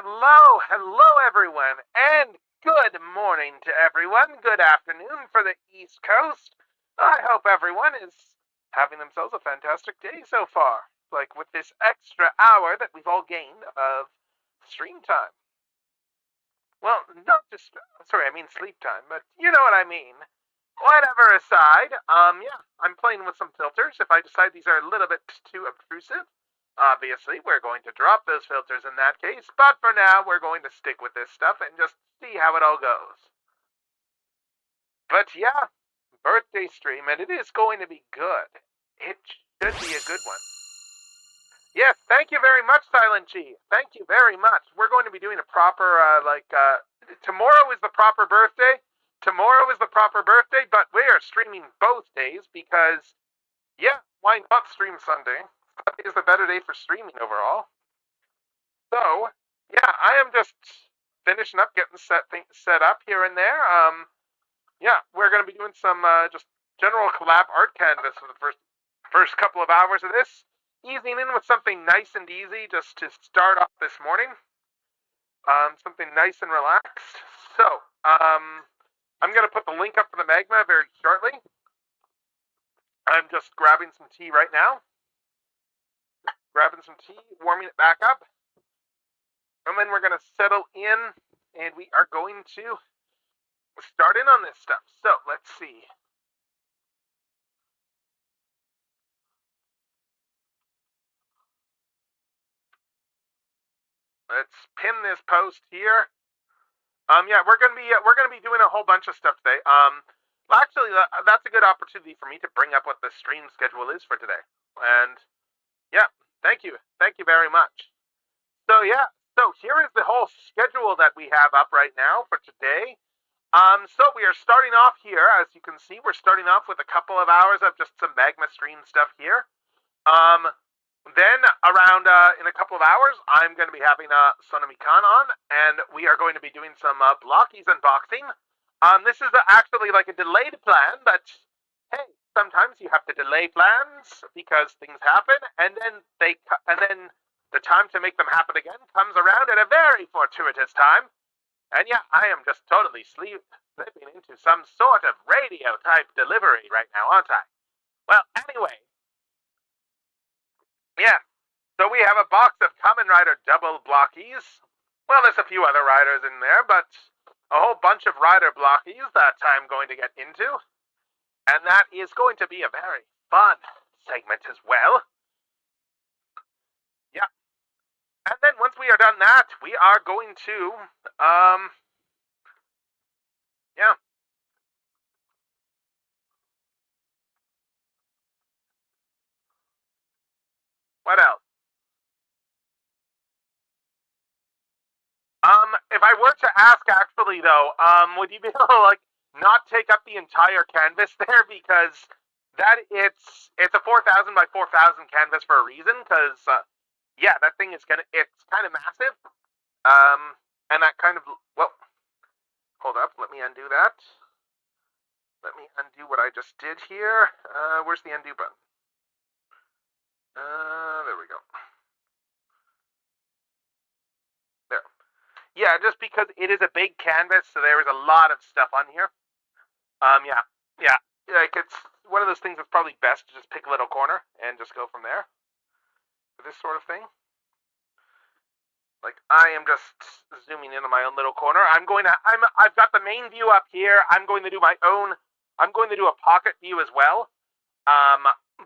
hello everyone, and good morning to everyone. Good afternoon for the East Coast. I hope everyone is having themselves a fantastic day so far, like with this extra hour that we've all gained of stream time. Well, not just, sorry, I mean sleep time, but you know what I mean. Whatever aside, yeah, I'm playing with some filters. If I decide these are a little bit too obtrusive, obviously we're going to drop those filters in that case, but for now we're going to stick with this stuff and just see how it all goes. But yeah, birthday stream, and it is going to be good. It should be a good one. Yes, thank you very much, Silent G. Thank you very much. We're going to be doing a proper, tomorrow is the proper birthday. Tomorrow is the proper birthday, but we are streaming both days because, yeah, why not stream Sunday? Sunday is the better day for streaming overall. So, yeah, I am just finishing up, getting set up here and there. Yeah, we're going to be doing some just general collab art canvas for the first couple of hours of this. Easing in with something nice and easy just to start off this morning. Something nice and relaxed. So, I'm going to put the link up for the magma very shortly. I'm just grabbing some tea right now. Grabbing some tea, warming it back up. And then we're going to settle in, and we are going to start in on this stuff. So, let's see. Let's pin this post here. Yeah, we're gonna be doing a whole bunch of stuff today. Well, actually, that's a good opportunity for me to bring up what the stream schedule is for today. And yeah, thank you very much. So yeah, so here is the whole schedule that we have up right now for today. So we are starting off here, as you can see, we're starting off with a couple of hours of just some magma stream stuff here. Then around in a couple of hours, I'm going to be having Sonami-kan on, and we are going to be doing some Blockies unboxing. This is actually like a delayed plan, but hey, sometimes you have to delay plans because things happen, and then the time to make them happen again comes around at a very fortuitous time. And yeah, I am just totally slipping into some sort of radio type delivery right now, aren't I? Well, anyway. Yeah, so we have a box of Kamen Rider double blockies. Well, there's a few other riders in there, but a whole bunch of rider blockies that I'm going to get into. And that is going to be a very fun segment as well. Yeah. And then once we are done that, we are going to, yeah. What else? If I were to ask actually though, would you be able to like not take up the entire canvas there because it's a 4,000 by 4,000 canvas for a reason because yeah, that thing is it's kind of massive. And that kind of well, hold up, let me undo that. Let me undo what I just did here. Where's the undo button? There we go. There. Yeah, just because it is a big canvas, so there is a lot of stuff on here. Yeah. Like it's one of those things that's probably best to just pick a little corner and just go from there. For this sort of thing. Like I am just zooming in on my own little corner. I've got the main view up here. I'm going to do a pocket view as well.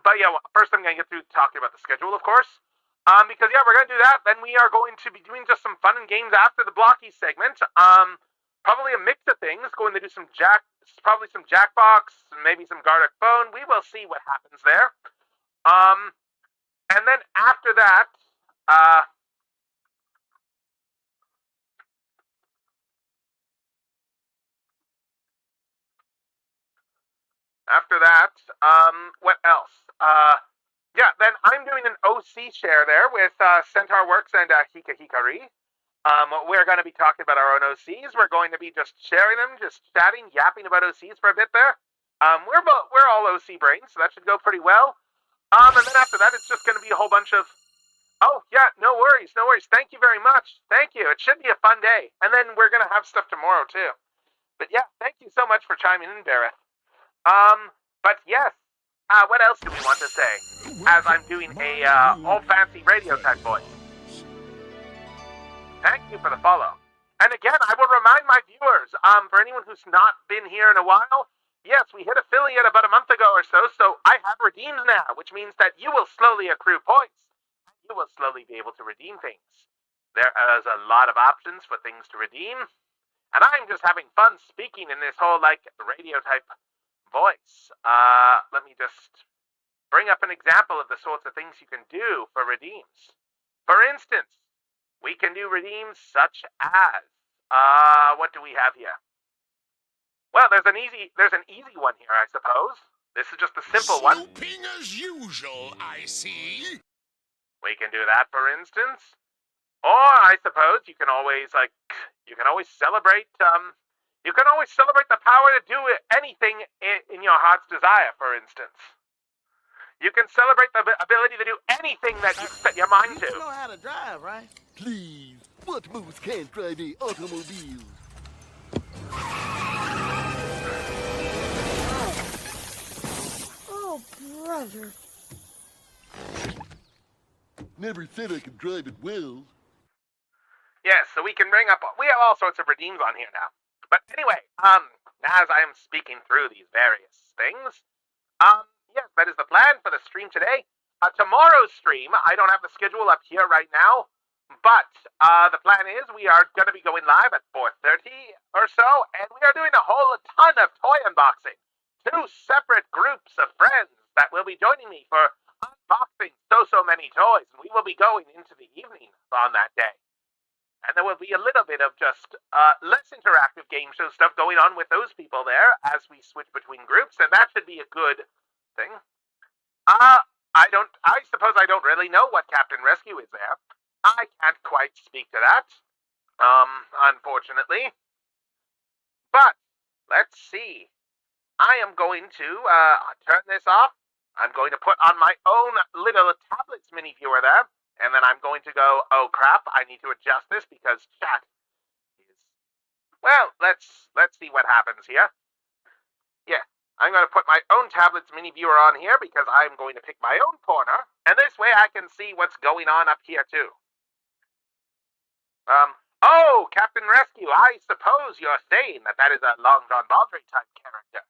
But yeah, well, first I'm going to get through talking about the schedule, of course. Because yeah, we're going to do that. Then we are going to be doing just some fun and games after the blocky segment. Probably a mix of things. Going to do probably some Jackbox, maybe some Gartic Phone. We will see what happens there. And then after that, what else? Yeah, then I'm doing an OC share there with Centaur Works and Hika Hikari. We're going to be talking about our own OCs. We're going to be just sharing them, just chatting, yapping about OCs for a bit there. We're all OC brains, so that should go pretty well. And then after that, it's just going to be a whole bunch of Oh, yeah, no worries, no worries. Thank you very much. Thank you. It should be a fun day. And then we're going to have stuff tomorrow, too. But yeah, thank you so much for chiming in, Barrett. But yes, what else do we want to say? As I'm doing a, all-fancy radio type voice. Thank you for the follow. And again, I will remind my viewers, for anyone who's not been here in a while, yes, we hit affiliate about a month ago or so I have redeems now, which means that you will slowly accrue points. You will slowly be able to redeem things. There is a lot of options for things to redeem, and I'm just having fun speaking in this whole, like, radio type voice. Let me just bring up an example of the sorts of things you can do for redeems. For instance, we can do redeems such as, what do we have here? Well, there's an easy one here, I suppose. This is just a simple one. Snooping as usual, I see. We can do that, for instance. Or I suppose you can always celebrate, you can always celebrate the power to do anything in your heart's desire, for instance. You can celebrate the ability to do anything that you set your mind to. You know how to drive, right? Please, what moose can't drive a automobile? Oh, brother. Never said I could drive it well. Yes, so we have all sorts of redeems on here now. But anyway, as I am speaking through these various things, yes, that is the plan for the stream today. Tomorrow's stream, I don't have the schedule up here right now, but the plan is we are going to be going live at 4:30 or so, and we are doing a whole ton of toy unboxing. 2 separate groups of friends that will be joining me for unboxing so many toys, and we will be going into the evening on that day. And there will be a little bit of just less interactive game show stuff going on with those people there as we switch between groups, and that should be a good thing. I suppose I don't really know what Captain Rescue is there. I can't quite speak to that, unfortunately. But, let's see. I am going to turn this off. I'm going to put on my own little tablets mini viewer there. And then I'm going to go, oh crap, I need to adjust this because chat is... Well, let's see what happens here. Yeah, I'm going to put my own tablet's mini viewer on here because I'm going to pick my own corner. And this way I can see what's going on up here too. Oh, Captain Rescue, I suppose you're saying that is a Long John Baldry type character.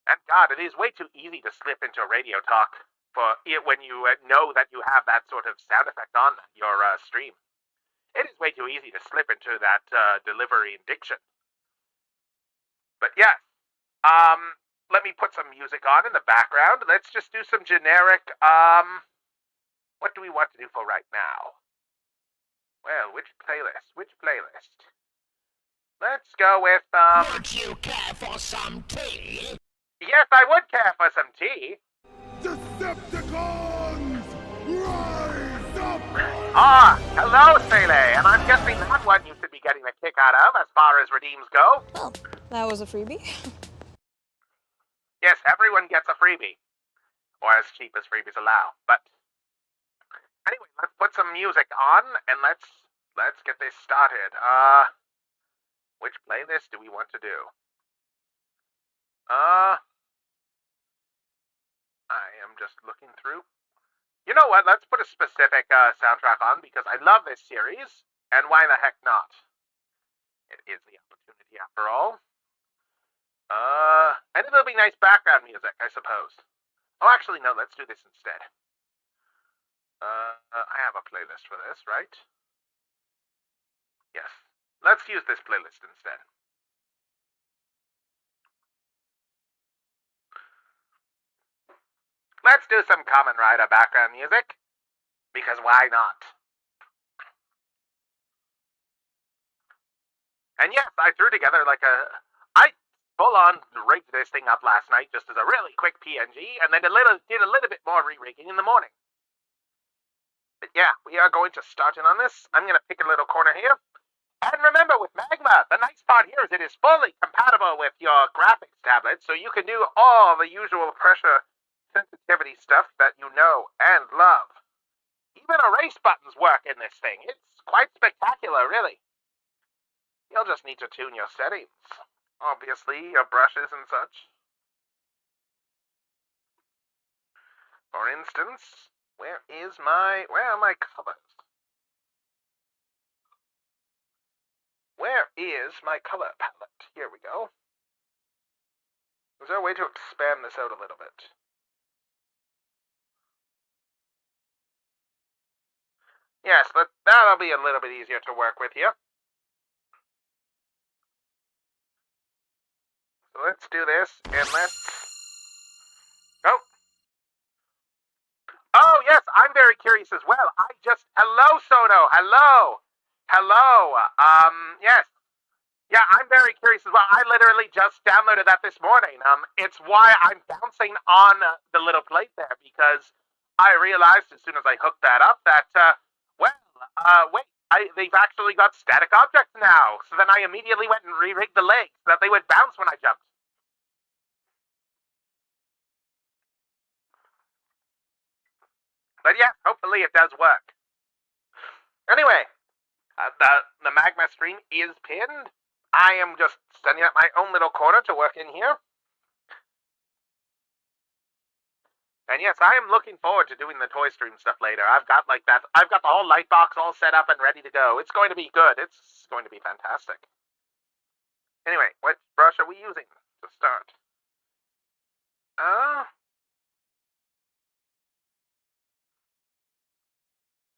And God, it is way too easy to slip into radio talk for it when you know that you have that sort of sound effect on your stream. It is way too easy to slip into that delivery and diction. But yes, let me put some music on in the background. Let's just do some generic, what do we want to do for right now? Well, which playlist? Let's go with, Would you care for some tea? Yes, I would care for some tea. Decepticons! Rise up! Hello, Sele, and I'm guessing that one you should be getting a kick out of as far as redeems go. Well, that was a freebie. Yes, everyone gets a freebie. Or as cheap as freebies allow. But anyway, let's put some music on and let's get this started. Which playlist do we want to do? I am just looking through. You know what? Let's put a specific soundtrack on because I love this series, and why the heck not? It is the opportunity after all. And it'll be nice background music, I suppose. Oh, actually, no, let's do this instead. I have a playlist for this, right? Yes. Let's use this playlist instead. Let's do some Kamen Rider background music, because why not? And yes, I threw together I full-on rigged this thing up last night just as a really quick PNG, and then did a little bit more re-rigging in the morning. But yeah, we are going to start in on this. I'm going to pick a little corner here. And remember, with Magma, the nice part here is it is fully compatible with your graphics tablet, so you can do all the usual pressure sensitivity stuff that you know and love. Even erase buttons work in this thing. It's quite spectacular, really. You'll just need to tune your settings. Obviously, your brushes and such. For instance, where are my colors? Where is my color palette? Here we go. Is there a way to expand this out a little bit? Yes, that'll be a little bit easier to work with here. So let's do this, and Oh! Oh, yes, I'm very curious as well. Hello, Sono, hello! Hello, yes. Yeah, I'm very curious as well. I literally just downloaded that this morning. It's why I'm bouncing on the little plate there, because I realized as soon as I hooked that up that, wait, they've actually got static objects now. So then I immediately went and re-rigged the legs so that they would bounce when I jumped. But yeah, hopefully it does work. Anyway, the magma stream is pinned. I am just setting up my own little corner to work in here. And yes, I am looking forward to doing the toy stream stuff later. I've got the whole light box all set up and ready to go. It's going to be good. It's going to be fantastic. Anyway, what brush are we using to start?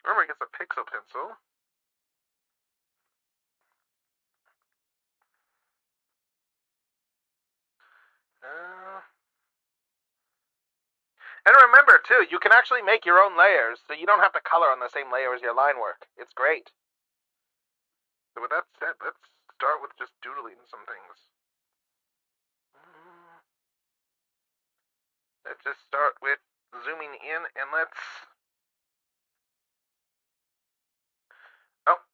Remember, I guess a pixel pencil. And remember, too, you can actually make your own layers, so you don't have to color on the same layer as your line work. It's great. So with that said, let's start with just doodling some things. Let's just start with zooming in, and let's... Oh.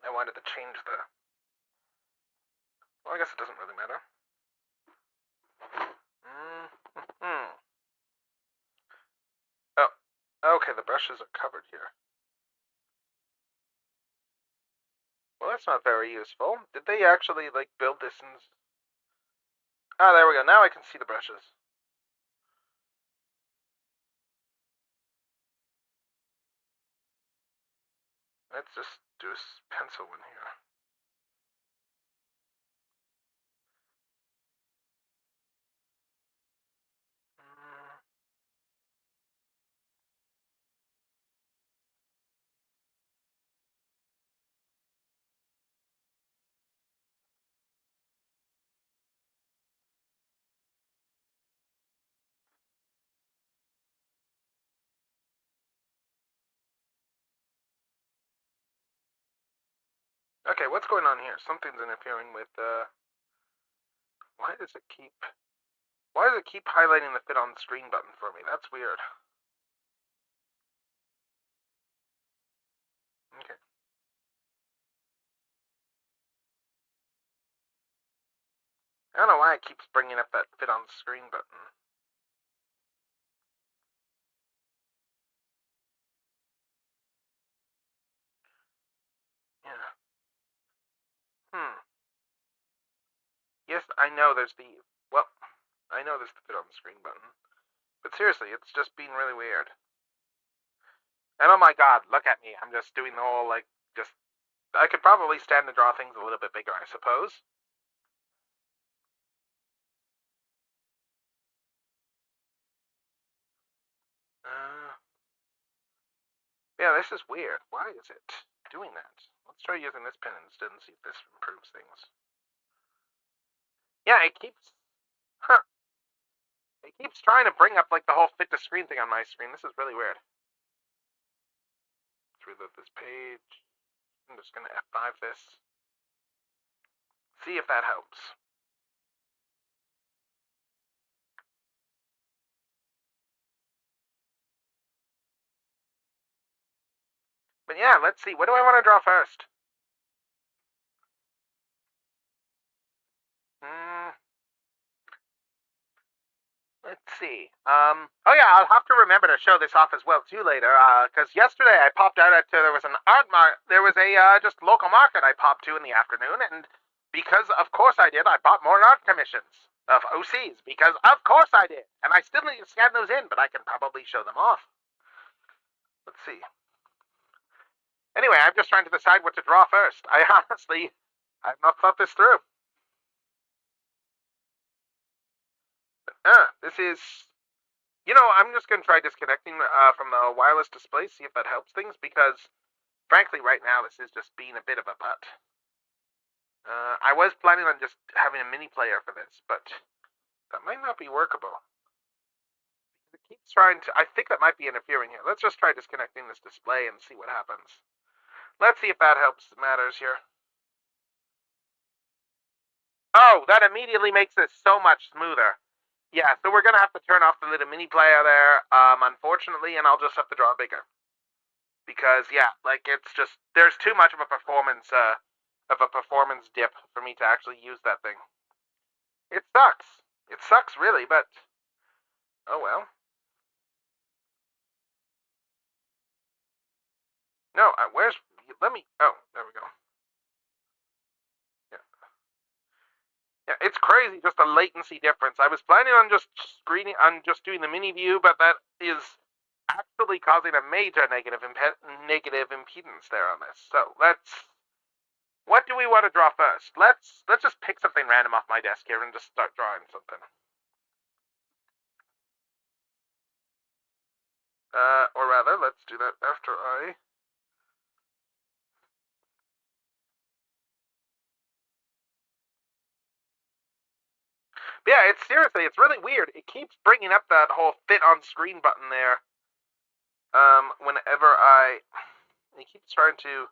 I wanted to change the... Well, I guess it doesn't really matter. Oh, okay, the brushes are covered here. Well, that's not very useful. Did they actually, build this in... Ah, there we go. Now I can see the brushes. Let's just do a pencil one here. Okay, what's going on here? Something's interfering with, Why does it keep highlighting the fit on screen button for me? That's weird. Okay. I don't know why it keeps bringing up that fit on screen button. Yeah. Yes, I know there's the fit on the screen button. But seriously, it's just being really weird. And oh my god, look at me. I'm just doing the whole, I could probably stand to draw things a little bit bigger, I suppose. Yeah, this is weird. Why is it doing that? Let's try using this pen instead and see if this improves things. Yeah, it keeps... Huh. It keeps trying to bring up, the whole fit to screen thing on my screen. This is really weird. Let's reload this page. I'm just going to F5 this. See if that helps. But yeah, let's see. What do I want to draw first? let's see. Oh yeah, I'll have to remember to show this off as well too later. Because yesterday I popped out at there was an there was a just local market I popped to in the afternoon, and because of course I did, I bought more art commissions of OCs because of course I did, and I still need to scan those in, but I can probably show them off. Let's see. Anyway, I'm just trying to decide what to draw first. I've not thought this through. This is, I'm just going to try disconnecting from the wireless display, see if that helps things, because, frankly, right now, this is just being a bit of a butt. I was planning on just having a mini player for this, but that might not be workable. It keeps trying to, I think that might be interfering here. Let's just try disconnecting this display and see what happens. Let's see if that helps matters here. Oh, that immediately makes this so much smoother. Yeah, so we're gonna have to turn off the little mini player there, unfortunately, and I'll just have to draw bigger. Because yeah, like it's just there's too much of a performance dip for me to actually use that thing. It sucks. It sucks really, but oh well. No, where's let me oh, there we go. Yeah. Yeah, it's crazy just the latency difference. I was planning on just doing the mini view, but that is actually causing a major negative impedance there on this. So what do we want to draw first? Let's just pick something random off my desk here and just start drawing something. Or rather, let's do that after I. But yeah, it's really weird. It keeps bringing up that whole fit on screen button there. Whenever it keeps trying to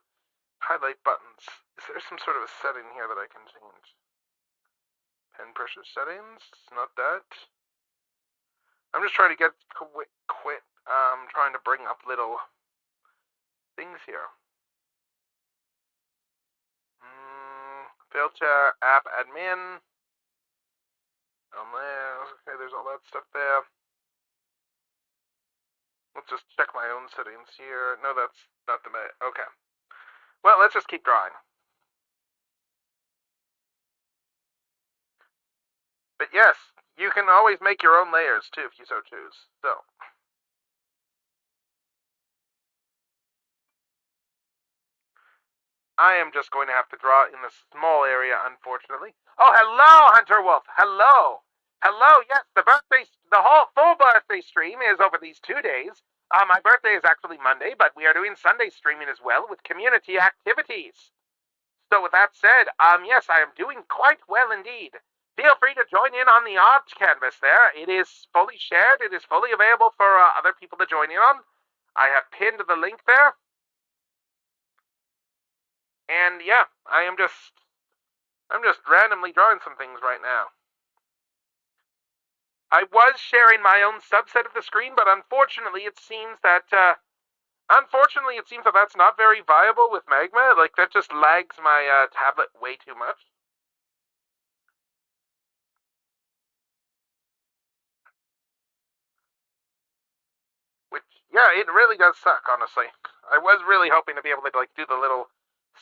highlight buttons. Is there some sort of a setting here that I can change? Pen pressure settings? Not that. I'm just trying to get quit. Trying to bring up little things here. Filter, app admin. Okay, there's all that stuff there. Let's just check my own settings here. No, that's not the okay. Well, let's just keep drawing. But yes, you can always make your own layers too if you so choose. So. I am just going to have to draw in the small area, unfortunately. Oh, hello, Hunter Wolf. Hello. Hello, yes, the whole full birthday stream is over these 2 days. My birthday is actually Monday, but we are doing Sunday streaming as well with community activities. So with that said, yes, I am doing quite well indeed. Feel free to join in on the art canvas there. It is fully shared. It is fully available for other people to join in on. I have pinned the link there. And yeah, I'm just randomly drawing some things right now. I was sharing my own subset of the screen, but unfortunately it seems that that's not very viable with Magma. Like that just lags my tablet way too much. Which yeah, it really does suck, honestly. I was really hoping to be able to like do the little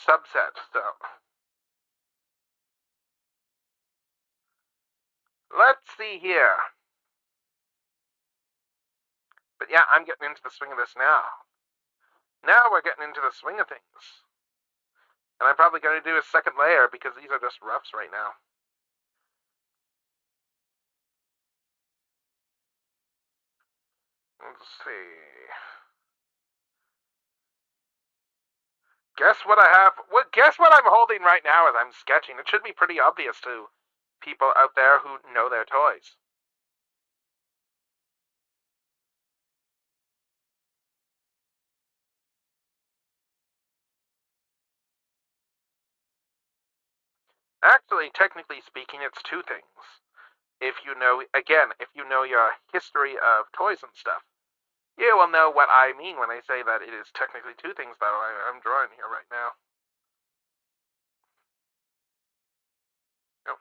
subset, so let's see here. But yeah, I'm getting into the swing of this now. Now we're getting into the swing of things. And I'm probably going to do a second layer because these are just roughs right now. Let's see. Guess what I have? Guess what I'm holding right now as I'm sketching? It should be pretty obvious to people out there who know their toys. Actually, technically speaking, it's two things. If you know your history of toys and stuff, you will know what I mean when I say that it is technically two things that I'm drawing here right now. Nope.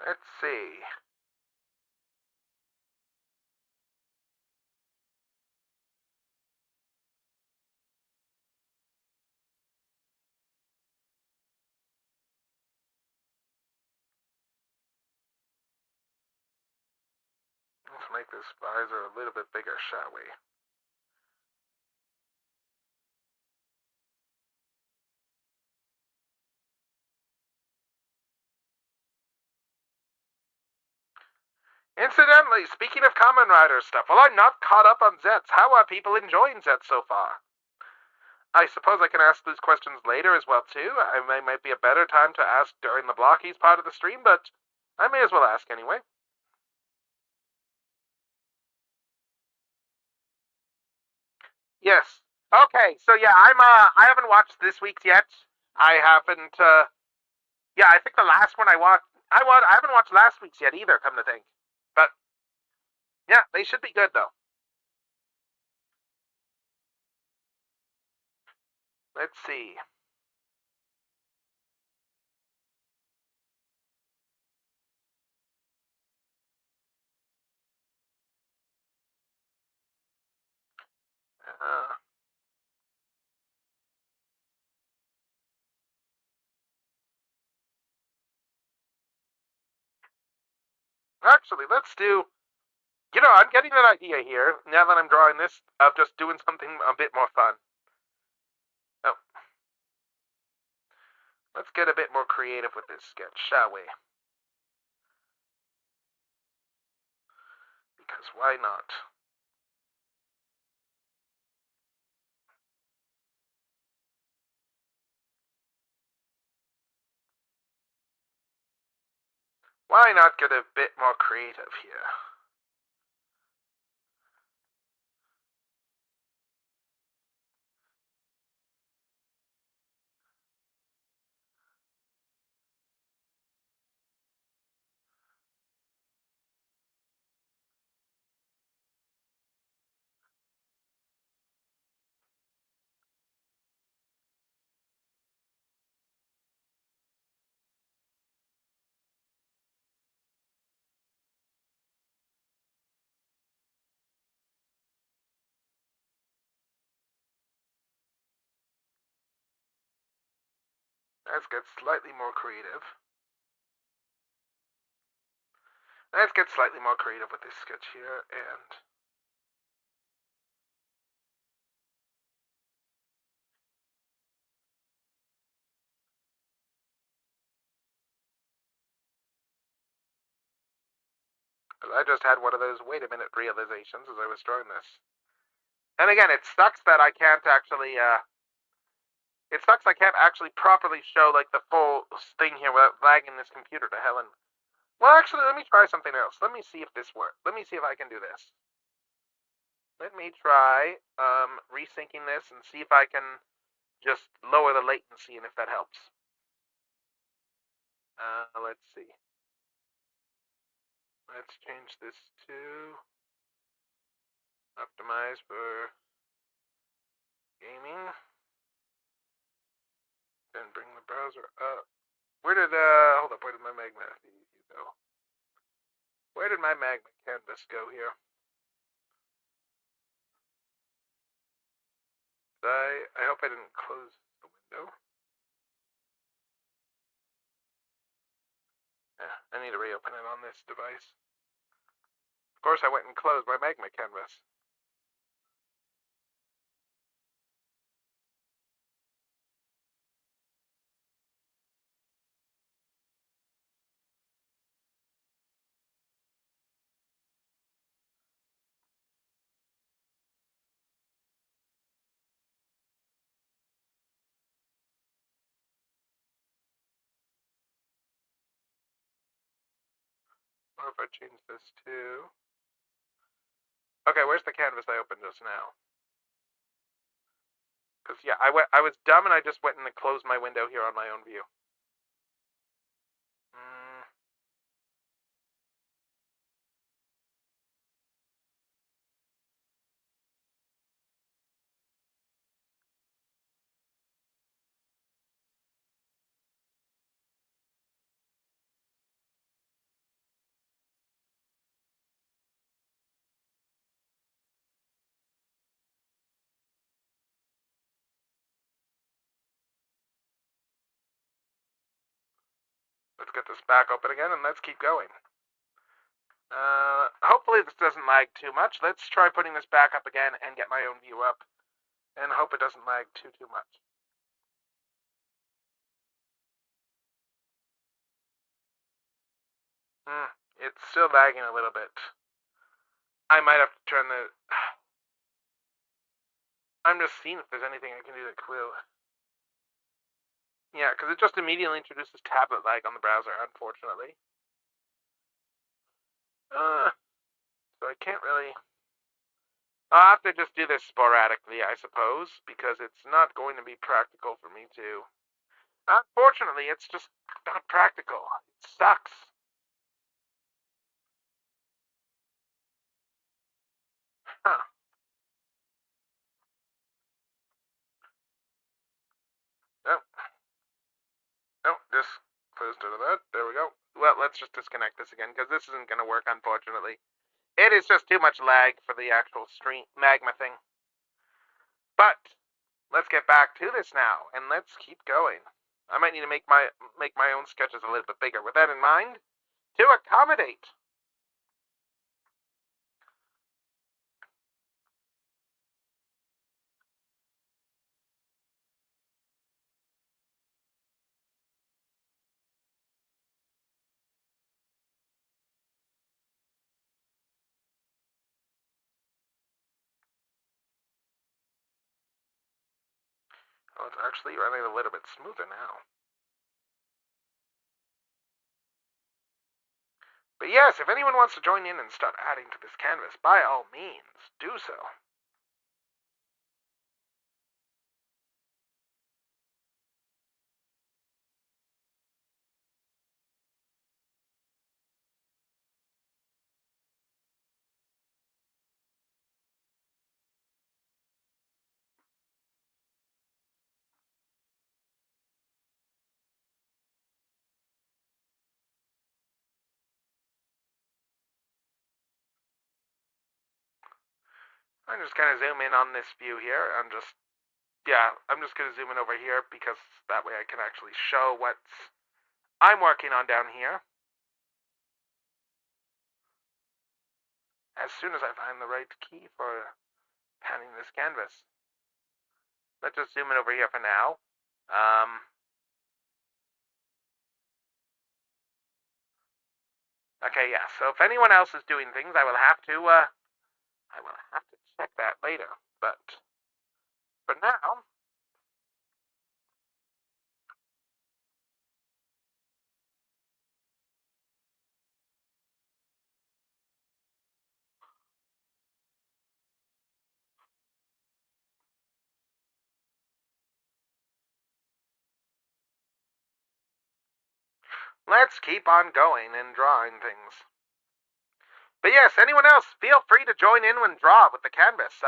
Let's see. Let's make this visor a little bit bigger, shall we? Incidentally, speaking of Kamen Rider stuff, well, I'm not caught up on Zets. How are people enjoying Zets so far? I suppose I can ask these questions later as well, too. Might be a better time to ask during the blockies part of the stream, but I may as well ask anyway. Yes. Okay, so yeah, I haven't watched this week's yet. I haven't, yeah, I think the last one I haven't watched last week's yet either, come to think. But, yeah, they should be good, though. Let's see. Uh, Actually, let's do. I'm getting an idea here, now that I'm drawing this, of just doing something a bit more fun. Oh, let's get a bit more creative with this sketch, shall we? Because why not? Why not get a bit more creative here? Let's get slightly more creative. Let's get slightly more creative with this sketch here, and I just had one of those wait a minute realizations as I was drawing this. And again, it sucks that I can't actually, it sucks I can't actually properly show, like, the full thing here without lagging this computer to hell. And, well, actually, let me try something else. Let me see if this works. Let me see if I can do this. Let me try, resyncing this and see if I can just lower the latency and if that helps. Let's see. Let's change this to optimize for gaming. Then bring the browser up. Hold up, where did my magma go? Where did my magma canvas go here? I hope I didn't close the window. Yeah, I need to reopen it on this device. Of course, I went and closed my magma canvas. Or if I change this to... Okay, where's the canvas I opened just now? Because, yeah, I was dumb and I just went and closed my window here on my own view. Mm. get this back open again and let's keep going. Hopefully this doesn't lag too much. Let's try putting this back up again and get my own view up. And hope it doesn't lag too much. It's still lagging a little bit. I might have to turn the... I'm just seeing if there's anything I can do to clue. Yeah, because it just immediately introduces tablet lag on the browser, unfortunately. So I can't really... I'll have to just do this sporadically, I suppose, because it's not going to be practical for me to... Unfortunately, it's just not practical. It sucks. Huh. Oh. Oh, just closed to that. There we go. Well, let's just disconnect this again, because this isn't going to work, unfortunately. It is just too much lag for the actual stream magma thing. But let's get back to this now, and let's keep going. I might need to make my own sketches a little bit bigger. With that in mind, to accommodate. Oh, it's actually running a little bit smoother now. But yes, if anyone wants to join in and start adding to this canvas, by all means, do so. I'm just going to zoom in on this view here. I'm just going to zoom in over here because that way I can actually show what I'm working on down here. As soon as I find the right key for panning this canvas. Let's just zoom in over here for now. Okay, yeah. So if anyone else is doing things, I will have to check that later. But for now, let's keep on going and drawing things. But yes, anyone else, feel free to join in and draw with the canvas.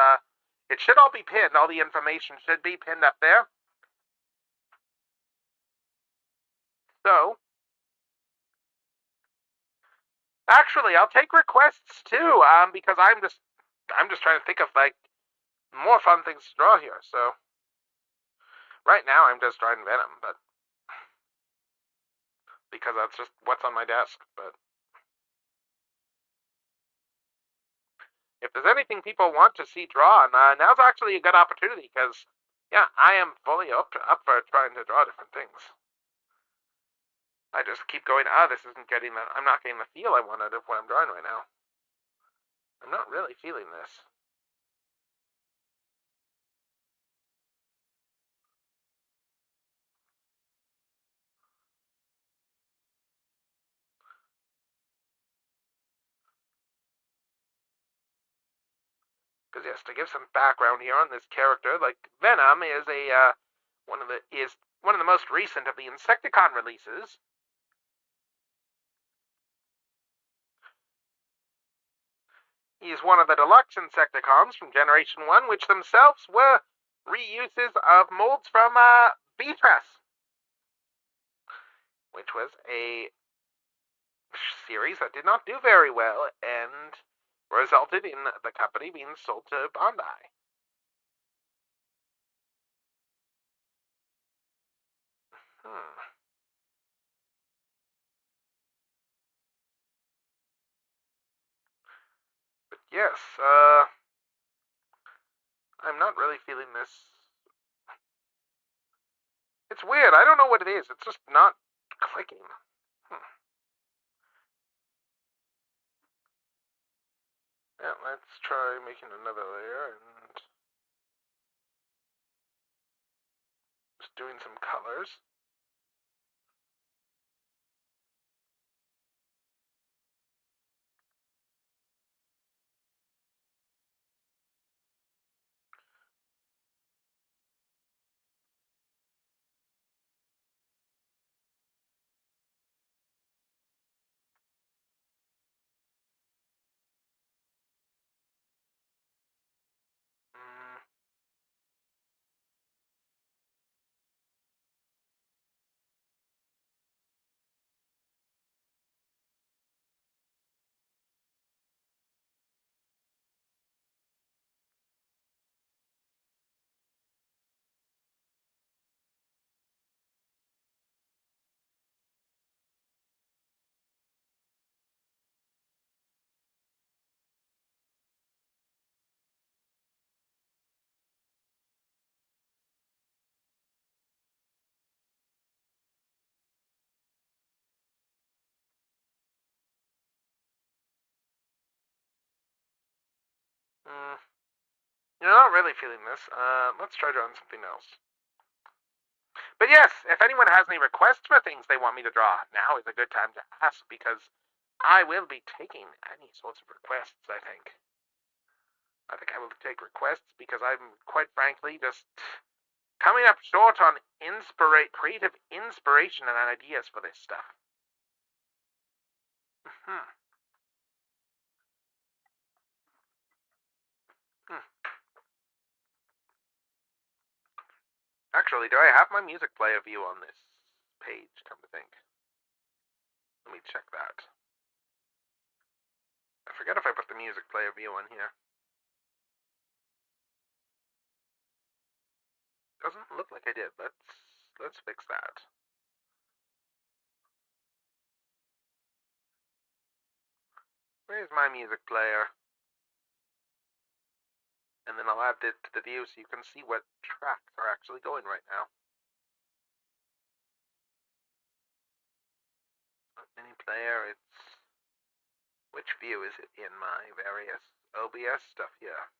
It should all be pinned. All the information should be pinned up there. So, actually, I'll take requests too. Because I'm just trying to think of like more fun things to draw here. So, right now I'm just drawing Venom, but because that's just what's on my desk. But if there's anything people want to see drawn, now's actually a good opportunity because, yeah, I am fully up for trying to draw different things. I just keep going, this isn't getting the, I'm not getting the feel I wanted of what I'm drawing right now. I'm not really feeling this. Because yes, to give some background here on this character, like Venom is one of the most recent of the Insecticon releases. He's one of the deluxe Insecticons from Generation 1, which themselves were reuses of molds from Beatrice, which was a series that did not do very well and resulted in the company being sold to Bandai. Yes, I'm not really feeling this. It's weird. I don't know what it is. It's just not clicking. Yeah, let's try making another layer and just doing some colors. Mm, mm. You're not really feeling this. Let's try drawing something else. But yes, if anyone has any requests for things they want me to draw, now is a good time to ask because I will be taking any sorts of requests, I think. I will take requests because I'm, quite frankly, just coming up short on creative inspiration and ideas for this stuff. Hmm. Hmm. Actually, do I have my music player view on this page, come to think? Let me check that. I forget if I put the music player view on here. Doesn't look like I did. Let's fix that. Where's my music player? And then I'll add it to the view so you can see what tracks are actually going right now. Mini player, it's... Which view is it in my various OBS stuff here?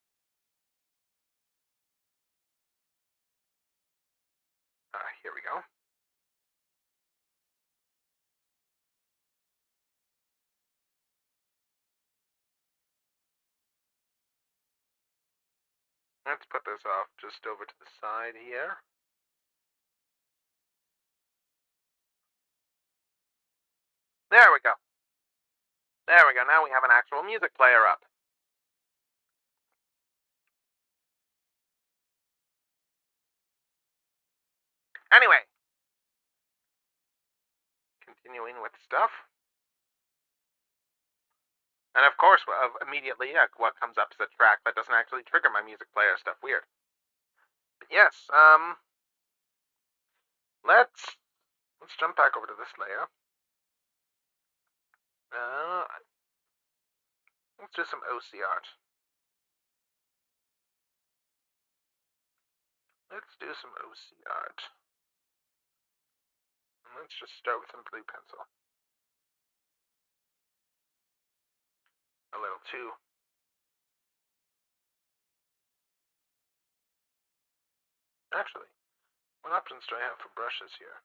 Here we go. Let's put this off just over to the side here. There we go. There we go. Now we have an actual music player up. Anyway, continuing with stuff. And of course, immediately, what comes up is a track that doesn't actually trigger my music player stuff. Weird. But yes, let's jump back over to this layer. Let's do some OC art. Let's do some OC art. And let's just start with some blue pencil. A little too. Actually, what options do I have for brushes here?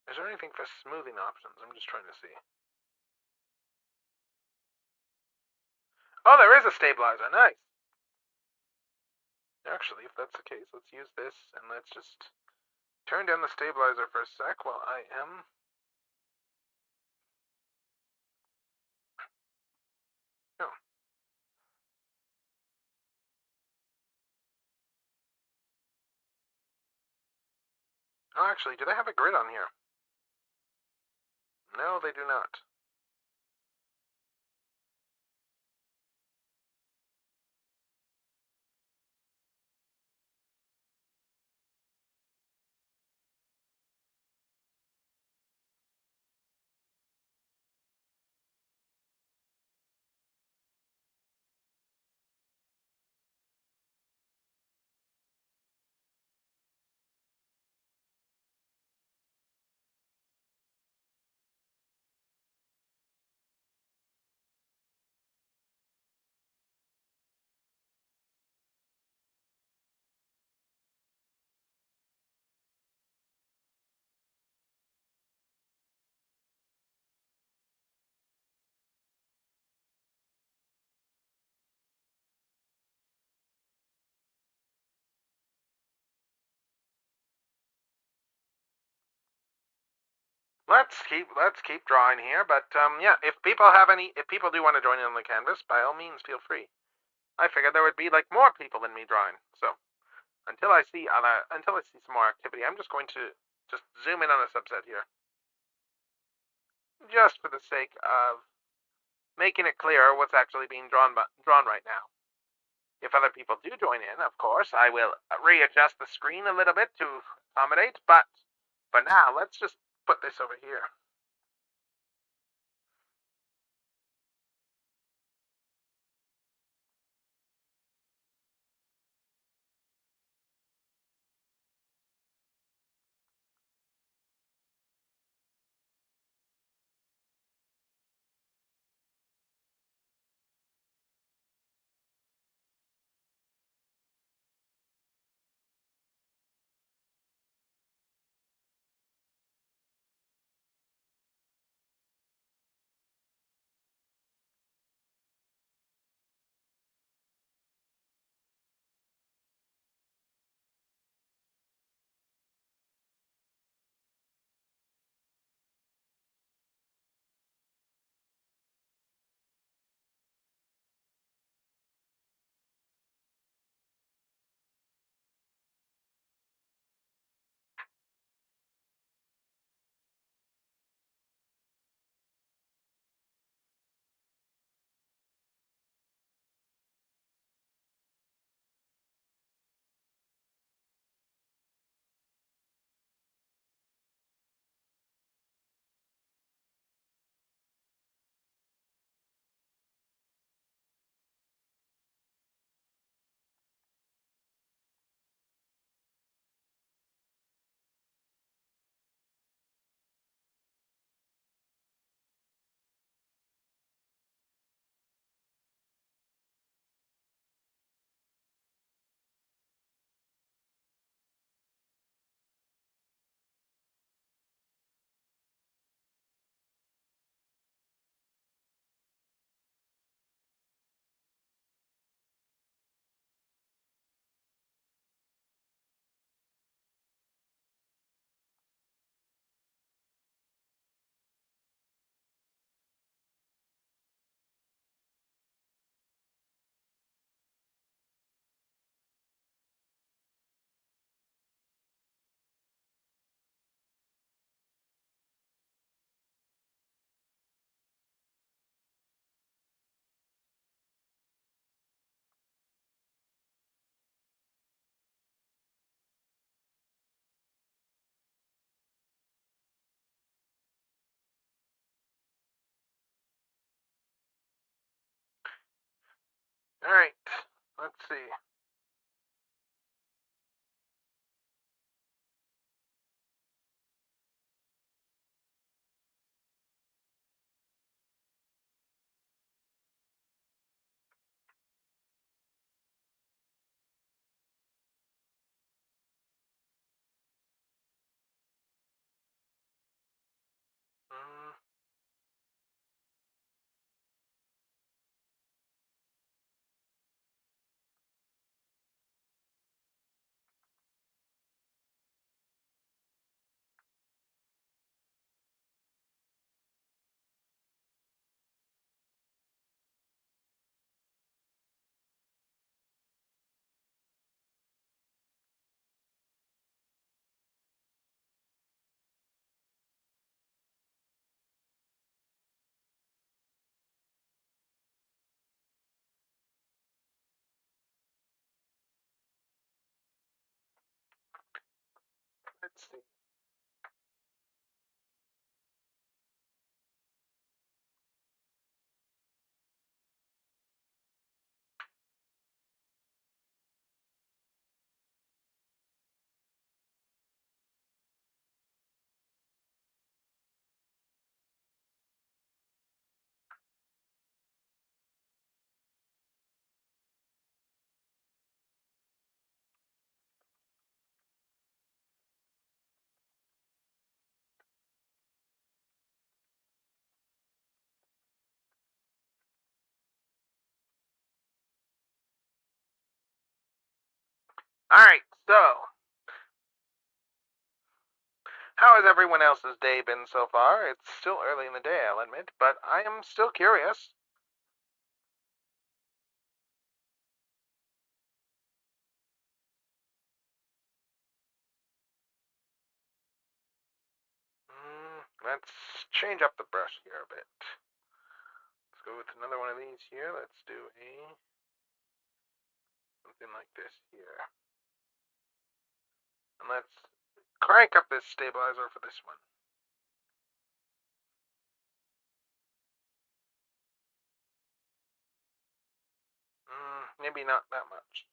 Is there anything for smoothing options? I'm just trying to see. Oh, there is a stabilizer. Nice. Actually, if that's the case, let's use this and let's just turn down the stabilizer for a sec while I am... Oh. Oh, actually, do they have a grid on here? No, they do not. let's keep drawing here. But yeah, if people do want to join in on the canvas, by all means, feel free. I figured there would be like more people than me drawing. So until I see some more activity, I'm just going to just zoom in on a subset here, just for the sake of making it clearer what's actually being drawn right now. If other people do join in, of course, I will readjust the screen a little bit to accommodate. But for now, let's just put this over here. All right, let's see. Mm, let's see. All right, so How has everyone else's day been so far? It's still early in the day, I'll admit, but I am still curious. Let's change up the brush here a bit. Let's go with another one of these here. Let's do something like this here. And let's crank up this stabilizer for this one. Maybe not that much.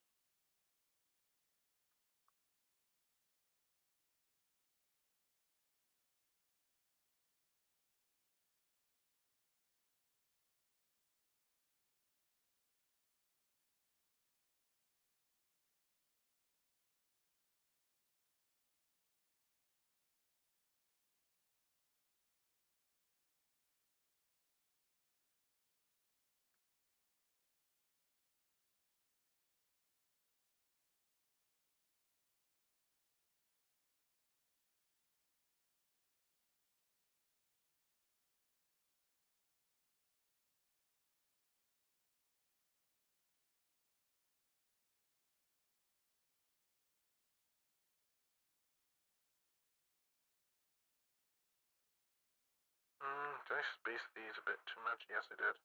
Did I space these a bit too much? Yes, I did.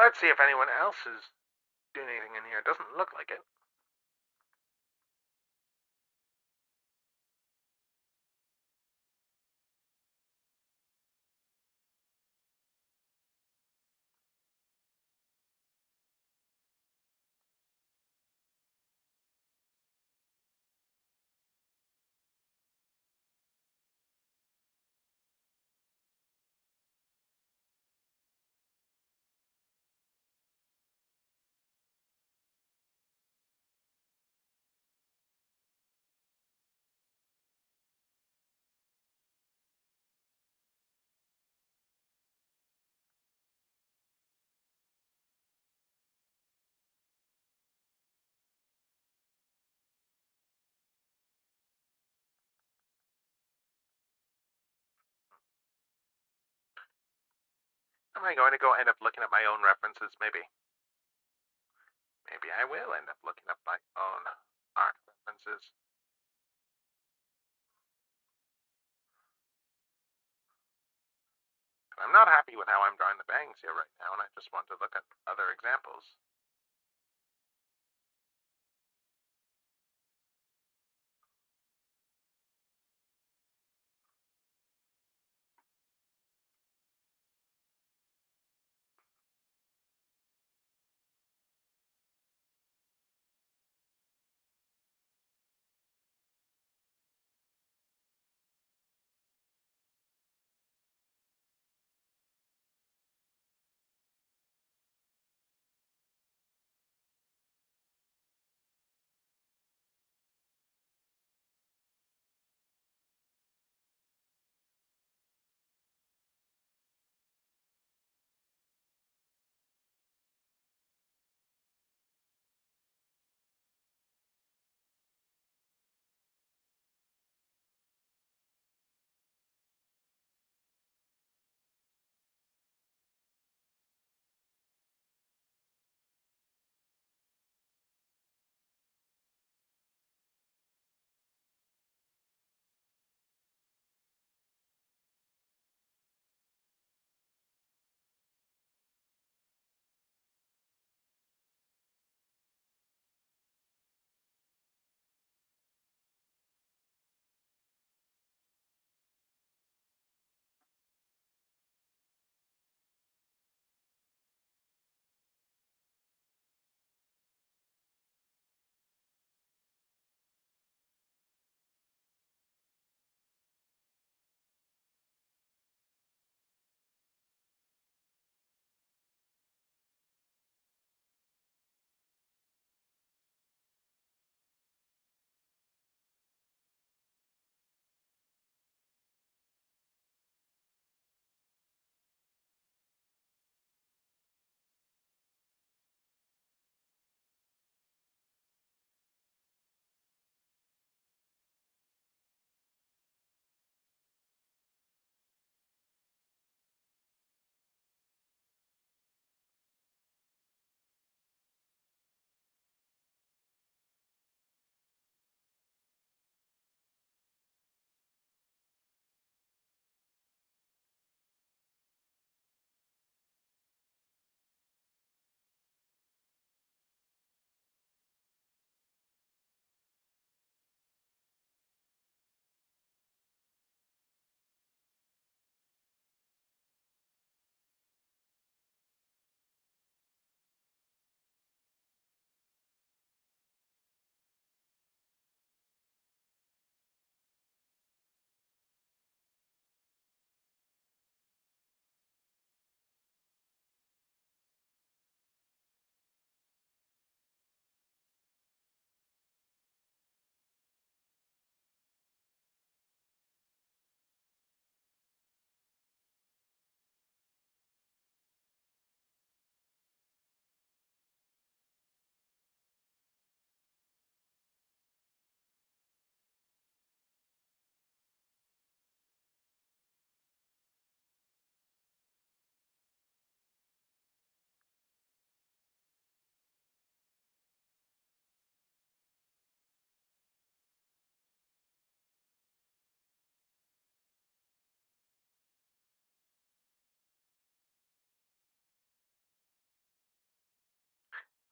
Let's see if anyone else is doing anything in here. It doesn't look like it. Am I going to go end up looking at my own references? Maybe. Maybe I will end up looking up my own art references. I'm not happy with how I'm drawing the bangs here right now, and I just want to look at other examples.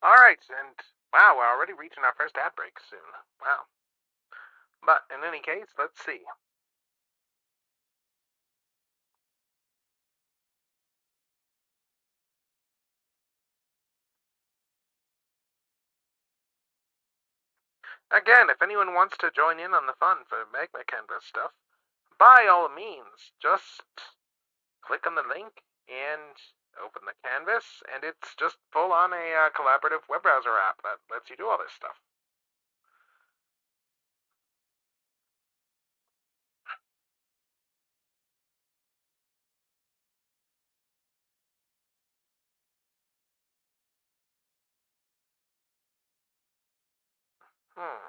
Alright, and wow, we're already reaching our first ad break soon. Wow. But in any case, let's see. Again, if anyone wants to join in on the fun for Magma Canvas stuff, by all means, just click on the link and open the canvas, and it's just full on a collaborative web browser app that lets you do all this stuff. Hmm.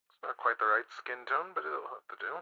It's not quite the right skin tone, but it'll have to do.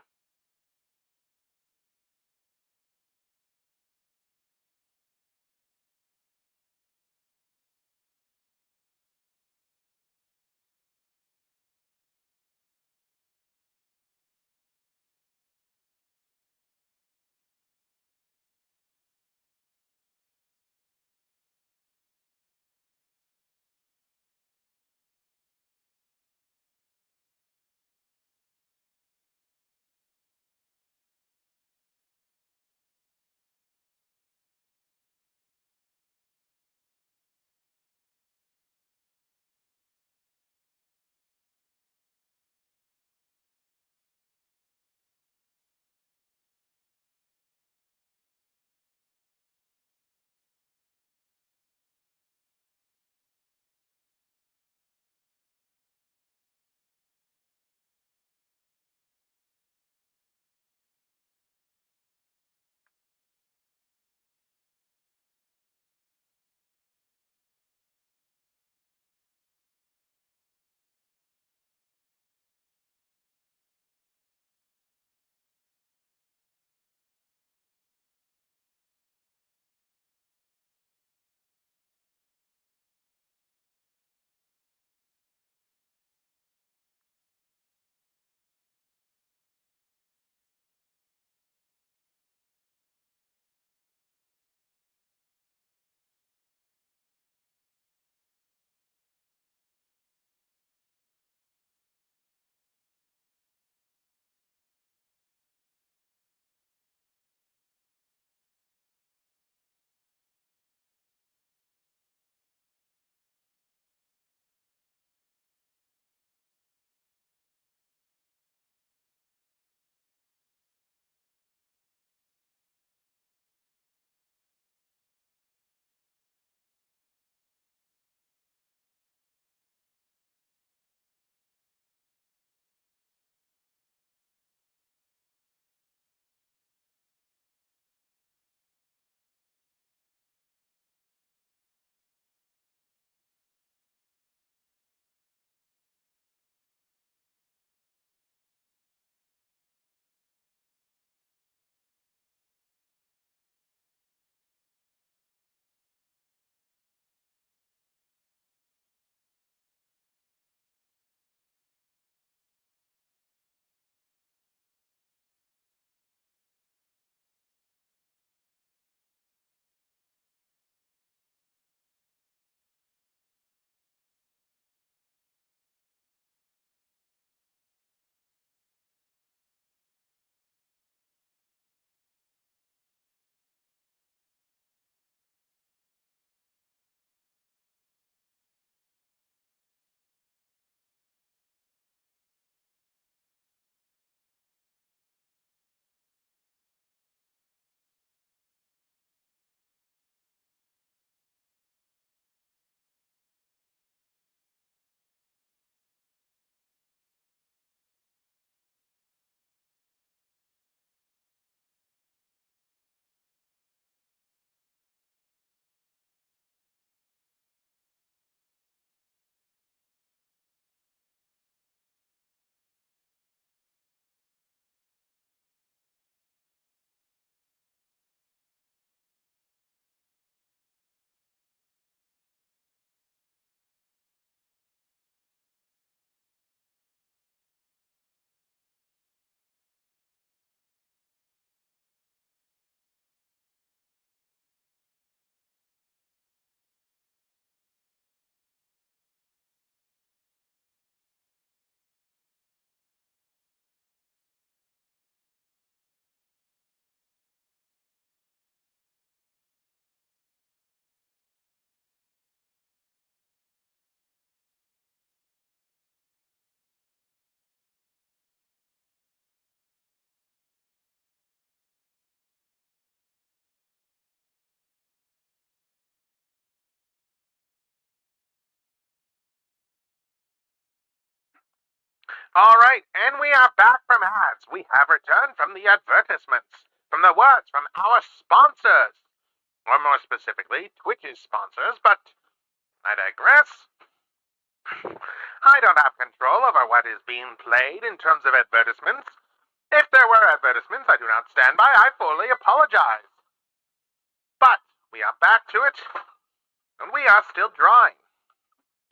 Alright, and we are back from ads. We have returned from the advertisements, from the words from our sponsors. Or more specifically, Twitch's sponsors, but I digress. I don't have control over what is being played in terms of advertisements. If there were advertisements I do not stand by, I fully apologize. But we are back to it, and we are still drawing.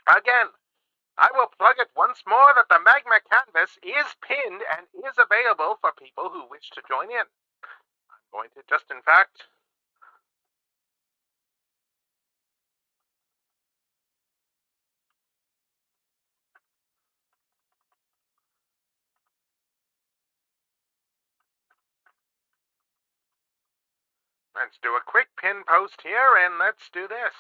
Again, I will plug it once more that the magma canvas is pinned and is available for people who wish to join in. I'm going to just, in fact, let's do a quick pin post here, and let's do this.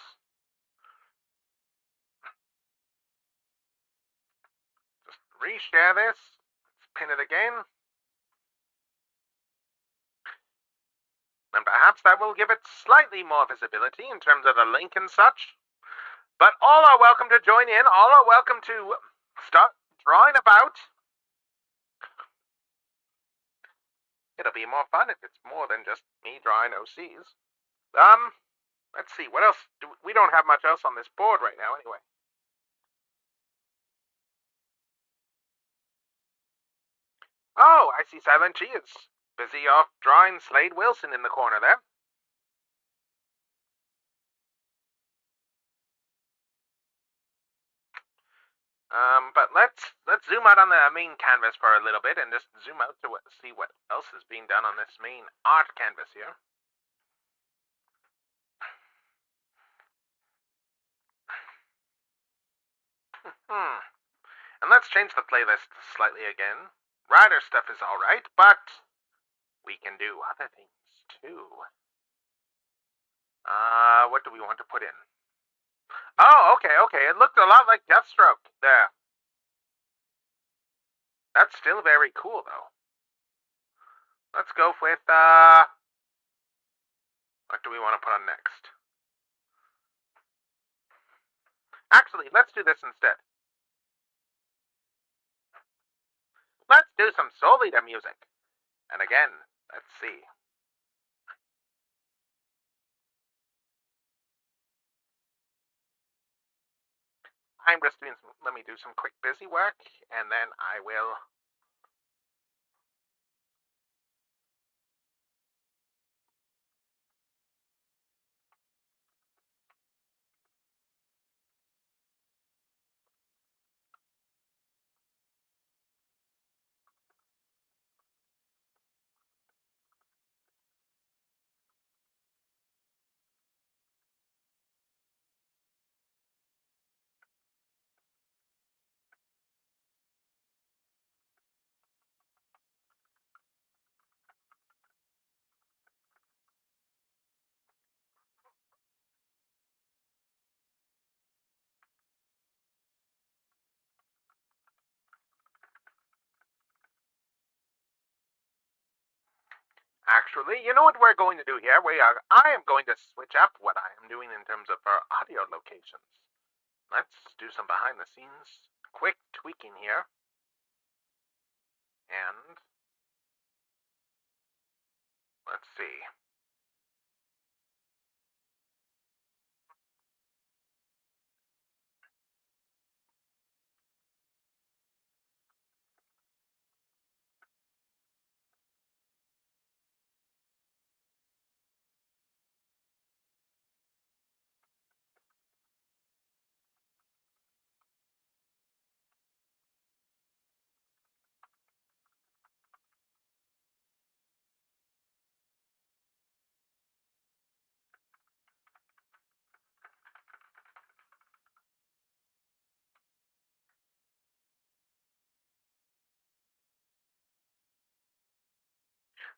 Just reshare this. Let's pin it again. And perhaps that will give it slightly more visibility in terms of the link and such. But all are welcome to join in. All are welcome to start drawing about. It'll be more fun if it's more than just me drawing OCs. Let's see, what else? We don't have much else on this board right now anyway. Oh, I see Silent G is busy off drawing Slade Wilson in the corner there. But let's zoom out on the main canvas for a little bit and just zoom out to see what else is being done on this main art canvas here. And let's change the playlist slightly again. Rider stuff is alright, but we can do other things too. What do we want to put in? Oh, okay. It looked a lot like Deathstroke there. That's still very cool, though. Let's go with, what do we want to put on next? Actually, let's do this instead. Let's do some Soul Eater music. And again, let's see. I'm just doing some, let me do some quick busy work, and then I will actually, you know what we're going to do here? I am going to switch up what I am doing in terms of our audio locations. Let's do some behind the scenes quick tweaking here. And let's see.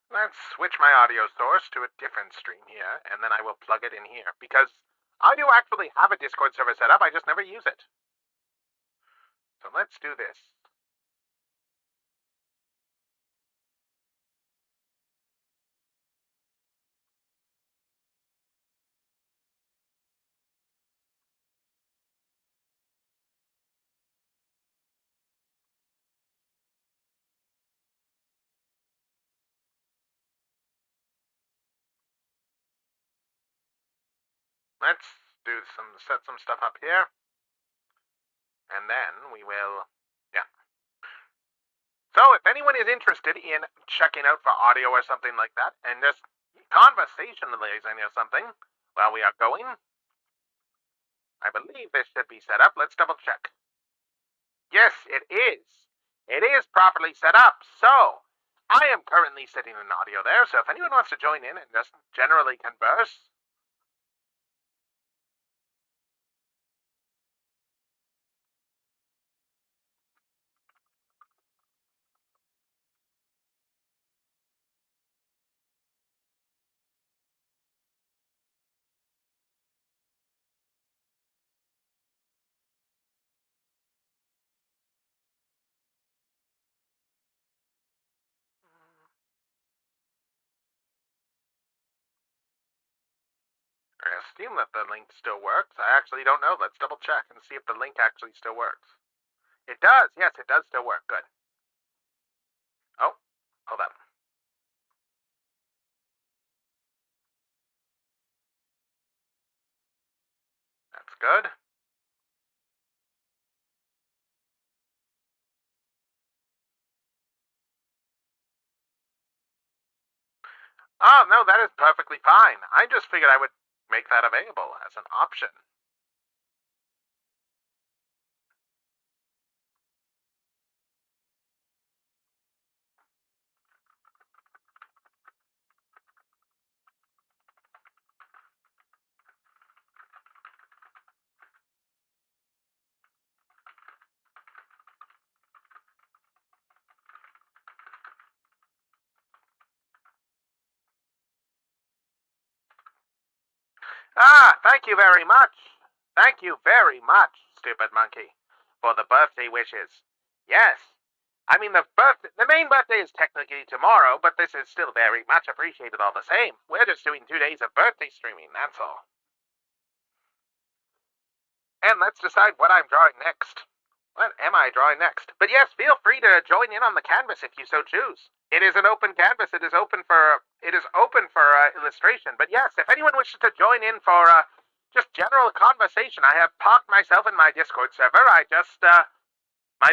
Let's switch my audio source to a different stream here, and then I will plug it in here, because I do actually have a Discord server set up, I just never use it. So let's do this. let's set some stuff up here. And then we will, yeah. So if anyone is interested in checking out for audio or something like that, and just conversationalizing or something while we are going, I believe this should be set up. Let's double check. Yes, it is. It is properly set up. So I am currently sitting in audio there, so if anyone wants to join in and just generally converse, I assume that the link still works. I actually don't know. Let's double check and see if the link actually still works. It does. Yes, it does still work. Good. Oh, hold up. That's good. Oh, no, that is perfectly fine. I just figured I would make that available as an option. Ah, thank you very much. Thank you very much, stupid monkey, for the birthday wishes. Yes. I mean, the main birthday is technically tomorrow, but this is still very much appreciated all the same. We're just doing 2 days of birthday streaming, that's all. And let's decide what I'm drawing next. What am I drawing next? But yes, feel free to join in on the canvas if you so choose. It is an open canvas. It is open for illustration. But yes, if anyone wishes to join in for just general conversation, I have parked myself in my Discord server. My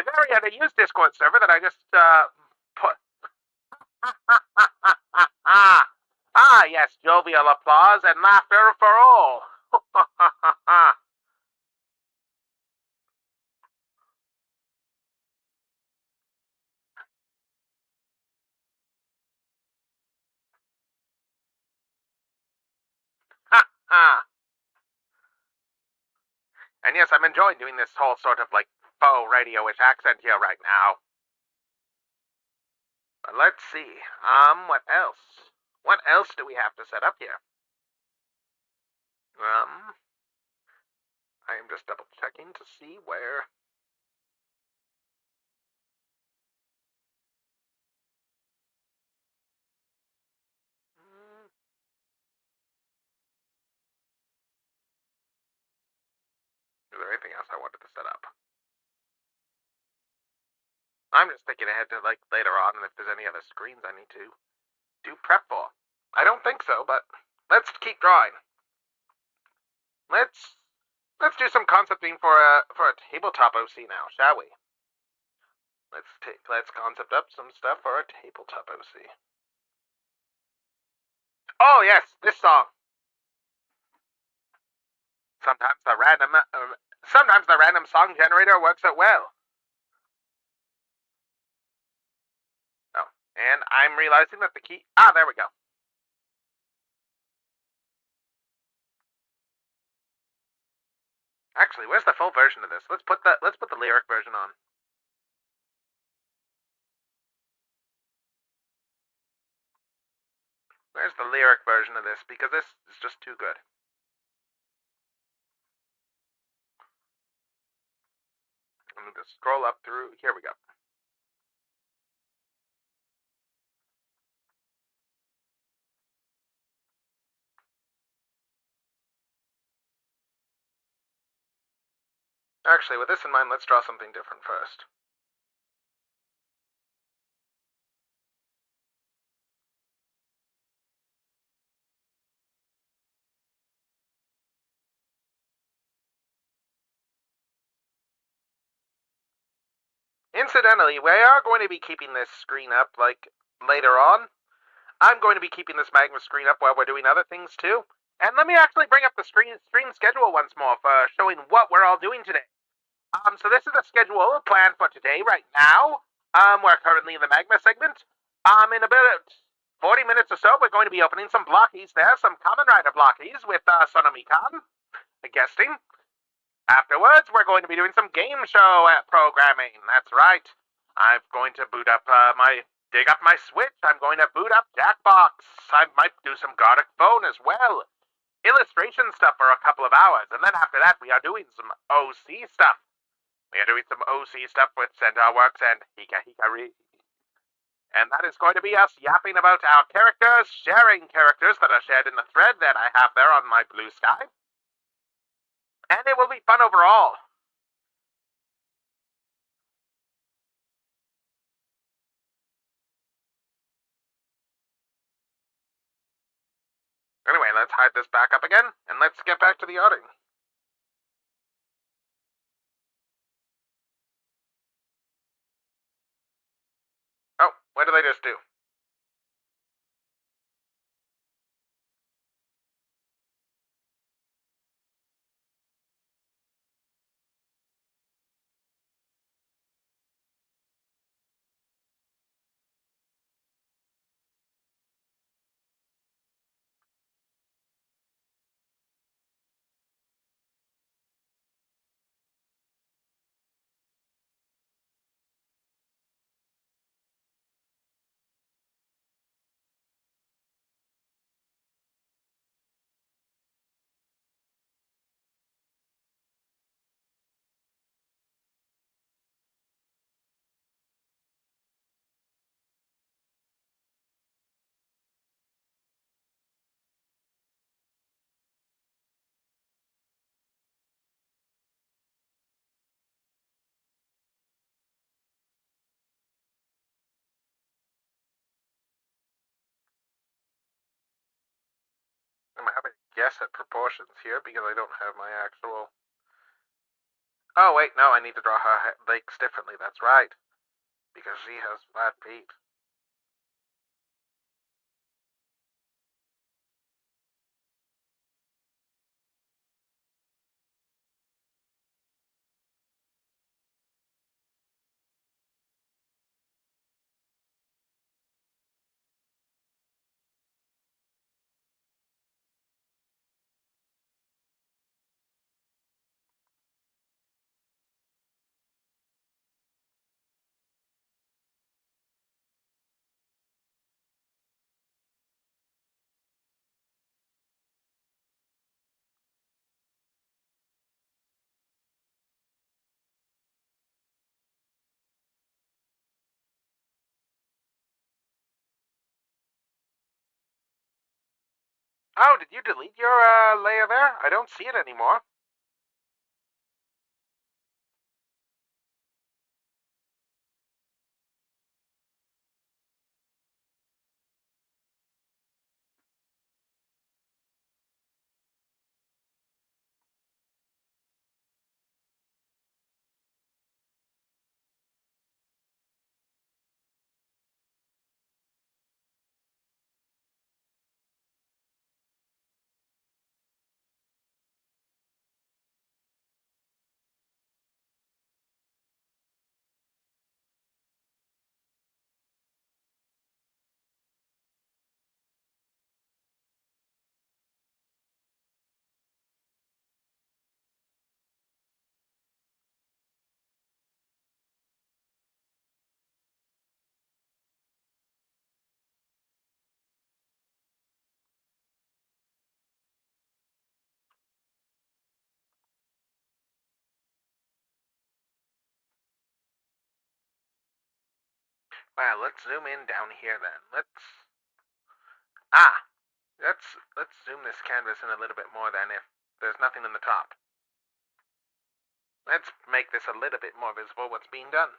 very underused Discord server that I just put. Yes, jovial applause and laughter for all. And yes, I'm enjoying doing this whole sort of like faux radio-ish accent here right now. But let's see. What else? What else do we have to set up here? I am just double checking to see where. Is there anything else I wanted to set up? I'm just thinking ahead to like later on, and if there's any other screens I need to do prep for. I don't think so, but let's keep drawing. Let's do some concepting for a tabletop OC now, shall we? Let's concept up some stuff for a tabletop OC. Oh yes, this song. Sometimes the random song generator works out well. Oh, and I'm realizing that the key. There we go. Actually, where's the full version of this? Let's put the lyric version on. Where's the lyric version of this? Because this is just too good. I'm going to scroll up through. Here we go. Actually, with this in mind, let's draw something different first. Incidentally, we are going to be keeping this screen up, like, later on. I'm going to be keeping this magma screen up while we're doing other things, too. And let me actually bring up the stream schedule once more for showing what we're all doing today. So this is the schedule planned for today, right now. We're currently in the magma segment. In about 40 minutes or so, we're going to be opening some blockies there, some Kamen Rider blockies with Sonomi-kan guesting. Afterwards, we're going to be doing some game show programming. That's right. I'm going to boot up dig up my Switch. I'm going to boot up Jackbox. I might do some Gartic Phone as well. Illustration stuff for a couple of hours, and then after that, we are doing some OC stuff. We are doing some OC stuff with Centaur Works and Hika Hikari. And that is going to be us yapping about our characters, sharing characters that are shared in the thread that I have there on my Blue Sky. And it will be fun overall. Anyway, let's hide this back up again, and let's get back to the outing. Oh, what did I just do? I'm having to guess at proportions here because I don't have my actual... Oh, wait, no, I need to draw her legs differently, that's right. Because she has flat feet. Oh, did you delete your layer there? I don't see it anymore. Well, let's zoom in down here then. Let's zoom this canvas in a little bit more then if there's nothing in the top. Let's make this a little bit more visible what's being done.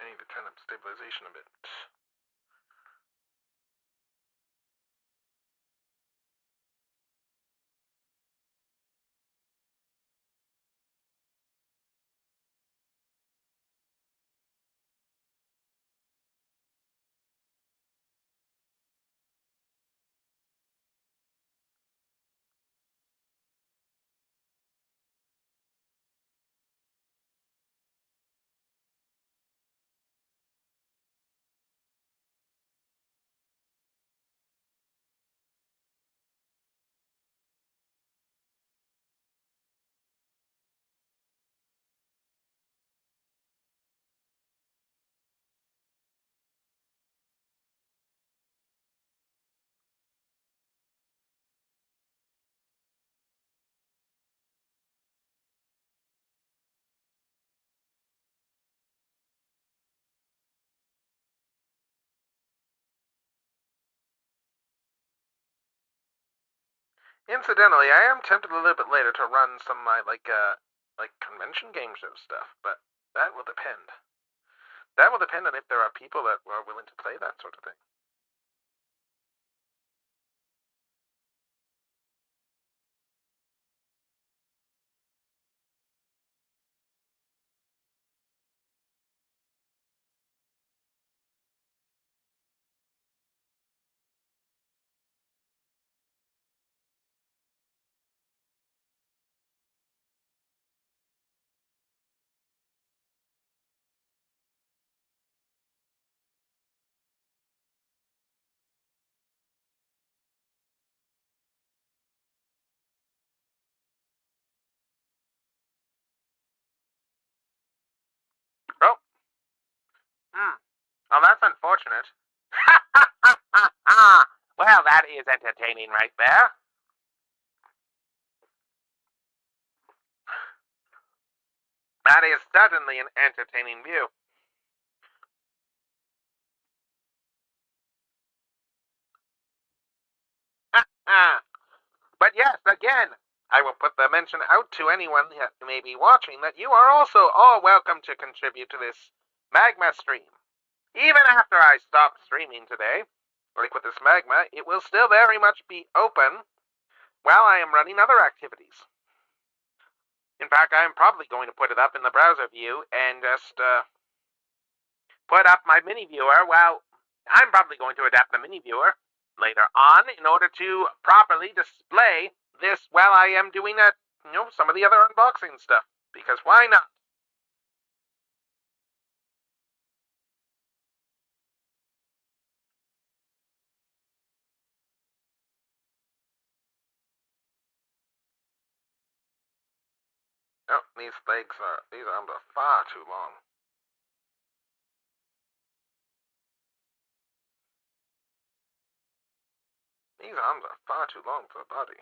I need to turn up stabilization a bit. Incidentally, I am tempted a little bit later to run some of my like convention game show stuff, but that will depend. That will depend on if there are people that are willing to play that sort of thing. Oh, oh, that's unfortunate. Well, that is entertaining right there. That is certainly an entertaining view. But yes, again, I will put the mention out to anyone that may be watching that you are also all welcome to contribute to this magma stream. Even after I stop streaming today, like with this magma, it will still very much be open while I am running other activities. In fact, I am probably going to put it up in the browser view and just put up my mini viewer. Well, I'm probably going to adapt the mini viewer later on in order to properly display this while I am doing some of the other unboxing stuff. Because why not? Oh, these arms are far too long. These arms are far too long for a body.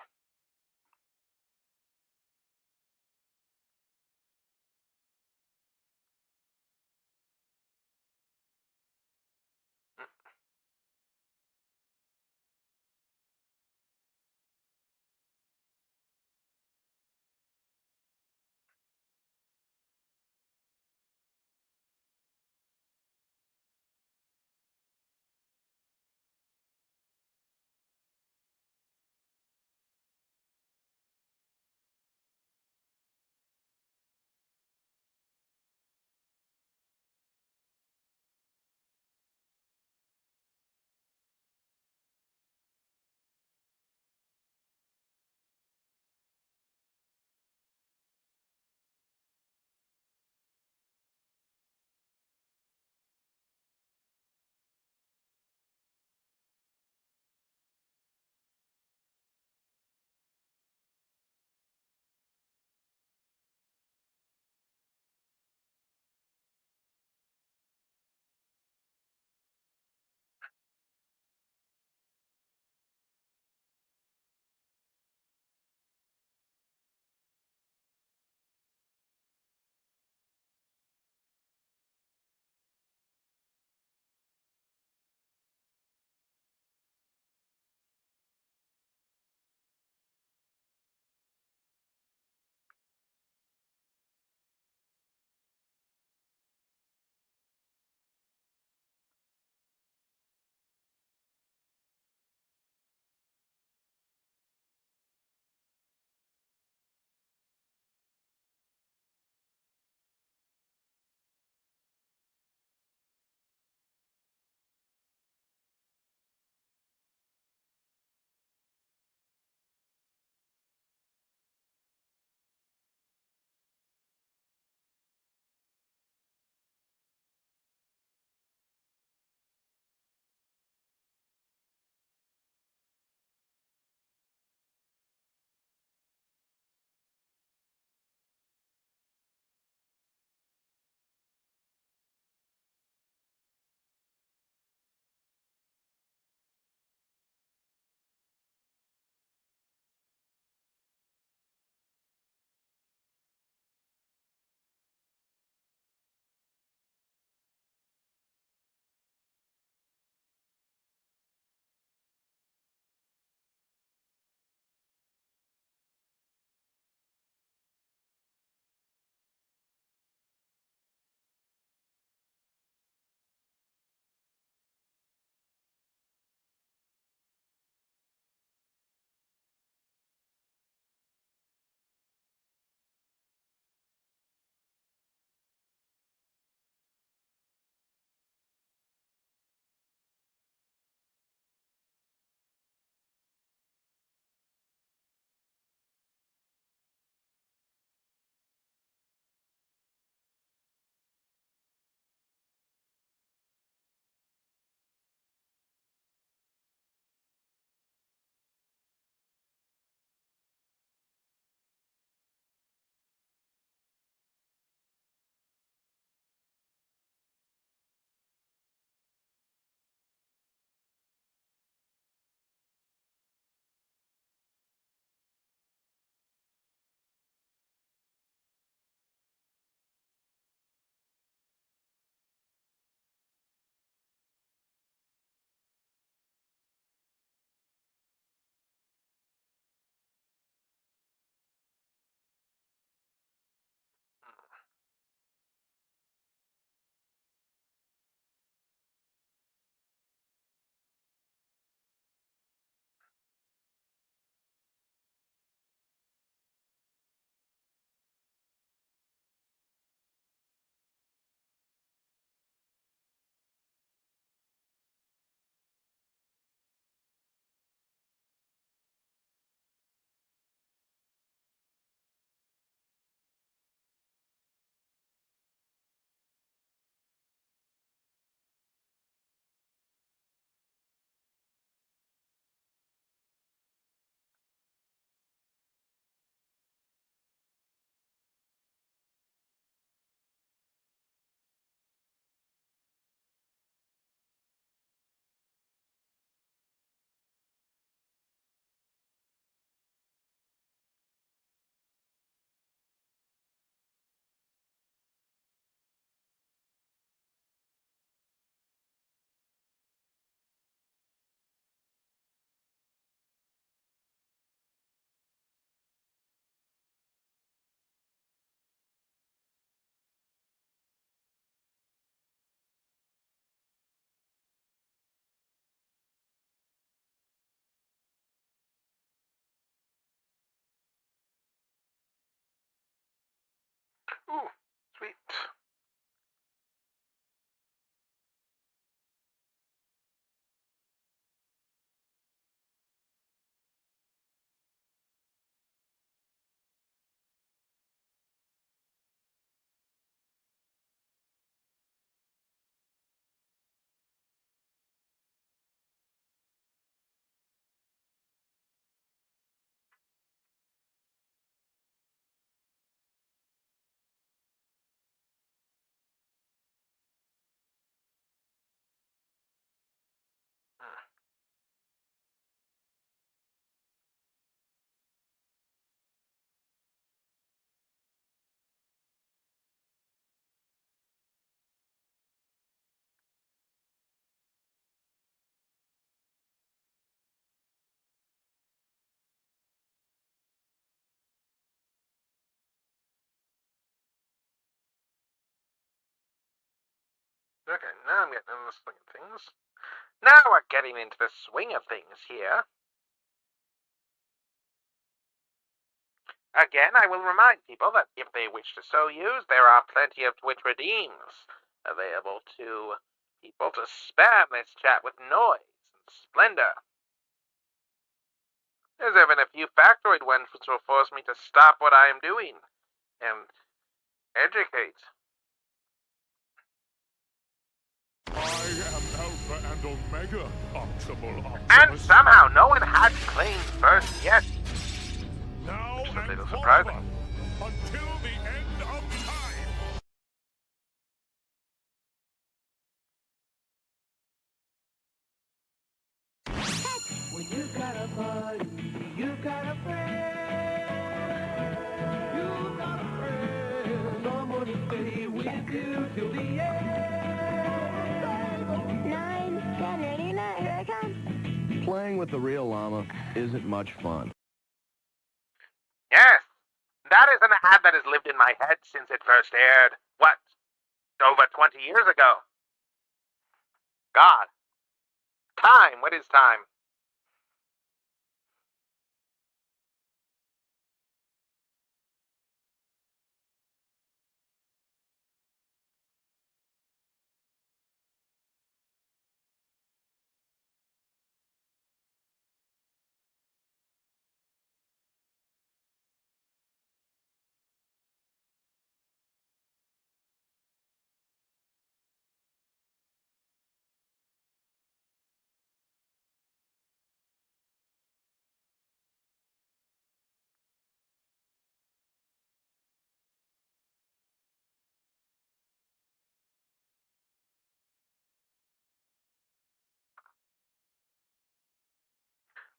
Ooh, sweet. Okay, now I'm getting into the swing of things. Now we're getting into the swing of things here. Again, I will remind people that if they wish to so use, there are plenty of Twitch redeems available to people to spam this chat with noise and splendor. There's even a few factoid ones which will force me to stop what I am doing and educate. I am Alpha and Omega, Optimal And Optimus. somehow no one has claimed first yet. Now Which is a and little forever, surprising. until the end of time. When you got a buddy, you got a friend. You got a friend. I'm gonna stay with you till the end. 9, 10, ready, now, here I come. Playing with the real llama isn't much fun. Yes, that is an ad that has lived in my head since it first aired. What? Over 20 years ago. God. Time. What is time?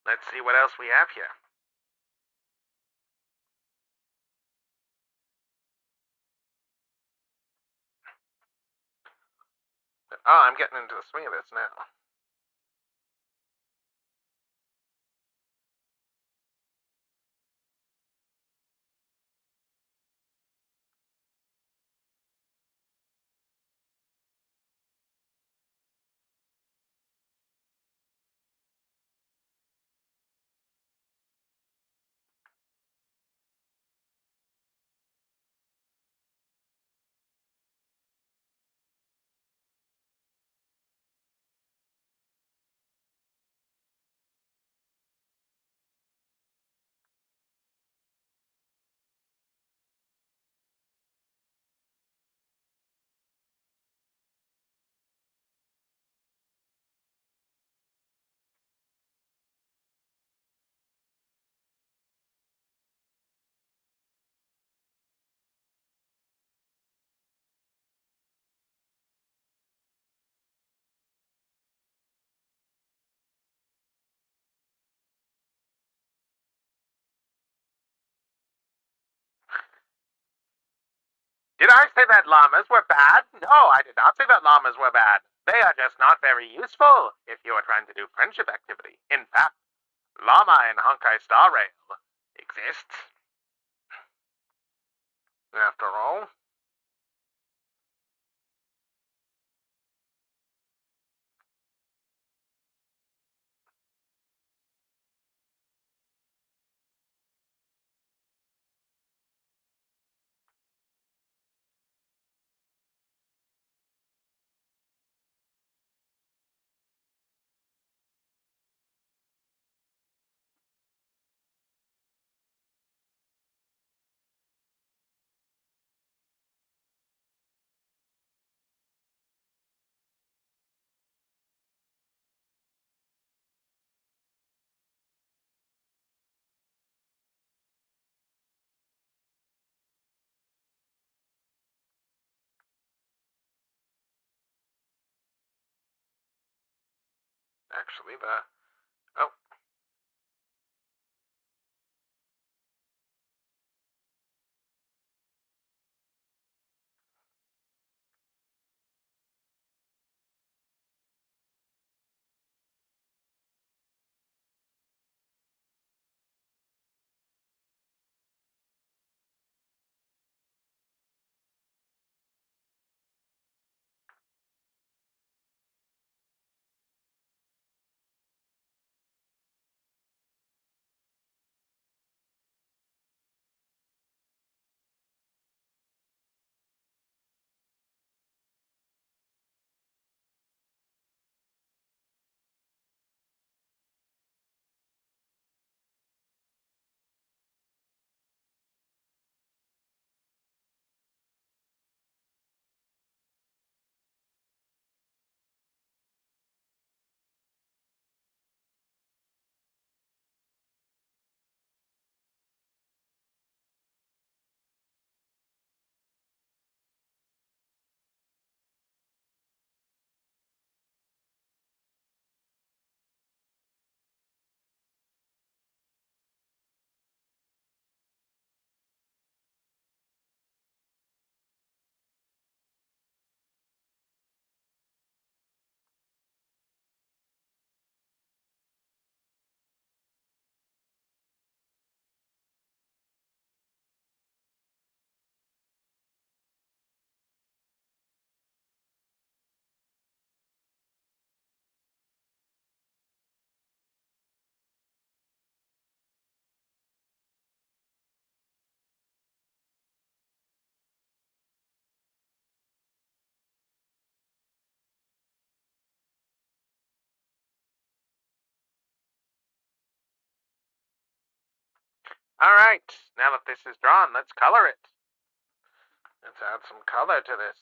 Let's see what else we have here. Oh, I'm getting into the swing of this now. Did I say that llamas were bad? No, I did not say that llamas were bad. They are just not very useful if you are trying to do friendship activity. In fact, Llama and Honkai Star Rail exists. After all. Actually, the... Oh. Alright, now that this is drawn, let's color it. Let's add some color to this.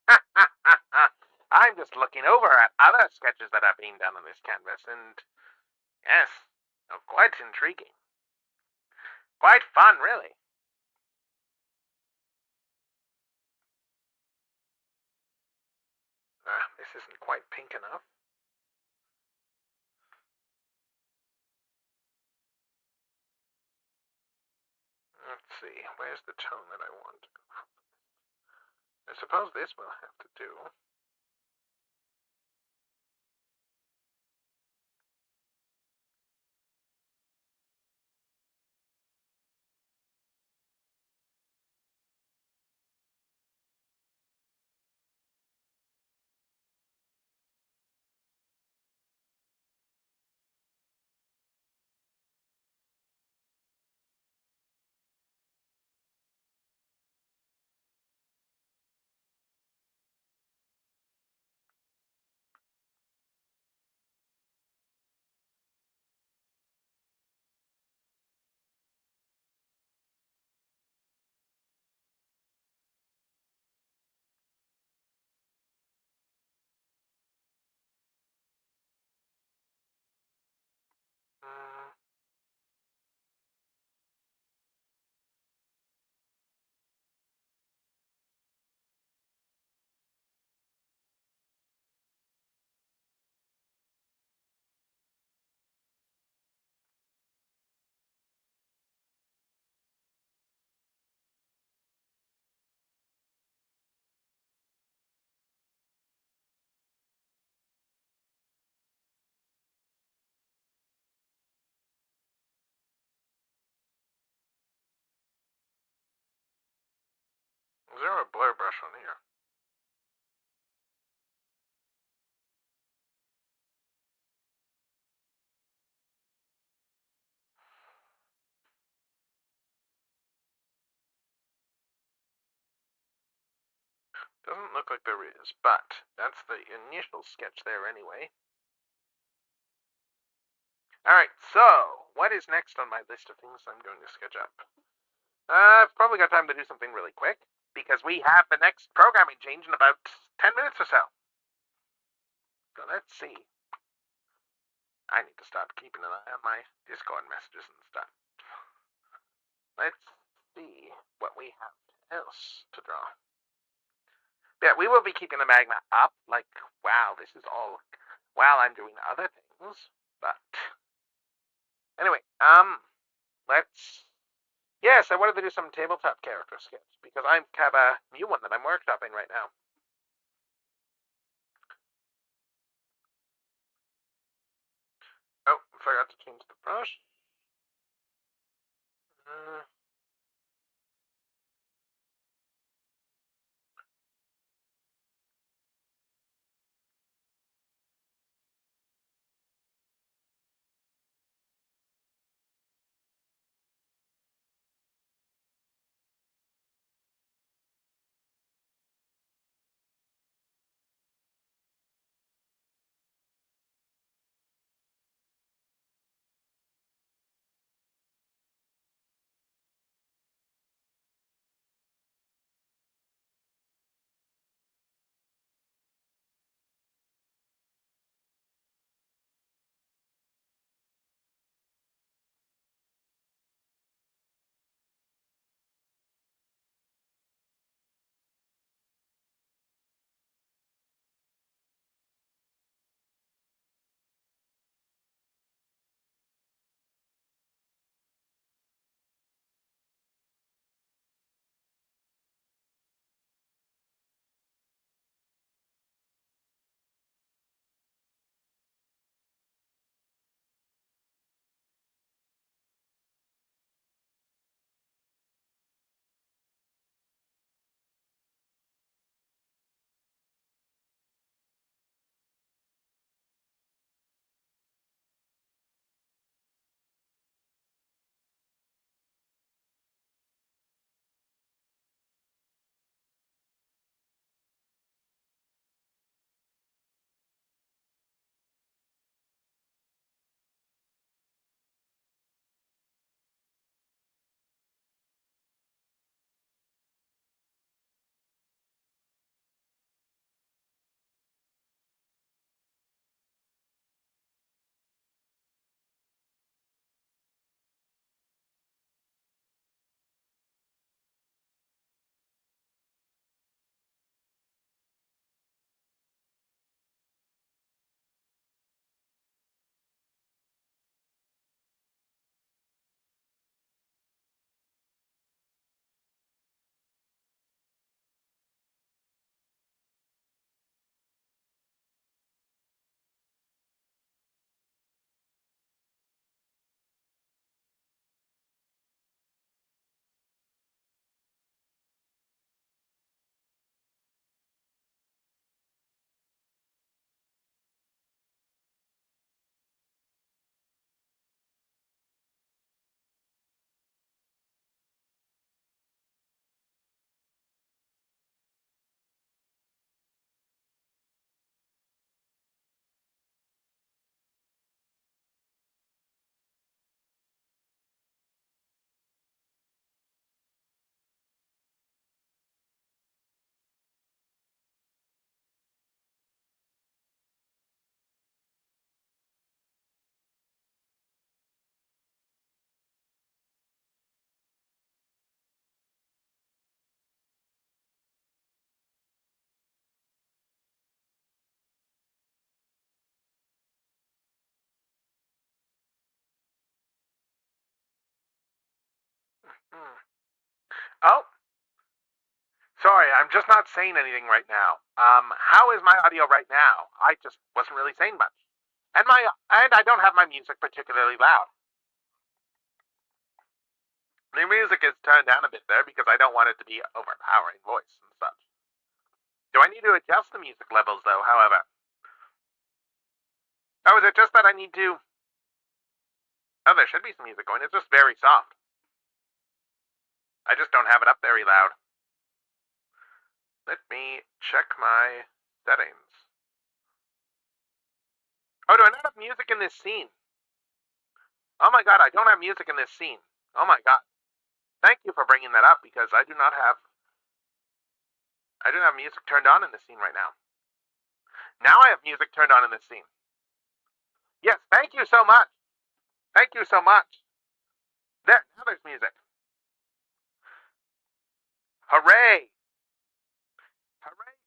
I'm just looking over at other sketches that have been done on this canvas, and yes, quite intriguing. Quite fun, really. This isn't quite pink enough. Let's see, where's the tone that I want? I suppose this will have to do. Mm, Is there a blur brush on here? Doesn't look like there is, but that's the initial sketch there anyway. Alright, so, what is next on my list of things I'm going to sketch up? I've probably got time to do something really quick, because we have the next programming change in about 10 minutes or so. So let's see. I need to start keeping an eye on my Discord messages and stuff. Let's see what we have else to draw. Yeah, we will be keeping the magma up, like, wow, this is all while I'm doing other things, but anyway, yes, I wanted to do some tabletop character sketch, because I have a new one that I'm workshopping right now. Oh, forgot to change the brush. Oh, sorry, I'm just not saying anything right now. How is my audio right now? I just wasn't really saying much. And I don't have my music particularly loud. The music is turned down a bit there because I don't want it to be overpowering voice and such. Do I need to adjust the music levels though, however? Oh, is it just that I need to... Oh, there should be some music going. It's just very soft. I just don't have it up very loud. Let me check my settings. Oh, do I not have music in this scene? Oh my god, I don't have music in this scene. Oh my god. Thank you for bringing that up because I do not have music turned on in this scene right now. Now I have music turned on in this scene. Yes, thank you so much. Thank you so much. There, now there's music. Hooray!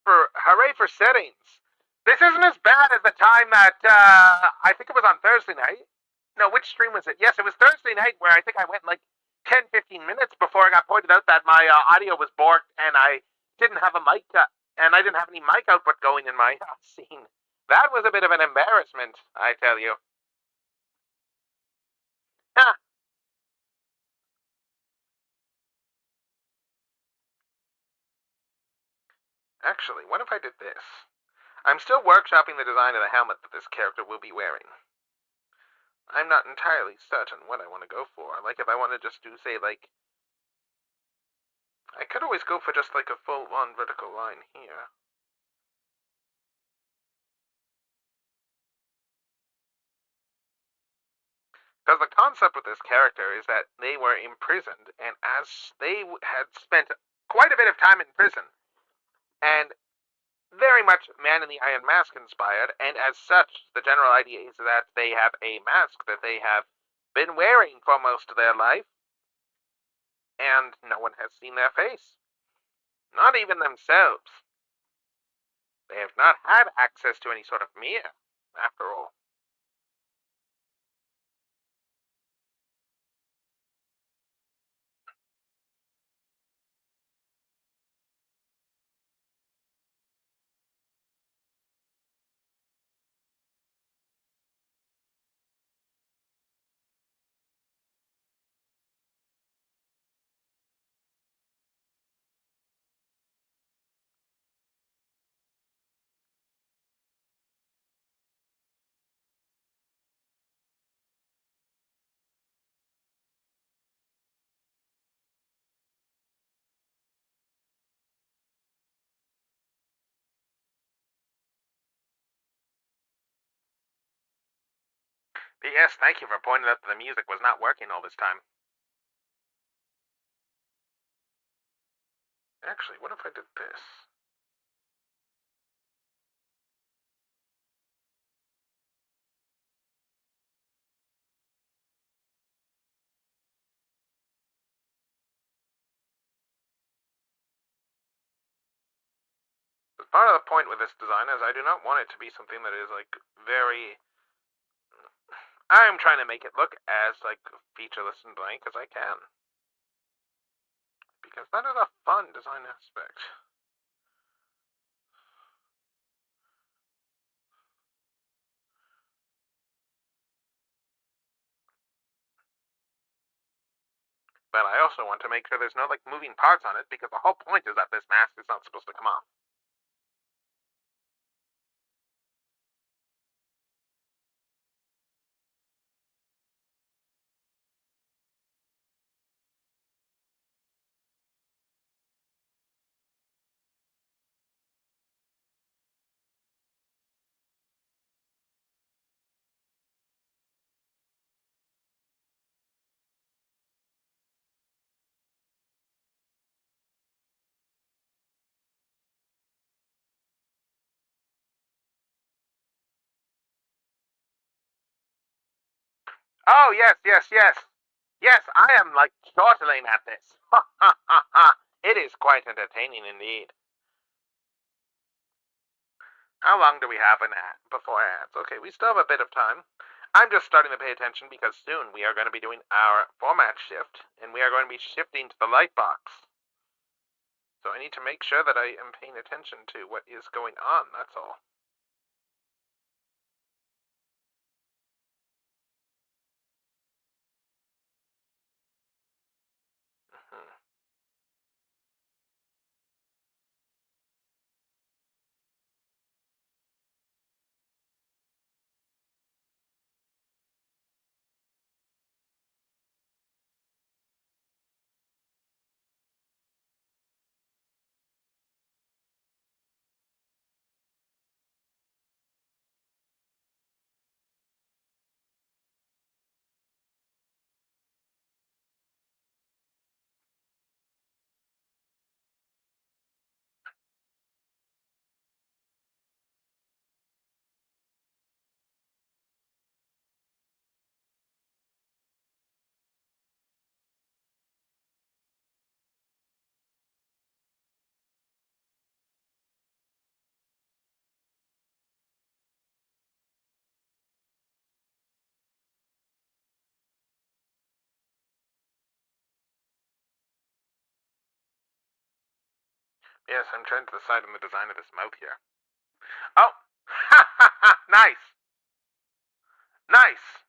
Hooray for settings. This isn't as bad as the time that I think it was on Thursday night. No, which stream was it? Yes, it was Thursday night where I think I went like 10, 15 minutes before I got pointed out that my audio was borked and I didn't have a mic and I didn't have any mic output going in my scene. That was a bit of an embarrassment, I tell you. Huh. Actually, what if I did this? I'm still workshopping the design of the helmet that this character will be wearing. I'm not entirely certain what I want to go for. Like, if I want to just do, say, like... I could always go for just, like, a full-on vertical line here. Because the concept with this character is that they were imprisoned, and as they had spent quite a bit of time in prison, and very much Man in the Iron Mask inspired, and as such, the general idea is that they have a mask that they have been wearing for most of their life, and no one has seen their face. Not even themselves. They have not had access to any sort of mirror, after all. But yes, thank you for pointing out that the music was not working all this time. Actually, what if I did this? Part of the point with this design is I do not want it to be something that is, like, very... I'm trying to make it look as, like, featureless and blank as I can. Because that is a fun design aspect. But I also want to make sure there's no, like, moving parts on it, because the whole point is that this mask is not supposed to come off. Oh, yes, yes, yes. Yes, I am, like, chortling at this. Ha, ha, ha, ha. It is quite entertaining indeed. How long do we have before ads? Okay, we still have a bit of time. I'm just starting to pay attention because soon we are going to be doing our format shift, and we are going to be shifting to the light box. So I need to make sure that I am paying attention to what is going on, that's all. Hmm. Yes, I'm trying to decide on the design of this mouth here. Oh! Ha ha ha! Nice! Nice!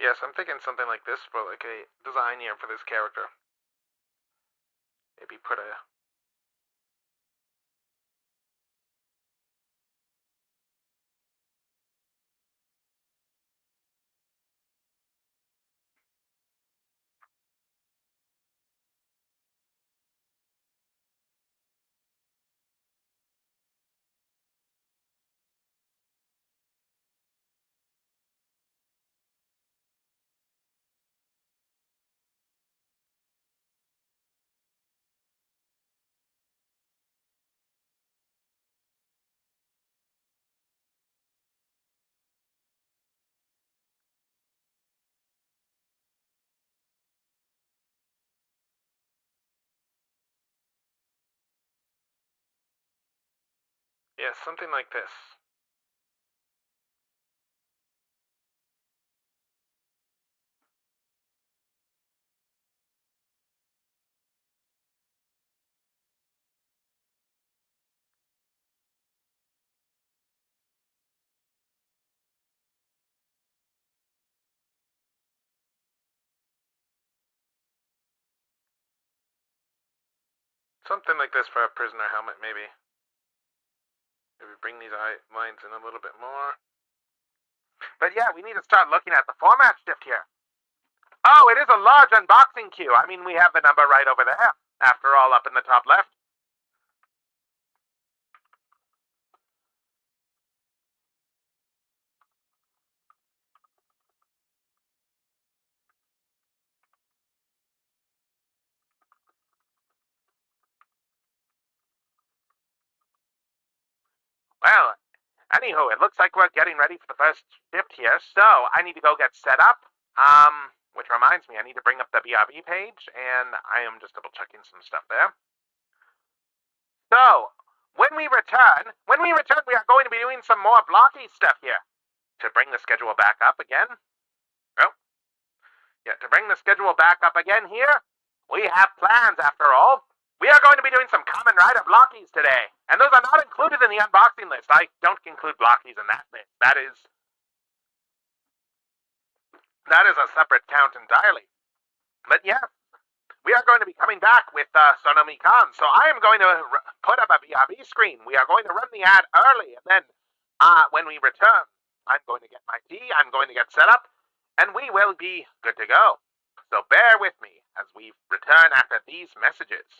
Yes, I'm thinking something like this for like a design here for this character. Maybe put a... Yes, something like this. Something like this for a prisoner helmet, maybe. Maybe bring these eye lines in a little bit more. But yeah, we need to start looking at the format shift here. Oh, it is a large unboxing queue. I mean, we have the number right over there. After all, up in the top left. Well, anywho, it looks like we're getting ready for the first shift here, so I need to go get set up. Which reminds me, I need to bring up the BRB page, and I am just double checking some stuff there. So, when we return, we are going to be doing some more blocky stuff here. To bring the schedule back up again. Oh, yeah, to bring the schedule back up again here, we have plans after all. We are going to be doing some Kamen Rider blockies today, and those are not included in the unboxing list. I don't include blockies in that list. That is a separate count entirely. But yes, we are going to be coming back with Sonomi Khan. So I am going to put up a BRB screen. We are going to run the ad early, and then when we return, I'm going to get my tea, I'm going to get set up, and we will be good to go. So bear with me as we return after these messages.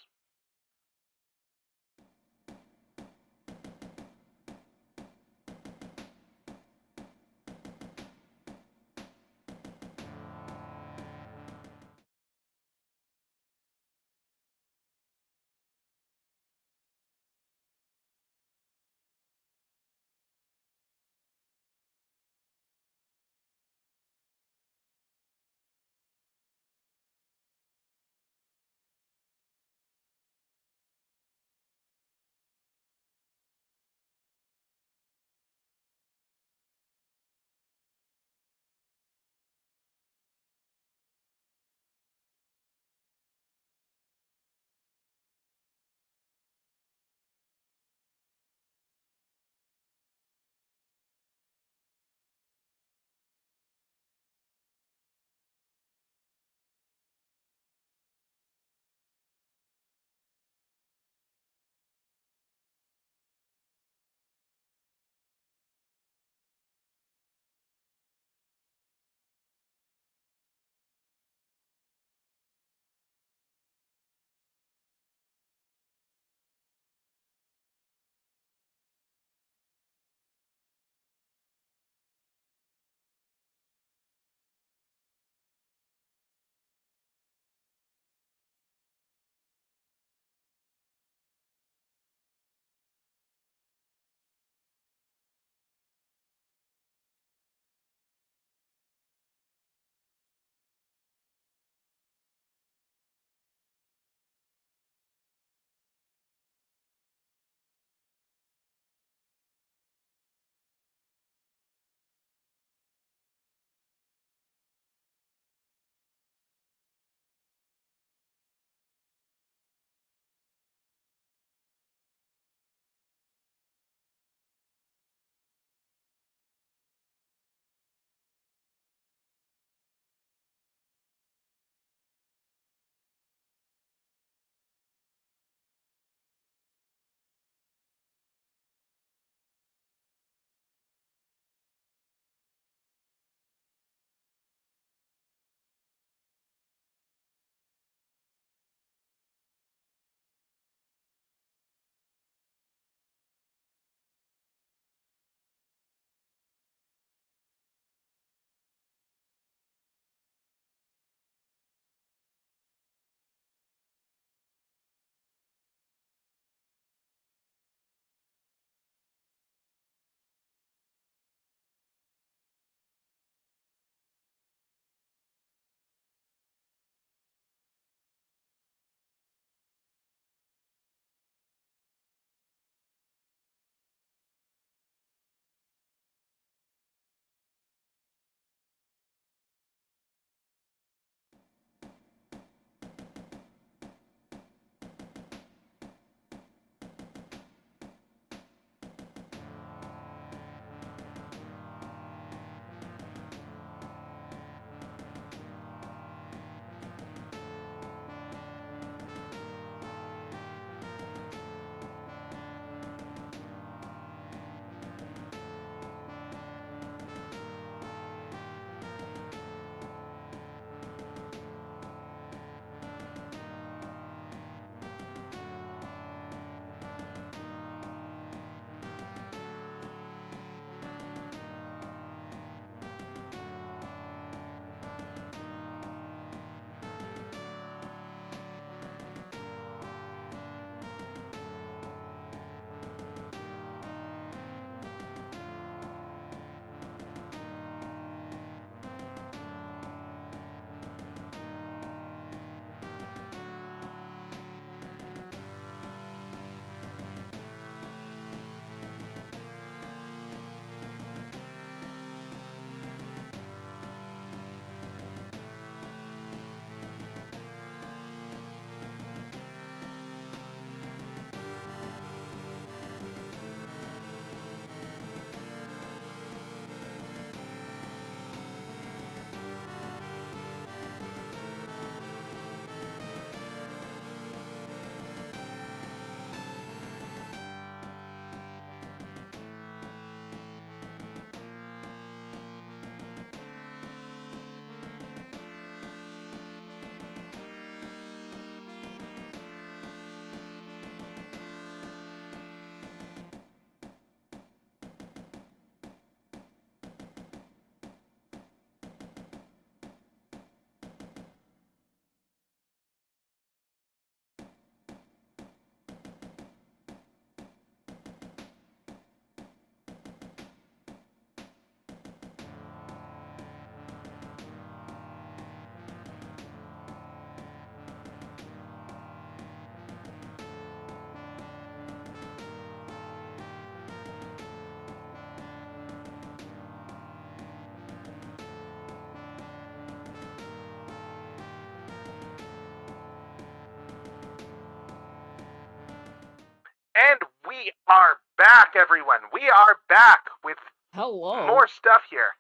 back, everyone. We are back with Hello. more stuff here.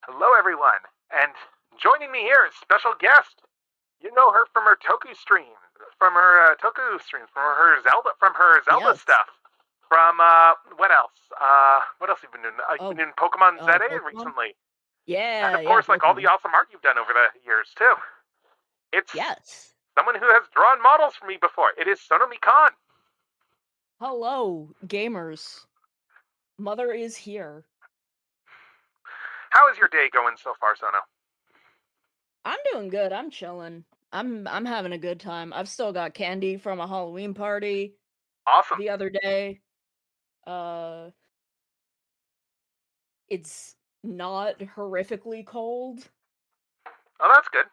Hello, everyone. And joining me here is special guest. You know her from her Toku stream, from her Zelda Yes. stuff. From, what else? What else have you been doing? You've been doing Pokemon ZA Pokemon? recently. Yeah, And of course, like all the Pokemon. awesome art you've done over the years, too. It's Yes. someone who has drawn models for me before. It is Sonomi Khan. Hello, gamers. Mother is here. How is your day going so far, Sono? I'm doing good. I'm chilling. I'm having a good time. I've still got candy from a Halloween party Awesome. the other day. It's not horrifically cold. Oh, that's good.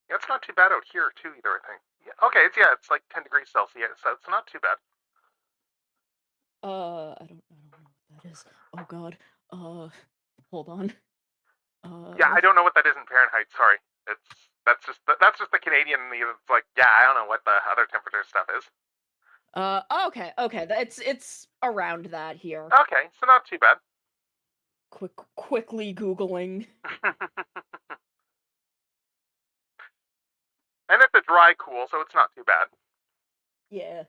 Yeah, it's not too bad out here, too, either, I think. Yeah, okay, it's like 10 degrees Celsius, so it's not too bad. I don't know what that is. Oh god. Hold on. Yeah, I don't know what that is in Fahrenheit, sorry. That's just the Canadian, it's like, yeah, I don't know what the other temperature stuff is. Okay. It's around that here. Okay, so not too bad. Quickly Googling. And it's a dry cool, so it's not too bad. Yeah.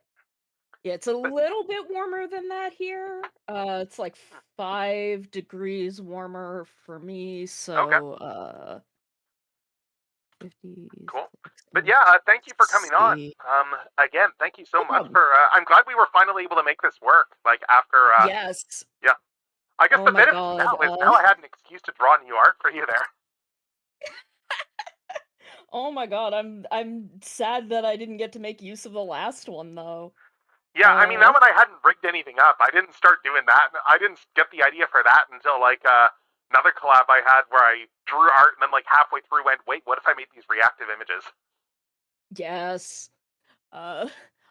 Yeah, it's a little bit warmer than that here. It's like 5 degrees warmer for me, so 50. Cool. But yeah, thank you for coming on. Again, thank you so No much problem. for. I'm glad we were finally able to make this work. Like after. Yes. Yeah. I guess Oh the my benefit god, now is now I had an excuse to draw new art for you there. Oh my god, I'm sad that I didn't get to make use of the last one though. Yeah, I mean, that one I hadn't rigged anything up. I didn't start doing that. I didn't get the idea for that until like another collab I had where I drew art and then like halfway through went, wait, what if I made these reactive images? Yes.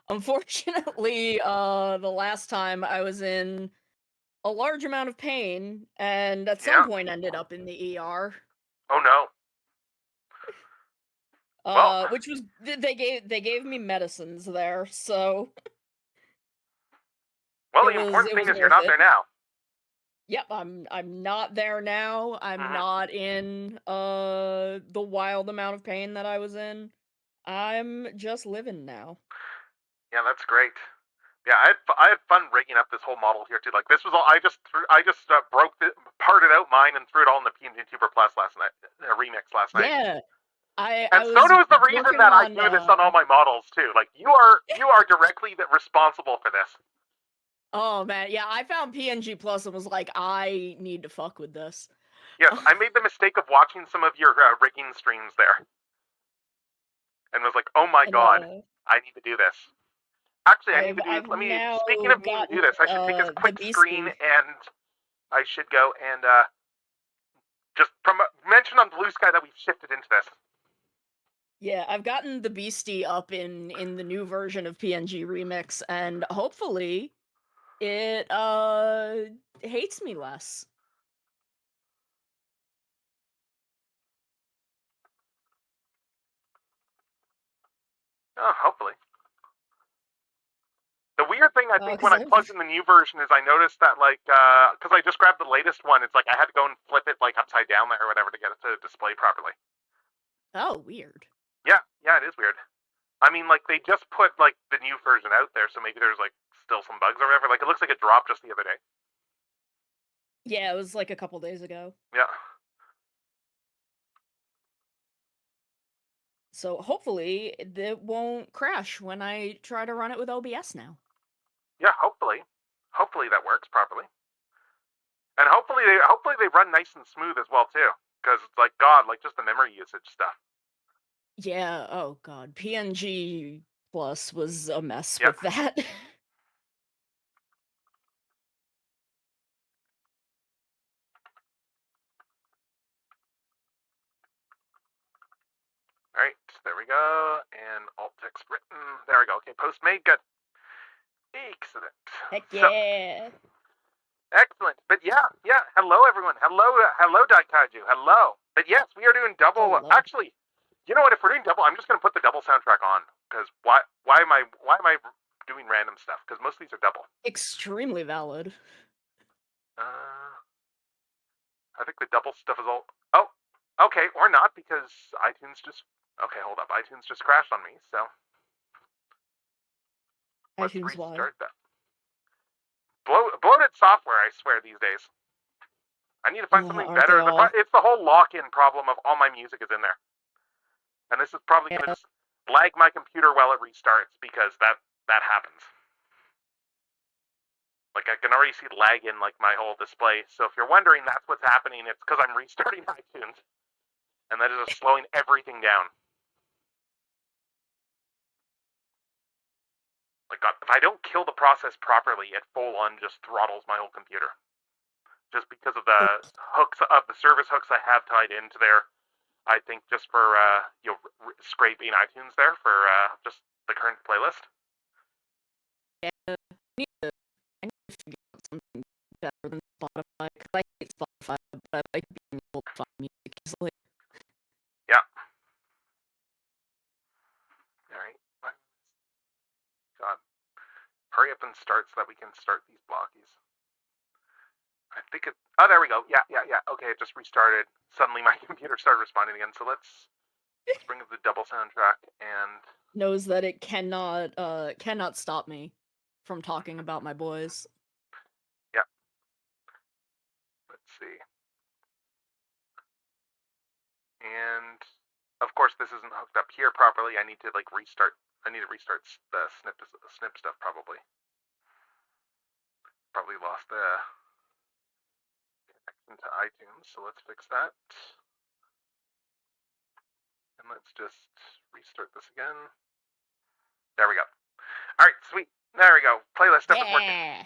Unfortunately, the last time I was in a large amount of pain and at some point ended up in the ER. Oh no. Well, Which was they gave me medicines there, so well, it the was important thing is you're worth not it. there now. Yep, I'm not there now. I'm not in the wild amount of pain that I was in. I'm just living now. Yeah, that's great. Yeah, I had fun rigging up this whole model here too. Like this was all I just parted out mine and threw it all in the PNG Tuber Plus last night, remix last night. Yeah, I And was Sono is the reason working that I on, do this on all my models too. Like you are directly responsible for this. Oh man, yeah, I found PNG Plus and was like, I need to fuck with this. Yes, I made the mistake of watching some of your rigging streams there, and was like, oh my god, I need to do this. Actually, I need to do. I've now Speaking of needing to do this, I should take a quick screen and I should go and just mention on Blue Sky that we've shifted into this. Yeah, I've gotten the Beastie up in the new version of PNG Remix, and hopefully it hates me less. Oh, hopefully. The weird thing I think when I plugged in the new version is I noticed that like because I just grabbed the latest one, it's like I had to go and flip it like upside down there or whatever to get it to display properly. Oh, weird. Yeah, it is weird. I mean, like they just put like the new version out there, so maybe there's like still some bugs or whatever. Like it looks like it dropped just the other day. Yeah, it was like a couple days ago. Yeah. So hopefully it won't crash when I try to run it with OBS now. Yeah, hopefully. Hopefully that works properly. And hopefully they run nice and smooth as well too. Because it's like God, like just the memory usage stuff. Yeah, oh god. PNG Plus was a mess with that. Alright, there we go. And alt text written. There we go. Okay, post made, good. Excellent. Heck yeah. So, excellent. But yeah. Hello everyone. Hello Daikaiju. Hello. But yes, we are doing double. Hello. Actually, you know what? If we're doing double, I'm just gonna put the double soundtrack on because why am I doing random stuff, because most of these are double. Extremely valid. I think the double stuff is all... Oh, okay, or not, because iTunes just... Okay, hold up. iTunes just crashed on me, so... Let's iTunes why? restart that. Bloated software, I swear, these days. I need to find something aren't better. they all? It's the whole lock-in problem of all my music is in there. And this is probably going to just lag my computer while it restarts, because that happens. Like, I can already see lag in, like, my whole display. So if you're wondering that's what's happening, it's because I'm restarting iTunes. And that is just slowing everything down. Like, if I don't kill the process properly, it full-on just throttles my whole computer. Just because of the hooks, of the service hooks I have tied into there. I think just for, scraping iTunes there for, just the current playlist. Yeah, I need to figure out something better than Spotify, because I hate Spotify, but I like being able to find music easily. Yeah. Alright. God. Hurry up and start so that we can start these blockies. I think it... Oh, there we go. Yeah. Okay, it just restarted. Suddenly my computer started responding again, so let's bring up the double soundtrack and... Knows that it cannot stop me from talking about my boys. Yeah. Let's see. And of course this isn't hooked up here properly. I need to restart the snip stuff probably. Probably lost the connection to iTunes, so let's fix that. And let's just restart this again. There we go. Alright, sweet. There we go. Playlist stuff is working.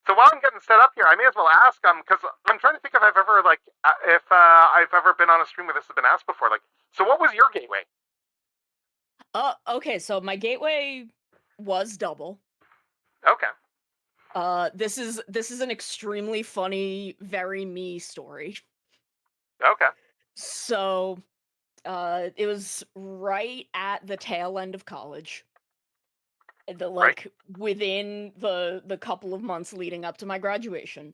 So while I'm getting set up here, I may as well ask, because I'm trying to think if I've ever, I've ever been on a stream where this has been asked before. So what was your gateway? Okay, so my gateway was double. Okay. This is an extremely funny, very me story. Okay. So, it was right at the tail end of college. Within the couple of months leading up to my graduation.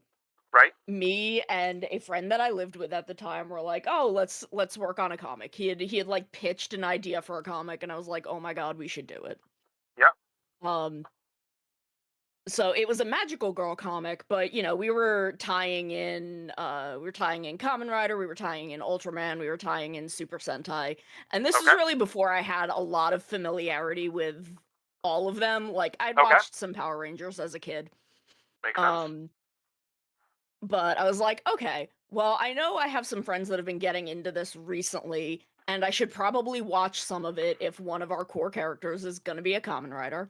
Right. Me and a friend that I lived with at the time were like, "Oh, let's work on a comic." He had like pitched an idea for a comic, and I was like, "Oh my god, we should do it." Yeah. So it was a magical girl comic, but we were tying in Kamen Rider, we were tying in Ultraman, we were tying in Super Sentai, and this was really before I had a lot of familiarity with all of them. Like, I'd watched some Power Rangers as a kid. Makes sense. But I was like, okay, well, I know I have some friends that have been getting into this recently, and I should probably watch some of it if one of our core characters is gonna be a Kamen Rider.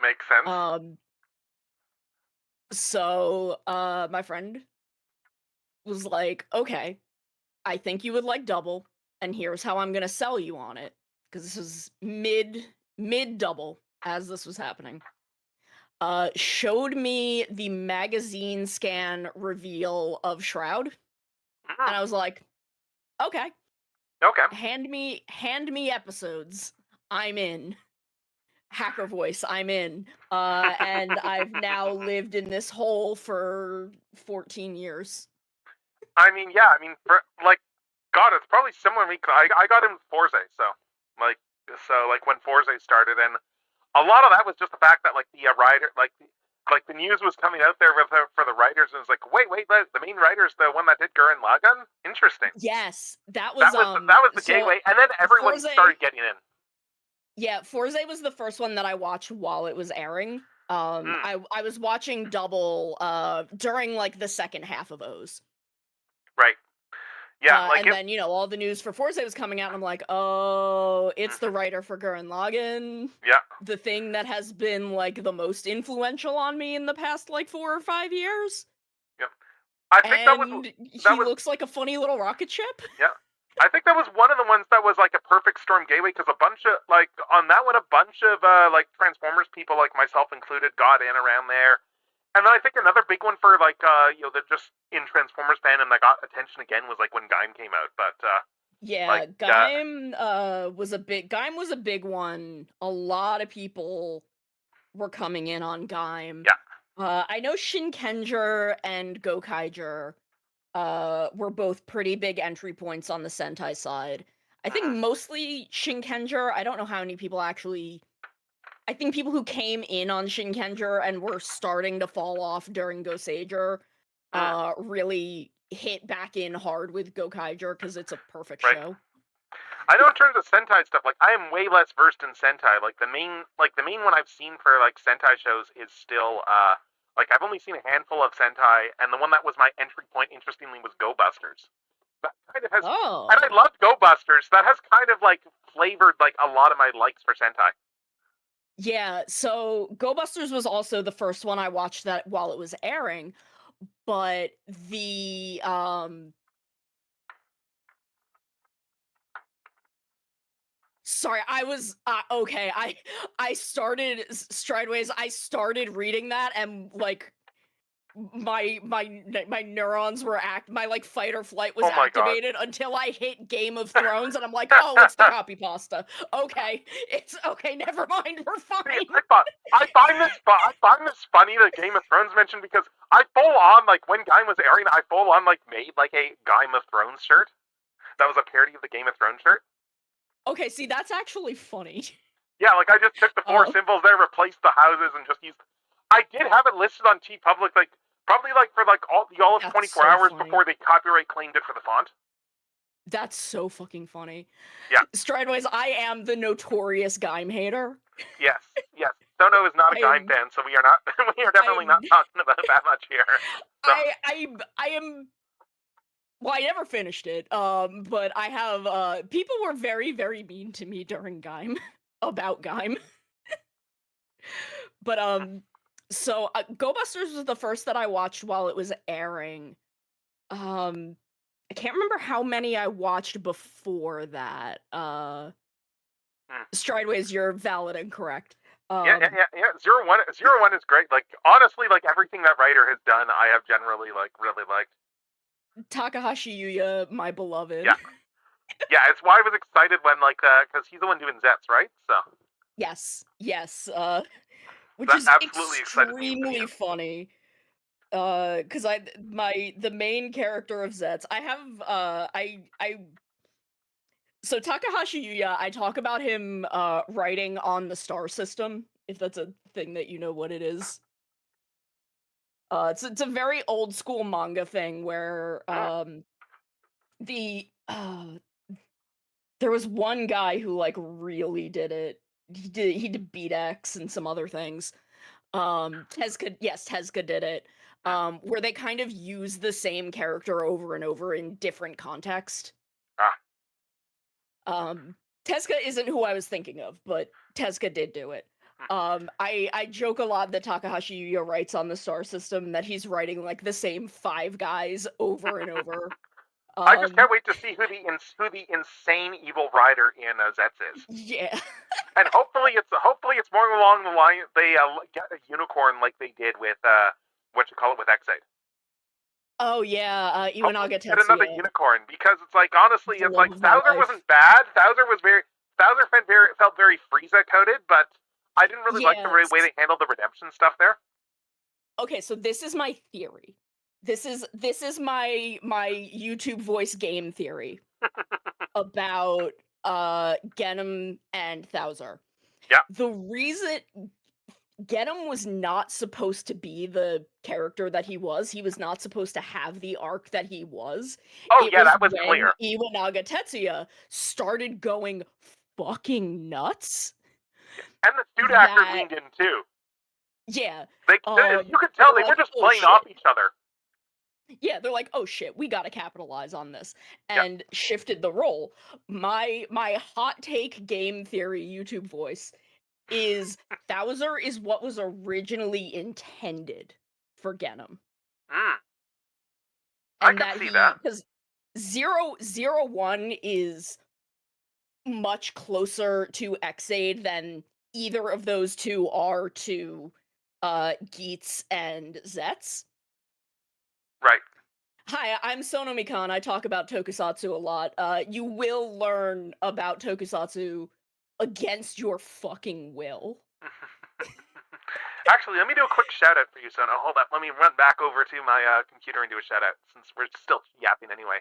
Makes sense. So, my friend was like, okay, I think you would like Double, and here's how I'm gonna sell you on it. Because this was mid Double as this was happening. Showed me the magazine scan reveal of Shroud, and I was like, okay. Hand me episodes. I'm in. Hacker voice, I'm in. And I've now lived in this hole for 14 years. I mean, yeah, God, it's probably similar to me, 'cause I got in with Forza, so when Forza started, and a lot of that was just the fact that, the writer, the news was coming out there for the writers, and it was like, wait, the main writer's the one that did Gurren Lagann? Interesting. Yes, that was the gateway, and then everyone started getting in. Yeah, Forza was the first one that I watched while it was airing. I was watching Double during the second half of O's. Right. Yeah, and then all the news for Forza was coming out, and I'm like, oh, it's the writer for Gurren Lagann. Yeah. The thing that has been the most influential on me in the past 4 or 5 years. Yep. I think he looks like a funny little rocket ship. Yeah. I think that was one of the ones that was a perfect storm gateway, because a bunch of on that one, a bunch of Transformers people, myself included, got in around there. And then I think another big one for that just in Transformers fandom that got attention again was when Gaim came out. But yeah, Gaim was a big one. A lot of people were coming in on Gaim. Yeah. I know Shinkenger and Gokaiger were both pretty big entry points on the Sentai side. I think mostly Shinkenger. I don't know how many people actually. I think people who came in on Shinkenger and were starting to fall off during Goseiger really hit back in hard with Gokaiger because it's a perfect Right. show. I know in terms of Sentai stuff, like I am way less versed in Sentai. Like the main one I've seen for like Sentai shows is still like I've only seen a handful of Sentai, and the one that was my entry point, interestingly, was Go Busters. That kind of has, and I loved Go Busters. That has kind of like flavored like a lot of my likes for Sentai. Yeah, so Go Busters was also the first one I watched that while it was airing, but the sorry, I was okay. I started Strideways. I started reading that and like my neurons were my like fight or flight was Oh my God. activated until I hit Game of Thrones and I'm like, oh, it's the copy pasta. Okay, it's okay. Never mind, we're fine. I find this funny that Game of Thrones mentioned because I full on like when Gaim was airing, I full on like made like a Game of Thrones shirt. That was a parody of the Game of Thrones shirt. Okay, see, that's actually funny. Yeah, like I just took the four symbols there, replaced the houses, and just used. I did have it listed on TeePublic, like probably like for like all of 24 hours before they copyright claimed it for the font. That's so fucking funny. Yeah. Strideways, I am the notorious Gaim hater. Yes. Sono is not a Gaim fan, so we are definitely not talking about that much here. So. I am. Well, I never finished it, but I have, people were very, very mean to me during Gaim, about Gaim. But, so, Go Busters was the first that I watched while it was airing. I can't remember how many I watched before that. Strideways, you're valid and correct. Yeah. 01 is great. Like, honestly, like, everything that writer has done, I have generally, like, really liked. Takahashi Yuya, my beloved. Yeah, it's why I was excited when, like, because he's the one doing Zets, right? So. Yes, which is absolutely extremely funny. Because the main character of Zets, I have, so Takahashi Yuya, I talk about him, writing on the star system, if that's a thing that you know what it is. It's a very old school manga thing where, there was one guy who, like, really did it. He did Beat X and some other things. Tezuka did it. Where they kind of use the same character over and over in different context. Tezuka isn't who I was thinking of, but Tezuka did do it. I joke a lot that Takahashi Yuya writes on the star system that he's writing like the same 5 guys over and over. I just can't wait to see who the insane evil rider in Zets is. Yeah. And hopefully it's more along the line they get a unicorn like they did with with Exade. Oh yeah, Iwanaga Tetsuya. Get another unicorn because it's like honestly it's like Thouser wasn't bad. Thouser felt very Frieza coded, but I didn't really like the way they handled the redemption stuff there. Okay, so this is my theory. This is my YouTube voice game theory about Genom and Thouser. Yeah. The reason Genom was not supposed to be the character that he was not supposed to have the arc that he was. That was clear. Iwanaga Tetsuya started going fucking nuts. And the student actor leaned in too. Yeah. You could tell they were just playing off each other. Yeah, they're like, oh shit, we gotta capitalize on this, and shifted the role. My hot take game theory YouTube voice is Thouser is what was originally intended for Genom. I can see that. Because 001 is much closer to Exade than either of those two are to Geats and Zets. Right. Hi, I'm Sonomikan. I talk about Tokusatsu a lot. You will learn about Tokusatsu against your fucking will. Actually, let me do a quick shout out for you, Sono. Hold up. Let me run back over to my computer and do a shout out since we're still yapping anyway.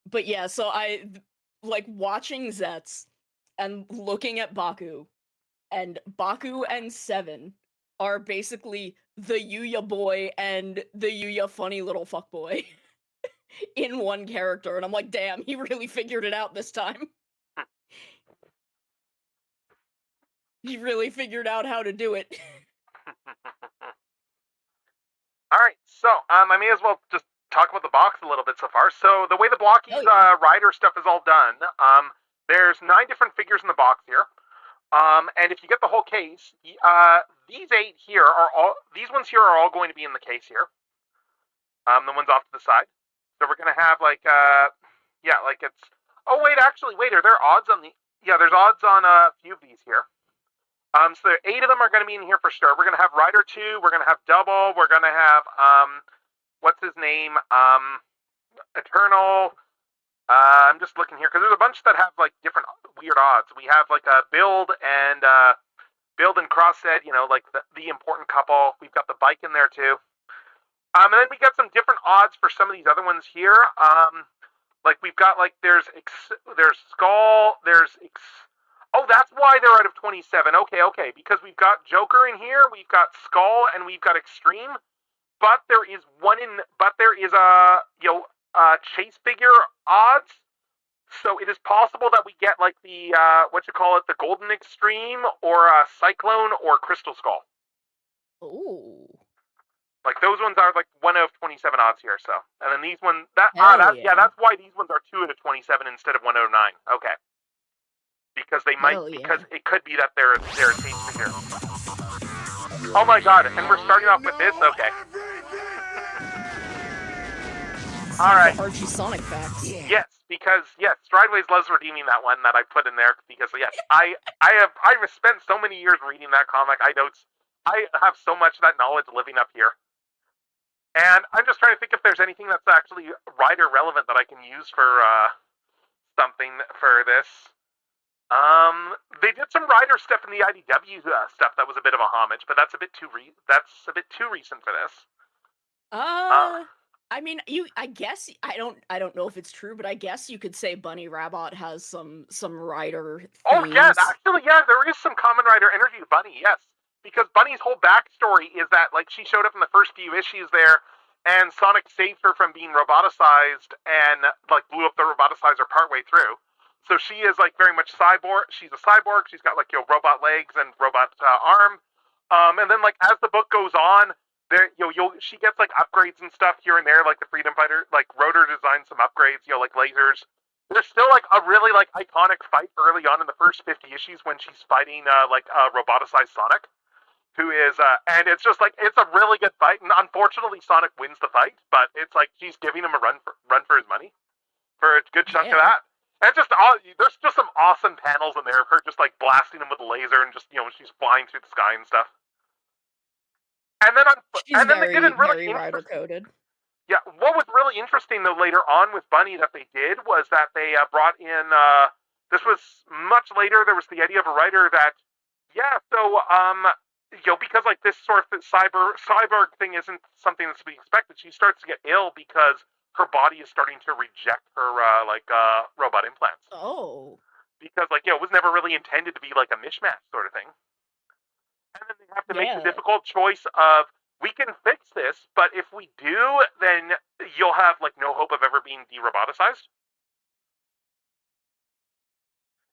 But yeah, so like watching Zets and looking at Baku and Seven are basically the Yuya boy and the Yuya funny little fuckboy in one character, and I'm like, damn, he really figured it out this time. He really figured out how to do it. All right, so I may as well just talk about the box a little bit so far. So the way the Blockies rider stuff is all done, there's 9 different figures in the box here. And if you get the whole case, these 8 here are all, these ones here are all going to be in the case here. The ones off to the side. So we're gonna have like, yeah, like it's. Oh wait, actually, wait, are there odds on the? Yeah, there's odds on a few of these here. So 8 of them are gonna be in here for sure. We're gonna have Rider 2. We're gonna have Double. We're gonna have what's his name? Eternal. I'm just looking here because there's a bunch that have like different weird odds. We have like a Build and Crossset, you know, like the important couple. We've got the bike in there too. And then we got some different odds for some of these other ones here. Like we've got like there's Skull, oh, that's why they're out of 27. Okay, because we've got Joker in here, we've got Skull, and we've got Extreme. But there is a chase figure odds. So it is possible that we get like the the Golden Extreme or Cyclone or Crystal Skull. Ooh. Like those ones are like 1 out of 27 odds here. So and then these ones that's why these ones are 2 out of 27 instead of 1 out of 9. Okay. Because they might it could be that they're a chase figure. Oh my god! And we're starting off with this. Okay. All right. Archie Sonic facts. Yes, because Strideways loves redeeming that one that I put in there because I've spent so many years reading that comic. I have so much of that knowledge living up here, and I'm just trying to think if there's anything that's actually Rider relevant that I can use for something for this. They did some Rider stuff in the IDW stuff that was a bit of a homage, but that's a bit too recent for this. I mean, I guess I don't know if it's true, but I guess you could say Bunny Rabbit has some Rider themes. Oh yeah, actually there is some Common Rider energy to Bunny, yes. Because Bunny's whole backstory is that like she showed up in the first few issues there and Sonic saved her from being roboticized and like blew up the roboticizer partway through. So she is like very much cyborg. She's a cyborg. She's got like robot legs and robot arm. And then like as the book goes on, there she gets like upgrades and stuff here and there, like the Freedom Fighter, like Rotor designed some upgrades, like lasers. There's still like a really like iconic fight early on in the first 50 issues when she's fighting roboticized Sonic, who is and it's just like it's a really good fight. And unfortunately, Sonic wins the fight, but it's like she's giving him a run for his money for a good chunk of that. And just there's just some awesome panels in there of her just like blasting him with a laser and just she's flying through the sky and stuff. And then they did it really Rider coded. Yeah, what was really interesting though later on with Bunny that they did was that they brought in this was much later. There was the idea of a writer that because like this sort of cyborg thing isn't something that's to be expected. She starts to get ill because her body is starting to reject her robot implants. Oh. Because it was never really intended to be like a mishmash sort of thing. And then they have to make the difficult choice of, we can fix this, but if we do, then you'll have like no hope of ever being de-roboticized.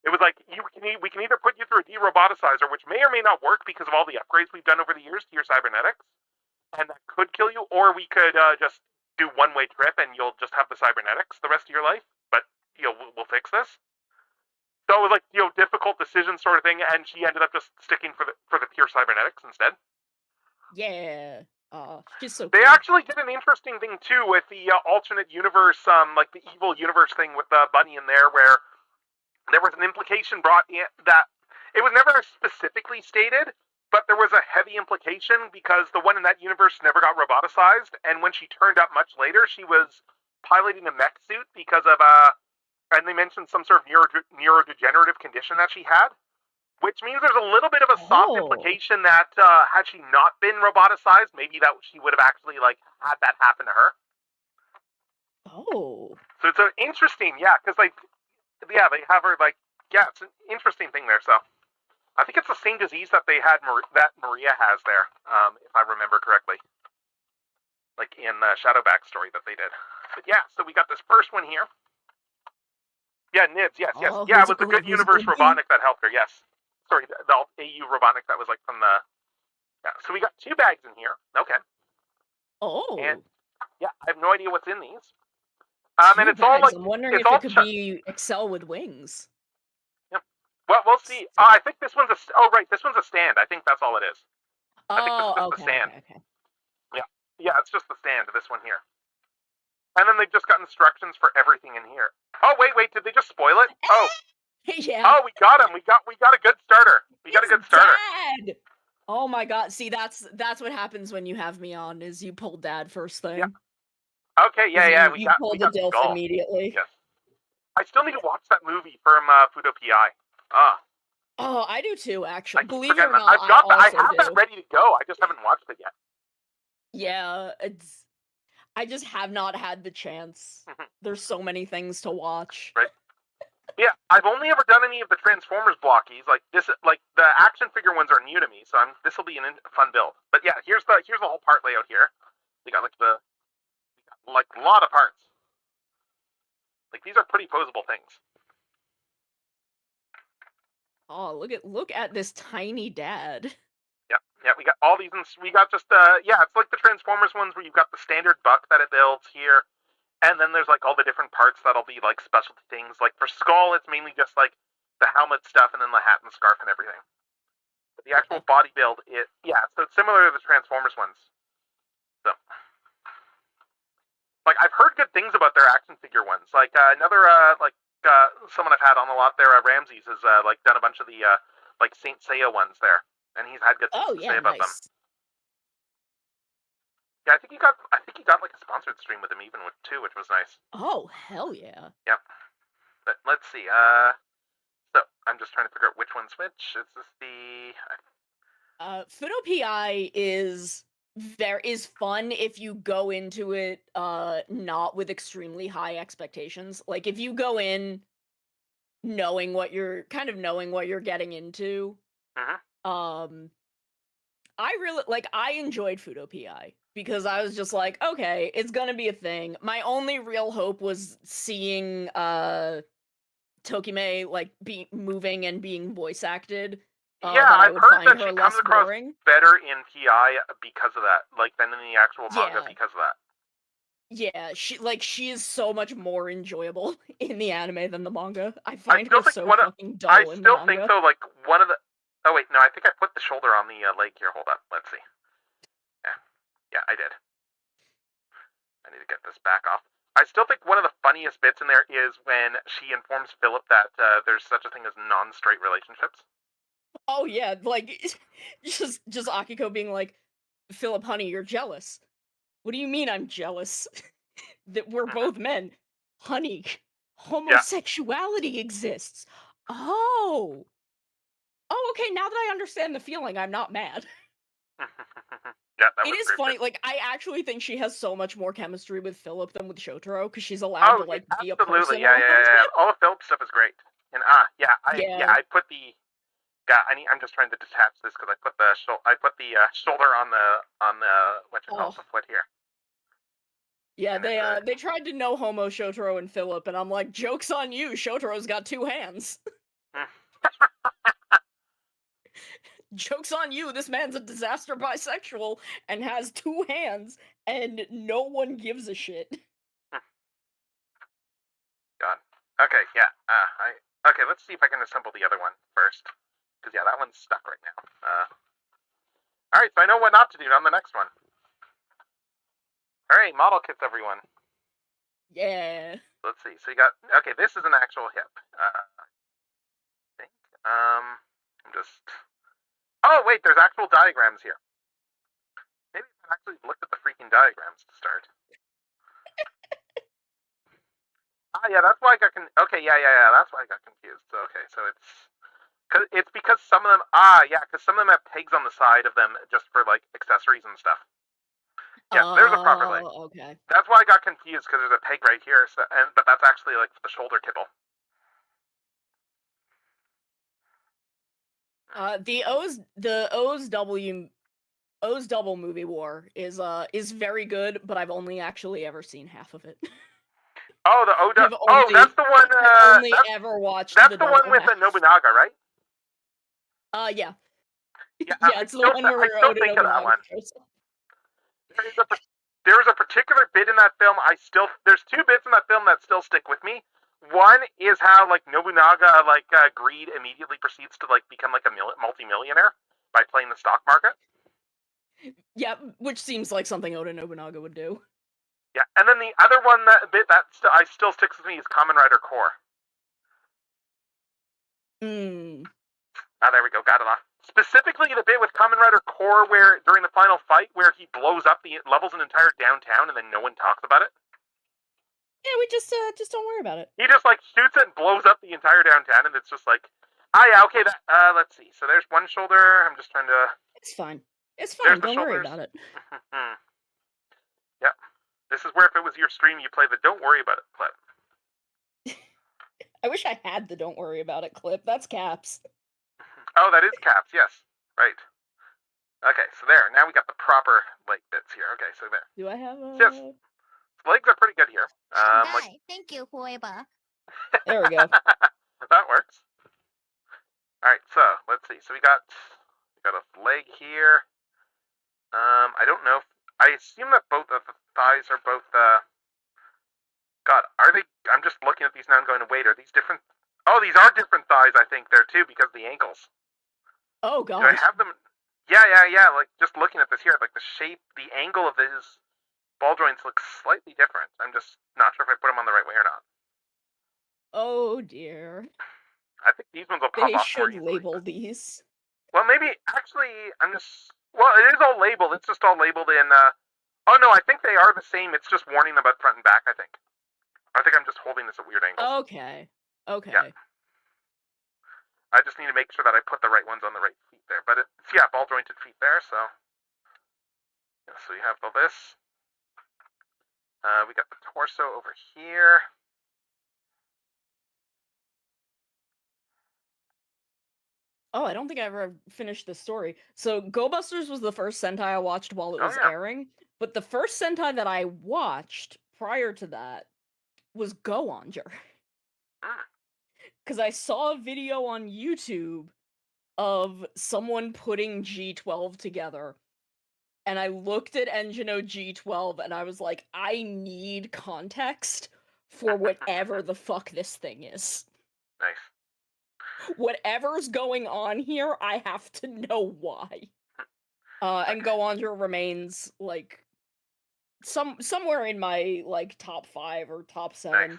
It was like, we can either put you through a de-roboticizer, which may or may not work because of all the upgrades we've done over the years to your cybernetics, and that could kill you, or we could just do one-way trip and you'll just have the cybernetics the rest of your life, but we'll fix this. So it was like difficult decision sort of thing, and she ended up just sticking for the pure cybernetics instead. Yeah. She's so. They actually did an interesting thing too with the alternate universe, like the evil universe thing with Bunny in there, where there was an implication brought in that it was never specifically stated, but there was a heavy implication because the one in that universe never got roboticized, and when she turned up much later, she was piloting a mech suit because of and they mentioned some sort of neurodegenerative condition that she had. Which means there's a little bit of a soft implication that had she not been roboticized, maybe that she would have actually like had that happen to her. Oh. So it's an interesting, yeah, because like, yeah, they have her like, yeah, it's an interesting thing there. So I think it's the same disease that they had that Maria has there, if I remember correctly, like in the Shadow backstory that they did. But yeah, so we got this first one here. Yeah, Nibs, yes. Oh, Yeah, it who's was the Good Universe good Robotnik that helped her, yes. Sorry, the AU Robotnik that was like from the... Yeah, so we got 2 bags in here. Okay. Oh. And, yeah, I have no idea what's in these. 2 and it's bags. all like... I'm wondering it's if all it could be Excel with wings. Yeah. Well, we'll see. I think this one's a... Oh, right, this one's a stand. I think that's all it is. I think this is just the stand. Okay. Yeah, it's just the stand, this one here. And then they've just got instructions for everything in here. Oh, wait, did they just spoil it? Oh. Yeah. Oh, we got him. We got a good starter. We got a good starter. Dad! Oh my god, see that's what happens when you have me on, is you pull Dad first thing. Yeah. Okay, yeah, You pull the DILF Skull immediately. Yes. I still need to watch that movie from Fudo PI. Oh, I do too, actually. Believe it again, or not, I have that ready to go. I just haven't watched it yet. Yeah, I just have not had the chance. There's so many things to watch. Right. Yeah, I've only ever done any of the Transformers blockies. Like this, like the action figure ones are new to me, so this will be a fun build. But yeah, here's the whole part layout here. We got like a lot of parts. Like these are pretty posable things. Oh, look at this tiny Dad. Yeah, we got all these, we got just, it's like the Transformers ones where you've got the standard buck that it builds here, and then there's like all the different parts that'll be like specialty things. Like for Skull, it's mainly just like the helmet stuff and then the hat and scarf and everything. But the actual body build, so it's similar to the Transformers ones. So, like, I've heard good things about their action figure ones. Like, another, someone I've had on a lot there, Ramses, has, like, done a bunch of the, like, Saint Seiya ones there. And he's had good things to say about them. Yeah, I think he got like a sponsored stream with him even too, which was nice. Oh, hell yeah. Yeah. But let's see. So I'm just trying to figure out which one's which. Is this the Fudo PI is fun if you go into it not with extremely high expectations. Like if you go in knowing what you're getting into. I enjoyed Fudo PI because I was just like, okay, it's gonna be a thing. My only real hope was seeing Tokime like moving and being voice acted. I've heard that she comes across better in PI because of that, like than in the actual manga because of that. Yeah, she is so much more enjoyable in the anime than the manga. I find her so fucking dull in the manga. I still think though, like one of the. Oh wait, no, I think I put the shoulder on the leg here. Hold up, let's see. Yeah, I did. I need to get this back off. I still think one of the funniest bits in there is when she informs Philip that there's such a thing as non-straight relationships. Oh yeah, like just Akiko being like, Philip, honey, you're jealous. What do you mean I'm jealous? That we're both men. Honey, homosexuality exists. Oh, okay, now that I understand the feeling, I'm not mad. It is funny, like, I actually think she has so much more chemistry with Philip than with Shotaro, because she's allowed to, like, be a person. Absolutely, yeah. All the Philip stuff is great. And, I put the... Yeah, I'm just trying to detach this, because I put the shoulder on the foot here. Yeah, they tried to no homo Shotaro and Philip, and I'm like, joke's on you, Shotaro's got 2 hands. Joke's on you, this man's a disaster bisexual and has 2 hands, and no one gives a shit. God. Okay, yeah. Okay, let's see if I can assemble the other one first. Because, yeah, that one's stuck right now. Alright, so I know what not to do on the next one. Alright, model kits, everyone. Yeah. Let's see. So you got... Okay, this is an actual hip. I think. I'm just... Oh, wait, there's actual diagrams here. Maybe I actually looked at the freaking diagrams to start. Yeah, that's why I got... Okay, yeah, that's why I got confused. Okay, so it's... It's because some of them, because some of them have pegs on the side of them just for like accessories and stuff. Yeah, there's a proper leg. Okay. That's why I got confused because there's a peg right here, but that's actually like the shoulder kibble. The O's Double movie war is very good, but I've only actually ever seen half of it. Oh, the Oda. Oh, that's the one. I've only ever watched. That's the one with the Nobunaga, right? Yeah. Yeah, Yeah, it's the one where I still think of that one. There is a particular bit in that film. There's two bits in that film that still stick with me. One is how like Nobunaga greed immediately proceeds to like become like a multi-millionaire by playing the stock market. Yeah, which seems like something Oda Nobunaga would do. Yeah, and then the other one that still sticks with me is Kamen Rider Core. There we go, got it off. Specifically, the bit with Kamen Rider Core where during the final fight where he blows up levels an entire downtown and then no one talks about it. Yeah, we just don't worry about it. He just like shoots it and blows up the entire downtown, and it's just like, okay. Let's see. So there's one shoulder. I'm just trying to. It's fine. It's fine. Don't worry about it. Yep. This is where if it was your stream, you play the "Don't worry about it" clip. I wish I had the "Don't worry about it" clip. That's Caps. Oh, that is Caps. Yes. Right. Okay. So there. Now we got the proper leg bits here. Okay. So there. Do I have a? Yes. Legs are pretty good here. Thank you, whoever. There we go. That works. All right, so let's see. So we got a leg here. I don't know. I assume that both of the thighs are both. God, are they? I'm just looking at these now and going, wait, are these different? Oh, these are different thighs. I think there too because of the ankles. Oh God. Do I have them? Yeah. Like just looking at this here, like the shape, the angle of his ball joints looks slightly different. I'm just not sure if I put them on the right way or not. Oh dear. I think these ones will pop They off should more easily, label these. Well, maybe actually, well, it is all labeled. It's just all labeled in. Oh no, I think they are the same. It's just warning them about front and back. I think I'm just holding this at weird angles. Okay. Yeah. I just need to make sure that I put the right ones on the right feet there. But it's ball jointed feet there. So yeah, so you have all this. We got the torso over here. Oh, I don't think I ever finished this story. So, Go Busters was the first Sentai I watched while it was airing, but the first Sentai that I watched prior to that was Go Onger. Because I saw a video on YouTube of someone putting G12 together, and I looked at Engino G12 and I was like, I need context for whatever the fuck this thing is. Nice. Whatever's going on here, I have to know why. And Go Onger remains like somewhere in my like top 5 or top 7. Nice.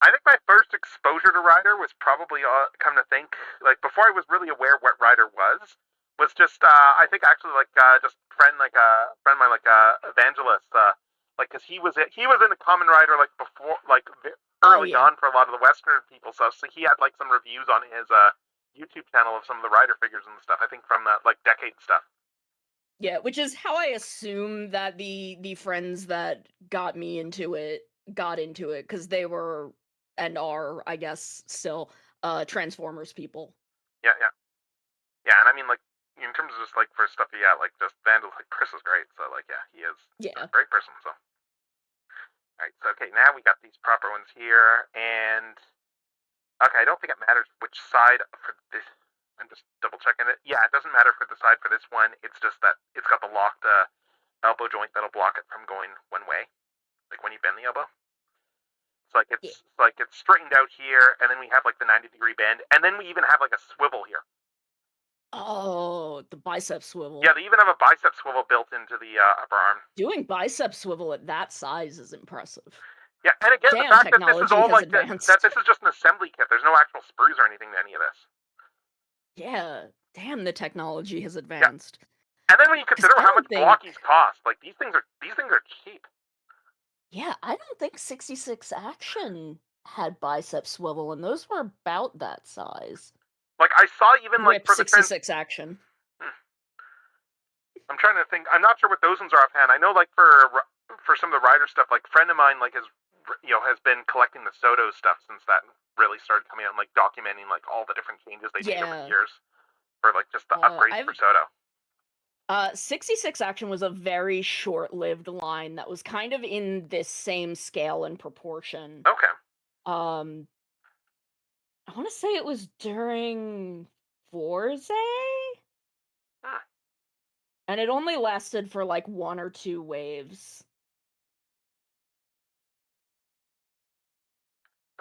I think my first exposure to Rider was probably, come to think, like before I was really aware what Rider was just I think actually just friend of mine Evangelist because he was in a Kamen Rider like before early on for a lot of the Western people stuff, so he had like some reviews on his YouTube channel of some of the Rider figures and stuff. I think from that like decade stuff. Yeah, which is how I assume that the friends that got me into it got into it, because they were and are, I guess, still Transformers people. Yeah, and I mean like in terms of just like for stuff, like just Vandal, like Chris is great, so like he is a great person. So alright, so okay, now we got these proper ones here, and okay, I don't think it matters which side for this. I'm just double checking it. Yeah, it doesn't matter for the side for this one. It's just that it's got the locked elbow joint that'll block it from going one way, like when you bend the elbow. It's it's straightened out here, and then we have like the 90-degree bend, and then we even have like a swivel here. Oh, the bicep swivel. Yeah, they even have a bicep swivel built into the upper arm. Doing bicep swivel at that size is impressive. Yeah, and again, the fact that this is all like that this is just an assembly kit. There's no actual sprues or anything to any of this. Yeah, damn, the technology has advanced. Yeah. And then when you consider how much blockies cost, like these things are cheap. Yeah, I don't think 66 Action had bicep swivel, and those were about that size. Like, I saw even, like, Rip for the 66 action. I'm trying to think. I'm not sure what those ones are offhand. I know, like, for some of the Rider stuff, like, friend of mine, like, has been collecting the Soto stuff since that really started coming out and, like, documenting, like, all the different changes they made over the years for, like, just the upgrades for Soto. 66 action was a very short-lived line that was kind of in this same scale and proportion. Okay. I want to say it was during Forze? And it only lasted for like 1 or 2 waves.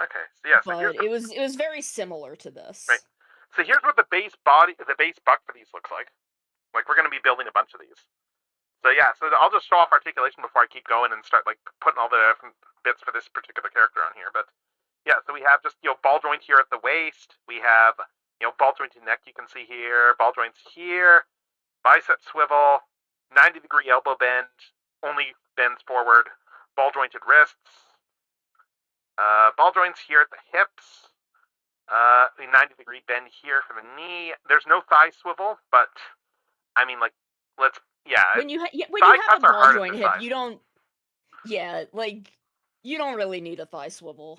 Okay, so yeah, so but it was very similar to this. Right. So here's what the base buck for these looks like. Like, we're going to be building a bunch of these. So yeah, so I'll just show off articulation before I keep going and start, like, putting all the different bits for this particular character on here. But yeah, so we have just, ball joint here at the waist. We have, ball joint to neck, you can see here. Ball joints here. Bicep swivel. 90-degree elbow bend. Only bends forward. Ball jointed wrists. Ball joints here at the hips. 90-degree bend here for the knee. There's no thigh swivel, but I mean, like, when you have a ball joint hip, you don't. Yeah, like, you don't really need a thigh swivel.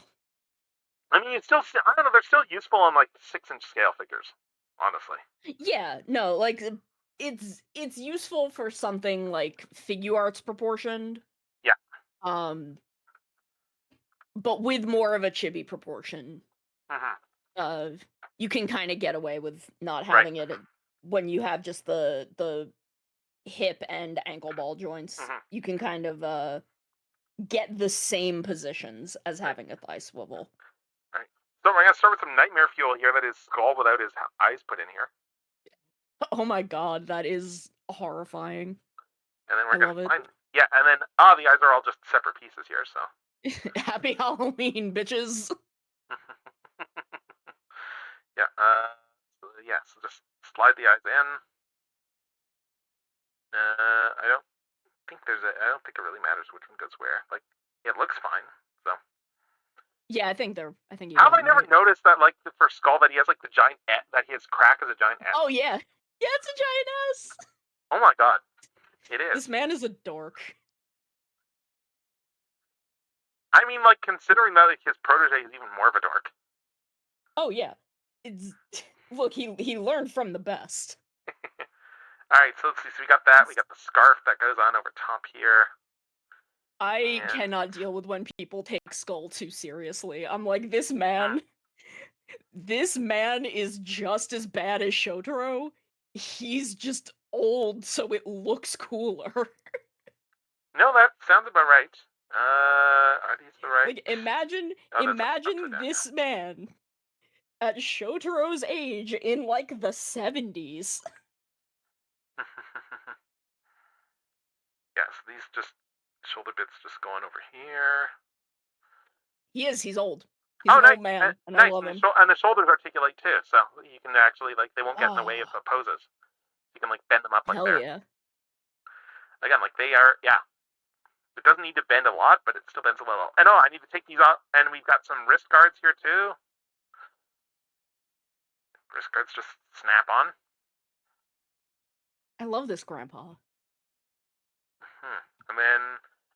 I mean, it's still, I don't know, they're still useful on, like, 6-inch scale figures, honestly. Yeah, no, like, it's useful for something like figure arts proportioned. Yeah. But with more of a chibi proportion. Mm-hmm. You can kind of get away with not having it when you have just the hip and ankle ball joints. Mm-hmm. You can kind of get the same positions as having a thigh swivel. Right. So we're gonna start with some nightmare fuel here. That is Skull without his eyes put in here. Oh my god, that is horrifying. And then we're gonna find and then the eyes are all just separate pieces here. So happy Halloween, bitches. So just slide the eyes in. I don't think it really matters which one goes where. Like, it looks fine. So yeah, I think how have I never noticed that, like, for Skull, that he has, like, the giant that his crack is a giant S? Oh yeah, it's a giant S. Oh my god, it is. This man is a dork. I mean, like, considering that, like, his protege is even more of a dork. Oh yeah, look, he learned from the best. Alright, so let's see. So we got that. We got the scarf that goes on over top here. I cannot deal with when people take Skull too seriously. I'm like, this man is just as bad as Shotaro. He's just old, so it looks cooler. No, that sounds about right. Are these the right? Like, imagine this man at Shotaro's age in, like, the 70s. Yes, these just shoulder bits just going over here. He's old. He's an old man, and I love him. And the shoulders articulate too, so you can actually, like, they won't get in the way of the poses. You can, like, bend them up like Hell there. yeah. Again, like, they are, It doesn't need to bend a lot, but it still bends a little. And I need to take these off, and we've got some wrist guards here too. Wrist guards just snap on. I love this grandpa. And then,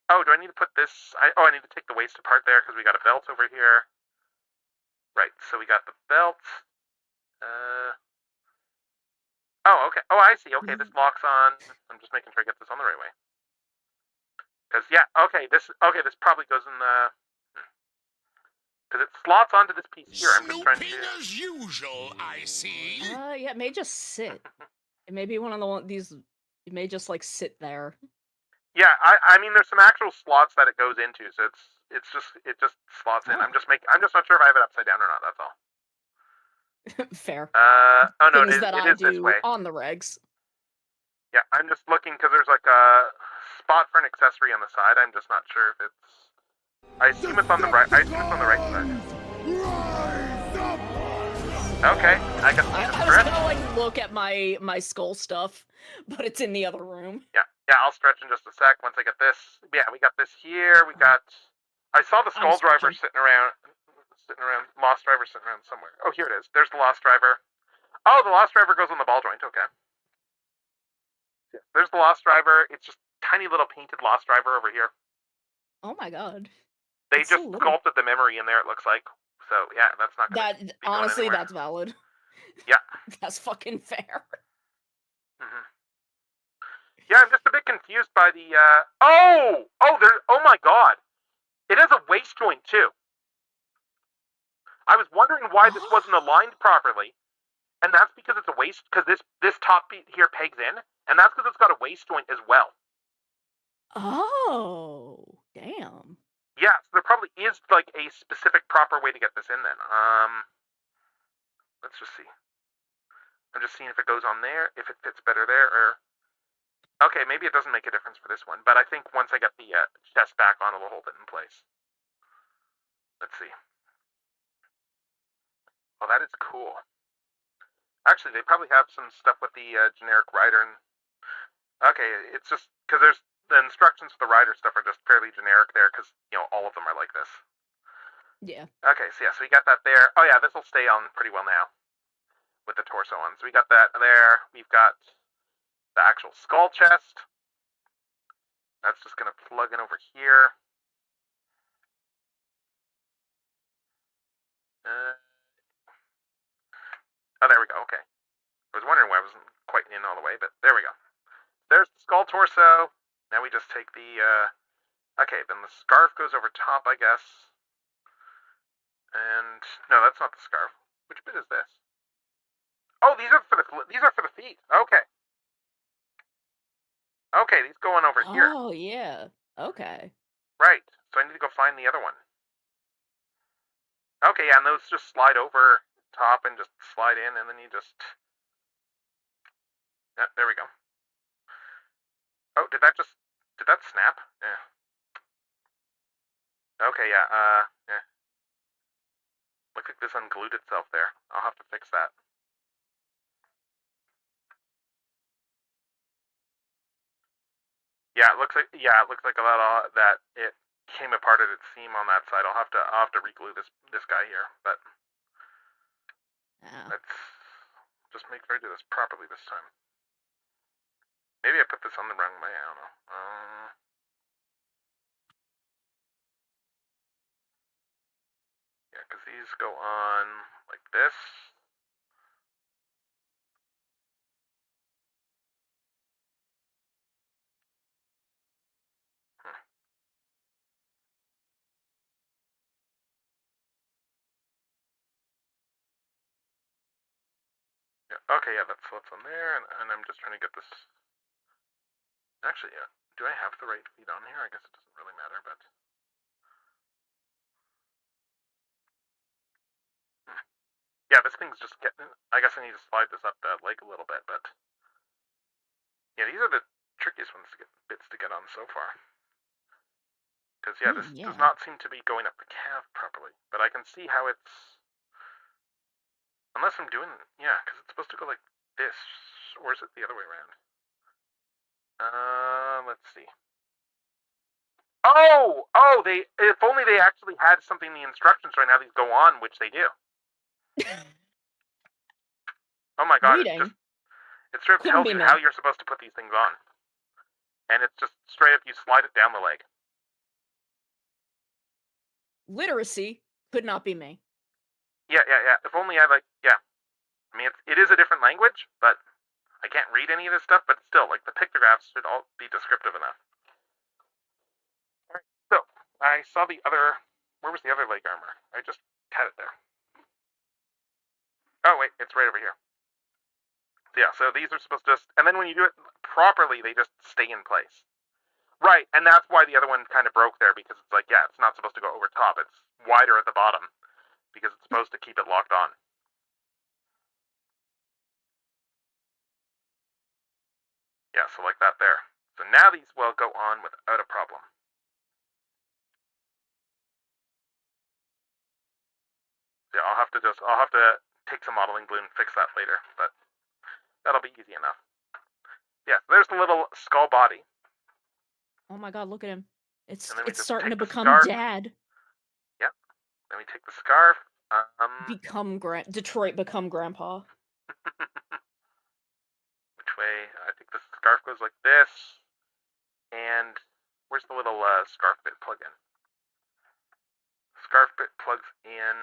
do I need to put this? I need to take the waist apart there because we got a belt over here. Right, so we got the belt. Okay. Oh, I see. Okay, this locks on. I'm just making sure I get this on the right way. Because this probably goes in the. Because it slots onto this piece here. I'm just trying to. As usual, I see. Yeah, it may just sit. It may be one of these. It may just, like, sit there. Yeah, I mean, there's some actual slots that it goes into, so it just slots in. I'm just not sure if I have it upside down or not. That's all. Fair. No, Things that I is this do way. on the regs. Yeah, I'm just looking because there's, like, a spot for an accessory on the side. I'm just not sure if it's. I assume it's on the right. Side. Okay, I guess I was gonna, like, look at my Skull stuff, but it's in the other room. Yeah, I'll stretch in just a sec once I get this. Yeah, we got this here. We got. I saw the Skull driver sitting around. Lost driver sitting around somewhere. Oh, here it is. There's the Lost driver. Oh, the Lost Driver goes on the ball joint. Okay. Yeah. There's the Lost Driver. It's just tiny little painted Lost Driver over here. Oh my god. They It's so just little. sculpted the memory in there, it looks like. So, yeah, that's not going to That be going honestly, anywhere. that's valid. Yeah. That's fucking fair. Mm-hmm. Yeah, I'm just a bit confused by the, oh my god. It has a waist joint, too. I was wondering why this wasn't aligned properly. And that's because it's a waist, because this top beat here pegs in, and that's because it's got a waist joint as well. Oh, damn. Yeah, so there probably is, like, a specific proper way to get this in then. Let's just see. I'm just seeing if it goes on there, if it fits better there, or... Okay, maybe it doesn't make a difference for this one, but I think once I get the chest back on, it'll hold it in place. Let's see. Oh, that is cool. Actually, they probably have some stuff with the generic rider. And okay, it's just because there's the instructions for the rider stuff are just fairly generic there because all of them are like this. Yeah. Okay, so yeah, so we got that there. Oh yeah, this will stay on pretty well now with the torso on. So we got that there. We've got the actual skull chest. That's just gonna plug in over here. Oh, there we go. Okay. I was wondering why I wasn't quite in all the way, but there we go. There's the skull torso. Now we just take the, okay, then the scarf goes over top, I guess. And, no, that's not the scarf. Which bit is this? Oh, these are for the feet. Okay. Okay, these go on over here. Oh, yeah. Okay. Right. So I need to go find the other one. Okay, yeah, and those just slide over top and just slide in, and then you just... Yeah, there we go. Oh, did that snap? Yeah. Okay, yeah, yeah. Looks like this unglued itself there. I'll have to fix that. Yeah, it looks like a lot of that it came apart at its seam on that side. I'll have to reglue this guy here, but let's just make sure I do this properly this time. Maybe I put this on the wrong way. I don't know. Yeah, because these go on like this. Yeah, okay, yeah, that's what's on there, and I'm just trying to get this... Actually, yeah, do I have the right feet on here? I guess it doesn't really matter, but... Yeah, this thing's just getting... I guess I need to slide this up the leg a little bit, but... Yeah, these are the trickiest bits to get on so far. Because, yeah, this does not seem to be going up the calf properly, but I can see how it's... Unless I'm doing... Yeah, because it's supposed to go like this, or is it the other way around? Let's see. Oh, if only they actually had something in the instructions right now these go on, which they do. Oh my god, Reading. it straight up tells you how you're supposed to put these things on. And it's just straight up, you slide it down the leg. Literacy could not be me. Yeah. If only I yeah. I mean, it is a different language, but I can't read any of this stuff, but still, like, the pictographs should all be descriptive enough. Alright, so, I saw the other... Where was the other leg armor? I just had it there. Oh, wait, it's right over here. Yeah, so these are supposed to just... And then when you do it properly, they just stay in place. Right, and that's why the other one kind of broke there, because it's like, yeah, it's not supposed to go over top. It's wider at the bottom, because it's supposed to keep it locked on. Yeah, so like that there. So now these will go on without a problem. Yeah, I'll have to take some modeling glue and fix that later, but that'll be easy enough. Yeah, there's the little skull body. Oh my god, look at him. It's just starting to take the become scarf. dad. Yep. Then we take the scarf. Detroit become grandpa. way. I think the scarf goes like this. And where's the little scarf bit plug in? Scarf bit plugs in.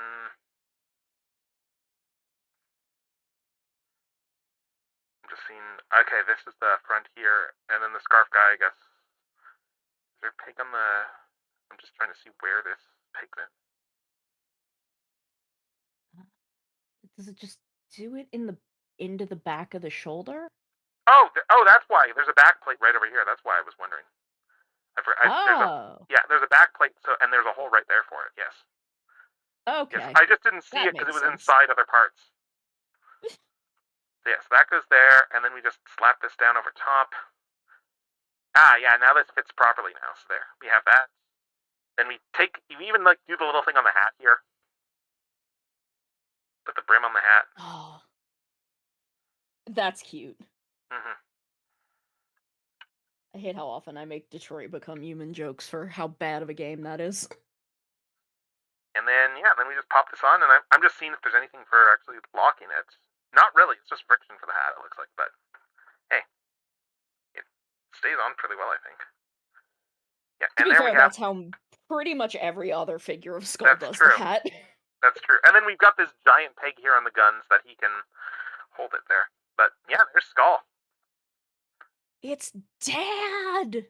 I'm just seeing. Okay, this is the front here, and then the scarf guy, I guess. Is there a pig on the? I'm just trying to see where this pig's in. Does it just do it into the back of the shoulder? Oh, that's why. There's a back plate right over here. That's why I was wondering. Oh. There's a back plate, and there's a hole right there for it. Yes. Okay. Yes, I just didn't see That it because it makes was sense. inside other parts. So yes, that goes there, and then we just slap this down over top. Ah, yeah, now this fits properly now. So there, we have that. Then you even like do the little thing on the hat here. Put the brim on the hat. Oh. That's cute. Mm-hmm. I hate how often I make Detroit Become Human jokes for how bad of a game that is. And then, then we just pop this on, and I'm just seeing if there's anything for actually locking it. Not really, it's just friction for the hat, it looks like, but hey, it stays on pretty well, I think. Yeah, To and be there fair, we have... that's how pretty much every other figure of Skull does true. the hat. That's true. And then we've got this giant peg here on the guns that he can hold it there. But yeah, there's Skull. It's Dad!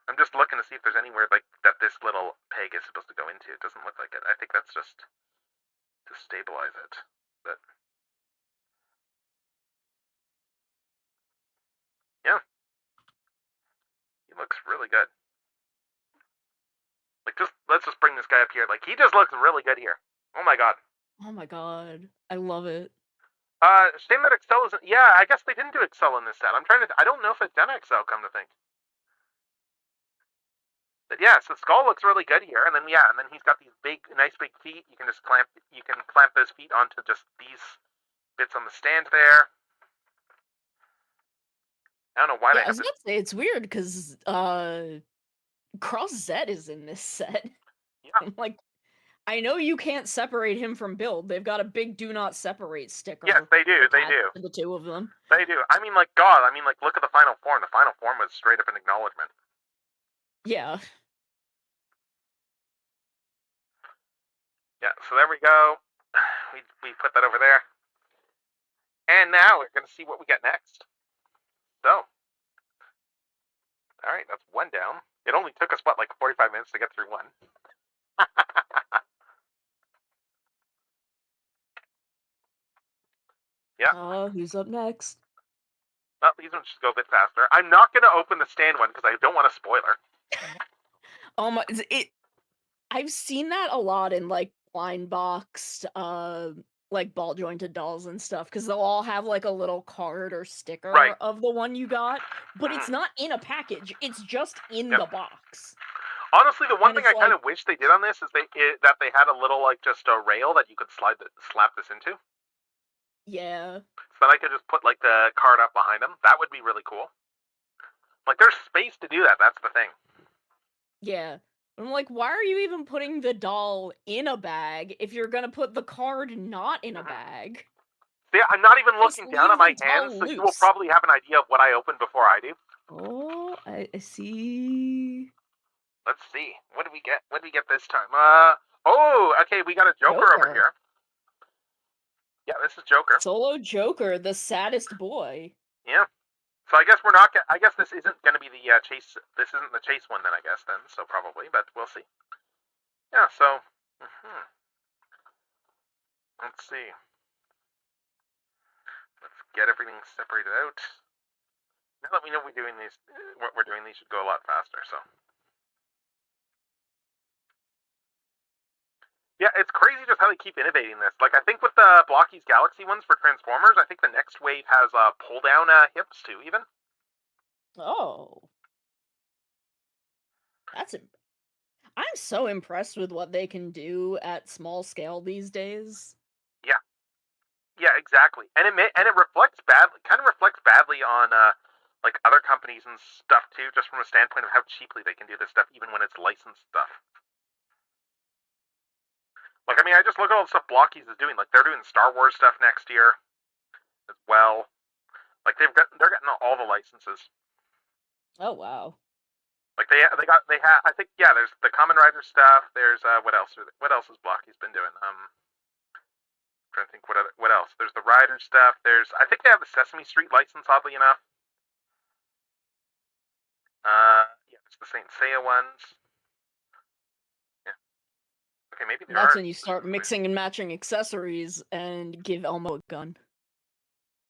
I'm just looking to see if there's anywhere like that this little peg is supposed to go into. It doesn't look like it. I think that's just to stabilize it. But yeah, he looks really good. Like, let's just bring this guy up here. Like, he just looks really good here. Oh my god. Oh my god, I love it. Shame that Excel isn't. Yeah, I guess they didn't do Excel in this set. I'm trying to. I don't know if it's done Excel. Come to think. But yeah, so Skull looks really good here, and then he's got these nice big feet. You can just clamp those feet onto just these bits on the stand there. I don't know why Yeah, they I have was gonna say it's weird because Cross Z is in this set. Yeah. I'm like, I know you can't separate him from Build. They've got a big "Do Not Separate" sticker. Yes, they do. They attached do. to the two of them. They do. I mean, like, God. I mean, like, look at the final form. The final form was straight up an acknowledgement. Yeah. Yeah. So there we go. We put that over there. And now we're gonna see what we get next. So. All right, that's one down. It only took us like 45 minutes to get through one. Yeah. Who's up next? Well, these ones just go a bit faster. I'm not going to open the stand one because I don't want a spoiler. Oh my! I've seen that a lot in like blind boxed, like ball jointed dolls and stuff because they'll all have like a little card or sticker Right. of the one you got, but it's not in a package. It's just in the box. Honestly, the one And thing it's I kind of wish they did on this is that they had a little like just a rail that you could slap this into. Yeah. So that I could just put like the card up behind them. That would be really cool. Like, there's space to do that. That's the thing. Yeah. I'm like, why are you even putting the doll in a bag if you're gonna put the card not in a bag? See, I'm not even Just looking down at leave my the doll hands, so you will loose. probably have an idea of what I opened before I do. Oh, I see. Let's see. What did we get? What did we get this time? Oh, okay, we got a Joker over here. Yeah, this is Joker. Solo Joker, the saddest boy. Yeah. So I guess we're not. I guess this isn't going to be the chase. This isn't the chase one then. I guess then. So probably, but we'll see. Yeah. So. Let's see. Let's get everything separated out. Now that we know what we're doing, these should go a lot faster. So. Yeah, it's crazy just how they keep innovating this. Like, I think with the Blocky's Galaxy ones for Transformers, I think the next wave has pull-down hips, too, even. Oh. I'm so impressed with what they can do at small scale these days. Yeah. Yeah, exactly. And it reflects badly on, like, other companies and stuff, too, just from a standpoint of how cheaply they can do this stuff, even when it's licensed stuff. Like, I mean, I just look at all the stuff Blockies is doing. Like, they're doing Star Wars stuff next year as well. Like they're getting all the licenses. Oh wow. Like they have I think there's the Kamen Rider stuff. There's what else has Blocky's been doing? Trying to think what else. There's the Rider stuff. I think they have the Sesame Street license, oddly enough. It's the Saint Seiya ones. Yeah. Okay, maybe there That's are. when you start mixing and matching accessories and give Elmo a gun.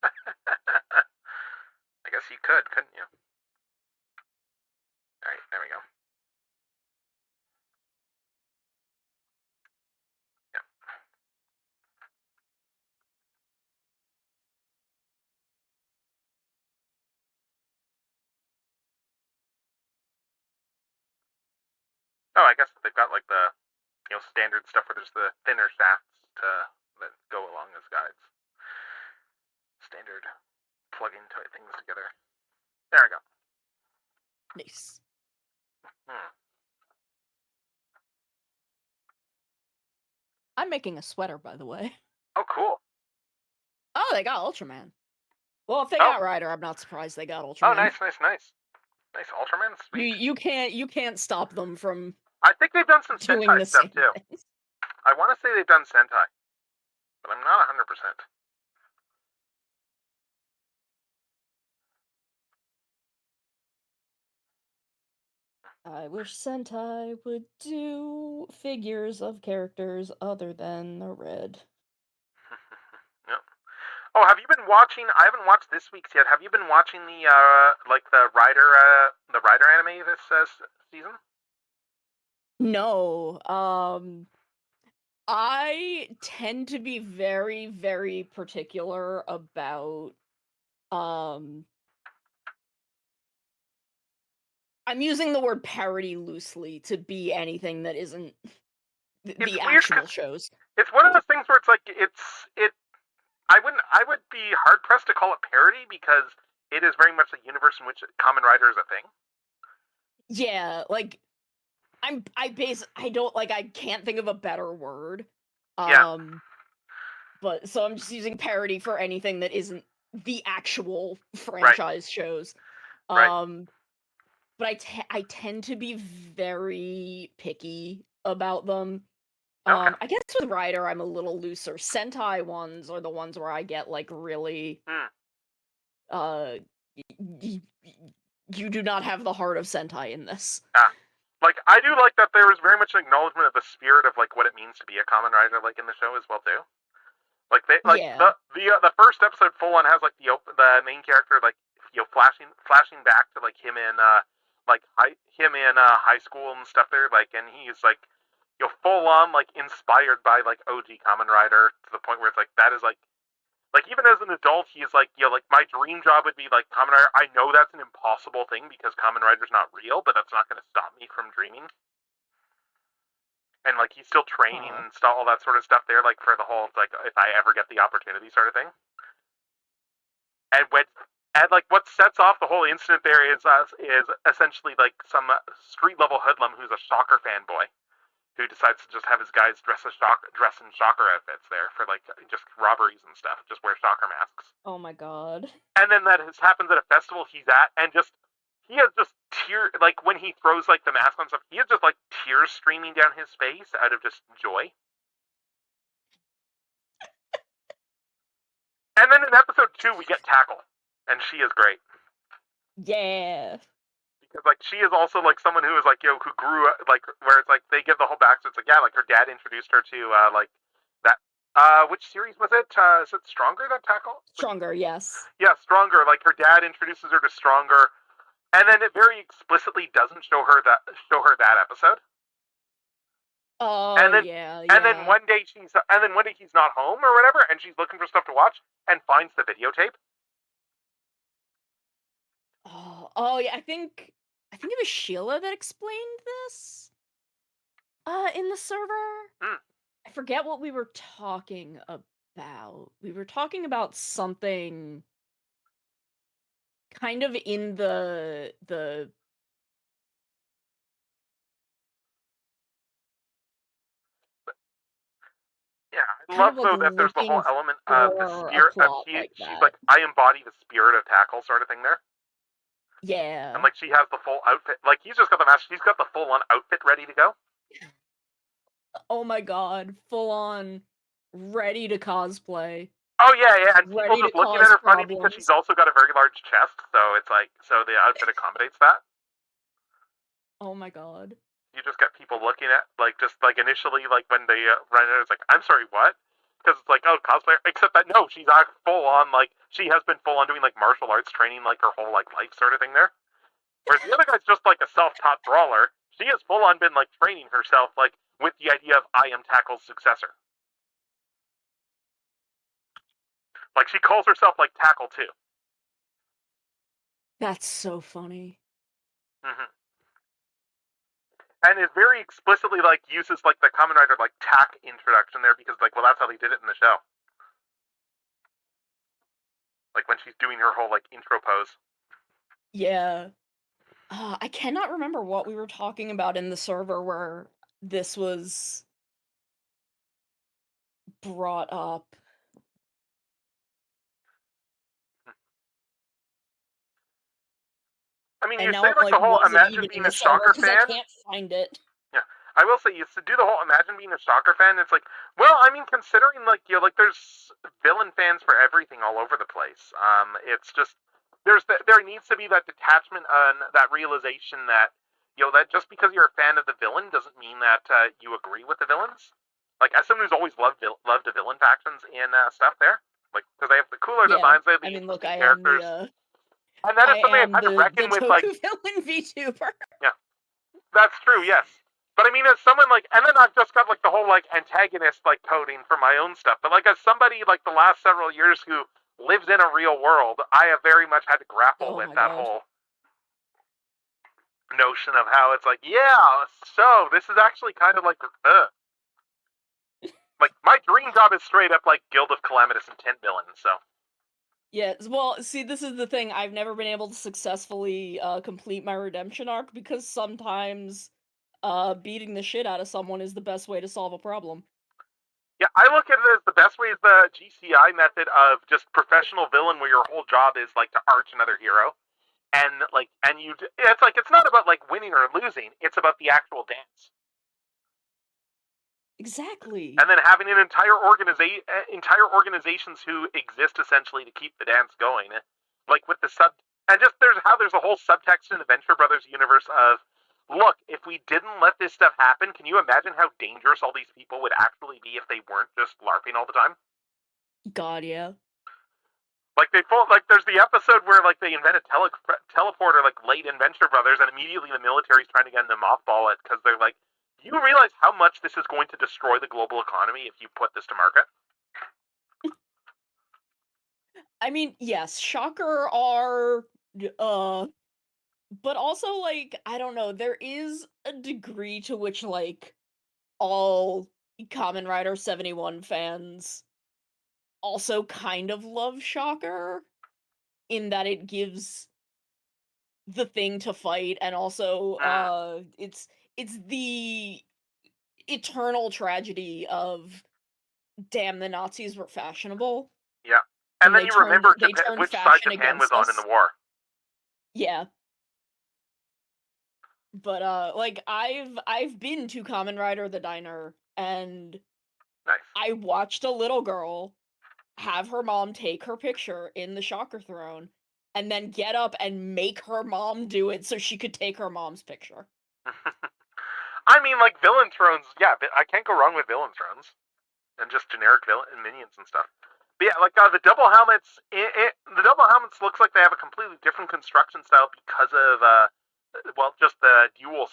I guess you could, couldn't you? All right, there we go. Yeah. Oh, I guess they've got like the standard stuff where there's the thinner shafts that go along as guides. Standard plug-in type things together. There we go. Nice. I'm making a sweater, by the way. Oh, cool. Oh, they got Ultraman. Well, if they got Rider, I'm not surprised they got Ultraman. Oh, nice. Nice Ultraman, sweet. You can't stop them from. I think they've done some doing Sentai the stuff same too. things. I want to say they've done Sentai, but I'm not 100%. I wish Sentai would do figures of characters other than the red. Yep. Oh, have you been watching? I haven't watched this week's yet. Have you been watching the Rider anime this season? No. I tend to be very, very particular about I'm using the word parody loosely to be anything that isn't the actual shows. It's one of those things where it's like I would be hard pressed to call it parody because it is very much a universe in which Kamen Rider is a thing. Yeah, like I can't think of a better word. But so I'm just using parody for anything that isn't the actual franchise shows. But I tend to be very picky about them. I guess with Rider I'm a little looser. Sentai ones are the ones where I get like really you do not have the heart of Sentai in this. Like I do like that there is very much an acknowledgement of the spirit of like what it means to be a Kamen Rider like in the show as well too. Like the first episode full on has like the main character like flashing back to like him in high school and stuff there, like, and he's like full on like inspired by like OG Kamen Rider to the point where it's like that is like even as an adult he's like like my dream job would be like Kamen Rider. I know that's an impossible thing because Kamen Rider's not real, but that's not going to stop me from dreaming. And like he's still training and stuff, all that sort of stuff there, like for the whole like if I ever get the opportunity sort of thing. And like what sets off the whole incident there is essentially like some street level hoodlum who's a Shocker fanboy, who decides to just have his guys dress in Shocker outfits there for like just robberies and stuff, just wear Shocker masks. Oh my god! And then that happens at a festival he's at, and he has just tears, like when he throws like the mask on stuff, he has just like tears streaming down his face out of just joy. And then in episode 2 we get Tackle, and she is great. Yeah. Because like she is also like someone who is like who grew up like where it's like they give the whole backstory. It's like like her dad introduced her to like that. Which series was it? Is it Stronger that Tackle? Stronger, yes. Yeah, Stronger. Like her dad introduces her to Stronger, and then it very explicitly doesn't show her that episode. Oh, and then, yeah. And then one day he's not home or whatever, and she's looking for stuff to watch and finds the videotape. Oh yeah. I think it was Sheila that explained this. In the server. I forget what we were talking about. We were talking about something kind of in the Yeah, love like though that there's the whole looking element of the for a spirit of plot like she's that. like, I embody the spirit of Tackle sort of thing there. Yeah. And like she has the full outfit. Like he's just got the mask. She's got the full on outfit ready to go. Oh my god, full on ready to cosplay. Oh yeah, and people Ready to just looking at cause her funny because she's problems. also got a very large chest. So it's like, so the outfit accommodates that. Oh my god. You just get people looking at just initially when they run it, it's like, I'm sorry, what? Because it's like, oh, cosplayer. Except that no, she's full on she has been full on doing martial arts training her whole life sort of thing there. Whereas the other guy's just a self-taught brawler. She has full on been training herself with the idea of I am Tackle's successor. She calls herself Tackle too. That's so funny. Mm-hmm. And is very explicitly uses the Kamen Rider tack introduction there because well, that's how they did it in the show. When she's doing her whole intro pose. Yeah. I cannot remember what we were talking about in the server where this was brought up. I mean, And you now say I'm like, the whole was it imagine even in being the a server? Shocker Because I fan. can't find it. Yeah, I will say you do the whole imagine being a Shocker fan. It's well, I mean, considering there's villain fans for everything all over the place. It's just there needs to be that detachment and that realization that that just because you're a fan of the villain doesn't mean that you agree with the villains. As someone who's always loved the villain factions in stuff there, because they have the cooler designs, they have the I mean, look, interesting I am characters. the And that is I something I've am had to the reckon with, Toku villain VTuber. Yeah, that's true, yes. But I mean, as someone and then I've just got the whole antagonist coding for my own stuff. But as somebody the last several years who lives in a real world, I have very much had to grapple with that whole notion of how it's yeah, so this is actually kind of my dream job is straight up Guild of Calamitous Intent villain. So Yeah, well, see, this is the thing. I've never been able to successfully complete my redemption arc because sometimes beating the shit out of someone is the best way to solve a problem. yeah, I look at it as the best way is the GCI method of just professional villain, where your whole job is to arch another hero, and it's not about winning or losing. It's about the actual dance. Exactly. And then having an entire organizations who exist essentially to keep the dance going, with the and just there's a whole subtext in the Venture Brothers universe of, look, if we didn't let this stuff happen, can you imagine how dangerous all these people would actually be if they weren't just LARPing all the time? God, yeah. There's the episode where they invent a teleporter late in Venture Brothers, and immediately the military's trying to get them to mothball it because they're you realize how much this is going to destroy the global economy if you put this to market? I mean, yes, Shocker are but also I don't know, there is a degree to which all Kamen Rider 71 fans also kind of love Shocker in that it gives the thing to fight, and also it's the eternal tragedy of, damn, the Nazis were fashionable. Yeah. And then they you turned remember they Japan, turned which side fashion Japan was against on in us. the war. Yeah. But I've been to Kamen Rider the Diner, and Nice. I watched a little girl have her mom take her picture in the Shocker throne, and then get up and make her mom do it so she could take her mom's picture. I mean, villain thrones, yeah, I can't go wrong with villain thrones. And just generic villain minions and stuff. But yeah, the double helmets, the double helmets looks like they have a completely different construction style because of, just the dual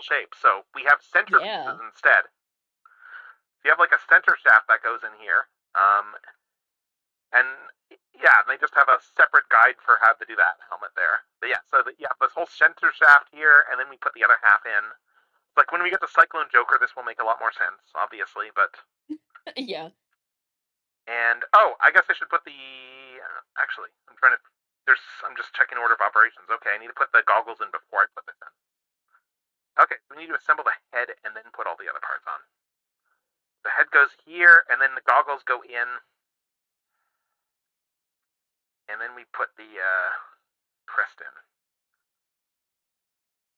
shape. So we have center pieces instead. You have a center shaft that goes in here. And yeah, they just have a separate guide for how to do that helmet there. But yeah, so this whole center shaft here, and then we put the other half in. When we get the Cyclone Joker, this will make a lot more sense, obviously, but Yeah. And I guess I should put the. Actually, I'm just checking order of operations. Okay, I need to put the goggles in before I put this in. Okay, so we need to assemble the head and then put all the other parts on. The head goes here, and then the goggles go in. And then we put the crest in.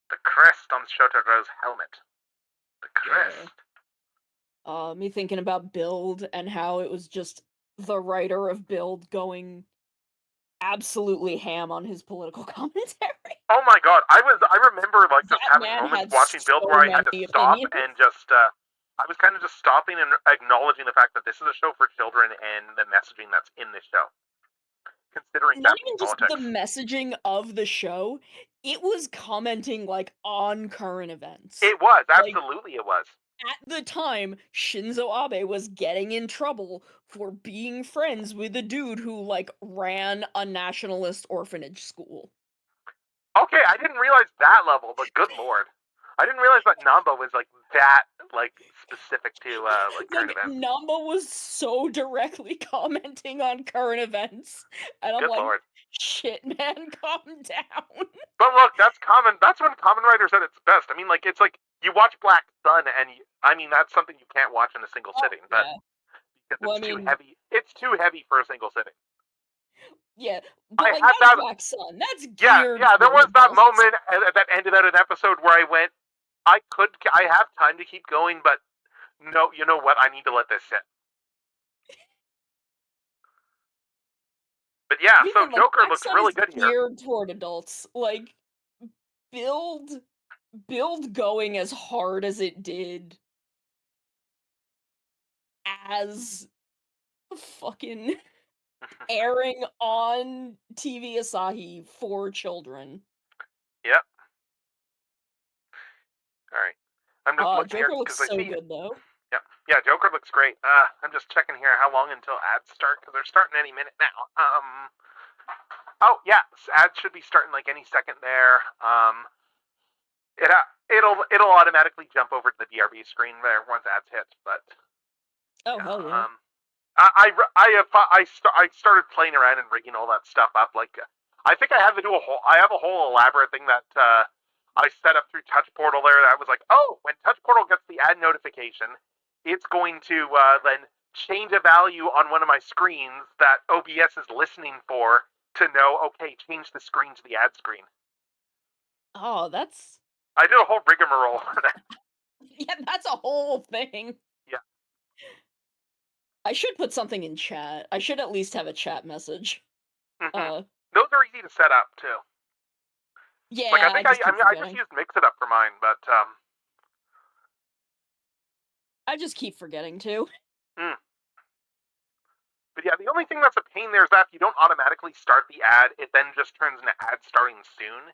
The crest on Shotaro's helmet. The crest. Me thinking about Build and how it was just the writer of Build going absolutely ham on his political commentary. Oh my god, I remember like just That having man moments had watching Build so where I had to many stop opinions. and just I was kind of just stopping and acknowledging the fact that this is a show for children and the messaging that's in this show. Considering Not that even just politics. the messaging of the show, it was commenting like on current events. It was, Like, absolutely it was. at the time, Shinzo Abe was getting in trouble for being friends with a dude who like ran a nationalist orphanage school. Okay, I didn't realize that level, but good lord. I didn't realize that Namba was like that like specific to like current events. Namba was so directly commenting on current events, and I'm Good like, lord. shit, man, calm down. But look, that's common. That's when Kamen Rider's at its best. I mean, like it's like you watch Black Sun, and I mean that's something you can't watch in a single sitting, but because Well, it's I too mean- heavy. It's too heavy for a single sitting. Yeah, but I like had that's that- Black Sun. That's Yeah, geared. yeah. There for was that adults. moment that ended out an episode where I went, I have time to keep going, but no, you know what? I need to let this sit. But yeah, so Even, like, Joker Black looks Sun really is good here. geared toward adults. Like, build going as hard as it did as fucking airing on TV Asahi for children. Yep. All right. I'm just looking Joker here looks because I so see. good though. Yeah, Joker looks great. I'm just checking here how long until ads start because they're starting any minute now. Oh yeah, ads should be starting like any second there. It'll automatically jump over to the DRB screen there once ads hit. But Oh hell yeah. I started playing around and rigging all that stuff up. Like I think I have a whole elaborate thing that I set up through Touch Portal there. That was like, oh, when Touch Portal gets the ad notification, it's going to then change a value on one of my screens that OBS is listening for to know, okay, change the screen to the ad screen. Oh, that's I did a whole rigmarole for that. yeah, that's a whole thing. Yeah. I should put something in chat. I should at least have a chat message. Mm-hmm. Those are easy to set up too. Yeah, like I think I just forgetting. used Mix It Up for mine, but I just keep forgetting to. But yeah, the only thing that's a pain there is that if you don't automatically start the ad, it then just turns into ad starting soon.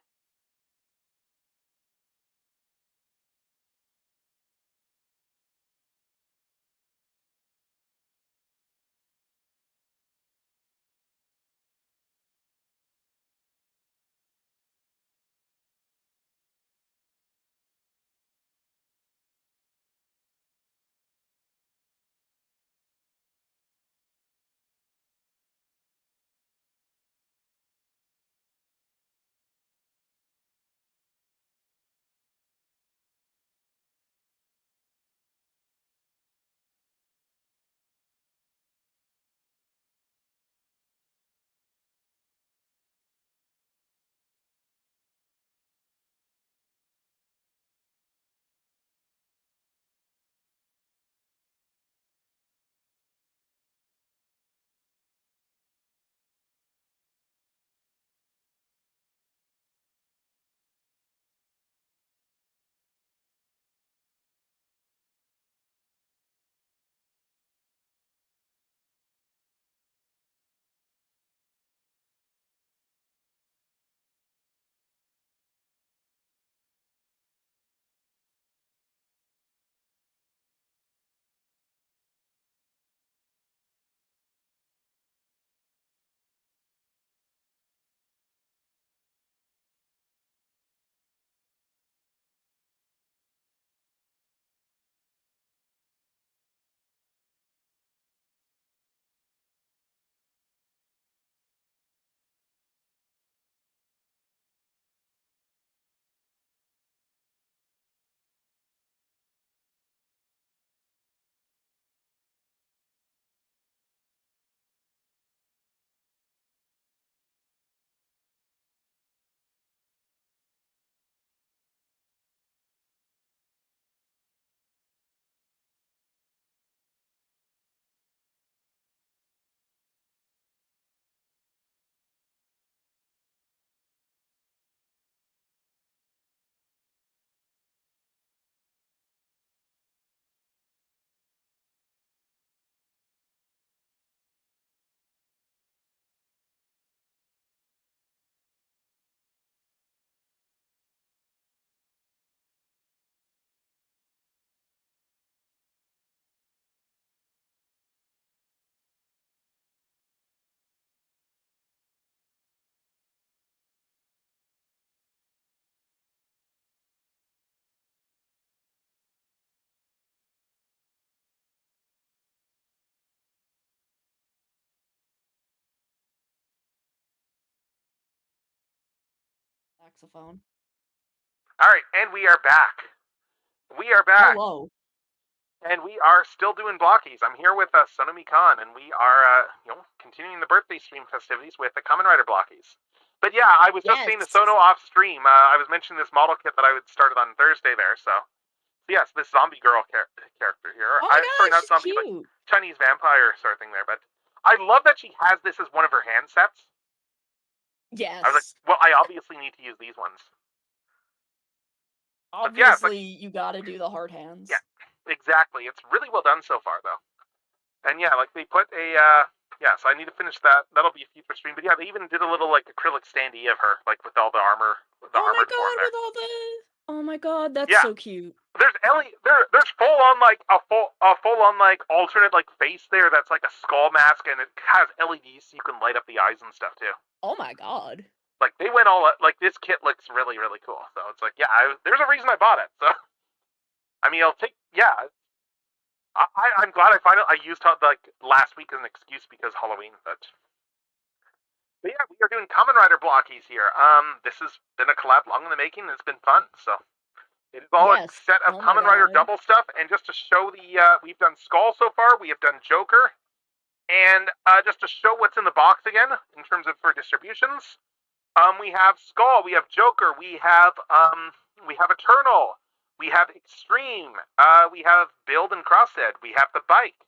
saxophone. All right, and we are back. We are back. Hello. And we are still doing blockies. I'm here with Sonami Khan, and we are, continuing the birthday stream festivities with the Kamen Rider blockies. But yeah, I was just saying to Sono off stream. I was mentioning this model kit that I would started on Thursday there. So yes, this zombie girl character here. Oh my sorry, gosh, not zombie, cute. but Chinese vampire sort of thing there. But I love that she has this as one of her hand sets. Yes. I was like, well, I obviously need to use these ones. Obviously, you gotta do the hard hands. Yeah, exactly. It's really well done so far, though. And yeah, like they put a so I need to finish that. That'll be a future stream. But yeah, they even did a little like acrylic standee of her, like with all the armor, Oh my armored form god, there. with all the Oh my god, that's Yeah. so cute. There's Ellie. There's full on like a full on like alternate like face there. That's like a skull mask, and it has LEDs so you can light up the eyes and stuff too. Oh my god. Like they went all like this kit looks really really cool. So it's like yeah, there's a reason I bought it. So I mean, I'll take I'm glad I used like last week as an excuse because Halloween. But yeah, we are doing Kamen Rider blockies here. This has been a collab long in the making. And it's been fun. So it is all a set of Kamen Rider double stuff. And just to show we've done Skull so far. We have done Joker, and just to show what's in the box again in terms of for distributions. We have Skull. We have Joker. We have Eternal. We have Extreme. We have Build and Crosshead. We have the Bike.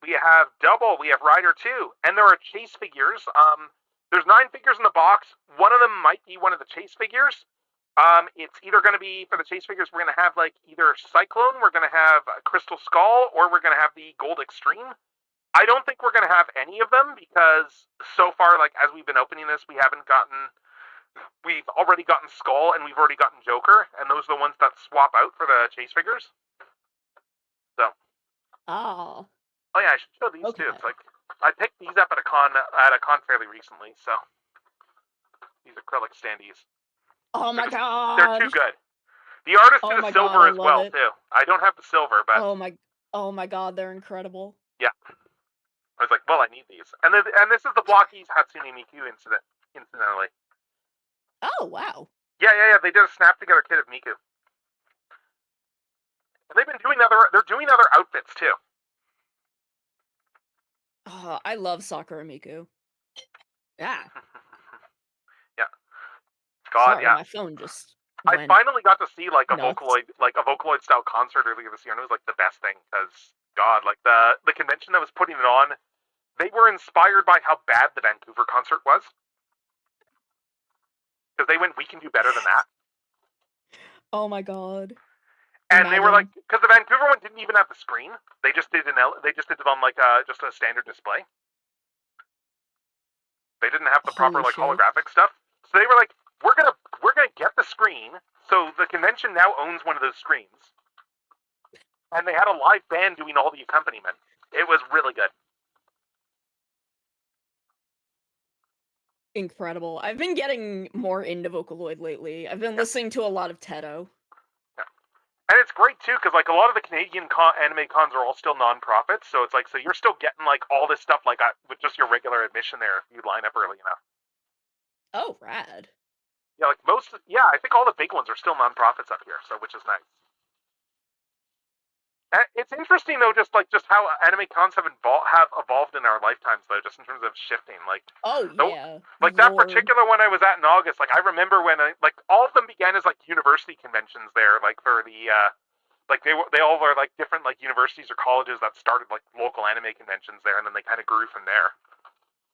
We have Double. We have Rider 2. And there are chase figures. There's 9 figures in the box. One of them might be one of the chase figures. It's either going to be, for the chase figures, we're going to have like either Cyclone, we're going to have Crystal Skull, or we're going to have the Gold Extreme. I don't think we're going to have any of them because so far, like as we've been opening this, we've already gotten Skull and we've already gotten Joker, and those are the ones that swap out for the chase figures. So. Oh. Oh yeah, I should show these too. It's like I picked these up at a con fairly recently, so these acrylic standees. Oh my god. They're too good. The artist did a silver as well too. I don't have the silver, but Oh my god, they're incredible. Yeah. I was like, well, I need these. And this is the blockies Hatsune Miku incidentally. Oh, wow. Yeah. They did a snap together kit of Miku. And they're doing other outfits too. Oh, I love Sakura Miku. Yeah. Yeah. God, Sorry, yeah. My phone just I finally got to see like a nuts. Vocaloid style concert earlier this year, and it was like the best thing because God, like the convention that was putting it on, they were inspired by how bad the Vancouver concert was. Because they went, we can do better than that. Oh my god. And they were like, because the Vancouver one didn't even have the screen. They just did it on like just a standard display. They didn't have the proper like holographic stuff. So they were like, we're gonna get the screen. So the convention now owns one of those screens. And they had a live band doing all the accompaniment. It was really good. Incredible. I've been getting more into Vocaloid lately. I've been listening to a lot of Teto. Yeah. And it's great too, because like a lot of the Canadian anime cons are all still non-profits, so it's like you're still getting like all this stuff like with just your regular admission there if you line up early enough. Oh, rad. Yeah, like I think all the big ones are still non-profits up here, so which is nice. It's interesting though, just how anime cons have evolved in our lifetimes though, just in terms of shifting. Like, like that particular one I was at in August. Like, I remember when all of them began as like university conventions there, like for the they all were like different like universities or colleges that started like local anime conventions there, and then they kind of grew from there,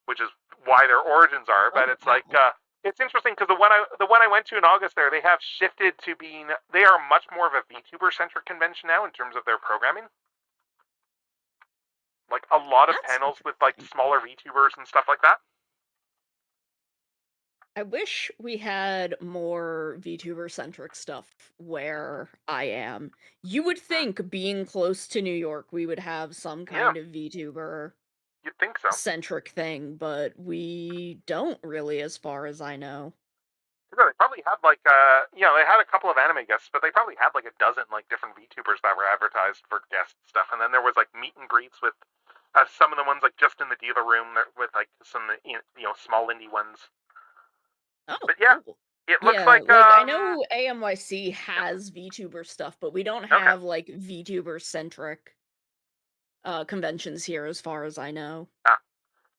which is why their origins are. But it's like it's interesting because the one I went to in August there, they have shifted to they are much more of a VTuber centric convention now in terms of their programming. Like a lot of panels with like smaller VTubers and stuff like that. I wish we had more VTuber centric stuff where I am. You would think being close to New York we would have some kind of VTuber You'd think so. centric thing, but we don't really, as far as I know. Yeah, they probably had like they had a couple of anime guests, but they probably had like a dozen like different VTubers that were advertised for guest stuff, and then there was like meet and greets with some of the ones like just in the dealer room with like some small indie ones. Oh, but yeah, cool. It looks Yeah, like I know AMYC has VTuber stuff, but we don't Okay. have like VTuber centric conventions here, as far as I know.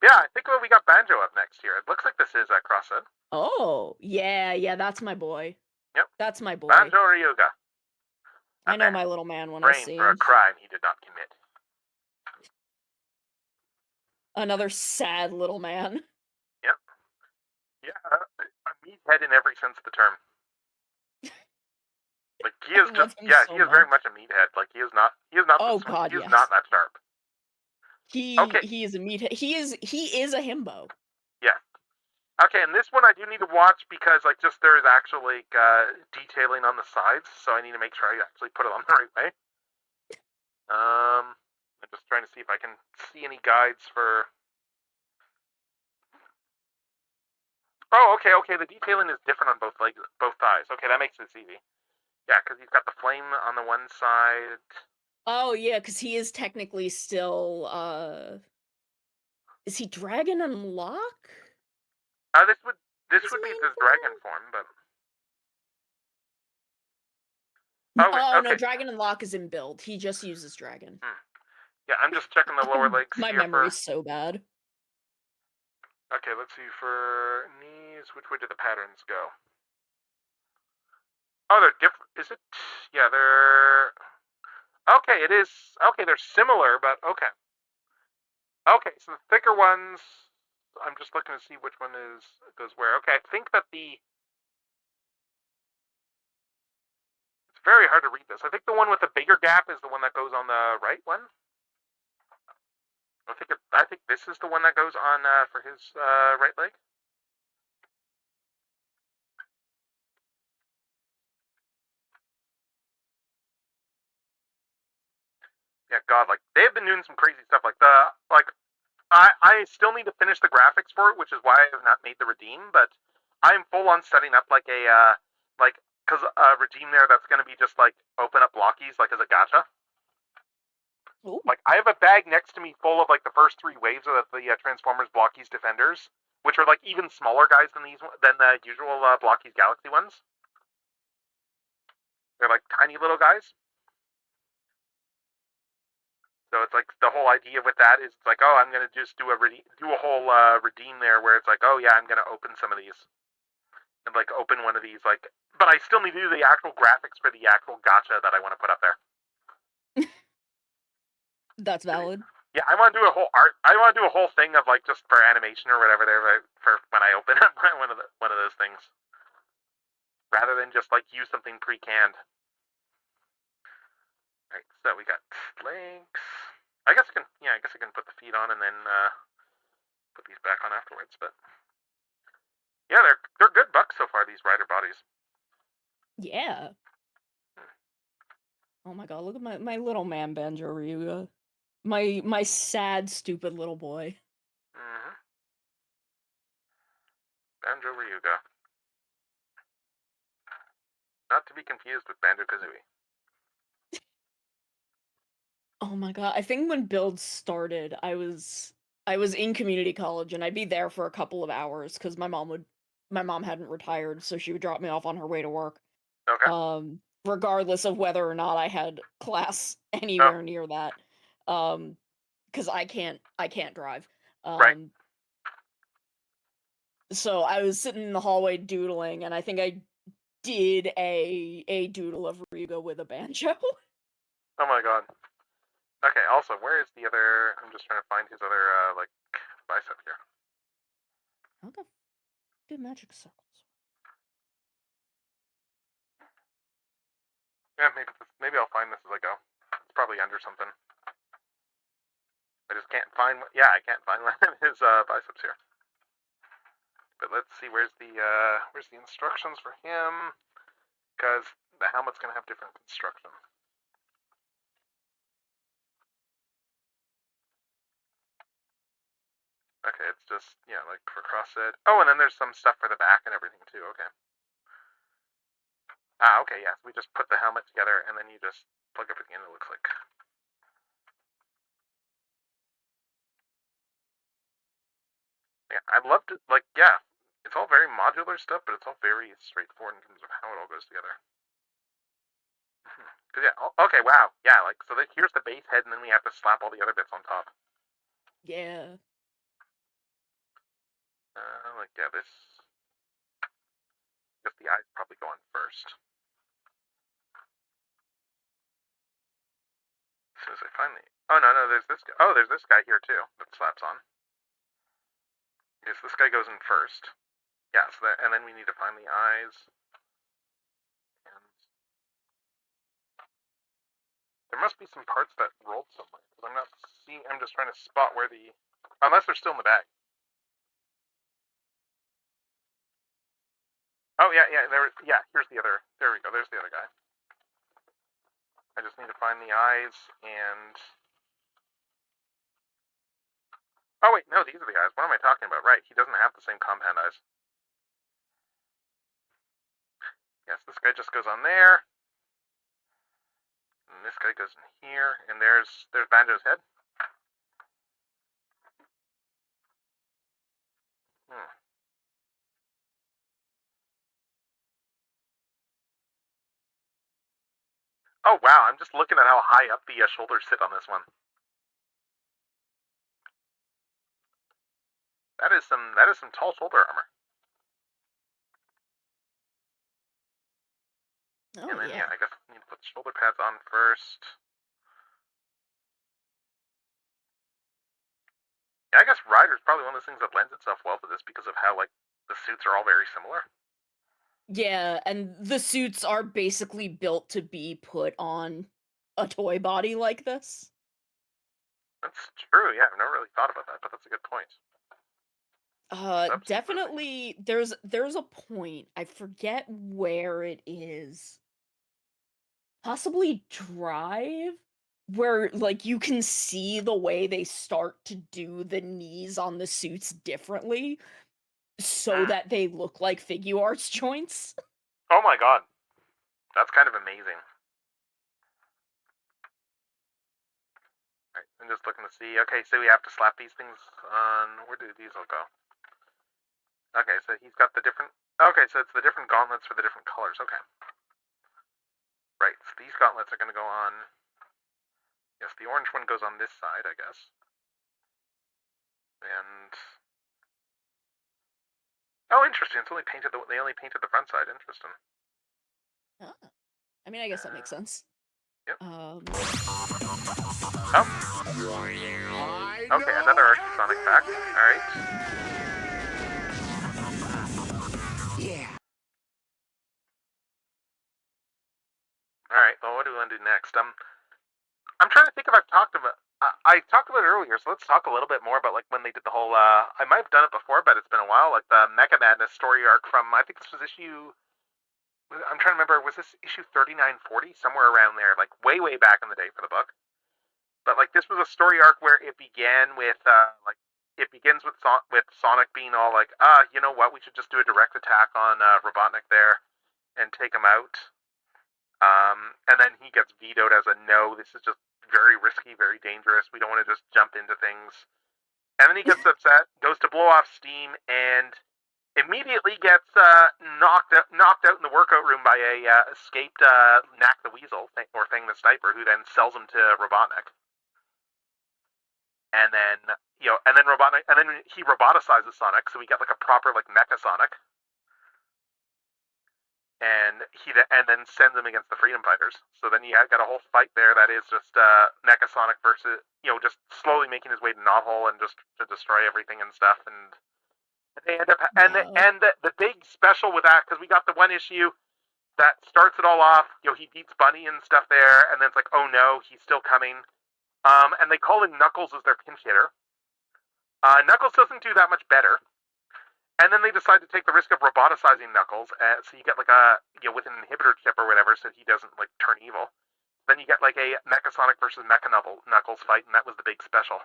Yeah, I think we got Banjo up next here. It looks like this is CrossFit. Oh, yeah, that's my boy. Yep. That's my boy. Banjo Ryuga. I know my little man when I Brain see for a him. crime he did not commit. Another sad little man. Yep. Yeah, a meathead in every sense of the term. Like he is I love just him yeah, so he is very much. much a meathead. Like he is not Oh the, god, he is yes. not that sharp. Okay. He is a meathead. He is a himbo. Yeah. Okay, and this one I do need to watch because like just there is actually detailing on the sides, so I need to make sure I actually put it on the right way. I'm just trying to see if I can see any guides for. Oh, okay. The detailing is different on both legs, both thighs. Okay, that makes this easy. Yeah, because he's got the flame on the one side. Oh yeah, because he is technically still is he Dragon Unlock? This His would be main his dragon form, but Oh no, okay. Dragon Unlock is in build. He just uses Dragon. Yeah, I'm just checking the lower legs My here memory's for. so bad. Okay, let's see for knees. Which way do the patterns go? Oh, they're different. Is it? Yeah, they're. Okay, it is. Okay, they're similar, but okay. Okay, so the thicker ones. I'm just looking to see which one goes where. Okay, I think that the. It's very hard to read this. I think the one with the bigger gap is the one that goes on the right one. I think this is the one that goes on for his right leg. Yeah, God, like they've been doing some crazy stuff. I still need to finish the graphics for it, which is why I have not made the redeem. But I'm full on setting up like a because a redeem there that's going to be just like open up blockies like as a gacha. Ooh. Like I have a bag next to me full of like the first 3 waves of the Transformers blockies defenders, which are like even smaller guys than the usual blockies galaxy ones. They're like tiny little guys. So it's like the whole idea with that is it's like, oh, I'm gonna just do a whole redeem there where it's like, oh yeah, I'm gonna open some of these and like open one of these but I still need to do the actual graphics for the actual gacha that I want to put up there. That's valid. Yeah, I want to do a whole art. I want to do a whole thing of like just for animation or whatever there for when I open up one of those things, rather than just like use something pre-canned. Right, so we got legs. I guess I can put the feet on and then put these back on afterwards. But yeah, they're good bucks so far. These rider bodies. Yeah. Oh my god, look at my little man Banjo Ryuga. My sad, stupid little boy. Mm-hmm. Banjo Ryuga. Not to be confused with Banjo Kazooie. Oh my god, I think when build started, I was in community college and I'd be there for a couple of hours because my mom hadn't retired, so she would drop me off on her way to work. Okay. Regardless of whether or not I had class anywhere near that. Because I can't drive. Right. So I was sitting in the hallway doodling, and I think I did a doodle of Ryuga with a banjo. Oh my god. Okay, also, where is the other... I'm just trying to find his other, bicep here. How the do magic circles? Yeah, maybe I'll find this as I go. It's probably under something. I just can't find... Yeah, I can't find his biceps here. But let's see, where's the instructions for him? Because the helmet's going to have different construction. Okay, it's just, yeah, like for cross-set. Oh, and then there's some stuff for the back and everything, too. Okay. Okay, yeah. We just put the helmet together, and then you just plug everything in, it looks like. Yeah, I'd love to, like, yeah. It's all very modular stuff, but it's all very straightforward in terms of how it all goes together. Cause yeah, okay, wow, yeah, like so. Here's the base head, and then we have to slap all the other bits on top. Yeah. Like yeah, this. Guess the eyes probably go on first. As soon as I find the. Oh no, there's this guy. Oh, there's this guy here too that slaps on. Yes, this guy goes in first. Yeah, so that, and then we need to find the eyes. And there must be some parts that rolled somewhere. Because I'm not seeing. I'm just trying to spot where the. Unless they're still in the bag. Oh yeah, here's the other. There we go. There's the other guy. I just need to find the eyes and. Oh wait, no, these are the eyes. What am I talking about? Right, he doesn't have the same compound eyes. Yes, this guy just goes on there. And this guy goes in here, and there's Banjo's head. Oh wow, I'm just looking at how high up the shoulders sit on this one. That is some tall shoulder armor. Oh, and then yeah. I guess I need to put the shoulder pads on first. Yeah, I guess Rider's probably one of those things that lends itself well to this because of how like the suits are all very similar. Yeah, and the suits are basically built to be put on a toy body like this. That's true. Yeah, I've never really thought about that, but that's a good point. Definitely there's a point, I forget where it is. Possibly Drive, where like you can see the way they start to do the knees on the suits differently so that they look like figure arts joints. Oh my god, that's kind of amazing. Right, I'm just looking to see. Okay, so we have to slap these things on. Where do these all go? Okay, so he's got the different. Okay, so it's the different gauntlets for the different colors. Okay. Right, so these gauntlets are going to go on. Yes, the orange one goes on this side, I guess. And oh, interesting. It's only painted. They only painted the front side. Interesting. Oh. I mean, I guess that makes sense. Yep. I Okay, another Archsonic fact. All right. Yeah. All right. Well, what do we want to do next? I'm trying to think if I've talked about. I talked about it earlier, so let's talk a little bit more about like when they did the whole. I might have done it before, but it's been a while. Like the Mecha Madness story arc from. I think this was issue. I'm trying to remember. Was this issue 3940 somewhere around there? Like way back in the day for the book. But like this was a story arc where it began with like it begins with Sonic being all like, you know what? We should just do a direct attack on Robotnik there and take him out. And then he gets vetoed as a no. This is just very risky, very dangerous. We don't want to just jump into things. And then he gets upset, goes to blow off steam, and immediately gets knocked out in the workout room by a escaped Knack the Weasel or Thing the Sniper, who then sells him to Robotnik. And then Robotnik, and then he roboticizes Sonic, so we get like a proper like Mecha Sonic. And then sends him against the Freedom Fighters. So then you got a whole fight there that is just Mecha Sonic versus just slowly making his way to Knothole and just to destroy everything and stuff. And they end up the big special with that, because we got the one issue that starts it all off. He beats Bunny and stuff there, and then it's like, oh no, he's still coming. And they call in Knuckles as their pinch hitter. Knuckles doesn't do that much better. And then they decide to take the risk of roboticizing Knuckles, so you get like with an inhibitor chip or whatever, so he doesn't like turn evil. Then you get like a Mecha Sonic versus Mecha Knuckles fight, and that was the big special.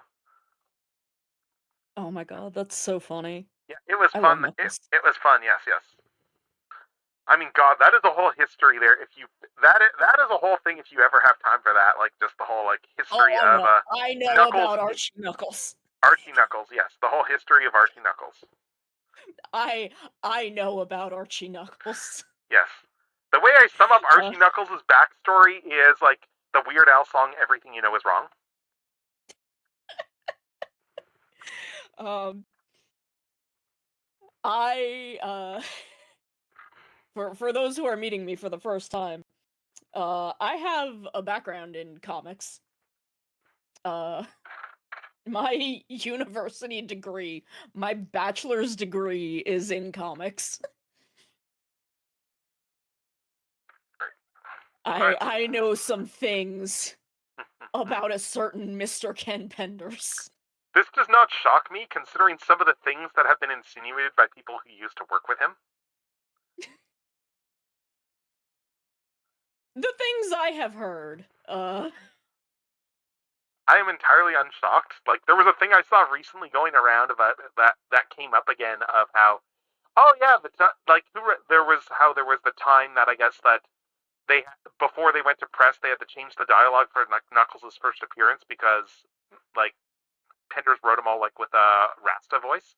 Oh my god, that's so funny. Yeah, it was I fun. love Knuckles. It was fun. Yes. I mean, God, that is a whole history there. If you that is a whole thing. If you ever have time for that, like just the whole like history of I know Knuckles, about Archie Knuckles. Archie Knuckles, yes, the whole history of Archie Knuckles. I know about Archie Knuckles. Yes. The way I sum up Archie Uh. Knuckles' backstory is like the Weird Al song "Everything You Know Is Wrong." I for those who are meeting me for the first time, I have a background in comics. My university degree, my bachelor's degree is in comics. I know some things about a certain Mr. Ken Penders. This does not shock me, considering some of the things that have been insinuated by people who used to work with him. The things I have heard, I am entirely unshocked. Like, there was a thing I saw recently going around about that came up again of how, oh yeah, there was the time that I guess that they, before they went to press, they had to change the dialogue for Knuckles' first appearance because like Penders wrote them all like with a Rasta voice.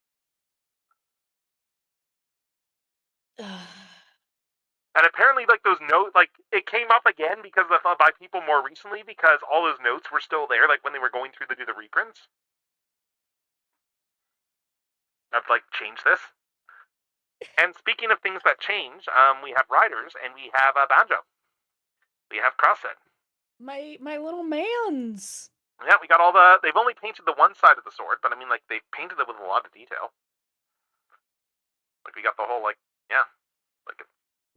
And apparently, like, those notes, like, it came up again because by people more recently because all those notes were still there, like when they were going through to do the reprints. I've like changed this. And speaking of things that change, we have Riders and we have Banjo. We have Crossset. my little mans. Yeah, we got all the. They've only painted the one side of the sword, but I mean, like, they painted it with a lot of detail. Like, we got the whole, like, yeah, like.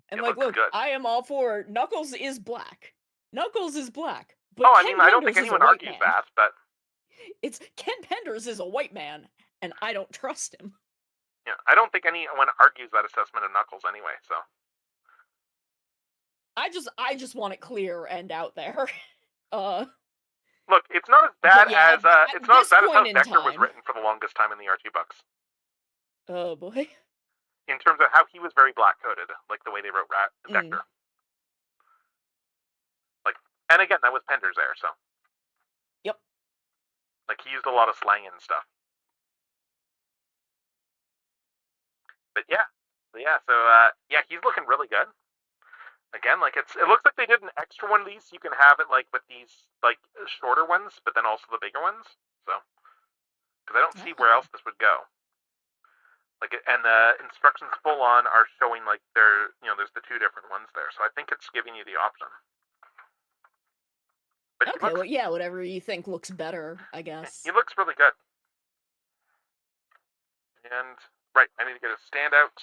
And it like, looks look, good. I am all for Knuckles is black. Knuckles is black. But Oh, I Ken mean, I don't Penders think is a anyone white argues man. that, but It's Ken Penders is a white man, and I don't trust him. yeah, I don't think anyone argues that assessment of Knuckles anyway. So I just want it clear and out there. look, it's not as bad yeah, as at it's not as this bad as how point in Vector was time- written for the longest time in the R2 books. Oh boy. In terms of how he was very black coded, like the way they wrote Vector. Like, and again, that was Penders there, so. Yep. Like, he used a lot of slang and stuff. But yeah, so yeah, he's looking really good. Again, like it looks like they did an extra one of these, so you can have it like with these like shorter ones, but then also the bigger ones. So, because I don't see where else this would go. Like, and the instructions full on are showing like there's the two different ones there, so I think it's giving you the option. But okay, well, yeah, whatever you think looks better, I guess. He looks really good. And right, I need to get a standout.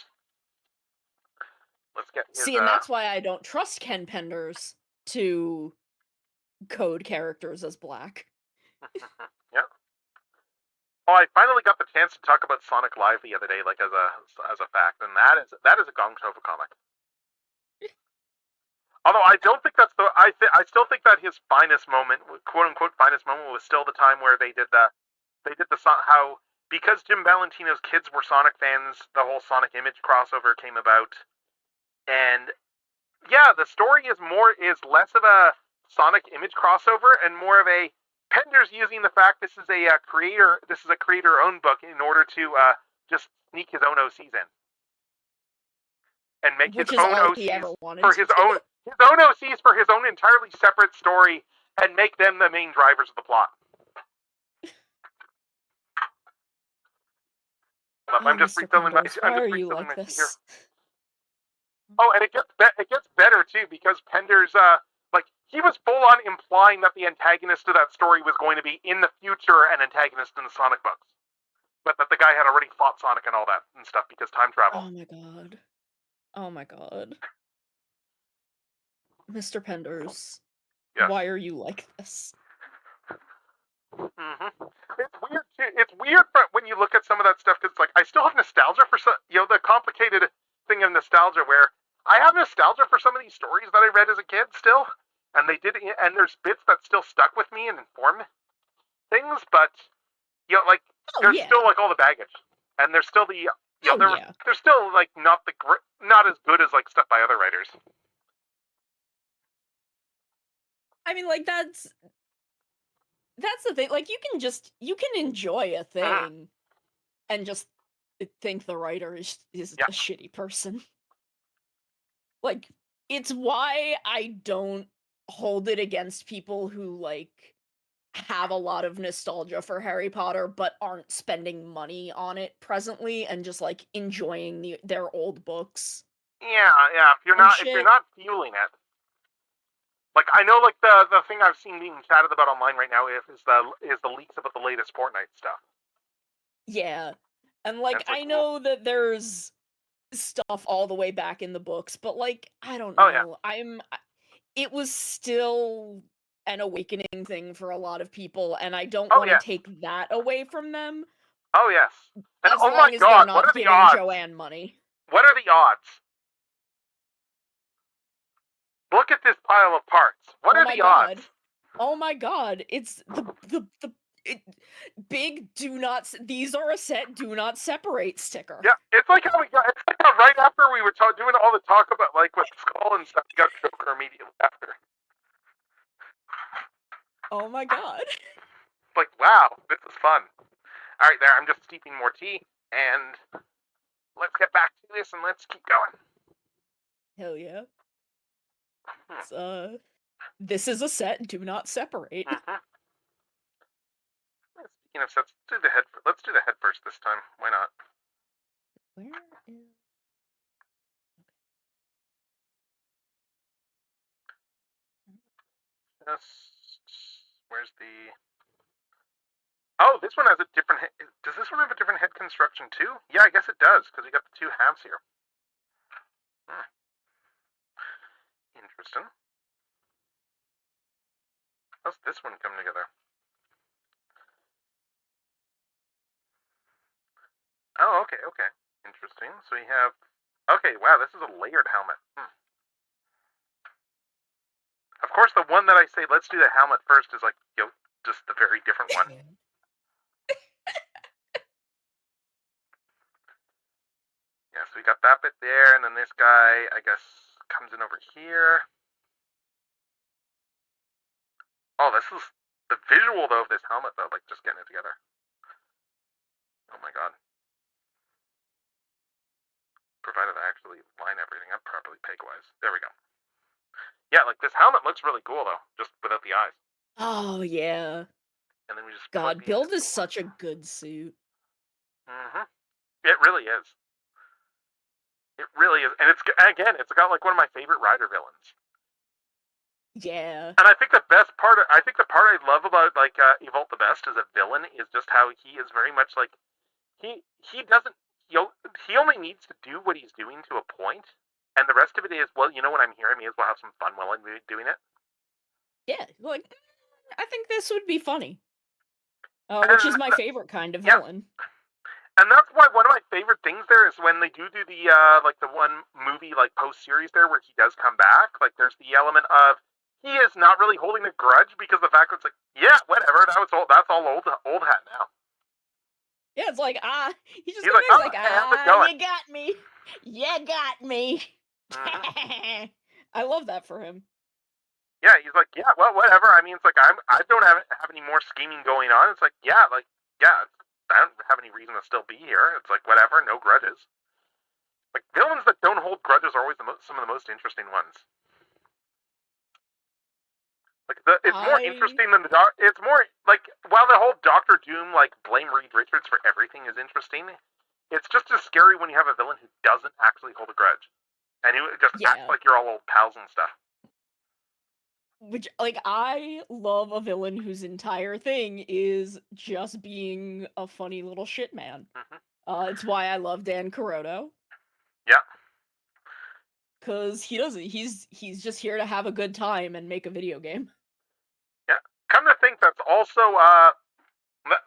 Let's get his, See, and that's why I don't trust Ken Penders to code characters as black. Yeah. Oh, I finally got the chance to talk about Sonic Live the other day, like as a fact, and that is a Gong Shofu comic. Although I don't think that's I still think that his finest moment, quote unquote finest moment, was still the time where they did the how, because Jim Valentino's kids were Sonic fans, the whole Sonic Image crossover came about, and yeah, the story is less of a Sonic Image crossover and more of a Penders using the fact this is a creator-owned book in order to just sneak his own OCs in and make his own OCs for his own OCs for his own entirely separate story and make them the main drivers of the plot. I'm just refilling my. Why are you like this? Here. Oh, and it gets better too because Penders he was full on implying that the antagonist to that story was going to be in the future an antagonist in the Sonic books, but that the guy had already fought Sonic and all that and stuff because time travel. Oh my god. Oh my god. Mr. Penders. Yes. Why are you like this? Mm-hmm. It's weird too. It's weird when you look at some of that stuff because I still have nostalgia for the complicated thing of nostalgia where I have nostalgia for some of these stories that I read as a kid still, and there's bits that still stuck with me and informed things, but there's still like all the baggage, and there's still the there's still like not as good as like stuff by other writers. I mean, like that's the thing. Like you can enjoy a thing and just think the writer is Yeah. a shitty person. Like, it's why I don't hold it against people who, like, have a lot of nostalgia for Harry Potter, but aren't spending money on it presently and just, like, enjoying their old books. Yeah. If you're shit. not fueling it, like I know, like the thing I've seen being chatted about online right now is the leaks about the latest Fortnite stuff. Yeah. And, like, It's like, I know that there's stuff all the way back in the books, but, like, I don't Oh, yeah. know. It was still an awakening thing for a lot of people, and I don't Oh, want to yes. take that away from them. Oh, yes. And As oh long my as they're god, what not are the giving odds? Joanne money. What are the odds? Look at this pile of parts. What Oh are my the god. odds? Oh my god. It's big do not these are a set do not separate sticker. Yeah, it's like how right after we were doing all the talk about, like, with Skull and stuff, we got Joker immediately after. Oh my god. Like, wow, this is fun. Alright, there, I'm just steeping more tea, and let's get back to this and let's keep going. Hell yeah. It's, this is a set, do not separate. Speaking of sets, let's do the head first this time. Why not? Where is... Where's the... Oh, this one has a different head. Does this one have a different head construction too? Yeah, I guess it does, because we got the two halves here. Interesting. How's this one come together? Oh, okay. Interesting. So we have... Okay, wow, this is a layered helmet. Of course, the one that I say, let's do the helmet first, is like, just the very different one. Yeah, so we got that bit there, and then this guy, I guess, comes in over here. Oh, this is... The visual, though, of this helmet, though, like, just getting it together. Oh my god. Provided I actually line everything up properly peg-wise. There we go. Yeah, like, this helmet looks really cool, though, just without the eyes. Oh, yeah. And then we just... God, Build is such a good suit. It really is. It really is. And it's got, like, one of my favorite Rider villains. Yeah. And I think the part I love about, like, Evolt the Best as a villain is just how he is very much, like, he doesn't, he only needs to do what he's doing to a point, and the rest of it is, well, when I'm here, I may as well have some fun while I'm doing it. Yeah, like, I think this would be funny. Which is my favorite kind of villain. And that's why one of my favorite things there is when they do the, like, the one movie, like, post-series there where he does come back, like, there's the element of he is not really holding a grudge because the fact that it's like, yeah, whatever, that's all old hat now. Yeah, it's like, he's He's like, how's it going? you got me. You got me. I love that for him. Yeah, he's like, yeah, well, whatever. I mean, it's like, I don't have any more scheming going on. It's like, yeah, I don't have any reason to still be here. It's like, whatever, no grudges. Like, villains that don't hold grudges are always some of the most interesting ones. Like, it's more interesting than it's more, like, while the whole Doctor Doom, like, blame Reed Richards for everything is interesting, it's just as scary when you have a villain who doesn't actually hold a grudge. And who just acts like you're all old pals and stuff. Which, like, I love a villain whose entire thing is just being a funny little shit man. It's why I love Dan Carotto. Yeah. Because he doesn't. He's just here to have a good time and make a video game. Yeah. Come to think, that's also,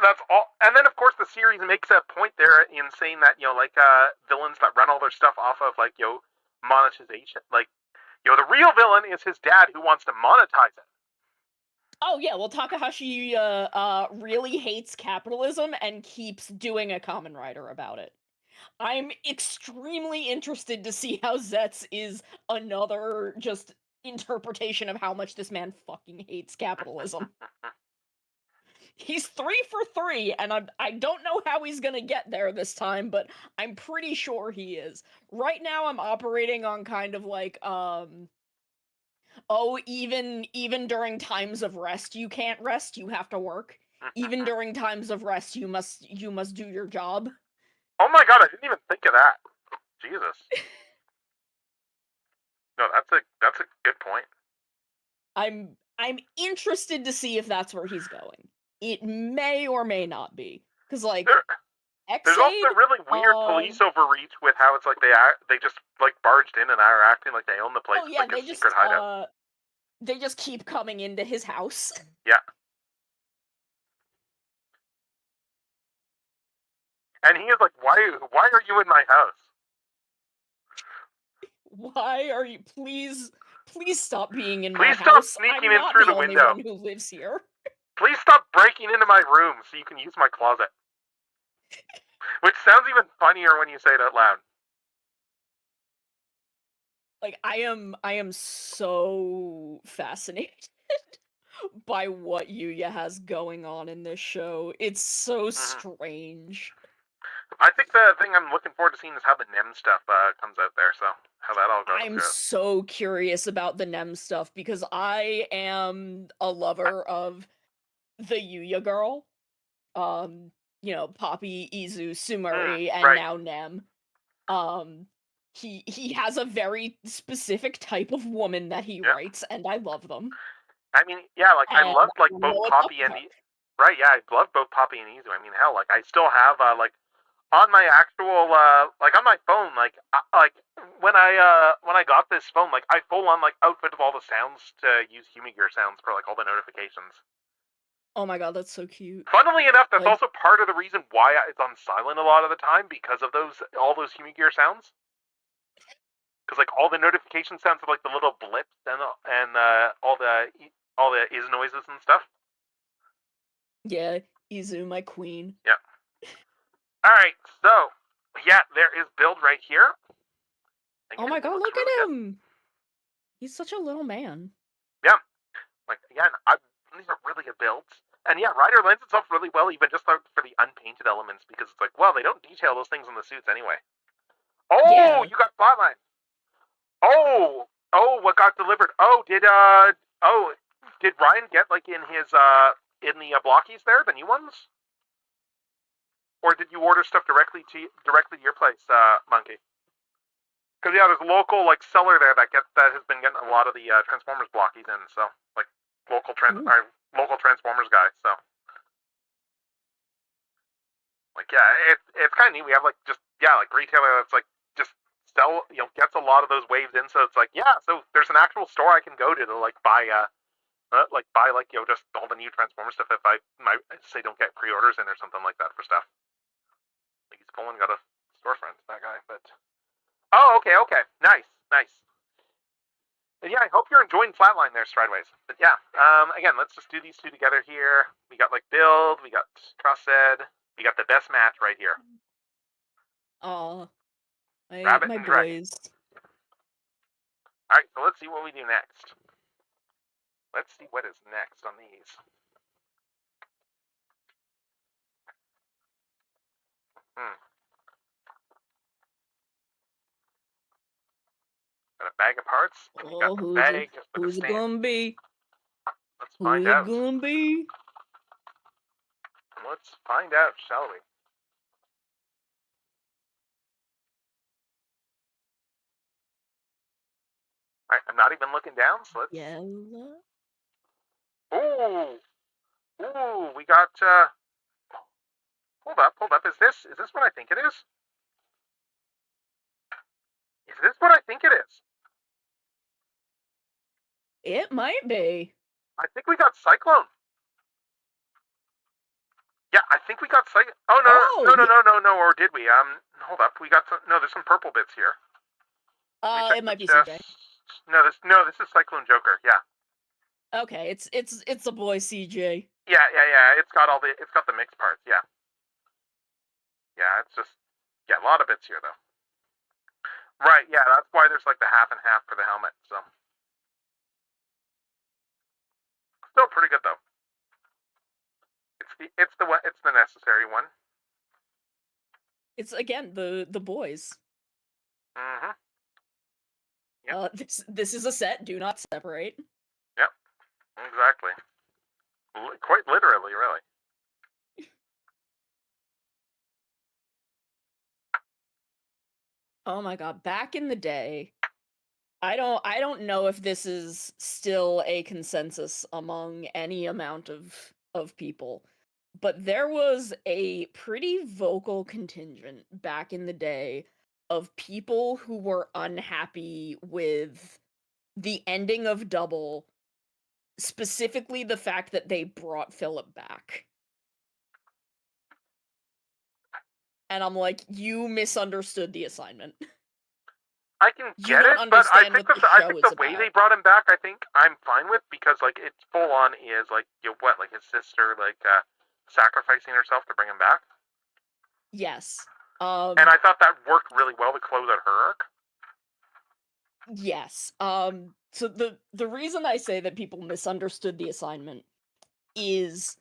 that's all. And then, of course, the series makes a point there in saying that, like, villains that run all their stuff off of, like, monetization, like, the real villain is his dad who wants to monetize it. Oh, yeah, well, Takahashi really hates capitalism and keeps doing a Kamen Rider about it. I'm extremely interested to see how Zet's is another just interpretation of how much this man fucking hates capitalism. He's 3 for 3, and I don't know how he's gonna get there this time, but I'm pretty sure he is. Right now, I'm operating on kind of like, oh, even during times of rest, you can't rest, you have to work. Even during times of rest, you must do your job. Oh my god, I didn't even think of that. Jesus. No, that's a good point. I'm interested to see if that's where he's going. It may or may not be, because like There's also really weird police overreach with how it's like they just like barged in and are acting like they own the place. Oh It's yeah, like a secret hideout. they just keep coming into his house. Yeah. And he is like, why are you in my house? Why are you? Please stop being in my Please stop house. sneaking I'm in not through the the only window. one who lives here. Please stop breaking into my room so you can use my closet. Which sounds even funnier when you say it out loud. Like I am so fascinated by what Yuya has going on in this show. It's so strange. I think the thing I'm looking forward to seeing is how the NEM stuff comes out there, so how that all goes. I'm so curious about the NEM stuff because I am a lover of the Yuya girl. You know, Poppy, Izu, Sumari, and right. now Nem. He has a very specific type of woman that he writes, and I love them. I mean, yeah, like I And loved like I both know it's Poppy up and there. right, yeah, I love both Poppy and Izu. I mean, hell, like I still have like on my actual like on my phone, like when I got this phone, like I full on like outfit of all the sounds to use Humigear sounds for like all the notifications. Oh my god, that's so cute. Funnily enough, that's Like- also part of the reason why it's on silent a lot of the time because of all those Humigear sounds. Because like all the notification sounds are like the little blips and all the is noises and stuff. Yeah, Izu, my queen. Yeah. All right, so yeah, there is Build right here. Oh my god, look at him! He's such a little man. Yeah, like again, these are really good builds. And yeah, Ryder lends itself really well, even just for the unpainted elements, because it's like, well, they don't detail those things on the suits anyway. Oh, yeah. You got Flatline. Oh, what got delivered? Did Ryan get like in his in the blockies there, the new ones? Or did you order stuff directly to your place, Monkey? Because yeah, there's a local like seller there that has been getting a lot of the Transformers blockies in, so like local Transformers guy. So like yeah, it's kind of neat. We have like like retailer that's like just gets a lot of those waves in. So it's like yeah, so there's an actual store I can go to like buy just all the new Transformers stuff if I say don't get pre-orders in or something like that for stuff. Like he's full and got a storefront, that guy, but. Oh, okay. Nice. And yeah, I hope you're enjoying Flatline there, Strideways. But yeah, again, let's just do these two together here. We got like Build, we got Crossed, we got the best match right here. Aw. Rabbit my and boys. Alright, so let's see what we do next. Let's see what is next on these. Got a bag of parts. We got the bag with who's a it stand. gonna be? Let's find out. Who's it gonna be? Let's find out, shall we? Alright, I'm not even looking down, so let's... Yellow? Ooh, we got, hold up. Is this what I think it is? Is this what I think it is? It might be. I think we got Cyclone. Yeah, I think we got Cyclone. Oh, no, or did we? Hold up. We got there's some purple bits here. It might be CJ. No, this is Cyclone Joker, yeah. Okay, it's a boy CJ. Yeah. It's got the mixed parts, yeah. Yeah, it's just a lot of bits here though. Right, yeah, that's why there's like the half and half for the helmet, so. Still pretty good though. It's It's the necessary one. It's again the boys. Mm-hmm. Yep. This is a set. Do not separate. Yep. Exactly. Quite literally, really. Oh my god! Back in the day, I don't know if this is still a consensus among any amount of people, but there was a pretty vocal contingent back in the day of people who were unhappy with the ending of Double, specifically the fact that they brought Philip back. And I'm like, you misunderstood the assignment. I can You get don't it, but I understand think what the I show think is the way they about. brought him back, I think I'm fine with, because like it's full on is like like his sister sacrificing herself to bring him back. Yes. And I thought that worked really well to close out her arc. Yes. So the reason I say that people misunderstood the assignment is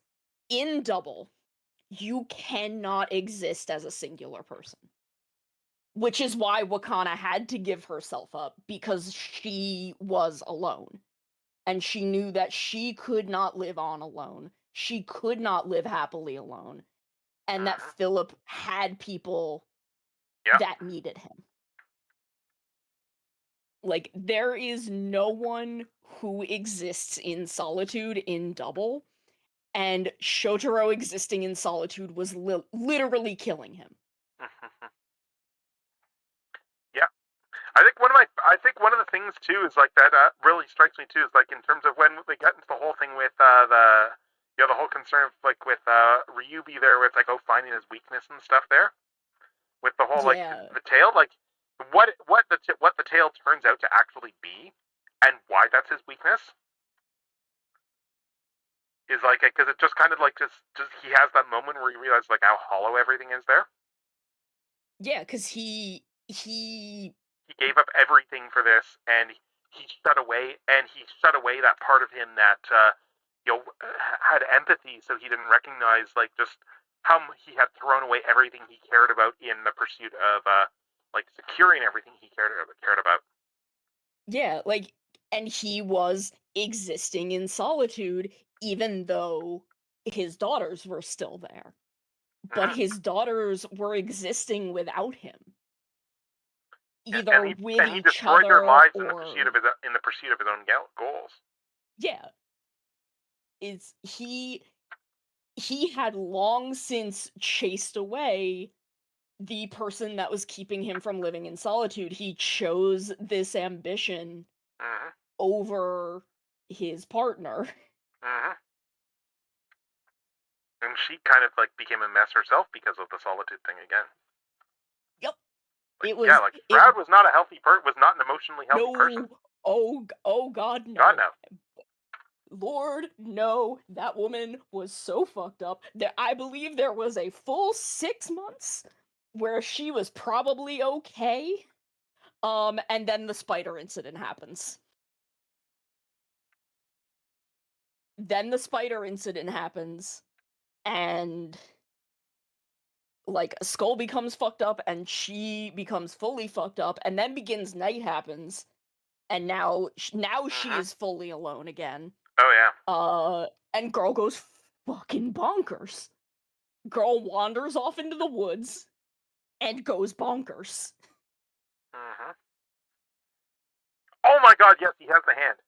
in Double, you cannot exist as a singular person. Which is why Wakana had to give herself up, because she was alone. And she knew that she could not live on alone. She could not live happily alone. And that Philip had people that needed him. Like, there is no one who exists in solitude in Double, and Shotaro existing in solitude was literally killing him. Yeah. I think one of the things too is like that really strikes me too is like in terms of when they got into the whole thing with the whole concern of like with Ryubi there with like finding his weakness and stuff there with the whole like Yeah. the tail, like what the tail turns out to actually be and why that's his weakness is like because it just kind of like just he has that moment where he realizes like how hollow everything is there. Yeah, because he He gave up everything for this, and he shut away that part of him that had empathy, so he didn't recognize like just how he had thrown away everything he cared about in the pursuit of like securing everything he cared about. Yeah, like, and he was existing in solitude even though his daughters were still there. But his daughters were existing without him. Either with and he each destroyed their other lives or in the pursuit of his own goals. yeah. Is he had long since chased away the person that was keeping him from living in solitude. He chose this ambition over his partner. And she kind of like became a mess herself because of the solitude thing again. Yep. Like, It was Brad was not a healthy was not an emotionally healthy person. Oh god, no. God no. Lord, no, that woman was so fucked up that I believe there was a full 6 months where she was probably okay. And then the spider incident happens. And like Skull becomes fucked up and she becomes fully fucked up, and then begins night happens, and now she is fully alone again. Oh yeah. And girl goes fucking bonkers. Girl wanders off into the woods and goes bonkers. Oh my god, yes, he has the hand.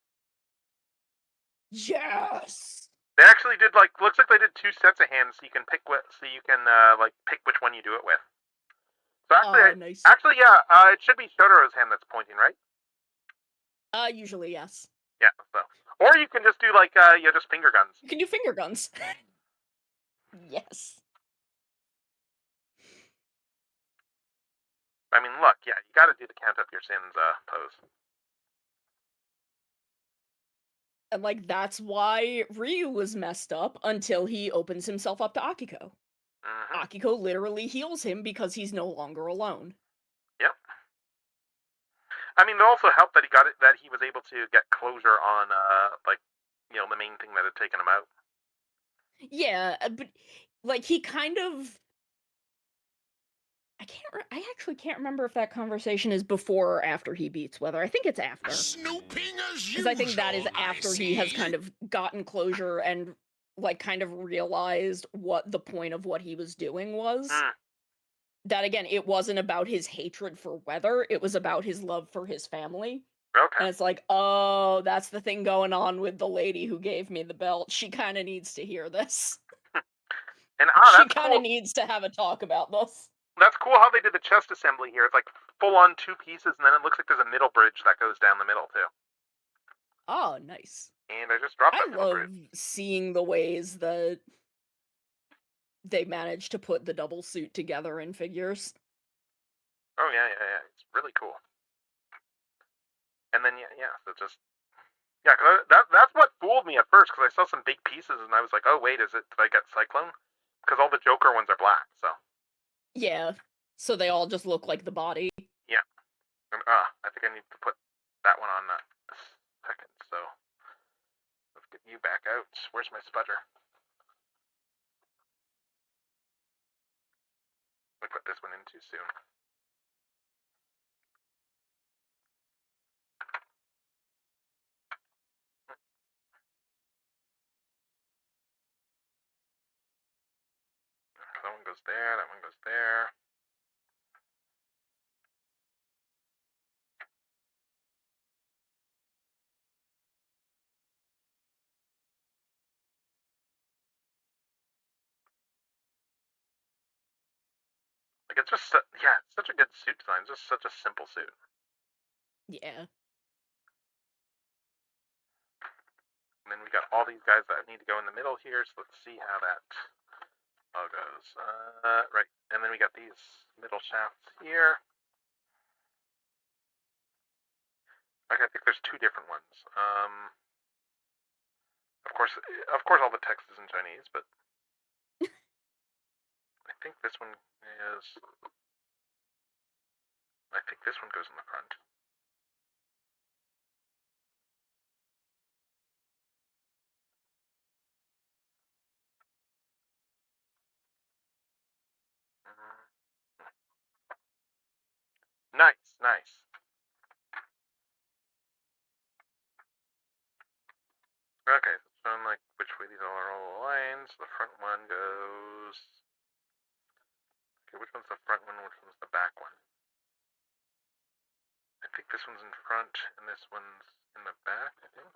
Yes. They actually did looks like they did 2 sets of hands, so you can pick pick which one you do it with. So actually, nice. Actually, yeah, it should be Shotaro's hand that's pointing, right? Usually yes. Yeah. So, or you can just do just finger guns. You can do finger guns. Yes. I mean, look, yeah, you got to do the count up your sins pose. And like that's why Ryu was messed up until he opens himself up to Akiko. Akiko literally heals him because he's no longer alone. Yep. I mean, it also helped that he was able to get closure on the main thing that had taken him out. Yeah, but like he kind of I actually can't remember if that conversation is before or after he beats Weather. I think it's after. Snooping as Because I think that is usual, I after he has see. kind of gotten closure and like kind of realized what the point of what he was doing was. Mm, That again, it wasn't about his hatred for Weather, it was about his love for his family. okay. And it's like, oh, that's the thing going on with the lady who gave me the belt. She kind of needs to hear this. And She that's kind of cool. needs to have a talk about this. That's cool how they did the chest assembly here. It's like full on two pieces, and then it looks like there's a middle bridge that goes down the middle too. Oh, nice. And I just dropped I that middle love bridge. seeing the ways that they manage to put the double suit together in figures. Oh yeah. It's really cool. And then yeah. So just yeah, 'cause that's what fooled me at first because I saw some big pieces and I was like, oh wait, did I get Cyclone? Because all the Joker ones are black. So Yeah. So they all just look like the body. yeah. I think I need to put that one on second. So let's get you back out. Where's my sputter? I put this one in too soon. That one goes there. That one goes there. Like it's just it's such a good suit design. It's just such a simple suit. Yeah. And then we got all these guys that need to go in the middle here. So let's see how that all goes. Right, and then we got these middle shafts here. Okay, I think there's two different ones. Of course, all the text is in Chinese, but I think this one is. I think this one goes in the front. Nice. Okay, so it's showing like which way these are all lines. The front one goes. Okay, which one's the front one? Which one's the back one? I think this one's in front and this one's in the back. I think.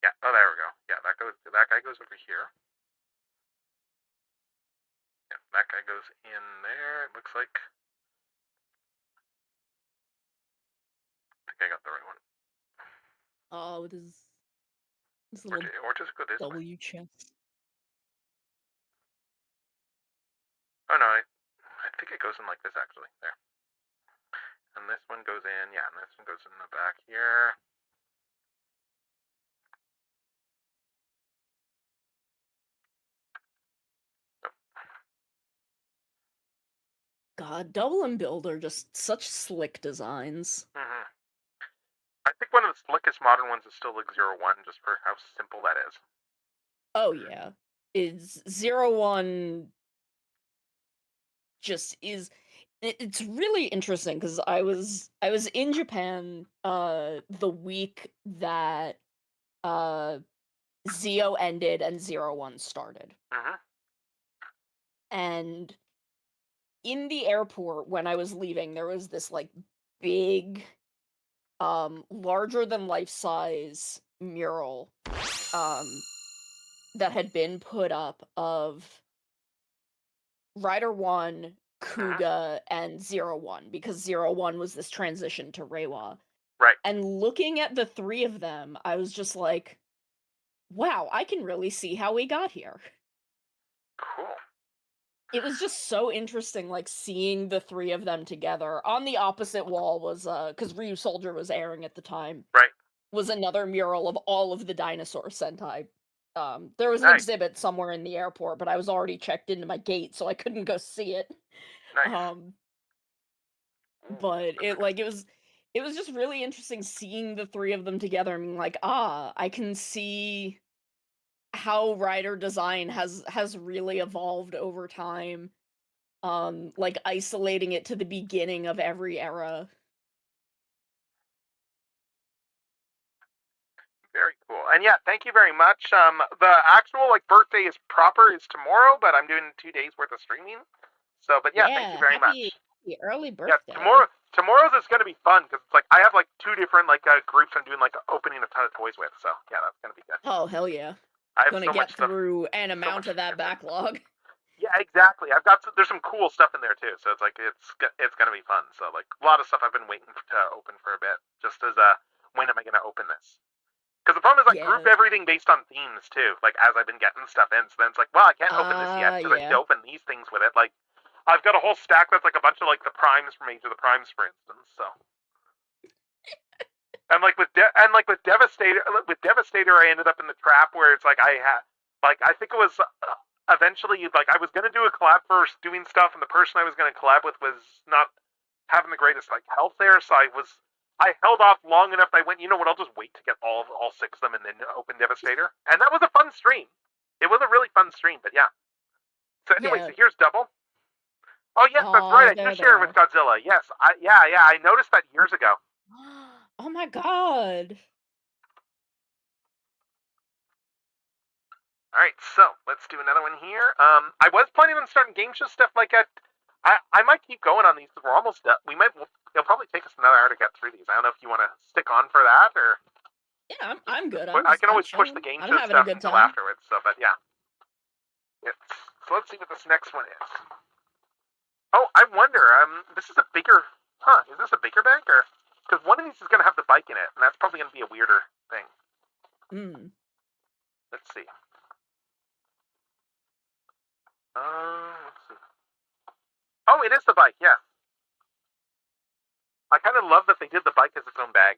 Yeah. Oh, there we go. Yeah, that guy goes over here. Yeah, that guy goes in there. It looks like. I think I got the right one. Oh, with his Or, little or just go this way. W chest. Oh no, I think it goes in like this actually. There. And this one goes in, yeah, and this one goes in the back here. God, Double and Build are just such slick designs. Mm-hmm. I think one of the slickest modern ones is still like 01, just for how simple that is. Oh yeah. Is 01 just is it's really interesting because I was in Japan the week that Zio ended and 01 started. Mm-hmm. And in the airport when I was leaving, there was this like big larger than life size mural that had been put up of Rider 1, Kuga, and 01 because 01 was this transition to Reiwa. Right. And looking at the three of them, I was just like, wow, I can really see how we got here. Cool. It was just so interesting, like, seeing the three of them together. On the opposite wall was, because Ryu Soldier was airing at the time, Right. was another mural of all of the dinosaur Sentai. There was an Nice. exhibit somewhere in the airport, but I was already checked into my gate, so I couldn't go see it. Nice. But it was it was just really interesting seeing the three of them together and being like, I can see how rider design has really evolved over time. Like isolating it to the beginning of every era. Very cool. And yeah, thank you very much. The actual like birthday is tomorrow, but I'm doing 2 days worth of streaming. So, but yeah, thank you very much. Happy early Yeah, birthday. tomorrow's is gonna be fun because it's like I have like 2 different like groups I'm doing like opening a ton of toys with. So yeah, that's gonna be good. Oh hell yeah! I have Gonna so get much stuff. through an so amount much of that in there. backlog. Yeah, exactly. There's some cool stuff in there too. So it's like it's gonna be fun. So like a lot of stuff I've been waiting to open for a bit, just as when am I gonna open this? Because the problem is I group Yeah. everything based on themes too. Like as I've been getting stuff in, so then it's like, well, I can't open this yet because I need Yeah. to open these things with it. Like I've got a whole stack that's like a bunch of like the primes from Age of the Primes, for instance. So. And like with Devastator, I ended up in the trap where it's like I think it was eventually like I was gonna do a collab for doing stuff, and the person I was gonna collab with was not having the greatest like health there, so I held off long enough. I went, you know what? I'll just wait to get all 6 of them and then open Devastator, and that was a fun stream. It was a really fun stream, but yeah. So anyway, so here's Double. Oh yes, that's right. I there do they share it with are. Godzilla. Yes, I noticed that years ago. Oh my god. Alright, so let's do another one here. I was planning on starting game show stuff like that. I might keep going on these because we're almost done. It'll probably take us another hour to get through these. I don't know if you want to stick on for that or. Yeah, I'm good. I can always push the game show stuff until afterwards. So, but yeah. So let's see what this next one is. Oh, I wonder. This is a bigger. Is this a bigger bag or? Because one of these is going to have the bike in it, and that's probably going to be a weirder thing. Let's see. Let's see. Oh, it is the bike, yeah. I kind of love that they did the bike as its own bag.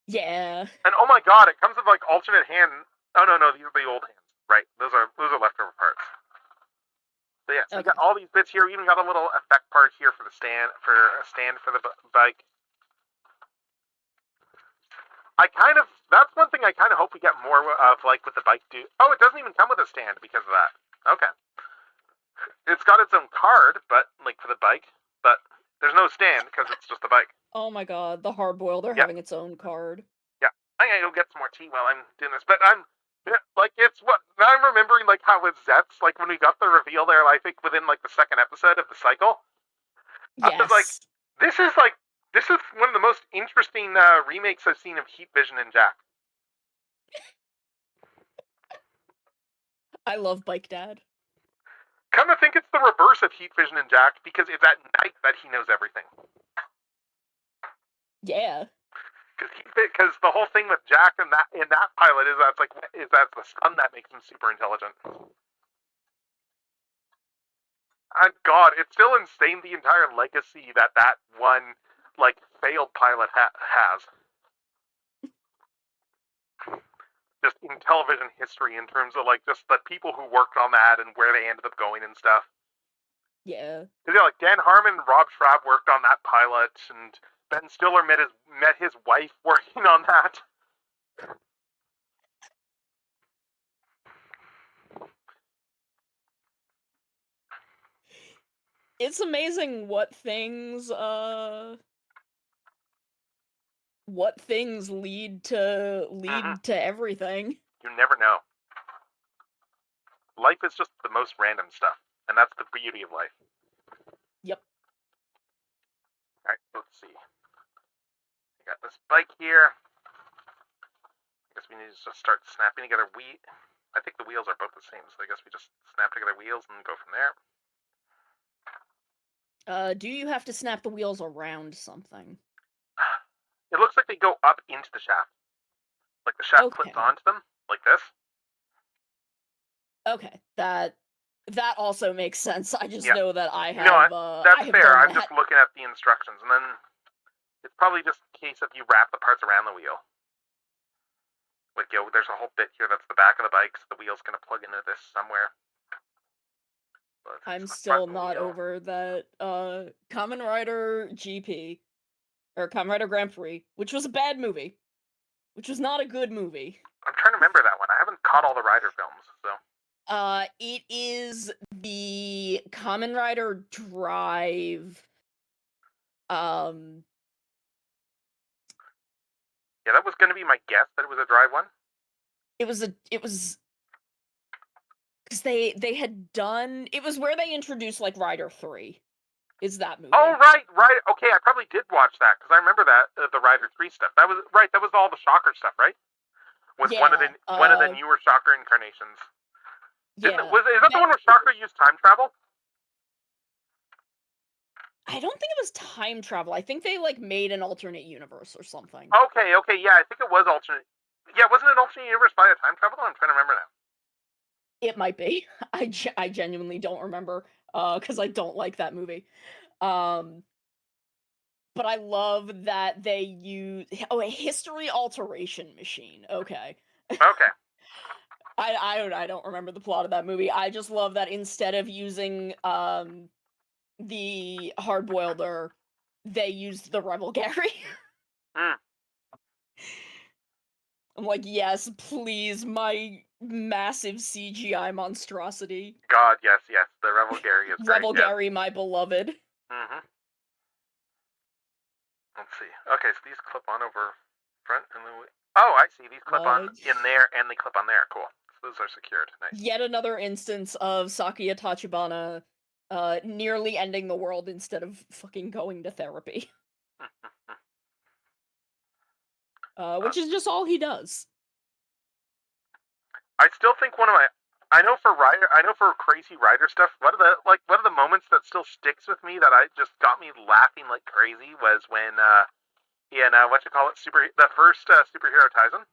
Yeah. And oh my god, it comes with like alternate hand. Oh no, these are the old hands. Right, those are leftover parts. So yeah, so we got all these bits here. We even got a little effect part here for a stand for the bike. That's one thing I kind of hope we get more of, like with the bike. Oh, it doesn't even come with a stand because of that. Okay. It's got its own card, but like for the bike, but there's no stand because it's just the bike. Oh my god, the hard-boiled are having its own card. Yeah, I'm gonna go get some more tea while I'm doing this, but it's what I'm remembering like how with Zets, like when we got the reveal there, I think within like the second episode of the cycle. Yes. I was like, this is one of the most interesting remakes I've seen of Heat Vision and Jack. I love Bike Dad. Come to think, it's the reverse of Heat Vision and Jack because it's at night that he knows everything. Yeah. Because the whole thing with Jack in that pilot is that's the sun that makes him super intelligent. And God, it's still insane the entire legacy that one like failed pilot has. Just in television history, in terms of like just the people who worked on that and where they ended up going and stuff. Yeah. Because like Dan Harmon and Rob Schrab worked on that pilot, and Ben Stiller met his wife working on that. It's amazing what things lead to everything. You never know. Life is just the most random stuff, and that's the beauty of life. Yep. Alright, let's see. I got this bike here. I guess we need to just start snapping together I think the wheels are both the same, so I guess we just snap together wheels and go from there. Do you have to snap the wheels around something? It looks like they go up into the shaft. Like the shaft clips onto them, like this. Okay, that also makes sense. I just know that I have. That's fair. I'm just looking at the instructions, and then it's probably just a case of you wrap the parts around the wheel. Like, there's a whole bit here that's the back of the bike, so the wheel's gonna plug into this somewhere. I'm still not over that Kamen Rider GP or Kamen Rider Grand Prix, which was a bad movie, which was not a good movie. I'm trying to remember that one. I haven't caught all the Rider films, so. It is the Kamen Rider Drive. Yeah, that was going to be my guess that it was a Drive one. It was because they had done. It was where they introduced like Rider 3. Is that movie? Oh, right. Okay, I probably did watch that because I remember that the Rider 3 stuff. That was right. That was all the Shocker stuff, right? With Yeah, one of the newer Shocker incarnations. Is that the one where Shocker used time travel? I don't think it was time travel. I think they like made an alternate universe or something. Okay, yeah, I think it was alternate. Yeah, wasn't it alternate universe via time travel? I'm trying to remember now. It might be. I genuinely don't remember because I don't like that movie. But I love that they use a history alteration machine. Okay. Okay. I don't remember the plot of that movie. I just love that instead of using the hard-boileder, they used the Rebel Gary. I'm like, yes, please, my massive CGI monstrosity. God, yes, the Rebel Gary is great. Rebel Gary, my beloved. Mm-hmm. Let's see. Okay, so these clip on over front and then oh, I see. These clip on in there and they clip on there. Cool. So those are secured. Nice. Yet another instance of Sakuya Tachibana nearly ending the world instead of fucking going to therapy. Which is just all he does. I still think I know for crazy Rider stuff, one of the moments that still sticks with me that I just got me laughing like crazy was when in the first Superhero Taisen.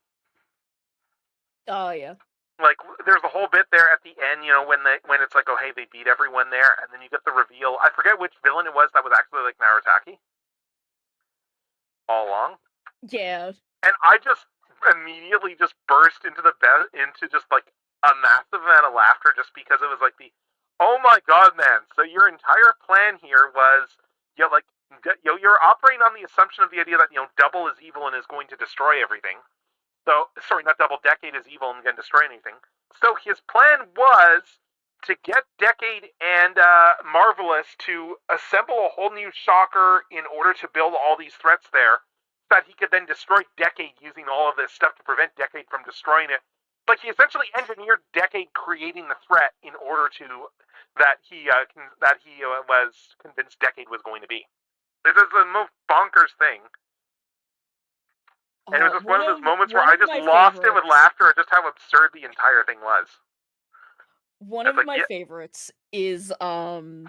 Oh yeah. Like there's a whole bit there at the end, when it's like, oh hey, they beat everyone there, and then you get the reveal. I forget which villain it was that was actually like Narataki all along. Yeah. And I just immediately just burst into just like a massive amount of laughter just because it was like oh my god, man! So your entire plan here was you're operating on the assumption of the idea that Double is evil and is going to destroy everything. So sorry, not Double, Decade is evil and can destroy anything. So his plan was to get Decade and Marvelous to assemble a whole new Shocker in order to build all these threats there, that he could then destroy Decade using all of this stuff to prevent Decade from destroying it. Like he essentially engineered Decade creating the threat in order to that he was convinced Decade was going to be. This is the most bonkers thing. And it was just one of those moments where I just lost it with laughter at just how absurd the entire thing was. One of my favorites is to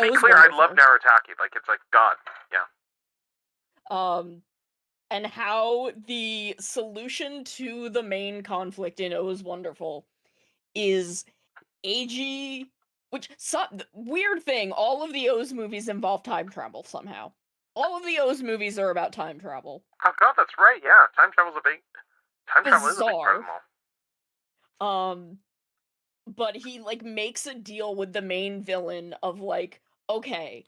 be clear, I love Narataki. Like it's like God. Yeah. And how the solution to the main conflict in O is Wonderful is Eiji, which weird thing, all of the O's movies involve time travel somehow. All of the O's movies are about time travel. Oh god, that's right. Yeah, time travel is a big part of them all. But he like makes a deal with the main villain of like, okay,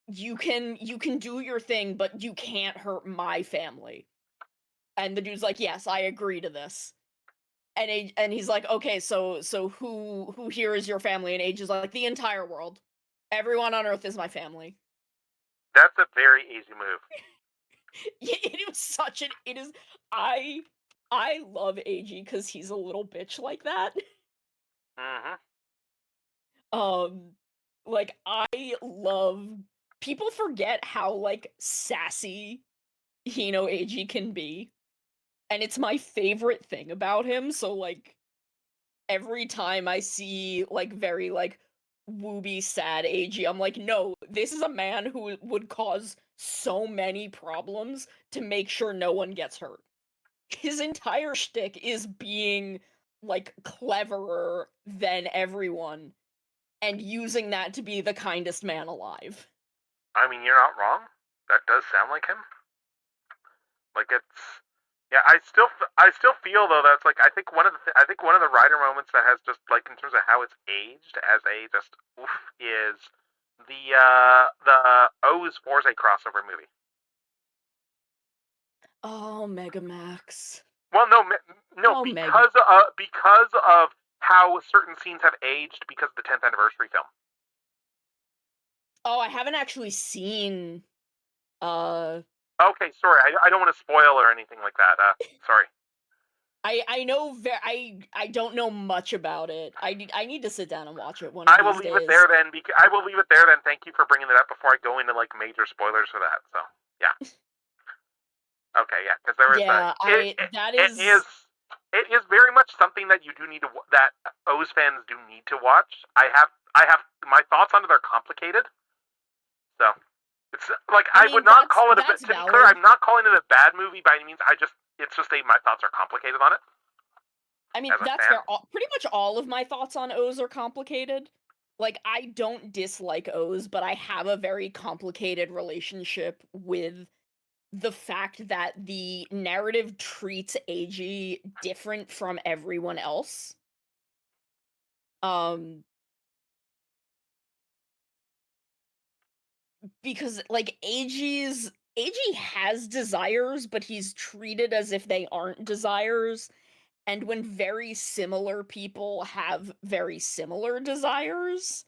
you can do your thing, but you can't hurt my family. And the dude's like, yes, I agree to this. And he's like, okay, so who here is your family? And Age is like, the entire world. Everyone on Earth is my family. That's a very easy move. I love Eiji because he's a little bitch like that. Like I love people forget how like sassy Hino Eiji can be. And it's my favorite thing about him, so like every time I see like very like wooby sad Eiji, I'm like, no, this is a man who would cause so many problems to make sure no one gets hurt. His entire shtick is being like cleverer than everyone and using that to be the kindest man alive. I mean, you're not wrong. That does sound like him. Like it's, yeah. I still feel though that's like I think one of the Rider moments that has just like in terms of how it's aged as a just oof is The O's Forza crossover movie. Oh, Megamax. Well, no, Oh, because of how certain scenes have aged because of the 10th anniversary film. Oh, I haven't actually seen. Okay, sorry, I don't want to spoil or anything like that. Sorry. I know I don't know much about it. I need to sit down and watch it one of I will these leave days. it there then. I will leave it there then. Thank you for bringing it up before I go into like major spoilers for that. So yeah. Okay, yeah, because there is Yeah, it is very much something that you do need to that O's fans do need to watch. I have my thoughts on it are complicated. So it's like I would not call it that's to be valid. clear, I'm not calling it a bad movie by any means. It's just my thoughts are complicated on it. I mean, that's fair. Pretty much all of my thoughts on O's are complicated. Like, I don't dislike O's, but I have a very complicated relationship with the fact that the narrative treats AG different from everyone else. Because like AG has desires, but he's treated as if they aren't desires. And when very similar people have very similar desires,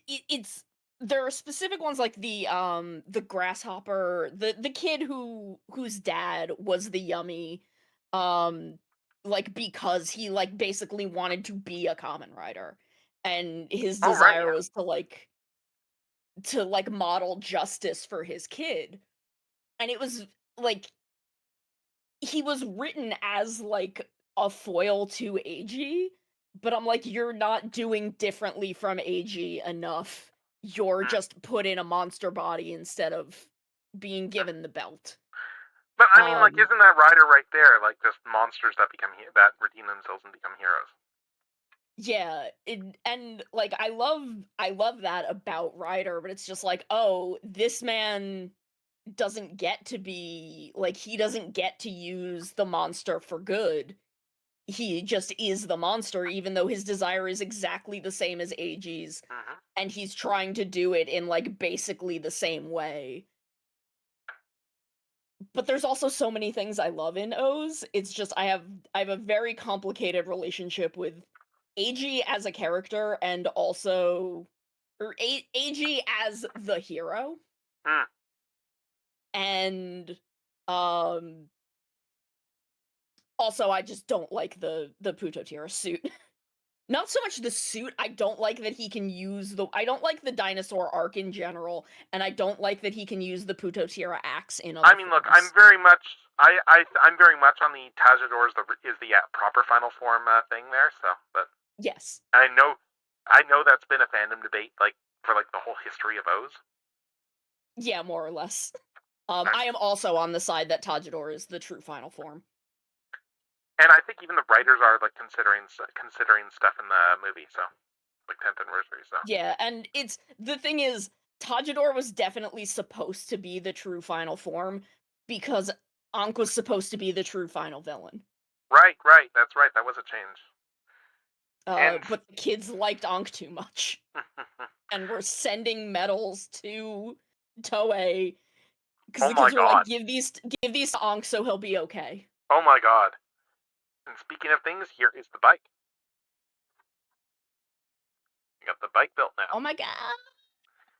it's there are specific ones like the grasshopper, the kid whose dad was the yummy, like because he like basically wanted to be a common rider, and his desire was to model justice for his kid, and it was like he was written as like a foil to AG, but I'm like, you're not doing differently from AG enough. You're just put in a monster body instead of being given the belt. But I mean, like, isn't that Rider right there? Like, just monsters that that redeem themselves and become heroes. Yeah, and like I love that about Ryder, but it's just like, oh, this man doesn't get to be like he doesn't get to use the monster for good. He just is the monster, even though his desire is exactly the same as AG's, and he's trying to do it in like basically the same way. But there's also so many things I love in O's. It's just I have a very complicated relationship with AG as a character and also AG as the hero. And also I just don't like the Putotira suit. Not so much the suit, I don't like that he can use I don't like the dinosaur arc in general, and I don't like that he can use the Putotira axe in other forms. Look, I'm very much I'm very much on the Tajador is the proper final form thing there. So, but yes, I know that's been a fandom debate like for like the whole history of O's. Yeah, more or less. I am also on the side that Tajador is the true final form. And I think even the writers are like considering stuff in the movie, so like 10th anniversary. So yeah, and it's the thing is, Tajador was definitely supposed to be the true final form because Ankh was supposed to be the true final villain. Right, that's right. That was a change. But the kids liked Ankh too much, and were sending medals to Toei because the kids were like, "Give these to Ankh so he'll be okay." Oh my god! And speaking of things, here is the bike. You got the bike built now. Oh my god!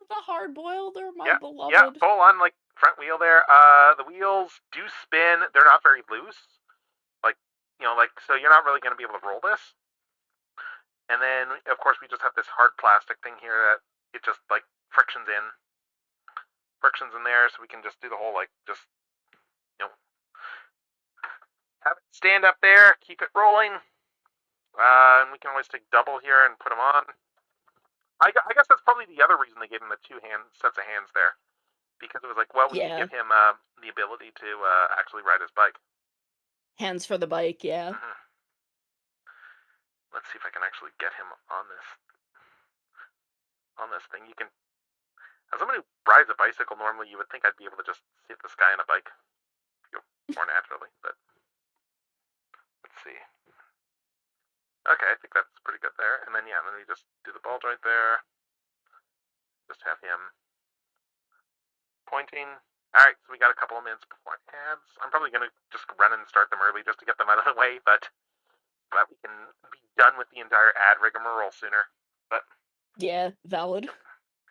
The hard-boiled are my beloved. Yeah, full on like front wheel there. The wheels do spin. They're not very loose. Like so you're not really going to be able to roll this. And then of course we just have this hard plastic thing here that it just like frictions in there, so we can just do the whole like just have it stand up there, keep it rolling. And we can always take double here and put them on. I guess that's probably the other reason they gave him the two sets of hands there, because it was like, well, we can give him the ability to actually ride his bike. Hands for the bike, yeah. Let's see if I can actually get him on this thing. You can, as somebody who rides a bicycle normally, you would think I'd be able to just sit this guy on a bike more naturally, but let's see. Okay, I think that's pretty good there. And then, yeah, then we just do the ball joint there. Just have him pointing. Alright, so we got a couple of minutes before ads. I'm probably going to just run and start them early just to get them out of the way, but that we can be done with the entire ad rigmarole sooner. But Yeah, valid.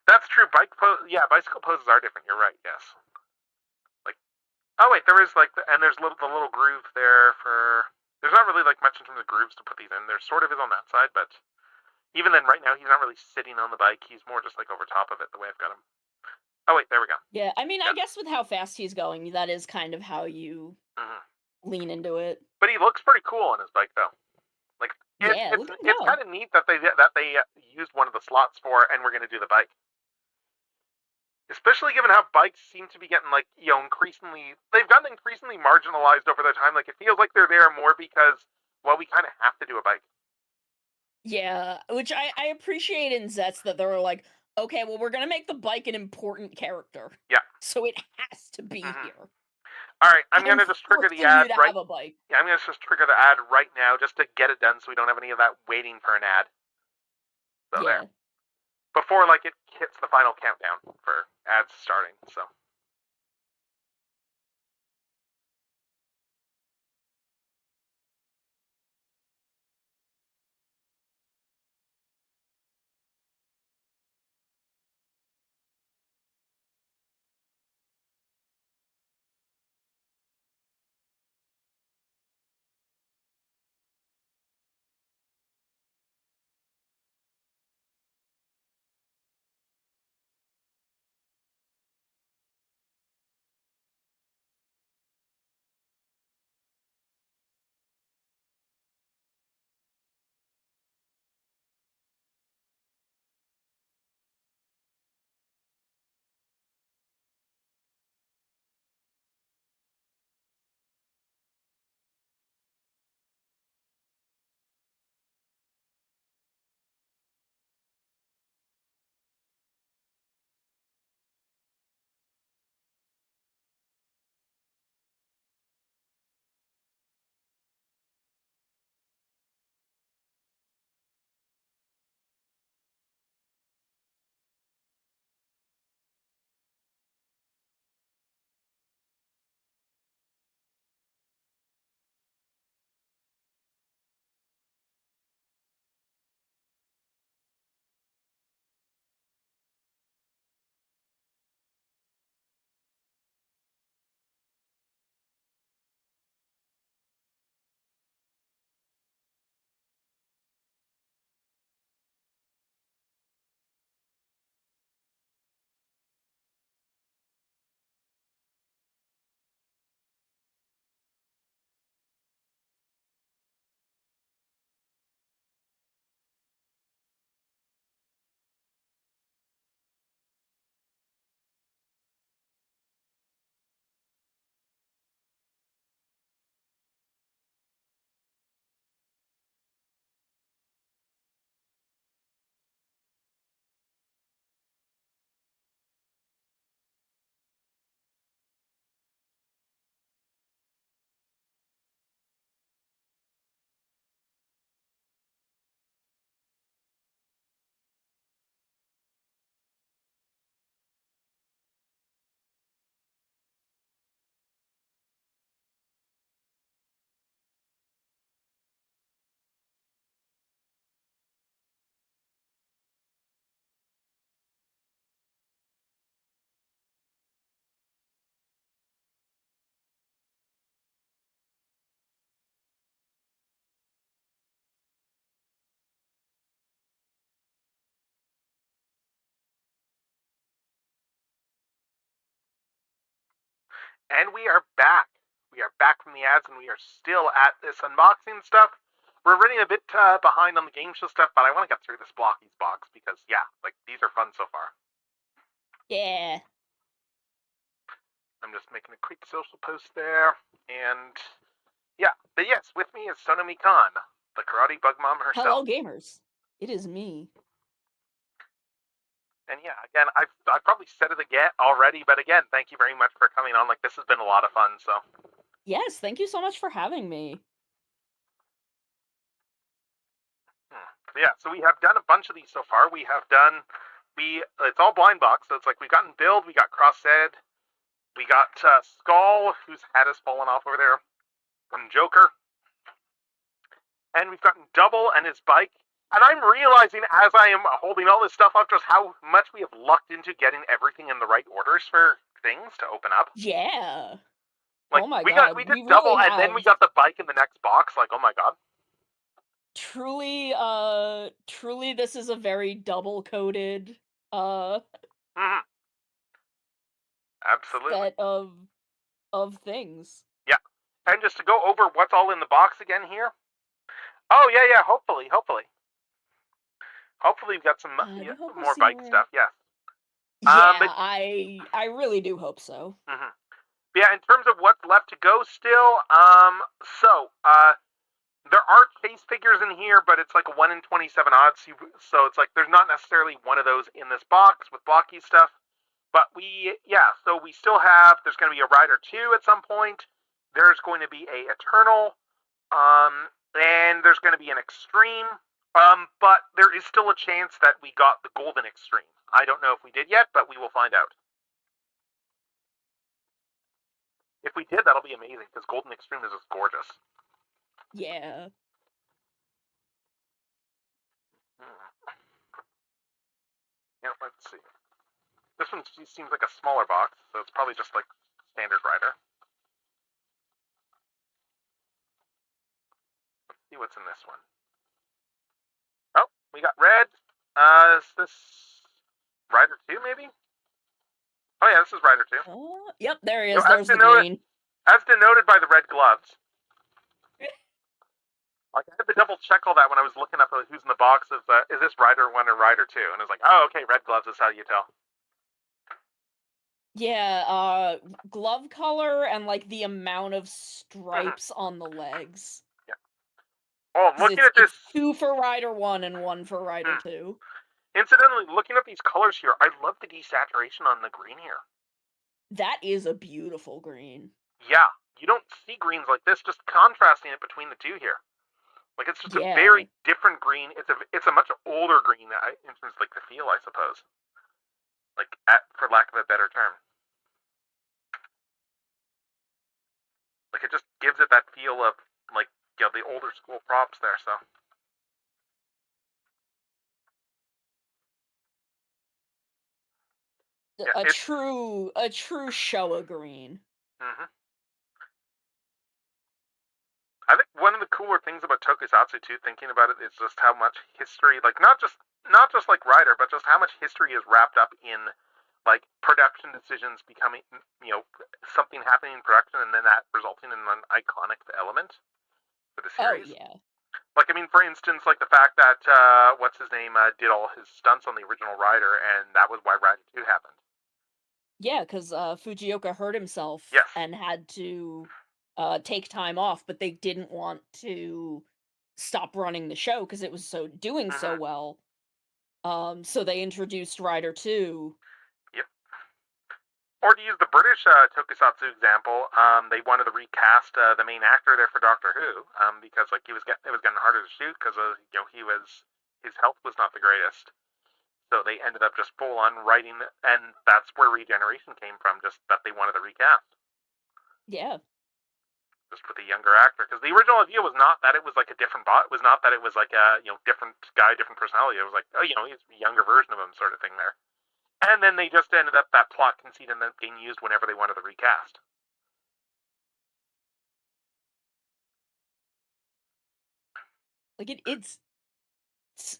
that's true. Bicycle poses are different. You're right. Yes. Like, oh wait, there is like, and there's the little groove there for. There's not really like much in terms of grooves to put these in. There sort of is on that side, but even then, right now he's not really sitting on the bike. He's more just like over top of it, the way I've got him. Oh wait, there we go. Yeah, I mean, I guess with how fast he's going, that is kind of how you lean into it. But he looks pretty cool on his bike, though. Like, Yeah, it's look at him go. kind of neat that they used one of the slots for, and we're going to do the bike. Especially given how bikes seem to be getting, like, increasingly, they've gotten increasingly marginalized over the time. Like, it feels like they're there more because, well, we kind of have to do a bike. Yeah, which I appreciate in Zets that they were like, okay, well, we're gonna make the bike an important character. Yeah. So it has to be here. All right, I'm gonna just trigger the ad right. Have a bike. Yeah, I'm gonna just trigger the ad right now just to get it done, so we don't have any of that waiting for an ad. So Yeah. there. Before like it hits the final countdown for ads starting. So. And we are back. We are back from the ads, and we are still at this unboxing stuff. We're running a bit behind on the game show stuff, but I want to get through this Blockies box because, yeah, like, these are fun so far. Yeah. I'm just making a quick social post there, and, yeah. But yes, with me is Sonomi Khan, the karate bug mom herself. Hello, gamers. It is me. And yeah, again, I've probably said it again already, but again, thank you very much for coming on. Like, this has been a lot of fun, so. Yes, thank you so much for having me. Yeah, so we have done a bunch of these so far. It's all blind box, so it's like we've gotten Build, we got Crossed, we got Skull, whose hat has fallen off over there, from Joker, and we've gotten Double and his bike. And I'm realizing as I am holding all this stuff up just how much we have lucked into getting everything in the right orders for things to open up. Yeah. Like, oh my we god, did we Double, really and then we have got the bike in the next box. Like, oh my god. truly this is a very double coded Mhm. Absolutely. set of things. Yeah. And just to go over what's all in the box again here. Oh yeah, hopefully. Hopefully we've got some I hope we'll more see bike more. stuff, yes. Yeah, But I really do hope so. yeah, in terms of what's left to go still, there are chase figures in here, but it's like a 1 in 27 odds, so it's like there's not necessarily one of those in this box with blocky stuff. But so we still have, there's going to be a Rider 2 at some point, there's going to be a Eternal, and there's going to be an Extreme, but there is still a chance that we got the Golden Extreme. I don't know if we did yet, but we will find out. If we did, that'll be amazing, because Golden Extreme is just gorgeous. Yeah. Yeah, let's see. This one seems like a smaller box, so it's probably just like standard Rider. Let's see what's in this one. Oh, we got red. Is this Rider 2, maybe? Oh yeah, this is Rider 2. Yep, there he is. You know, There's the green. As denoted by the red gloves. Like, I had to double check all that when I was looking up who's in the box of, is this Rider 1 or Rider 2? And I was like, oh, okay, red gloves is how you tell. Yeah, glove color and, like, the amount of stripes on the legs. Yeah. Oh, I'm looking at this. It's 2 for Rider 1 and 1 for Rider 2. Incidentally, looking at these colors here, I love the desaturation on the green here. That is a beautiful green. Yeah, you don't see greens like this, just contrasting it between the two here. Like, it's just a very different green. It's a much older green in terms of, like, the feel, I suppose. Like, for lack of a better term. Like, it just gives it that feel of, like, you know, the older school props there, so. Yeah, a true Showa green. I think one of the cooler things about Tokusatsu too, thinking about it, is just how much history, like not just like Rider, but just how much history is wrapped up in like production decisions becoming, you know, something happening in production and then that resulting in an iconic element for the series. Oh yeah. Like, I mean, for instance, like the fact that what's his name did all his stunts on the original Rider, and that was why Rider 2 happened. Yeah, because Fujioka hurt himself and had to take time off, but they didn't want to stop running the show because it was doing so well. So they introduced Rider 2. Yep. Or to use the British Tokusatsu example, they wanted to recast the main actor there for Doctor Who because like it was getting harder to shoot because you know his health was not the greatest. So they ended up just full on writing, and that's where Regeneration came from. Just that they wanted to recast. Yeah. Just with a younger actor, because the original idea was not that it was like a different bot. It was not that it was like a different guy, different personality. It was like, oh, he's a younger version of him, sort of thing there. And then they just ended up that plot conceit ended up getting used whenever they wanted to recast. Like it's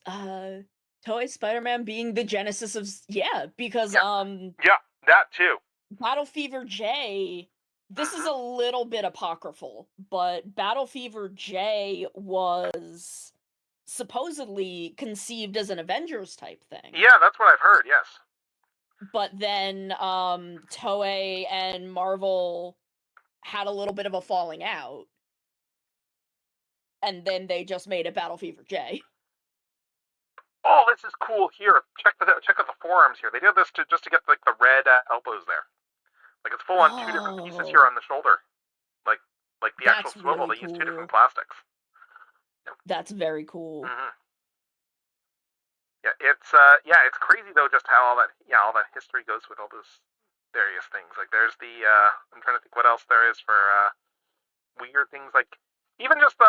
Toei Spider-Man being the genesis of because that too. Battle Fever J, this is a little bit apocryphal, but Battle Fever J was supposedly conceived as an Avengers type thing. Yeah, that's what I've heard, yes. But then Toei and Marvel had a little bit of a falling out. And then they just made a Battle Fever J. Oh, this is cool. Here, check out the forearms here. They did this just to get like the red elbows there. Like it's full on 2 different pieces here on the shoulder. Like the actual swivel. They use 2 different plastics. That's very cool. it's crazy though just how all that history goes with all those various things. Like there's the I'm trying to think what else there is for weird things like even just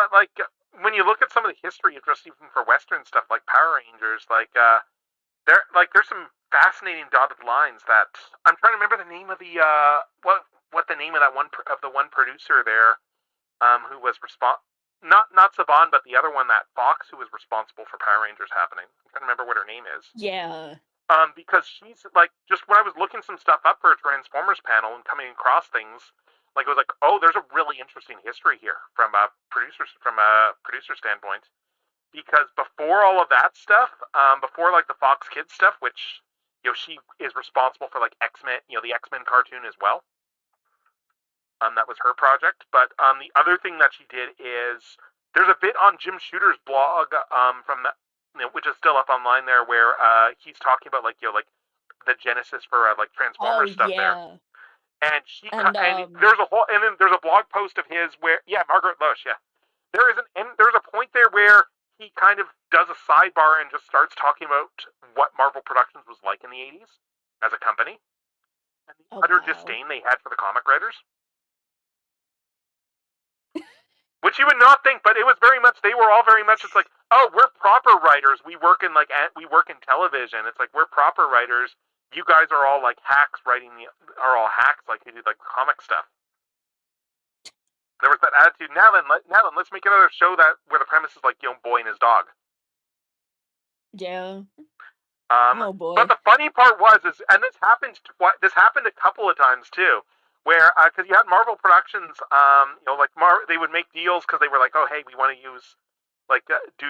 when you look at some of the history of just even for Western stuff like Power Rangers, there's some fascinating dotted lines that I'm trying to remember the name of the what the name of that one producer there who was not Saban, but the other one, that Fox, who was responsible for Power Rangers happening. I'm trying to remember what her name is. Yeah. Because she's just when I was looking some stuff up for a Transformers panel and coming across things, it was like, oh, there's a really interesting history here from a producer standpoint. Because before all of that stuff, before the Fox Kids stuff, which she is responsible for X-Men, the X-Men cartoon as well. That was her project. But the other thing that she did is there's a bit on Jim Shooter's blog from which is still up online there, where he's talking about the genesis for Transformers stuff there. And there's a blog post of his where Margaret Loesch, there's a point there where he kind of does a sidebar and just starts talking about what Marvel Productions was like in the 80s as a company and the utter disdain they had for the comic writers. Which you would not think, but it was very much. They were all very much. It's like, oh, we're proper writers. We work in television. It's like we're proper writers. You guys are all hacks are all hacks who do comic stuff. There was that attitude. Now then, let's make another show where the premise is boy and his dog. Yeah. Oh boy. But the funny part and this happened a couple of times too. Where, because you had Marvel Productions, they would make deals because they were like, oh, hey, we want to use, do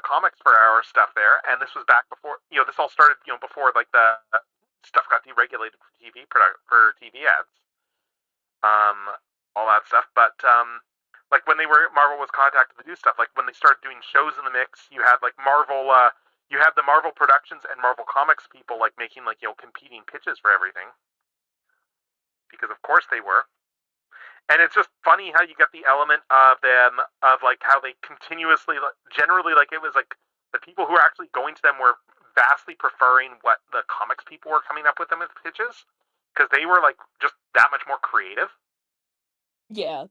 comics for our stuff there, and this was back before, this all started, before the stuff got deregulated for TV ads, all that stuff. But when Marvel was contacted to do stuff, when they started doing shows in the mix, you had Marvel, you had the Marvel Productions and Marvel Comics people making competing pitches for everything. Because of course they were. And it's just funny how you get the element of them, of how they continuously, generally, it was the people who were actually going to them were vastly preferring what the comics people were coming up with them as pitches, because they were just that much more creative. Yeah.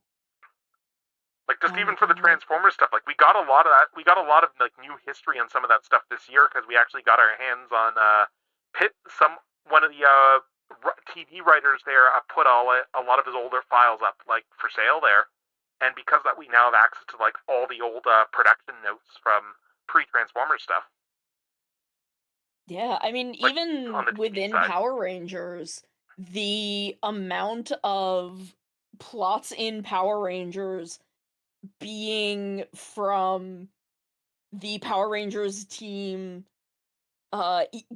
Just even for the Transformers stuff, we got a lot of that. We got a lot of new history on some of that stuff this year because we actually got our hands on one of the TV writers there put a lot of his older files up for sale there, and because that we now have access to all the old production notes from pre-Transformers stuff. Yeah, I mean, even within Power Rangers, the amount of plots in Power Rangers being from the Power Rangers team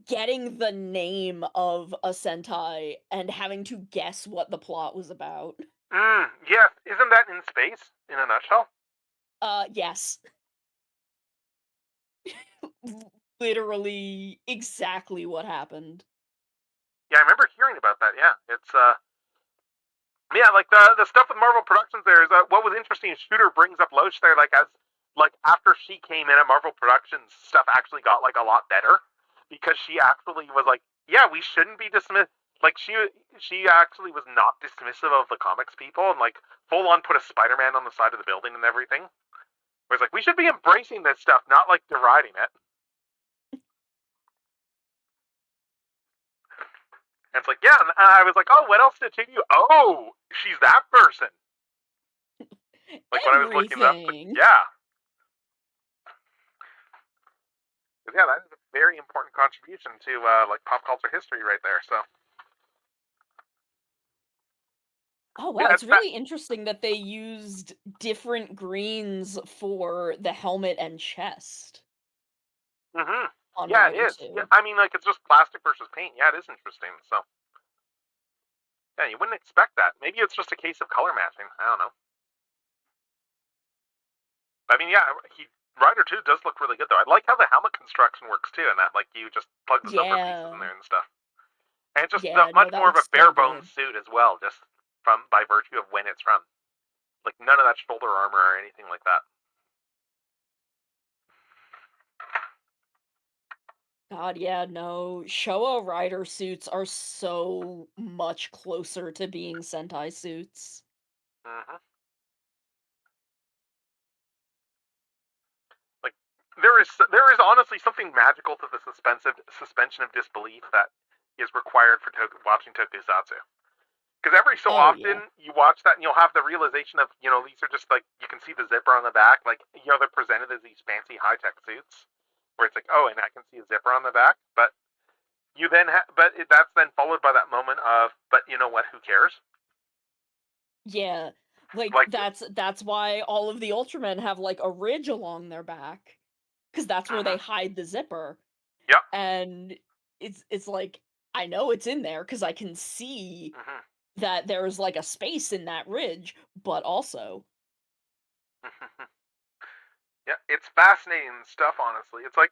getting the name of a Sentai and having to guess what the plot was about. Yeah, isn't that In Space in a nutshell? Yes. Literally exactly what happened. Yeah, I remember hearing about that. Yeah, it's the stuff with Marvel Productions there is what was interesting is Shooter brings up Loesch there as after she came in at Marvel Productions, stuff actually got a lot better because she actually was yeah, we shouldn't be dismissed. She actually was not dismissive of the comics people and full on put a Spider-Man on the side of the building and everything. Whereas we should be embracing this stuff, not deriding it. And it's yeah, and I was oh, what else did she do? Oh, she's that person. When I was looking it up, yeah. Yeah, that is a very important contribution to pop culture history right there. So. Oh wow, it's really interesting that they used different greens for the helmet and chest. Mm-hmm. Yeah, it is. Yeah, I mean, it's just plastic versus paint. Yeah, it is interesting. So. Yeah, you wouldn't expect that. Maybe it's just a case of color matching. I don't know. I mean, yeah, Rider 2 does look really good, though. I like how the helmet construction works, too, and that, you just plug the silver pieces in there and stuff. And it's just much more of a bare-bones suit as well, just by virtue of when it's from. None of that shoulder armor or anything like that. God, yeah, no. Showa rider suits are so much closer to being Sentai suits. Hmm. Like there is honestly something magical to the suspension of disbelief that is required for watching tokusatsu. Because every so Oh, yeah. often you watch that and you'll have the realization of, these are just like, you can see the zipper on the back, like, they're presented as these fancy high tech suits, where it's like, oh, and I can see a zipper on the back, but that's then followed by that moment of, but you know what? Who cares? Yeah. Like, Like, that's why all of the Ultramen have, like, a ridge along their back. Because that's where they mhm, hide the zipper. yep, And it's like, I know it's in there because I can see hmm that there's, like, a space in that ridge, but also yeah, it's fascinating stuff. Honestly, it's like,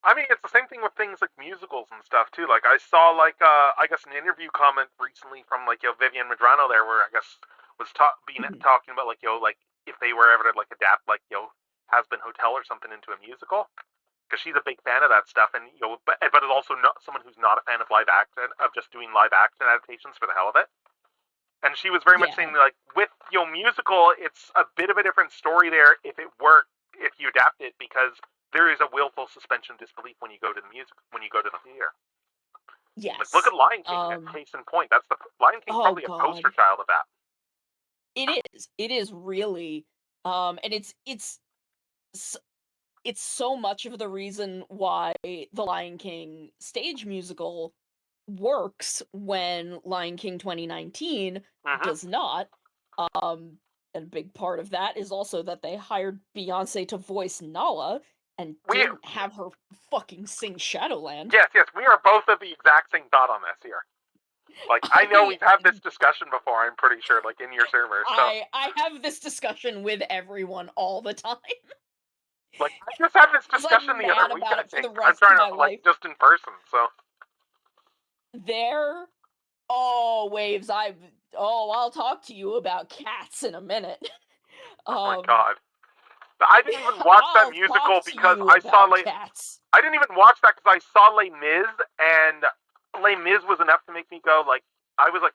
I mean, it's the same thing with things like musicals and stuff too. Like, I saw, like, I guess, an interview comment recently from, like, Vivian Madrano there, where I guess was talking about, like, like, if they were ever to, like, adapt, like, Has Been Hotel or something into a musical, because she's a big fan of that stuff, and but is also not someone who's not a fan of live action, of just doing live action adaptations for the hell of it. And she was very much yeah. saying, like, with musical, it's a bit of a different story there if it worked, if you adapt it, because there is a willful suspension of disbelief when you go to the theater. Like, look Yes. at Lion King, case in point. That's the Lion King's Oh probably a poster god. child of that. It is. It is really and s- it's so much of the reason why the Lion King stage musical works when Lion King 2019 Hmm. does not. Um, and a big part of that is also that they hired Beyonce to voice Nala and We didn't have her fucking sing Shadowland. Yes, we are both of the exact same thought on this here. Like, I know I we've had this discussion before. I'm pretty sure, like, in your server. So, I have this discussion with everyone all the time. like, I just had this 'Cause I'm discussion the other mad week. about I it for think the I'm rest of trying my to, like, life. just in person. So, There Waves, I'll talk to you about cats in a minute. oh my Um, god. I didn't even watch that I'll talk musical to because you about cats. I didn't even watch that because I saw Les Mis, and Les Mis was enough to make me go, like, I was like,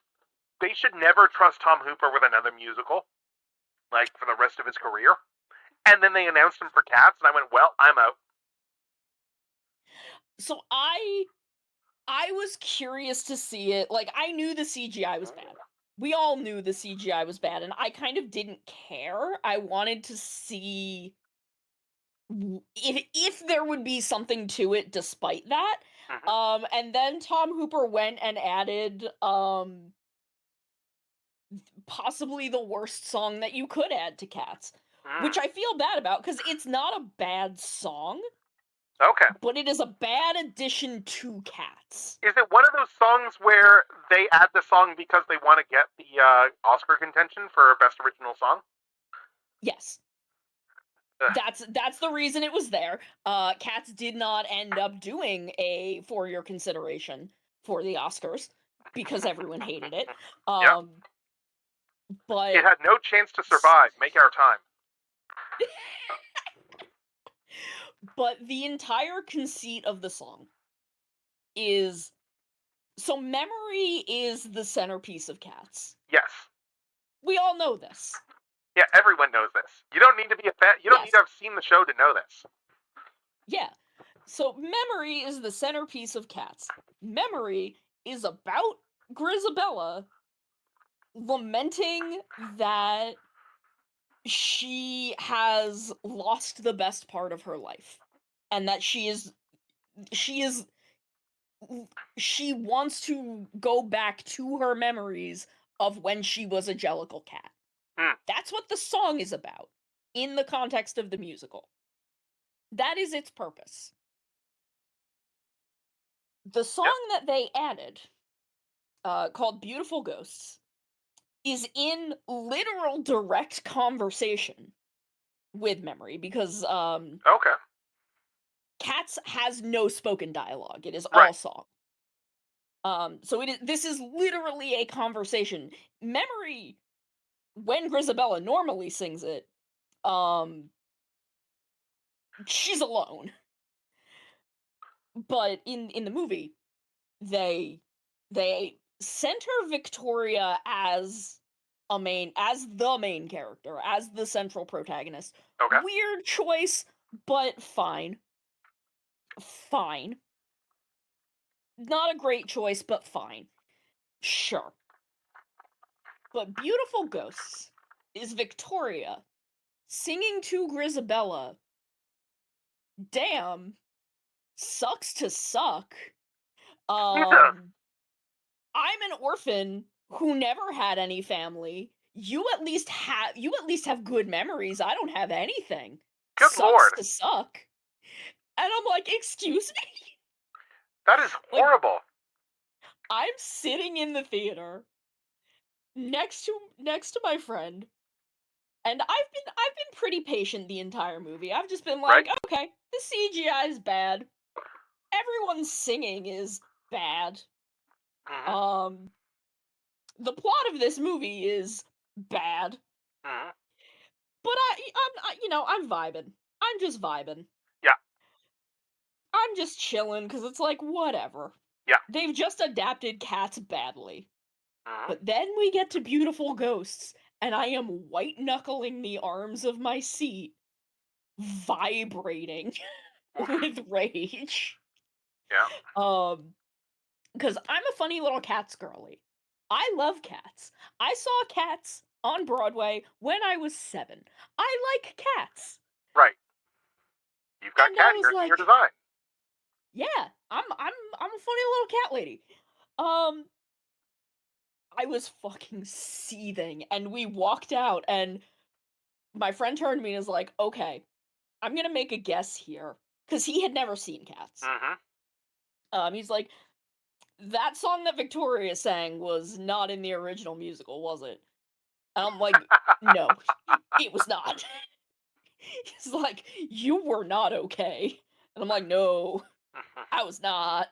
they should never trust Tom Hooper with another musical, like, for the rest of his career. And then they announced him for Cats, and I went, well, I'm out. So I was curious to see it. Like, I knew the CGI was bad. We all knew the CGI was bad, and I kind of didn't care. I wanted to see if there would be something to it despite that. Hmm. And then Tom Hooper went and added possibly the worst song that you could add to Cats, Mm. which I feel bad about because it's not a bad song, Okay. but it is a bad addition to Cats. Is it one of those songs where they add the song because they want to get the Oscar contention for Best Original Song? Yes. Ugh. That's the reason it was there. Cats did not end up doing a for-year consideration for the Oscars because everyone hated it. Yep. It But had no chance to survive. Make our time. the entire conceit of the song is so memory is the centerpiece of Cats. Yes. We all know this. Yeah, everyone knows this. You don't need to be a fan. You don't need Yes. to have seen the show to know this. Yeah. So memory is the centerpiece of Cats. Memory is about Grisabella lamenting that she has lost the best part of her life and that she is she wants to go back to her memories of when she was a Jellicle cat. Hmm. That's what the song is about in the context of the musical. That is its purpose. The Yep. song that they added, called Beautiful Ghosts, is in literal direct conversation with memory because Okay. Cats has no spoken dialogue. It is Right. all song. So this is literally a conversation. Memory, when Grisabella normally sings it, she's alone. But in the movie, they center Victoria as the main character, as the central protagonist. Okay. Weird choice, but fine. Fine. Not a great choice, but fine. Sure. But Beautiful Ghosts is Victoria singing to Grisabella. Damn. Sucks to suck. Jesus. I'm an orphan who never had any family. You at least have good memories. I don't have anything. Good Sucks lord. to suck. And I'm like, excuse me? That is Like, horrible. I'm sitting in the theater next to my friend, and I've been pretty patient the entire movie. I've just been like, Right? okay, the CGI is bad. Everyone's singing is bad. Mm-hmm. The plot of this movie is bad. Mm-hmm. But I'm vibing. I'm just vibing. Yeah. I'm just chilling because it's like, whatever. Yeah. They've just adapted Cats badly. Mm-hmm. But then we get to Beautiful Ghosts, and I am white knuckling the arms of my seat, vibrating with rage. Yeah. Because I'm a funny little Cats girly. I love Cats. I saw Cats on Broadway when I was 7. I like cats. Right. You've got And cat I was ears in your like, design. yeah, I'm a funny little cat lady. I was fucking seething, and we walked out, and my friend turned to me and was like, okay, I'm gonna make a guess here. Because he had never seen Cats. Mm-hmm. He's like, that song that Victoria sang was not in the original musical, was it? And I'm like, no, it was not. He's like, you were not okay. And I'm like, no, I was not.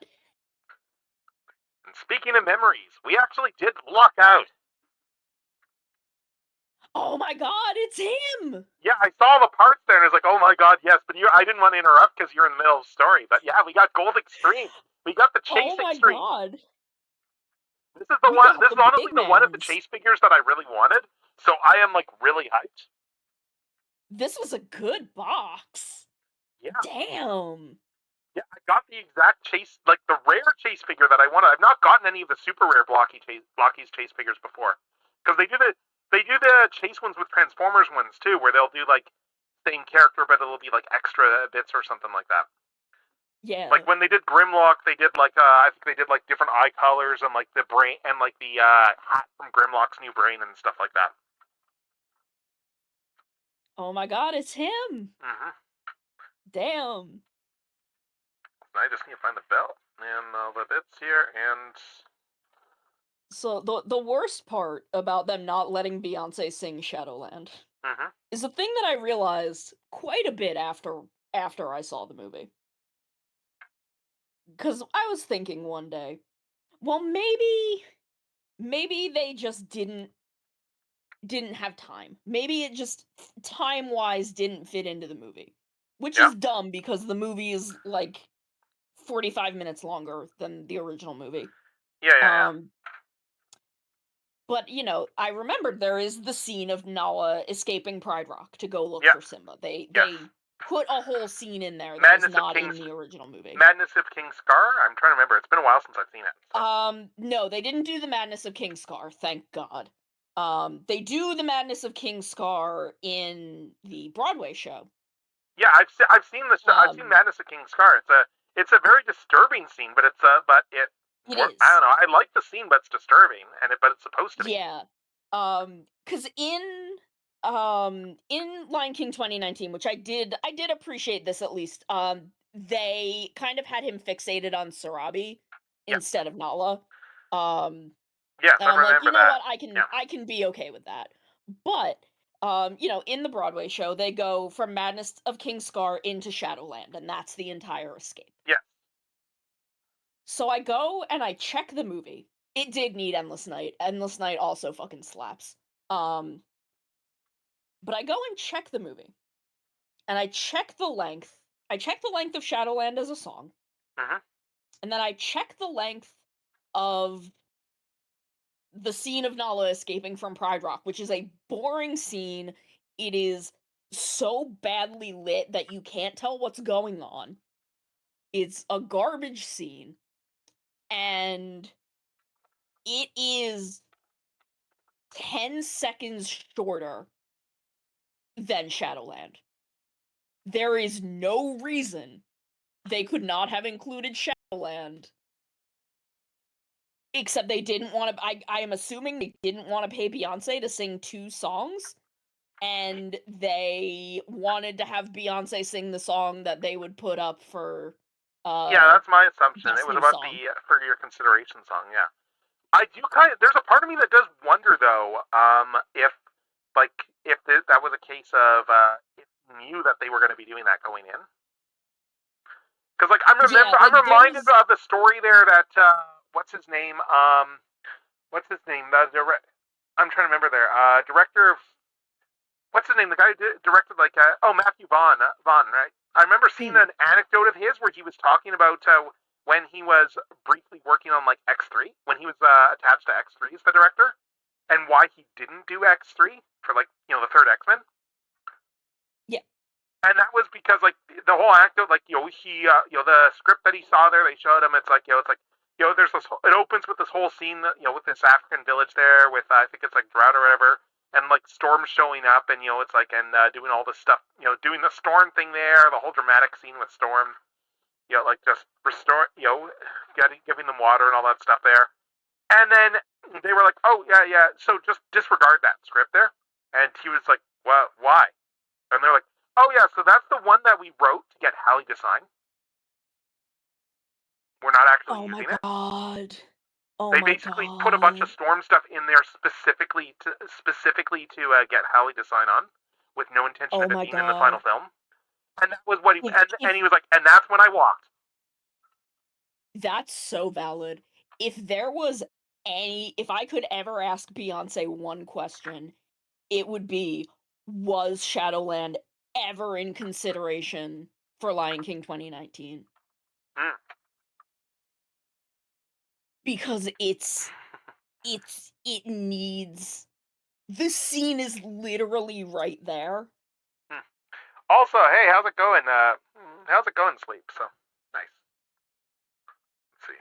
And speaking of memories, we actually did luck out. Oh my god, it's him! Yeah, I saw the parts there and I was like, oh my god, yes, but I didn't want to interrupt because you're in the middle of the story. But yeah, we got Gold Extreme. We got the Chase Oh my Extreme. god. This is the We one. got This the is honestly big the one of the mans. Chase figures that I really wanted. So I am like really hyped. This was a good box. Yeah. Damn. Yeah, I got the exact Chase, like the rare Chase figure that I wanted. I've not gotten any of the super rare Blocky's Chase figures before, because they do the Chase ones with Transformers ones too, where they'll do like same character, but it'll be like extra bits or something like that. Yeah. Like when they did Grimlock, they did like I think they did like different eye colors and like the brain and like the hat from Grimlock's new brain and stuff like that. Oh my god, it's him. Mm-hmm. Damn. I just need to find the belt and all the bits here and. So the worst part about them not letting Beyonce sing Shadowland Mm-hmm. is a thing that I realized quite a bit after I saw the movie. Cause I was thinking one day, well maybe they just didn't have time. Maybe it just time-wise didn't fit into the movie. Which Yeah. is dumb because the movie is like 45 minutes longer than the original movie. Yeah. But I remembered there is the scene of Nala escaping Pride Rock to go look Yeah. for Simba. They Yes. put a whole scene in there that Madness was of not in King's- the original movie. Madness of King Scar? I'm trying to remember. It's been a while since I've seen it. So. No, they didn't do the Madness of King Scar, thank God. They do the Madness of King Scar in the Broadway show. Yeah, I've seen the show. I've seen Madness of King Scar. It's a very disturbing scene, but it is. I don't know. I like the scene, but it's disturbing, but it's supposed to be. Yeah. Cause in Lion King 2019, which I did appreciate this at least, they kind of had him fixated on Sarabi instead of Nala. Yes, And I I'm like, remember you know that. what, I can be okay with that. But in the Broadway show, they go from Madness of King Scar into Shadowland, and that's the entire escape. Yeah. So I go and I check the movie. It did need Endless Night. Endless Night also fucking slaps. But I go and check the movie. And I check the length. I check the length of Shadowland as a song. Mhm. And then I check the length of the scene of Nala escaping from Pride Rock, which is a boring scene. It is so badly lit that you can't tell what's going on. It's a garbage scene. And it is 10 seconds shorter than Shadowland. There is no reason they could not have included Shadowland. Except they didn't want to. I am assuming they didn't want to pay Beyonce to sing 2 songs, and they wanted to have Beyonce sing the song that they would put up for Yeah, that's my assumption. It best was new about song. the for your consideration song. Yeah, I do kind of. There's a part of me that does wonder though, if like if that was a case of if you knew that they were going to be doing that going in. Because like Yeah, I'm like reminded there's of the story there that what's his name? What's his name? I'm trying to remember there. Director of what's his name? The guy who directed like Matthew Vaughn, right? I remember seeing an anecdote of his where he was talking about when he was briefly working on like X3 when he was attached to X3 as the director, and why he didn't do X3 for like the third X-Men. Yeah. And that was because like the whole anecdote, like he the script that he saw there, they showed him. It's like there's this. It opens with this whole scene that, with this African village there with I think it's like drought or whatever, and like Storm showing up, and it's like and doing all this stuff, doing the Storm thing there, the whole dramatic scene with Storm, like just restore, giving them water and all that stuff there, and then they were like, oh yeah, so just disregard that script there, and he was like, what, why? And they're like, oh yeah, so that's the one that we wrote to get Hallie to sign. We're not actually Oh my using it. god. Oh They my basically put a bunch of god. Storm stuff in there specifically to get Hallie to sign on, with no intention Oh of it my being in the final god. film. And that was what he If and he was like, and that's when I walked. that's so valid. If I could ever ask Beyonce one question, it would be, was Shadowland ever in consideration for Lion King 2019? Mm. Because it needs, the scene is literally right there. Mm. Also, hey, how's it going? How's it going, Sleep? So nice. Let's see.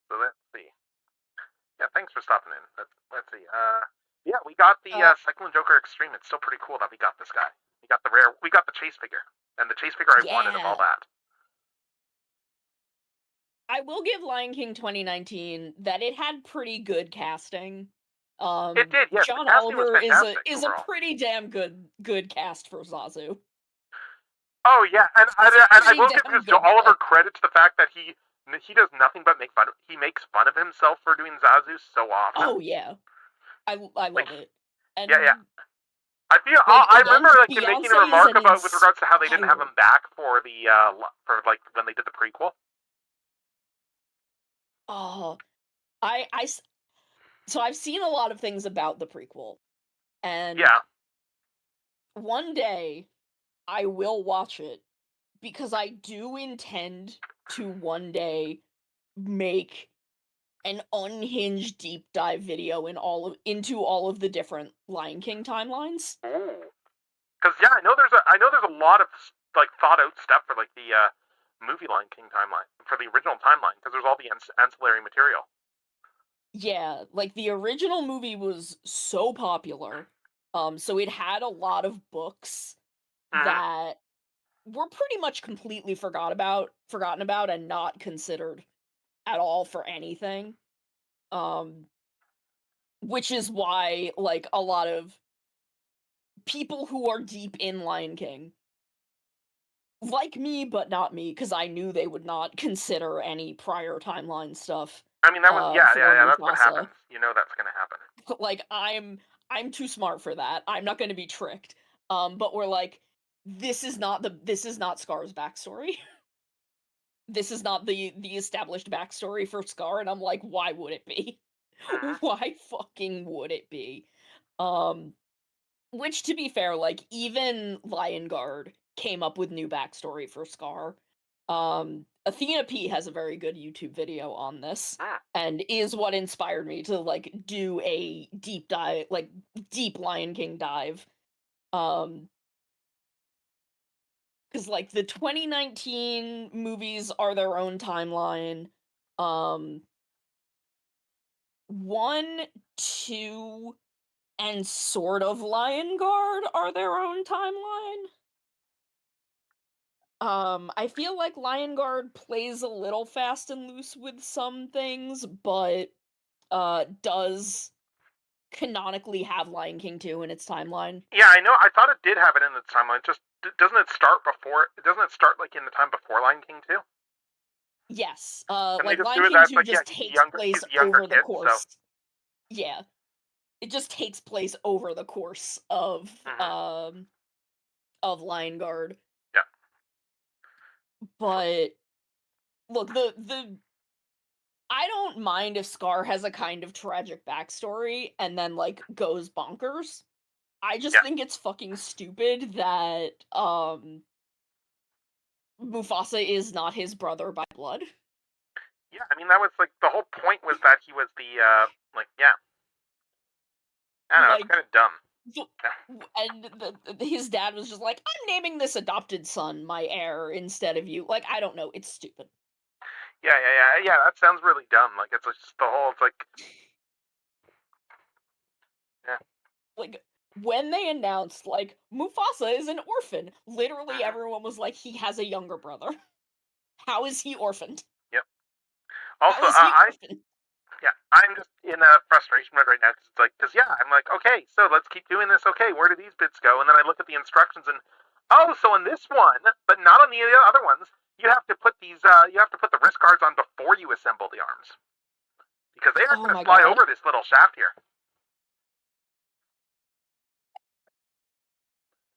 So let's see. Yeah, thanks for stopping in. Let's see. Yeah, we got the Cyclone Joker Extreme. It's still pretty cool that we got this guy. We got the chase figure, and the chase figure I wanted of all Yeah. that. I will give Lion King 2019 that it had pretty good casting. It did, yes. The John casting was Oliver is a fantastic is a overall. pretty damn good cast for Zazu. Oh yeah, and I Pretty will give damn Joe good Oliver pick. credit to the fact that he does nothing but make fun. He makes fun of himself for doing Zazu so often. Oh yeah, I love it. And yeah. I feel like, I again, remember like him Beyonce making a is remark an about with regards to how they didn't have him inspired. back for the for like when they did the prequel. Oh, so I've seen a lot of things about the prequel, and Yeah. one day I will watch it because I do intend to one day make an unhinged deep dive video into all of the different Lion King timelines. Ooh. Because yeah, I know there's a lot of like thought out stuff for like the movie Lion King timeline for the original timeline because there's all the ancillary material. Yeah, like the original movie was so popular. So it had a lot of books Mm-hmm. that were pretty much completely forgotten about and not considered at all for anything. Um which is why like a lot of people who are deep in Lion King, like me but not me, because I knew they would not consider any prior timeline stuff I mean that was yeah. for That's what Mufasa. happens. You know that's gonna happen. Like I'm too smart for that. I'm not going to be tricked. But we're like, this is not Scar's backstory. This is not the established backstory for Scar, and I'm like, why would it be? Mm-hmm. Why fucking would it be? Um, which to be fair, like even Lion Guard came up with new backstory for Scar. Athena P has a very good YouTube video on this, Ah. and is what inspired me to like do a deep dive, like deep Lion King dive. Because like the 2019 movies are their own timeline. 1, 2, and sort of Lion Guard are their own timeline. I feel like Lion Guard plays a little fast and loose with some things, but does canonically have Lion King 2 in its timeline. Yeah, I know. I thought it did have it in its timeline. Just doesn't it start before? Doesn't it start like in the time before Lion King 2? Yes, And they like just do Lion it King as 2 like just he's takes younger, place he's a younger over the kid. course. Yeah. It just takes place over the course of Lion Guard. Yeah. But look, the I don't mind if Scar has a kind of tragic backstory and then like goes bonkers. I just Yeah. think it's fucking stupid that Mufasa is not his brother by blood. Yeah, I mean that was like the whole point was that he was the yeah. I don't know, it's Like, kind of dumb. and his dad was just like, I'm naming this adopted son my heir instead of you. Like, I don't know, it's stupid. Yeah. That sounds really dumb. Like it's just the whole. It's like. Yeah. Like when they announced like Mufasa is an orphan, literally everyone was like, he has a younger brother. How is he orphaned? Yep. How Also, is he orphaned? Yeah, I'm just in a frustration mode right now because I'm like, okay, so let's keep doing this. Okay, where do these bits go? And then I look at the instructions and, oh, so in this one, but not on the other ones, you have to put the wrist guards on before you assemble the arms because they aren't Oh going my to fly God. over this little shaft here.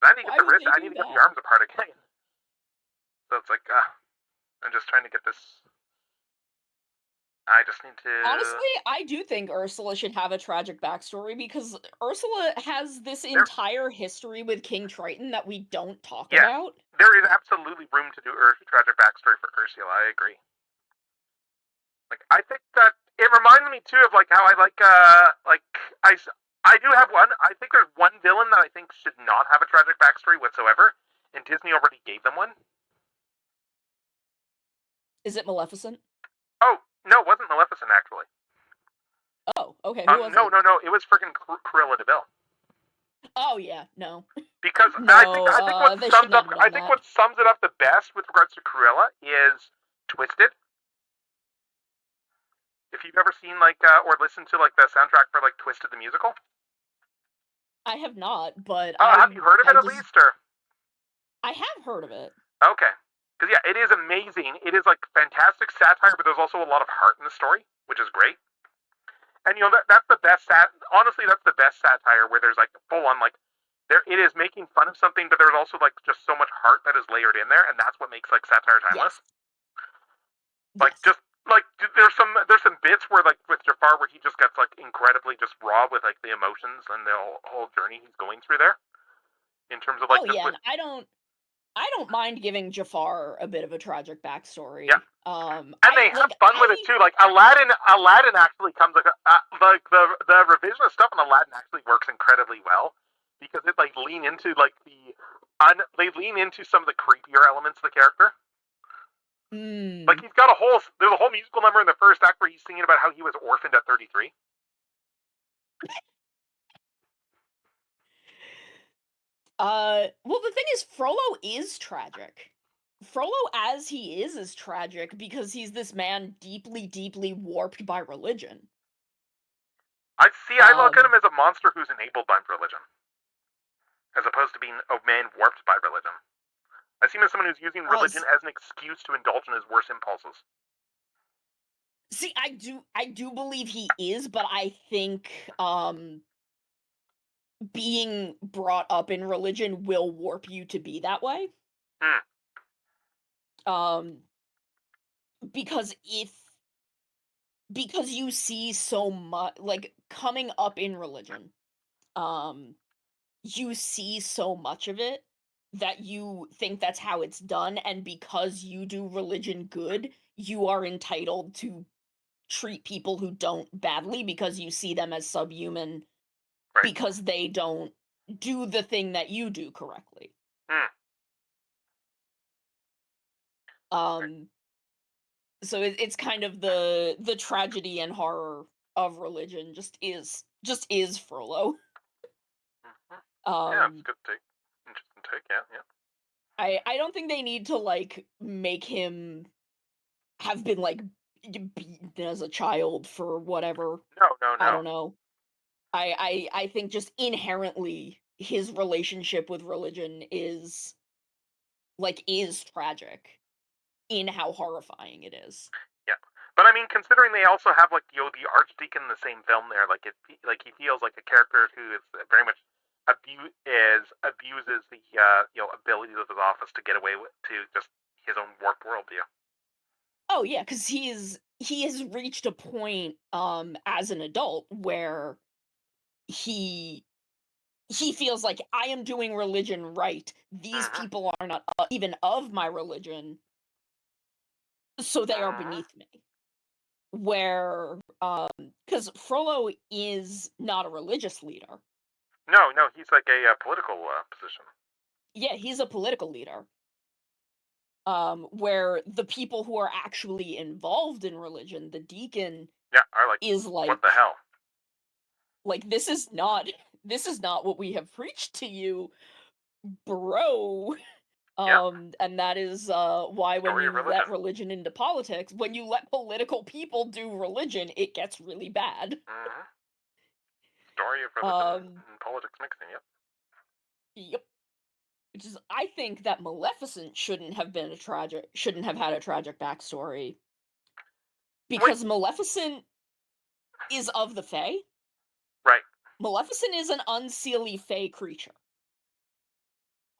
I need to get Why would they I do need to get the that? arms apart again. So it's like, I'm just trying to get this. I just need to. Honestly, I do think Ursula should have a tragic backstory because Ursula has this entire history with King Triton that we don't talk Yes, about. there is absolutely room to do tragic backstory for Ursula. I agree. Like I think that it reminds me too of like how I like I do have one. I think there's one villain that I think should not have a tragic backstory whatsoever, and Disney already gave them one. Is it Maleficent? Oh no, it wasn't Maleficent actually. Oh, okay. Who was No, it? it was freaking Cruella de Vil. Oh yeah, no. Because No, I think what they sums shouldn't up have done that. what sums it up the best with regards to Cruella is Twisted. If you've ever seen or listened to like the soundtrack for like Twisted the musical, I have not, but have you heard of it at least? Or I have heard of it. okay, because yeah, it is amazing. It is like fantastic satire, but there's also a lot of heart in the story, which is great. And that's the best honestly, that's the best satire where there's like full on like it is making fun of something, but there's also like just so much heart that is layered in there, and that's what makes like satire timeless. Yes. Like just like there's some bits where like with Jafar where he just gets like incredibly just raw with like the emotions and the whole journey he's going through there. In terms of like and I don't mind giving Jafar a bit of a tragic backstory. Yeah. And they have fun with it too. Like Aladdin actually comes like the revisionist stuff in Aladdin actually works incredibly well because it like lean into like they lean into some of the creepier elements of the character. Like there's a whole musical number in the first act where he's singing about how he was orphaned at 33. Well, the thing is, Frollo is tragic. Frollo, as he is tragic because he's this man deeply, deeply warped by religion. I look at him as a monster who's enabled by religion, as opposed to being a man warped by religion. I see him as someone who's using religion as an excuse to indulge in his worst impulses. See, I do believe he is, but I think being brought up in religion will warp you to be that way. Because you see so much, like, coming up in religion, you see so much of it that you think that's how it's done, and because you do religion good, you are entitled to treat people who don't badly because you see them as subhuman Right. because they don't do the thing that you do correctly. Hmm. So it's kind of the tragedy and horror of religion just is Frollo. Yeah, it's Um a good take. Interesting take. Yeah, yeah. I don't think they need to like make him have been like beaten as a child for whatever. No, no, I no. don't know. I think just inherently his relationship with religion is tragic in how horrifying it is. Yeah, but I mean, considering they also have like the Archdeacon in the same film, there, like like he feels like a character who is very much abuses the abilities of his office to get away with to just his own warped worldview. Oh yeah, because he has reached a point as an adult where he he feels like I am doing religion right. These Mm-hmm. people are not even of my religion, so they are Mm-hmm. beneath me. Where because Frollo is not a religious leader. No, no, he's like a political position. Yeah, he's a political leader. Where the people who are actually involved in religion, the deacon, Yeah, I like. is What the hell? like this is not what we have preached to you, bro. Yeah, And that is why when story you of let religion. religion into politics, when you let political people do religion, it gets really bad. Mm-hmm. Story of religion Um, and politics mixing. Yep. yep. Which is, I think that Maleficent shouldn't have had a tragic backstory Wait. because Maleficent is of the Fae. Right. Maleficent is an unseelie Fae creature.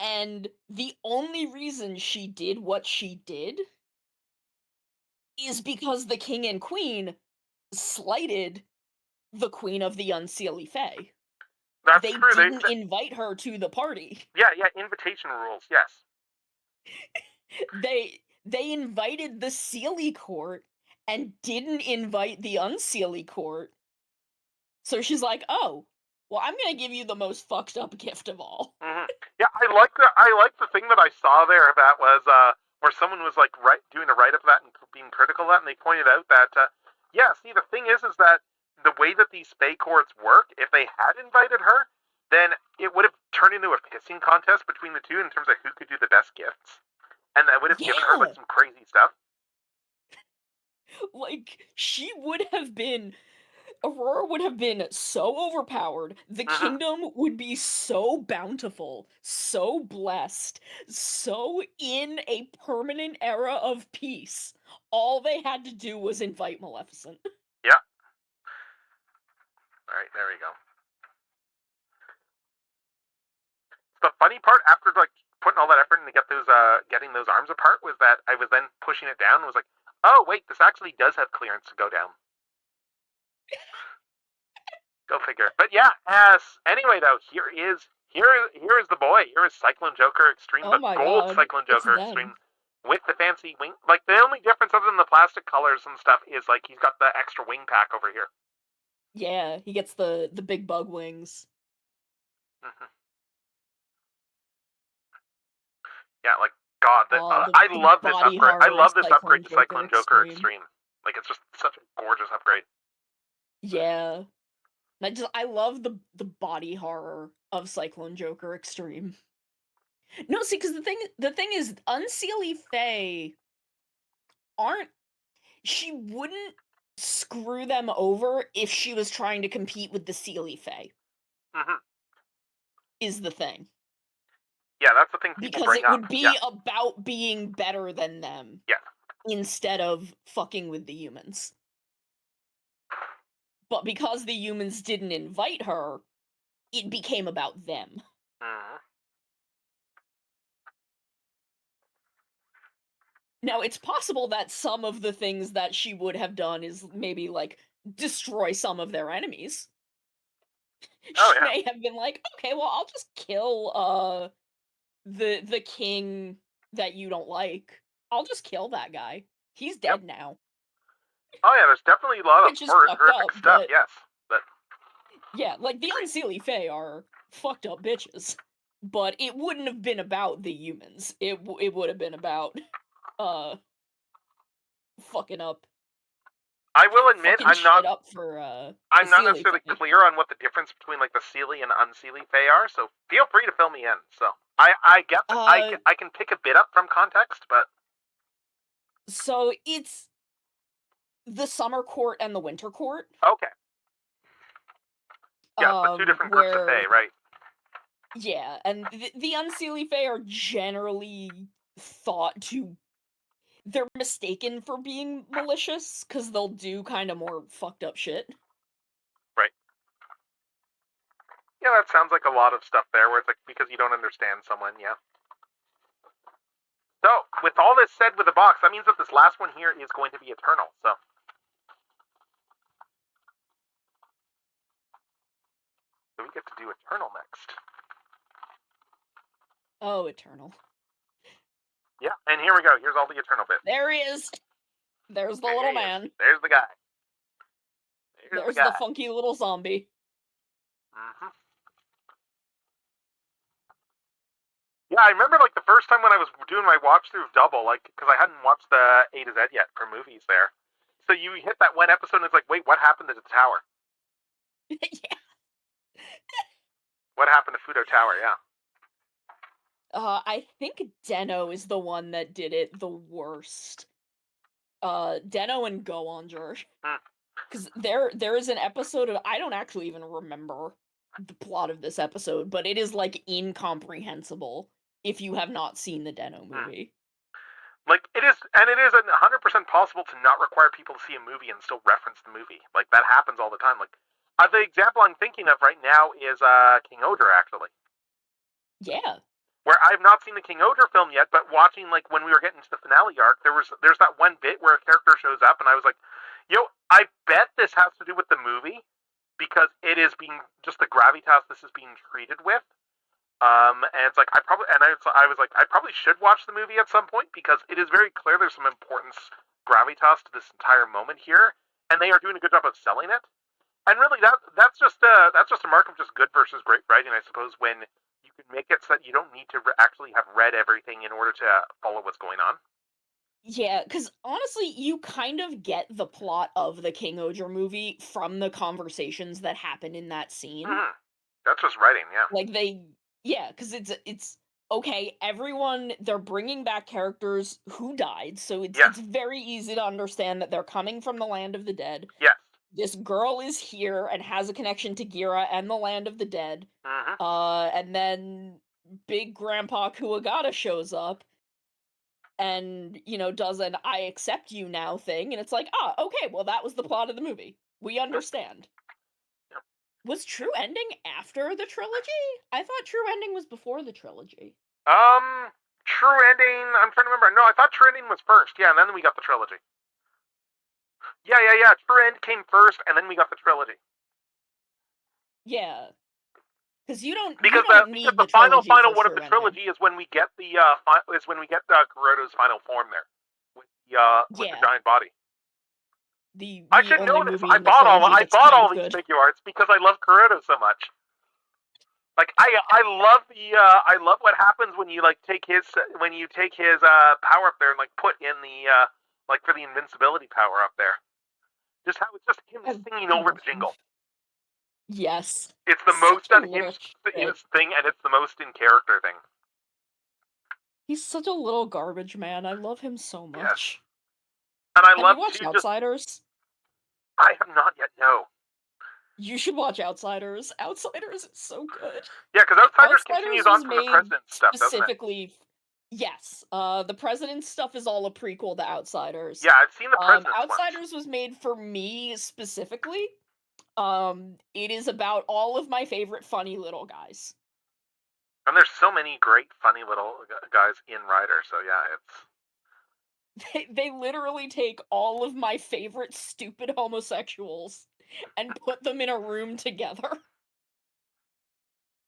And the only reason she did what she did is because the king and queen slighted the queen of the unseelie Fae. That's They true. didn't invite her to the party. Yeah, yeah. Invitation rules. Yes. They invited the Seelie court and didn't invite the unseelie court. So she's like, "Oh, well, I'm gonna give you the most fucked up gift of all." Hmm. Yeah, I like the thing that I saw there that was where someone was like doing a write up of that and being critical of that, and they pointed out that yeah, see the thing is that the way that these Fae courts work, if they had invited her, then it would have turned into a pissing contest between the two in terms of who could do the best gifts, and that would have given her like Yeah, some crazy stuff. like Aurora would have been so overpowered. The Hmm. kingdom would be so bountiful, so blessed, so in a permanent era of peace. All they had to do was invite Maleficent. Yeah. All right, there we go. The funny part after like putting all that effort in to get those getting those arms apart was that I was then pushing it down and was like, oh wait, this actually does have clearance to go down. Go figure. But yeah, anyway though, here is the boy. Here is Cyclone Joker Extreme, Oh but my gold god, Cyclone it's Joker them. Extreme with the fancy wing. Like the only difference other than the plastic colors and stuff is like he's got the extra wing pack over here. Yeah, he gets the big bug wings. Hmm. Yeah, like God, Oh, I the love this body upgrade. I horror love this upgrade Cyclone to Joker Cyclone Joker extreme. Extreme. Like it's just such a gorgeous upgrade. Yeah. I love the body horror of Cyclone Joker extreme. No, see, because the thing is, Unseelie Fae aren't. She wouldn't screw them over if she was trying to compete with the Seelie Fae. Hmm. Is the thing. Yeah, that's the thing people Because bring it up. would Yeah, be about being better than them yeah. instead of fucking with the humans. But because the humans didn't invite her, it became about them. Hmm. Now, it's possible that some of the things that she would have done is maybe like destroy some of their enemies. Oh She yeah. may have been like, okay, well, I'll just kill the king that you don't like, I'll just kill that guy. He's dead now. Oh yeah, there's definitely a lot of Which is fucked horrific up, stuff. but Yes, but yeah, like the Unseelie Fae are fucked up bitches, but it wouldn't have been about the humans. It would have been about fucking up. I will admit Fucking shit up for I'm not Seelie necessarily Fae. clear on what the difference between like the Seelie and Unseelie Fae are, so feel free to fill me in. So I get that I can pick a bit up from context, but so it's the Summer Court and the Winter Court. okay. Yeah, but two different groups of Fae, right? Yeah, and the Unseelie Fae are generally thought to... They're mistaken for being malicious, because they'll do kind of more fucked up shit. Right. Yeah, that sounds like a lot of stuff there, where it's like, because you don't understand someone, yeah. So, with all this said with the box, that means that this last one here is going to be Eternal, so... So we get to do Eternal next. Oh, Eternal. Yeah, and here we go. Here's all the Eternal bits. There he is! There's the little man. There's the guy. There's the funky little zombie. Mm-hmm. Yeah, I remember like the first time when I was doing my watch through of Double, like because I hadn't watched the A to Z yet for movies there. So you hit that one episode and it's like, wait, what happened to the tower? Yeah. What happened to Fudo Tower? Yeah. I think Deno is the one that did it the worst. Deno and Go-Onger. Because there is an episode of... I don't actually even remember the plot of this episode, but it is, like, incomprehensible if you have not seen the Deno movie. Like, it is 100% possible to not require people to see a movie and still reference the movie. Like, that happens all the time. Like, the example I'm thinking of right now is King Odor, actually. Yeah. Where I've not seen the King Odor film yet, but watching, like, when we were getting to the finale arc, there's that one bit where a character shows up, and I was like, I bet this has to do with the movie, because it is being, just the gravitas this is being treated with. And it's like, I was like, I probably should watch the movie at some point, because it is very clear there's some importance gravitas to this entire moment here, and they are doing a good job of selling it. And really, that's just a mark of just good versus great writing, I suppose, when you can make it so that you don't need to actually have read everything in order to follow what's going on. Yeah, because honestly, you kind of get the plot of the King Odor movie from the conversations that happen in that scene. Mm-hmm. That's just writing, yeah. Like, because it's okay, they're bringing back characters who died, so it's very easy to understand that they're coming from the land of the dead. Yes. This girl is here and has a connection to Gira and the land of the dead. Mm-hmm. And then Big Grandpa Kuwagata shows up and, does an I accept you now thing, and it's like, okay, well, that was the plot of the movie. We understand. Yep. Was True Ending after the trilogy? I thought True Ending was before the trilogy. True Ending, I'm trying to remember. No, I thought True Ending was first, yeah, and then we got the trilogy. Yeah. True End came first, and then we got the trilogy. Yeah. Because you don't need the final one of the trilogy is when we get Kuroto's final form there with the giant body. I should know this. I bought all these figure arts because I love Kuroto so much. Like I love what happens when you take his power up there and put in the for the invincibility power up there. Just how it's just him singing over the jingle. Yes. It's the most unhinged thing, and it's the most in character thing. He's such a little garbage man. I love him so much. Yes. And I love you watched Outsiders? I have not yet, no. You should watch Outsiders. Outsiders is so good. Yeah, because Outsiders continues on from the President's stuff, specifically, doesn't it? Yes. The President's stuff is all a prequel to Outsiders. Yeah, I've seen the President's Outsiders was made for me specifically. It is about all of my favorite funny little guys. And there's so many great funny little guys in Rider, so yeah, it's... They literally take all of my favorite stupid homosexuals and put them in a room together.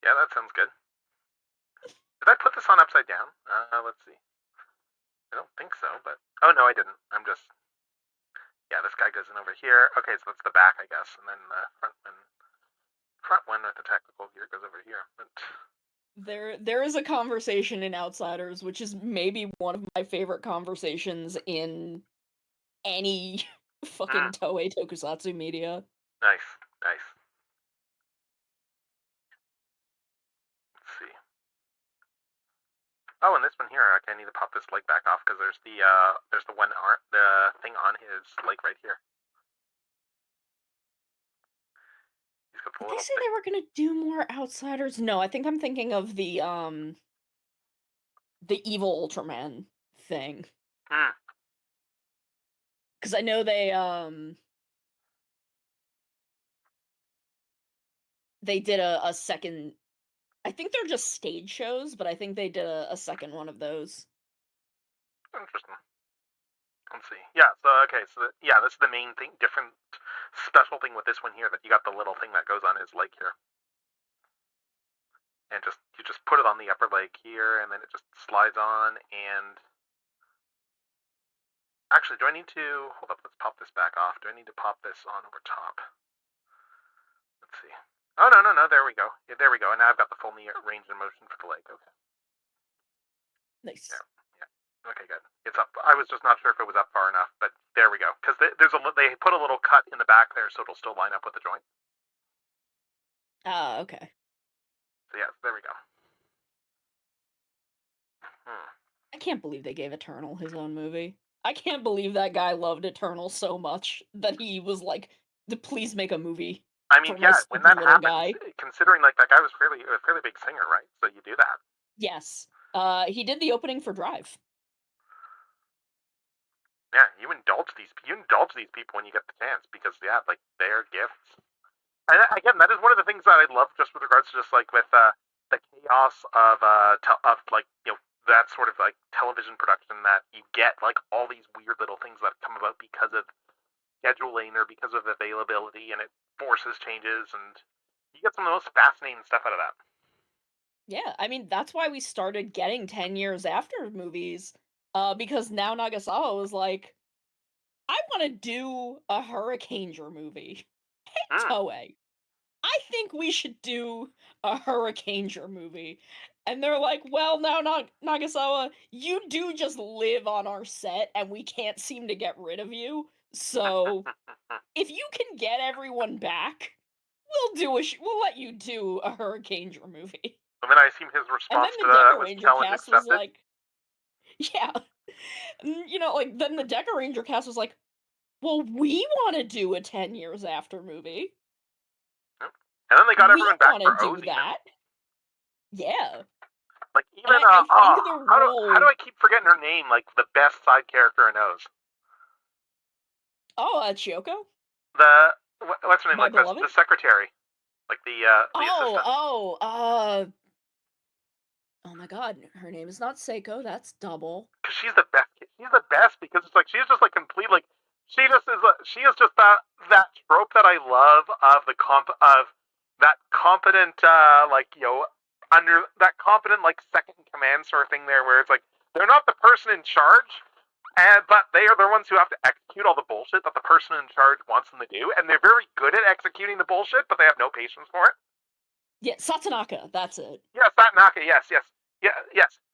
Yeah, that sounds good. Did I put this on upside down? Let's see. I don't think so, but... Oh, no, I didn't. I'm just... Yeah, this guy goes in over here. Okay, so that's the back, I guess. And then the front one with the tactical gear goes over here. But... There is a conversation in Outsiders, which is maybe one of my favorite conversations in any fucking Toei Tokusatsu media. Nice, nice. Let's see. Oh, and this one here, I need to pop this leg back off because there's the thing on his leg right here. Did they say they were gonna do more Outsiders? No, I think I'm thinking of the evil Ultraman thing. Because I know they did a second. I think they're just stage shows, but I think they did a second one of those. Interesting. Let's see. Yeah. So okay. So yeah, this is the main thing. Different special thing with this one here that you got the little thing that goes on his leg here, and you just put it on the upper leg here, and then it just slides on. And actually, do I need to hold up? Let's pop this back off. Do I need to pop this on over top? Let's see. Oh no. There we go. Yeah, there we go. And now I've got the full knee range and motion for the leg. Okay. Nice. Yeah. Okay, good. It's up. I was just not sure if it was up far enough, but there we go. Because they put a little cut in the back there, so it'll still line up with the joint. Okay. So yeah, there we go. I can't believe they gave Eternal his own movie. I can't believe that guy loved Eternal so much that he was like, "Please make a movie." I mean, yeah, when that happens, considering like that guy was a fairly big singer, right? So you do that. Yes. He did the opening for Drive. Yeah, you indulge these people when you get the chance because yeah, like they're gifts. And again, that is one of the things that I love just with regards to just like with the chaos of like that sort of like television production that you get like all these weird little things that come about because of scheduling or because of availability, and it forces changes, and you get some of the most fascinating stuff out of that. Yeah, I mean that's why we started getting 10 years after movies. Because now Nagasawa was like, I want to do a Hurricaneger movie. Hey, Toei, I think we should do a Hurricaneger movie. And they're like, well, now Nagasawa, you do just live on our set, and we can't seem to get rid of you. So, if you can get everyone back, we'll let you do a Hurricaneger movie. And then I assume his response to that was challenge accepted. Was like, yeah. Like, then the Deca Ranger cast was like, well, we want to do a 10 years after movie. And then they got everyone back for do Ozzy. That. Yeah. Like even how do I keep forgetting her name? Like the best side character in Oz. Oh, Chiyoko? What's her name? My like beloved? the secretary. Like the assistant. Oh my god, her name is not Seiko, that's Double. Because she's the best. She's the best because it's like she's just like complete like she is just that trope that I love of that competent under that competent like second in command sort of thing there where it's like they're not the person in charge, but they are the ones who have to execute all the bullshit that the person in charge wants them to do, and they're very good at executing the bullshit, but they have no patience for it. Yeah, Satanaka, that's it. Yeah, Satanaka, yes.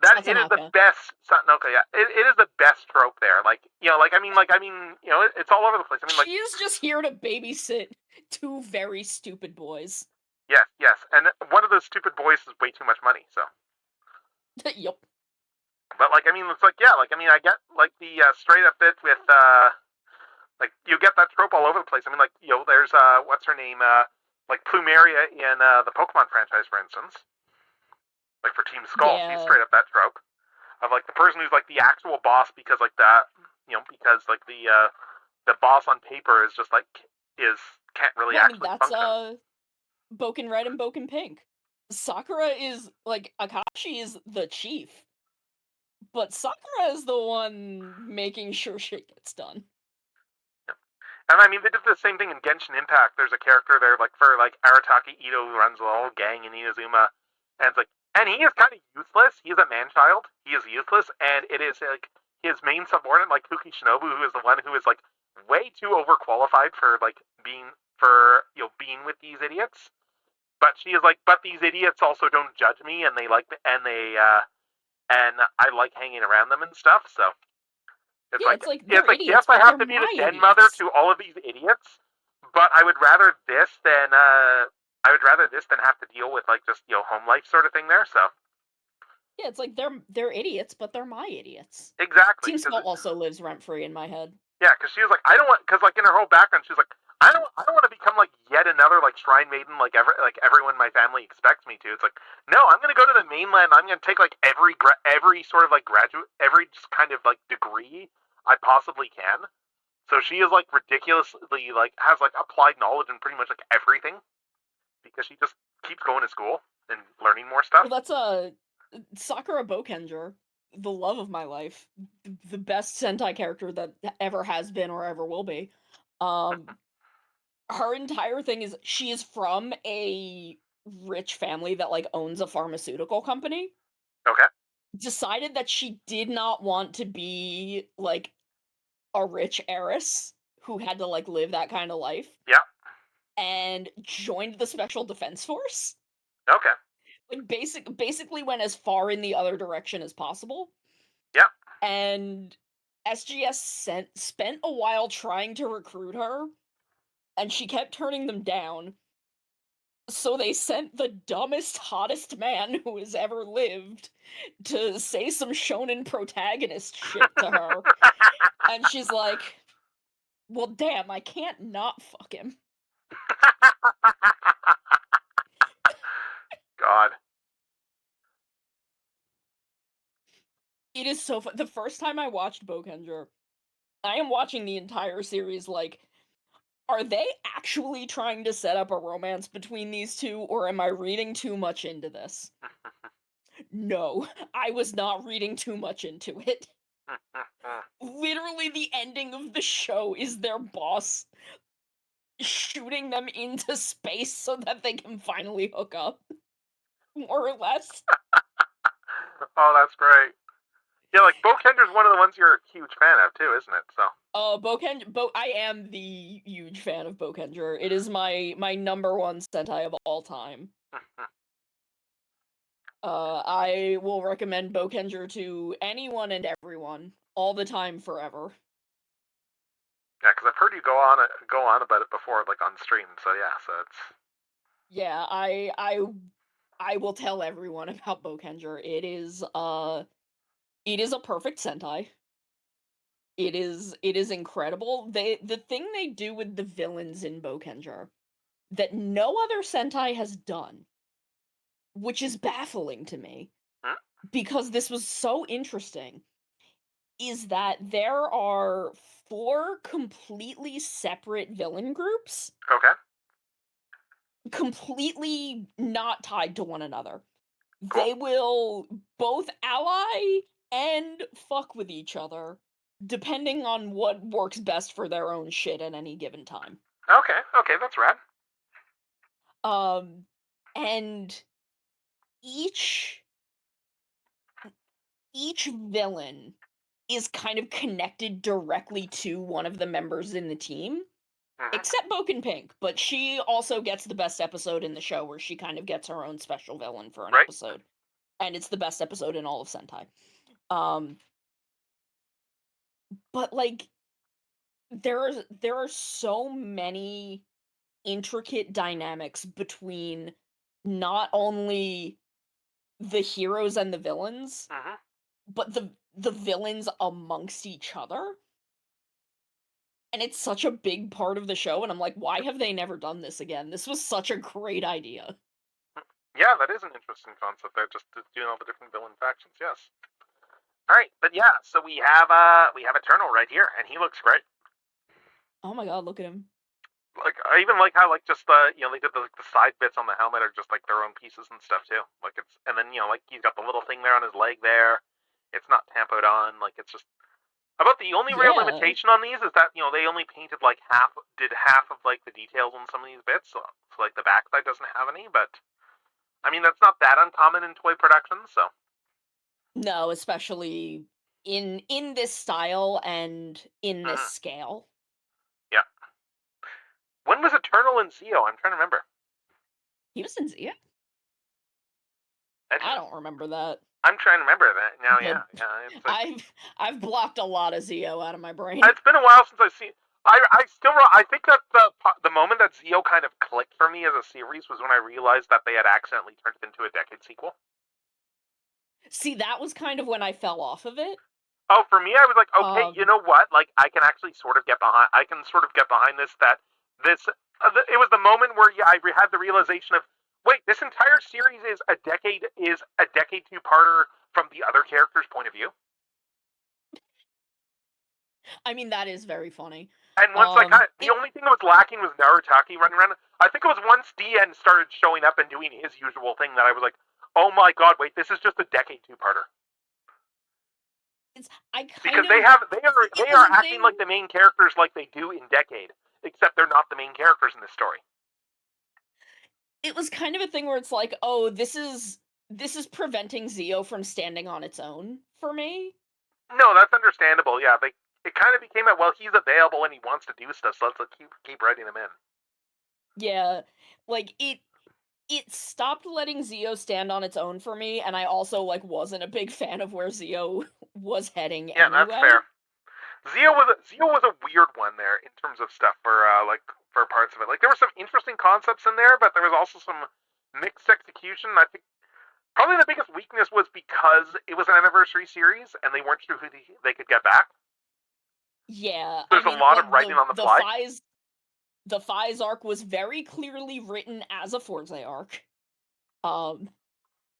That it is the best Satanaka, yeah. It is the best trope there. Like, it's all over the place. I mean, like, she is just here to babysit two very stupid boys. Yes. And one of those stupid boys is way too much money, so. Yup. But like, I mean, it's like, yeah, like, I mean, I get like the straight up bit with like you get that trope all over the place. I mean, like, there's what's her name, like Plumeria in the Pokemon franchise, for instance. Like for Team Skull, she's straight up that trope of like the person who's like the actual boss because like that, because like the boss on paper is just like can't really actually function. Boken Red and Boken Pink. Sakura is like Akashi is the chief, but Sakura is the one making sure shit gets done. And I mean, they did the same thing in Genshin Impact. There's a character there, like for like Arataki Ito who runs the whole gang in Inazuma, and it's like And he is kind of useless. He is a man-child. He is useless, and it is like his main subordinate, like Kuki Shinobu, who is the one who is like way too overqualified for like being being with these idiots. But she is like, but these idiots also don't judge me, and they and I like hanging around them and stuff. So Yeah, they're it's like idiots, yes, I but have they're to be the my den mother idiots. to all of these idiots, but I would rather this than have to deal with like just home life sort of thing there. So Yeah, it's like they're idiots, but they're my idiots. exactly, Team Skull also lives rent free in my head. yeah, because she was like, I don't want, because like in her whole background, she was like, I don't want to become like yet another like shrine maiden like everyone in my family expects me to. It's like, no, I'm gonna go to the mainland. I'm gonna take like every sort of like graduate, every just kind of like degree I possibly can. So she is like ridiculously like has like applied knowledge in pretty much like everything because she just keeps going to school and learning more stuff. Well, that's Sakura Bokenger, the love of my life, the best Sentai character that ever has been or ever will be. Her entire thing is she is from a rich family that like owns a pharmaceutical company. Okay. Decided that she did not want to be like a rich heiress who had to like live that kind of life. Yeah. And joined the Special Defense Force. Okay. Like basically went as far in the other direction as possible. Yeah. And SGS spent a while trying to recruit her, and she kept turning them down. So they sent the dumbest, hottest man who has ever lived to say some shonen protagonist shit to her. And she's like, well, damn, I can't not fuck him. God. It is so fun. The first time I watched Bokenger, I am watching the entire series like, are they actually trying to set up a romance between these two, or am I reading too much into this? No, I was not reading too much into it. Literally, the ending of the show is their boss shooting them into space so that they can finally hook up. More or less. Oh, that's great. Yeah, like Bokender's one of the ones you're a huge fan of too, isn't it? So. I am the huge fan of Bokenger. It is my number one Sentai of all time. I will recommend Bokenger to anyone and everyone, all the time, forever. Yeah, because I've heard you go on about it before, like on stream. So yeah, so it's. Yeah, I will tell everyone about Bokenger. It is a perfect Sentai. It is incredible. The thing they do with the villains in Bokenger that no other Sentai has done, which is baffling to me, because this was so interesting, is that there are 4 completely separate villain groups. Okay. Completely not tied to one another. Cool. They will both ally and fuck with each other, depending on what works best for their own shit at any given time. Okay, that's rad. And each villain is kind of connected directly to one of the members in the team. Except Boken Pink, but she also gets the best episode in the show where she kind of gets her own special villain for an episode. And it's the best episode in all of Sentai. But like there are so many intricate dynamics between not only the heroes and the villains, but the villains amongst each other. And it's such a big part of the show, and I'm like, why have they never done this again? This was such a great idea. Yeah, that is an interesting concept there, just doing all the different villain factions, yes. Alright, but yeah, so we have Eternal right here, and he looks great. Oh my god, look at him. Like, I even like how, like, just they did the side bits on the helmet are just, like, their own pieces and stuff, too. Like, it's, and then, like, he's got the little thing there on his leg there. It's not tempoed on, like, it's just, about the only real limitation on these is that, they only painted, like, half of, like, the details on some of these bits, so like, the backside doesn't have any, but I mean, that's not that uncommon in toy productions, so. No, especially in this style and in this Mhm. scale. Yeah. When was Eternal in Zeo? I'm trying to remember. He was in Zia? I I don't remember that. I'm trying to remember that now. The- Yeah. It's like, I've blocked a lot of Zio out of my brain. it's been a while since I've seen. I think that the moment that Zeo kind of clicked for me as a series was when I realized that they had accidentally turned it into a Decade sequel. See, that was kind of when I fell off of it. Oh, for me, I was like, okay, you know what? Like, I can actually sort of get behind. I can sort of get behind this. It was the moment where I had the realization of, wait, this entire series is a decade two-parter from the other character's point of view. I mean, that is very funny. And once the only thing that was lacking was Narutaki running around. I think it was once DN started showing up and doing his usual thing that I was like, oh my god, wait, this is just a Decade two-parter. Because they are acting like the main characters like they do in Decade, except they're not the main characters in this story. It was kind of a thing where it's like, oh, this is preventing Zio from standing on its own for me. No, that's understandable. Yeah, it kind of became he's available and he wants to do stuff, so let's keep writing him in. Yeah, like it stopped letting Zio stand on its own for me, and I also wasn't a big fan of where Zio was heading. Yeah, anyway. That's fair. Zio was a weird one there in terms of stuff for parts of it. Like there were some interesting concepts in there, but there was also some mixed execution. I think probably the biggest weakness was because it was an anniversary series and they weren't sure who they could get back. Yeah, there's a lot of writing on the fly. The Fies arc was very clearly written as a Forze arc. And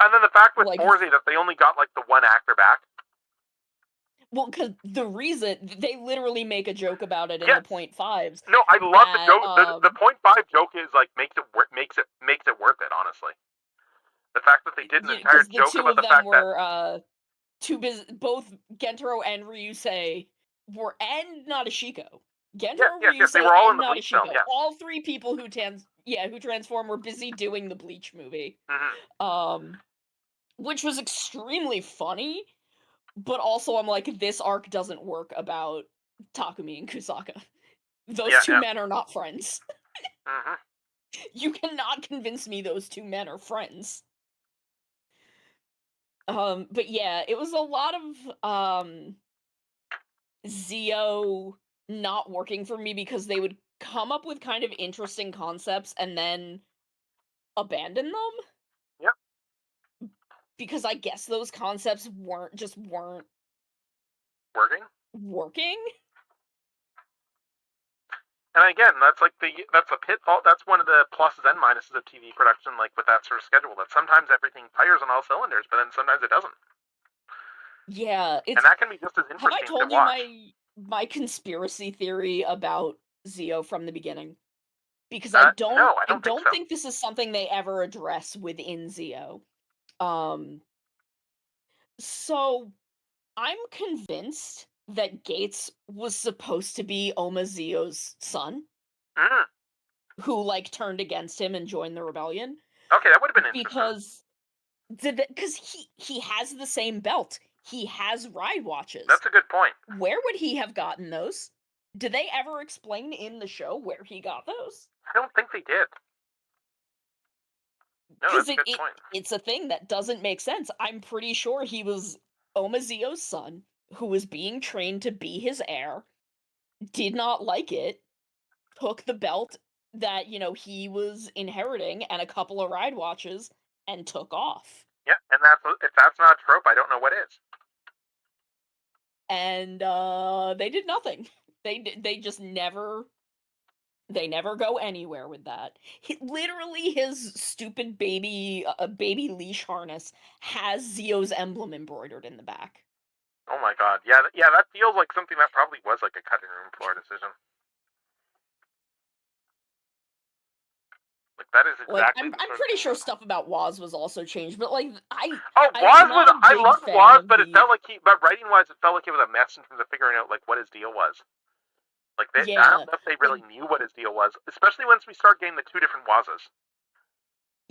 then the fact with Forze that they only got the one actor back. Well, because the reason they literally make a joke about it in the .5s. No, I love the joke. The .5 joke is makes it worth it. Honestly, the fact that they did an entire joke about the fact that too busy. Both Gentaro and Ryusei were, and Nadeshiko. Gentaro, yes, they Ryusei, were all in and the Bleach film. Nadeshiko. Yes. All three people who transform were busy doing the Bleach movie. Mm-hmm. Which was extremely funny. But also, I'm like, this arc doesn't work about Takumi and Kusaka. Those two men are not friends. Mm-hmm. You cannot convince me those two men are friends. But yeah, it was a lot of Zio not working for me because they would come up with kind of interesting concepts and then abandon them. Yep. Because I guess those concepts weren't working. And again, that's that's a pitfall. That's one of the pluses and minuses of TV production, with that sort of schedule. That sometimes everything fires on all cylinders, but then sometimes it doesn't. Yeah, and that can be just as interesting. Have I told to watch. you my conspiracy theory about Zio from the beginning? Because I don't think this is something they ever address within Zio. So I'm convinced that Gates was supposed to be Oma Zio's son, who turned against him and joined the rebellion. Okay, that would have been interesting. Because he has the same belt. He has ride watches. That's a good point. Where would he have gotten those? Did they ever explain in the show where he got those? I don't think they did. No, that's a good point. It's a thing that doesn't make sense. I'm pretty sure he was Oma Zio's son, who was being trained to be his heir, did not like it, took the belt that, he was inheriting and a couple of ride watches, and took off. Yeah, and if that's not a trope, I don't know what is. And they did nothing. They just never. They never go anywhere with that. Literally, his stupid baby leash harness has Zio's emblem embroidered in the back. Oh my god! Yeah, that feels like something that probably was a cutting room floor decision. That is exactly. I'm pretty sure stuff about Waz was also changed, but I loved Waz, but it felt like but writing wise, it felt like it was a mess in terms of figuring out what his deal was. I don't know if they really knew what his deal was, especially once we start getting the two different Wazes.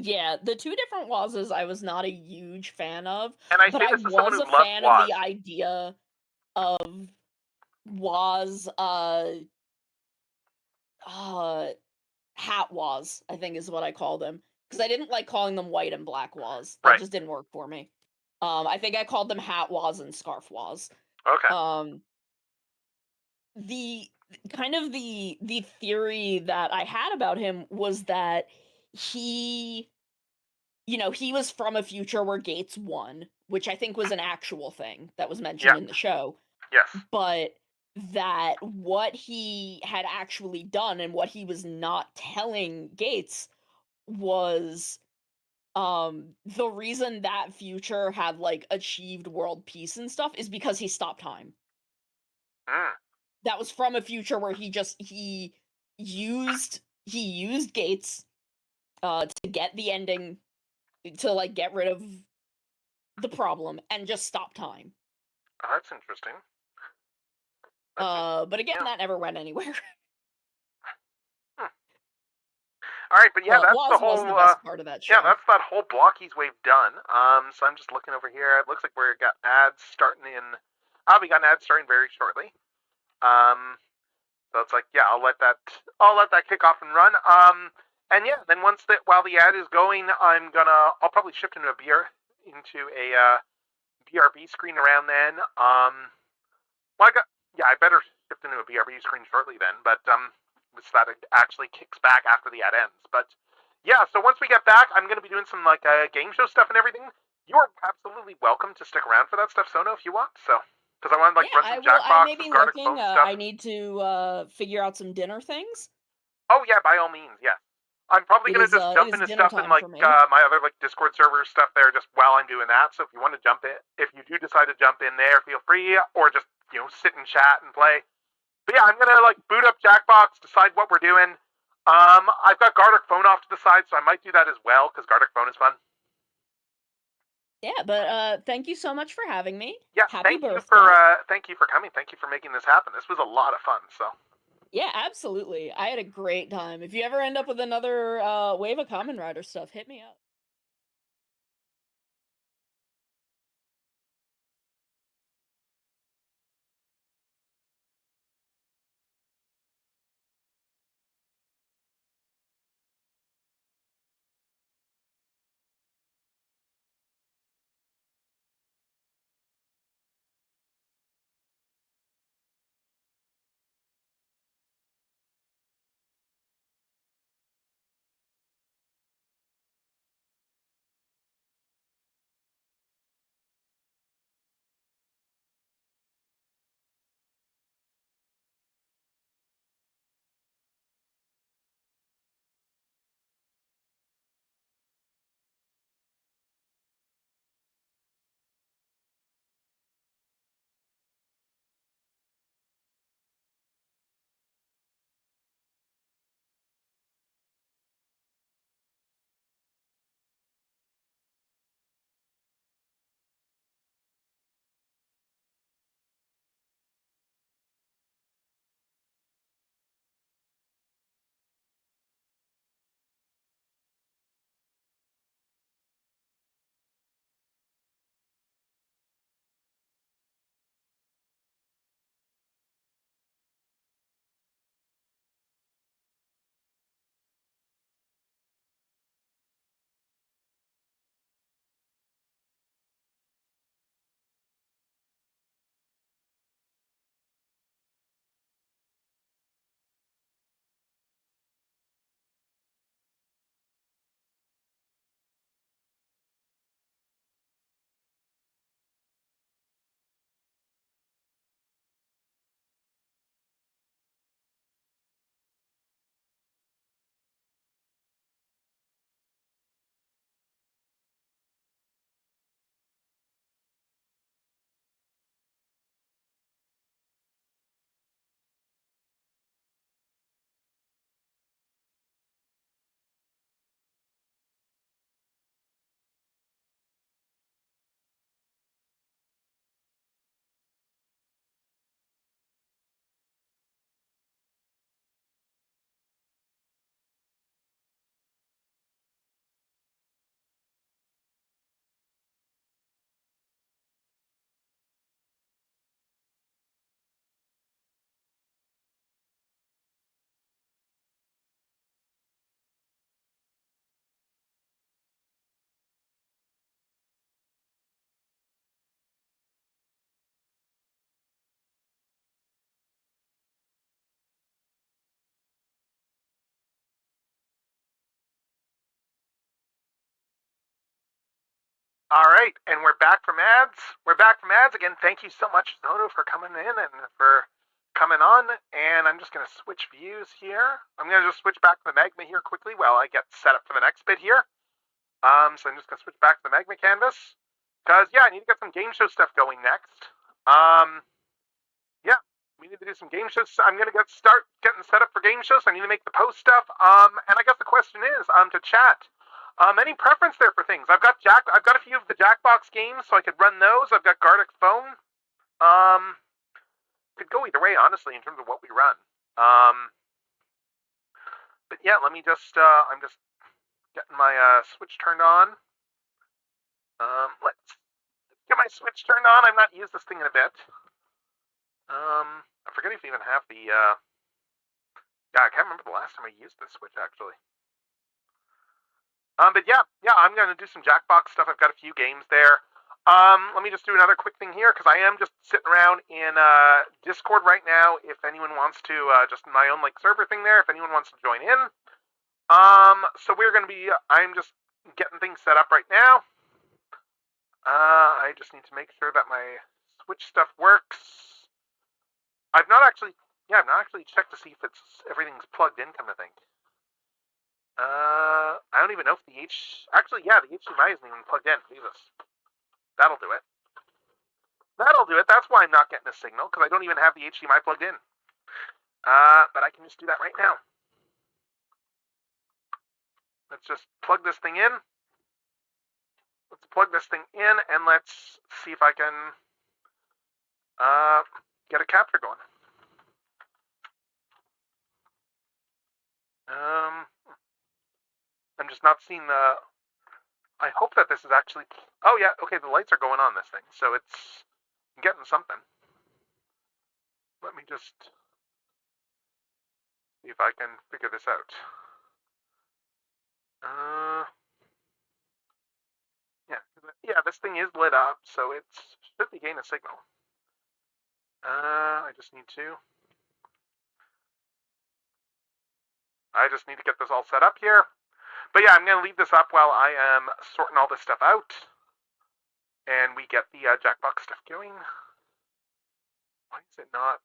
Yeah, the two different Wazes I was not a huge fan of, And I but say I this as someone was who a loves fan of Waz. the idea of Waz, Hat Waz, I think is what I called him. Because I didn't like calling them White and Black Waz. That Right. just didn't work for me. I think I called them Hat Waz and Scarf Waz. Okay. The kind of the theory that I had about him was that he he was from a future where Gates won, which I think was an actual thing that was mentioned Yeah. in the show, Yes. but that what he had actually done and what he was not telling Gates was the reason that future had like achieved world peace and stuff is because he stopped time. Mm. That was from a future where he used Gates to get the ending to like get rid of the problem and just stop time. Oh, that's interesting. But again, Yeah. that never went anywhere. Hmm. All right, but yeah, that's the Waz whole. was the best part of that show. Yeah, that's that whole Blockies wave done. So I'm just looking over here. It looks like we've got ads starting in. We got an ad starting very shortly. So it's like, yeah, I'll let that kick off and run. And yeah, then while the ad is going, I'll probably shift into a BRB screen around then. Well, I better shift into a BRB screen shortly then. But so that it actually kicks back after the ad ends. But yeah, so once we get back, I'm going to be doing some like game show stuff and everything. You are absolutely welcome to stick around for that stuff, Sono, if you want. So, because I want to like run some I may Jackbox, be some Gardic looking. phone stuff. I need to figure out some dinner things. Oh yeah, by all means, yeah. I'm probably gonna just It jump is into dinner stuff in time like for me. my other like Discord server stuff there just while I'm doing that. So if you want to jump in, if you do decide to jump in there, feel free, or just sit and chat and play. But yeah, I'm gonna like boot up Jackbox, decide what we're doing. I've got Gardic phone off to the side, so I might do that as well because Gardic phone is fun. Yeah, but thank you so much for having me. Yeah, Happy thank birthday. you for coming. Thank you for making this happen. This was a lot of fun. So. Yeah, absolutely. I had a great time. If you ever end up with another wave of Kamen Rider stuff, hit me up. Alright, and we're back from ads. We're back from ads again. Thank you so much, Zoto, for coming in and for coming on. And I'm just going to switch views here. I'm going to just switch back to the magma here quickly while I get set up for the next bit here. So I'm just going to switch back to the magma canvas. Because, yeah, I need to get some game show stuff going next. Yeah, we need to do some game shows. I'm going to start getting set up for game shows. So I need to make the post stuff. And I guess the question is, to chat. Any preference there for things? I've got a few of the Jackbox games, so I could run those. I've got Gardic Phone. Could go either way, honestly, in terms of what we run. But yeah, let me just. I'm just getting my Switch turned on. Let's get my Switch turned on. I've not used this thing in a bit. I forget if I even have the. Yeah, I can't remember the last time I used this Switch actually. But yeah, I'm gonna do some Jackbox stuff. I've got a few games there. Let me just do another quick thing here because I am just sitting around in Discord right now. If anyone wants to, just my own server thing there. If anyone wants to join in. So we're gonna be. I'm just getting things set up right now. I just need to make sure that my Switch stuff works. I've not actually checked to see if everything's plugged in. Come to think. I don't even know if the actually, yeah, the HDMI isn't even plugged in. Jesus. That'll do it. That's why I'm not getting a signal, because I don't even have the HDMI plugged in. But I can just do that right now. Let's just plug this thing in. And let's see if I can get a capture going. I'm just not seeing the... I hope that this is actually... Oh, yeah, okay, the lights are going on this thing, so it's getting something. Let me just see if I can figure this out. Yeah, this thing is lit up, so it should be getting a signal. I just need to get this all set up here. But yeah, I'm going to leave this up while I am sorting all this stuff out. And we get the Jackbox stuff going. Why is it not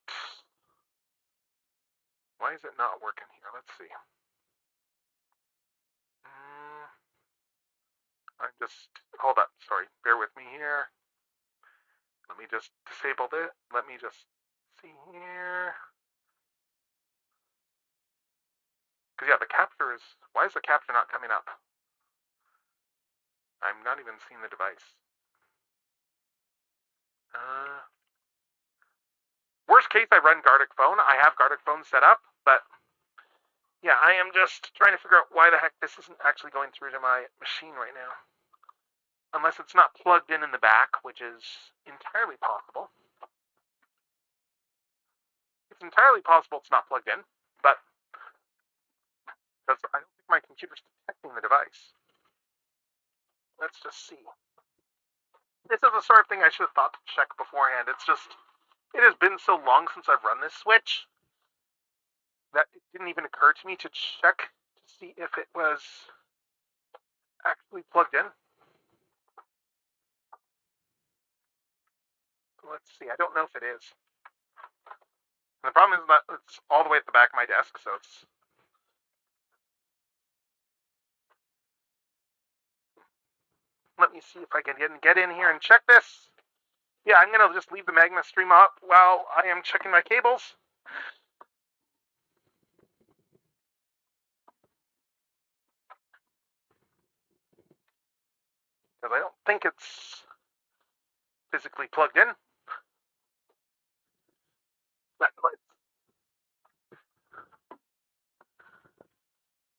working here? Let's see. I'm just... Hold up. Sorry. Bear with me here. Let me just disable this. Let me just see here. Because, yeah, the capture is... Why is the capture not coming up? I'm not even seeing the device. Worst case, I run Gardic Phone. I have Gardic Phone set up, but... Yeah, I am just trying to figure out why the heck this isn't actually going through to my machine right now. Unless it's not plugged in the back, which is entirely possible. It's entirely possible it's not plugged in, but... Because I don't think my computer's detecting the device. Let's just see. This is the sort of thing I should have thought to check beforehand. It's just... It has been so long since I've run this Switch that it didn't even occur to me to check to see if it was actually plugged in. Let's see. I don't know if it is. And the problem is that it's all the way at the back of my desk, so it's... Let me see if I can get in here and check this. Yeah, I'm going to just leave the Magma stream up while I am checking my cables. Because I don't think it's physically plugged in.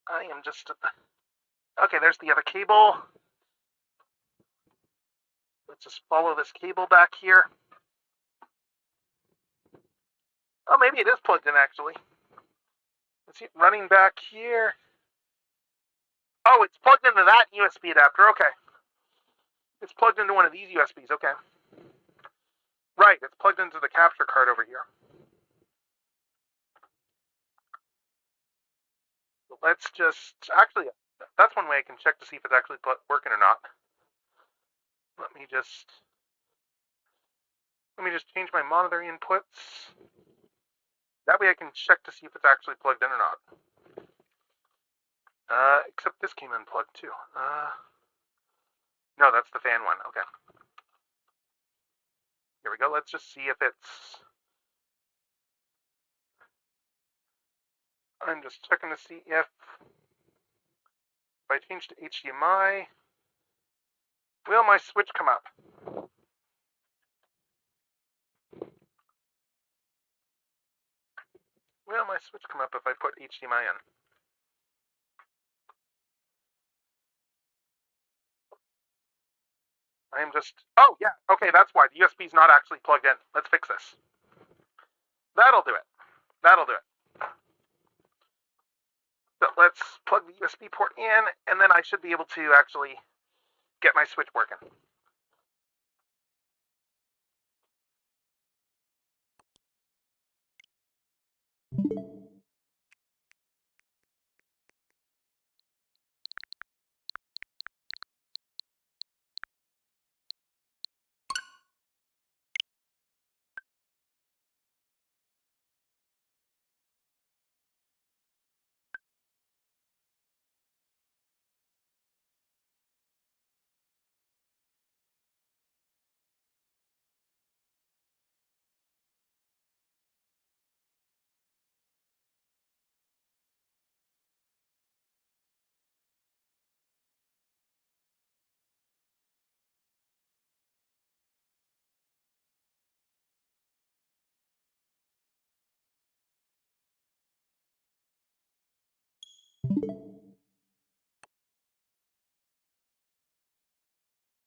I am just... Okay, there's the other cable. Let's just follow this cable back here. Oh, maybe it is plugged in, actually. Let's see, running back here. Oh, it's plugged into that USB adapter, okay. It's plugged into one of these USBs, okay. Right, it's plugged into the capture card over here. Let's just... Actually, that's one way I can check to see if it's actually working or not. Let me just change my monitor inputs. That way I can check to see if it's actually plugged in or not. Except this came unplugged too. No, that's the fan one. Okay. Here we go. Let's just see if it's... I'm just checking to see if I change to HDMI, will my switch come up? Will my switch come up if I put HDMI in? I am just... Oh, yeah. Okay, that's why. The USB's not actually plugged in. Let's fix this. That'll do it. That'll do it. So let's plug the USB port in, and then I should be able to actually get my switch working.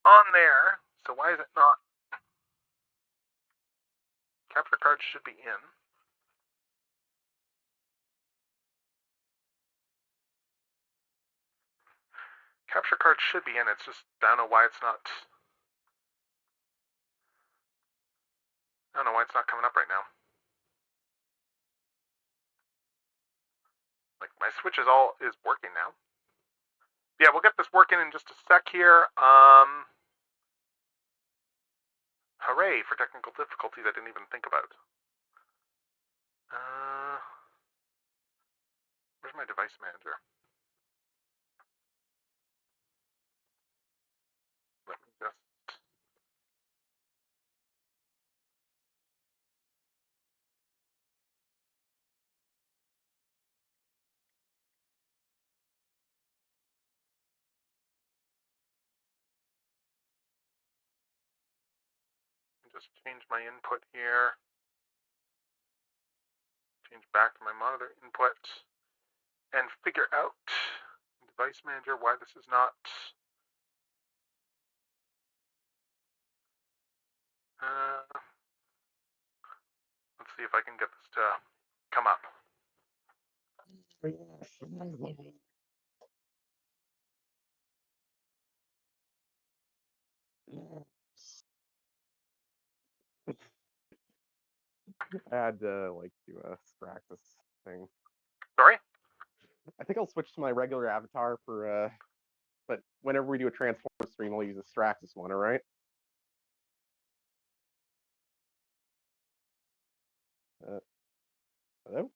On there. So why is it not? Capture card should be in. Capture card should be in. It's just, I don't know why it's not. I don't know why it's not coming up right now. Like, my switch is working now. Yeah, we'll get this working in just a sec here. Hooray for technical difficulties I didn't even think about. Where's my device manager? Let me just... Just change my input here. Change back to my monitor input. And figure out, device manager, why this is not... let's see if I can get this to come up. Add like to Straxus thing. Sorry? I think I'll switch to my regular avatar for but whenever we do a Transformers stream, I'll use a Straxus one, alright? Hello?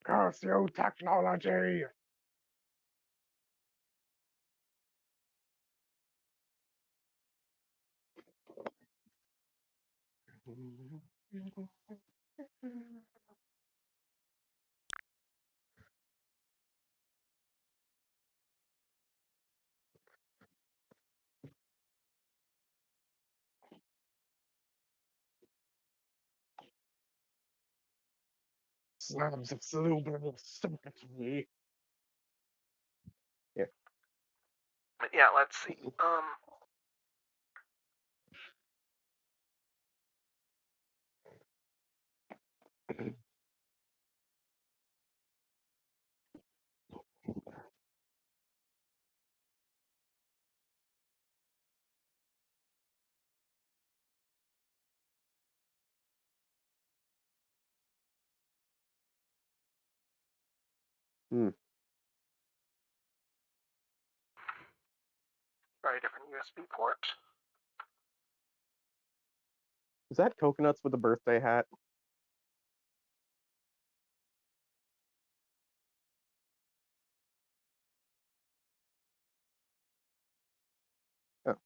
Curse you, technology! Slabs of silver will sink at me. Yeah. Yeah, let's see. Hmm. Try a different USB port. Is that Coconuts with a birthday hat? Oh.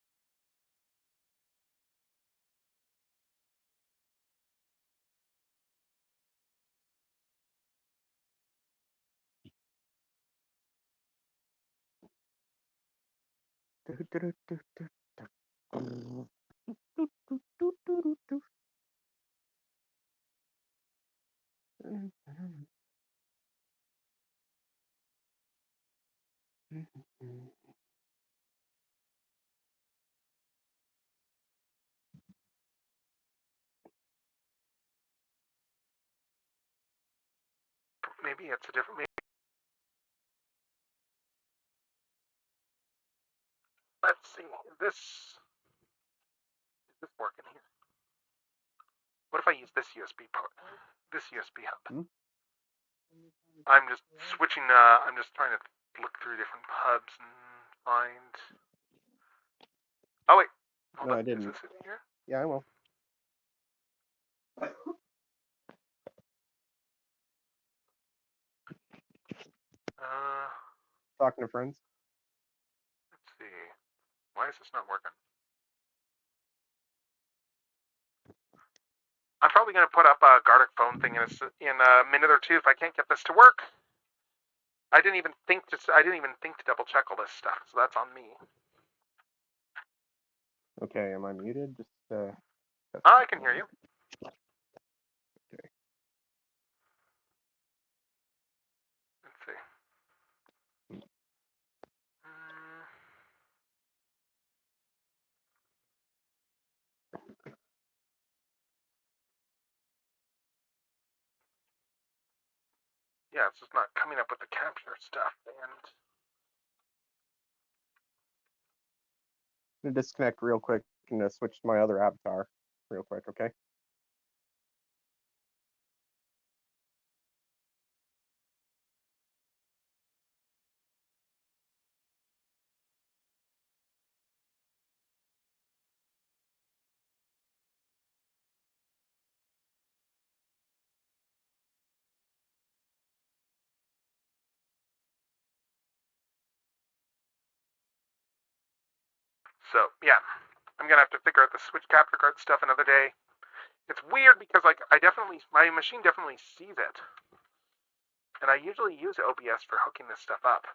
Maybe it's a different. Let's see. Is this working here? What if I use this USB port? This USB hub. Hmm? I'm just switching. I'm just trying to look through different hubs and find. Oh wait. Hold No, on. I didn't. Is this in here? Yeah, I will. Uh, Talking to friends. let's see. Why is this not working? I'm probably going to put up a Gardic phone thing in a minute or two if I can't get this to work. I didn't even think to double check all this stuff, so that's on me. Okay, am I muted? Just I can hear you. Okay. Let's see. Yeah, it's just not coming up with the capture stuff, and I'm gonna disconnect real quick and switch to my other avatar real quick, okay? so yeah, I'm gonna have to figure out the switch capture card stuff another day. It's weird because like my machine definitely sees it, and I usually use OBS for hooking this stuff up.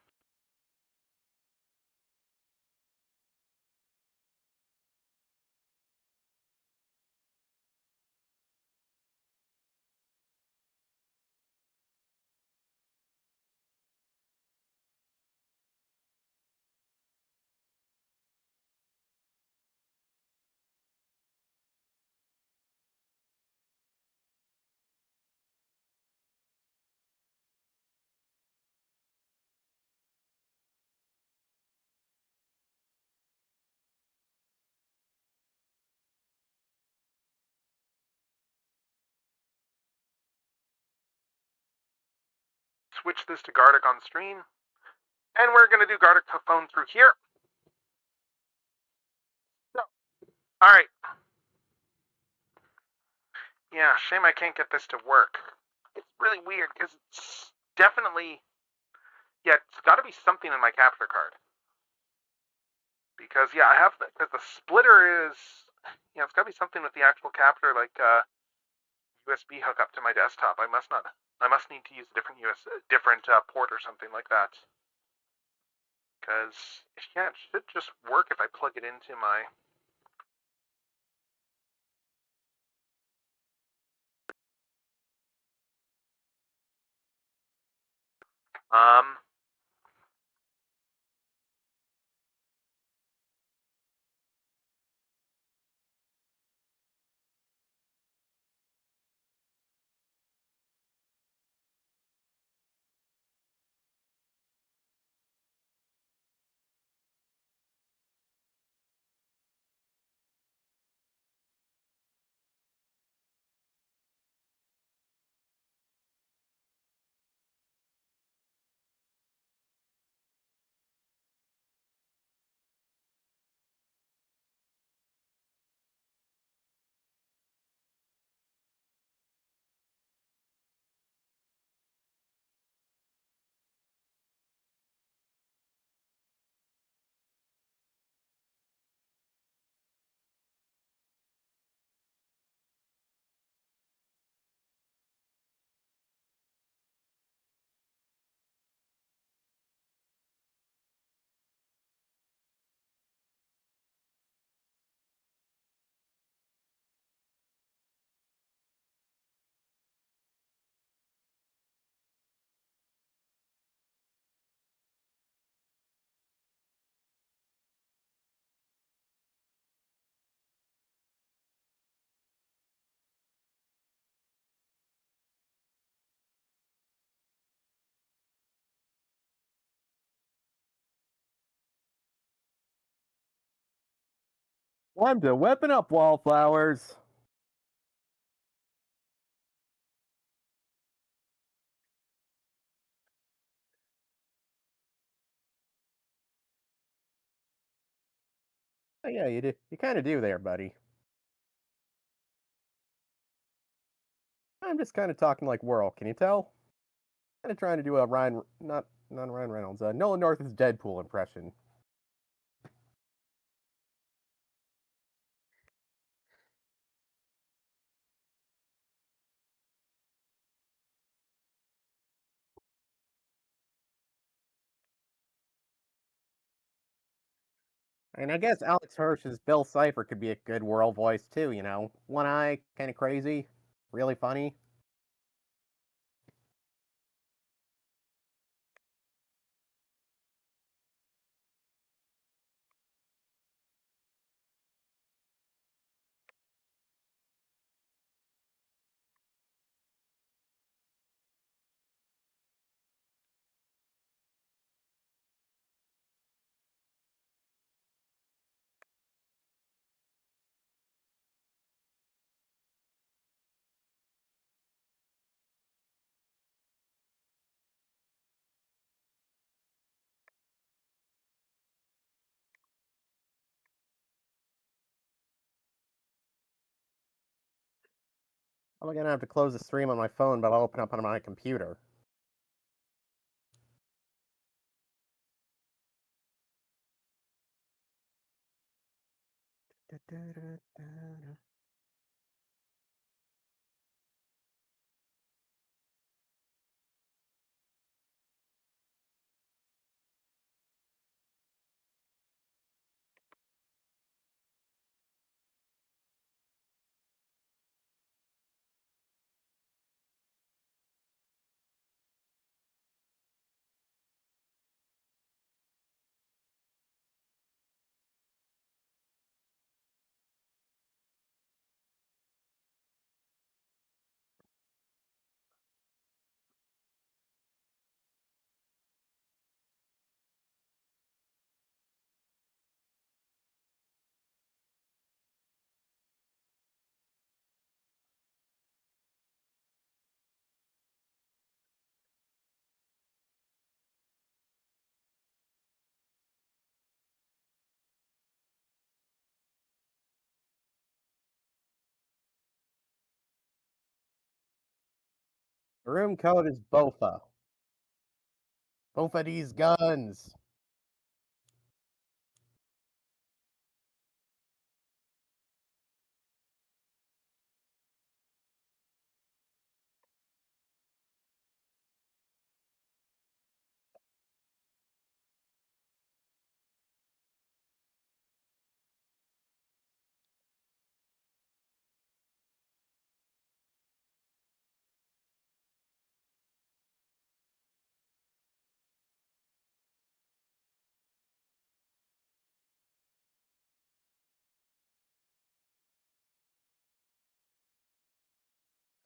Switch this to Gardic on stream, and we're gonna do Gardic phone through here. So, all right. Yeah, shame I can't get this to work. It's really weird because it's definitely it's got to be something in my capture card. Because I have because the splitter is it's got to be something with the actual capture like USB hookup to my desktop. I must need to use a different port or something like that. Because it should just work if I plug it into my um Time to weapon up, wallflowers. Oh, yeah, you do. You kind of do there, buddy. I'm just kind of talking like Whirl. Can you tell? Kind of trying to do a Ryan, not Ryan Reynolds, Nolan North's Deadpool impression. And I guess Alex Hirsch's Bill Cipher could be a good Whirl voice too. You know, one eye, kind of crazy, really funny. I'm gonna have to close the stream on my phone, but I'll open up on my computer. The room code is BOFA. Bofa these guns.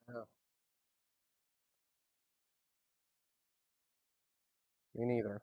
Oh, me neither.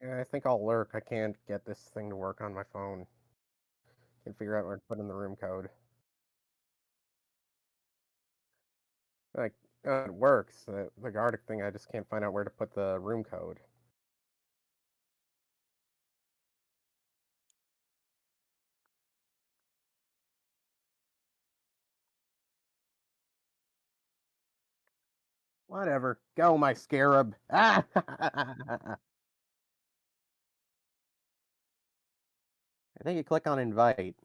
Yeah, I think I'll lurk. I can't get this thing to work on my phone. Can't figure out where to put in the room code. Like, it works. The Gardic thing, I just can't find out where to put the room code. Whatever. Go, my scarab. Ah! I think you click on invite.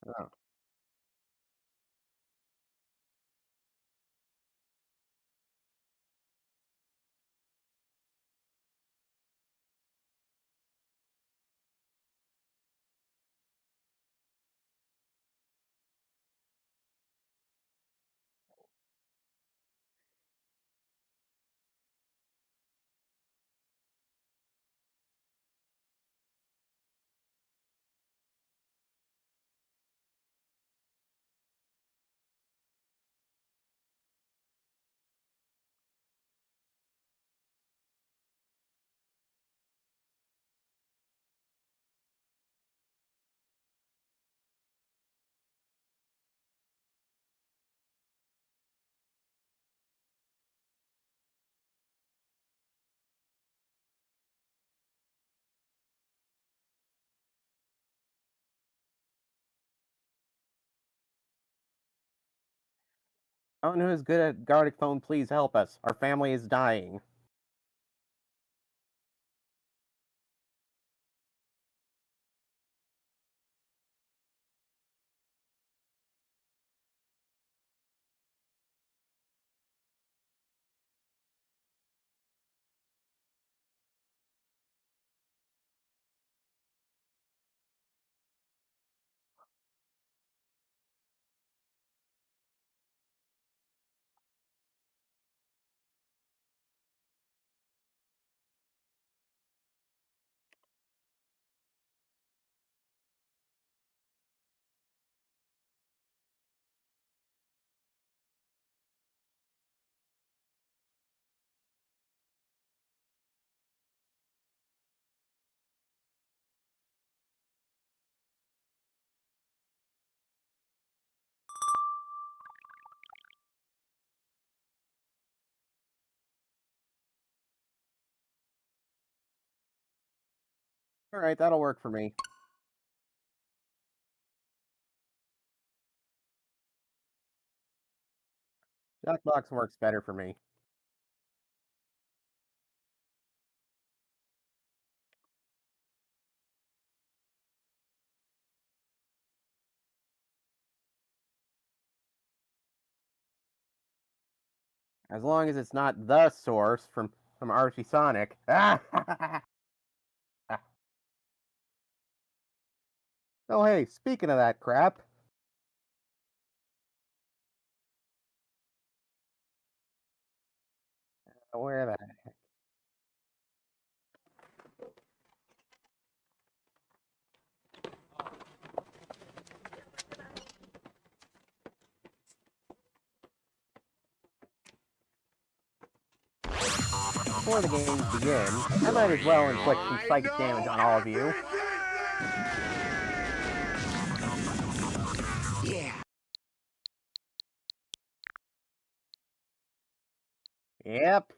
Oh. Someone who is good at Gardic phone, please help us. Our family is dying. Alright, that'll work for me. Jackbox works better for me. As long as it's not the source from Archie Sonic. Oh hey, speaking of that crap. Where the heck? Before the games begin, I might as well inflict some psychic damage on all of you. Yeah. Yep.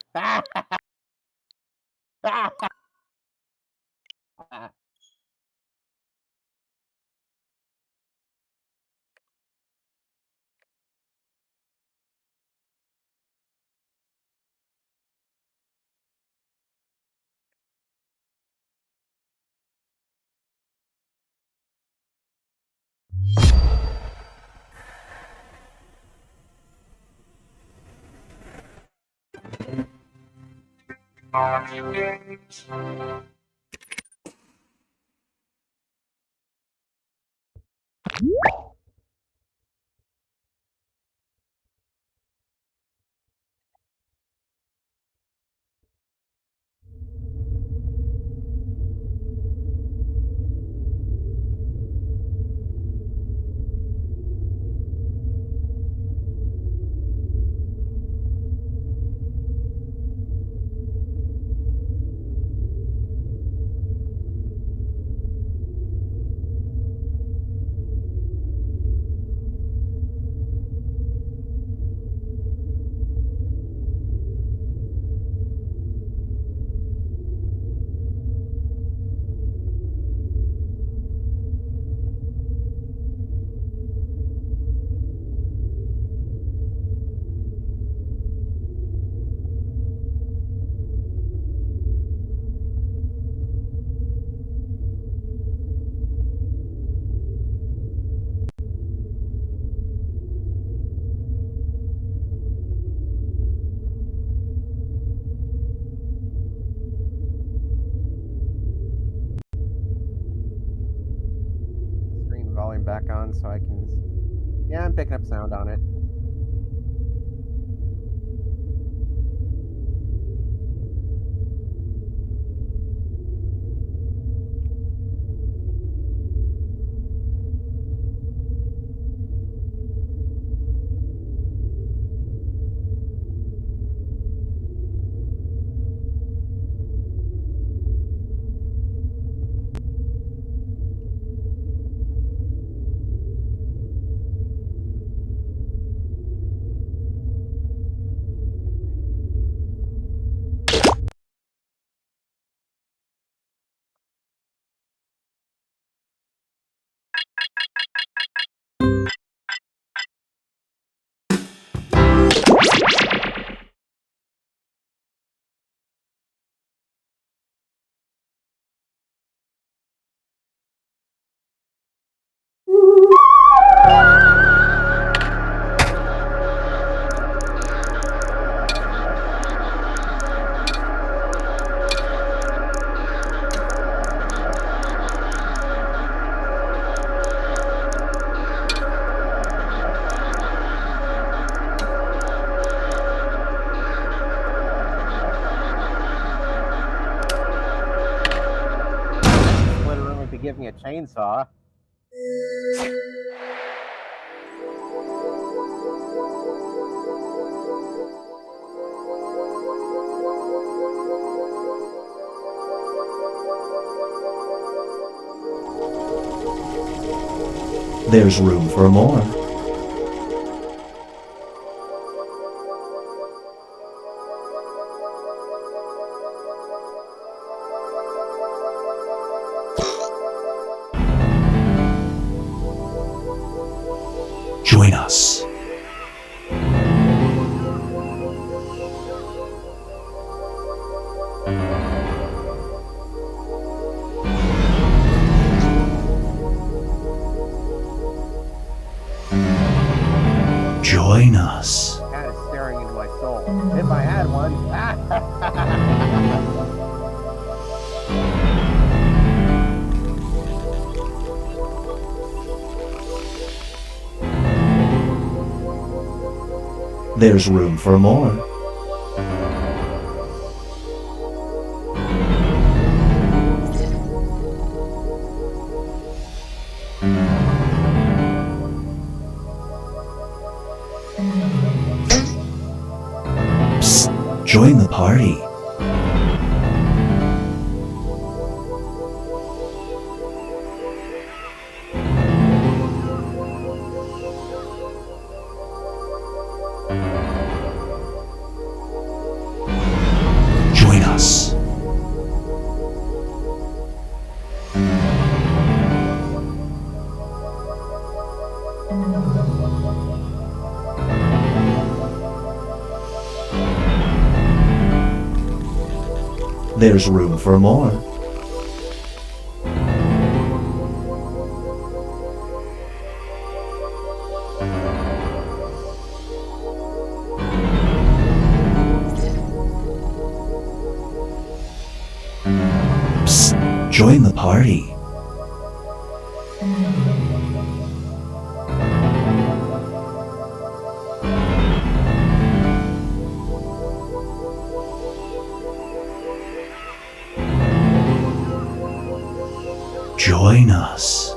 volume back on so I can... Yeah, I'm picking up sound on it. Split a room if you give me a chainsaw. There's room for more. Join us. Join us. Cat is staring into my soul. If I had one. There's room for more. Psst, join the party. Join us. There's room for more. Psst, join the party. Join us.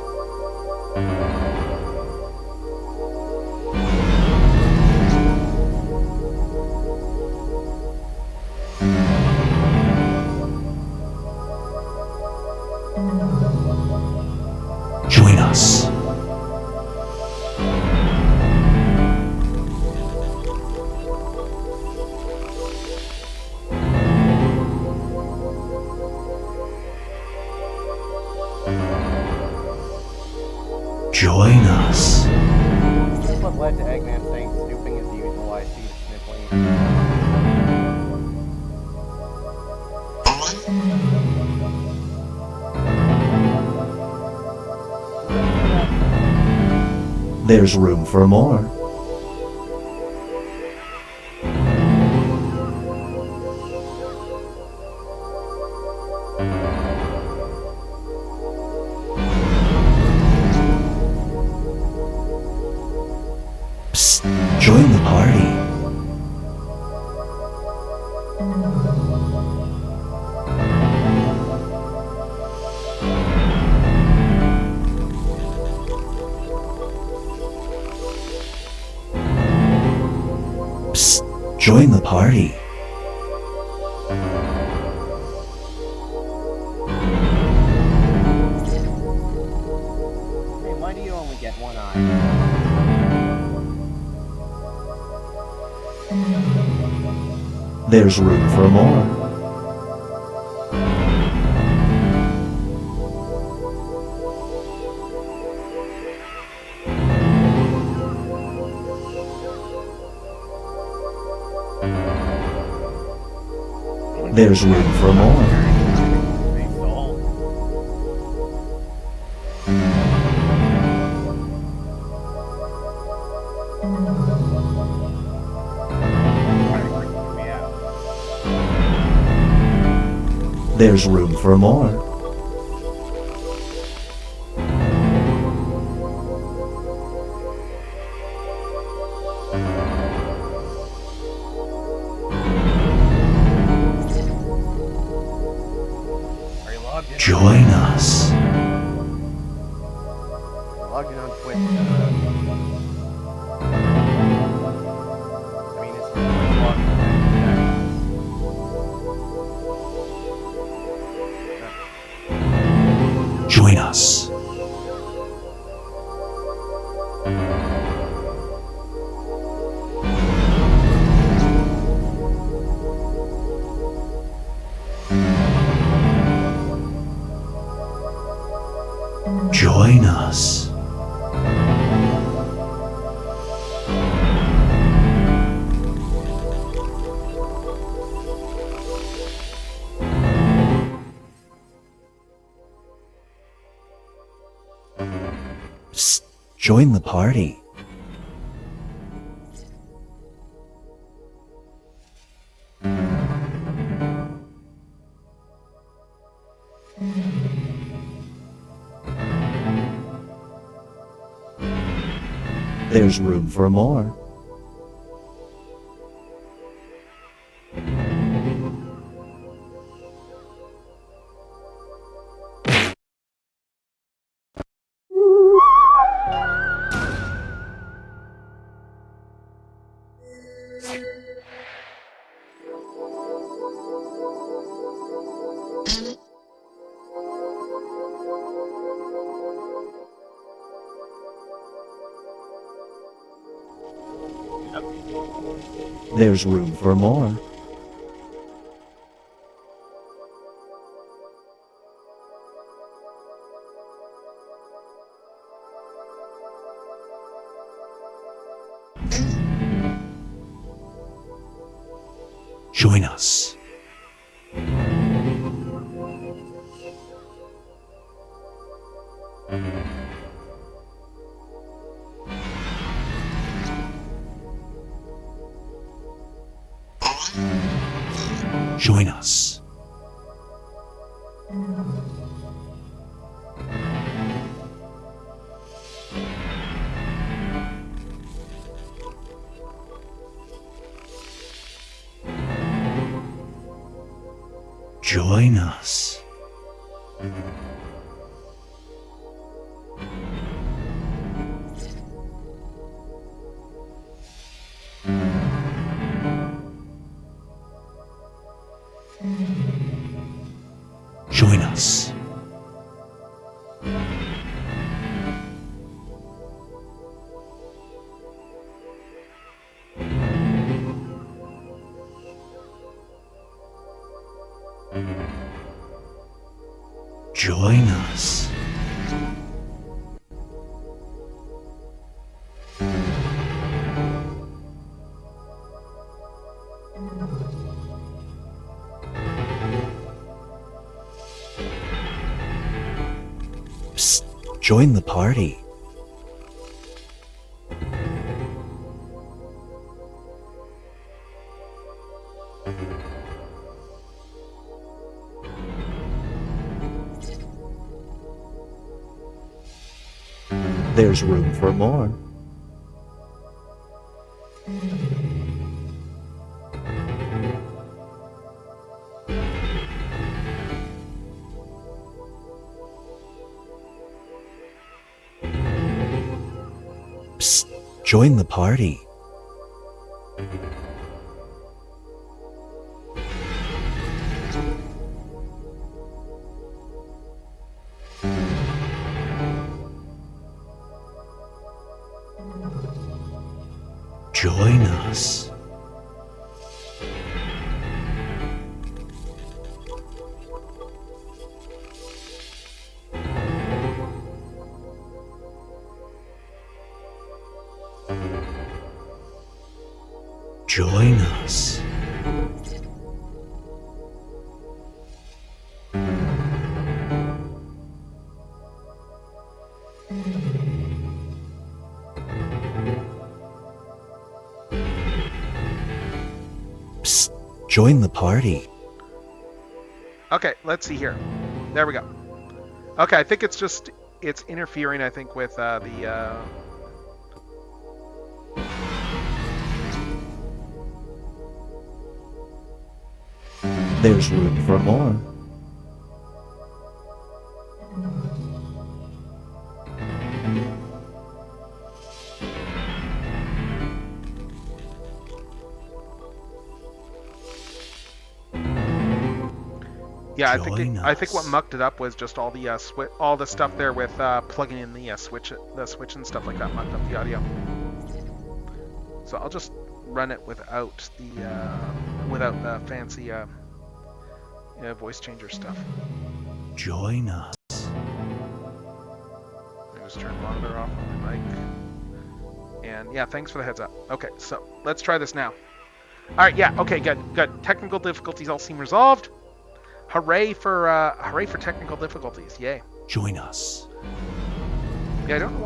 Join us. Join us. That's what led to Eggman saying snooping is the usual I see to sniffling. There's room for more. Join the party. Hey, why do you only get one eye? There's room for more. There's room for more. There's room for more. Join us. Logged in on Twitch. I mean, it's Twitch logged in. Join us. Join us. Psst, join the party. There's room for more. There's room for more. Join us. Join us. Join us. Join us. Join us. Psst, join the party. There's room for more. Psst, join the party. Join us. Join us. Psst, join the party. Okay, let's see here. There we go. Okay, I think it's interfering, I think, with the... There's room for more. Yeah, Join I think what us. mucked it up was just all the all the stuff there with plugging in the switch and stuff like that mucked up the audio. So I'll just run it without the fancy voice changer stuff. Join us. I just turn monitor off on my mic. And yeah, thanks for the heads up. Okay, so let's try this now. All right, yeah, okay, good. Technical difficulties all seem resolved. Hooray for technical difficulties! Yay. Join us. Yeah, I don't know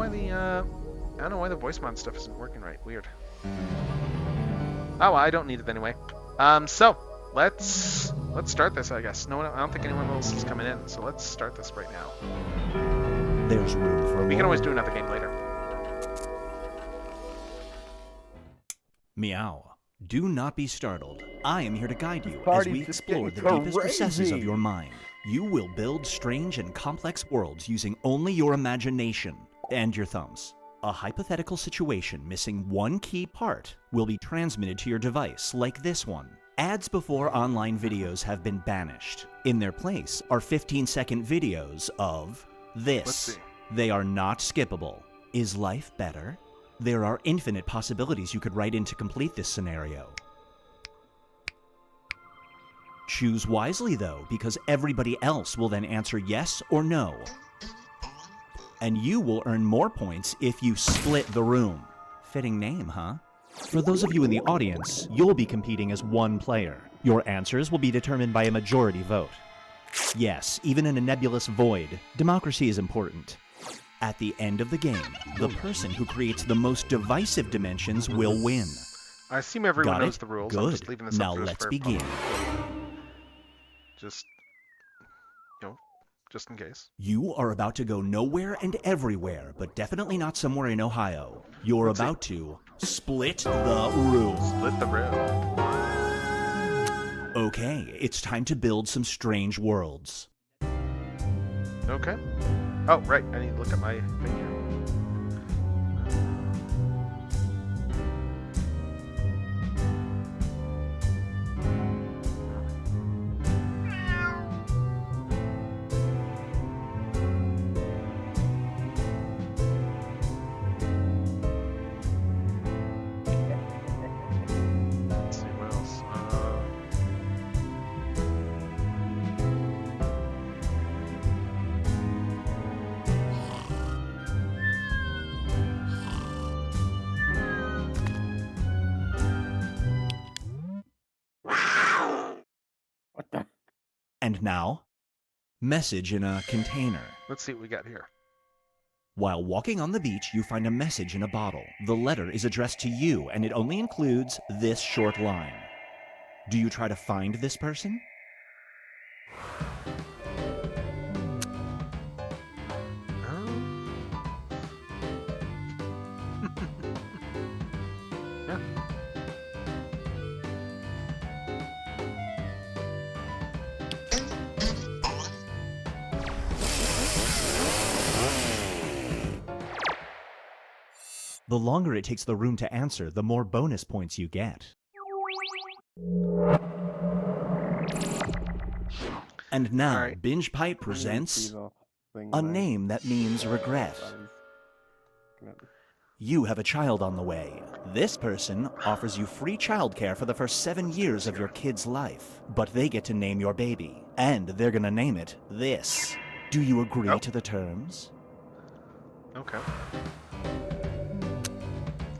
why the voice mod stuff isn't working right. Weird. Oh, well, I don't need it anyway. So let's start this. I guess I don't think anyone else is coming in. So let's start this right now. There's room for more. We can always do another game later. Meow. Do not be startled. I am here to guide you as Party's we just explore the getting deepest recesses of crazy. your mind. You will build strange and complex worlds using only your imagination and your thumbs. A hypothetical situation missing one key part will be transmitted to your device, like this one. Ads before online videos have been banished. In their place are 15-second videos of this. Let's see. They are not skippable. Is life better? There are infinite possibilities you could write in to complete this scenario. Choose wisely, though, because everybody else will then answer yes or no. And you will earn more points if you split the room. Fitting name, huh? For those of you in the audience, you'll be competing as one player. Your answers will be determined by a majority vote. Yes, even in a nebulous void, democracy is important. At the end of the game, the person who creates the most divisive dimensions will win. I assume everyone Got knows it? the rules. Good. I'm just leaving this Now up to us let's for begin. Just, just in case. You are about to go nowhere and everywhere, but definitely not somewhere in Ohio. You're Let's see. about to split the room. Split the room. Okay, it's time to build some strange worlds. Okay. Oh, right. I need to look at my thing here. Let's see what else. What the? And now, message in a container. Let's see what we got here. While walking on the beach, you find a message in a bottle. The letter is addressed to you, and it only includes this short line. Do you try to find this person? Yeah. The longer it takes the room to answer, the more bonus points you get. And now, Alright. Binge Pipe See presents the thing a that I- name that means regret. I was gonna- You have a child on the way. This person offers you free childcare for the first 7 years of your kid's life, but they get to name your baby, and they're gonna name it this. Do you agree to the terms? Okay.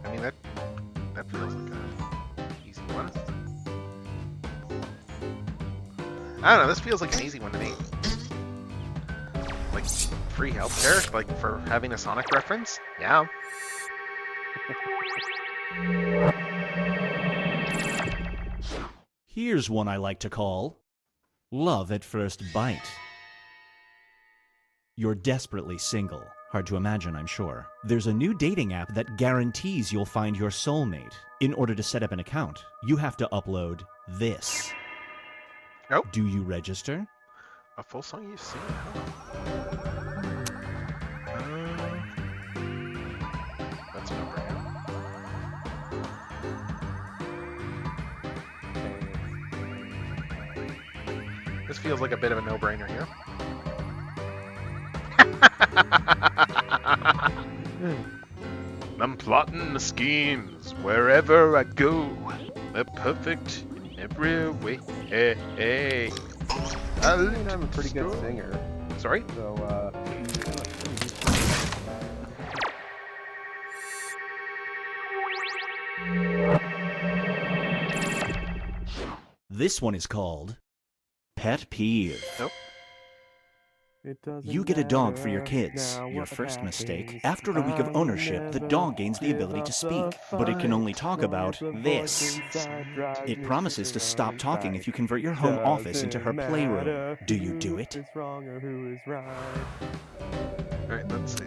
I mean, that feels like a easy one. I don't know, this feels like an easy one to me. Like, free healthcare? Like, for having a Sonic reference? Yeah. Here's one I like to call Love at First Bite. You're desperately single. Hard to imagine, I'm sure. There's a new dating app that guarantees you'll find your soulmate. In order to set up an account, you have to upload this. Nope. Do you register? A full song you've seen? That's no brainer. This feels like a bit of a no-brainer here. I'm plotting the schemes wherever I go. They're perfect in every way. Hey, hey. I mean, I'm a pretty good singer. Sorry? So, This one is called Pet Peeve. Nope. You get a dog for your kids. Your first mistake. After a week of ownership, the dog gains the ability to speak, but it can only talk about this. It promises to stop talking if you convert your home office into her playroom. Do you do it? Alright, let's see.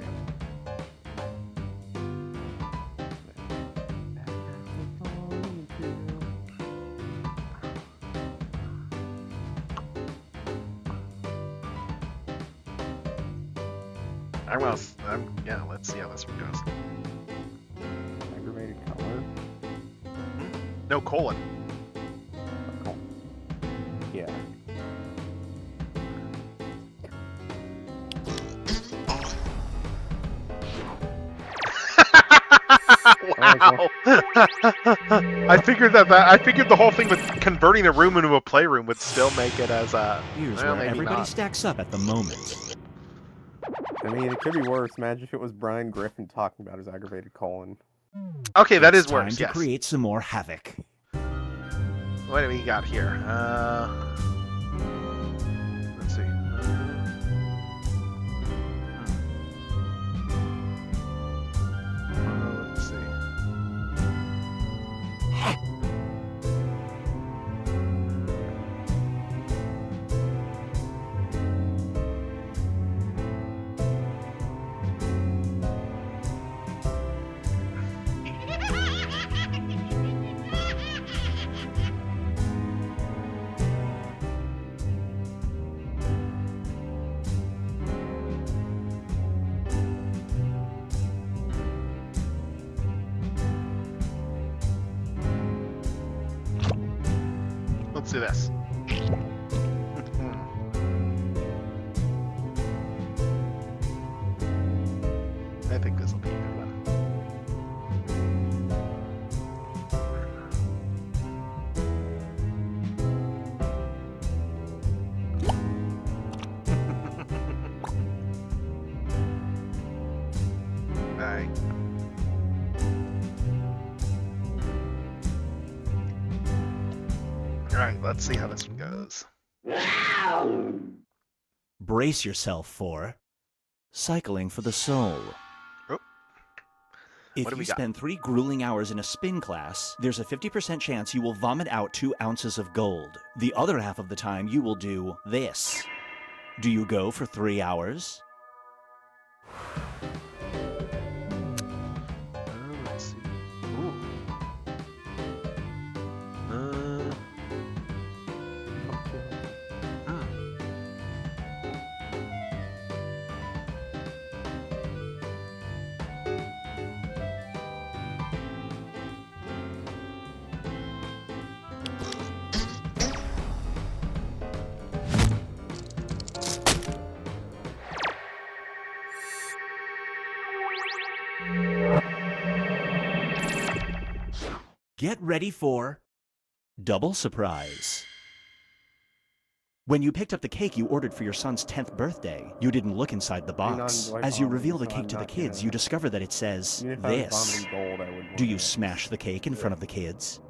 Yeah, let's see how this one goes. Aggravated color? No, colon. Yeah. Wow. I figured the whole thing with converting a room into a playroom would still make it as a. Here's well, where maybe everybody not. stacks up at the moment. I mean, it could be worse. Imagine if it was Brian Griffin talking about his aggravated colon. Okay, that is It's time worse. to Yes. create some more havoc. What do we got here? Let's see. Let's see. Let's do this. I think this will be a good one. Alright. Alright, let's see how this one goes. Brace yourself for Cycling for the Soul. Oh. If What do you we got? spend 3 grueling hours in a spin class, there's a 50% chance you will vomit out 2 ounces of gold. The other half of the time, you will do this. Do you go for 3 hours? Let's see. Ooh. Get ready for double surprise. When you picked up the cake you ordered for your son's 10th birthday, you didn't look inside the box. As you reveal the cake to the kids, you discover that it says this. Do you smash the cake in front of the kids?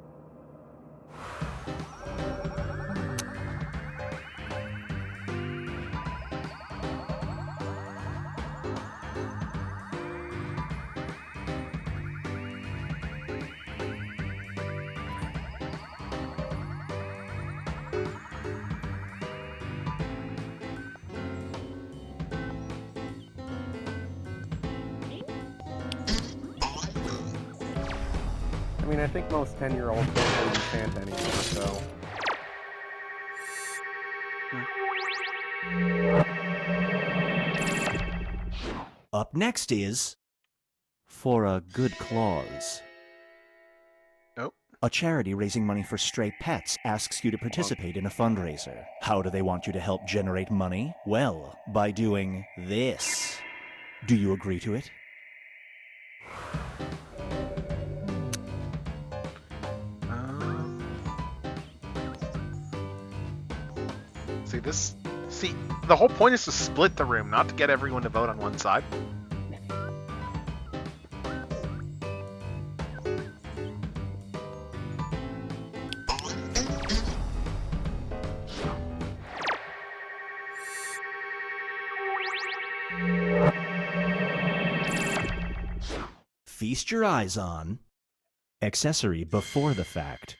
I mean, I think most 10-year-olds don't believe in Santa anymore, so... Up next is For a Good Cause. Nope. A charity raising money for stray pets asks you to participate in a fundraiser. How do they want you to help generate money? Well, by doing this. Do you agree to it? See, the whole point is to split the room, not to get everyone to vote on one side. Feast your eyes on accessory before the fact.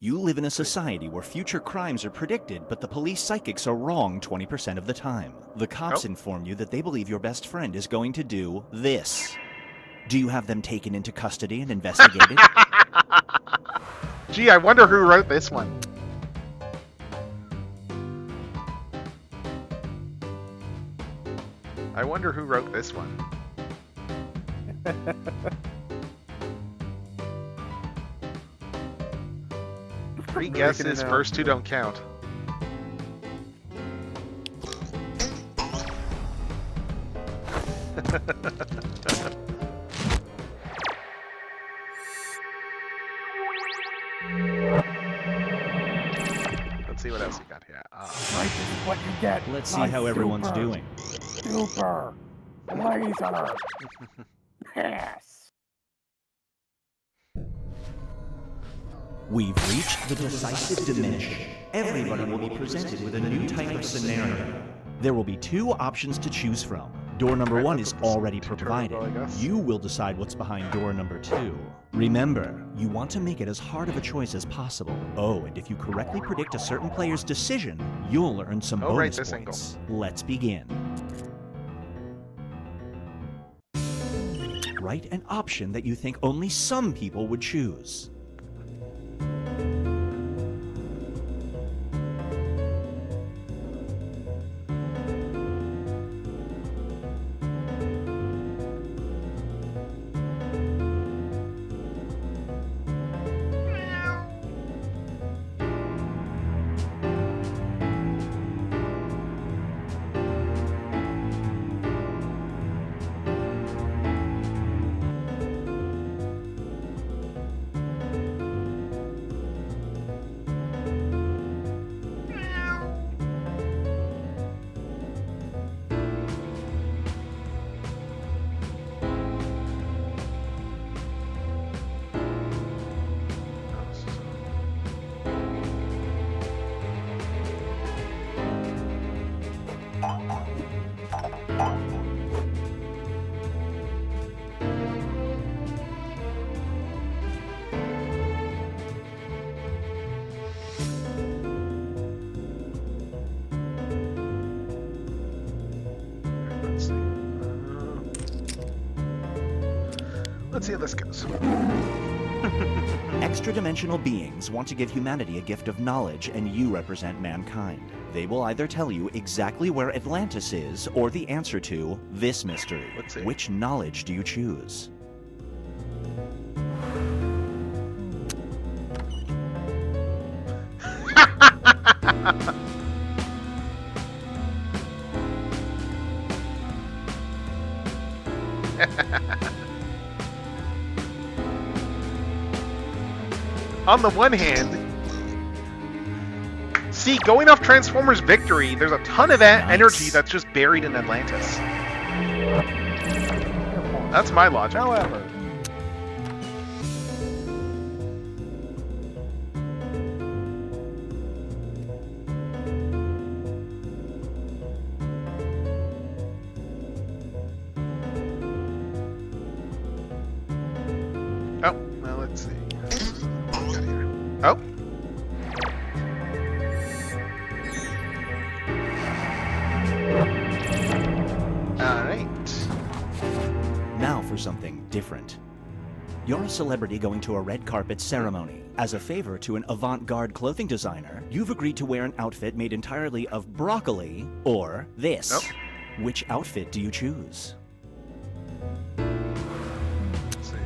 You live in a society where future crimes are predicted, but the police psychics are wrong 20% of the time. The cops inform you that they believe your best friend is going to do this. Do you have them taken into custody and investigated? Gee, I wonder who wrote this one. I wonder who wrote this one. Three guesses, first two don't count. Let's see what else you got here. Right, this is what you get. Let's see how everyone's doing. Super laser. Yes. We've reached the decisive dimension. Everybody will be presented with a new type of scenario. There will be two options to choose from. Door number one is already provided. You will decide what's behind door number two. Remember, you want to make it as hard of a choice as possible. Oh, and if you correctly predict a certain player's decision, you'll earn some bonus points. Let's begin. Write an option that you think only some people would choose. Let's see how this goes. Extra-dimensional beings want to give humanity a gift of knowledge, and you represent mankind. They will either tell you exactly where Atlantis is, or the answer to this mystery. Let's see. Which knowledge do you choose? On the one hand, see, going off Transformers Victory, there's a ton of that energy that's just buried in Atlantis. That's my logic. However, oh, well, let's see. What we got here? Oh. Alright. Now for something different. You're a celebrity going to a red carpet ceremony. As a favor to an avant-garde clothing designer, you've agreed to wear an outfit made entirely of broccoli or this. Oh. Which outfit do you choose? Let's see.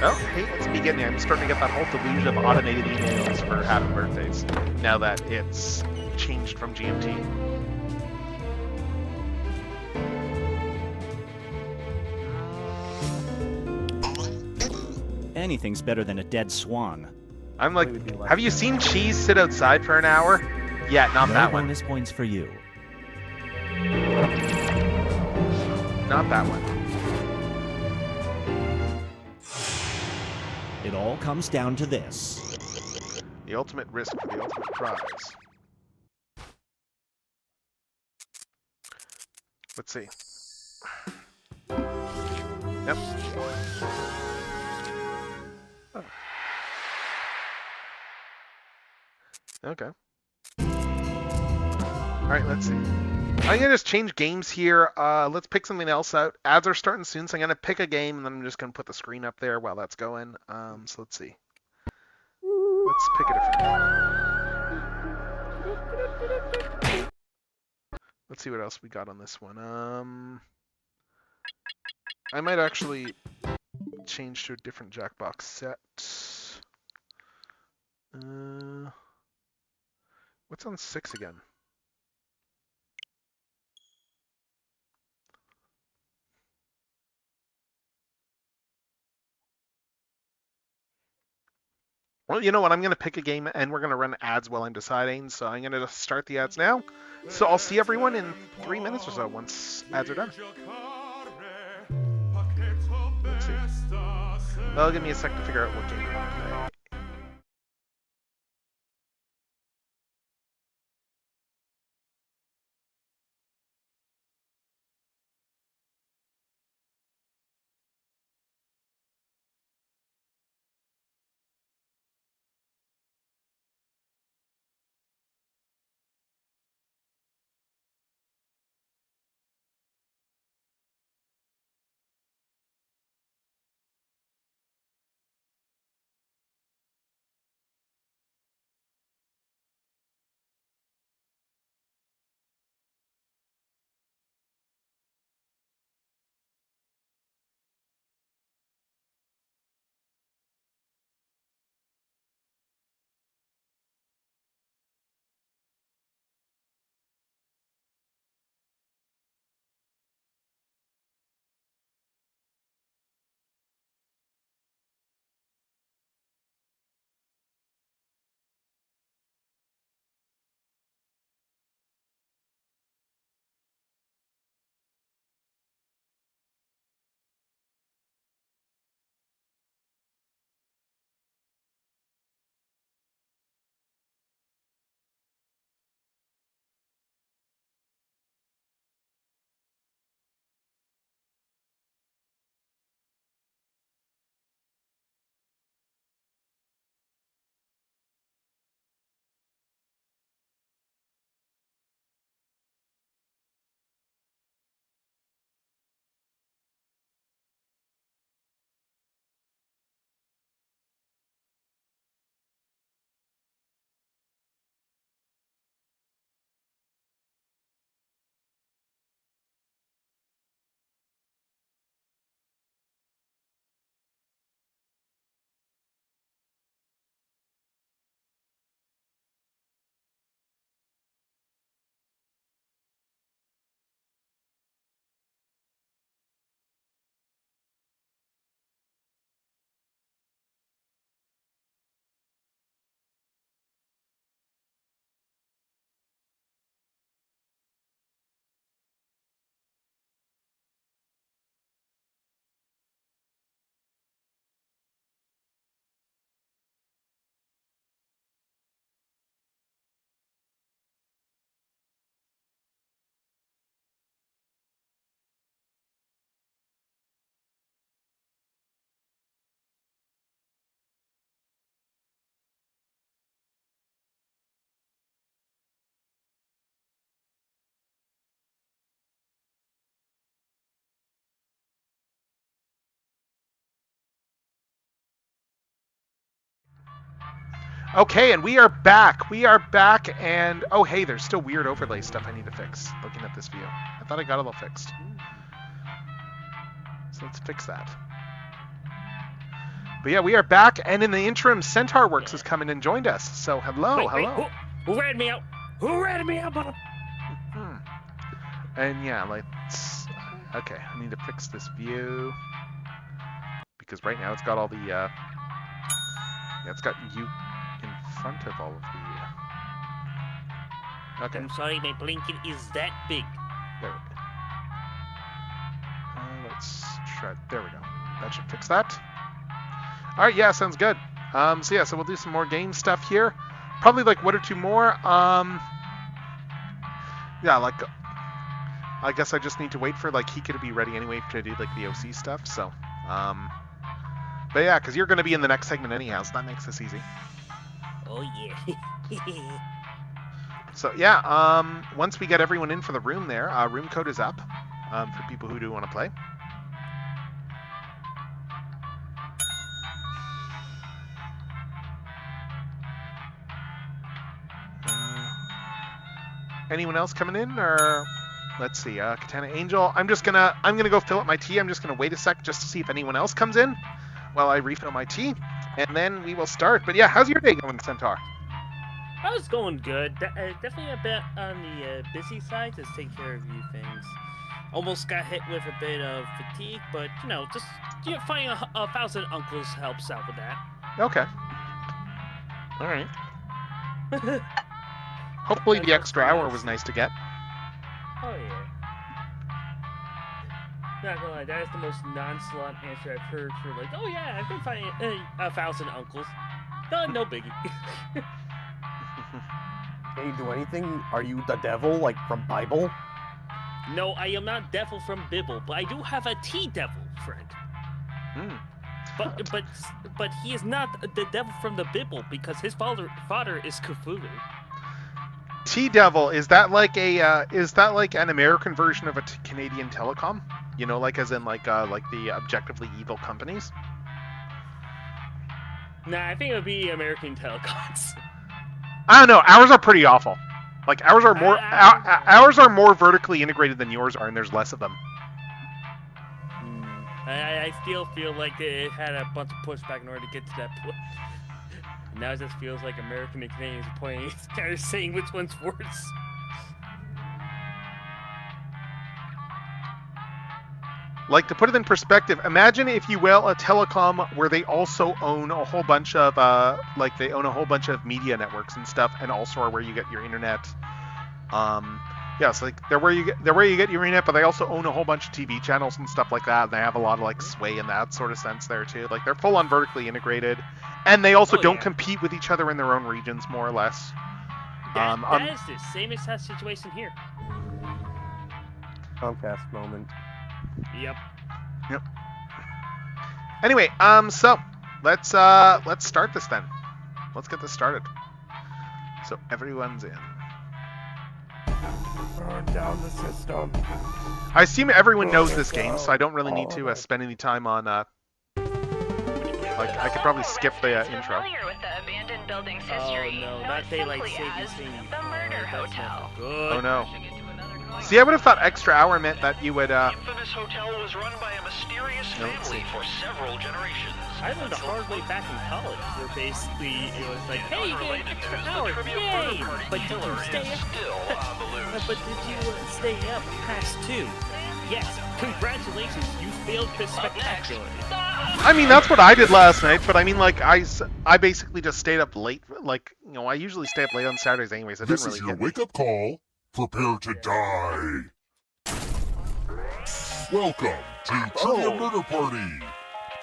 Oh, hey, it's beginning. I'm starting to get that whole delusion of automated emails for happy birthdays now that it's changed from GMT. Anything's better than a dead swan. I'm like, have you seen cheese sit outside for an hour? Yeah, not No that one. bonus points for you. Not that one. It all comes down to this. The ultimate risk for the ultimate prize. Let's see. Yep. Okay. Alright, let's see. I'm gonna just change games here. Let's pick something else out. Ads are starting soon, so I'm gonna pick a game and then I'm just gonna put the screen up there while that's going. So let's see. Let's pick a different game. Let's see what else we got on this one. I might actually change to a different Jackbox set. What's on 6 again? Well, you know what? I'm going to pick a game and we're going to run ads while I'm deciding. So I'm going to start the ads now. So I'll see everyone in 3 minutes or so once ads are done. Let's see. Well, give me a sec to figure out what game I want to play. Okay, and we are back. We are back, and oh hey, there's still weird overlay stuff I need to fix. Looking at this view, I thought I got it all fixed. So let's fix that. But yeah, we are back, and in the interim, Centaur Works has come in and joined us. So hello, hello. Who ratted me out? Who ratted me out, mother? And yeah, let's. Okay, I need to fix this view because right now it's got all the. Yeah, it's got you in front of all of the. Okay. I'm sorry, my blanket is that big. There we go. Let's try. There we go. That should fix that. All right. Yeah, sounds good. So yeah, so we'll do some more game stuff here. Probably like one or two more. Yeah, like. I guess I just need to wait for like Hika to be ready anyway to do like the OC stuff. So. But yeah, because you're going to be in the next segment anyhow, so that makes this easy. Oh yeah. So yeah, once we get everyone in for the room there, room code is up for people who do want to play. Anyone else coming in, or let's see, Katana Angel. I'm gonna go fill up my tea. I'm just gonna wait a sec just to see if anyone else comes in while I refill my tea, and then we will start. But yeah, how's your day going, Centaur? I was going good. Definitely a bit on the busy side to take care of a few things. Almost got hit with a bit of fatigue, but just finding a 1,000 uncles helps out with that. Okay. All right. Hopefully the extra hour was nice to get. Oh yeah. Not gonna lie, that is the most nonchalant answer I've heard for like, oh yeah, I've been finding 1,000 uncles. No biggie. Can you do anything? Are you the devil, like from Bible? No, I am not devil from Bible, but I do have a T-devil friend. But he is not the devil from the Bible because his father is Cthulhu. T-Devil, is that like an American version of a Canadian telecom? You know, like as in like the objectively evil companies? Nah, I think it would be American telecoms. I don't know. Ours are pretty awful. Like ours are more ours are more vertically integrated than yours are, and there's less of them. I still feel like they had a bunch of pushback in order to get to that point. Now it just feels like American and Canadians are pointing, kind of saying which one's worse. Like, to put it in perspective, imagine, if you will, a telecom where they also own a whole bunch of they own a whole bunch of media networks and stuff, and also are where you get your internet. Yeah, so like they're where you get your internet, but they also own a whole bunch of TV channels and stuff like that. And they have a lot of like sway in that sort of sense there too. Like they're full on vertically integrated, and they also don't compete with each other in their own regions, more or less. That is the same exact situation here. Comcast moment. Yep. Anyway, so let's start this then. Let's get this started. So everyone's in. Burn down the system. I assume everyone knows this game, so I don't really need to spend any time on like I could probably skip the intro. With the abandoned building's history, oh no, that daylight savings thing. The Murder Hotel. Oh no. See, I would have thought extra hour meant that you would. The infamous hotel was run by a mysterious family for several generations. I learned the hard way back in college, where basically it was like, hey, you get an extra hour, yay! But did you stay up? But did you stay up past 2? Yes, congratulations, you failed spectacularly. I mean, that's what I did last night, but I mean, like, I basically just stayed up late. Like, you know, I usually stay up late on Saturdays anyways. This is your wake-up call. Prepare to die. Welcome to Trivia Murder Party.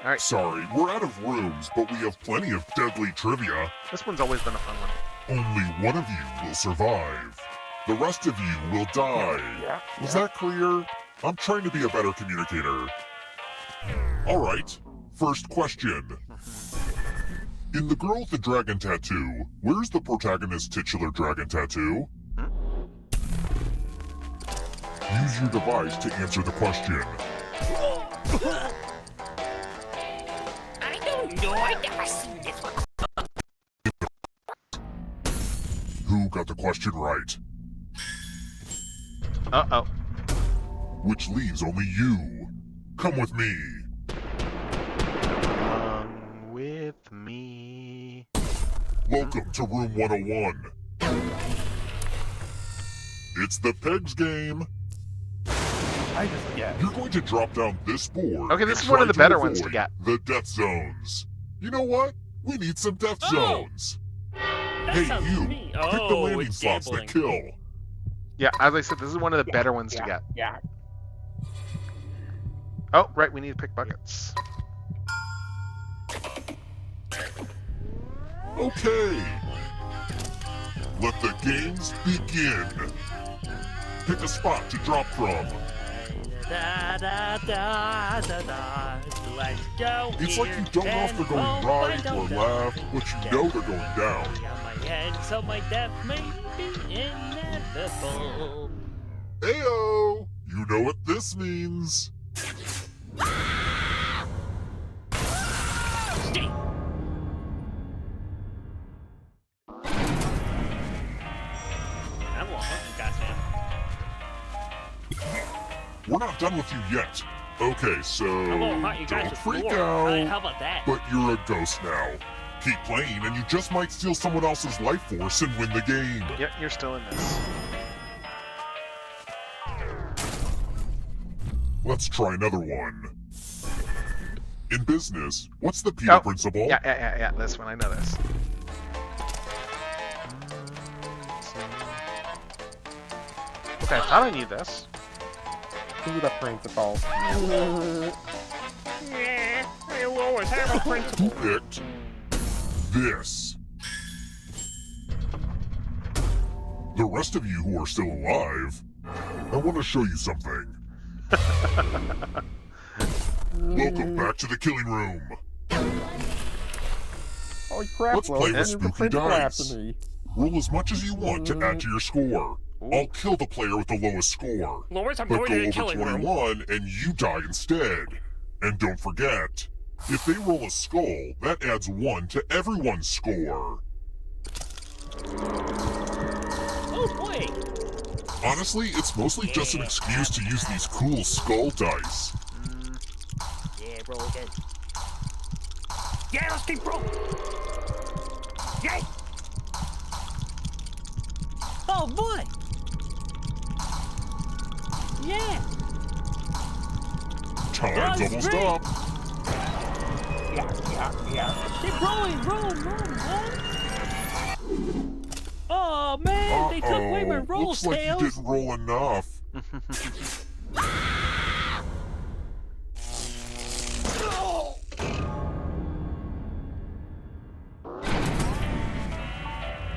All right. Sorry, we're out of rooms, but we have plenty of deadly trivia. This one's always been a fun one. Only one of you will survive. The rest of you will die. Was that clear? I'm trying to be a better communicator. All right, first question. In The Girl with the Dragon Tattoo, where's the protagonist's titular dragon tattoo? Use your device to answer the question. I don't know, I never seen this one. Who got the question right? Uh-oh. Which leaves only you. Come with me. Come with me. Welcome to room 101. It's the Pegs game. I just get. You're going to drop down this board. Okay, this and is one of try the better avoid ones to get. The death zones. You know what? We need some death zones. That Hey, sounds you. mean. Pick the Oh, landing it's slots gambling. that kill. Yeah, as I said, this is one of the better ones to get. Yeah. Oh, right, we need to pick buckets. Okay. Let the games begin. Pick a spot to drop from. Da da da da da. Let's go. It's like you don't know if they're going right or left, but you know they're going down. On my head, so my death may be inevitable. Ayo! You know what this means. Stay. I'm a hunting guy, man. We're not done with you yet. Okay, so I'm gonna hunt you guys don't with freak lore. out. How about that? But you're a ghost now. Keep playing, and you just might steal someone else's life force and win the game. Yep, you're still in this. Let's try another one. In business, what's the Peter principle? Yeah, this one, I know this. Okay, I thought I knew this. Peter principle. Yeah, we'll always have a Who principle. picked this? The rest of you who are still alive, I want to show you something. Welcome back to the killing room. Holy crap, Let's Will, play you with didn't even spooky print it dice. after me. Roll as much as you want to add to your score. I'll kill the player with the lowest score. Loris, I'm But going go to the over killing room. 21 and you die instead. And don't forget, if they roll a skull, that adds 1 to everyone's score. Oh boy. Honestly, it's mostly just an excuse to use these cool skull dice. Yeah, roll again. Yeah, let's keep rolling. Yay! Oh boy! Yeah! Time That's doubles great. up. Yeah. Keep rolling, roll, huh? Oh man, they took away my roll Looks like you scales. didn't roll enough.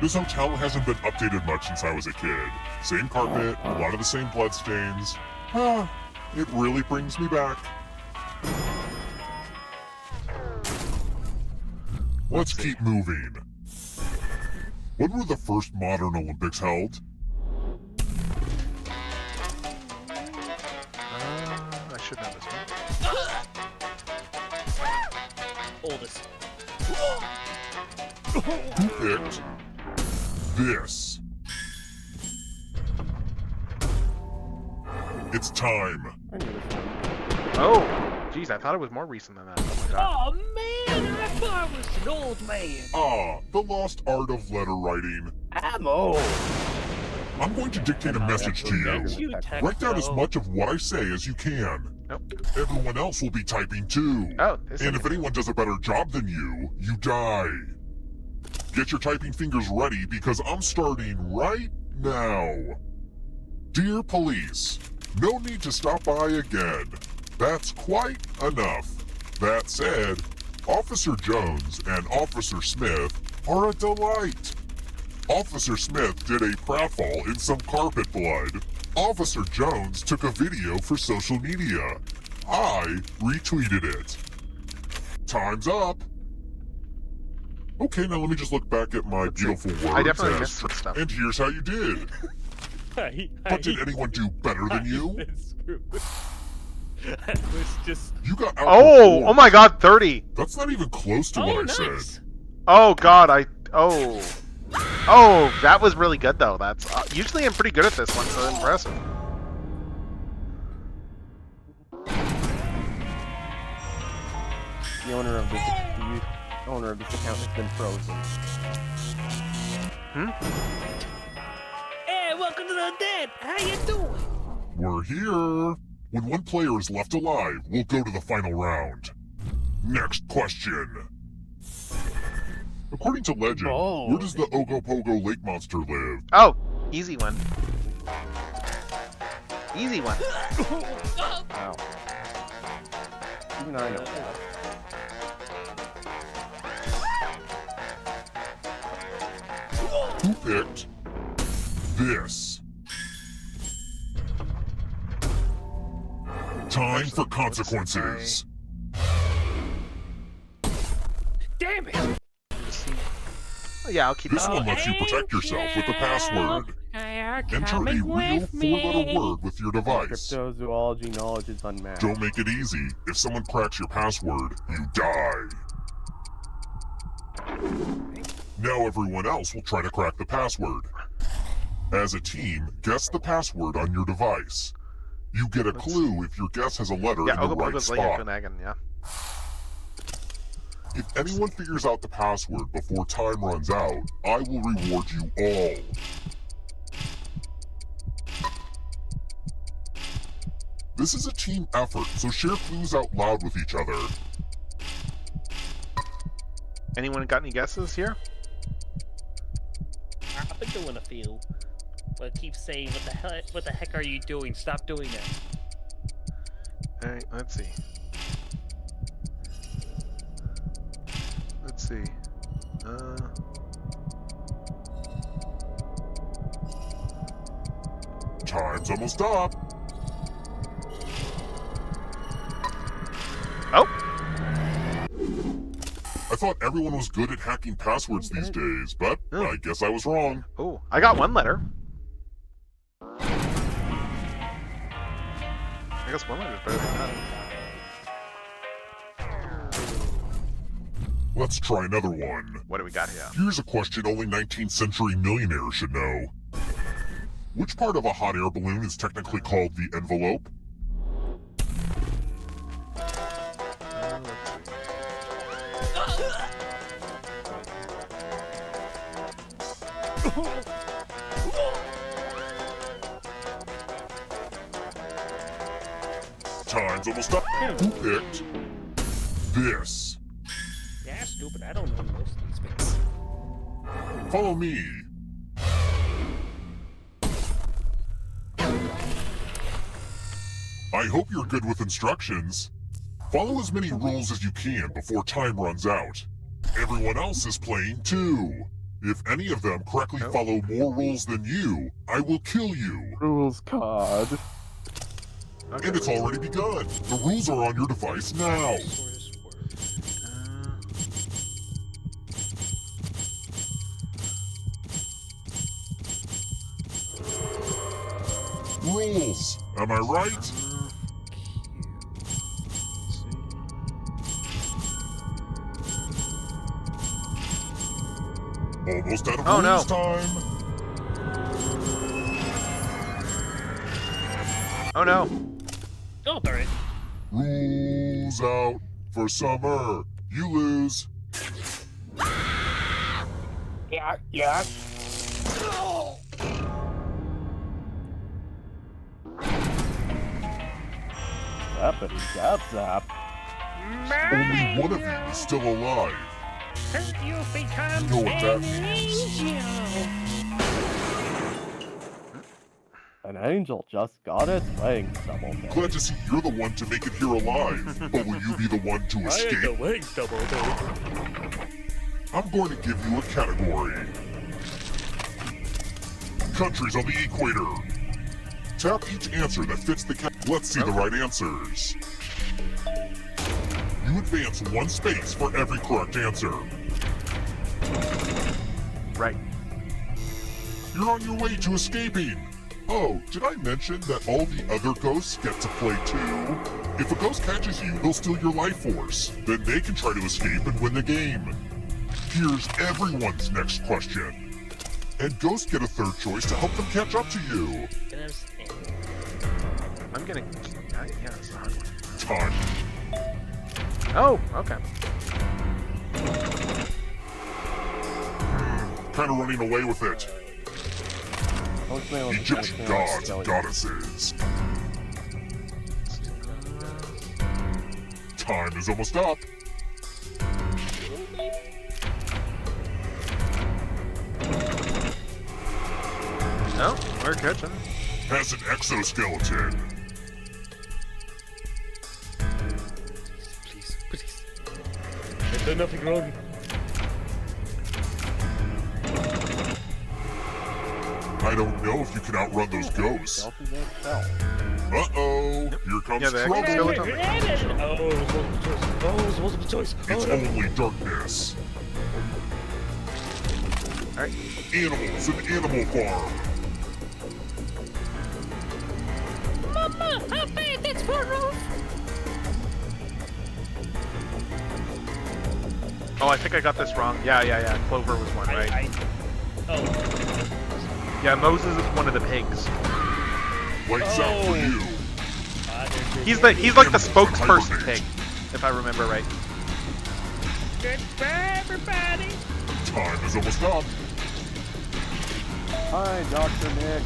This hotel hasn't been updated much since I was a kid. Same carpet, a lot of the same bloodstains. Ah, it really brings me back. Let's keep moving. When were the first modern Olympics held? I should know this one. Oldest. Who picked this? It's time. Oh, geez, I thought it was more recent than that. Oh my god. Oh man, I thought I was an old man. Ah, the lost art of letter writing. Ammo! I'm going to dictate a message to you. Write down as much of what I say as you can. Nope. Everyone else will be typing too. Oh, and if anyone does a better job than you, you die. Get your typing fingers ready because I'm starting right now. Dear police, no need to stop by again. That's quite enough. That said, Officer Jones and Officer Smith are a delight. Officer Smith did a pratfall in some carpet blood. Officer Jones took a video for social media. I retweeted it. Time's up. Okay, now let me just look back at my beautiful words. I definitely missed some stuff. And here's how you did. But did anyone do better than you? I was just. You got Oh, oh my god, 30. That's not even close to what I said. Oh god, oh. Oh, that was really good though. That's usually I'm pretty good at this one, so impressive. The owner of this account has been frozen. Hey, welcome to the dead. How you doing? We're here. When one player is left alive, we'll go to the final round. Next question. According to legend, where does the Ogopogo lake monster live? Oh, easy one. Easy one. Wow. Even I know that. Who picked this? Time for consequences. Damn it! Oh, yeah, I'll keep This it. one lets you protect yourself with the password. Enter a real 4-letter word with your device. Cryptozoology knowledge is unmatched. Don't make it easy. If someone cracks your password, you die. Now everyone else will try to crack the password. As a team, guess the password on your device. You get a clue if your guess has a letter in the right spot. Yeah. If anyone figures out the password before time runs out, I will reward you all. This is a team effort, so share clues out loud with each other. Anyone got any guesses here? I've been doing a few. But keep saying, what the heck are you doing? Stop doing that. Alright, let's see. Let's see. Time's almost up. Oh! I thought everyone was good at hacking passwords these days, but I guess I was wrong. Oh, I got one letter. I guess one letter is better than none. Let's try another one. What do we got here? Here's a question only 19th century millionaires should know. Which part of a hot air balloon is technically called the envelope? Time's almost up. Who picked this? Yeah, stupid. I don't know most of these bits. Follow me. I hope you're good with instructions. Follow as many rules as you can before time runs out. Everyone else is playing too. If any of them correctly follow more rules than you, I will kill you. Rules card. And it's already begun. The rules are on your device now. Rules, am I right? Almost out of rules time. Oh no. Oh, darn it. Rules out for summer. You lose. Yeah, yeah. Zappity zap zap. Only one of you is still alive. You've become You know what that an means. angel. An angel just got its wings double. Glad to see you're the one to make it here alive. But will you be the one to escape? the wings double. I'm going to give you a category. Countries on the equator. Tap each answer that fits the Let's see the right answers. You advance one space for every correct answer. Right. You're on your way to escaping. Oh, did I mention that all the other ghosts get to play too? If a ghost catches you, they'll steal your life force. Then they can try to escape and win the game. Here's everyone's next question. And ghosts get a third choice to help them catch up to you. I'm gonna. Yeah, it's a hard one. Time. Oh, okay. Kind of running away with it. Egyptian gods and goddesses. Time is almost up. No, we're catching. Has an exoskeleton. Please. I've done nothing wrong. I don't know if you can outrun those ghosts. Uh-oh, here comes trouble. Oh, it's multiple choice. It's only darkness. Alright. Animals, an animal farm. Mama, how bad that's for roof? Oh, I think I got this wrong. Yeah. Clover was one, right? Yeah, Moses is one of the pigs. Lights out for you. He's like the spokesperson pig, if I remember right. Goodbye, everybody. Time is almost up. Hi, Dr. Nick.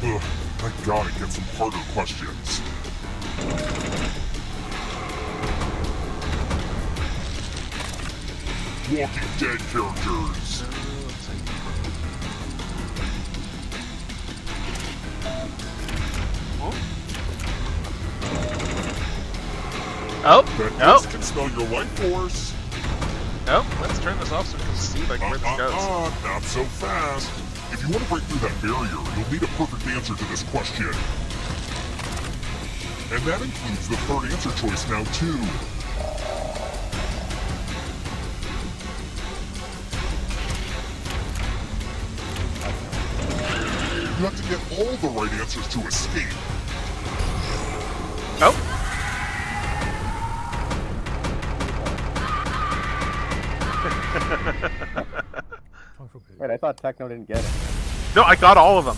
Ugh, I gotta get some harder questions. Walking Dead characters. Oh, That can smell your life force. Oh, let's turn this off so we can see like where this goes. Not so fast. If you want to break through that barrier, you'll need a perfect answer to this question. And that includes the third answer choice now, too. You have to get all the right answers to escape. Oh. Wait, I thought Techno didn't get it. No, I got all of them.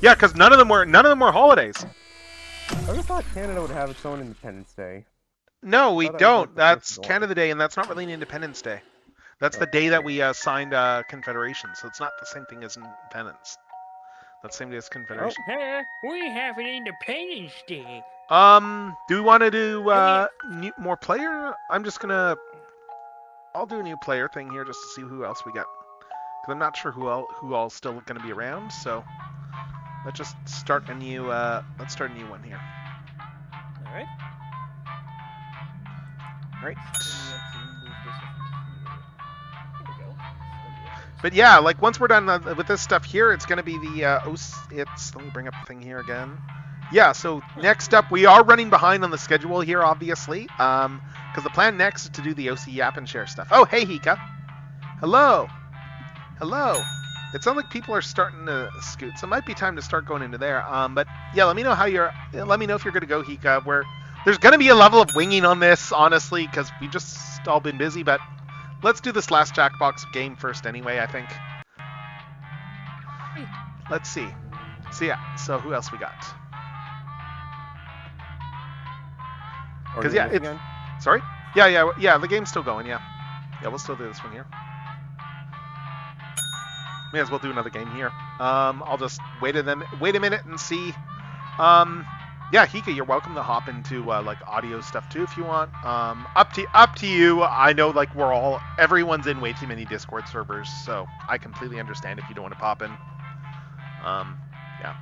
Yeah, because none of them were holidays. I just thought Canada would have its own Independence Day. No, we don't. That's Canada Day, and that's not really an Independence Day. That's the day that we signed Confederation, so it's not the same thing as Independence. That's the same day as Confederation. We have an Independence Day. Do we want to do more player? I'm just gonna. I'll do a new player thing here just to see who else we got. Because I'm not sure who all's still gonna be around. So let's just start a new. Let's start a new one here. All right. Right. But yeah, like once we're done with this stuff here, it's gonna be the let me bring up the thing here again. Yeah, so next up, we are running behind on the schedule here, obviously, because the plan next is to do the OC Yap and Share stuff. Oh, hey, Hika. Hello. It sounds like people are starting to scoot, so it might be time to start going into there. But yeah, let me know if you're good to go, Hika. There's gonna be a level of winging on this, honestly, because we just all been busy. But let's do this last Jackbox game first, anyway. I think. Let's see. So yeah. So who else we got? Because yeah, it's sorry. Yeah. The game's still going. Yeah. We'll still do this one here. May as well do another game here. I'll just wait a minute and see. Yeah, Hika, you're welcome to hop into like audio stuff too if you want. Up to you. I know like everyone's in way too many Discord servers, so I completely understand if you don't want to pop in. Yeah.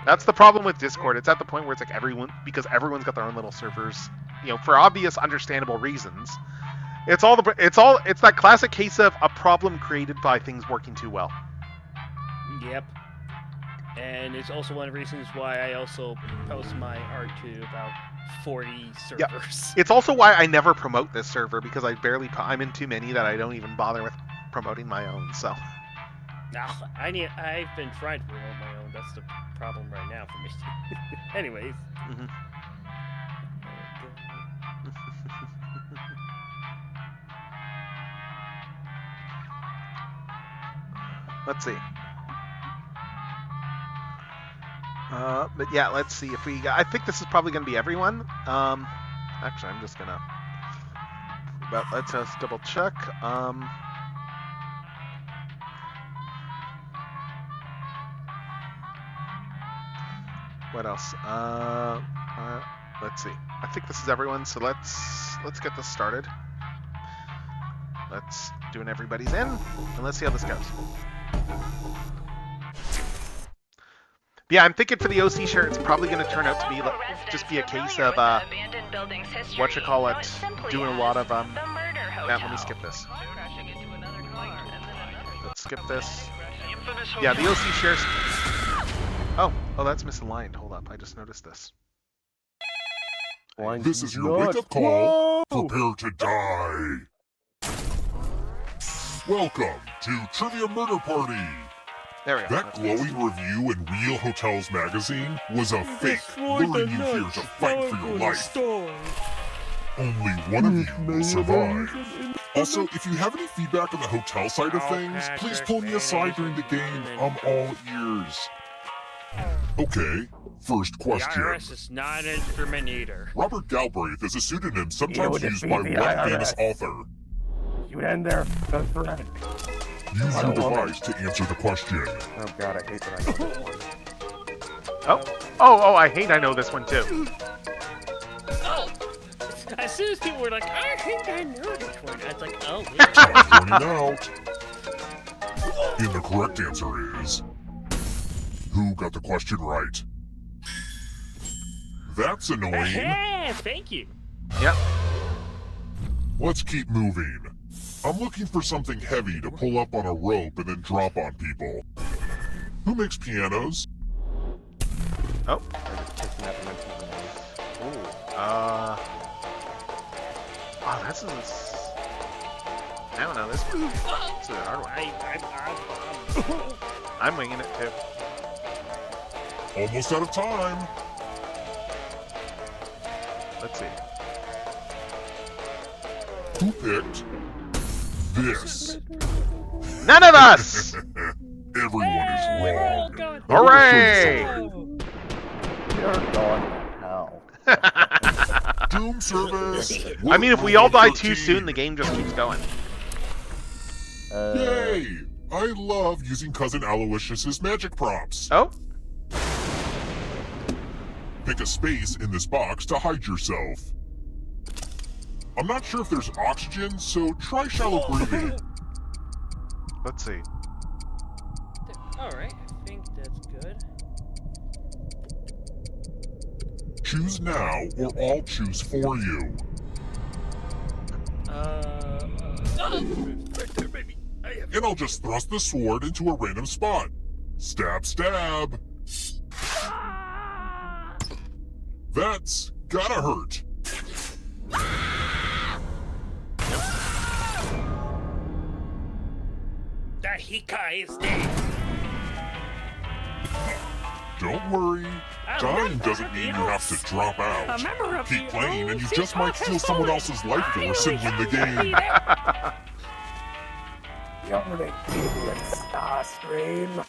That's the problem with Discord. It's at the point where it's like because everyone's got their own little servers, for obvious, understandable reasons. It's that classic case of a problem created by things working too well. Yep. And it's also one of the reasons why I also post my art to about 40 servers. Yeah. It's also why I never promote this server, because I'm in too many that I don't even bother with promoting my own. So. No, I've been trying to promote my own. That's the problem right now for me. Anyways. Mm-hmm. Let's see. But yeah, let's see if we. I think this is probably going to be everyone. Actually, I'm just gonna. But let's just double check. What else? Let's see. I think this is everyone. So let's get this started. Let's do an everybody's in, and let's see how this goes. Yeah, I'm thinking for the OC share, it's probably going to turn out to be just be a case of doing a lot of let me skip this. Let's skip this. Yeah, the OC shares. Oh, that's misaligned. Hold up, I just noticed this. This is your wake-up call. Prepare to die. Welcome to Trivia Murder Party. There we go. That glowing review in Real Hotels magazine was a fake, luring you here to fight for your life. Only one of you will survive. Also, if you have any feedback on the hotel side of things, please pull me aside during the game. I'm all ears. Okay, first question. The IRS is not an instrument either. Robert Galbraith is a pseudonym sometimes used by one famous author. You end there, the threat. Use your device to answer the question. Oh god, I hate that I know this one. Oh, I hate I know this one too. As soon as people were like, I think I know this one, I was like, oh, Time running out. And the correct answer is... Who got the question right? That's annoying. Hey, thank you. Yep. Let's keep moving. I'm looking for something heavy to pull up on a rope and then drop on people. Who makes pianos? Oh. Oh, this is. I don't know. This is a hard one. I'm winging it too. Almost out of time. Let's see. Who picked this? None of us! Everyone is wrong. Hooray! You're going to hell. Doom service. I mean, if we all die too soon, the game just keeps going. Yay! I love using Cousin Aloysius's magic props. Oh? Pick a space in this box to hide yourself. I'm not sure if there's oxygen, so try shallow breathing. Let's see. Alright, I think that's good. Choose now, or I'll choose for you. And I'll just thrust the sword into a random spot. Stab, stab. That's gotta hurt. That Hika is dead. Don't worry. Dying doesn't mean you have to drop out. Keep playing and you just might steal someone else's life force and win the game. You're an idiot, Starscream.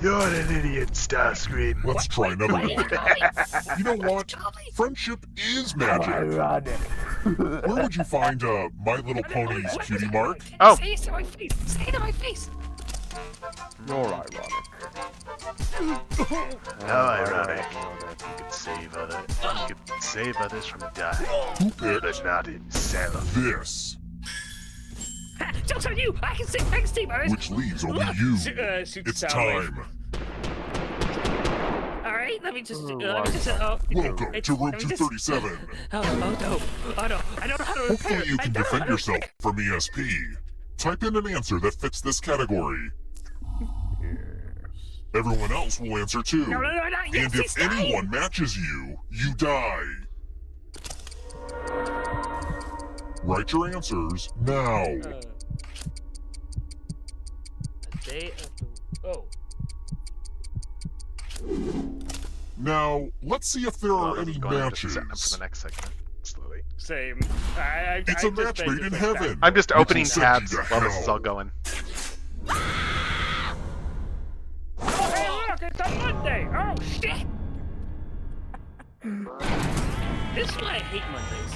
You're an idiot, Starscream. Let's try another one. You know what? Friendship is magic. Where would you find My Little Pony's cutie mark? Oh. Say it to my face. Say it to my face. You're ironic. How ironic. You could save others from dying. Who picked but not himself. this? Joke's on you! I can save others! Which leaves only you. Suit It's Soundwave. time. Alright, let me just Welcome to room 237. Oh no. I don't know how to Hopefully you can defend yourself from ESP. Type in an answer that fits this category. Everyone else will answer too. No, And if anyone matches you, you die. Write your answers now. Now, let's see if there are any matches. For the next segment, slowly. Same. It's a match made in heaven. I'm just opening Which will send tabs you to while this is hell. all going. it's a Monday! Oh, shit! This is why I hate Mondays.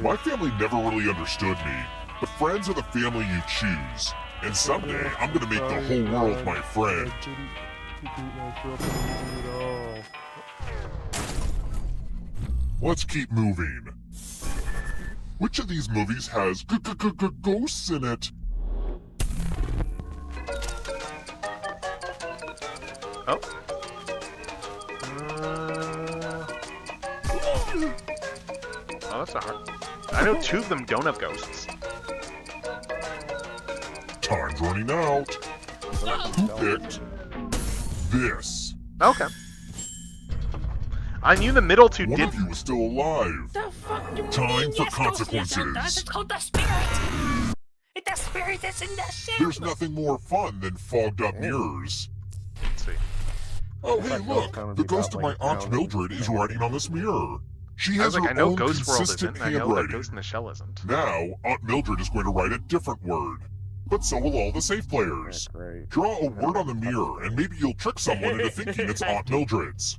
My family never really understood me, but friends are the family you choose. And someday, I'm gonna make the whole world my friend. Let's keep moving. Which of these movies has ghosts in it? Oh. Oh, that's not hard. I know 2 of them don't have ghosts. Time's running out. Who picked this? Okay. I knew the middle 2 One did. of you is still alive. Time for consequences. It's called the spirit! The spirit is in the ship! There's nothing more fun than fogged up mirrors. Let's see. Oh, hey, look! The ghost of my Aunt Mildred is writing on this mirror. She has I her know own Ghost World consistent isn't. I know that handwriting. Ghost in the Shell isn't. Now, Aunt Mildred is going to write a different word. But so will all the safe players. Draw a word on the mirror, and maybe you'll trick someone into thinking it's Aunt Mildred's.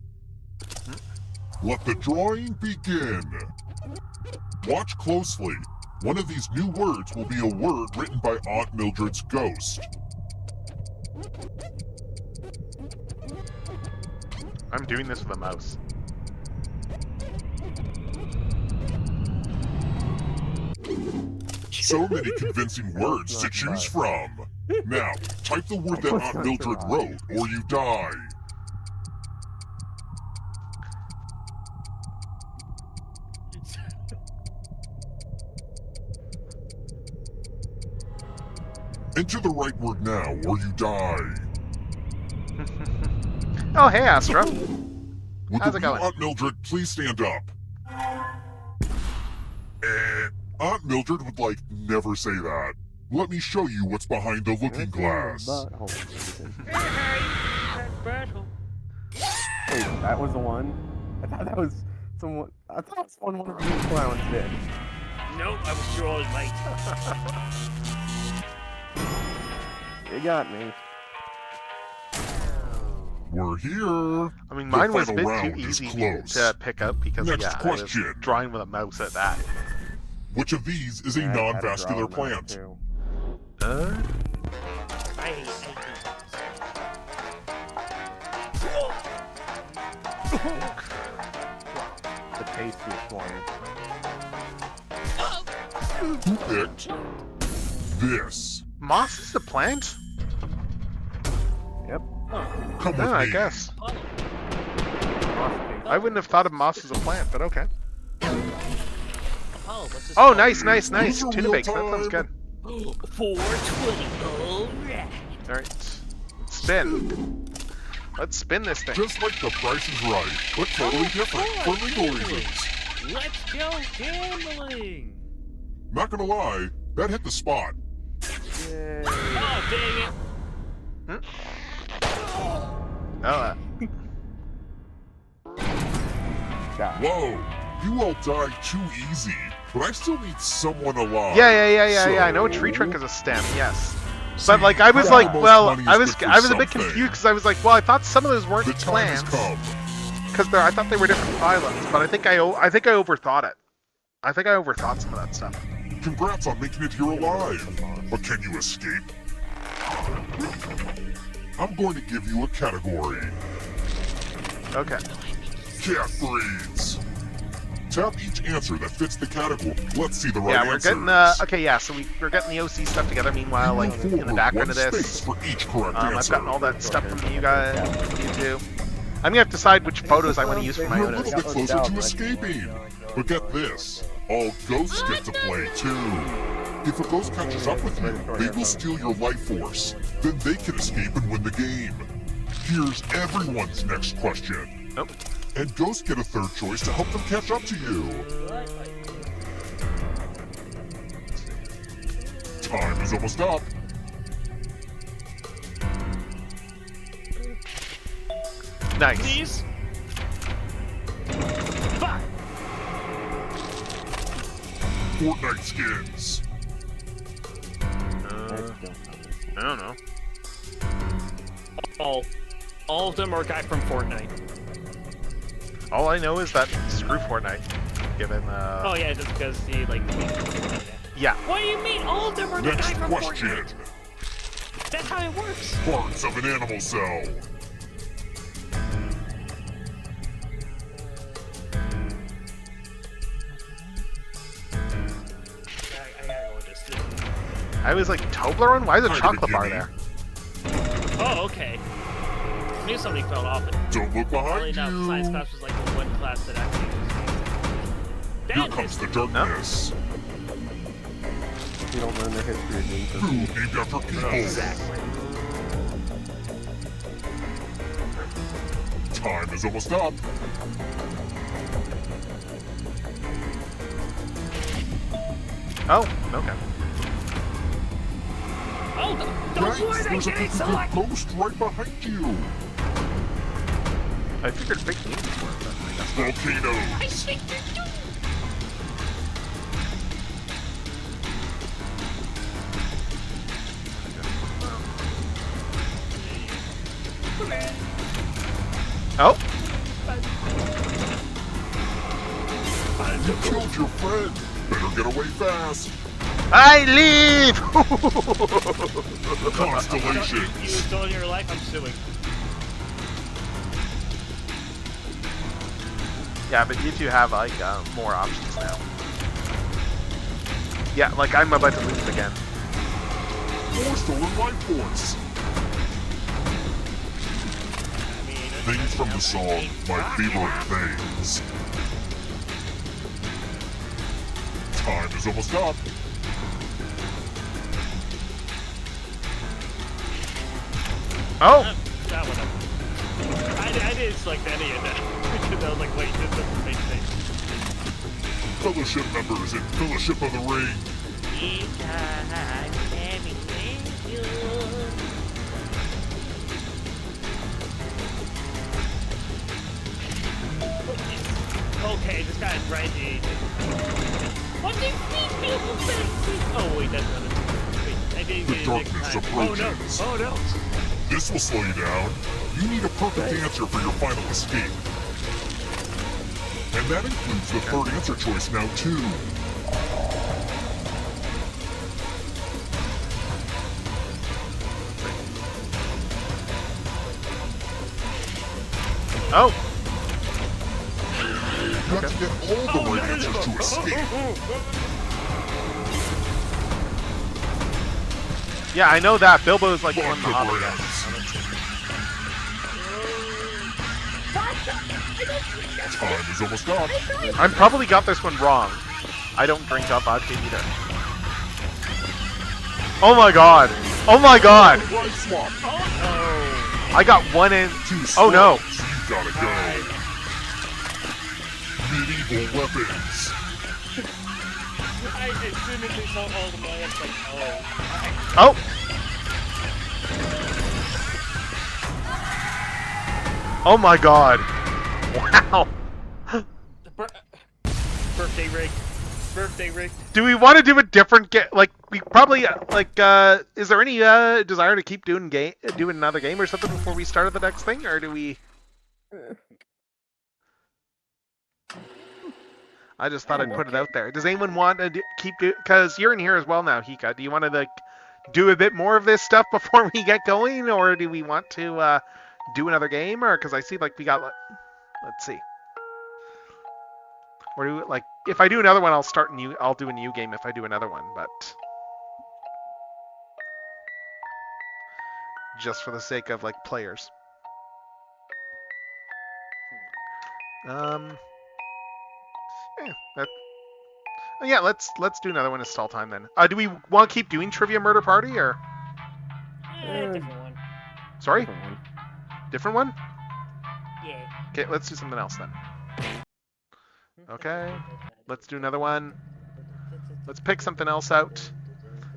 Let the drawing begin. Watch closely. One of these new words will be a word written by Aunt Mildred's ghost. I'm doing this with a mouse. So many convincing words to choose from. Now, type the word that Aunt Mildred wrote, or you die. Enter the right word now, or you die. Oh, hey, Astra. Would How's the it real going? Aunt Mildred please stand up? Aunt Mildred would, never say that. Let me show you what's behind the looking glass. Wait, that was the one? I thought that was someone. I thought that's one of these clowns did. Nope, I was sure all right. You got me. We're here. I mean, mine was a bit final too round is easy close. to pick up because, Next yeah, I question. was drawing with a mouse at that. Which of these is a Yeah, I had to draw non-vascular them out, plant? too. I The tastiest one. Who picked this? Moss is a plant? Yep. Come with No, I me. guess. I wouldn't have thought of moss as a plant, but okay. Oh, nice. These are Tuna real bakes. That sounds time. good. 420, alright. Alright. Spin. Let's spin this thing. Just like The Price is Right, but totally different for legal reasons. Let's go gambling! Not gonna lie, that hit the spot. Oh, dang it! Oh, Whoa, you all died too easy, but I still need someone alive. yeah. I know a tree trunk is a stem, yes. But See, I was the like, most well, money is I was good for a bit something. confused because I was like, well, I thought some of those weren't The time has plants come. because I thought they were different islands, but I think I overthought it. I think I overthought some of that stuff. Congrats on making it here alive. But can you escape? I'm going to give you a category. Okay. Cat breeds. Tap each answer that fits the category. Let's see the right Yeah, we're answers. getting okay. Yeah, so we're getting the OC stuff together. Meanwhile, like in the Forward background of one this, space for each correct I've answer. gotten all that stuff from you guys, from you two. I'm gonna have to decide which photos I want to use for my You're a own. little bit closer to escaping. But get this, all ghosts get to play too. If a ghost catches up with you, they will steal your life force. Then they can escape and win the game. Here's everyone's next question. Nope. And ghosts get a third choice to help them catch up to you. Time is almost up. Nice. Please? 5. Fortnite skins. I don't know. All of them are a guy from Fortnite. All I know is that screw Fortnite, given Oh yeah, just because he like. Yeah. What do you mean? All of them are the Next guy from question. Fortnite. That's how it works. Parts of an animal cell. I gotta go with this. I was like, Toblerone? Why is a chocolate bar there? Oh, okay. Maybe somebody fell off it. Don't look Probably behind not. you. Science class was like the one class that actually was. Here comes the darkness. You don't learn the history of nature. Food named after people. Exactly. Time is almost up. Oh, okay. Oh, the Guys, one I there's a didn't select. ghost right behind you. I figured big games were, but I guess not. Volcanoes. I see it too. Oh. You killed your friend. Better get away fast. I leave! Constellations. You still in your life? I'm suing. Yeah, but you two have like more options now. Yeah, like I'm about to lose again. More stolen life force. Things from the song, my favorite things. Time is almost up. Oh! That one up. I didn't select any of that. Because I was like, wait, this doesn't make sense. Fellowship members in Fellowship of the Ring. Okay, this guy's right. What do you mean people say? Oh wait, that's not it. Wait, I didn't The get it darkness next time. approaches. Oh no! This will slow you down. You need a perfect answer for your final escape. And that includes the third answer choice now, too. Oh! You have to get all the right answers to escape. Yeah, I know that. Bilbo's like one of the Lots of hobbits. Time is almost up. I'm probably got this one wrong. I don't drink up vodka either. Oh my god! Oh my god! Right swap. I got one in. Two Oh no! slots. You gotta go. Medieval weapons. As soon as they saw all the money, I was like, oh. Oh! Oh my god! Wow! Birthday rig. Birthday rig. Do we want to do a different game? Like, we probably, is there any, desire to keep doing another game or something before we start the next thing? Or do we... I just thought I'd put it out there. Does anyone want to keep doing... Because you're in here as well now, Hika. Do you want to, like, do a bit more of this stuff before we get going? Or do we want to, do another game? Or, because I see, like, we got... Let's see. Or do, like, if I do another one, I'll do a new game if I do another one, but... Just for the sake of, like, players. Yeah, let's do another one to stall time then. Do we want to keep doing Trivia Murder Party, or...? Different one. Sorry? Different one? Yeah. Okay, let's do something else then. Okay, let's do another one. Let's pick something else out.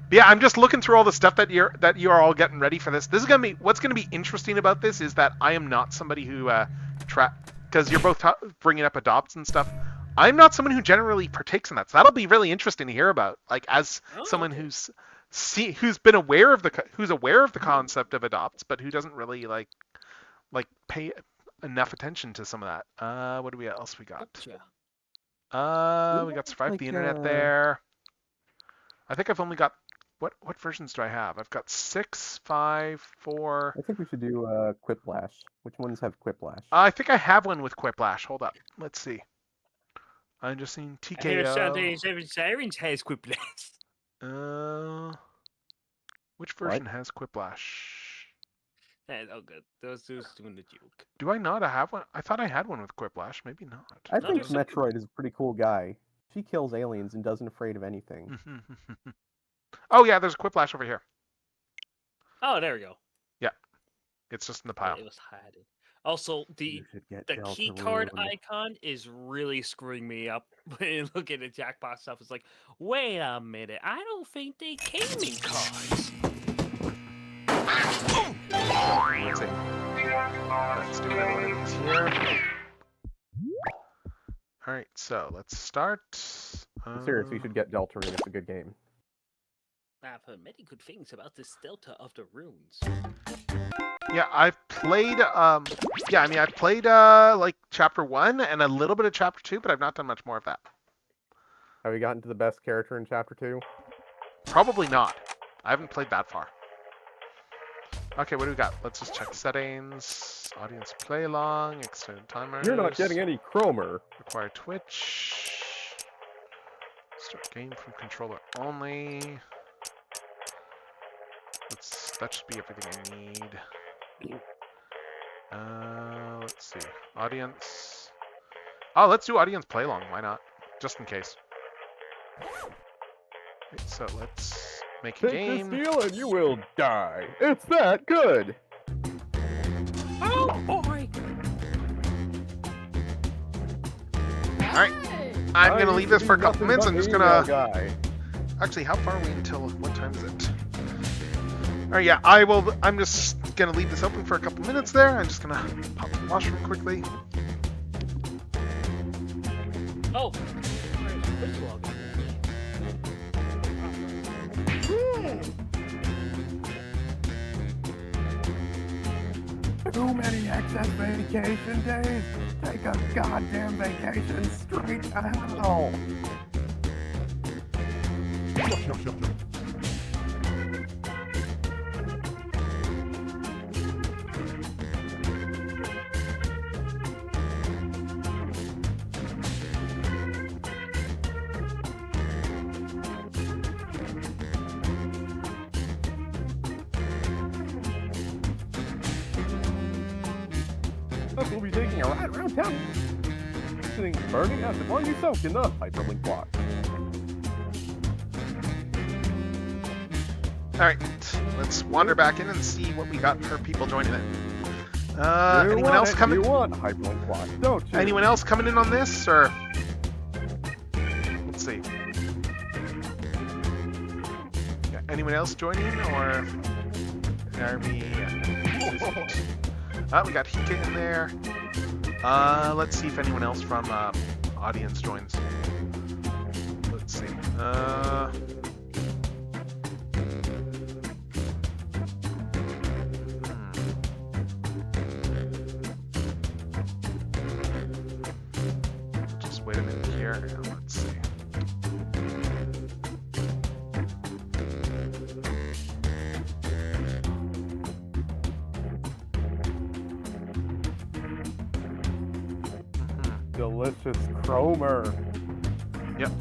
But yeah, I'm just looking through all the stuff that you're all getting ready for this. This is gonna be what's gonna be interesting about this is that I am not somebody who because you're both bringing up adopts and stuff. I'm not someone who generally partakes in that, so that'll be really interesting to hear about. Like as someone who's who's been aware of who's aware of the concept of adopts, but who doesn't really like pay enough attention to some of that. What do we else we got? We got Survive the Internet there. I think I've only got what versions do I have? I've got 6, 5, 4. I think we should do Quiplash. Which ones have Quiplash? I think I have one with Quiplash. Hold up. Let's see. I'm just seeing I hear TKO. Seven Sirens has Quiplash. Which version has Quiplash? Oh, good. Those doing the joke. Do I not have one? I thought I had one with Quiplash. Maybe not. I think Metroid is a pretty cool guy. She kills aliens and doesn't afraid of anything. Oh yeah, there's a Quiplash over here. Oh, there we go. Yeah, it's just in the pile. It was hiding. Also, the key card icon is really screwing me up when you look at the jackpot stuff. It's like, wait a minute, I don't think they came in cards. Let's see. Let's do another one of these here. All right, so let's start. Seriously, you should get Deltarune. It's a good game. I've heard many good things about this Delta of the Runes. Yeah, I've played. I've played like Chapter 1 and a little bit of Chapter 2, but I've not done much more of that. Have you gotten to the best character in Chapter 2? Probably not. I haven't played that far. Okay, what do we got? Let's just check settings. Audience play along, extended timers. You're not getting any Chromer. Require Twitch. Start game from controller only. That should be everything I need. Let's see. Audience. Oh, let's do audience play along. Why not? Just in case. Okay, so let's make a game. Take this deal and you will die. It's that good. Oh boy! Alright. I'm gonna leave this for a couple minutes. I'm just gonna. Actually, how far are we until? What time is it? Alright, yeah, I'm just gonna leave this open for a couple minutes there. I'm just gonna pop to the washroom quickly. Oh! Too many excess vacation days. Take a goddamn vacation straight to hell. We'll be taking a ride around town. Sitting burning acid while you soak in the hyperlink block. Alright, let's wander back in and see what we got for people joining in. Anyone else coming? You want hyperlink block, don't you? Anyone else coming in on this, or? Let's see. Yeah, anyone else joining, or are we? We got Hika in there. Let's see if anyone else from audience joins. Let's see. Just wait a minute here. Let's see. Delicious Chromer. Yep.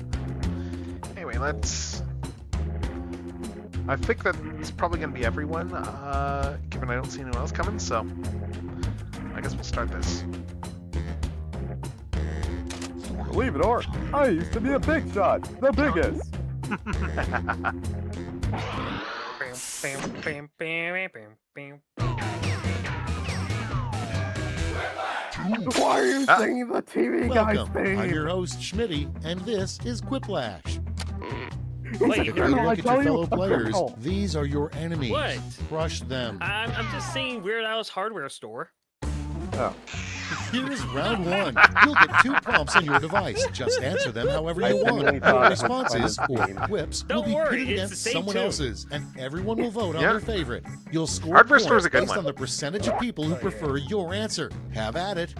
Anyway, I think that it's probably going to be everyone, given I don't see anyone else coming, so I guess we'll start this. Believe it or, I used to be a big shot, the biggest. Why are you singing the TV guy's theme? I'm your host, Schmitty, and this is Quiplash. Wait, If you look at your fellow players, these are your enemies. What? Crush them. I'm just saying Weird Al's hardware store. Oh. Here's round one. You'll get 2 prompts on your device. Just answer them however you want. Your responses, or quips, will be pitted against someone else's, and everyone will vote on their favorite. You'll score Hardware points Store's a good based one. on the percentage of people who prefer your answer. Have at it.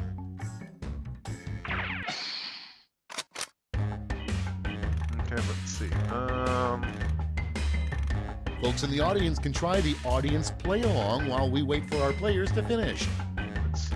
Okay, let's see. Folks in the audience can try the audience play along while we wait for our players to finish. Let's see.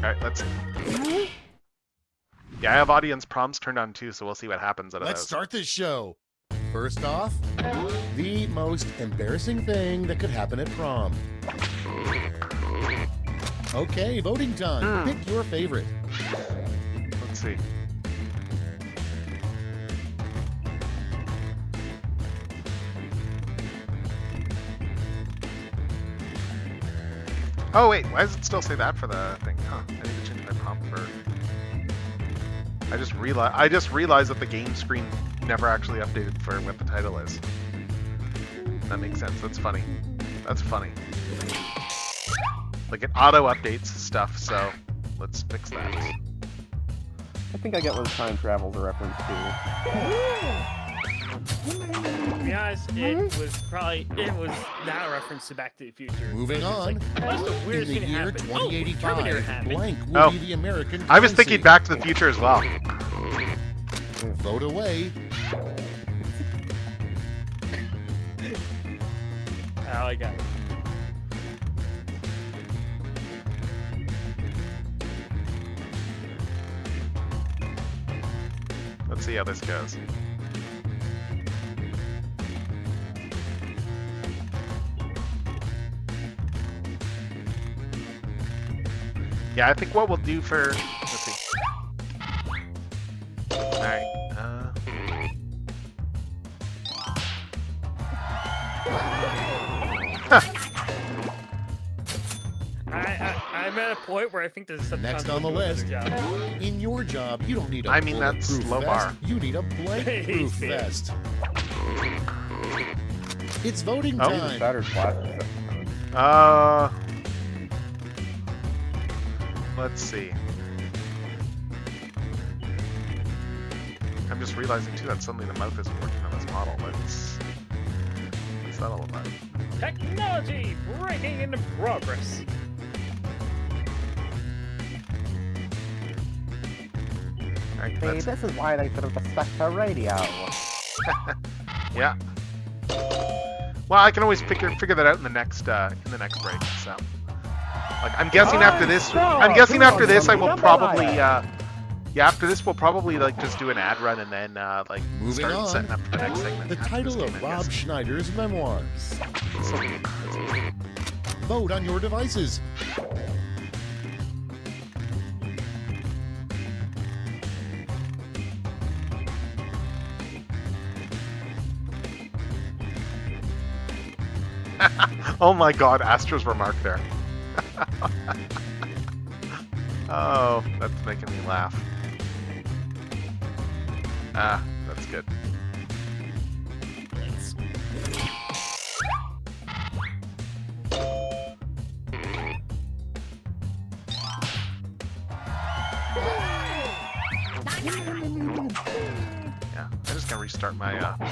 Alright, let's see. Yeah, I have audience prompts turned on too, so we'll see what happens out of Let's those. start this show. First off, the most embarrassing thing that could happen at prom. Okay, voting time. Pick your favorite. Let's see. Oh wait, why does it still say that for the thing? Huh, I need to change my prompt for... I just realized that the game screen never actually updated for what the title is. That makes sense. That's funny. That's funny. Like it auto updates stuff, so let's fix that. I think I get what time travel's a reference to. To be honest, it was not a reference to Back to the Future. Moving on. What's the In weirdest the thing year happened? 2085, blank will Oh. be the American I was currency. thinking Back to the Future as well. Vote away. Oh, I got it. Let's see how this goes. Yeah, I think what we'll do for... Let's see. Alright, I'm at a point where I think this is something Next on the list. In your job, you don't need a I mean, that's bulletproof low vest. bar. You need a blank-proof vest. It's voting Oh. time. Let's see. I'm just realizing too that suddenly the mouth isn't working on this model. What's that all about? Technology breaking into progress. Alright, See, that's... this is why they should have stuck to radio. Yeah. Well, I can always figure that out in the next break. So, like, I'm guessing after this, I will probably, yeah, after this we'll probably like just do an ad run and then like Moving start on. setting up the next segment. The after this title game, of I Rob guess. Schneider's memoirs. So, Vote on your devices. oh my God, Astra's remark there. Oh, that's making me laugh. Ah, that's good. Yeah, I'm just gonna restart my model.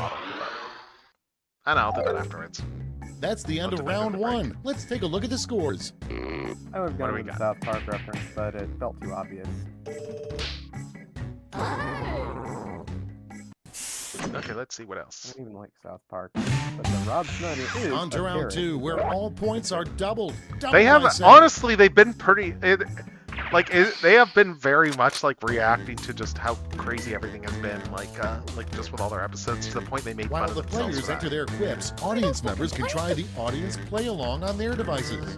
I know, I'll do that afterwards. That's the end of round one. Let's take a look at the scores. I was What do going we with the got? South Park reference, but it felt too obvious. Okay, let's see what I else. don't even like South Park, but the Rob Schneider is On to a round parody. two, where all points are doubled. They have, honestly, they've been pretty, they have been very much like reacting to just how crazy everything has been, like just with all their episodes to the point they made While fun the of themselves players for enter that. their quips, audience members can try the audience play along on their devices.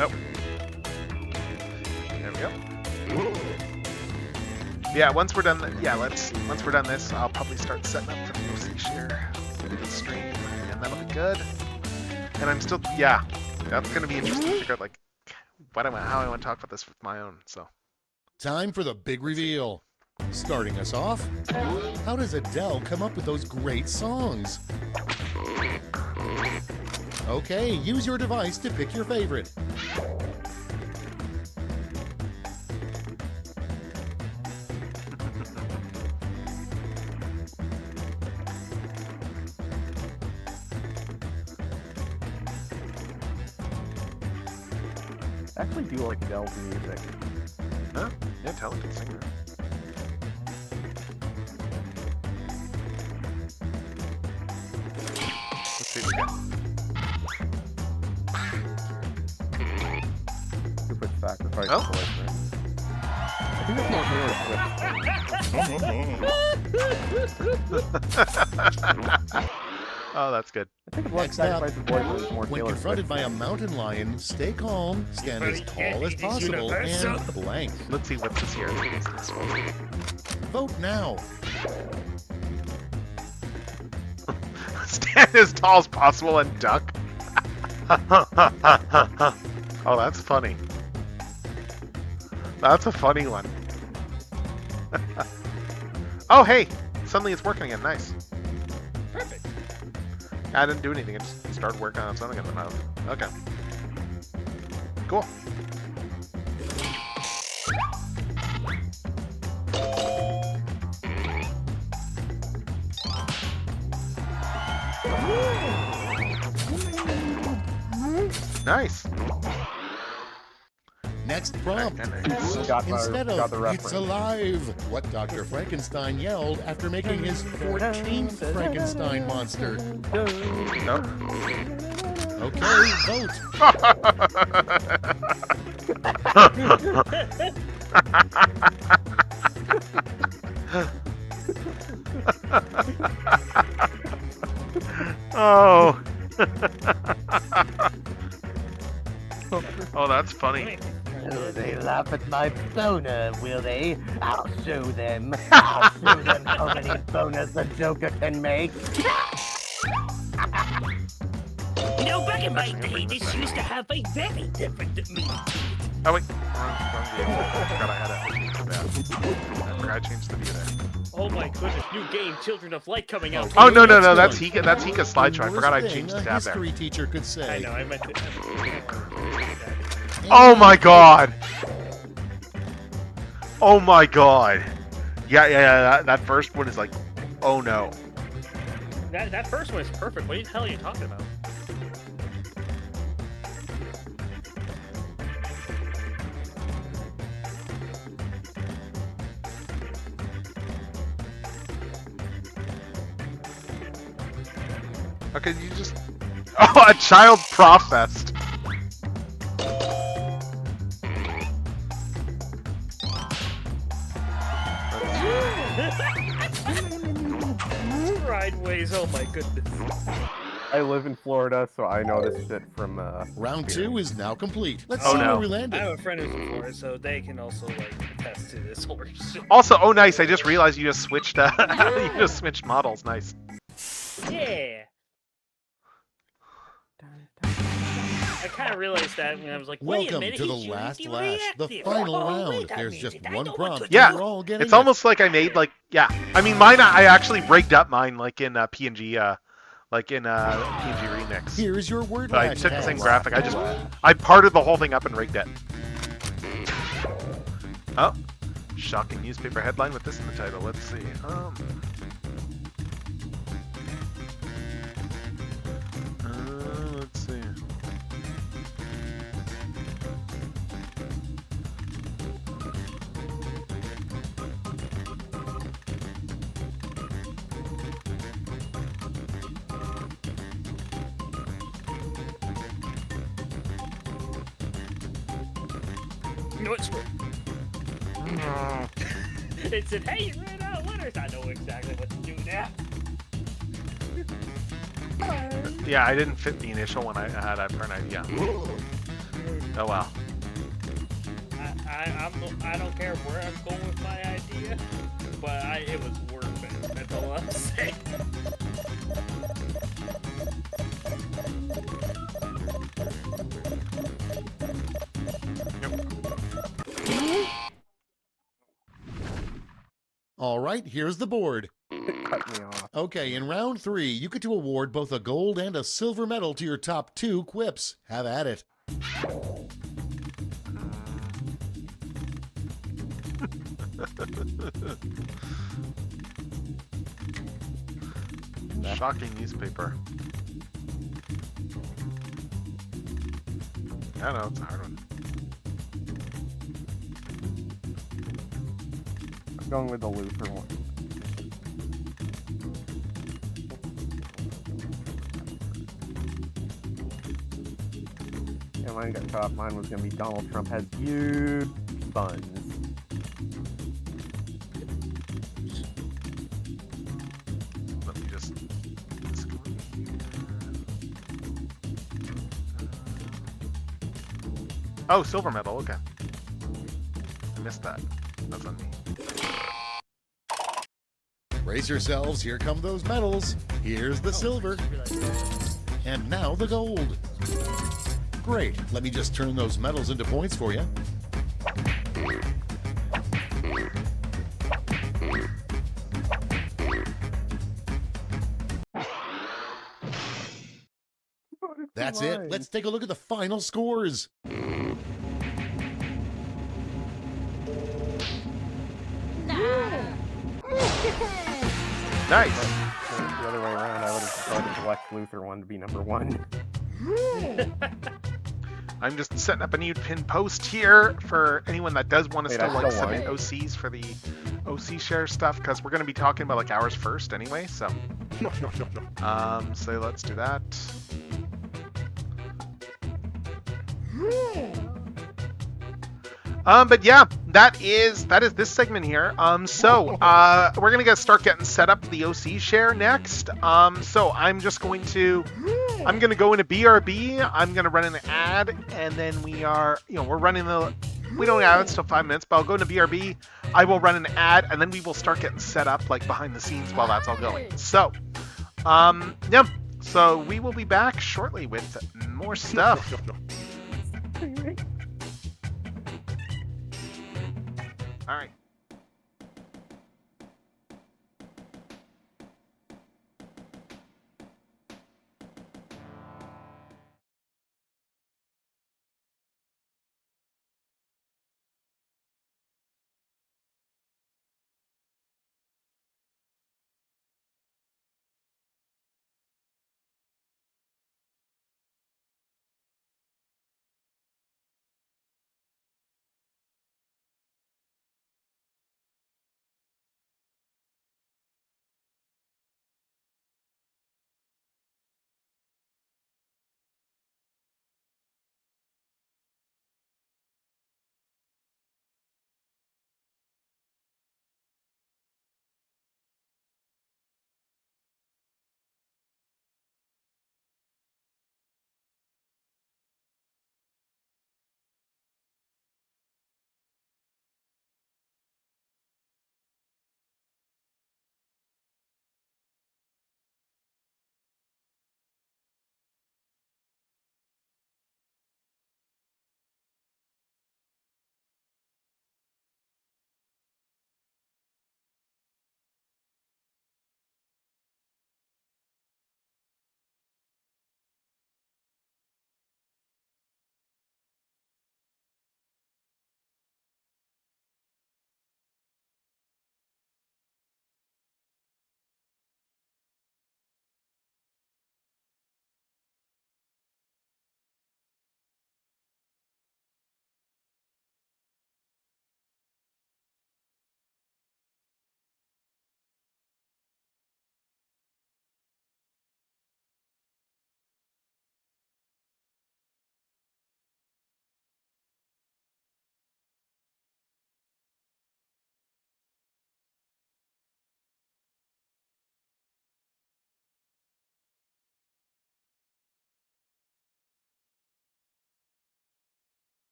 Nope. There we go. Yeah, once we're done, once we're done this, I'll probably start setting up for the OC share the stream, and that'll be good. And I'm still, yeah, that's gonna be interesting to figure out like how I want to talk about this with my own. So, time for the big reveal. Starting us off, how does Adele come up with those great songs? Okay, use your device to pick your favorite. I actually do like Adele's music. Huh? Yeah, talented singer. Let's see what we got. Stupid sacrifice Oh. for listening. I think that's more Taylor Swift. Oh, that's good. I think Blood Next up, Sacrifice of Boys is more when Taylor confronted Swift. by a mountain lion, stay calm, stand as tall as possible, and blank. Let's see what's this here. Vote now. Stand as tall as possible and duck. Oh, that's funny. That's a funny one. Oh, hey! Suddenly it's working again. Nice. Perfect. I didn't do anything. It just started working on its own again. Okay. Cool. Nice. Next prompt. Got Instead the of reference. "It's alive," what Dr. Frankenstein yelled after making his 14th Frankenstein monster. No. Okay, vote. Oh. Oh, that's funny. Oh, they laugh at my boner, will they? I'll show them. I'll show them how many boners the Joker can make. You know, back in my day, this used to have a very different meaning. Oh wait, wrong game. I forgot I had it. Bad. I forgot I changed the view there. Oh my goodness, new game, Children of Light coming out. Oh no, that's Hika's slideshow. I forgot I changed the a tab there. history teacher could say. I know, I meant to. Oh my god! Oh my god! Yeah. That first one is like, oh no. That first one is perfect. What the hell are you talking about? Okay, you just... Oh, a child profest. Rideways, oh my goodness. I live in Florida, so I know this shit from Round 2 is now complete. Let's Oh, see no. where we I landed. have a friend who's from Florida, so they can also like attest to this horse. Also, oh nice, I just realized you just switched you just switched models. Nice. Yeah. I kind of realized that when I was like, wait a Welcome minute, to the he's last really lash, the reactive. final Oh, round. wait a There's minute, just I one know what prompt. to Yeah, We're all getting it's it. almost like I made like, yeah. I mean, mine I actually rigged up mine like in PNG, like in PNG Remix. Here's your word But I latch took the same tags. graphic. I parted the whole thing up and rigged it. Oh, shocking newspaper headline with this in the title. Let's see. Let's see. No, it's it said, hey, you ran out of letters. I know exactly what to do now. Yeah, I didn't fit the initial one I had. I've turned out, yeah. Oh well. I don't care where I'm going with my idea, but it was worth it. That's all I'm saying. All right, here's the board. Cut me off. Okay, in round 3, you get to award both a gold and a silver medal to your top 2 quips. Have at it. Shocking newspaper. I know, it's a hard one. I'm going with the Luther one. Yeah, mine got top. Mine was going to be Donald Trump has huge buns. Let me just... Oh, silver medal, okay. I missed that. That's on me. Brace yourselves, here come those medals. Here's the silver. And now the gold. Great, let me just turn those medals into points for you. That's it. Let's take a look at the final scores. Nice. The other way around, I would have decided the Lex Luthor one to be number 1. I'm just setting up a new pin post here for anyone that does want to Wait, still I like still submit won. OCs for the OC share stuff, because we're going to be talking about like ours first anyway, so. So let's do that. But yeah, that is this segment here. So we're gonna start getting set up the OC share next. So I'm gonna go into BRB. I'm gonna run an ad, and then we're running we don't have ads till 5 minutes, but I'll go into BRB. I will run an ad, and then we will start getting set up like behind the scenes while that's all going. So, yeah. So we will be back shortly with more stuff. All right.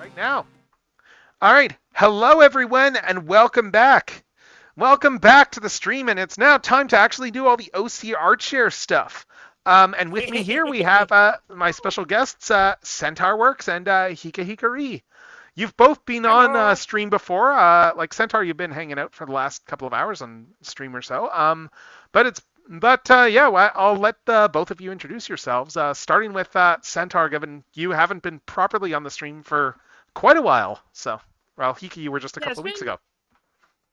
right now. All right, hello everyone, and welcome back. Welcome back to the stream, and it's now time to actually do all the OC art share stuff. And with me here we have my special guests, Centaur Works and Hika Hikari. You've both been on stream before. Like Centaur, you've been hanging out for the last couple of hours on stream or so. I'll let both of you introduce yourselves. Starting with Centaur, given you haven't been properly on the stream for quite a while. So, well, Hika, you were just a couple of weeks ago.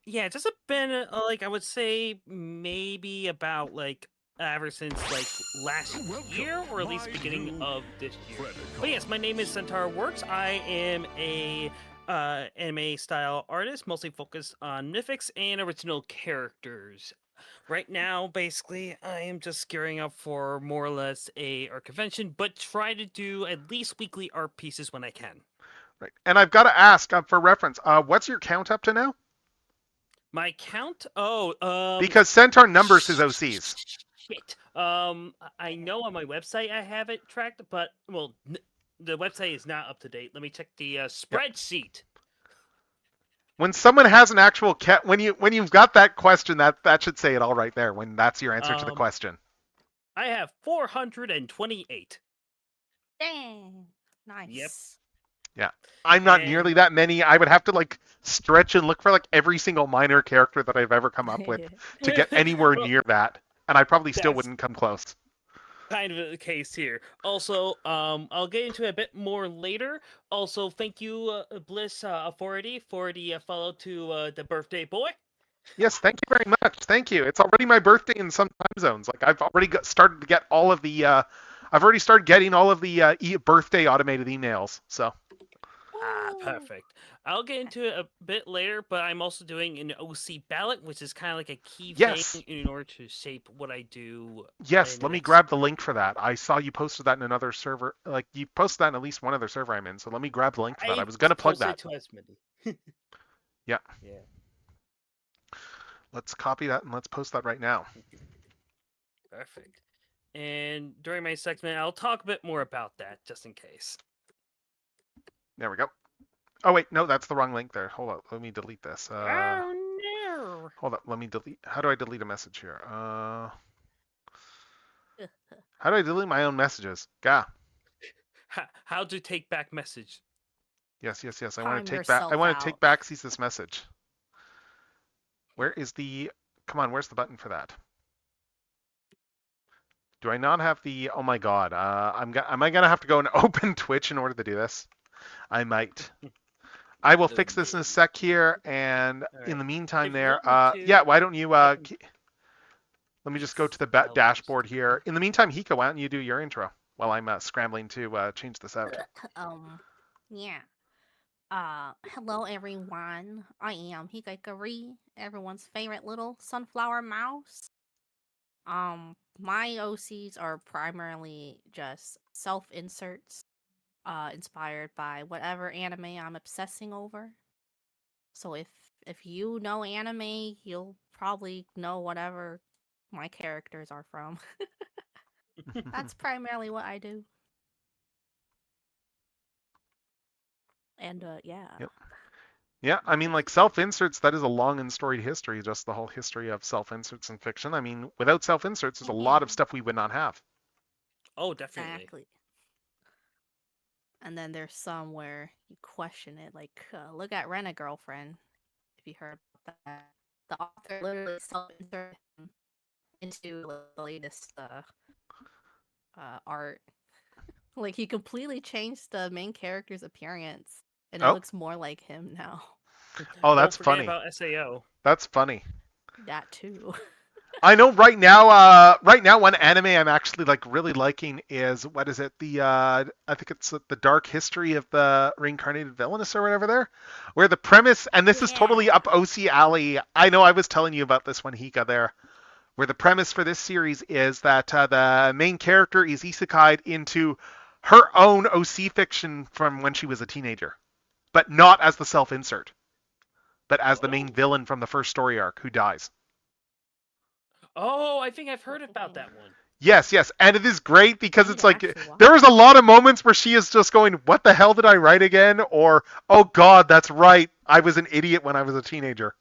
Yeah, just been like I would say maybe about like ever since like last year or at least beginning of this year. But yes, my name is Centaur Works. I am a anime style artist, mostly focused on mythics and original characters. Right now, basically, I am just gearing up for more or less a art convention, but try to do at least weekly art pieces when I can. Right, and I've got to ask for reference. What's your count up to now? My count? Because Centaur numbers his OCs. Shit. I know on my website I have it tracked, but well, the website is not up to date. Let me check the spreadsheet. Yep. When someone has an actual when you've got that question, that should say it all right there. When that's your answer to the question. I have 428. Dang. Nice. Yep. Yeah, I'm not nearly that many. I would have to like stretch and look for like every single minor character that I've ever come up with to get anywhere near that, and I probably still wouldn't come close. Kind of the case here. Also, I'll get into it a bit more later. Also, thank you, Bliss Authority, for the follow to the birthday boy. Yes, thank you very much. Thank you. It's already my birthday in some time zones. Like I've already started to get all of the. I've already started getting all of the birthday automated emails. So. Perfect. I'll get into it a bit later, but I'm also doing an OC ballot, which is kind of like a key thing in order to shape what I do. Yes, let me grab the link for that. I saw you posted that in another server. Like, you posted that in at least one other server I'm in, so let me grab the link for that. I was going to plug that. Yeah. Let's copy that and let's post that right now. Perfect. And during my segment, I'll talk a bit more about that, just in case. There we go. Oh, wait, no, that's the wrong link there. Hold up, let me delete this. Oh, no. Hold up, let me delete. How do I delete a message here? How do I delete my own messages? Gah. How to take back message? Yes. I want to take back. I want to take back this message. Where is the? Come on, where's the button for that? Do I not have the? Oh my God. Am I gonna have to go and open Twitch in order to do this? I might. I will fix this in a sec here, and in the meantime yeah, why don't you, let me just go to the dashboard here. In the meantime, Hika, why don't you do your intro while I'm scrambling to change this out? Yeah. Hello everyone. I am Hika Hikari, everyone's favorite little sunflower mouse. My OCs are primarily just self-inserts. Inspired by whatever anime I'm obsessing over. So if you know anime, you'll probably know whatever my characters are from. That's primarily what I do. And yeah. Yep. Yeah, I mean, like self-inserts, that is a long and storied history, just the whole history of self-inserts in fiction. I mean, without self-inserts, there's a lot of stuff we would not have. Oh, definitely. Exactly. And then there's some where you question it, like look at Rent a Girlfriend. If you heard about that, the author literally self-inserted into the latest art. Like he completely changed the main character's appearance, and it looks more like him now. Oh, that's funny. About SAO. That's funny. That too. I know right now one anime I'm actually like really liking is, what is it? I think it's the Dark History of the Reincarnated Villainess or whatever there, where the premise, and this is totally up OC alley. I know I was telling you about this one, Hika, there, where the premise for this series is that the main character is isekai'd into her own OC fiction from when she was a teenager, but not as the self-insert, but as the main villain from the first story arc who dies. Oh, I think I've heard about that one. Yes, yes, and it is great because it's like there was a lot of moments where she is just going, "What the hell did I write again?" Or, "Oh God, that's right, I was an idiot when I was a teenager."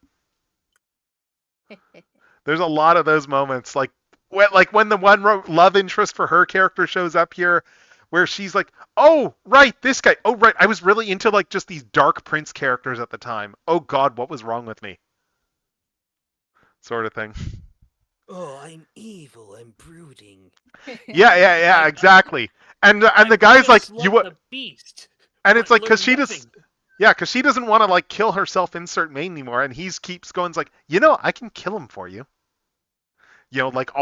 There's a lot of those moments, like when the one love interest for her character shows up here, where she's like, "Oh right, this guy. Oh right, I was really into like just these Dark Prince characters at the time. Oh God, what was wrong with me?" Sort of thing. Oh, I'm evil and brooding. Yeah, exactly. And the guy's like, "You what?" The beast. And it's like, because learn she doesn't want to like kill her self-insert main anymore, and he keeps going, like, I can kill him for you. Like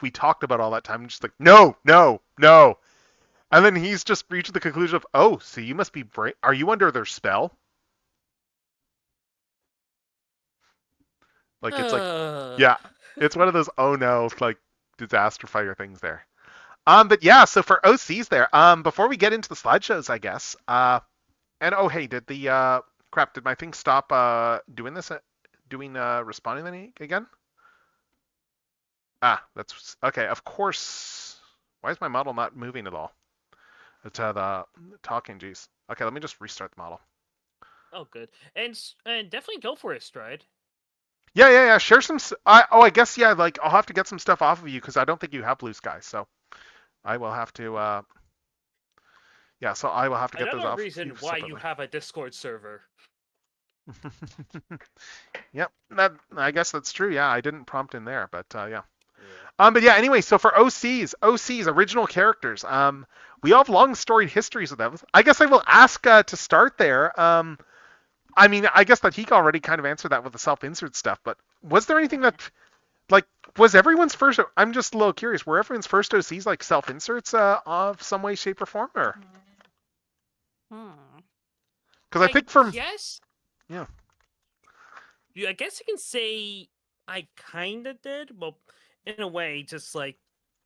we talked about all that time, and just like, no. And then he's just reached the conclusion of, oh, so you must be are you under their spell? Like it's like, yeah, it's one of those oh no like disaster fire things there. But yeah, so for OCs there, before we get into the slideshows, I guess, and oh hey, did my thing stop doing this? Responding then again? Ah, that's okay. Of course. Why is my model not moving at all? It's the talking. Geez. Okay, let me just restart the model. Oh, good. And definitely go for it, Stride. Yeah. Share some. I guess yeah. Like I'll have to get some stuff off of you because I don't think you have Blue Sky. So I will have to. Yeah, so I will have to get those off. Another reason why you have a Discord server. Yep, I guess that's true. Yeah, I didn't prompt in there, but yeah. But yeah, anyway, so for OCs, original characters, we all have long storied histories with them. I guess I will ask to start there. I mean, I guess that he already kind of answered that with the self-insert stuff, but was there anything that, like, was everyone's first, I'm just a little curious, were everyone's first OCs like self-inserts of some way, shape, or form, or? Because I think from... Yes? Yeah. I guess you can say I kind of did, well, in a way, just like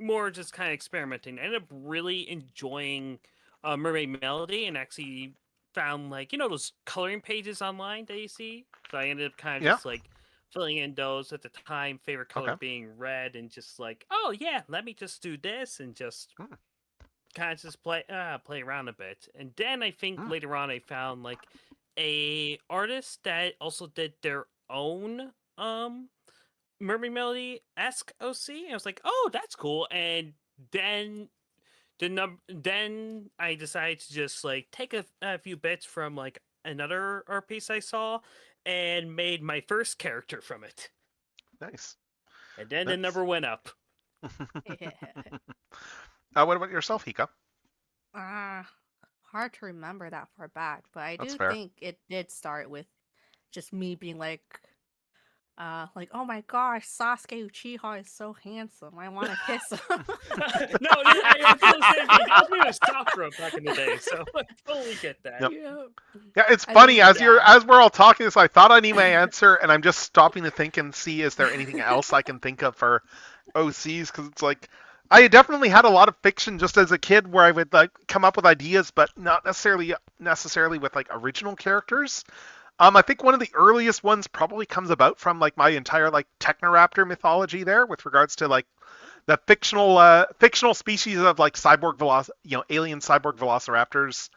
more just kind of experimenting. I ended up really enjoying Mermaid Melody and actually found like, those coloring pages online that you see. So I ended up kind of just like filling in those at the time, favorite color being red, and just like, oh yeah, let me just do this and just kind of just play around a bit. And then I think later on I found like a artist that also did their own Mermaid Melody-esque OC. And I was like, oh, that's cool. And then then I decided to just like take a few bits from like another art piece I saw and made my first character from it. Nice. And then the number went up. What about yourself, Hika? Hard to remember that far back, but I do think it did start with just me being like, oh my gosh, Sasuke Uchiha is so handsome. I want to kiss him. No, I feel the same thing. I was doing a Sakura back in the day, so I totally get that. Yep. Yeah, it's funny as we're all talking this. I thought I knew my answer, and I'm just stopping to think and see is there anything else I can think of for OCs, because it's like I definitely had a lot of fiction just as a kid where I would like come up with ideas, but not necessarily with like original characters. I think one of the earliest ones probably comes about from like my entire like Technoraptor mythology there, with regards to like the fictional species of like alien cyborg velociraptors.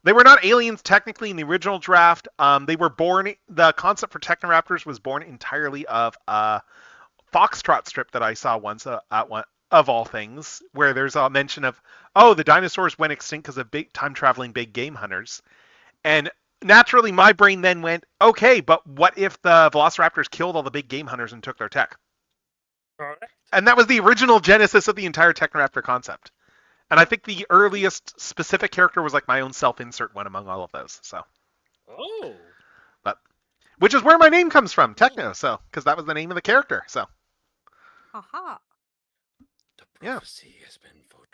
They were not aliens technically in the original draft. They were born. The concept for Technoraptors was born entirely of a Foxtrot strip that I saw once at one of all things, where there's a mention of, oh, the dinosaurs went extinct because of big time-traveling big game hunters. And naturally, my brain then went, okay, but what if the velociraptors killed all the big game hunters and took their tech? Correct. And that was the original genesis of the entire Technoraptor concept. And I think the earliest specific character was like my own self-insert one among all of those. So. Oh. But, which is where my name comes from, Techno. So, because that was the name of the character. So. Haha. The prophecy has been foretold.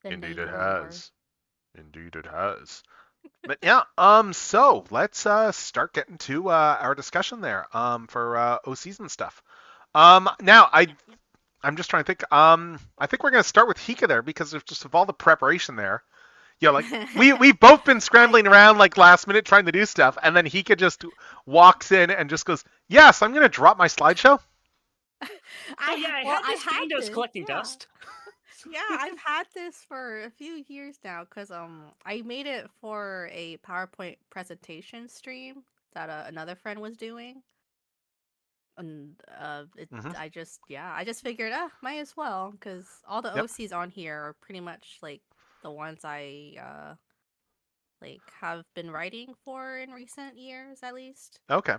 Indeed it has. Indeed it has. But yeah, so let's start getting to our discussion there for OCs and stuff. Now I'm just trying to think. I think we're gonna start with Hika there because of just of all the preparation there. Yeah, like we've both been scrambling around like last minute trying to do stuff, and then Hika just walks in and just goes, "Yes, I'm gonna drop my slideshow." Oh yeah, I had this game that was collecting yeah. dust. Yeah, I've had this for a few years now because I made it for a PowerPoint presentation stream that another friend was doing, and Mhm. I just figured might as well because all the Yep. OCs on here are pretty much like the ones I like have been writing for in recent years at least. Okay.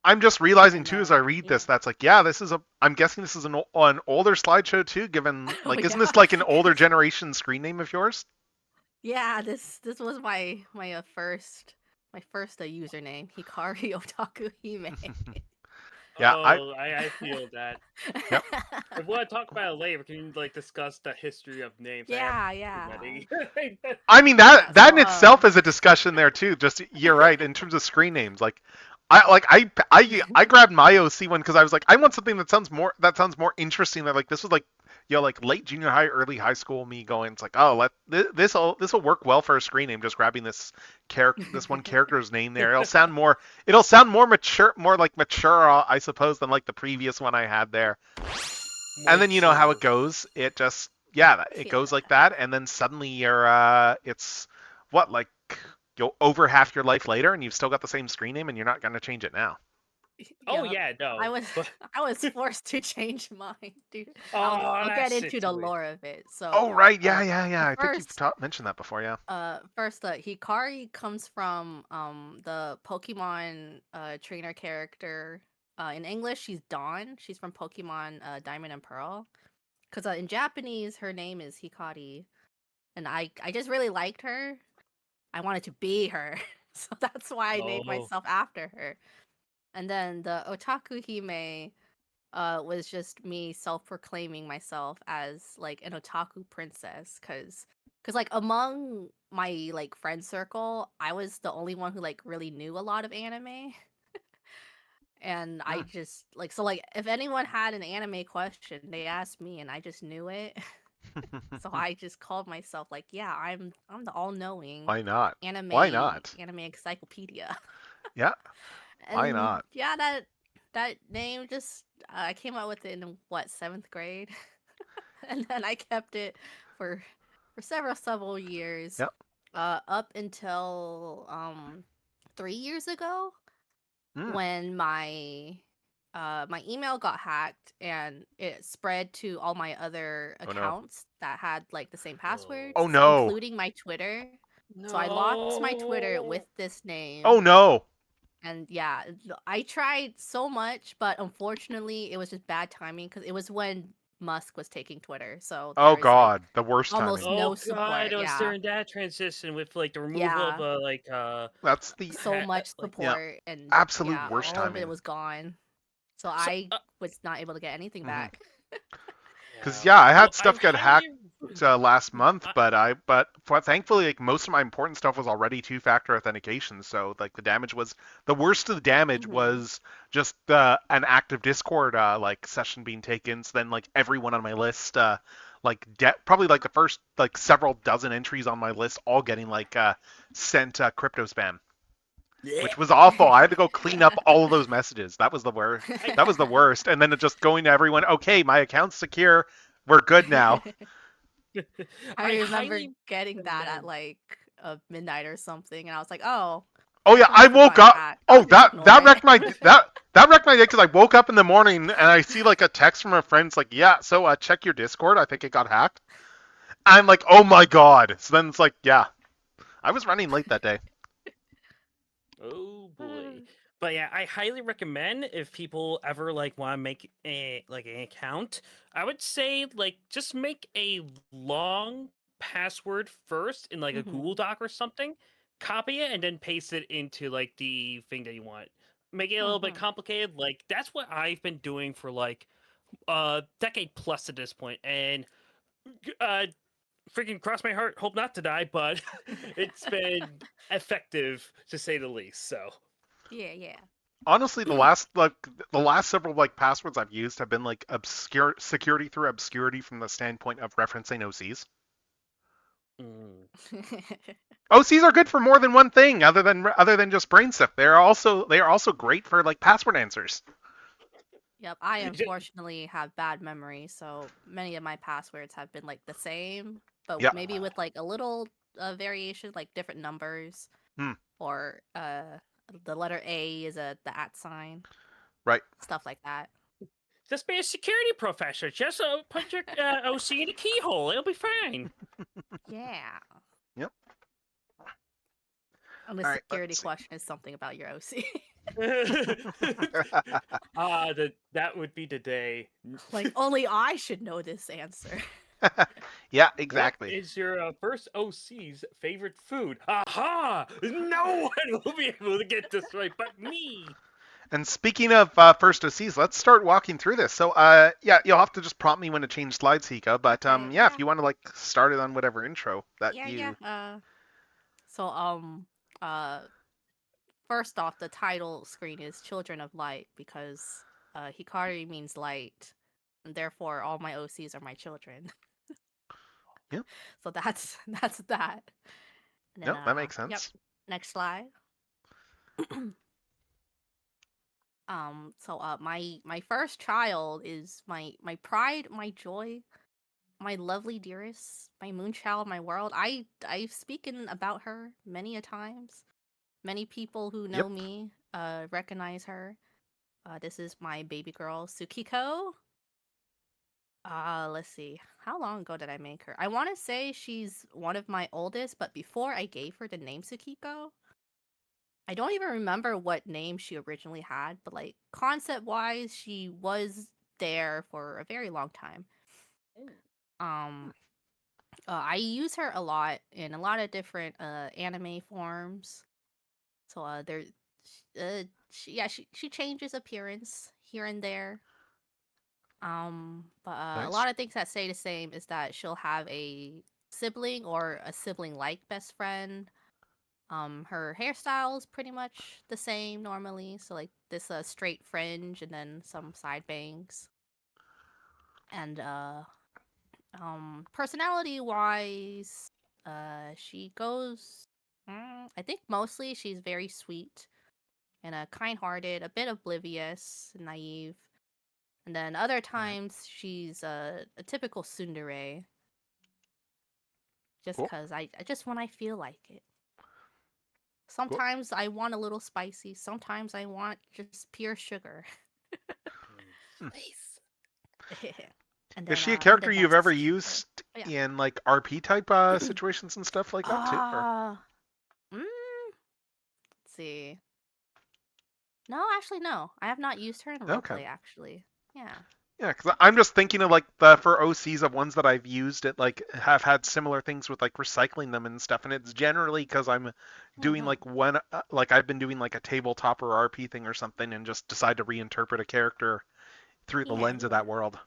I'm just realizing And too as I read yeah. this, that's like, yeah, this is a. I'm guessing this is an older slideshow too. Given Oh, like, isn't yeah. this like an older generation screen name of yours? Yeah, this was my first username, Hikari Otaku Hime. Yeah, I feel that. Yep. If we want to talk about it later, we can like discuss the history of names. Yeah, I mean that Yeah, in itself is a discussion there too. Just you're right in terms of screen names. Like I grabbed my OC one because I was like, I want something that sounds more interesting. That like this was like like late junior high, early high school me going. It's like, oh, this will work well for a screen name. Just grabbing this one character's name there. It'll sound more mature, more like mature, I suppose, than like the previous one I had there. And then you know how it goes. It just it goes like that, and then suddenly you're it's what, like you'll over half your life later, and you've still got the same screen name, and you're not gonna change it now. Oh yeah, no. I was forced to change mine, dude. Oh, I'll get that's into the lore of it. So. Oh right, yeah. I think First, you've mentioned that before, yeah. First, Hikari comes from the Pokemon trainer character. In English, she's Dawn. She's from Pokemon Diamond and Pearl. Because in Japanese, her name is Hikari, and I just really liked her. I wanted to be her, so that's why I named myself after her. And then the Otaku Hime was just me self-proclaiming myself as like an otaku princess, because like among my like friend circle, I was the only one who like really knew a lot of anime. And I just like, so like if anyone had an anime question, they asked me and I just knew it. So I just called myself like, yeah, I'm the all-knowing Why not? anime anime encyclopedia. Yeah. Why And not? yeah, that name just I came up with it in what, 7th grade, and then I kept it for several years. Yep. Up until 3 years ago, when my email got hacked and it spread to all my other accounts that had like the same passwords. Oh no. Including my Twitter. No. So I locked my Twitter with this name. Oh no. And yeah, I tried so much, but unfortunately, it was just bad timing because it was when Musk was taking Twitter. So oh god, like, the worst almost timing. no support. God, it was during that transition with like the removal of like that's the so much support and absolute worst all timing. of it was gone. So I was not able to get anything back. Because I had stuff get hacked last month, but thankfully like most of my important stuff was already 2-factor authentication, so like the worst of the damage was just an active Discord like session being taken. So then like everyone on my list probably like the first like several dozen entries on my list all getting like sent crypto spam. Which was awful. I had to go clean up all of those messages. That was the worst. That was the worst. And then it just going to everyone, okay, my account's secure. We're good now. I remember getting that at like midnight or something, and I was like, oh. Oh yeah, I woke up. Oh, that wrecked my that wrecked my day because I woke up in the morning and I see like a text from a friend. It's like, yeah, so check your Discord. I think it got hacked. I'm like, oh my god. So then it's like, yeah, I was running late that day. Oh boy. But yeah, I highly recommend if people ever like want to make an account, I would say like just make a long password first in like a Google Doc or something, copy it and then paste it into like the thing that you want. Make it a little bit complicated. Like that's what I've been doing for like a decade plus at this point, and freaking cross my heart, hope not to die, but it's been effective to say the least. So yeah. Honestly, the last several like passwords I've used have been like obscure security through obscurity from the standpoint of referencing OCs. OCs are good for more than one thing other than just brain stuff. They are also great for like password answers. Yep, I unfortunately have bad memory, so many of my passwords have been like the same, but Yep. maybe with like a little variation, like different numbers, or the letter A is the @ sign, Right. stuff like that. Just be a security professor. Just put your OC in a keyhole. It'll be fine. Yeah. Yep. And the All right, security question is something about your OC. That would be the day. Like, only I should know this answer. Yeah, exactly. What is your first OC's favorite food? Aha! No one will be able to get this right but me. And speaking of first OCs, let's start walking through this. So, yeah, you'll have to just prompt me when to change slides, Hika. But yeah, if you want to like start it on whatever intro that you. Yeah. So first off, the title screen is Children of Light because Hikari means light, and therefore all my OCs are my children. Yeah. So that's that. And then, No, that makes sense. Yep. Next slide. So my first child is my pride, my joy, my lovely dearest, my moonchild, my world. I've spoken about her many a times. Many people who know me recognize her. This is my baby girl, Tsukiko. Let's see. How long ago did I make her? I want to say she's one of my oldest, but before I gave her the name Tsukiko, I don't even remember what name she originally had, but like concept-wise, she was there for a very long time. I use her a lot in a lot of different anime forms. So she changes appearance here and there. But a lot of things that stay the same is that she'll have a sibling or a sibling-like best friend. Her hairstyle is pretty much the same normally, so like this straight fringe and then some side bangs. And personality-wise, she goes. I think mostly she's very sweet and kind-hearted, a bit oblivious, naive. And then other times she's a typical tsundere. Just because I just when I feel like it. Sometimes I want a little spicy. Sometimes I want just pure sugar. Nice. And Is then, she a character you've ever used yeah. in like RP type situations and stuff like that too? Or? Let's see. No, actually, no. I have not used her in roleplay. Actually, yeah. Yeah, because I'm just thinking of like for OCs of ones that I've used it like have had similar things with like recycling them and stuff, and it's generally because I'm doing like like I've been doing like a tabletop or RP thing or something, and just decide to reinterpret a character through the lens of that world.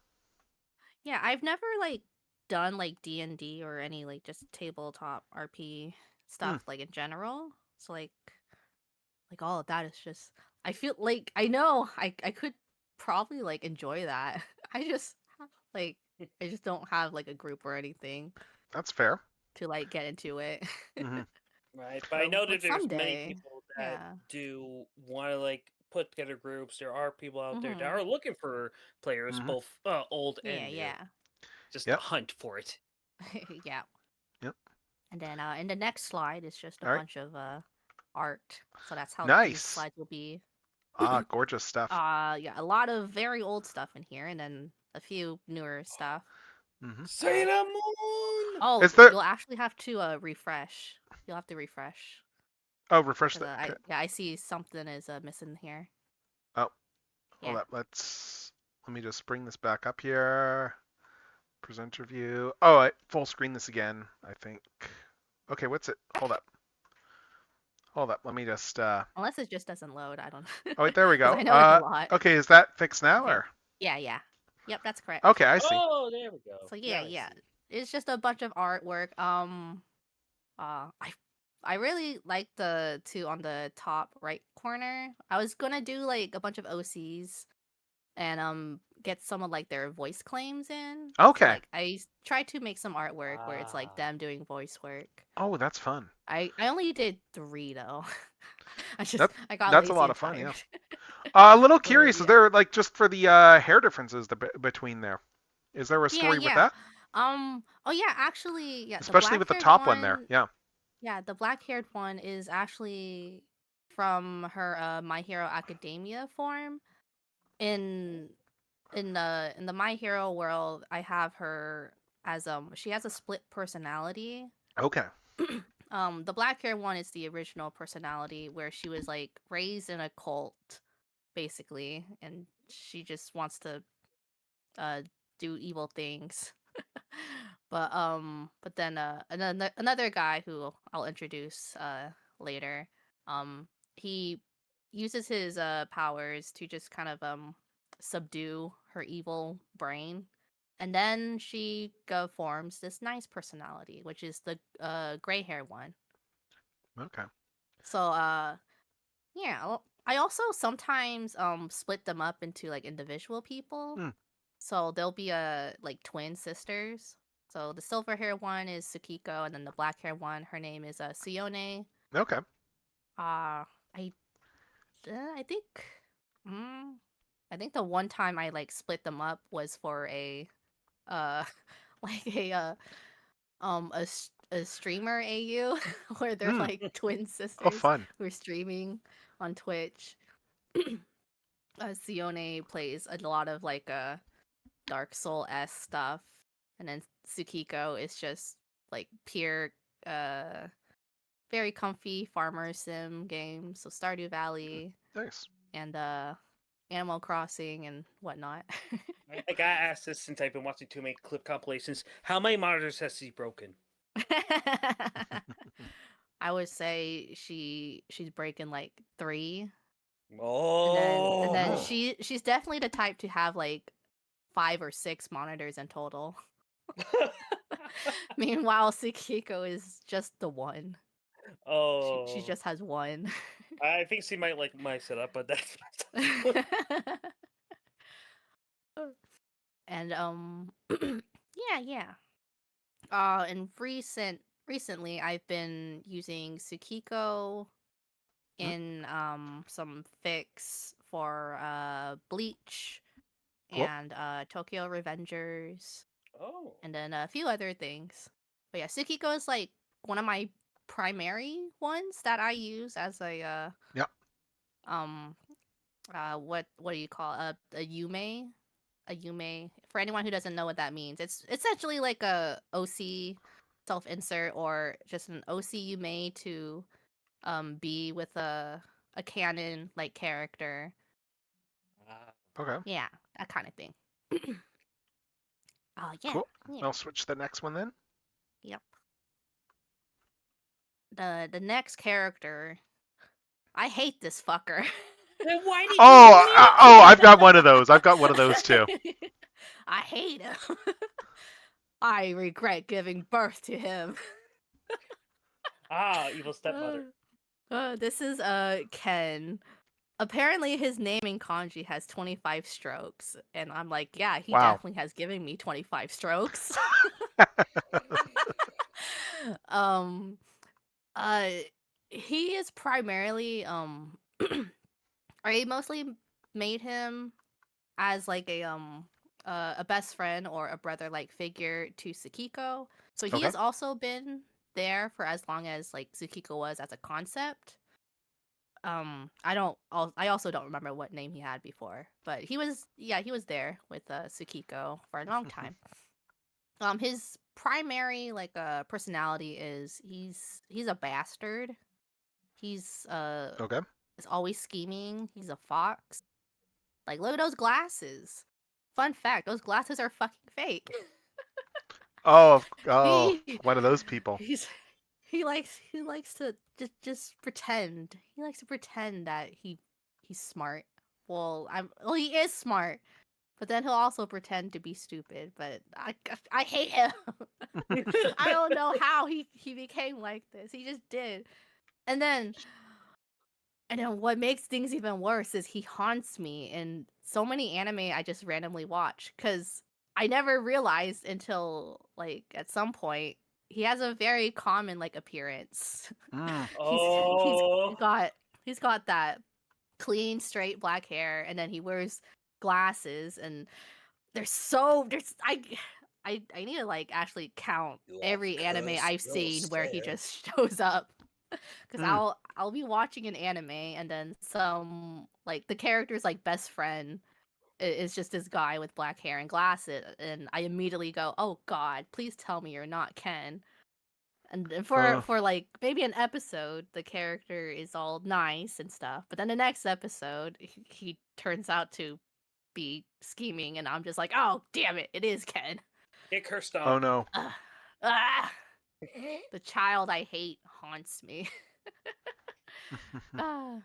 Yeah, I've never like done like D&D or any like just tabletop RP stuff like in general. So like all of that is just I feel like I know I could probably like enjoy that. I just don't have like a group or anything. That's fair. To like get into it. Right, but I know that there's many someday, people that do want to like put together groups. There are people out there that are looking for players, both old and new. Just hunt for it. Yeah. Yep. And then in the next slide is just a bunch of art. So that's how these slides will be. Gorgeous stuff. Yeah, a lot of very old stuff in here, and then a few newer stuff. Sailor Moon. Oh, you'll actually have to refresh. You'll have to refresh. Oh, refresh that. Yeah, I see something is missing here. Oh, hold up. Let me just bring this back up here. Presenter view. Oh, full screen this again, I think. Okay, what's it? Hold up. Let me just. Unless it just doesn't load, I don't know. Oh, wait, there we go. I know it's a lot. Okay, is that fixed now or? Yeah. Yep, that's correct. Okay, I see. Oh, there we go. So yeah. It's just a bunch of artwork. I really like the two on the top right corner. I was gonna do like a bunch of OCs and get some of like their voice claims in. Okay. So, like, I tried to make some artwork where it's like them doing voice work. Oh, that's fun. I only did 3 though. I got that's lazy a lot and of fun. tired. Yeah. A little curious. Is there like just for the hair differences between there? Is there a story with that? Oh yeah, actually, yeah. The Especially with the black-haired top one there. Yeah. Yeah, the black-haired one is actually from her My Hero Academia form. In in the My Hero world, I have her as she has a split personality. Okay. The black-haired one is the original personality where she was like raised in a cult, basically, and she just wants to do evil things. But then another guy who I'll introduce later, he uses his powers to just kind of subdue her evil brain, and then she forms this nice personality, which is the gray hair one. Okay. So yeah, I also sometimes split them up into like individual people. So they'll be like twin sisters. So the silver hair one is Tsukiko, and then the black hair one, her name is Sione. Okay. I think I think the one time I like split them up was for a like a streamer AU where they're like twin sisters fun. who are streaming on Twitch. Sione plays a lot of like Dark Soul-esque stuff, and then Tsukiko is just like pure very comfy farmer sim games, so Stardew Valley. Nice. And Animal Crossing and whatnot. I gotta ask this since I've been watching too many clip compilations. How many monitors has she broken? I would say she's breaking like 3. Oh, and then she's definitely the type to have like 5 or 6 monitors in total. Meanwhile, Tsukiko is just the one. Oh, she just has one. I think she might like my setup, but that's. And yeah. And recently I've been using Tsukiko in some fics for Bleach and Tokyo Revengers. Oh. And then a few other things. But yeah, Tsukiko is like one of my primary ones that I use as a what do you call a Yume? A Yume. For anyone who doesn't know what that means, it's essentially like a OC self-insert or just an OC Yume to be with a canon like character. Okay. Yeah, that kind of thing. Oh yeah. Cool. Yeah. I'll switch to the next one then. Yep. The next character, I hate this fucker. Then why did I've got one of those. I've got one of those too. I hate him. I regret giving birth to him. Evil stepmother. This is Ken. Apparently his name in kanji has 25 strokes, and I'm like, yeah, he definitely has given me 25 strokes. He is primarily I mostly made him as like a best friend or a brother like figure to Tsukiko. So he has also been there for as long as like Tsukiko was as a concept. I also don't remember what name he had before, but he was there with Tsukiko for a long time. His primary like personality is he's a bastard. He's is always scheming. He's a fox. Like, look at those glasses. Fun fact, those glasses are fucking fake. One of those people. He likes to just pretend. He likes to pretend that he's smart. Well, he is smart, but then he'll also pretend to be stupid. But I hate him. I don't know how he became like this. He just did. And then what makes things even worse is he haunts me in so many anime I just randomly watch, because I never realized until like at some point he has a very common like appearance. He's got that clean, straight black hair, and then he wears glasses, and there's I need to like actually count every anime I've seen where he just shows up. Because I'll be watching an anime and then some like the character's like best friend is just this guy with black hair and glasses, and I immediately go, "Oh God, please tell me you're not Ken." And then for like maybe an episode, the character is all nice and stuff, but then the next episode, he turns out to be scheming, and I'm just like, "Oh damn it, it is Ken." Kick her stomp. Oh no. Ah, the child I hate haunts me. Ah.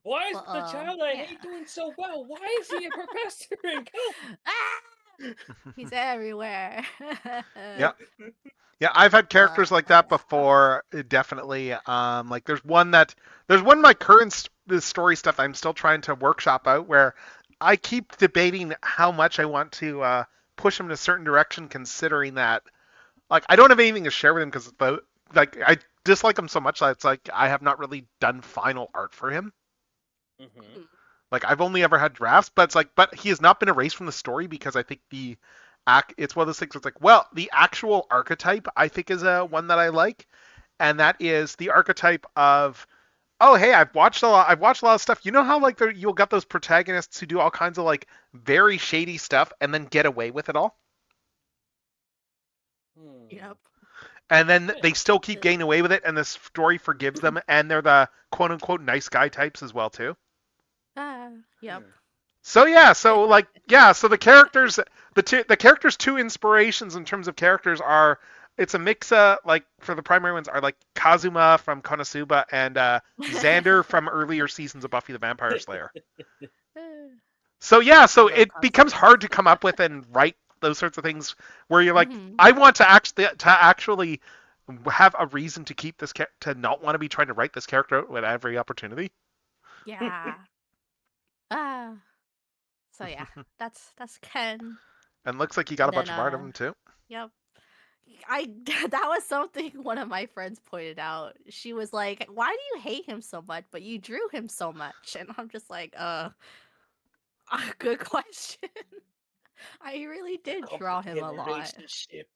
Why is Well, the child I yeah. hate doing so well? Why is he a professor in Go? He's everywhere. Yeah. Yeah, I've had characters like that before, definitely. Like there's one of my current story stuff I'm still trying to workshop out where I keep debating how much I want to push him in a certain direction, considering that like I don't have anything to share with him because like I dislike him so much that it's like I have not really done final art for him. Mm-hmm. Like I've only ever had drafts, but it's like, but he has not been erased from the story because I think it's one of those things where it's like, well, the actual archetype I think is one that I like, and that is the archetype of, oh hey, I've watched a lot of stuff. You know how like you'll get those protagonists who do all kinds of like very shady stuff and then get away with it all. Yep. And then they still keep getting away with it, and the story forgives them, and they're the quote unquote nice guy types as well too. Yep. So yeah, so the characters, the characters' two inspirations in terms of characters are, it's a mix of like for the primary ones are like Kazuma from Konosuba and Xander from earlier seasons of Buffy the Vampire Slayer. So yeah, so it becomes hard to come up with and write those sorts of things where you're like, I want to actually have a reason to keep this to not want to be trying to write this character out with every opportunity. Yeah. So yeah, that's Ken. And looks like you got a bunch of art of him too. Yep. That was something one of my friends pointed out. She was like, "Why do you hate him so much, but you drew him so much?" And I'm just like, good question. I really did draw him a lot. Relationship.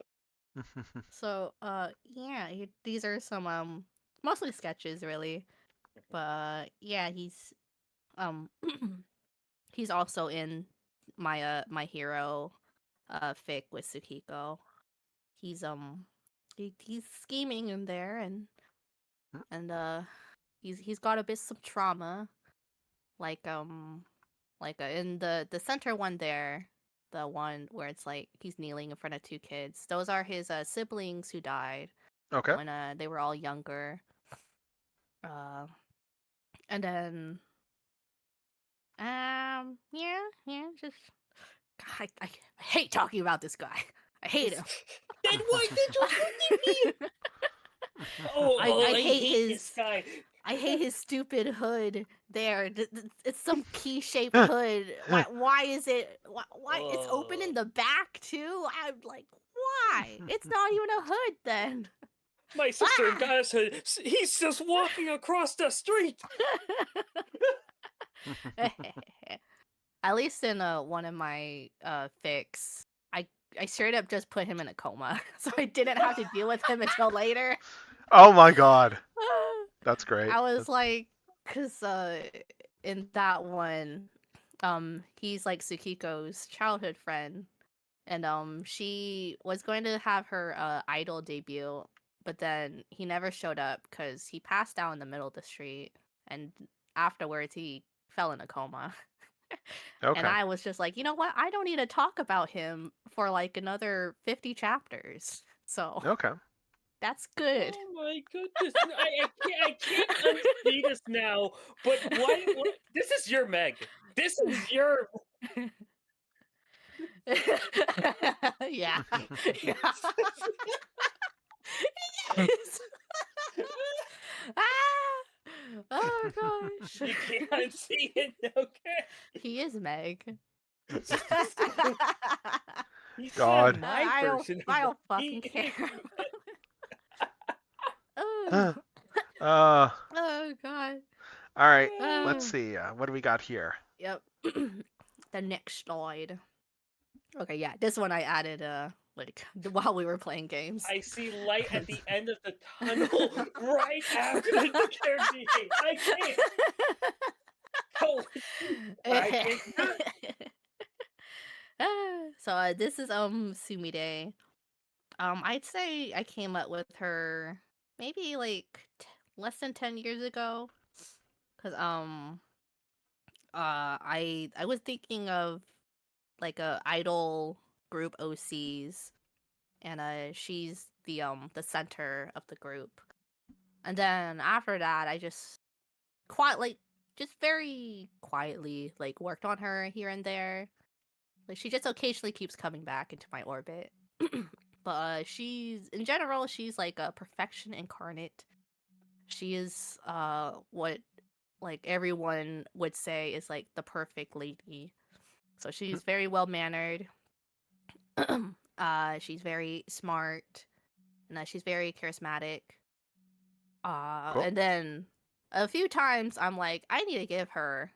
So, yeah, these are some mostly sketches really, but yeah, he's he's also in my my hero fic with Tsukiko. He's he's scheming in there, and he's got a bit some trauma, like in the center one there, the one where it's like he's kneeling in front of two kids. Those are his siblings who died when they were all younger. And then yeah, just I hate talking about this guy. I hate him. Then why did you look at me? I hate this guy. I hate his stupid hood there. It's some key-shaped hood. Why is it? Why it's open in the back too? I'm like, why? It's not even a hood then. My sister got us hood. He's just walking across the street. At least in one of my fics, I straight up just put him in a coma, so I didn't have to deal with him until later. Oh my god, that's great. I was like, cause in that one, he's like Tsukiko's childhood friend, and she was going to have her idol debut, but then he never showed up because he passed out in the middle of the street, and afterwards he fell in a coma. And I was just like, you know what? I don't need to talk about him for like another 50 chapters. So that's good. Oh my goodness! I can't unsee this now. But what? This is your Meg. This is your. Yeah. Yes. Oh gosh. You can't see it, okay? He is Meg. He's God. not my version. I don't fucking care. Oh God. All right, let's see. What do we got here? Yep. The next slide. Okay, yeah, this one I added like while we were playing games. I see light at the end of the tunnel right after the character name. I can't. Oh, I can't. So this is Sumide. I'd say I came up with her maybe like less than 10 years ago, cause I was thinking of like a idol group OCs, and she's the center of the group. And then after that, I just just very quietly like worked on her here and there. Like she just occasionally keeps coming back into my orbit. But she's in general, she's like a perfection incarnate. She is what like everyone would say is like the perfect lady. So she's very well mannered. She's very smart, and she's very charismatic. Cool. And then a few times I'm like, I need to give her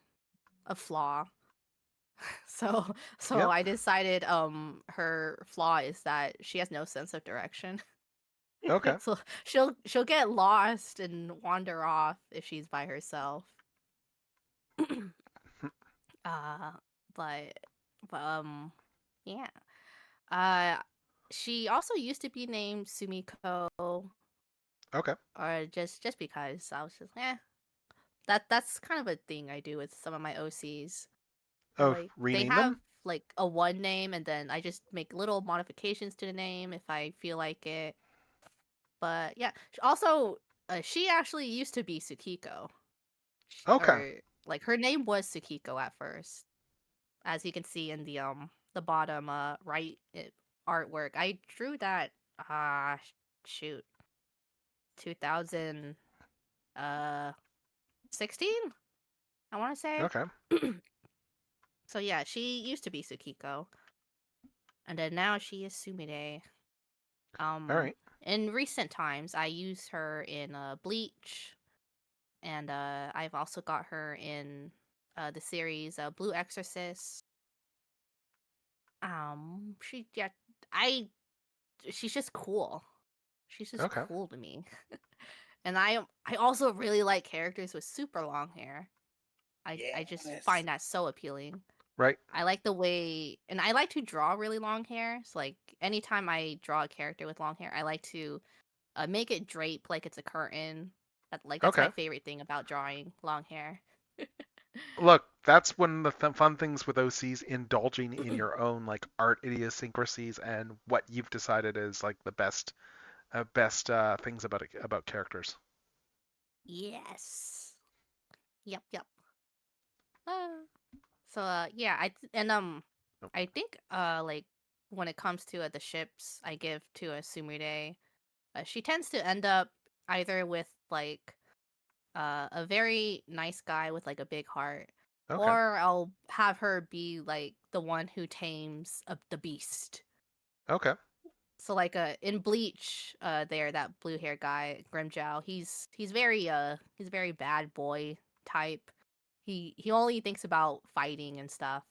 a flaw. So Yep. I decided her flaw is that she has no sense of direction. Okay. So she'll get lost and wander off if she's by herself. But yeah. She also used to be named Sumiko. Okay. Or just because I was just that's kind of a thing I do with some of my OCs. Oh, Like they rename have them? like a one name, and then I just make little modifications to the name if I feel like it. But yeah, also she actually used to be Tsukiko. Okay. Or, like her name was Tsukiko at first, as you can see in the bottom right artwork. I drew that shoot 2016, I want to say. Okay. So yeah, she used to be Tsukiko, and then now she is Sumide. All right. In recent times, I use her in Bleach, and I've also got her in the series Blue Exorcist. She's just cool. She's just Okay. cool to me. And I also really like characters with super long hair. I just find that so appealing. Right. I like the way, and I like to draw really long hair. So like anytime I draw a character with long hair, I like to make it drape like it's a curtain. That's Okay. my favorite thing about drawing long hair. Look, that's one of the fun things with OCs, indulging in your own like art idiosyncrasies and what you've decided is like the best things about characters. Yes. Yep. So yeah, I think like when it comes to the ships I give to a Sumire, she tends to end up either with like a very nice guy with like a big heart, Okay. or I'll have her be like the one who tames the beast. Okay. So like in Bleach, there that blue hair guy Grimjow, he's very bad boy type. He only thinks about fighting and stuff.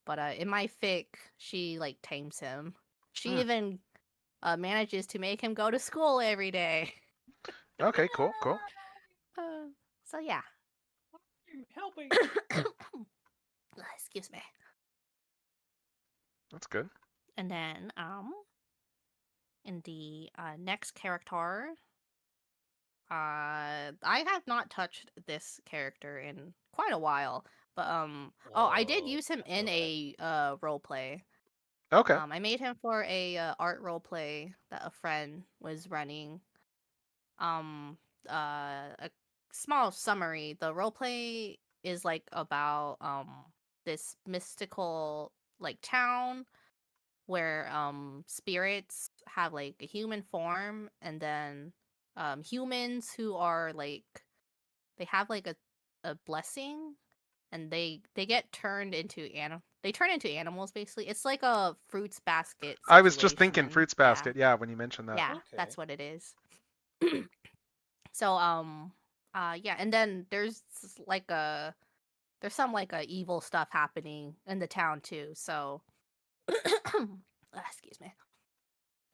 But in my fic, she like tames him. She even manages to make him go to school every day. Okay. Cool. So yeah. Helping. Excuse me. That's good. And then in the next character, I have not touched this character in quite a while, but I did use him in a role play. Okay. I made him for a art role play that a friend was running. A small summary. The role play is like about this mystical like town where spirits have like a human form, and then humans who are like they have like a blessing, and they get turned into they turn into animals basically. It's like a fruits basket I was just thinking situation. Fruits Basket. Yeah, when you mentioned that. Yeah, that's what it is. So Yeah, and then there's some evil stuff happening in the town too. So, excuse me.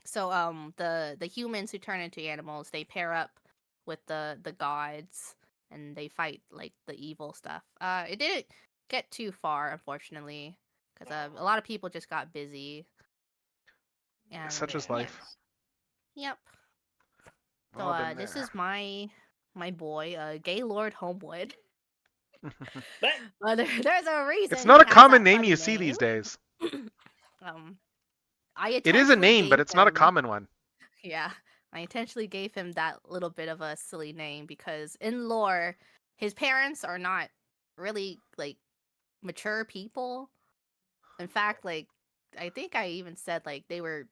So the humans who turn into animals, they pair up with the gods and they fight like the evil stuff. It didn't get too far, unfortunately, because a lot of people just got busy. And Such is life. Yep. So All been this there. is my boy, Gaylord Homewood. There's a reason. It's not a he has common that name funny you see these days. I It is a intentionally name, but gave it's not a him- common one. Yeah, I intentionally gave him that little bit of a silly name because in lore, his parents are not really like mature people. In fact, like I think I even said like they were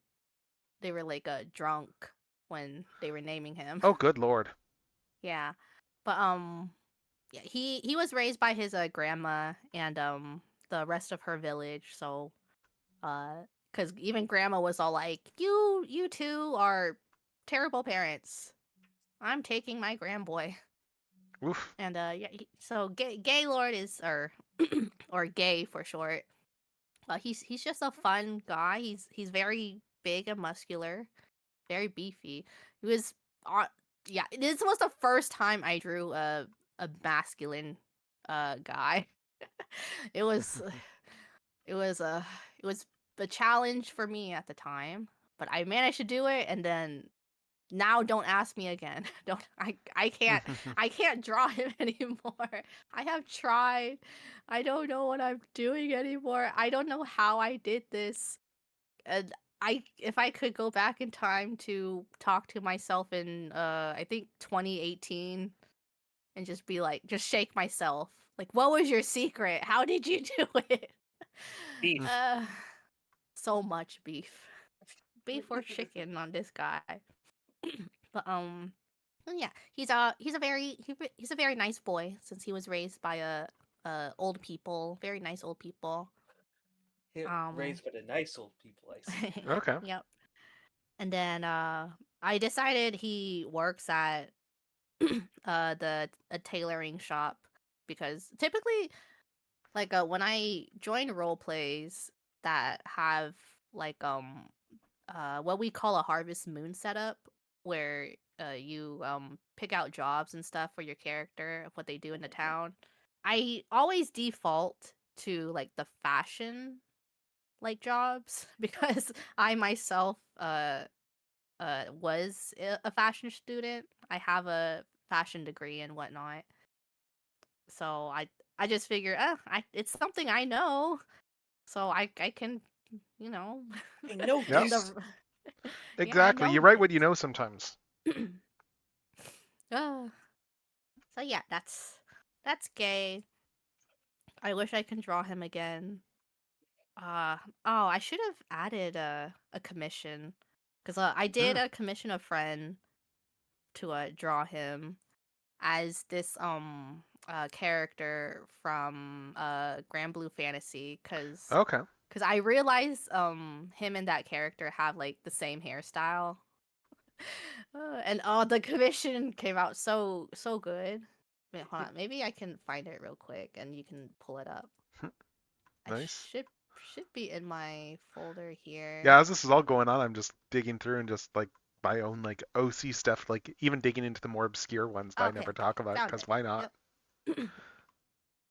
like drunk when they were naming him. Oh, good lord. Yeah, but yeah, he was raised by his grandma and the rest of her village. So because even grandma was all like, you two are terrible parents. I'm taking my grandboy. Oof. And yeah, so Gaylord is or Gay for short. He's just a fun guy. He's very big and muscular, very beefy. He was yeah, this was the first time I drew a masculine guy. it was it was it was a challenge for me at the time, but I managed to do it. And then now don't ask me again. Don't I can't draw him anymore. I have tried. I don't know what I'm doing anymore. I don't know how I did this. And if I could go back in time to talk to myself in I think 2018 and just be like, just shake myself. Like, what was your secret? How did you do it? Beef. So much beef. Beef or chicken on this guy. But yeah, he's a very nice boy since he was raised by old people, very nice old people. Raised by the nice old people, I see. Okay. Yep. And then I decided he works at a tailoring shop because typically like when I join role plays that have like what we call a harvest moon setup where you pick out jobs and stuff for your character of what they do in the town. I always default to like the fashion like jobs because I myself was a fashion student. I have a fashion degree and whatnot. So I just figure, it's something I know. So I can, you know, I know Yep. this. Exactly. I You know write what you know sometimes. So yeah, that's Gay. I wish I can draw him again. Oh, I should have added a commission because I did commission a friend to draw him as this character from Grand Blue Fantasy because Okay. I realized him and that character have like the same hairstyle. And the commission came out so good. Wait, hold on. Maybe I can find it real quick and you can pull it up. Nice. Should be in my folder here. Yeah, as this is all going on, I'm just digging through and just like my own like OC stuff, like even digging into the more obscure ones that I never talk about, found because it. why not? Yep.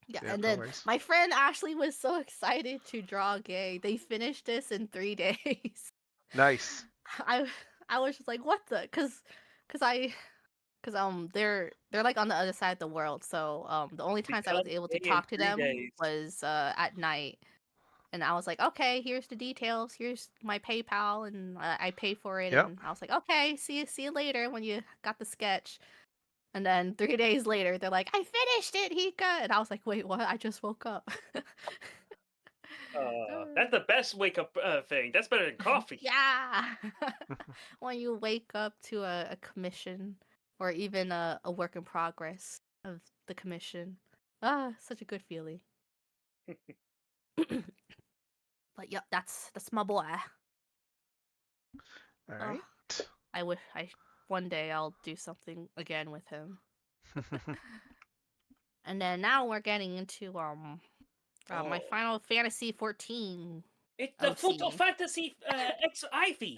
Yeah, and no then worries. my friend Ashley was so excited to draw Gay. They finished this in 3 days. Nice. I was just like, what the? Cause they're like on the other side of the world. So the only times I was able to talk to them was at night. And I was like, okay, here's the details. Here's my PayPal, and I pay for it. Yep. And I was like, okay, see you later when you got the sketch. And then 3 days later, they're like, I finished it, Hika. And I was like, wait, what? I just woke up. That's the best wake up thing. That's better than coffee. Yeah. When you wake up to a commission or even a work in progress of the commission. Such a good feeling. But yep, that's my boy. All right. I wish one day I'll do something again with him. And then now we're getting into my Final Fantasy 14. It's the OC. Full Fantasy X Ivy.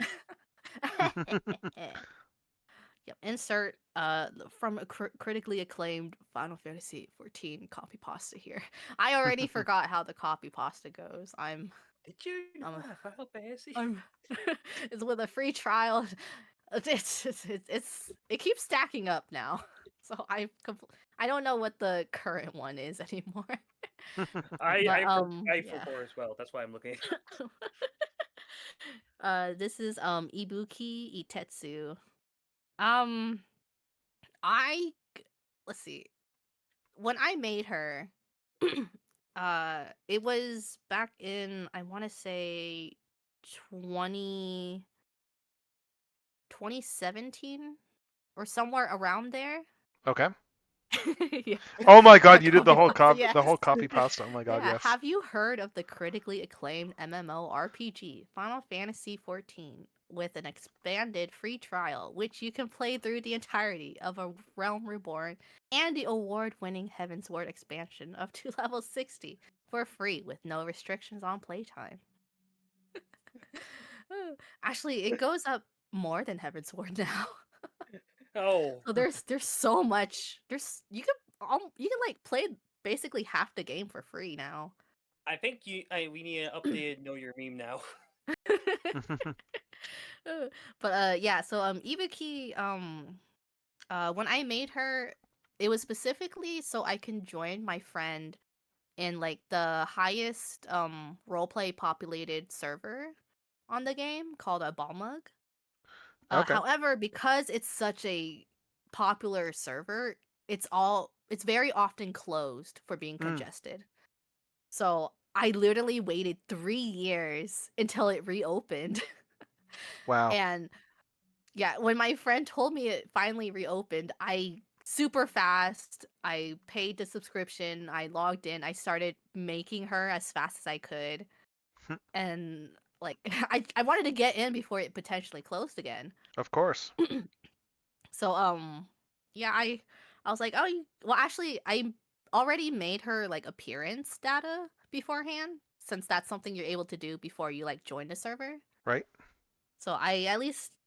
Yep. Insert from a critically acclaimed Final Fantasy 14 copy pasta here. I already forgot how the copy pasta goes. Did you know Final Fantasy? It's with a free trial. It keeps stacking up now. So I don't know what the current one is anymore. I yeah. forgot as well. That's why I'm looking. This is Ibuki Itetsu. Let's see. When I made her, it was back in, I want to say 2017 or somewhere around there. Okay. Yeah. Oh my god, you did the whole yes. the whole copy pasta. Oh my god, Yeah. yes. Have you heard of the critically acclaimed MMORPG Final Fantasy XIV with an expanded free trial, which you can play through the entirety of A Realm Reborn and the award-winning Heavensward expansion up to level 60 for free with no restrictions on playtime? Actually, it goes up more than Heavensward now. Oh. So there's so much. You can like play basically half the game for free now. I think we need an updated Know Your Meme now. But yeah, so Ibuki, when I made her, it was specifically so I can join my friend in like the highest roleplay populated server on the game called a Balmug. Okay. However, because it's such a popular server, it's very often closed for being congested. So I literally waited 3 years until it reopened. Wow. And yeah, when my friend told me it finally reopened, I super fast, I paid the subscription, I logged in, I started making her as fast as I could. And like I wanted to get in before it potentially closed again. Of course. So yeah, I was like, "Oh, well actually I already made her like appearance data beforehand, since that's something you're able to do before you like join the server." Right. So I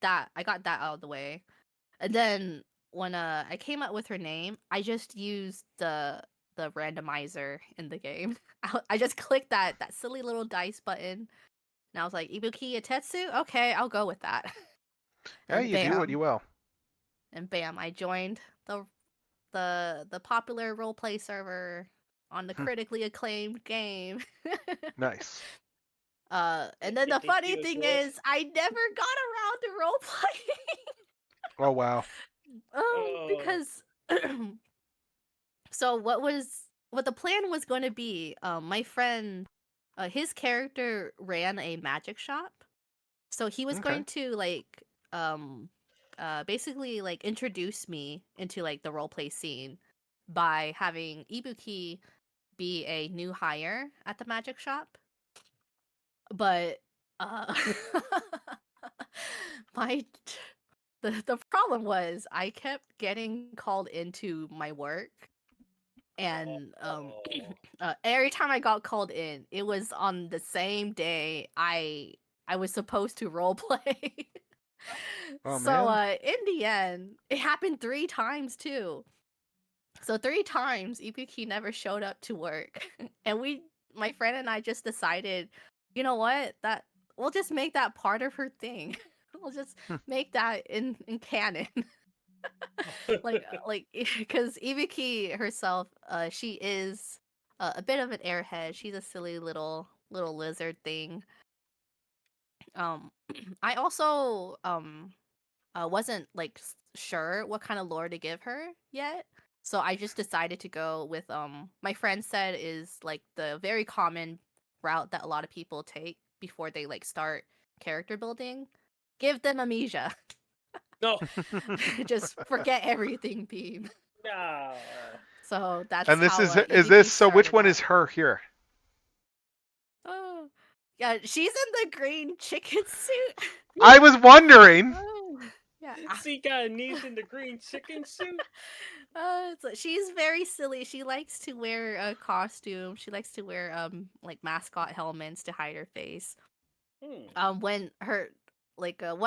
got that out of the way. And then when I came up with her name, I just used the randomizer in the game. I just clicked that silly little dice button, and I was like, Ibuki Itetsu? Okay, I'll go with that. Yeah, And you do what you will. And bam, I joined the popular roleplay server on the critically acclaimed game. Nice. And then the funny thing is, I never got around to roleplaying. Oh wow. Because so what the plan was going to be, my friend, his character ran a magic shop, so he was going to like basically like introduce me into like the roleplay scene by having Ibuki be a new hire at the magic shop. But the problem was I kept getting called into my work, and every time I got called in, it was on the same day I was supposed to roleplay. Oh, So man. in the end, it happened 3 times too. So 3 times Ibuki never showed up to work. And my friend and I just decided, you know what? That we'll just make that part of her thing. We'll just make that in canon. like because Ibuki herself, she is a bit of an airhead. She's a silly little lizard thing. I also wasn't like sure what kind of lore to give her yet. So I just decided to go with my friend said is like the very common route that a lot of people take before they like start character building. Give them amnesia. No. Just forget everything, Beam. No. So that's And this how, is Ibuki this so which started one out. is her here? Oh. Yeah, she's in the green chicken suit. I was wondering. Yeah. See, got a niece in the green chicken suit. She's very silly. She likes to wear a costume. She likes to wear like mascot helmets to hide her face. When her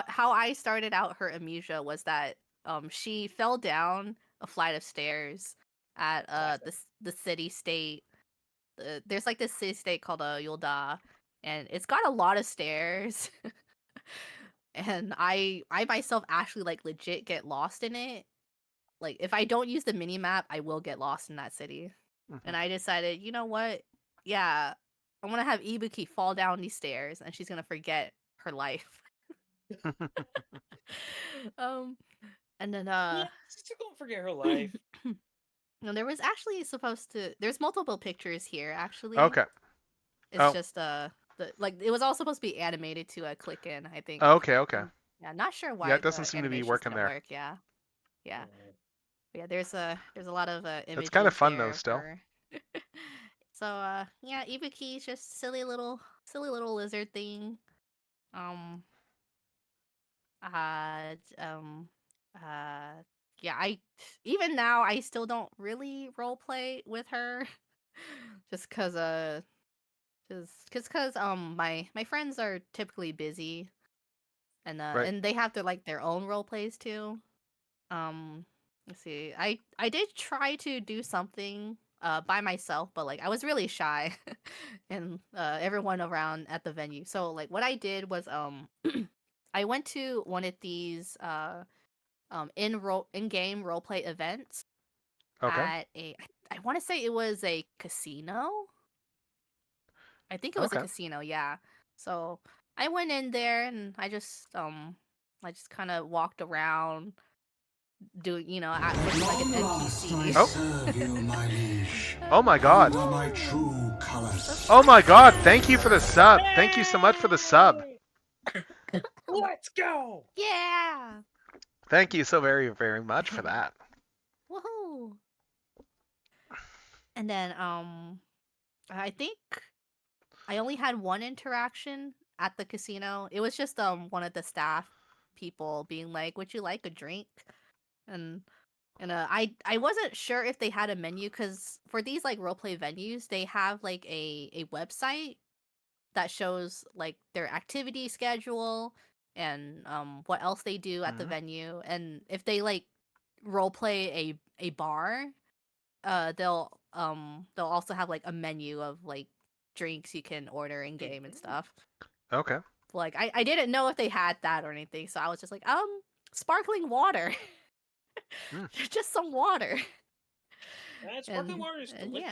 how I started out her amusia was that she fell down a flight of stairs at the city state. There's like this city state called Yulda, and it's got a lot of stairs. And I myself actually like legit get lost in it. Like if I don't use the mini map, I will get lost in that city. And I decided, you know what? Yeah, I'm gonna have Ibuki fall down these stairs, and she's gonna forget her life. And then She's gonna forget her life. no, there was actually supposed to. There's multiple pictures here actually. Okay. It's just it was all supposed to be animated to click in. I think. Okay. Yeah, not sure why. Yeah, it doesn't seem to be working there. Work. Yeah. Yeah, there's a lot of images. It's kind of fun there though, still. So yeah, Ibuki's just silly little lizard thing. Yeah, even now I still don't really role play with her, just cause my friends are typically busy, and and they have their own role plays too. Let's see. I did try to do something by myself, but like I was really shy, and everyone around at the venue. So like what I did was I went to one of these in-game roleplay events at I want to say it was a casino. I think it was a casino, yeah. So I went in there and I just kind of walked around doing, looking like an NPC. Oh my god. Oh my god, thank you for the sub. Thank you so much for the sub. Let's go. Yeah. Thank you so very, very much for that. Woohoo. And then I think I only had one interaction at the casino. It was just one of the staff people being like, "Would you like a drink?" And I wasn't sure if they had a menu, because for these like roleplay venues, they have like a website that shows like their activity schedule and what else they do at the venue. And if they like roleplay a bar, they'll also have like a menu of like drinks you can order in game and stuff. Okay. Like I didn't know if they had that or anything, so I was just like, sparkling water. Just some water. Sparkling water is delicious.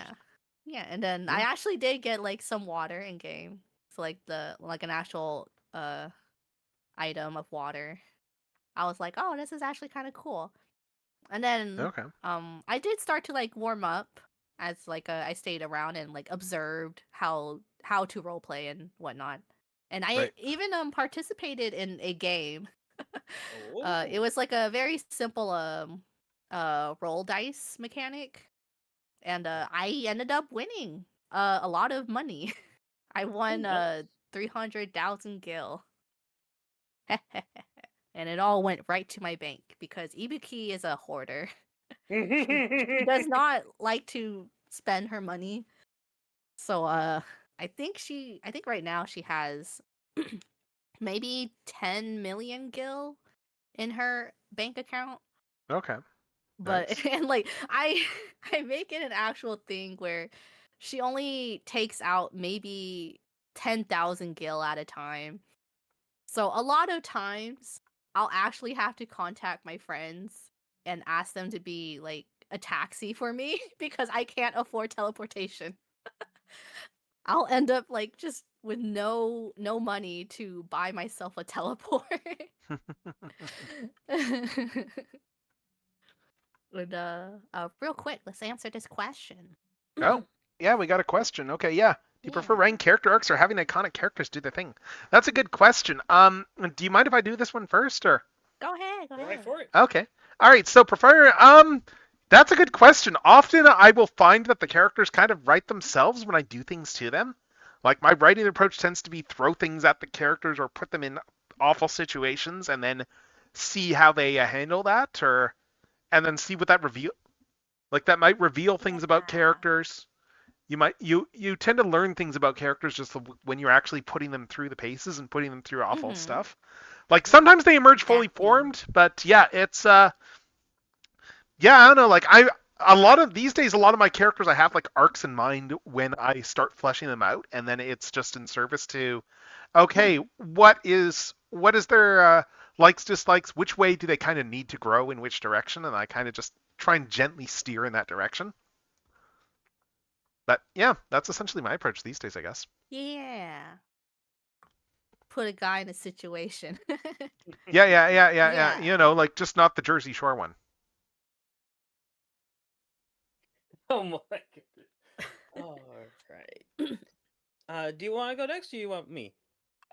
Yeah, and then I actually did get like some water in game. So like an actual item of water. I was like, oh, this is actually kind of cool. And then I did start to like warm up as like I stayed around and like observed how to roleplay and whatnot. And I even participated in a game. It was like a very simple roll dice mechanic, and I ended up winning a lot of money. I won 300,000 gil. And it all went right to my bank because Ibuki is a hoarder. She does not like to spend her money. So I think right now she has maybe 10 million gil in her bank account. Okay. But nice. And like I make it an actual thing where she only takes out maybe 10,000 gil at a time. So a lot of times I'll actually have to contact my friends and ask them to be like a taxi for me because I can't afford teleportation. I'll end up like just with no money to buy myself a teleport. And real quick, let's answer this question. Oh, yeah, we got a question. Okay, yeah. Do you prefer writing character arcs or having iconic characters do their thing? That's a good question. Do you mind if I do this one first, or? Go ahead. Go right for it. Okay. All right. So prefer. That's a good question. Often I will find that the characters kind of write themselves when I do things to them. Like my writing approach tends to be throw things at the characters or put them in awful situations and then see how they handle that, and then see what that reveal. Like that might reveal things about characters. You tend to learn things about characters just when you're actually putting them through the paces and putting them through awful stuff. Like sometimes they emerge fully formed, but yeah, it's yeah, I don't know. Like a lot of these days, a lot of my characters I have like arcs in mind when I start fleshing them out, and then it's just in service to, okay, what is their likes, dislikes, which way do they kind of need to grow in which direction, and I kind of just try and gently steer in that direction. But yeah, that's essentially my approach these days, I guess. Yeah. Put a guy in a situation. Yeah. You know, like just not the Jersey Shore one. Oh my goodness. All right. Do you want to go next, or you want me?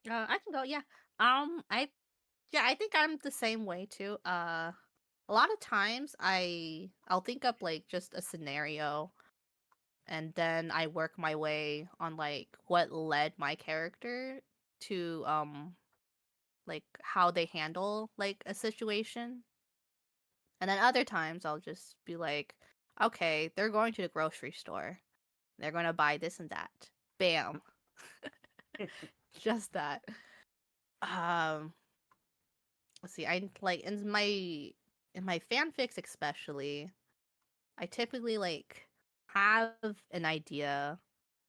I can go. Yeah. I think I'm the same way too. A lot of times I'll think up like just a scenario, and then I work my way on like what led my character to like how they handle like a situation. And then other times I'll just be like, okay, they're going to the grocery store. They're going to buy this and that. Bam. Just that. Um let's see. I like in my fanfics especially, I typically like have an idea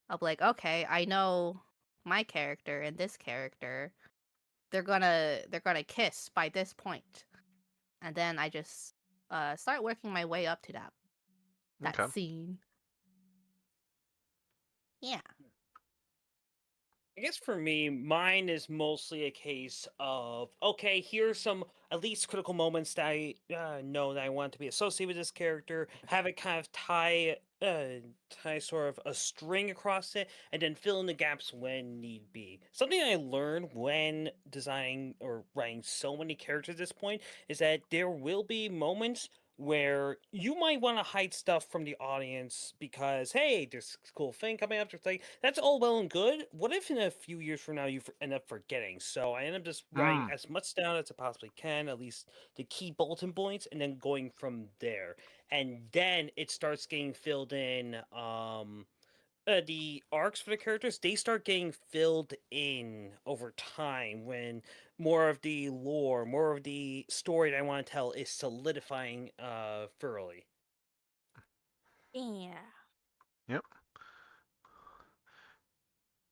of like, okay, I know my character and this character, they're gonna kiss by this point. And then I just start working my way up to that scene. Yeah. I guess for me, mine is mostly a case of, okay, here's some at least critical moments that I know that I want to be associated with this character, have it kind of tie sort of a string across it, and then fill in the gaps when need be. Something I learned when designing or writing so many characters at this point is that there will be moments where you might want to hide stuff from the audience because, hey, there's this cool thing coming up. It's like, that's all well and good. What if in a few years from now you end up forgetting? So I end up just writing as much down as I possibly can, at least the key bulletin points, and then going from there. And then it starts getting filled in. The arcs for the characters, they start getting filled in over time when more of the lore, more of the story that I want to tell is solidifying thoroughly. Yeah. Yep.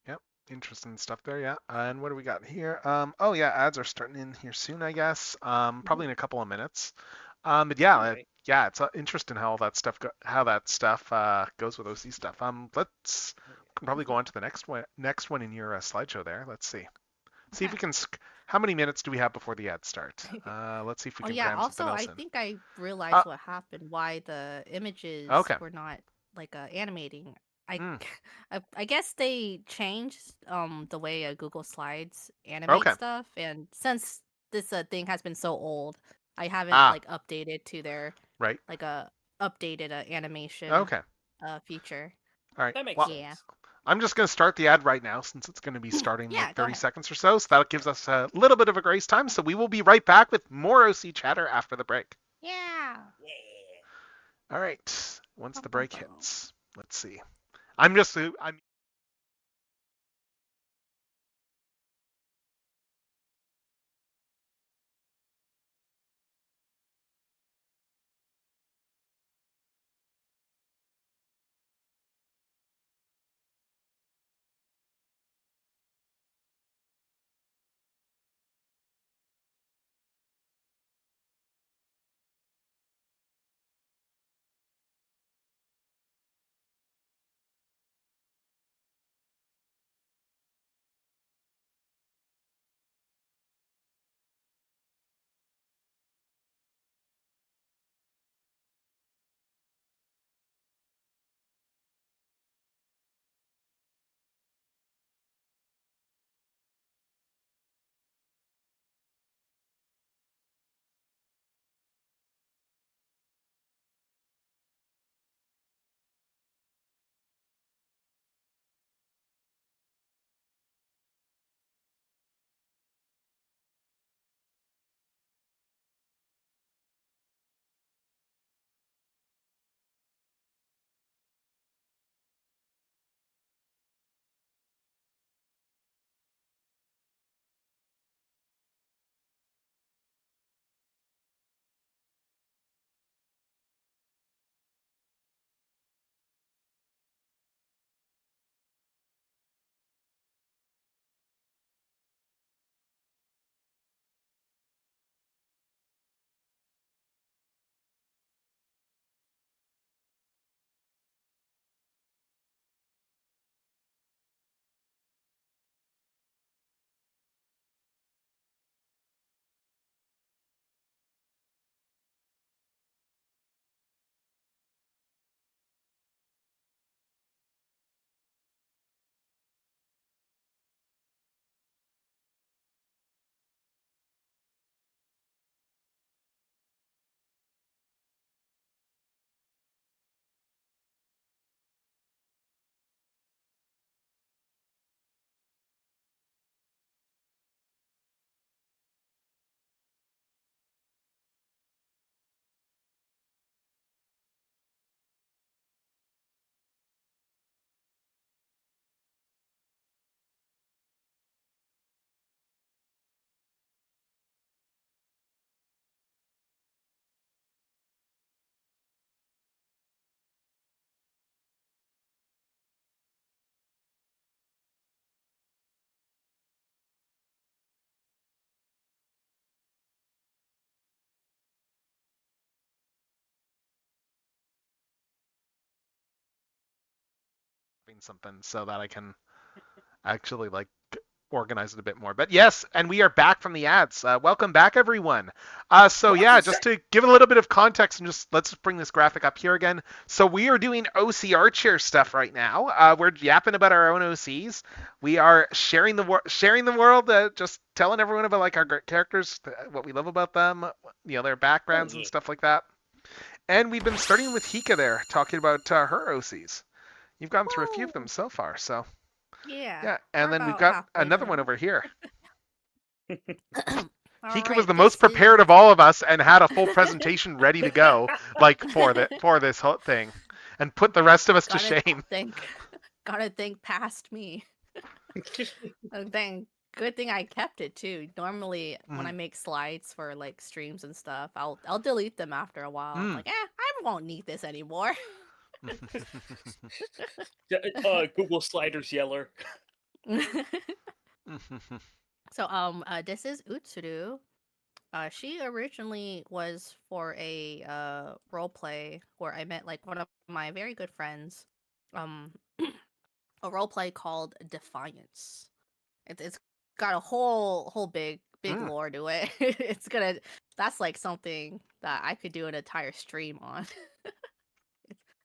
Yep. Interesting stuff there, yeah. And what do we got here? Oh yeah, ads are starting in here soon, I guess. Probably in a couple of minutes. But yeah, yeah, it's interesting how all that stuff goes with OC stuff. Let's probably go on to the next one in your slideshow there. Let's see. See if we can. How many minutes do we have before the ads start? Let's see if we can cram also, something else I in. think I realized what happened. Why the images were not like animating. I guess they changed the way Google Slides animate stuff, and since this thing has been so old, I haven't like updated to their like a updated animation feature. All right. That makes sense. Yeah. I'm just going to start the ad right now since it's going to be starting in like 30 seconds or so. So that gives us a little bit of a grace time. So we will be right back with more OC chatter after the break. Yeah. All right. Once the break hits, let's see. I'm developing something so that I can actually like organize it a bit more. But yes, and we are back from the ads. Welcome back, everyone. So yeah, just to give a little bit of context and let's just bring this graphic up here again. So we are doing OCR chair stuff right now. We're yapping about our own OCs. We are sharing the world, just telling everyone about like our great characters, what we love about them, their backgrounds and stuff like that. And we've been starting with Hika there, talking about her OCs. You've gone through a few of them so far, so. Yeah, and then we've got another one over here. Hika was the most prepared of all of us and had a full presentation ready to go, like for this whole thing, and put the rest of us to shame. Gotta think past me. Good thing I kept it too. Normally, when I make slides for like streams and stuff, I'll delete them after a while. I'm like, I won't need this anymore. Google Sliders Yeller. So this is Utsuru. She originally was for a role play where I met like one of my very good friends. A role play called Defiance. It's got a whole big lore to it. That's like something that I could do an entire stream on.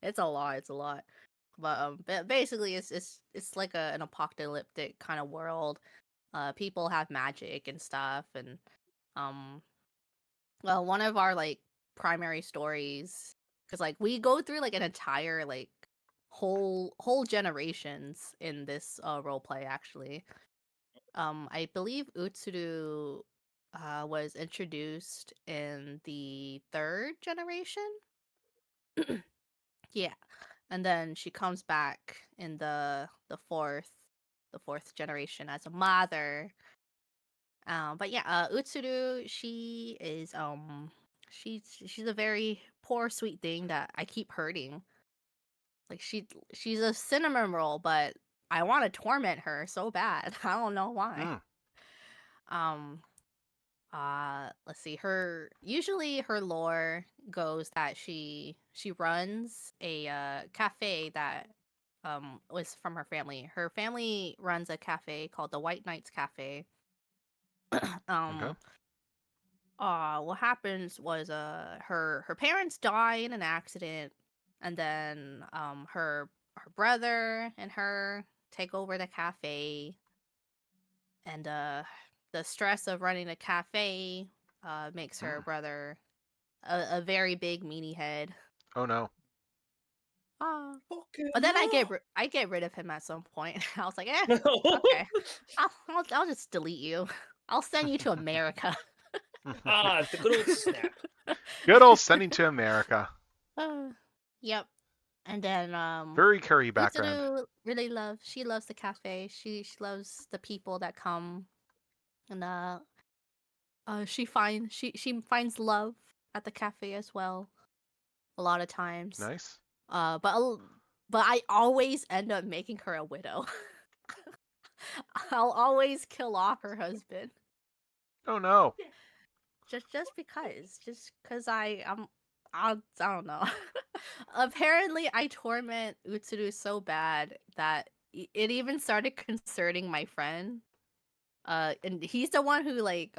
It's a lot. But basically it's like an apocalyptic kind of world. People have magic and stuff, and well, one of our like primary stories, because like we go through like an entire like whole generations in this role play actually. I believe Utsuru was introduced in the third generation. Yeah, and then she comes back in the fourth generation as a mother. But yeah, Utsuru, she is she's a very poor sweet thing that I keep hurting. Like she's a cinnamon roll, but I want to torment her so bad. I don't know why. Let's see. Usually her lore goes that she runs a cafe that was from her family. Her family runs a cafe called the White Knights Cafe. What happens was her parents die in an accident, and then her brother and her take over the cafe, and the stress of running a cafe makes her brother a very big meanie head. Oh no. But then I get rid of him at some point. I was like, okay, I'll just delete you. I'll send you to America. The good old snap. Good old sending to America. Yep. And then very curry background. Utsuru she loves the cafe. She loves the people that come, and she finds love at the cafe as well. A lot of times. Nice. But I always end up making her a widow. I'll always kill off her husband. Oh no. Just because I don't know. Apparently, I torment Utsuru so bad that it even started concerning my friend. And he's the one who like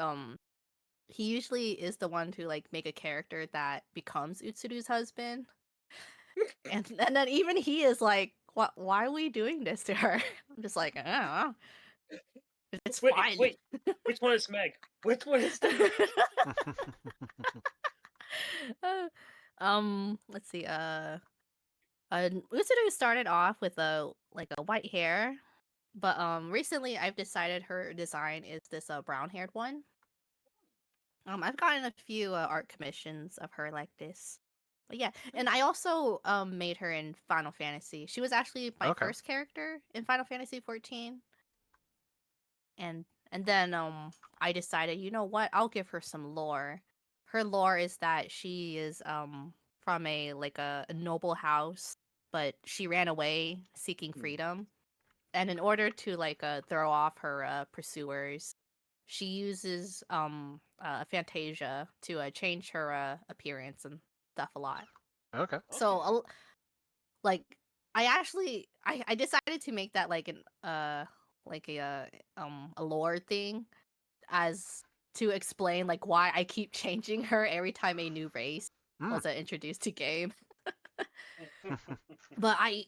he usually is the one to like make a character that becomes Utsuru's husband. and then even he is like, "What? Why are we doing this to her?" I'm just like, I don't know. It's fine. Wait, which one is Meg? Which one is Meg? Let's see. Utsuru started off with a white hair, but recently I've decided her design is this brown-haired one. I've gotten a few art commissions of her like this. But yeah, and I also made her in Final Fantasy. She was actually my first character in Final Fantasy 14. And then I decided, you know what? I'll give her some lore. Her lore is that she is from a noble house, but she ran away seeking freedom. And in order to throw off her pursuers, she uses Fantasia to change her appearance and stuff a lot. Okay. So I decided to make that like a lore thing as to explain like why I keep changing her every time a new race was introduced to game. But I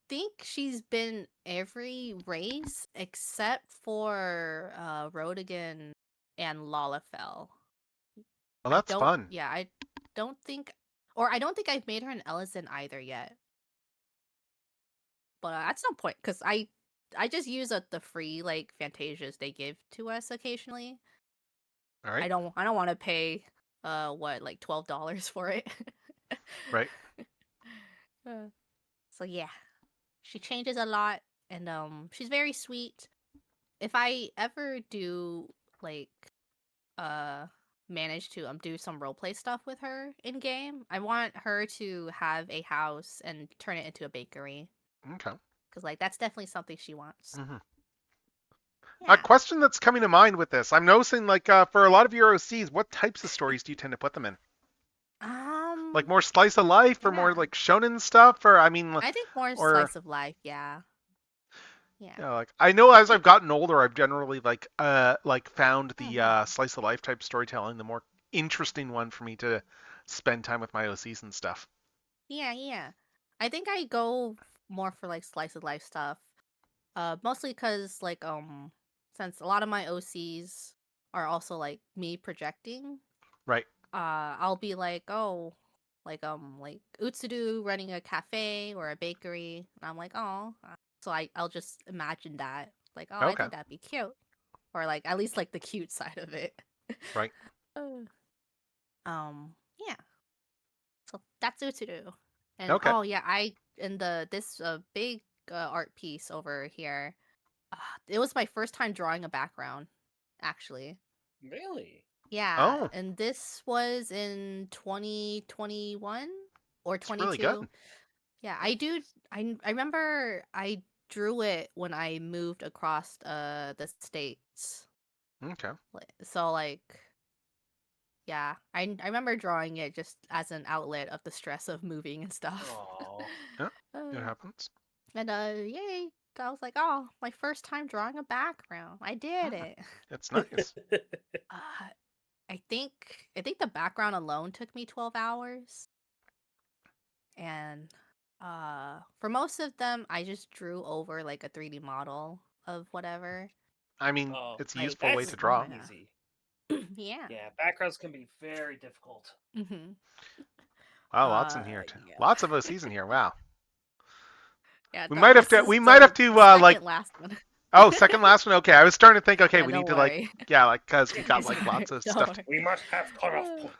think she's been every race except for Rodigan and Lalafell. Well, that's fun. Yeah, I don't think I've made her an Ellison either yet. But at some point, because I just use the free like Fantasias they give to us occasionally. All right. I don't want to pay what like $12 for it. Right. So yeah, she changes a lot, and she's very sweet. If I ever do like manage to do some roleplay stuff with her in game, I want her to have a house and turn it into a bakery. Okay. Because like that's definitely something she wants. Mm-hmm. Yeah. A question that's coming to mind with this, I'm noticing like for a lot of your OCs, what types of stories do you tend to put them in? Like more slice of life or more like shonen stuff, or I mean, I think more or, slice of life, yeah. Yeah, like I know as I've gotten older, I've generally like found the slice of life type storytelling the more interesting one for me to spend time with my OCs and stuff. Yeah. I think I go more for like slice of life stuff. Mostly because like since a lot of my OCs are also like me projecting. Right. I'll be like, oh, like Utsudu running a cafe or a bakery, and I'm like, oh, so I'll just imagine that, like, oh, I Okay. think that'd be cute, or like at least like the cute side of it. Right. Yeah. So that's Utsudu, and Okay. oh yeah, this big art piece over here. It was my first time drawing a background, actually. Really? Yeah, Oh. and this was in 2021 or It's really good. 22. Yeah, I remember I drew it when I moved across the states. Okay. So like yeah, I remember drawing it just as an outlet of the stress of moving and stuff. Yeah, it happens. And yay, I was like, oh, my first time drawing a background. I did it. It's nice. I think the background alone took me 12 hours. And for most of them I just drew over like a 3D model of whatever. I mean, it's a like, useful way that's to draw. Easy. Yeah. Yeah, backgrounds can be very difficult. Mm-hmm. Wow, lots in here too. Yeah. Lots of OCs in here. Wow. Yeah, We might have to like last one. Oh, second last one. Okay, I was starting to think. Okay, Yeah, we don't need to worry. like because we got like lots of Don't stuff. worry. We must have cutoff point.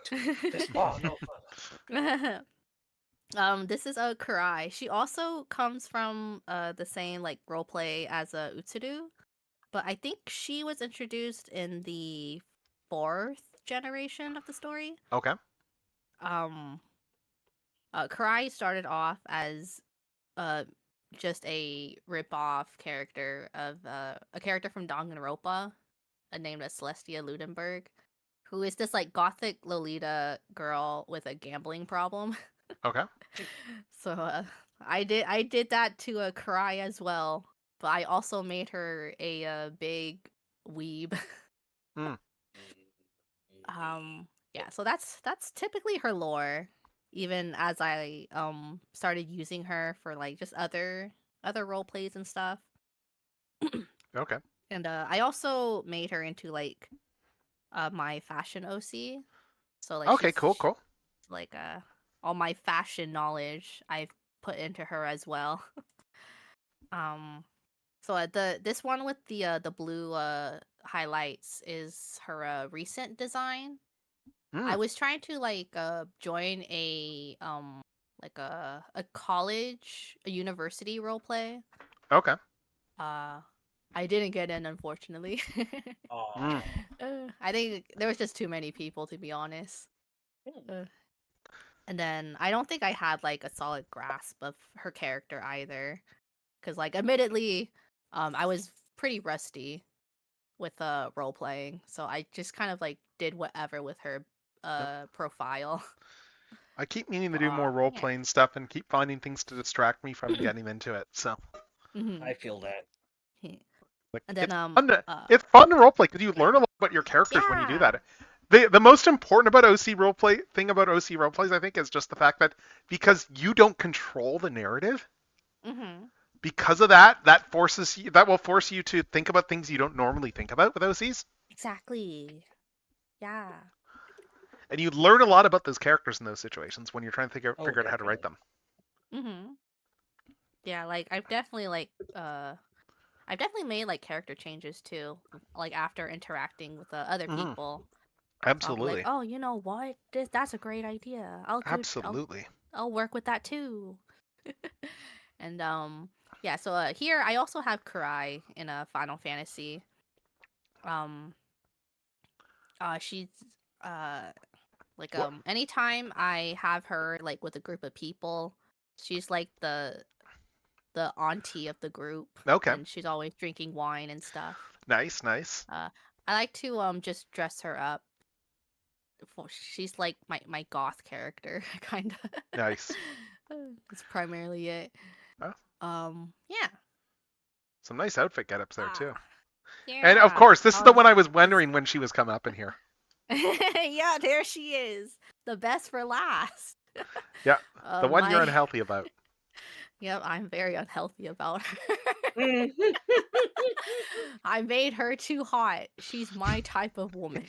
This far, no further. This is a Kurai. She also comes from the same like roleplay as a Utsudu, but I think she was introduced in the 4th generation of the story. Okay. Kurai started off as just a rip-off character of a character from Danganronpa, named as Celestia Ludenberg, who is this like gothic Lolita girl with a gambling problem. Okay. So I did that to a Kurai as well, but I also made her a big weeb. Yeah, so that's typically her lore. Even as I started using her for like just other role plays and stuff. Okay. And I also made her into like my fashion OC. So like okay, cool. Like all my fashion knowledge I've put into her as well. So this one with the blue highlights is her recent design. I was trying to like join a college, a university role play. Okay. I didn't get in, unfortunately. I think there was just too many people, to be honest. And then I don't think I had like a solid grasp of her character either, because like admittedly, I was pretty rusty with role playing, so I just kind of like did whatever with her profile. I keep meaning to do more role playing stuff and keep finding things to distract me from getting into it. So I feel that. like, And then it's fun to role play because you learn a lot about your characters when you do that. The most important about OC roleplay thing about OC roleplays, I think, is just the fact that because you don't control the narrative, because of that, that will force you to think about things you don't normally think about with OCs. Exactly. Yeah. And you learn a lot about those characters in those situations when you're trying to figure out how to write them. Yeah, like I've definitely made like character changes too, like after interacting with other people. Absolutely. Like, oh, you know what? That's a great idea. Absolutely. I'll work with that too. And yeah, so here I also have Kurai in a Final Fantasy. She's like anytime I have her like with a group of people, she's like the auntie of the group. Okay. And she's always drinking wine and stuff. Nice. I like to just dress her up. She's like my goth character, kind of. Nice. That's primarily it. Oh. Yeah. Some nice outfit get-ups there too. Yeah. And of course, this is the one I was wondering when she was coming up in here. Yeah, there she is. The best for last. Yeah, the one you're unhealthy about. Yep, I'm very unhealthy about her. I made her too hot. She's my type of woman.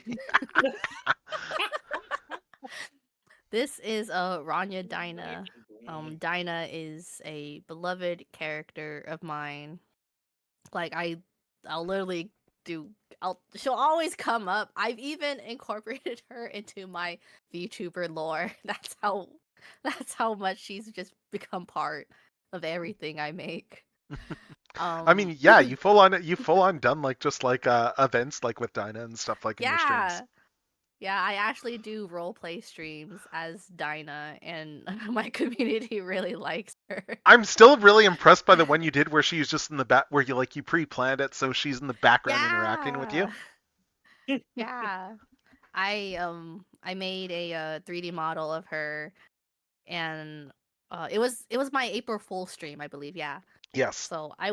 This is Ranya Dinah. Dinah is a beloved character of mine. Like I'll literally she'll always come up. I've even incorporated her into my VTuber lore. That's how much she's just become part of everything I make. I mean, yeah, you full on done like just like events like with Dinah and stuff like in your streams. Yeah, I actually do roleplay streams as Dinah, and my community really likes her. I'm still really impressed by the one you did where she's just in the back, where you pre-planned it, so she's in the background interacting with you. Yeah, I made a 3D model of her, and it was my April Fool stream, I believe. Yeah. Yes. So I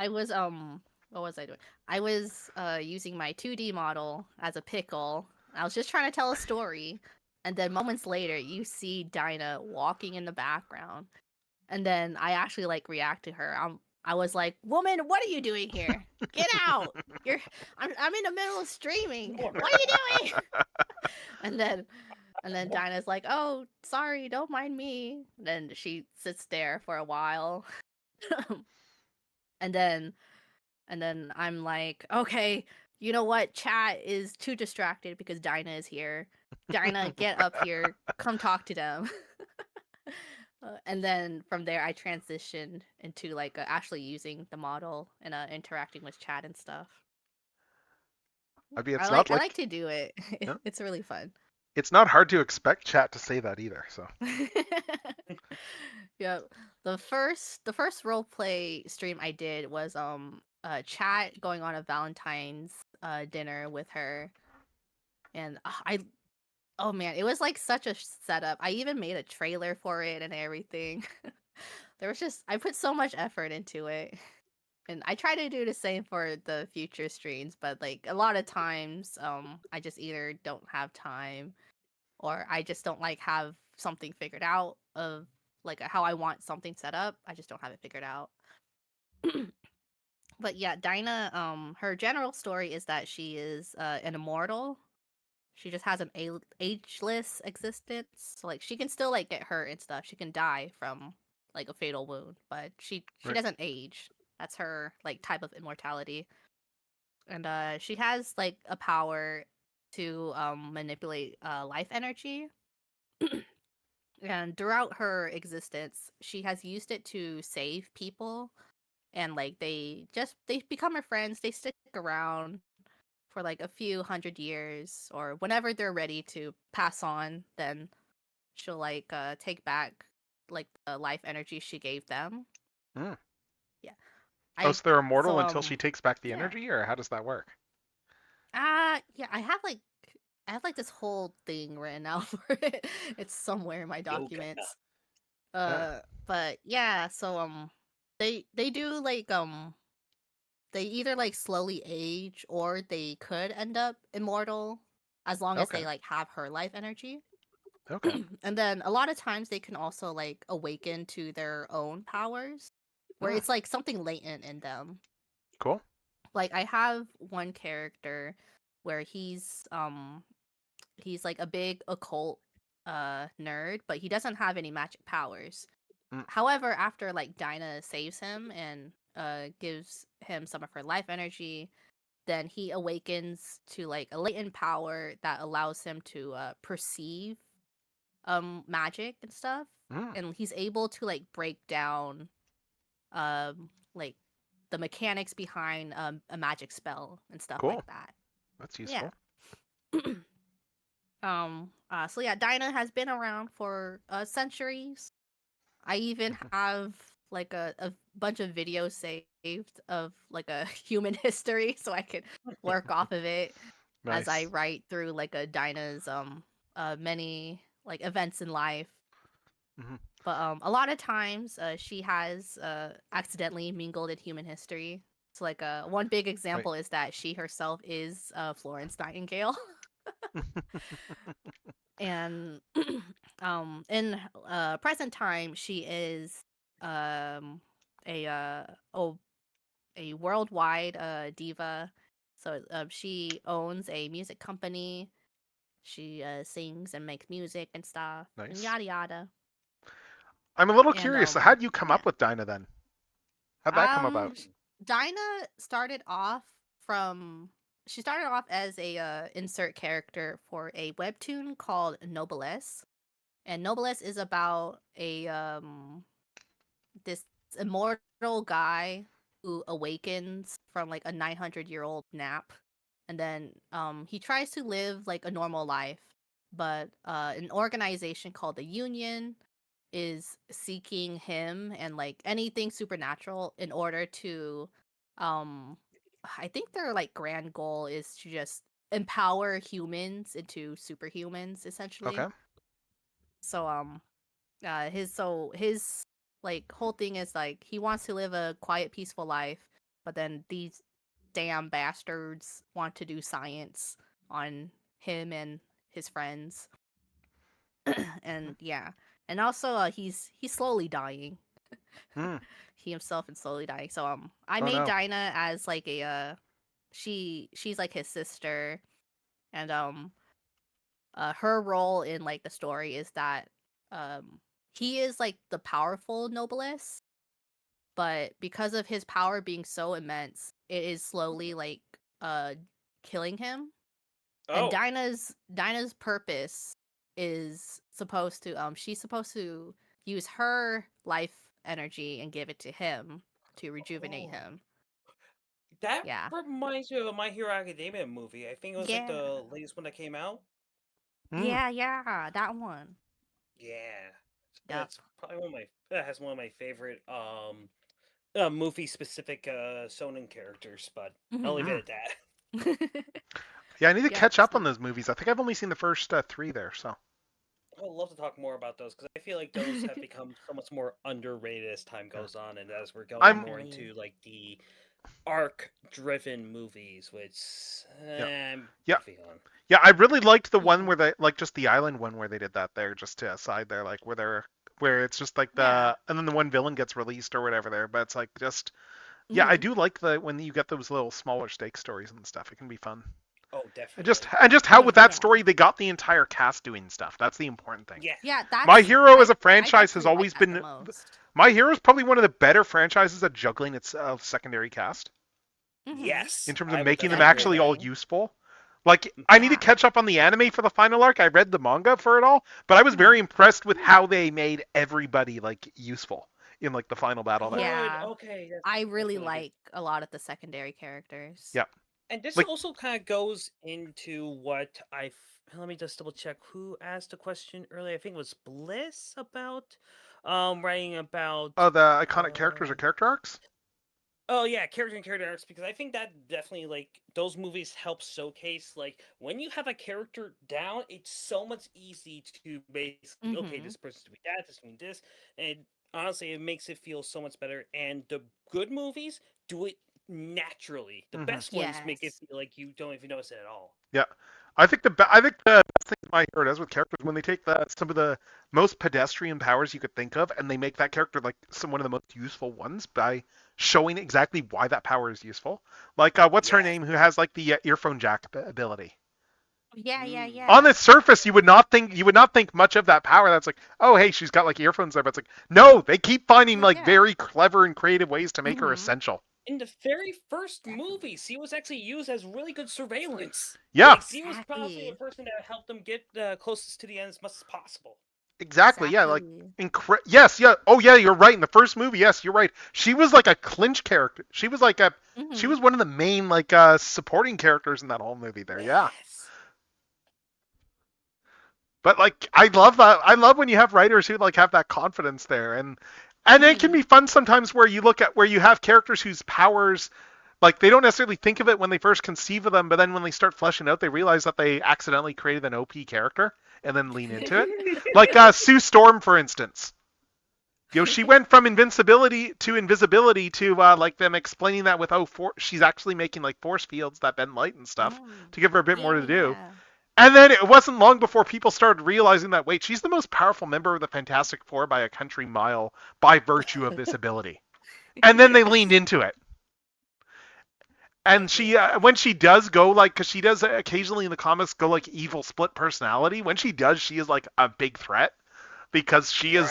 was what was I doing? I was using my 2D model as a pickle. I was just trying to tell a story, and then moments later, you see Dinah walking in the background, and then I actually like react to her. I was like, "Woman, what are you doing here? Get out! I'm in the middle of streaming. What are you doing?" And then Dinah's like, "Oh, sorry, don't mind me." Then she sits there for a while, and then I'm like, "Okay. You know what? Chat is too distracted because Dinah is here. Dinah, get up here. Come talk to them." And then from there, I transitioned into like actually using the model and interacting with chat and stuff. I mean, I like to do it. Yeah. It's really fun. It's not hard to expect chat to say that either. So. Yeah, the first roleplay stream I did was chat going on a Valentine's dinner with her, and oh man, it was like such a setup. I even made a trailer for it and everything. I put so much effort into it, and I try to do the same for the future streams, but like a lot of times I just either don't have time, or I just don't like have something figured out of like how I want something set up. I just don't have it figured out. But yeah, Dinah, her general story is that she is an immortal. She just has an ageless existence. So like she can still like get hurt and stuff. She can die from like a fatal wound, but she doesn't age. That's her like type of immortality. And she has like a power to manipulate life energy. And throughout her existence, she has used it to save people, and like they become her friends. They stick around for like a few hundred years, or whenever they're ready to pass on, then she'll like take back like the life energy she gave them. Yeah. So they're immortal until she takes back the energy, or how does that work? Yeah, I have like I have like this whole thing written out for it. It's somewhere in my documents. But yeah, so they do like they either like slowly age or they could end up immortal as long as they like have her life energy. Okay. And then a lot of times they can also like awaken to their own powers where it's like something latent in them. Cool. Like I have one character where he's like a big occult nerd, but he doesn't have any magic powers. However, after like Dinah saves him and gives him some of her life energy, then he awakens to like a latent power that allows him to perceive magic and stuff. And he's able to like break down like the mechanics behind a magic spell and stuff Cool. like that. That's useful. Yeah. So yeah, Dinah has been around for centuries. I even have like a bunch of videos saved of like a human history, so I can work off of it as I Nice. write through like a Dinah's many like events in life. But a lot of times she has accidentally mingled in human history. So like one big example is that she herself is Florence Nightingale. And in present time she is a a worldwide diva. So she owns a music company. She sings and makes music and stuff. And Nice. yada yada. I'm a little And, curious. How'd you come up with Dinah then? How'd that come about? Dinah started off as a insert character for a webtoon called Noblesse. And Noblesse is about a this immortal guy who awakens from like a 900-year-old nap, and then he tries to live like a normal life, but an organization called the Union is seeking him and like anything supernatural in order to I think their like grand goal is to just empower humans into superhumans essentially. Okay. So his like whole thing is like he wants to live a quiet peaceful life, but then these damn bastards want to do science on him and his friends. And yeah, and also he's slowly dying. He himself is slowly dying. So I made Dinah as like a she's like his sister, and her role in like the story is that he is like the powerful noblesse, but because of his power being so immense, it is slowly like killing him. And Dinah's purpose is supposed to she's supposed to use her life energy and give it to him to rejuvenate him. That Yeah. reminds me of a My Hero Academia movie. I think it was like the latest one that came out. Yeah, that one. Yeah. Yep. That's probably that has one of my favorite movie specific shonen characters, but I'll leave it at that. Yeah, I need to catch up on those movies. I think I've only seen the first 3 there, so. I would love to talk more about those because I feel like those have become so much more underrated as time goes on, and as we're going more into like the arc-driven movies, which I'm iffy on. Yeah, I really liked the one where they like just the island one where they did that there, just to aside there, like where it's just like and then the one villain gets released or whatever there, but it's like just I do like when you get those little smaller stake stories and stuff. It can be fun. Oh, definitely. And just how with that story they got the entire cast doing stuff. That's the important thing. Yeah. My Hero as a franchise has always been. My Hero is probably one of the better franchises at juggling its secondary cast. Yes. In terms of making them actually all useful. Like, I need to catch up on the anime for the final arc. I read the manga for it all, but I was very impressed with how they made everybody like useful in like the final battle there. Yeah. Okay. I really like a lot of the secondary characters. Yeah. And this also kind of goes into what let me just double check who asked the question earlier. I think it was Bliss about writing about the iconic characters or character arcs? Oh yeah, character and character arcs, because I think that definitely, like, those movies help showcase, like, when you have a character down, it's so much easy to basically, okay, this person's doing that, this doing this, and honestly, it makes it feel so much better. And the good movies do it naturally. The best ones make it feel like you don't even notice it at all. Yeah, I think the best thing my hero does with characters when they take some of the most pedestrian powers you could think of and they make that character like one of the most useful ones by showing exactly why that power is useful. Like what's her name who has like the earphone jack ability. Yeah. On the surface, you would not think much of that power. That's like, oh hey, she's got like earphones there, but it's like, no, they keep finding like very clever and creative ways to make her essential. In the very first movie, she was actually used as really good surveillance. Yeah. Like, she was probably the person that helped them get closest to the end as much as possible. Exactly. Yeah. Like, yes. Yeah. Oh, yeah. You're right. In the first movie, yes, you're right. She was like a clinch character. She was like she was one of the main like supporting characters in that whole movie. There. Yeah. But like, I love that. I love when you have writers who like have that confidence there, and it can be fun sometimes where you look at where you have characters whose powers, like they don't necessarily think of it when they first conceive of them, but then when they start fleshing out, they realize that they accidentally created an OP character and then lean into it. Like Sue Storm, for instance. You know, she went from invincibility to like them explaining that with she's actually making like force fields that bend light and stuff to give her a bit more to do. And then it wasn't long before people started realizing that, wait, she's the most powerful member of the Fantastic Four by a country mile by virtue of this ability. And then they leaned into it. And she, when she does go, like, because she does occasionally in the comics go, like, evil split personality. When she does, she is, like, a big threat. Because she is,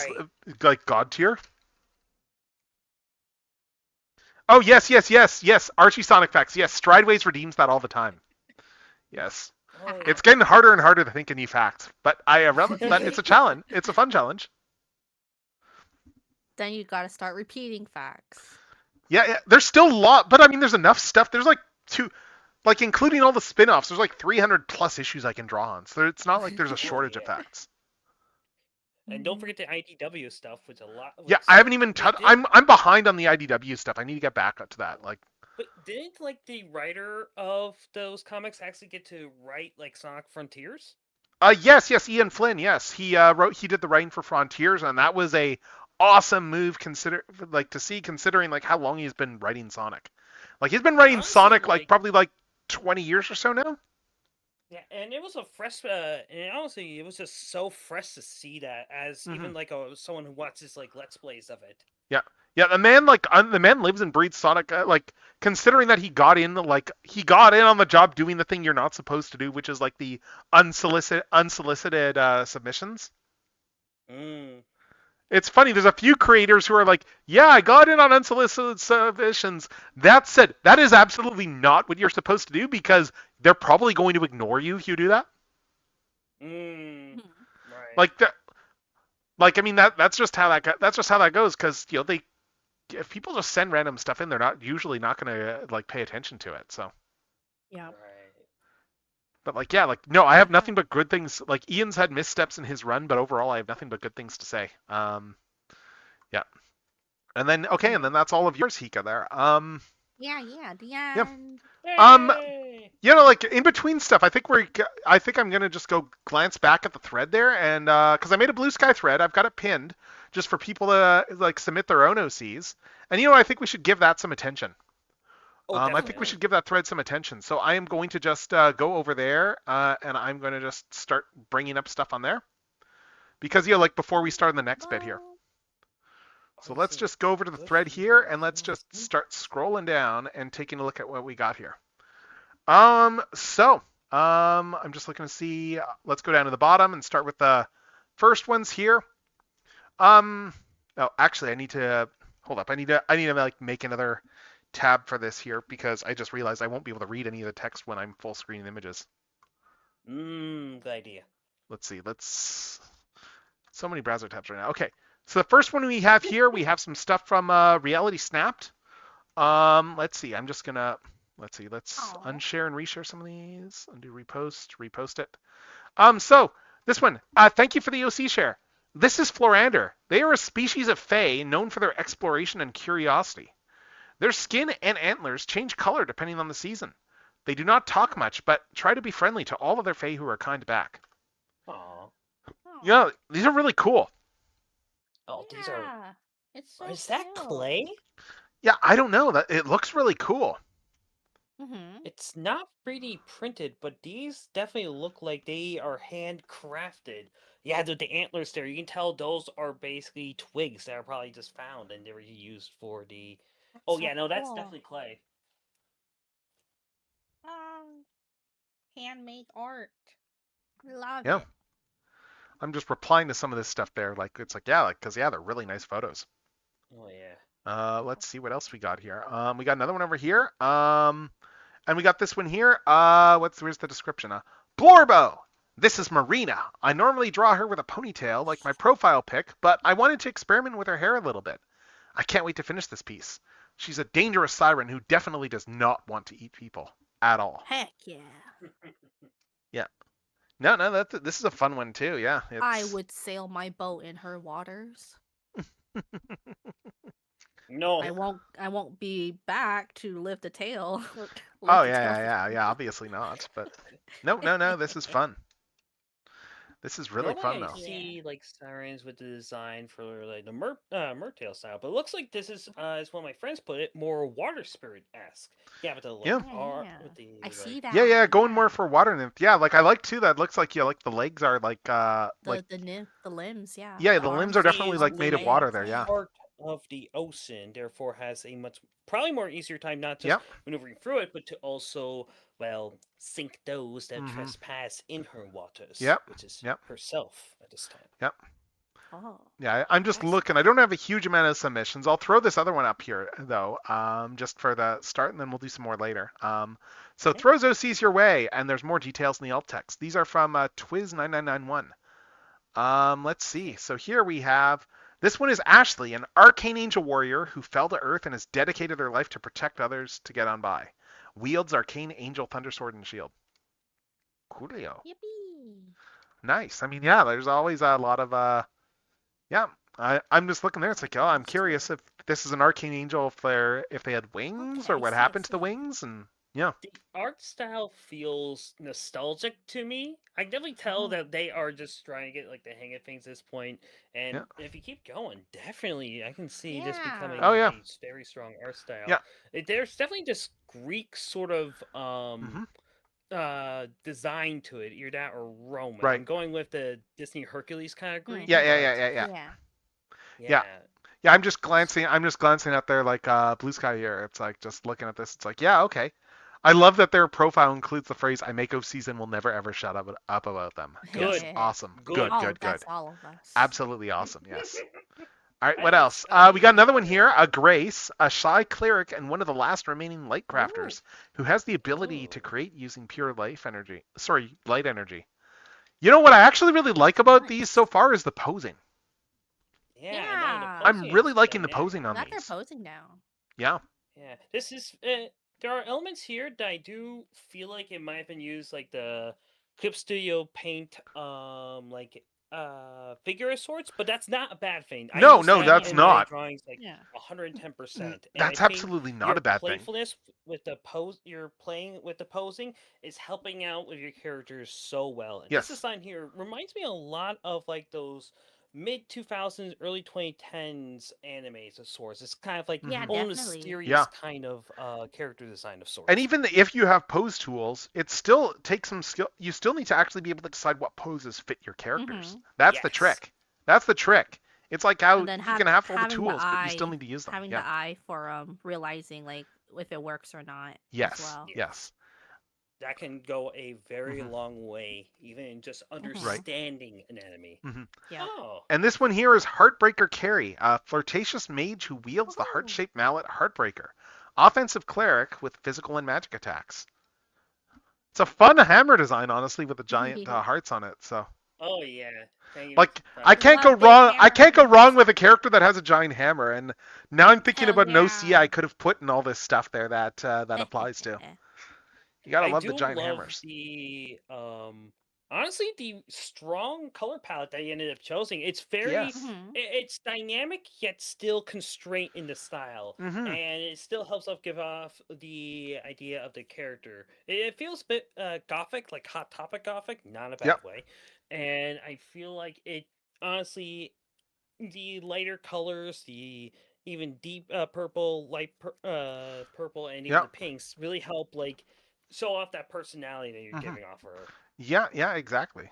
like, God tier. Oh, yes. Archie Sonic Facts. Yes, Strideways redeems that all the time. Yes. It's getting harder and harder to think of new facts, but but it's a challenge. It's a fun challenge. Then you got to start repeating facts. Yeah, there's still a lot, but I mean, there's enough stuff. There's like like including all the spin-offs, there's like 300 plus issues I can draw on. So it's not like there's a shortage of facts. And don't forget the IDW stuff, which a lot. Yeah, I haven't even touched. I'm behind on the IDW stuff. I need to get back up to that. Like. But didn't like the writer of those comics actually get to write like Sonic Frontiers? Yes, Ian Flynn. Yes, he did the writing for Frontiers, and that was a awesome move. Considering like how long he's been writing Sonic. Like he's been writing Sonic like probably like 20 years or so now. Yeah, and it was a fresh, and honestly, it was just so fresh to see that as even like someone who watches like Let's Plays of it. Yeah, the man lives and breathes Sonic. Like considering that he got in on the job doing the thing you're not supposed to do, which is like the unsolicited submissions. It's funny. There's a few creators who are like, yeah, I got in on unsolicited submissions. That said, that is absolutely not what you're supposed to do because they're probably going to ignore you if you do that. Right. Like that. Like I mean that's just how that goes because you know if people just send random stuff in, they're usually not going to like pay attention to it. So. Yeah. Right. But like, yeah, like no, I have nothing but good things. Like Ian's had missteps in his run, but overall, I have nothing but good things to say. Yeah. And then and then that's all of yours, Hika. There. Yeah. The end. You know, like in between stuff, I think I'm gonna just go glance back at the thread there, and because I made a Blue Sky thread, I've got it pinned just for people to like submit their own OCs, and you know, I think we should give that some attention. I think we should give that thread some attention. So I am going to just go over there, and I'm going to just start bringing up stuff on there, because you know, like before we start on the next bit here. So let's just go over to the thread here, and let's just start scrolling down and taking a look at what we got here. I'm just looking to see. Let's go down to the bottom and start with the first ones here. Oh, actually, I need to hold up. I need to like make another tab for this here because I just realized I won't be able to read any of the text when I'm full screen images. Good idea. Let's see. So many browser tabs right now. Okay. So the first one we have here, we have some stuff from Reality Snapped. Let's see. I'm just gonna let's unshare and reshare some of these. Undo repost it. So this one. Thank you for the OC share. This is Florander. They are a species of fae known for their exploration and curiosity. Their skin and antlers change color depending on the season. They do not talk much, but try to be friendly to all of their fae who are kind back. Aw. Yeah, these are really cool. Oh, these are. Yeah, it's so Is that cute. clay? Yeah, I don't know. That it looks really cool. It's not 3D printed, but these definitely look like they are handcrafted. Yeah, the antlers there, you can tell those are basically twigs that are probably just found and they were used for the. Oh so yeah, no, that's cool. definitely clay. Handmade art. Love Yeah. it. I'm just replying to some of this stuff there. Like it's like yeah, like because yeah, they're really nice photos. Oh yeah. Let's see what else we got here. We got another one over here. And we got this one here. Where's the description? Blorbo. This is Marina. I normally draw her with a ponytail like my profile pic, but I wanted to experiment with her hair a little bit. I can't wait to finish this piece. She's a dangerous siren who definitely does not want to eat people at all. Heck yeah. Yeah. No, this is a fun one too. Yeah. I would sail my boat in her waters. No. I won't be back to lift the tail. Oh yeah. Obviously not. But no. This is fun. This is really fun Normally though. I see like sirens with the design for like the mertail style, but it looks like this is, as one of my friends put it, more water spirit esque. Yeah, with the like, with the, I see that. Yeah, going more for water nymph. Yeah, like I like too. That looks like like the legs are like the nymph, the limbs, yeah. Yeah, the limbs are definitely like made of water there. Yeah. Part of the ocean, therefore has a probably more easier time not just maneuvering through it, but to also sink those that trespass in her waters. Which is herself at this time. Yep. Oh. Yeah, I'm just looking. I don't have a huge amount of submissions. I'll throw this other one up here though, just for the start, and then we'll do some more later. So throw OCs your way, and there's more details in the alt text. These are from Twiz9991. Let's see. So here we have. This one is Ashley, an arcane angel warrior who fell to earth and has dedicated their life to protect others to get on by. Wields arcane angel thundersword and shield. Coolio. Yippee. Nice. I mean, yeah, there's always a lot of I'm just looking there. It's like, oh, I'm curious if this is an arcane angel, if they had wings or what happened to the wings, and yeah. The art style feels nostalgic to me. I can definitely tell that they are just trying to get like the hang of things at this point. And if you keep going, definitely I can see this becoming a very strong art style. Yeah. There's definitely this Greek sort of design to it. Either that or Roman. Right. I'm going with the Disney Hercules kind of Greek. Yeah. I'm just glancing at their like blue sky here. It's like just looking at this. It's like, yeah, okay. I love that their profile includes the phrase "I make OCs and will never ever shut up about them." Good. Yes, awesome. Good. That's all of us. Absolutely awesome. Yes. All right. What else? We got another one here. Grace, a shy cleric and one of the last remaining light crafters, who has the ability to create using pure light energy. You know what I actually really like about these so far is the posing. Yeah. I'm really liking the posing on these. They're posing now. Yeah. Yeah. This is. There are elements here that I do feel like it might have been used, like the Clip Studio Paint, figure of sorts, but that's not a bad thing. No, that's not. Drawings like 110%. That's absolutely not a bad thing. Playfulness with the you're playing with the posing is helping out with your characters so well. And this design here reminds me a lot of like those mid 2000s, early 2010s animes of sorts. It's kind of like mysterious kind of character design of sorts. And even if you have pose tools, it still takes some skill. You still need to actually be able to decide what poses fit your characters. That's the trick. It's like how you can have all the tools, but you still need to use them. Having the eye for realizing like if it works or not. Yes. As well. Yes. That can go a very long way, even in just understanding an enemy. Yeah. Oh. And this one here is Heartbreaker Carry, a flirtatious mage who wields the heart-shaped mallet Heartbreaker. Offensive cleric with physical and magic attacks. It's a fun hammer design, honestly, with the giant hearts on it. So. Oh yeah. Like I can't go wrong. I can't go wrong with a character that has a giant hammer. And now I'm thinking about an OC I could have put in all this stuff there that applies to. You gotta love the giant hammers. The honestly, the strong color palette that you ended up choosing, it's very, Yes. it's dynamic yet still constrained in the style, Mhm. and it still helps give off the idea of the character. It feels a bit gothic, like Hot Topic gothic, not in a bad Yep. way, and I feel like it honestly, the lighter colors, the even deep purple, purple, and even the Yep. pinks really help show off that personality that you're Mhm. giving off her. Yeah, exactly.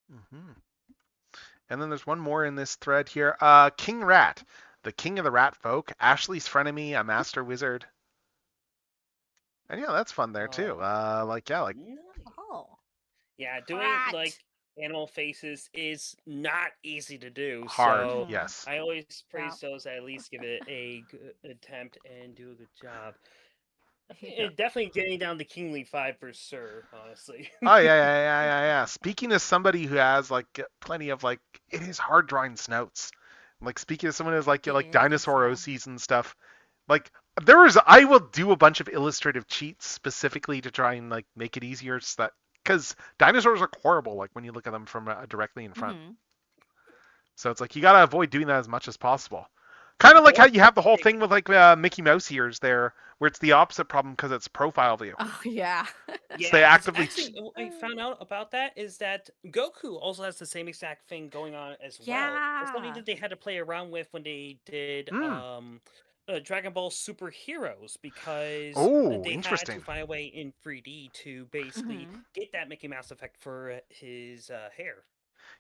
And then there's one more in this thread here. King Rat, the king of the rat folk, Ashley's frenemy, a master wizard. And yeah, that's fun there too. Oh. Yeah, doing Rat. animal faces is not easy to do. Hard, So yes. I always praise Yeah. those that at least give it a good attempt and do a good job. Yeah. Definitely getting down to Kingly 5 for sure, honestly. Oh yeah. Speaking as somebody who has plenty of it is hard drawing snouts. Like speaking as someone who's like dinosaur OCs and stuff. Like I will do a bunch of illustrative cheats specifically to try and make it easier so that because dinosaurs are horrible when you look at them from directly in front. So it's you gotta avoid doing that as much as possible. Kind of like how you have the whole thing with Mickey Mouse ears there, where it's the opposite problem because it's profile view. Oh yeah. Yeah, they actively actually, what I found out about that is that Goku also has the same exact thing going on as well. It's something Yeah. that they had to play around with when they did Dragon Ball Super Heroes because Oh, they had interesting. to find a way in 3D to basically get that Mickey Mouse effect for his hair.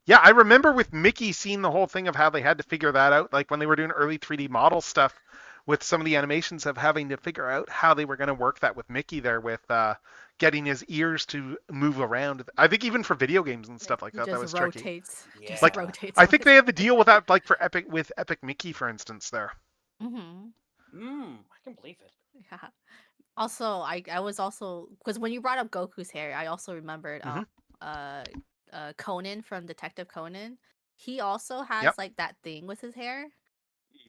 Yeah, I remember with Mickey seeing the whole thing of how they had to figure that out, like when they were doing early 3D model stuff with some of the animations of having to figure out how they were going to work that with Mickey there with getting his ears to move around. I think even for video games and stuff like He that, that just was rotates. tricky. Just Like, rotates I on think his they had to deal with that for Epic Mickey, for instance, there. I can believe it. Yeah. Also, I was also because when you brought up Goku's hair, I also remembered Conan from Detective Conan. He also has that thing with his hair,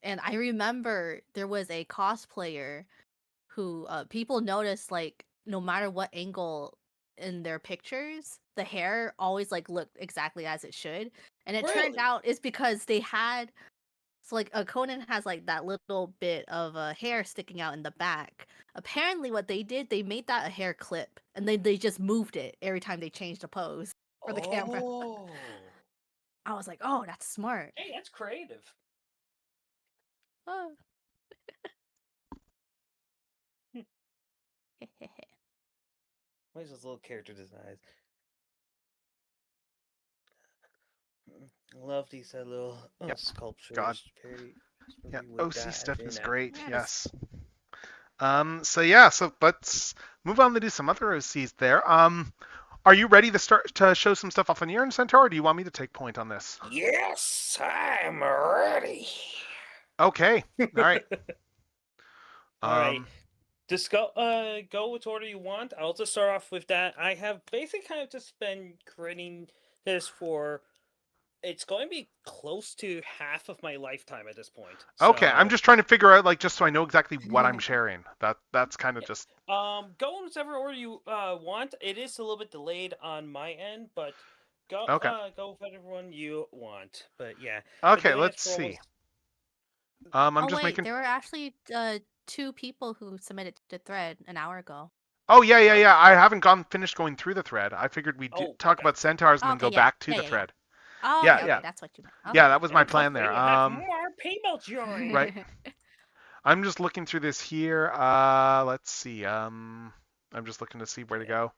and I remember there was a cosplayer who people noticed no matter what angle in their pictures, the hair always looked exactly as it should, and it turned out it's because they had. So Conan has that little bit of hair sticking out in the back. Apparently, what they did, they made that a hair clip, and then they just moved it every time they changed the pose for the camera. Oh. I was like, oh, that's smart. Hey, that's creative. Oh. Where's those little character designs? I love these little sculptures. God. Yeah, really OC stuff is great. Yes. Yes. So let's move on to do some other OCs there. Are you ready to start to show some stuff off on your end, Centaur, or do you want me to take point on this? Yes, I'm ready. Okay. All right. All right. Just go which order you want. I'll just start off with that. I have basically kind of just been creating this for. It's going to be close to half of my lifetime at this point. Okay, I'm just trying to figure out just so I know exactly what I'm sharing. That's kind of just. Go in whichever order you want. It is a little bit delayed on my end, but go with whatever one you want. But yeah. Okay, let's see. I'm just making. There were actually 2 people who submitted the thread an hour ago. Oh yeah. I haven't finished going through the thread. I figured we'd talk about centaurs and then go back to the thread. Oh, yeah, okay, that's what you meant. Okay. Yeah, that was my plan there. More people join. Right. I'm just looking through this here. Let's see. I'm just looking to see where to go.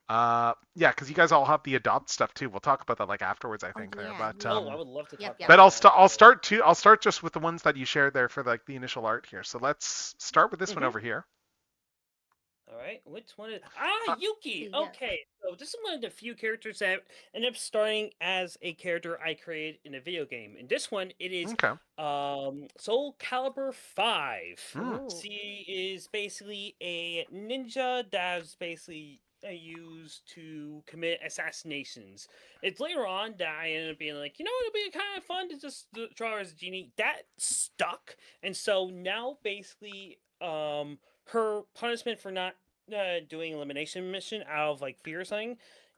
Yeah, because you guys all have the adopt stuff too. We'll talk about that afterwards, I think. There, but I would love to talk. But I'll start just with the ones that you shared there for the initial art here. So let's start with this one over here. All right, which one is Yuki? Okay, so this is one of the few characters that ended up starting as a character I created in a video game. In this one, it is Soul Calibur 5. She is basically a ninja that's basically used to commit assassinations. It's later on that I ended up being like, it'd be kind of fun to just draw her as a genie. That stuck, and so now basically, her punishment for not doing elimination mission out of fear or something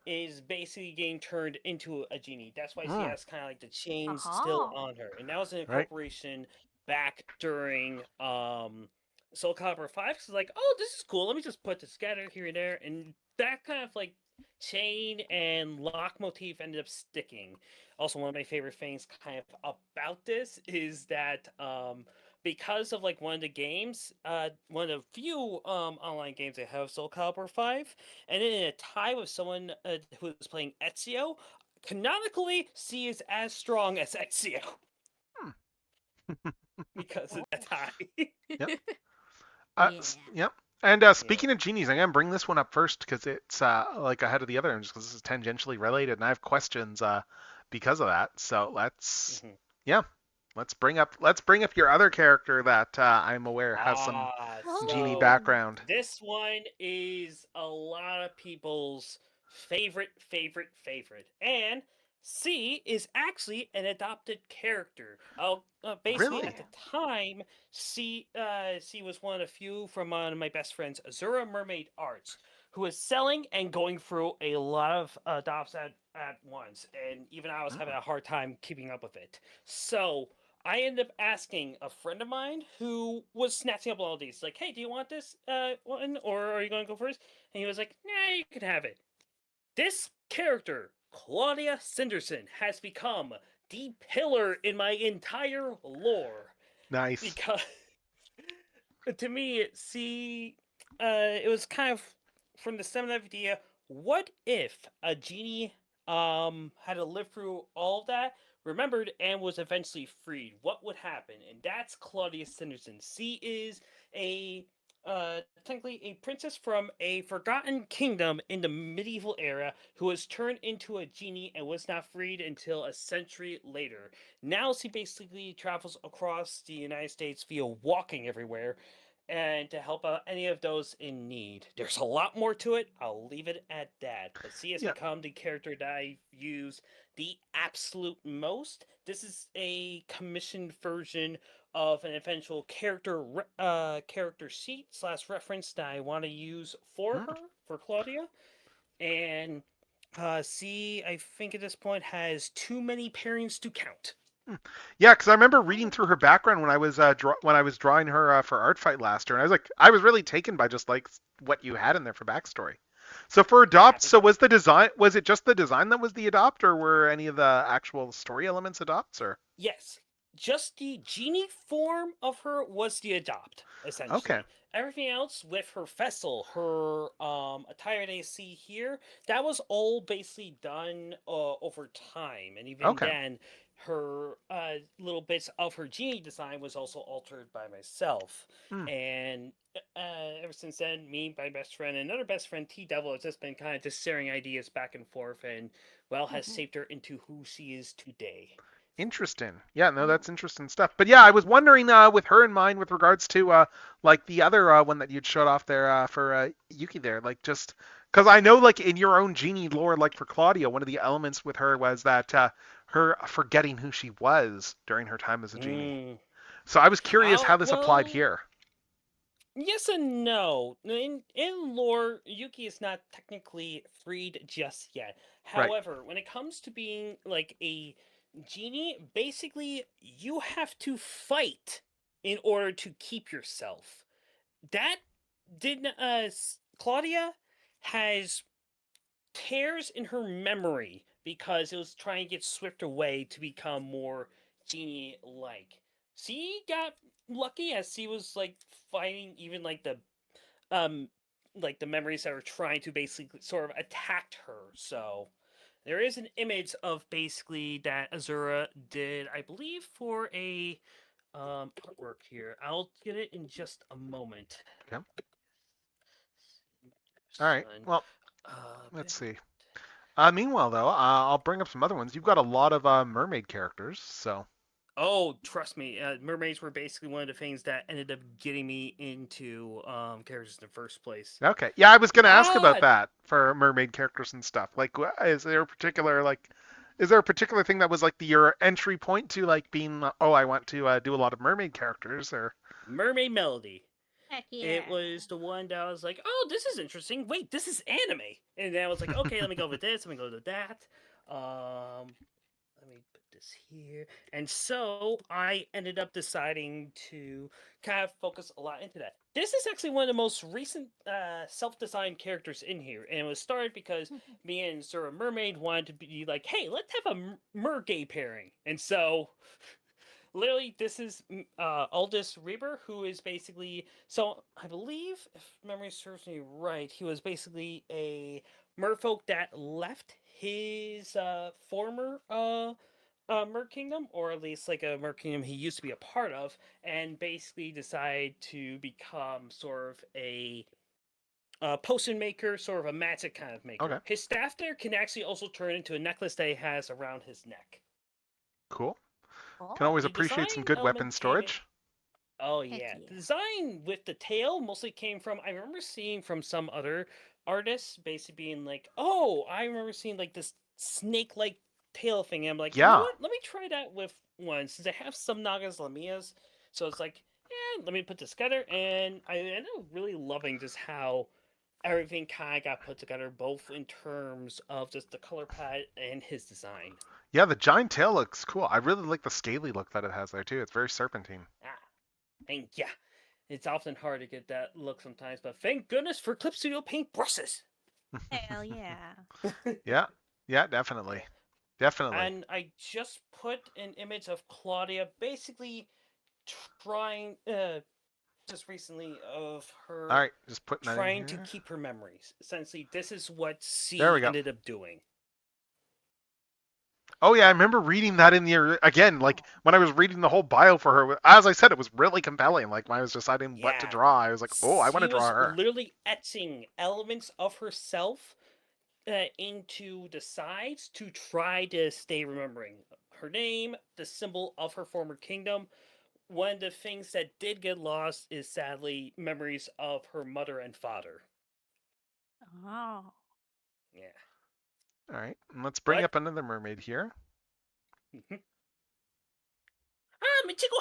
is basically getting turned into a genie. That's why she has kind of like the chains still on her, and that was an incorporation back during Soul Calibur 5. Cause like, oh, this is cool. Let me just put this together here and there, and that kind of like chain and lock motif ended up sticking. Also, one of my favorite things kind of about this is that because of like one of the games, one of the few online games I have, Soul Calibur 5, and in a tie with someone who is playing Ezio, canonically, C is as strong as Ezio. Because of that tie. Yep. Yep. And speaking of genies, I'm gonna bring this one up first because it's like ahead of the other, just because this is tangentially related, and I have questions because of that. So let's let's bring up your other character that I'm aware has some genie background. This one is a lot of people's favorite, and C is actually an adopted character. Basically, at the time, C was one of the few from one of my best friends, Azura Mermaid Arts, who was selling and going through a lot of adopts at once, and even I was having a hard time keeping up with it. So I ended up asking a friend of mine who was snatching up all these, like, hey, do you want this one, or are you going to go first? And he was like, nah, you can have it. This character, Claudia Cinderson, has become the pillar in my entire lore. Nice. Because to me, it was kind of from the same idea. What if a genie had to live through all of that, remembered, and was eventually freed? What would happen? And that's Claudia Cinderson. She is a technically a princess from a forgotten kingdom in the medieval era who was turned into a genie and was not freed until a century later. Now she basically travels across the United States via walking everywhere and to help out any of those in need. There's a lot more to it. I'll leave it at that. But she has become the character that I use the absolute most. This is a commissioned version of an eventual character sheet / reference that I want to use for her, for Claudia. And C, I think at this point, has too many pairings to count. Yeah, because I remember reading through her background when I was drawing her for Art Fight last year, and I was really taken by just like what you had in there for backstory. So for adopt, so was it just the design that was the adopt, or were any of the actual story elements adopts, or? Yes, just the genie form of her was the adopt, essentially. Okay. Everything else with her vessel, her attire they see here, that was all basically done over time, and even then, her little bits of her genie design was also altered by myself. And ever since then, me, my best friend, and another best friend, T Devil, has just been kind of just sharing ideas back and forth, and has shaped her into who she is today. Interesting. Yeah, no, that's interesting stuff. But yeah, I was wondering with her in mind with regards to like the other one that you'd showed off there for Yuki there, like just because I know like in your own genie lore, like for Claudia, one of the elements with her was that her forgetting who she was during her time as a genie. So I was curious how this applied here. Yes and no. In lore, Yuki is not technically freed just yet. However, when it comes to being like a genie, basically you have to fight in order to keep yourself. That didn't Claudia has tears in her memory because it was trying to get swept away to become more genie like. She got lucky as she was like fighting even like the memories that were trying to basically sort of attack her. So there is an image of basically that Azura did, I believe, for a artwork here. I'll get it in just a moment. Okay. All right. Well, let's see. Meanwhile, though, I'll bring up some other ones. You've got a lot of mermaid characters, so. Oh, trust me, mermaids were basically one of the things that ended up getting me into characters in the first place. Okay. Yeah, I was going to ask about that for mermaid characters and stuff. Like, is there a particular thing that was like your entry point to like being, I want to do a lot of mermaid characters, or? Mermaid Melody. Heck yeah. It was the one that I was like, oh, this is interesting. Wait, this is anime. And then I was like, okay, let me go with this. Let me go to that. Let me put this here. And so I ended up deciding to kind of focus a lot into that. This is actually one of the most recent self-designed characters in here. And it was started because me and Sir Mermaid wanted to be like, hey, let's have a mer-gay pairing. And so literally, this is Aldous Reber, who is basically, so I believe, if memory serves me right, he was basically a merfolk that left his former mer kingdom, or at least like a mer kingdom he used to be a part of, and basically decided to become sort of a potion maker, sort of a magic kind of maker. Okay. His staff there can actually also turn into a necklace that he has around his neck. Cool. Can always The appreciate some design good element weapon came- storage. Oh yeah. The design with the tail mostly came from, I remember seeing from some other artists basically being like, oh, I remember seeing like this snake-like tail thing. And I'm like, you know Yeah. what? Let me try that with one since I have some Nagas Lamias. So it's like, yeah, let me put this together. And I ended up really loving just how everything kind of got put together, both in terms of just the color palette and his design. Yeah, the giant tail looks cool. I really like the scaly look that it has there too. It's very serpentine. And yeah, it's often hard to get that look sometimes, but thank goodness for Clip Studio paint brushes. Hell yeah. Yeah, definitely. Definitely. And I just put an image of Claudia basically trying, just recently, of her All right, just putting that in trying to here. keep her memories. Essentially, this is what C There we go. ended up doing. Oh yeah, I remember reading that in the again, like when I was reading the whole bio for her. As I said, it was really compelling. Like when I was deciding what to Yeah. draw, I was like, oh, I want to She draw was her. literally etching elements of herself into the sides to try to stay remembering her name, the symbol of her former kingdom. One of the things that did get lost is sadly memories of her mother and father. Oh. Yeah. All right, and let's bring up another mermaid here. Michiko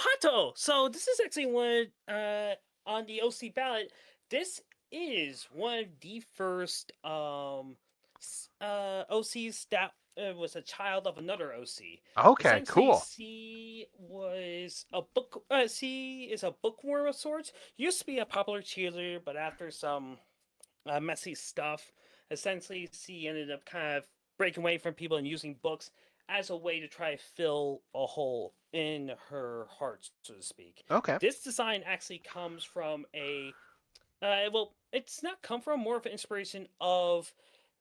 Hato! So this is actually one on the OC ballot. This is one of the first OCs that was a child of another OC. Okay, Essentially, cool. C was a book. C is a bookworm of sorts. Used to be a popular cheerleader, but after some messy stuff, essentially, C ended up kind of breaking away from people and using books as a way to try to fill a hole in her heart, so to speak. Okay. This design actually comes from a well, it's not come from, more of an inspiration of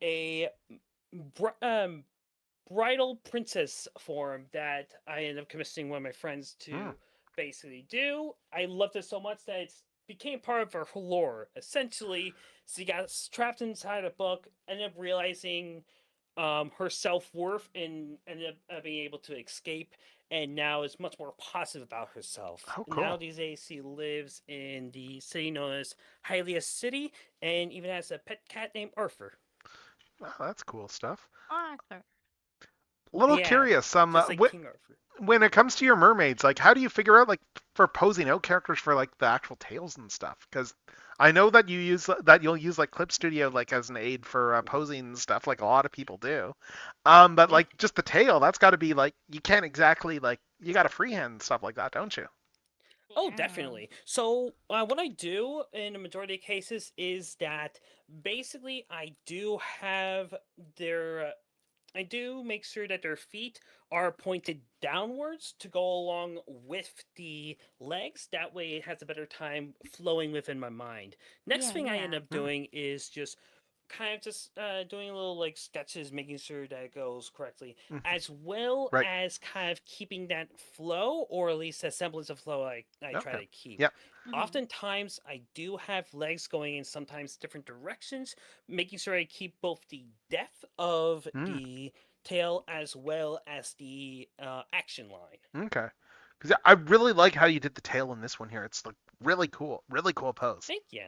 a bridal princess form that I ended up commissioning one of my friends to basically do. I loved it so much that it became part of her lore. Essentially, she got trapped inside a book, ended up realizing her self-worth, and ended up being able to escape, and now is much more positive about herself. Oh, cool. Now these days she lives in the city known as Hylia City, and even has a pet cat named Arthur. Oh, that's cool stuff. Arthur. A little curious. Just like King Arthur. When it comes to your mermaids, like how do you figure out like for posing out characters for like the actual tails and stuff? Because I know that you'll use like Clip Studio like as an aid for posing and stuff, like a lot of people do. But like just the tail, that's got to be like you can't exactly like you got to freehand and stuff like that, don't you? Oh, definitely. So what I do in the majority of cases is that basically I do have their I do make sure that their feet are pointed downwards to go along with the legs. That way it has a better time flowing within my mind. Next thing I end up doing is just kind of just doing a little like sketches, making sure that it goes correctly, as well as kind of keeping that flow, or at least a semblance of flow I try to keep. Yep. Oftentimes I do have legs going in sometimes different directions, making sure I keep both the depth of the tail as well as the action line. Okay. Because I really like how you did the tail in this one here. It's like really cool pose. Thank you.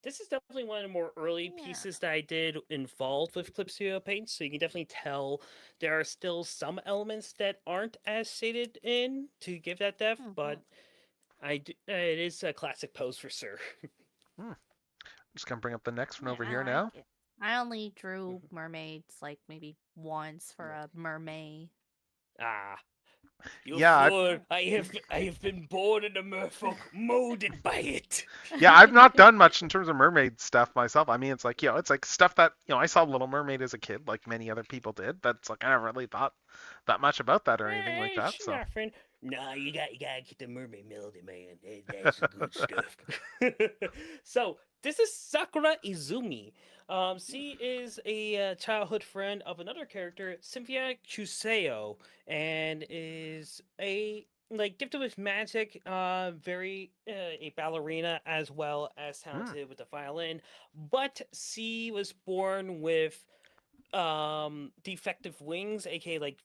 This is definitely one of the more early pieces that I did involved with Clip Studio Paint, so you can definitely tell there are still some elements that aren't as shaded in to give that depth, but It is a classic pose for Sir. I'm just gonna bring up the next one over I here like now. it. I only drew mermaids like maybe once for a mermaid. Ah. You Yeah, fool! I have been born in a merfolk, molded by it. yeah, I've not done much in terms of mermaid stuff myself. I mean, it's like, it's like stuff that, I saw Little Mermaid as a kid, like many other people did. That's like, I never really thought that much about that or anything like that. It's So, nothing. Nah, you gotta get the mermaid melody, man. That's good stuff. So this is Sakura Izumi. She is a childhood friend of another character, Cynthia Chuseo, and is a gifted with magic, very a ballerina as well as talented with the violin. But she was born with defective wings, aka like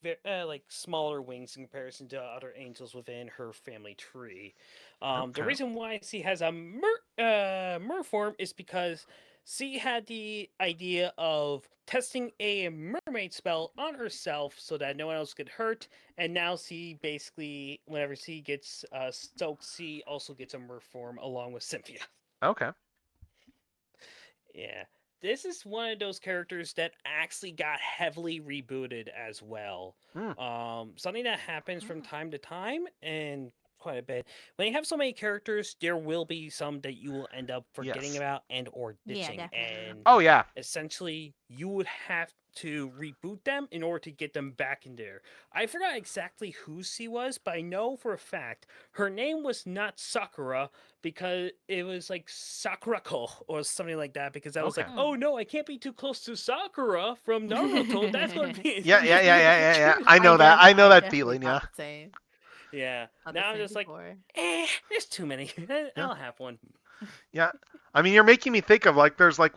smaller wings in comparison to other angels within her family tree. The reason why she has a mer form is because she had the idea of testing a mermaid spell on herself so that no one else could hurt, and now she basically, whenever she gets soaked, she also gets a mer form along with Cynthia. okay. Yeah. This is one of those characters that actually got heavily rebooted as well. Something that happens from time to time and quite a bit. When you have so many characters, there will be some that you will end up forgetting about and or ditching. And Oh, yeah. essentially, you would have to reboot them in order to get them back in there. I forgot exactly who she was, but I know for a fact her name was not Sakura because it was like Sakurako or something like that. Because I was like, oh no, I can't be too close to Sakura from Naruto. That's going to be Yeah. I know that. I know that feeling. Yeah. Yeah. Now I'm just like, there's too many. I'll have one. Yeah. I mean, you're making me think of there's a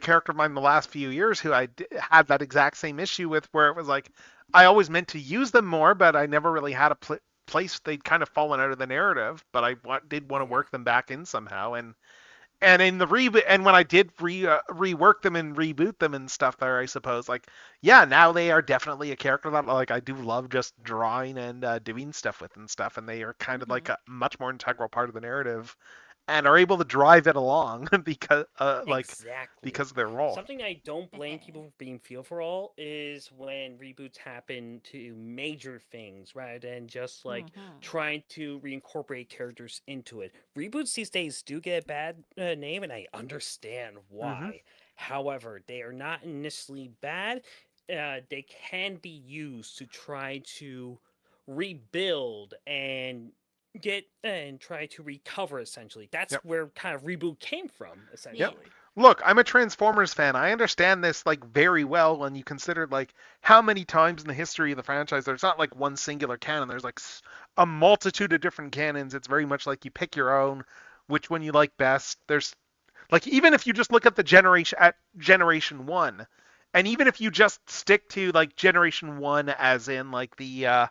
character of mine in the last few years who had that exact same issue with, where it was like, I always meant to use them more, but I never really had a place. They'd kind of fallen out of the narrative, but I did want to work them back in somehow. And in the and when I did rework them and reboot them and stuff there, I suppose, now they are definitely a character that I do love just drawing and doing stuff with and stuff, and they are kind of like a much more integral part of the narrative and are able to drive it along because because of their role. Something I don't blame people for being fearful is when reboots happen to major things rather than just trying to reincorporate characters into it. Reboots these days do get a bad name, and I understand why. However, they are not initially bad. They can be used to try to rebuild and try to recover, essentially. That's where kind of reboot came from, essentially. Look, I'm a Transformers fan. I understand this very well when you consider how many times in the history of the franchise there's not one singular canon. There's a multitude of different canons. It's very much like you pick your own, which one you like best. There's even if you just look at the generation 1, and even if you just stick to generation 1 as in the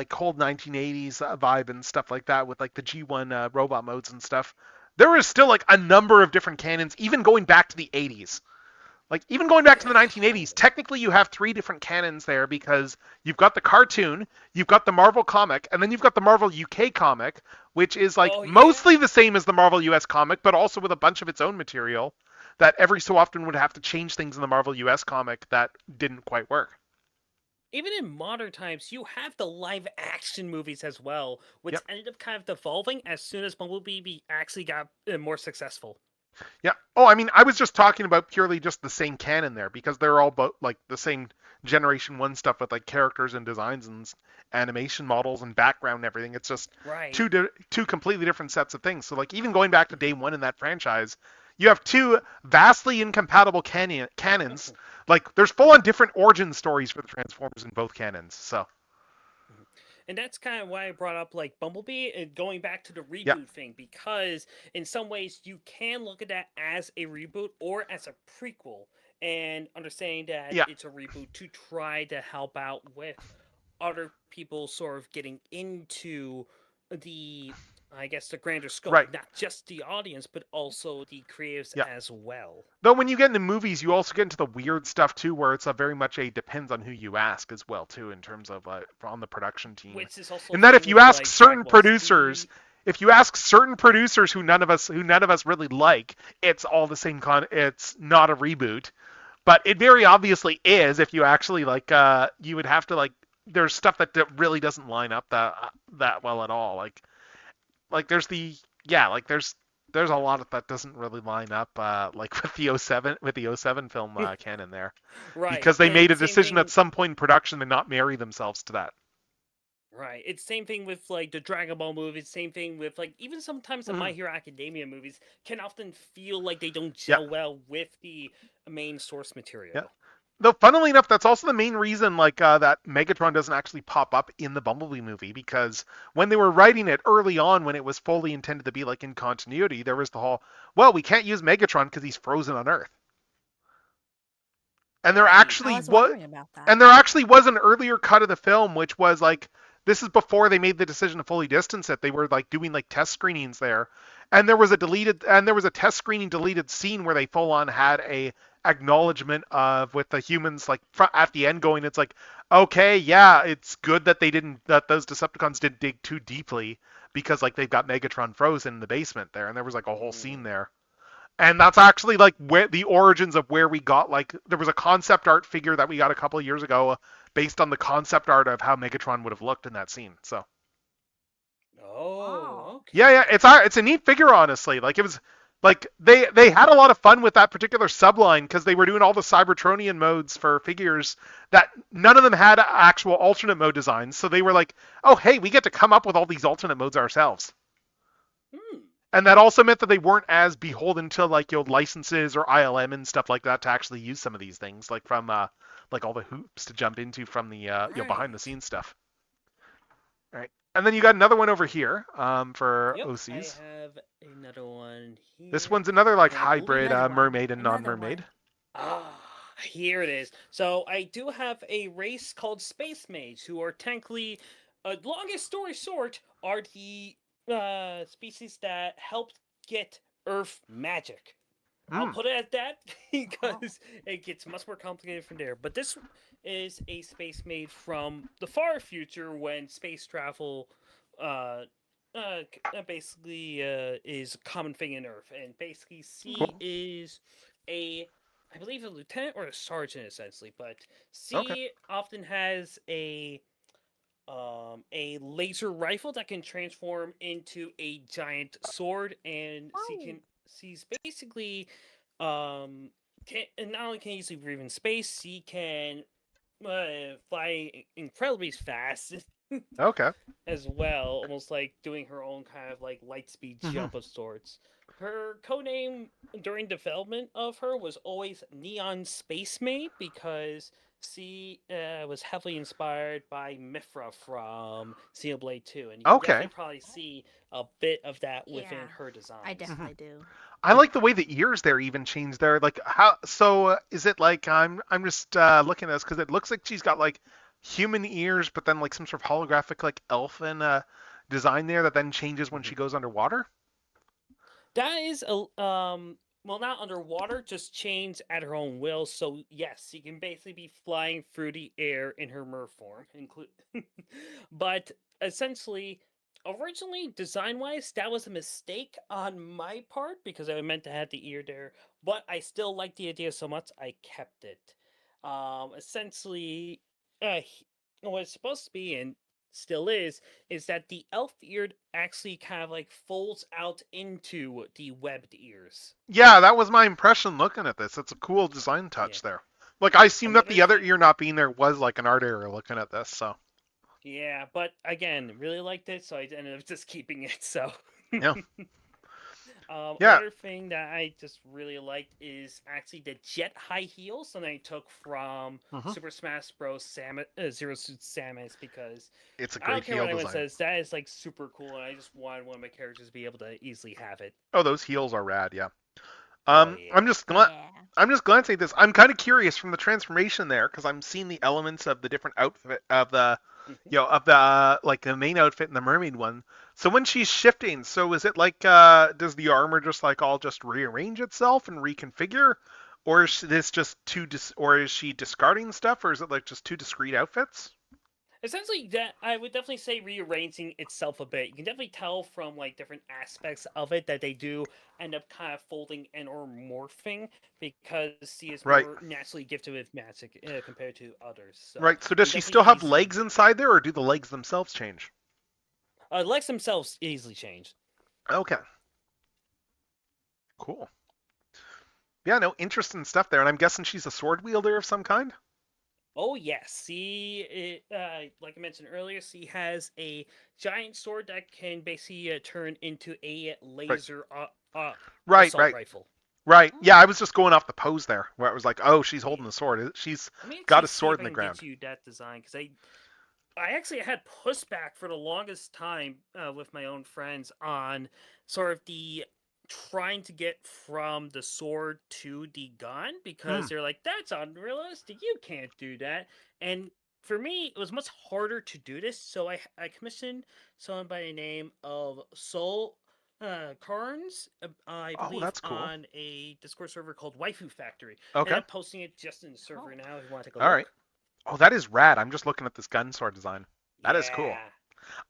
cold 1980s vibe and stuff like that with the G1 robot modes and stuff, there is still a number of different canons, even going back to the 80s. Even going back to the 1980s, technically you have 3 different canons there, because you've got the cartoon, you've got the Marvel comic, and then you've got the Marvel UK comic, which is mostly the same as the Marvel US comic, but also with a bunch of its own material that every so often would have to change things in the Marvel US comic that didn't quite work. Even in modern times, you have the live action movies as well, which ended up kind of devolving as soon as Bumblebee actually got more successful. Yeah. Oh, I mean, I was just talking about purely just the same canon there, because they're all about the same generation 1 stuff with characters and designs and animation models and background and everything. It's just two completely different sets of things. So even going back to day 1 in that franchise, you have 2 vastly incompatible canons. There's full-on different origin stories for the Transformers in both canons. So. And that's kind of why I brought up Bumblebee and going back to the reboot thing, because in some ways you can look at that as a reboot or as a prequel, and understanding that it's a reboot to try to help out with other people sort of getting into the I guess, the grander scope. Right. Not just the audience, but also the creatives Yeah. as well. Though when you get into movies, you also get into the weird stuff too, where it's a very much a depends on who you ask as well too, in terms of on the production team. Which is also And that if you ask like certain Dragon Ball producers, Z. if you ask certain producers who none of us really like, it's all the same it's not a reboot. But it very obviously is if you actually like you would have to like there's stuff that really doesn't line up that well at all. Like there's there's a lot of that doesn't really line up like with the 07 film canon there. Right. Because they made a decision thing... at some point in production to not marry themselves to that. Right. It's same thing with like the Dragon Ball movies. Same thing with like even sometimes the My Hero Academia movies can often feel like they don't gel well with the main source material. Yeah. Though, funnily enough, that's also the main reason like that Megatron doesn't actually pop up in the Bumblebee movie, because when they were writing it early on, when it was fully intended to be like in continuity, there was the whole, well, we can't use Megatron because he's frozen on Earth. And there actually was an earlier cut of the film, which was like, this is before they made the decision to fully distance it. They were like doing like test screenings there, and there was a test screening deleted scene where they full on had a acknowledgement of with the humans like at the end going, it's like, okay, yeah, it's good that those Decepticons didn't dig too deeply, because like they've got Megatron frozen in the basement there, and there was like a whole scene there. And that's actually like where the origins of where we got, like, there was a concept art figure that we got a couple of years ago based on the concept art of how Megatron would have looked in that scene. So. Oh. Okay. Yeah, it's a neat figure, honestly. Like, it was like they had a lot of fun with that particular subline, because they were doing all the Cybertronian modes for figures that none of them had actual alternate mode designs. So they were like, oh, hey, we get to come up with all these alternate modes ourselves. And that also meant that they weren't as beholden to like licenses or ILM and stuff like that to actually use some of these things, like from like all the hoops to jump into from the behind the scenes stuff. All right, and then you got another one over here for OCs. I have another one here. This one's another like hybrid mermaid and non-mermaid. Here it is. So I do have a race called Space Mage, who are technically, longest story short, are the species that helped get Earth magic. I'll put it at that because it gets much more complicated from there. But this is a space made from the far future, when space travel basically is a common thing in Earth. And basically C is I believe a lieutenant or a sergeant essentially, but C often has a laser rifle that can transform into a giant sword, and she's basically and not only can easily breathe in space, she can fly incredibly fast. As well, almost like doing her own kind of like light speed jump of sorts. Her codename during development of her was always Neon Space Maid, because she was heavily inspired by Mithra from Xenoblade 2, and you can definitely probably see a bit of that within her design. I definitely do. I like the way the ears there even changed there. Like how? So is it like I'm just looking at this because it looks like she's got like human ears, but then like some sort of holographic like elfin design there that then changes when she goes underwater. That is well, not underwater, just change at her own will. So yes, she can basically be flying through the air in her mer form, but essentially, originally design-wise, that was a mistake on my part because I meant to have the ear there. But I still liked the idea so much, I kept it. Essentially, what it's supposed to be and still is that the elf ear actually kind of like folds out into the webbed ears. Yeah, that was my impression looking at this. It's a cool design touch there. Like I assume that the other ear not being there was like an art error looking at this. So. Yeah, but again, really liked it, so I ended up just keeping it. So. Yeah. Another thing that I just really liked is actually the jet high heels that I took from Super Smash Bros. Zero Suit Samus, because it's a great I don't care heel what anyone design. says, that is like super cool, and I just wanted one of my characters to be able to easily have it. Oh, those heels are rad, yeah. I'm just glancing at this. I'm kind of curious from the transformation there, because I'm seeing the elements of the different outfit of the of the like the main outfit and the mermaid one. So when she's shifting, so is it like does the armor just like all just rearrange itself and reconfigure, or is this just or is she discarding stuff, or is it like just two discrete outfits? Essentially, that I would definitely say rearranging itself a bit. You can definitely tell from like different aspects of it that they do end up kind of folding and or morphing because she is Right. more naturally gifted with magic compared to others. So Right. So you does can she definitely still have easily legs inside there, or do the legs themselves change? legs themselves easily change. Okay. Cool. Yeah, no, interesting stuff there, and I'm guessing she's a sword wielder of some kind. Oh yes, like I mentioned earlier, she has a giant sword that can basically turn into a laser Right, assault right, rifle. right. Yeah, I was just going off the pose there, where I was like, oh, she's holding the sword. She's Let me got actually a see if sword I in the can ground. get you that design because I actually had pushback for the longest time with my own friends on sort of the trying to get from the sword to the gun because they're like, that's unrealistic. You can't do that. And for me, it was much harder to do this. So I commissioned someone by the name of Soul Carnes, I Oh, believe, that's cool. on a Discord server called Waifu Factory. Okay. And I'm posting it just in the server now if you want to take a All look. right. Oh, that is rad. I'm just looking at this gun sword design. That is cool. Yeah.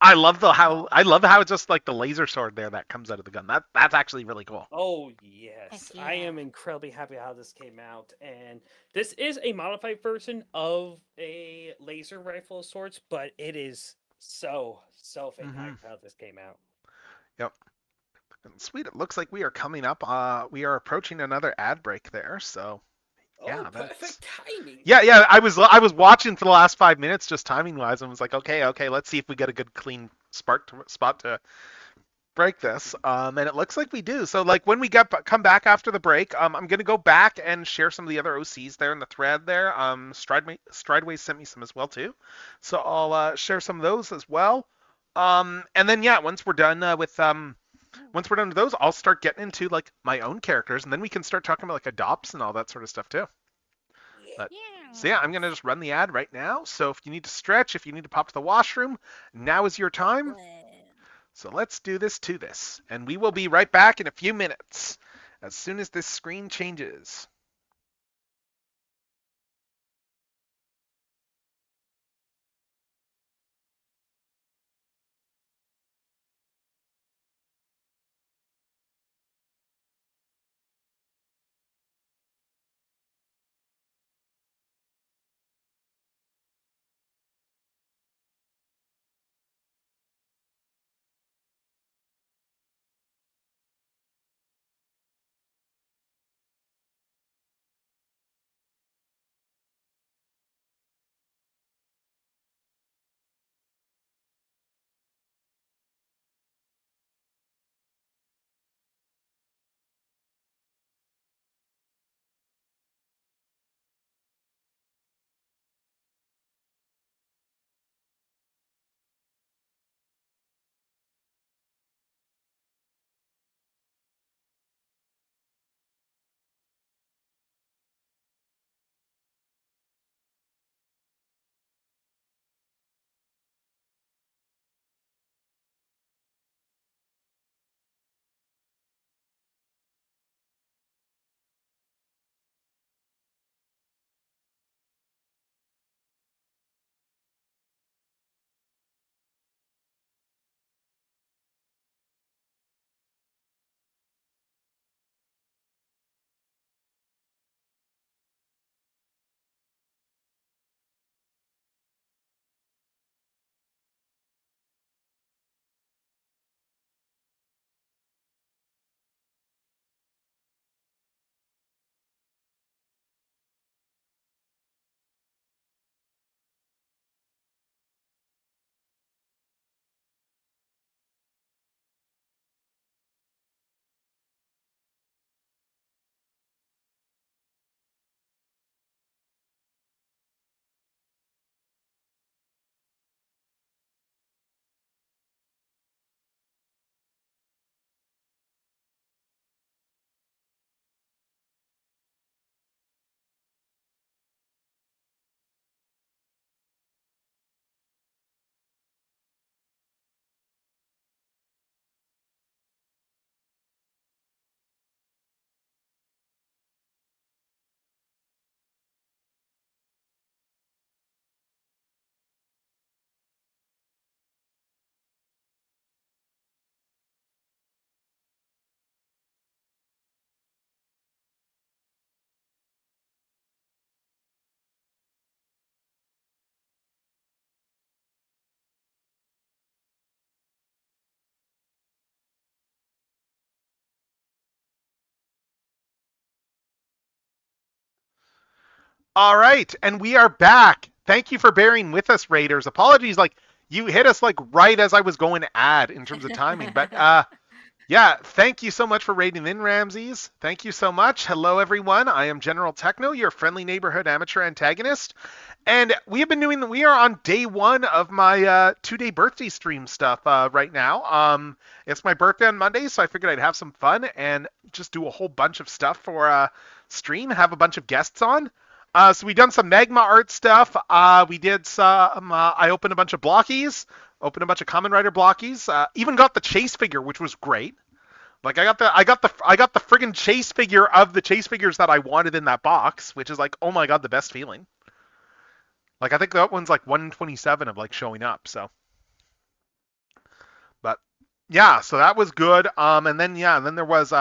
I love how it's just like the laser sword there that comes out of the gun. That's actually really cool. Oh yes, I am incredibly happy how this came out, and this is a modified version of a laser rifle of sorts, but it is so fantastic how this came out. Yep. And sweet. It looks like we are coming up. We are approaching another ad break there. So yeah, perfect timing. Yeah. I was watching for the last 5 minutes just timing wise, and was like, okay. Let's see if we get a good clean spot to break this. And it looks like we do. So like when we come back after the break, I'm gonna go back and share some of the other OCs there in the thread there. Strideways sent me some as well too, so I'll share some of those as well. And then yeah, once we're done with those, I'll start getting into like my own characters, and then we can start talking about like adopts and all that sort of stuff too. So yeah, I'm gonna just run the ad right now. So if you need to stretch, if you need to pop to the washroom, now is your time. So let's do this, and we will be right back in a few minutes, as soon as this screen changes. All right, and we are back. Thank you for bearing with us, Raiders. Apologies, like you hit us like right as I was going to add in terms of timing, but yeah, thank you so much for raiding in, Ramses. Thank you so much. Hello, everyone. I am General Techno, your friendly neighborhood amateur antagonist, and we are on day one of my 2-day birthday stream stuff right now. It's my birthday on Monday, so I figured I'd have some fun and just do a whole bunch of stuff for stream, have a bunch of guests on. So we done some magma art stuff. We did some. I opened a bunch of blockies, opened a bunch of Common Rider blockies. Even got the chase figure, which was great. Like I got the friggin' chase figure of the chase figures that I wanted in that box, which is like, oh my god, the best feeling. Like I think that one's like 127 of like showing up. So, but yeah, so that was good. And then there was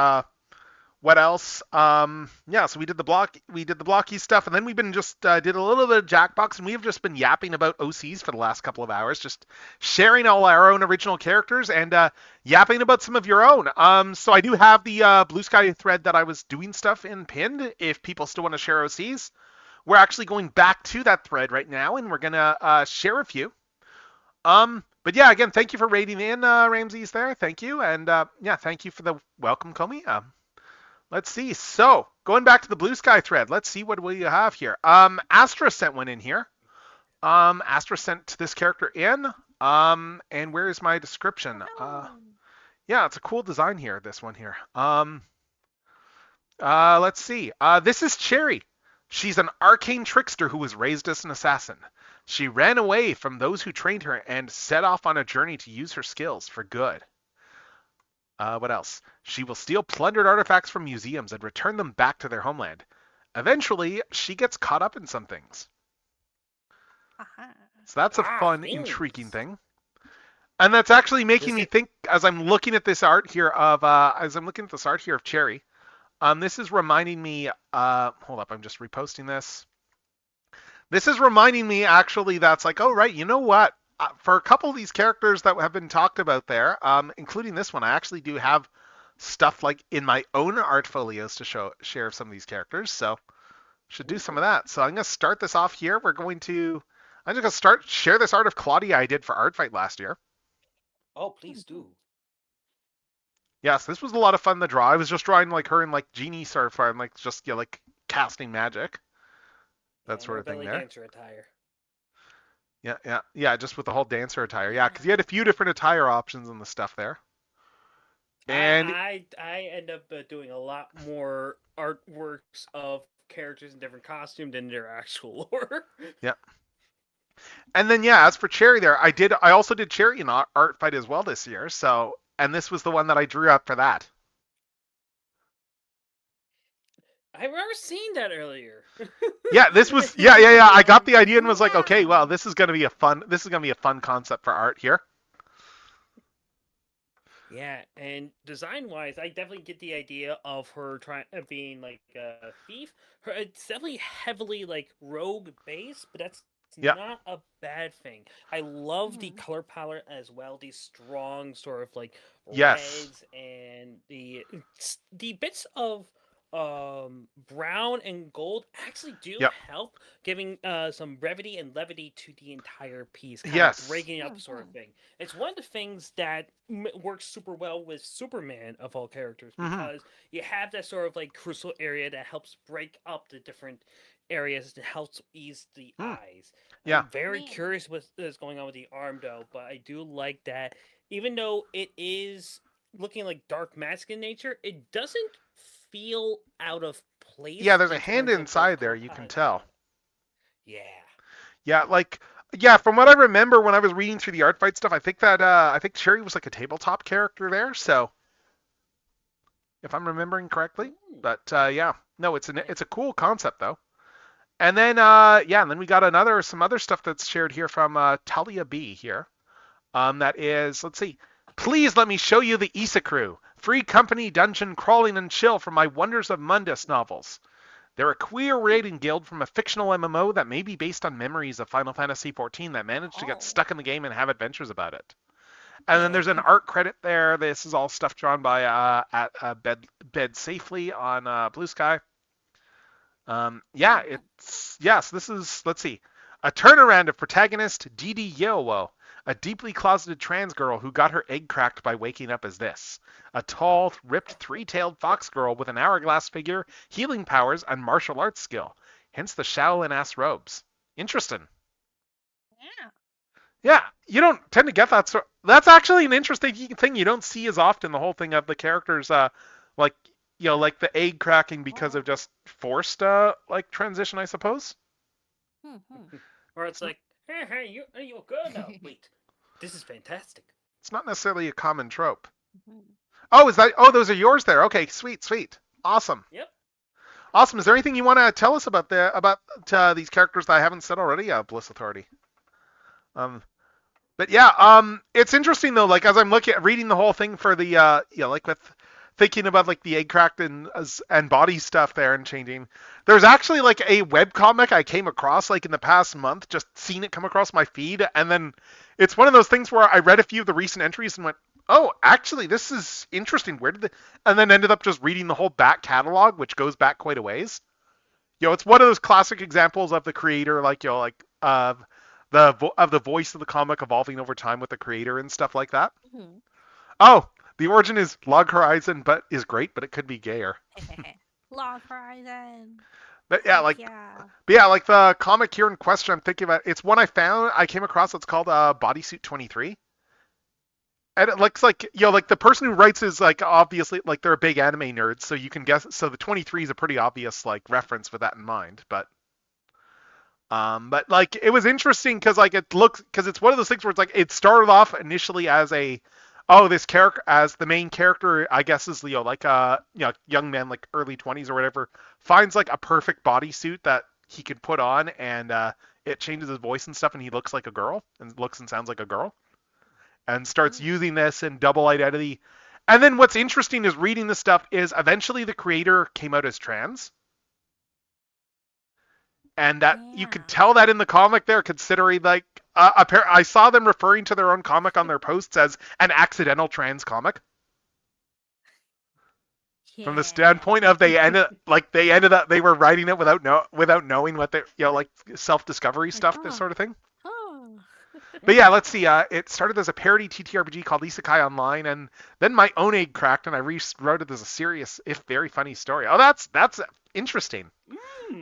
what else? Yeah, so we did the blocky stuff, and then we've been just did a little bit of Jackbox, and we have just been yapping about OCs for the last couple of hours, just sharing all our own original characters and yapping about some of your own. So I do have the Blue Sky thread that I was doing stuff in pinned. If people still want to share OCs, we're actually going back to that thread right now, and we're gonna share a few. But yeah, again, thank you for raiding in, Ramses. There, thank you, and yeah, thank you for the welcome, Comey. Let's see. So, going back to the Blue Sky thread, let's see what we have here. Astra sent one in here. Astra sent this character in. And where is my description? Yeah, it's a cool design here, this one here. Let's see. This is Cherry. She's an arcane trickster who was raised as an assassin. She ran away from those who trained her and set off on a journey to use her skills for good. What else? She will steal plundered artifacts from museums and return them back to their homeland. Eventually, she gets caught up in some things. So that's a fun, intriguing thing. And that's actually making me think, as I'm looking at this art here of, Cherry. This is reminding me. Hold up, I'm just reposting this. This is reminding me actually that's like, oh right, you know what? For a couple of these characters that have been talked about there, including this one, I actually do have stuff like in my own art folios to share some of these characters, so should do some of that. So I'm going to start this off here. I'm just going to share this art of Claudia I did for Art Fight last year. Oh, please do. Yes, this was a lot of fun to draw. I was just drawing like her in like genie sort of form, like just like casting magic, that sort of thing there. Dancer attire. Yeah, just with the whole dancer attire. Yeah, because you had a few different attire options and the stuff there. And I end up doing a lot more artworks of characters in different costumes than their actual lore. Yeah. And then yeah, as for Cherry there, I also did Cherry in Art Fight as well this year. So, and this was the one that I drew up for that. I remember seeing that earlier. Yeah, this was yeah. I got the idea and was like, okay, well, this is gonna be a fun concept for art here. Yeah, and design-wise, I definitely get the idea of her being like a thief. It's definitely heavily like rogue-based, but that's not a bad thing. I love the color palette as well. These strong sort of like reds and the bits of brown and gold actually do help giving some brevity and levity to the entire piece, kind of breaking up sort of thing. It's one of the things that works super well with Superman of all characters, because you have that sort of like crucial area that helps break up the different areas and helps ease the eyes. I'm very curious what is going on with the arm though, but I do like that even though it is looking like dark mask in nature, it doesn't feel out of place. Yeah, there's a hand inside there, you can tell. Yeah. Yeah, from what I remember when I was reading through the Art Fight stuff, I think Cherry was like a tabletop character there, so if I'm remembering correctly. But yeah, no, it's a cool concept though. And then and then we got some other stuff that's shared here from Talia B here. That is, let's see. Please let me show you the Issa crew. Free company, dungeon, crawling, and chill from my Wonders of Mundus novels. They're a queer raiding guild from a fictional MMO that may be based on memories of Final Fantasy XIV that managed to get stuck in the game and have adventures about it. And then there's an art credit there. This is all stuff drawn by at Bed Safely on Blue Sky. Yeah, this is, let's see, a turnaround of protagonist Didi Yeowo, a deeply closeted trans girl who got her egg cracked by waking up as this. A tall, ripped, three-tailed fox girl with an hourglass figure, healing powers, and martial arts skill. Hence the Shaolin-ass robes. Interesting. Yeah. Yeah, you don't tend to get that sort. That's actually an interesting thing you don't see as often. The whole thing of the characters, like like the egg cracking because of just forced, like transition, I suppose. Or it's like, hey, you're good now. Wait, this is fantastic. It's not necessarily a common trope. Oh, is that? Oh, those are yours there. Okay, sweet, awesome. Yep. Awesome. Is there anything you want to tell us about these characters that I haven't said already? Bliss Authority. But yeah, it's interesting though. Like as I'm reading the whole thing for the, like with thinking about like the egg cracked and body stuff there and changing. There's actually like a webcomic I came across like in the past month, just seen it come across my feed, and then it's one of those things where I read a few of the recent entries and went, oh, actually this is interesting. Where did the, and then ended up just reading the whole back catalog, which goes back quite a ways. It's one of those classic examples of the creator, like the voice of the comic evolving over time with the creator and stuff like that. Mm-hmm. Oh, the origin is Log Horizon, but is great, but it could be gayer. Log Horizon. But yeah, like the comic here in question, I'm thinking about. It's one I came across. It's called Bodysuit 23. And it looks like like the person who writes is like obviously like they're a big anime nerd, so you can guess. So the 23 is a pretty obvious like reference with that in mind, but like it was interesting because like it's one of those things where it's like it started off initially as this character as the main character, I guess, is like young man like early 20s or whatever, finds like a perfect bodysuit that he could put on, and it changes his voice and stuff, and he looks like a girl and looks and sounds like a girl, and starts using this in double identity. And then what's interesting is reading this stuff is eventually the creator came out as trans. And that you could tell that in the comic there, considering like I saw them referring to their own comic on their posts as an accidental trans comic. Yeah. From the standpoint of they ended up they were writing it without knowing what they like self-discovery stuff, this sort of thing. But yeah, let's see. It started as a parody TTRPG called Isekai Online, and then my own egg cracked, and I rewrote it as a serious, if very funny story. Oh, that's interesting.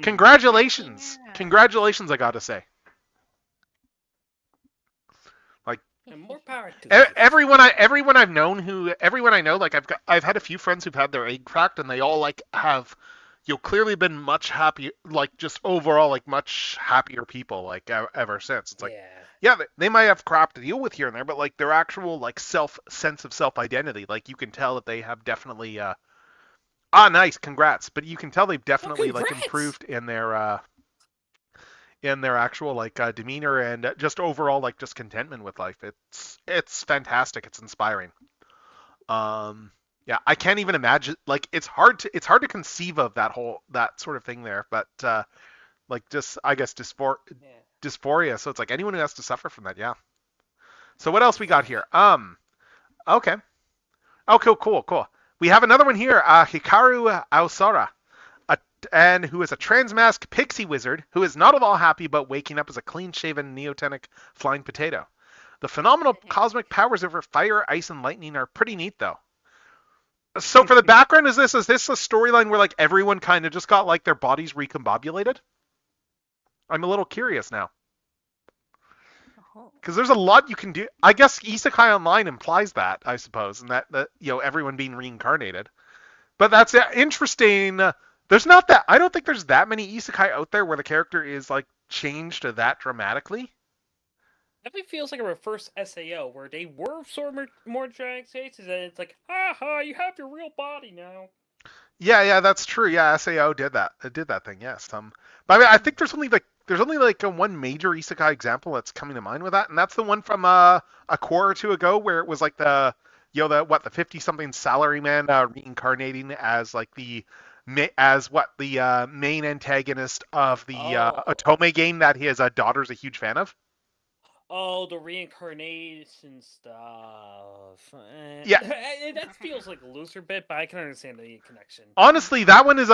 Congratulations, congratulations! I gotta say. Like, and more power to everyone I know, like I've had a few friends who've had their egg cracked, and they all like have clearly been much happier, like just overall like much happier people like ever since. It's like yeah, they might have crap to deal with here and there, but like their actual like sense of self identity, like you can tell that they have definitely nice, congrats. But you can tell they've definitely like improved in their actual like demeanor and just overall like just contentment with life. It's fantastic. It's inspiring. Yeah, I can't even imagine. Like it's hard to conceive of that sort of thing there. But like just I guess dysphoria. So it's like anyone who has to suffer from that. Yeah. So what else we got here? Okay. Okay, cool. We have another one here, Hikaru Aosora, and who is a transmask pixie wizard who is not at all happy about waking up as a clean-shaven neotenic flying potato. The phenomenal cosmic powers over fire, ice, and lightning are pretty neat, though. So for the background, is this a storyline where like everyone kind of just got like their bodies recombobulated? I'm a little curious now. Because there's a lot you can do. I guess Isekai Online implies that, I suppose, and that everyone being reincarnated. But that's interesting. There's not that. I don't think there's that many Isekai out there where the character is like changed that dramatically. Definitely feels like a reverse SAO where they were sort of more drag cases, and it's like, haha, you have your real body now. Yeah, that's true. Yeah, SAO did that. It did that thing. Yes. But I mean, I think there's only like one major isekai example that's coming to mind with that, and that's the one from a quarter or two ago where it was like the 50-something salaryman reincarnating as like the main antagonist of the Otome game that his daughter's a huge fan of. Oh, the reincarnation stuff. Yeah. That feels like a looser bit, but I can understand the connection. Honestly, that one is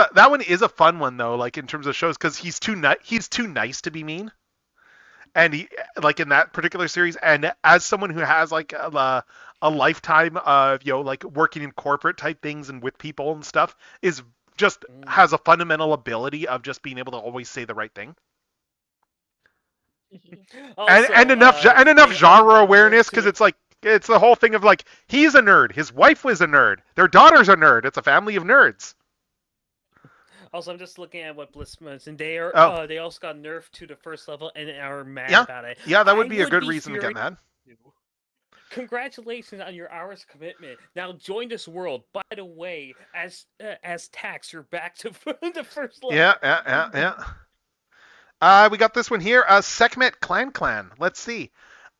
a fun one though, like in terms of shows, because he's too nice to be mean, and he like in that particular series, and as someone who has like a lifetime of like working in corporate type things and with people and stuff, is just has a fundamental ability of just being able to always say the right thing. Also, and enough genre awareness, because it's like it's the whole thing of like he's a nerd, his wife was a nerd, their daughter's a nerd, it's a family of nerds. Also, I'm just looking at what Bliss and they are. They also got nerfed to the first level and are mad about it. Yeah, that would be a good reason to get mad. Congratulations on your hours commitment. Now join this world. By the way, as Tax, you're back to the first level. Yeah. We got this one here. Sekhmet Clan. Let's see.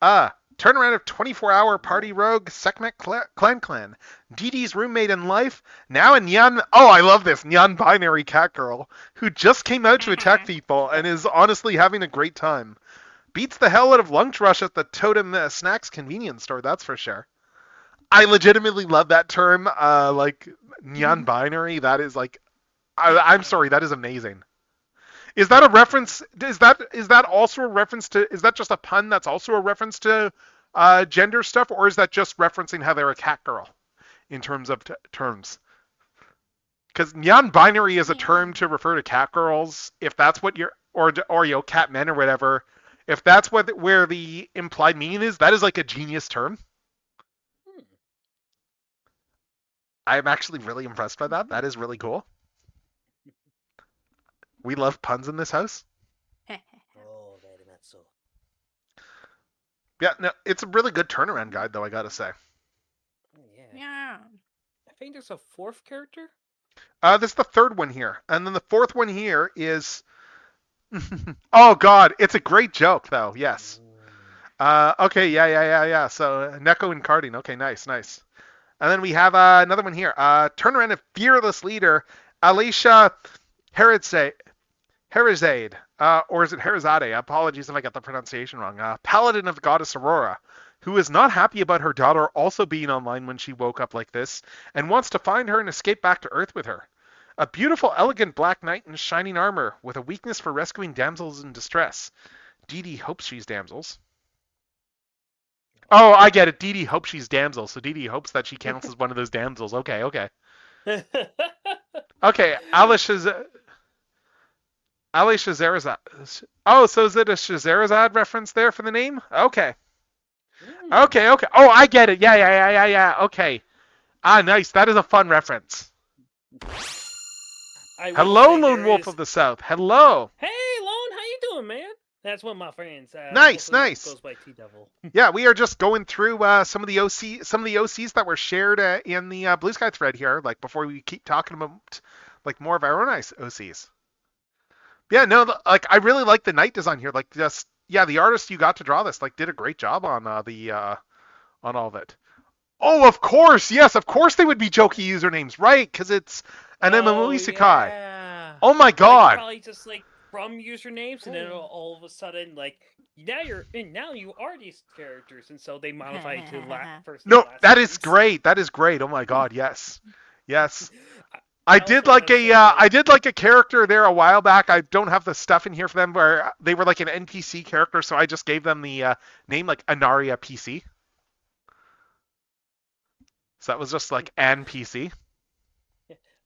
Turnaround of 24-hour party rogue Sekhmet Clan. Dee Dee's roommate in life, now a I love this, non-binary cat girl, who just came out to attack people and is honestly having a great time. Beats the hell out of lunch rush at the Totem Snacks convenience store, that's for sure. I legitimately love that term, like, non-binary. That is like, I'm sorry, that is amazing. Is that a reference? Is that also a reference to? Is that just a pun? That's also a reference to gender stuff, or is that just referencing how they're a cat girl in terms of terms? Because non-binary is a term to refer to cat girls, if that's what you're, or cat men or whatever. If that's where the implied meaning is, that is like a genius term. I'm actually really impressed by that. That is really cool. We love puns in this house. Oh, very much so. Yeah, no, it's a really good turnaround guide, though, I gotta say. Yeah. I think there's a fourth character. This is the third one here, and then the fourth one here is. Oh God, it's a great joke, though. Yes. Okay, yeah. So Neko and Carding. Okay, nice. And then we have another one here. Turnaround of fearless leader Alicia Herizade, or is it Herizade? Apologies if I got the pronunciation wrong. Paladin of Goddess Aurora, who is not happy about her daughter also being online when she woke up like this, and wants to find her and escape back to Earth with her. A beautiful, elegant black knight in shining armor, with a weakness for rescuing damsels in distress. Dee Dee hopes she's damsels. Oh, I get it. Dee Dee hopes she's damsels, so Dee Dee hopes that she counts as one of those damsels. Okay. Okay, Ali Shazarazad. Oh, so is it a Shazarazad reference there for the name? Okay. Okay. Oh, I get it. Yeah. Okay. Nice. That is a fun reference. Hello, Lone Wolf of the South. Hello. Hey, Lone, how you doing, man? That's one of my friends. Nice. Goes by T-Devil. Yeah, we are just going through some of the OCs that were shared in the Blue Sky thread here, like before we keep talking about like more of our own OCs. Yeah, no, like I really like the knight design here. Like just the artist you got to draw this like did a great job on on all of it. Oh, of course, yes, of course they would be jokey usernames, right? Because it's an MMO isekai. Yeah. Oh my God. Like, probably just like from usernames, and then all of a sudden, like now you are these characters, and so they modify it to first. No, that is great. That is great. Oh my God, yes. I did like a character there a while back. I don't have the stuff in here for them where they were like an NPC character, so I just gave them the name like Anaria PC. So that was just like an PC.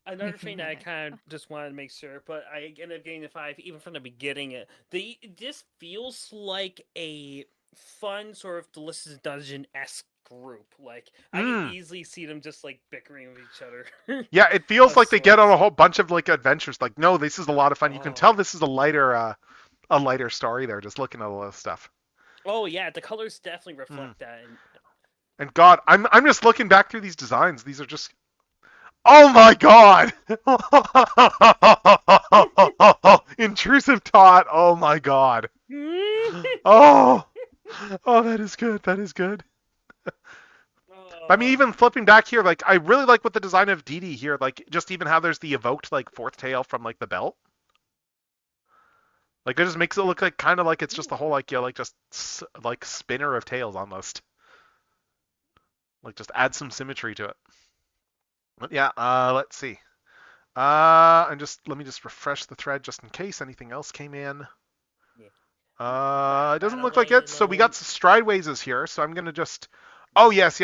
Another thing that I kind of just wanted to make sure, but I ended up getting the 5 even from the beginning. This feels like a fun sort of Delicious Dungeon-esque group. Like I can easily see them just like bickering with each other. Yeah, it feels like they get on a whole bunch of like adventures. Like, no, this is a lot of fun. You can tell this is a lighter story there. Just looking at all this stuff. Oh yeah, the colors definitely reflect that. And God, I'm just looking back through these designs. These are just. Oh my God! Intrusive Tot. Oh my God. Oh, that is good. That is good. I mean, even flipping back here, like I really like what the design of Dee Dee here, like just even how there's the evoked like fourth tail from like the belt. Like it just makes it look like kind of like it's just the whole like like just like spinner of tails almost. Like just add some symmetry to it. But yeah, let's see. And let me just refresh the thread just in case anything else came in. It doesn't look like it. So we got Strideways is here. So I'm gonna just. Oh yes.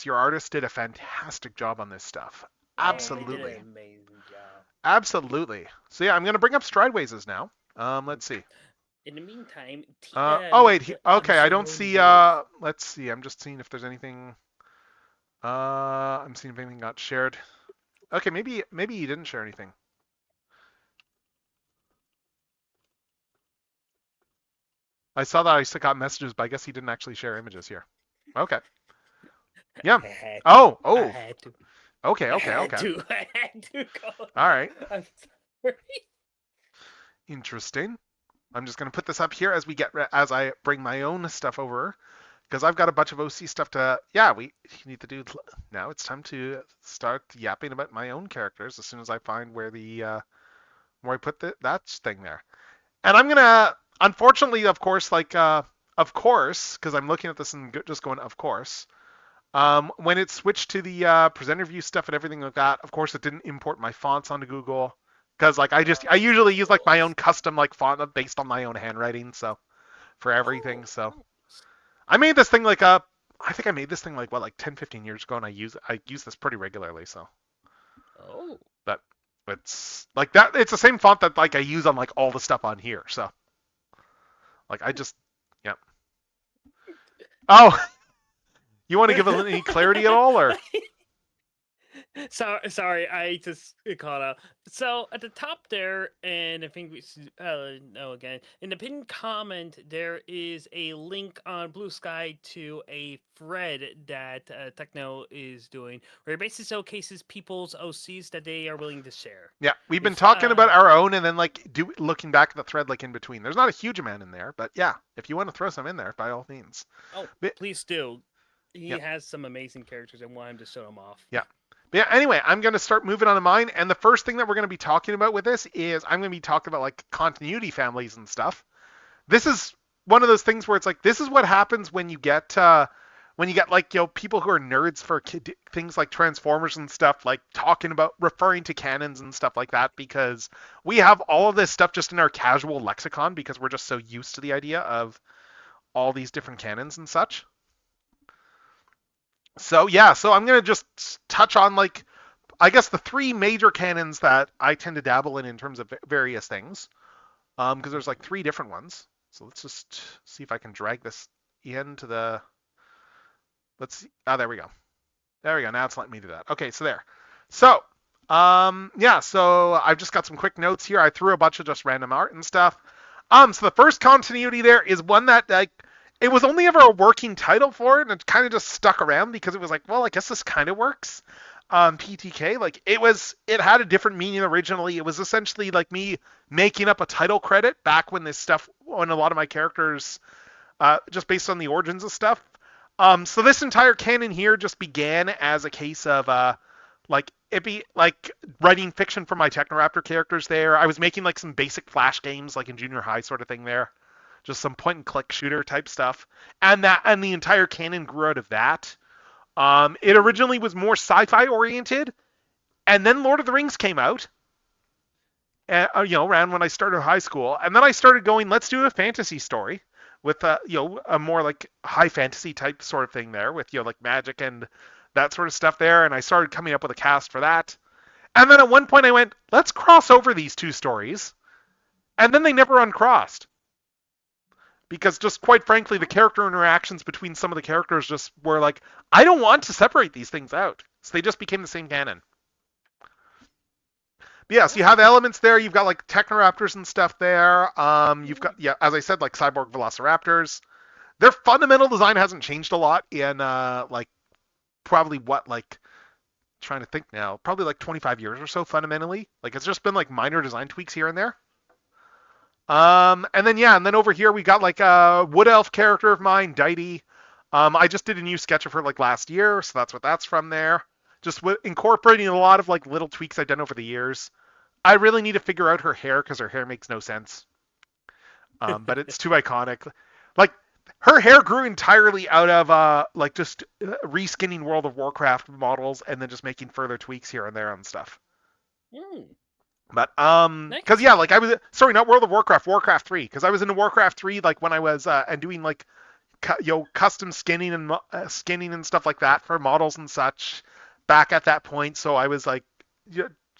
Your artist did a fantastic job on this stuff. Absolutely. They did an amazing job. Absolutely. So yeah, I'm gonna bring up Strideways now. Let's see. In the meantime, oh wait. Okay, I don't see. Let's see. I'm just seeing if there's anything. I'm seeing if anything got shared. Okay, maybe he didn't share anything. I saw that I still got messages, but I guess he didn't actually share images here. Okay. Yeah. Oh. I had to. Okay. I had to go. All right. I'm sorry. Interesting. I'm just gonna put this up here as I bring my own stuff over, because I've got a bunch of OC stuff to. Yeah, we need to do now. It's time to start yapping about my own characters as soon as I find where I put that thing there. And I'm gonna, unfortunately, of course, because I'm looking at this and just going, of course. When it switched to the presenter view stuff and everything like that, of course, it didn't import my fonts onto Google, because I usually use like my own custom like font based on my own handwriting, so for everything. So I made this thing I think I made this thing like 10-15 years ago, and I use this pretty regularly. So. Oh. But it's like that. It's the same font that I use on all the stuff on here. So. Yeah. Oh. You want to give it any clarity at all, or? Sorry, I just caught up. So at the top there, and I think again in the pinned comment, there is a link on Blue Sky to a thread that Techno is doing, where it basically showcases people's OCs that they are willing to share. Yeah, we've been talking about our own, and then looking back at the thread in between. There's not a huge amount in there, but yeah, if you want to throw some in there, by all means. Oh, please do. He has some amazing characters, and want him to show them off. Yeah. But yeah, anyway, I'm going to start moving on to mine, and the first thing that we're going to be talking about with this is I'm going to be talking about continuity families and stuff. This is one of those things where it's this is what happens when you get people who are nerds for things like Transformers and stuff, talking about referring to canons and stuff like that, because we have all of this stuff just in our casual lexicon because we're just so used to the idea of all these different canons and such. So yeah, I'm gonna just touch on I guess the three major canons that I tend to dabble in terms of various things, because there's three different ones. So let's just see if I can drag this into the. Let's see. There we go. There we go. Now it's letting me do that. Okay, so there. So yeah, so I've just got some quick notes here. I threw a bunch of just random art and stuff. So the first continuity there is one that it was only ever a working title for it, and it kind of just stuck around because it was well, I guess this kind of works. PTK, it had a different meaning originally. It was essentially me making up a title credit back when when a lot of my characters, just based on the origins of stuff. So this entire canon here just began as a case of, writing fiction for my Technoraptor characters there. I was making some basic Flash games in junior high sort of thing there. Just some point and click shooter type stuff. And the entire canon grew out of that. It originally was more sci-fi oriented, and then Lord of the Rings came out. Around when I started high school, and then I started going, let's do a fantasy story with a more high fantasy type sort of thing there with magic and that sort of stuff there, and I started coming up with a cast for that. And then at one point I went, let's cross over these two stories, and then they never uncrossed. Because just quite frankly, the character interactions between some of the characters just were I don't want to separate these things out. So they just became the same canon. But yeah, so you have elements there. You've got Technoraptors and stuff there. You've got, as I said, Cyborg Velociraptors. Their fundamental design hasn't changed a lot in probably trying to think now, probably 25 years or so fundamentally. It's just been minor design tweaks here and there. And then over here we got a wood elf character of mine, Deity. I just did a new sketch of her last year, so that's what that's from there. Just incorporating a lot of little tweaks I've done over the years. I really need to figure out her hair because her hair makes no sense. But it's too iconic. Like her hair grew entirely out of just reskinning World of Warcraft models and then just making further tweaks here and there and stuff. But because yeah, like I was sorry, not World of Warcraft, Warcraft 3, because I was into Warcraft 3 like when I was and doing like custom skinning and stuff like that for models and such back at that point. So I was like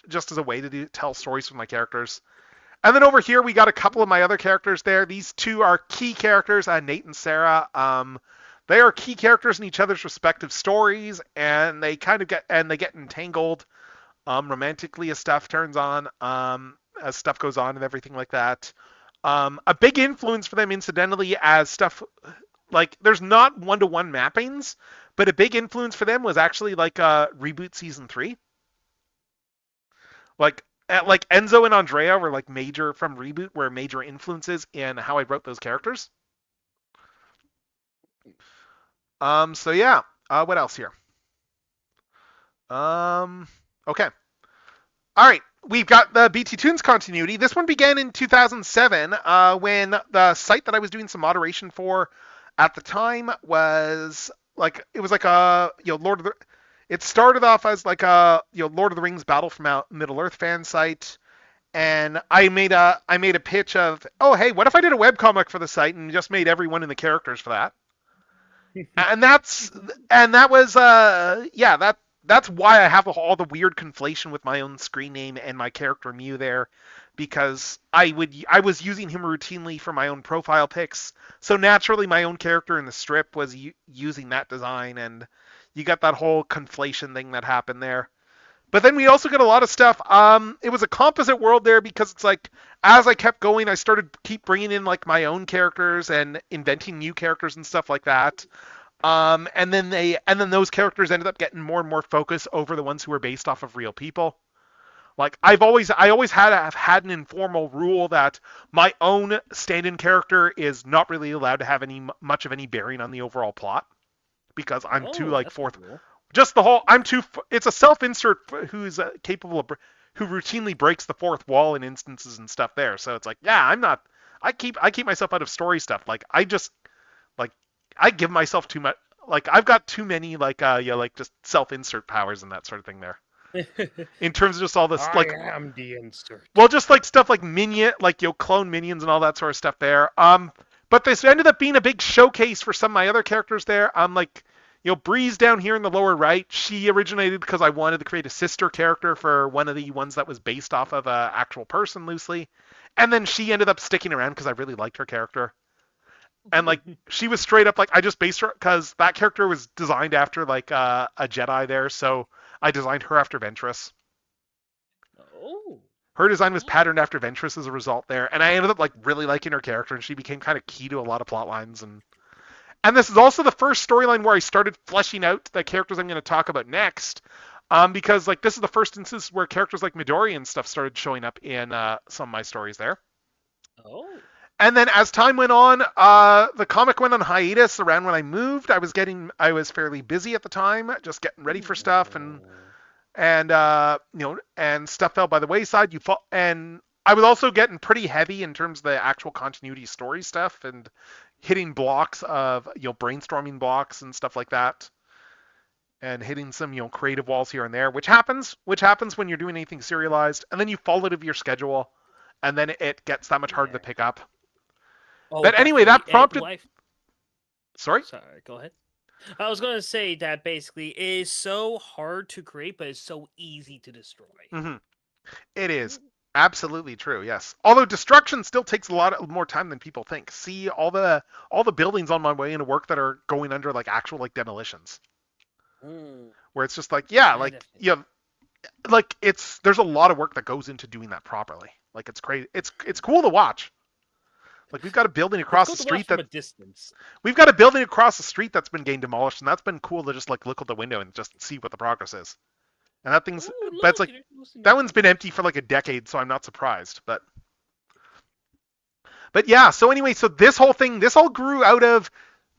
just as a way to tell stories with my characters. And then over here we got a couple of my other characters there. These two are key characters, Nate and Sarah. They are key characters in each other's respective stories, and they kind of get entangled romantically as stuff turns on, as stuff goes on and everything like that. A big influence for them, incidentally, as stuff like there's not one-to-one mappings, but a big influence for them was actually like Reboot Season 3. Like Enzo and Andrea were like major from Reboot, were major influences in how I wrote those characters. So yeah, what else here? Okay. All right, we've got the BT Tunes continuity. This one began in 2007 when the site that I was doing some moderation for at the time was like a Lord of the. It started off as like a Lord of the Rings Battle from Middle Earth fan site, and I made a pitch of, oh hey, what if I did a webcomic for the site and just made everyone in the characters for that? That's why I have all the weird conflation with my own screen name and my character Mew there, because I was using him routinely for my own profile pics. So naturally, my own character in the strip was using that design, and you got that whole conflation thing that happened there. But then we also got a lot of stuff. It was a composite world there because it's like as I kept going, I started keep bringing in like my own characters and inventing new characters and stuff like that. And then those characters ended up getting more and more focus over the ones who were based off of real people. Like I always had an informal rule that my own stand-in character is not really allowed to have much of any bearing on the overall plot, because I'm too like fourth. Cool. Just the whole it's a self-insert who's capable of who routinely breaks the fourth wall in instances and stuff there. So it's like, yeah, I keep myself out of story stuff. Like I give myself too much. Like I've got too many just self-insert powers and that sort of thing there. In terms of just all this I am the insert. Well, just like stuff like minion, like clone minions and all that sort of stuff there. But this ended up being a big showcase for some of my other characters there. Breeze down here in the lower right, she originated because I wanted to create a sister character for one of the ones that was based off of an actual person loosely. And then she ended up sticking around because I really liked her character. And like she was straight up like I just based her because that character was designed after like a Jedi there, so I designed her after Ventress. Oh. Her design was patterned after Ventress as a result there, and I ended up like really liking her character, and she became kind of key to a lot of plot lines. And this is also the first storyline where I started fleshing out the characters I'm going to talk about next, because like this is the first instance where characters like Midori and stuff started showing up in some of my stories there. Oh. And then as time went on, the comic went on hiatus around when I moved. I was fairly busy at the time, just getting ready for stuff, and stuff fell by the wayside. And I was also getting pretty heavy in terms of the actual continuity story stuff and hitting blocks of brainstorming blocks and stuff like that, and hitting some creative walls here and there, which happens when you're doing anything serialized, and then you fall out of your schedule, and then it gets that much harder to pick up. Oh, but anyway, that prompted. Sorry, go ahead. I was going to say that basically it is so hard to create, but it's so easy to destroy. Mm-hmm. It is absolutely true. Yes, although destruction still takes a lot more time than people think. See all the buildings on my way into work that are going under like actual like demolitions, where it's just like there's a lot of work that goes into doing that properly. Like it's crazy. It's cool to watch. Like we've got a building across the street we've got a building across the street that's been getting demolished, and that's been cool to just like look out the window and just see what the progress is. And that thing's, but it's like that one's been empty for like a decade, so I'm not surprised. But yeah. So anyway, so this all grew out of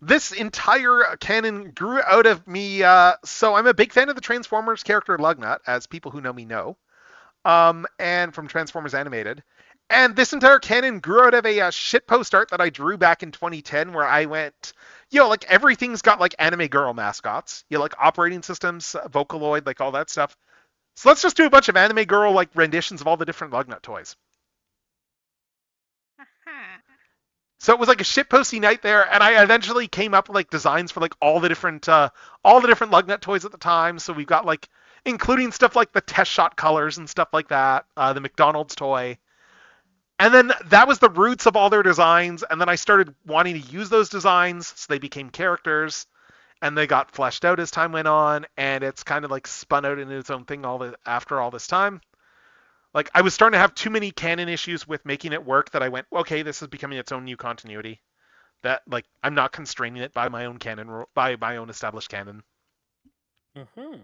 this entire canon grew out of me. So I'm a big fan of the Transformers character Lugnut, as people who know me know, and from Transformers Animated. And this entire canon grew out of a shitpost art that I drew back in 2010 where I went, like everything's got like anime girl mascots, like operating systems, Vocaloid, like all that stuff. So let's just do a bunch of anime girl like renditions of all the different Lugnut toys. So it was like a shitposty night there, and I eventually came up with like designs for like all the different Lugnut toys at the time. So we've got like, including stuff like the test shot colors and stuff like that, the McDonald's toy. And then that was the roots of all their designs, and then I started wanting to use those designs, so they became characters, and they got fleshed out as time went on, and it's kind of like spun out into its own thing after all this time. Like, I was starting to have too many canon issues with making it work that I went, okay, this is becoming its own new continuity. That, like, I'm not constraining it by my own canon, by my own established canon. Mm-hmm.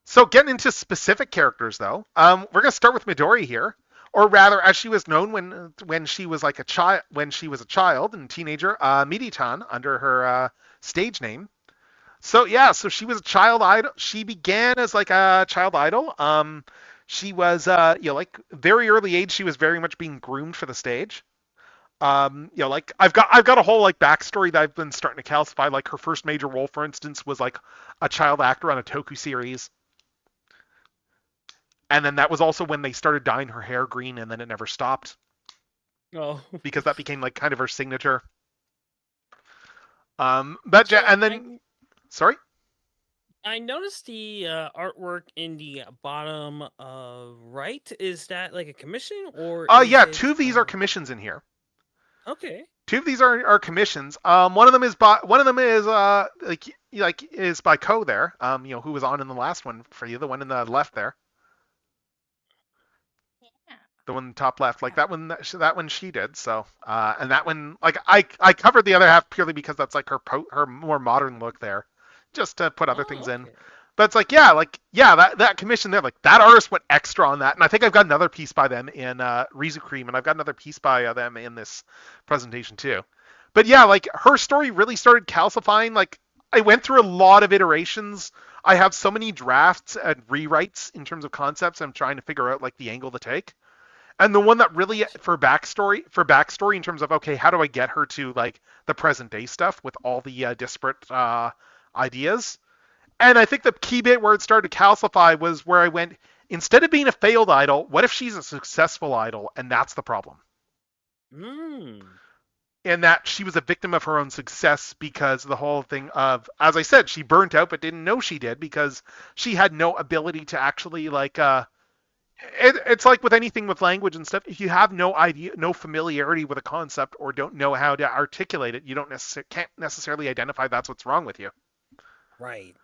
So getting into specific characters, though, we're going to start with Midori here. Or rather, as she was known when she was like a child, when she was a child and teenager, Miditan under her stage name. So yeah, so she was a child idol. She began as like a child idol. She was like very early age. She was very much being groomed for the stage. Like I've got a whole like backstory that I've been starting to calcify. Like her first major role, for instance, was like a child actor on a Toku series. And then that was also when they started dyeing her hair green, and then it never stopped. Oh. Because that became like kind of her signature. Sorry? I noticed the artwork in the bottom right. Is that like a commission or? Yeah, two of these are commissions in here. Okay. Two of these are commissions. One of them is by Ko there. Who was on in the last one for you, the one in the left there. The one top left, like that one she did. So, and that one, like I covered the other half purely because that's like her more modern look there, just to put other things in. But it's like, that commission there, like that artist went extra on that, and I think I've got another piece by them in Rizu Cream, and I've got another piece by them in this presentation too. But yeah, like her story really started calcifying. Like I went through a lot of iterations. I have so many drafts and rewrites in terms of concepts. I'm trying to figure out like the angle to take. And the one that really for backstory in terms of, okay, how do I get her to like the present day stuff with all the disparate ideas? And I think the key bit where it started to calcify was where I went, instead of being a failed idol, what if she's a successful idol? And that's the problem. And that she was a victim of her own success because the whole thing of, as I said, she burnt out but didn't know she did because she had no ability to actually like it's like with anything with language and stuff. If you have no idea, no familiarity with a concept, or don't know how to articulate it, you can't necessarily identify that's what's wrong with you. Right.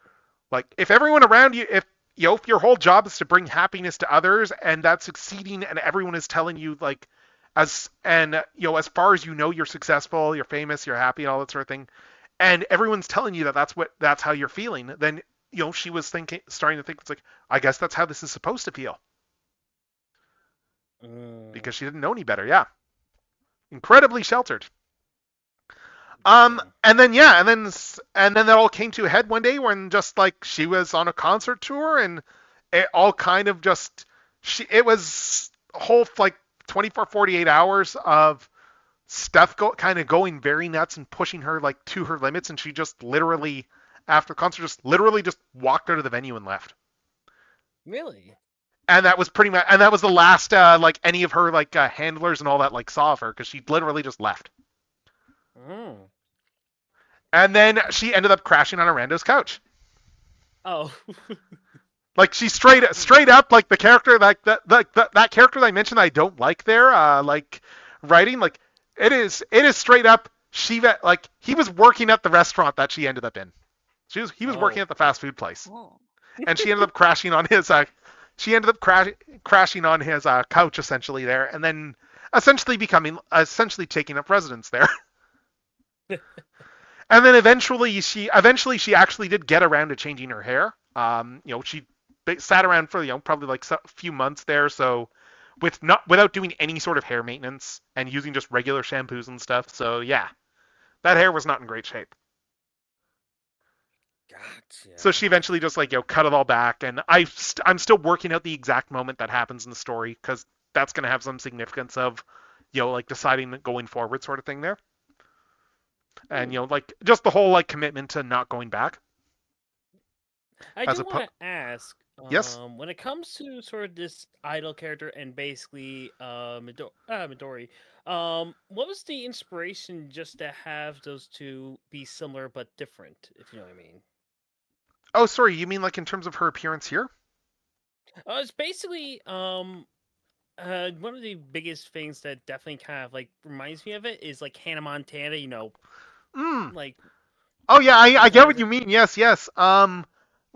Like if everyone around you, if your whole job is to bring happiness to others, and that's succeeding, and everyone is telling you like, as far as you know, you're successful, you're famous, you're happy, and all that sort of thing, and everyone's telling you that's how you're feeling, then she was starting to think it's like, I guess that's how this is supposed to feel. Because she didn't know any better, yeah. Incredibly sheltered. And then that all came to a head one day when just like she was on a concert tour, and it all kind of just it was a whole like 24, 48 hours of stuff kind of going very nuts and pushing her like to her limits, and she just literally after the concert just walked out of the venue and left. Really? And that was pretty much, and that was the last like any of her like handlers and all that like saw of her, because she literally just left. And then she ended up crashing on a rando's couch. Oh. Like she straight up like the character like that character that I mentioned I don't like there like writing, like it is straight up he was working at the restaurant that she ended up in. He was working at the fast food place. And she ended up crashing on his crashing on his couch essentially there, and then essentially taking up residence there. And then eventually she actually did get around to changing her hair. She sat around for probably like a few months there, so without doing any sort of hair maintenance and using just regular shampoos and stuff. So yeah, that hair was not in great shape. Gotcha. So she eventually just cut it all back, and I'm still working out the exact moment that happens in the story, because that's going to have some significance of, like deciding that going forward sort of thing there. And, like just the whole like commitment to not going back. I do want to ask, yes, when it comes to sort of this idol character and basically Midori, what was the inspiration just to have those two be similar but different, if you know what I mean? Oh, sorry, you mean like in terms of her appearance here? It's basically one of the biggest things that definitely kind of like reminds me of it is like Hannah Montana, like. Oh yeah, I get what you mean. Yes.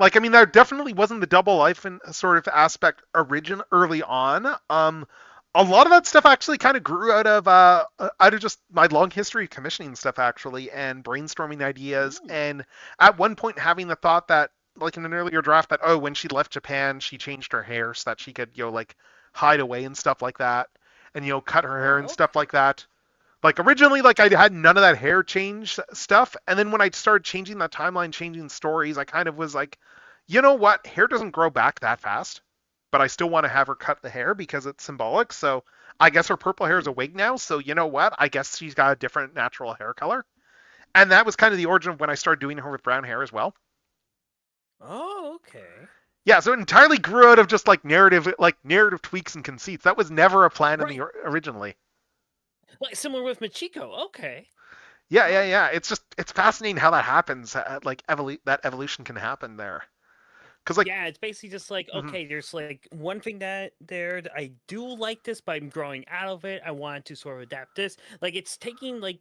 Like I mean, there definitely wasn't the double life and sort of aspect early on. A lot of that stuff actually kind of grew out of just my long history of commissioning stuff actually, and brainstorming ideas, and at one point having the thought that, like in an earlier draft, that when she left Japan, she changed her hair so that she could like hide away and stuff like that, and cut her hair and stuff like that. Like originally, like I had none of that hair change stuff, and then when I started changing that timeline, changing stories, I kind of was like, you know what, hair doesn't grow back that fast, but I still want to have her cut the hair because it's symbolic. So I guess her purple hair is a wig now. So you know what, I guess she's got a different natural hair color, and that was kind of the origin of when I started doing her with brown hair as well. Oh, okay. Yeah, so it entirely grew out of just like narrative tweaks and conceits. That was never a plan originally. Like similar with Machiko, okay. Yeah. It's fascinating how that happens. Like that evolution can happen there. Cause yeah, it's basically just like, okay, there's like one thing that I do like this, but I'm growing out of it. I want to sort of adapt this. Like it's taking like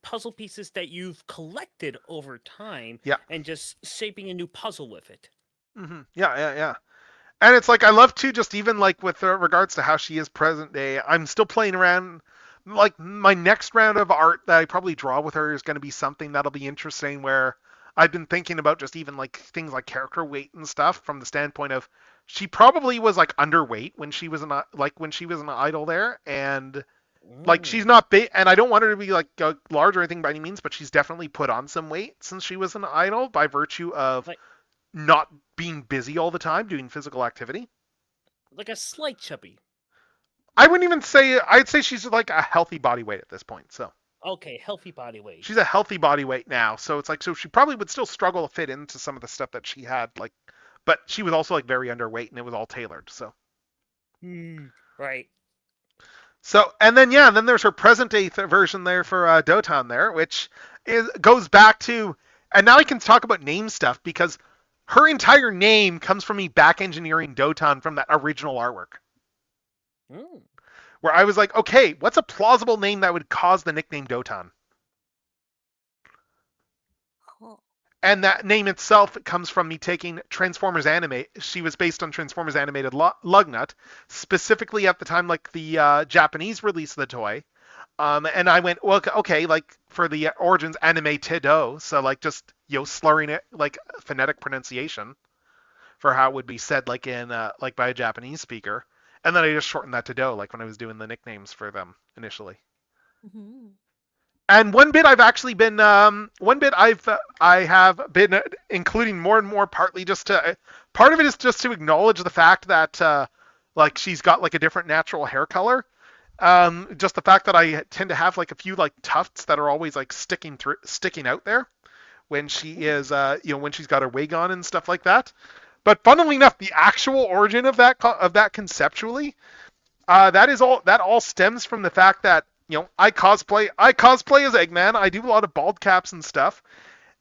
puzzle pieces that you've collected over time, and just shaping a new puzzle with it. Yeah. And it's like I love to just even like with regards to how she is present day. I'm still playing around. Like my next round of art that I probably draw with her is going to be something that'll be interesting, where I've been thinking about just even like things like character weight and stuff from the standpoint of she probably was like underweight when she was an idol there, and like she's not big, and I don't want her to be like large or anything by any means, but she's definitely put on some weight since she was an idol by virtue of not being busy all the time doing physical activity. Like a slight chubby. I wouldn't even say. I'd say she's like a healthy body weight at this point. So. Okay, healthy body weight. She's a healthy body weight now, so it's like she probably would still struggle to fit into some of the stuff that she had, like, but she was also like very underweight and it was all tailored. So. Right. So and then then there's her present day version there for Doton there, which goes back to, and now I can talk about name stuff because her entire name comes from me back engineering Doton from that original artwork. Where I was like, okay, what's a plausible name that would cause the nickname Doton? Cool. And that name itself comes from me taking Transformers anime. She was based on Transformers animated Lugnut, specifically at the time, like the Japanese release of the toy. And I went, well, okay, like for the origins, anime Tedo, so like just slurring it like phonetic pronunciation for how it would be said like in like by a Japanese speaker. And then I just shortened that to Do, like when I was doing the nicknames for them initially. And one bit I've actually been, I have been including more and more, partly just to, part of it is just to acknowledge the fact that, like she's got like a different natural hair color. Just the fact that I tend to have like a few like tufts that are always like sticking out there when she is, when she's got her wig on and stuff like that. But funnily enough, the actual origin of that conceptually, that all stems from the fact that I cosplay as Eggman. I do a lot of bald caps and stuff,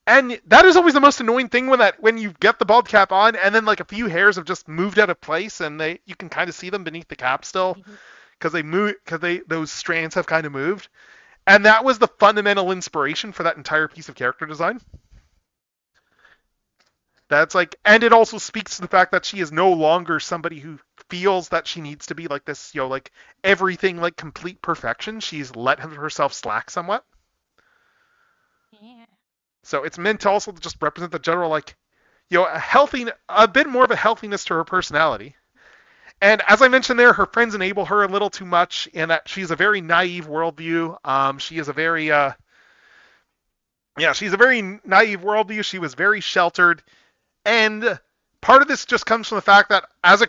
and that is always the most annoying thing when you get the bald cap on and then like a few hairs have just moved out of place and you can kind of see them beneath the cap still because those strands have kind of moved, and that was the fundamental inspiration for that entire piece of character design. That's like, and it also speaks to the fact that she is no longer somebody who feels that she needs to be like this, like everything like complete perfection. She's let herself slack somewhat. Yeah. So it's meant to also just represent the general like, a bit more of a healthiness to her personality. And as I mentioned there, her friends enable her a little too much in that she's a very naive worldview. She is a very, she's a very naive worldview. She was very sheltered. And part of this just comes from the fact that as her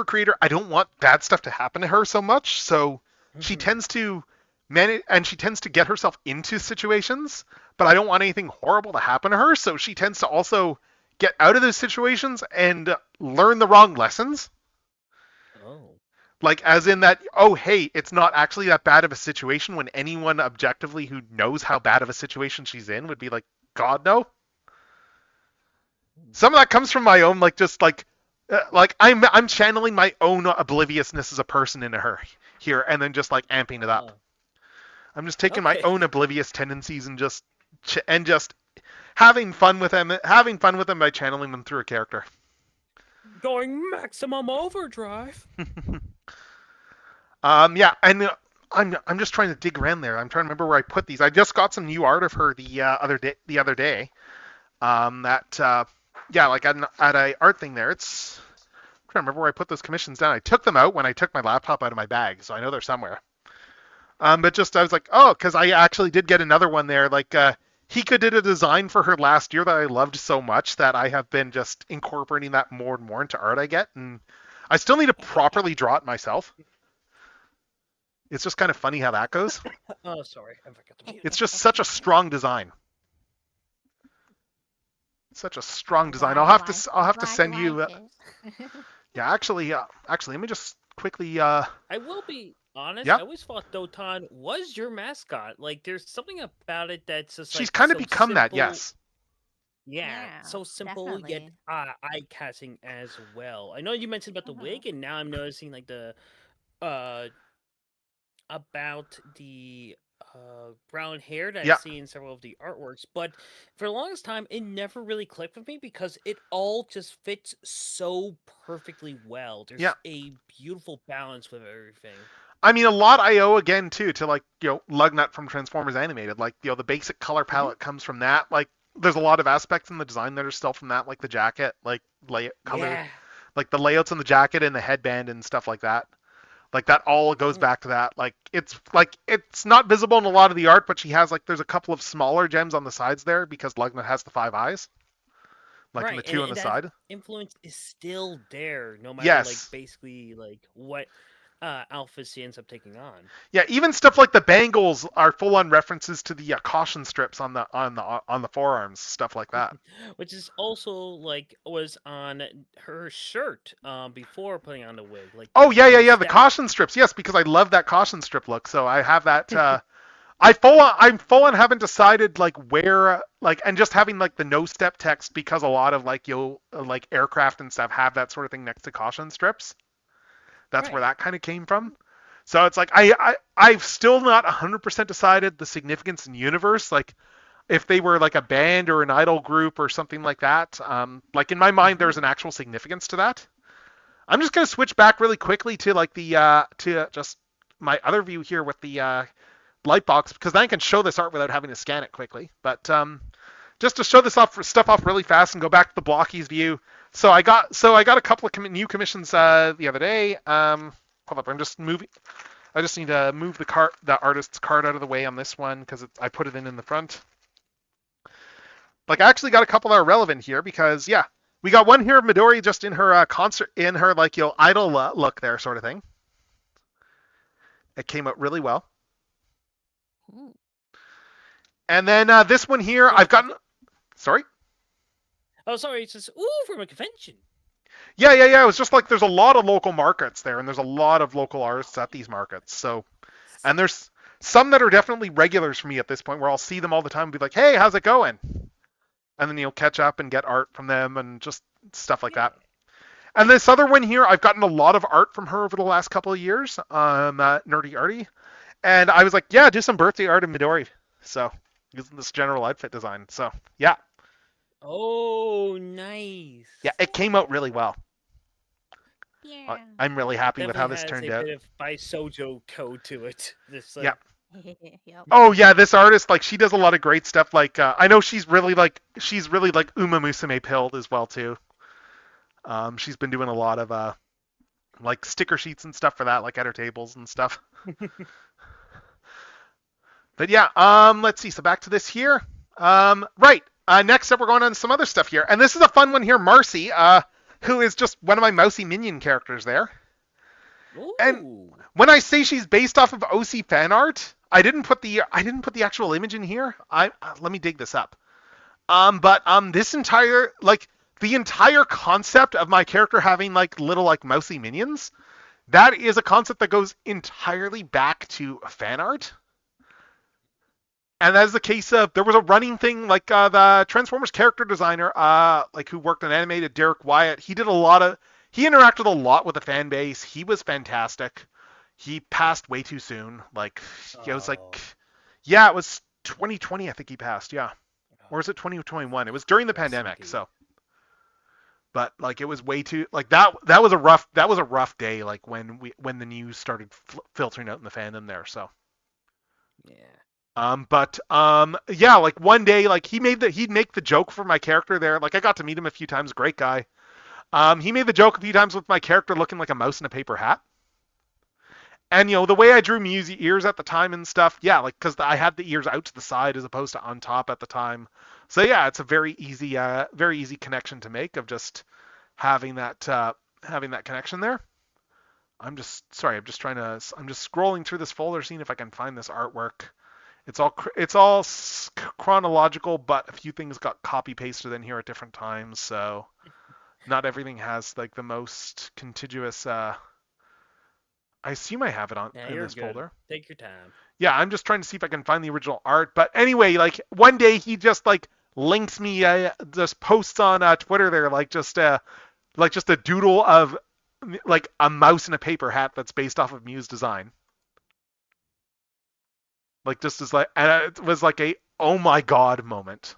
creator, I don't want bad stuff to happen to her so much. So she tends to manage, and she tends to get herself into situations, but I don't want anything horrible to happen to her. So she tends to also get out of those situations and learn the wrong lessons. Oh. Like, as in that, oh, hey, it's not actually that bad of a situation, when anyone objectively who knows how bad of a situation she's in would be like, God, no. Some of that comes from my own, like, just like I'm channeling my own obliviousness as a person into her here, and then just like amping it up. I'm just taking my own oblivious tendencies and just having fun with them by channeling them through a character. Going maximum overdrive. Yeah, and I'm just trying to dig around there. I'm trying to remember where I put these. I just got some new art of her the other day. Like at a art thing there. I'm trying to remember where I put those commissions down. I took them out when I took my laptop out of my bag, so I know they're somewhere. But just I was like, oh, because I actually did get another one there. Like Hika did a design for her last year that I loved so much that I have been just incorporating that more and more into art I get, and I still need to properly draw it myself. It's just kind of funny how that goes. Oh, sorry. I forgot to mute. It's just such a strong design. Such a strong design. I'll have to send you. Yeah, actually, let me just quickly. I will be honest. Yeah. I always thought Dotan was your mascot. Like, there's something about it that's just. She's like, kind of so become simple. that, yes. Yeah, so simple definitely. yet eye-catching as well. I know you mentioned about the wig, and now I'm noticing like the about the brown hair that Yeah. I see in several of the artworks, but for the longest time, it never really clicked with me because it all just fits so perfectly well. There's Yeah. a beautiful balance with everything. I mean, a lot I owe again too to like Lugnut from Transformers Animated. Like the basic color palette comes from that. Like there's a lot of aspects in the design that are still from that, like the jacket, like color, Yeah. like the layouts on the jacket and the headband and stuff like that. Like that all goes back to that. Like it's not visible in a lot of the art, but she has there's a couple of smaller gems on the sides there because Lugnut has the 5 eyes. Like in the two on the that side. influence is still there, no matter Yes. basically what outfit she ends up taking on. Yeah, even stuff like the bangles are full on references to the caution strips on the forearms, stuff like that. Which is also was on her shirt before putting on the wig. Oh yeah, the caution strips. Yes, because I love that caution strip look. So I have that. I'm full on haven't decided where and just having the no step text because a lot of aircraft and stuff have that sort of thing next to caution strips. That's where that kind of came from. So it's I've still not 100% decided the significance in universe. If they were a band or an idol group or something like that. In my mind, there's an actual significance to that. I'm just gonna switch back really quickly to to just my other view here with the light box because then I can show this art without having to scan it quickly. But just to show this stuff off really fast and go back to the blockies view. So I got a couple of new commissions the other day. Hold up, I'm just moving. I just need to move the artist's card out of the way on this one because I put it in the front. I actually got a couple that are relevant here because we got one here of Midori just in her concert in her idol look there sort of thing. It came out really well. And then this one here I've gotten. Sorry. Oh, sorry. It's just from a convention. Yeah. It was just there's a lot of local markets there, and there's a lot of local artists at these markets. So, and there's some that are definitely regulars for me at this point, where I'll see them all the time and be like, "Hey, how's it going?" And then you'll catch up and get art from them and just stuff like that. And this other one here, I've gotten a lot of art from her over the last couple of years, Nerdy Arty, and I was like, "Yeah, do some birthday art of Midori." So, using this general outfit design. So, yeah. Oh, nice. Yeah, it came out really well. Yeah. I'm really happy with how this turned out. Definitely has a bit of by Sojo code to it. This, yeah. Yep. Oh yeah, this artist she does a lot of great stuff. I know she's really Uma Musume pilled as well too. She's been doing a lot of sticker sheets and stuff for that, at her tables and stuff. But yeah, let's see. So back to this here. Right. Next up, we're going on to some other stuff here, and this is a fun one here. Marcy. who is just one of my mousy minion characters there. Ooh. And when I say she's based off of OC fan art, I didn't put the actual image in here. Let me dig this up. But this entire the entire concept of my character having like little like mousy minions, that is a concept that goes entirely back to fan art. And that's the case of, there was a running thing, like the Transformers character designer, like who worked on animated, Derek Wyatt. He interacted a lot with the fan base. He was fantastic. He passed way too soon. Like, it was yeah, it was 2020, I think he passed. Yeah, or is it 2021? It was during the pandemic. So, but like, it was way too that was a rough day. Like when the news started filtering out in the fandom there. So. Yeah. Yeah, like one day, like he'd make the joke for my character there. Like I got to meet him a few times, great guy. He made the joke a few times with my character looking like a mouse in a paper hat. And the way I drew Mew's ears at the time and stuff, yeah, like because I had the ears out to the side as opposed to on top at the time. So yeah, it's a very easy connection to make of just having that connection there. I'm just scrolling through this folder, seeing if I can find this artwork. It's all chronological, but a few things got copy pasted in here at different times, so not everything has like the most contiguous. I assume I have it in this folder. Take your time. Yeah, I'm just trying to see if I can find the original art. But anyway, like one day he just like links me, just posts on Twitter there, like just a doodle of like a mouse in a paper hat that's based off of Mew's design. Like just as like, and it was like a oh my god moment.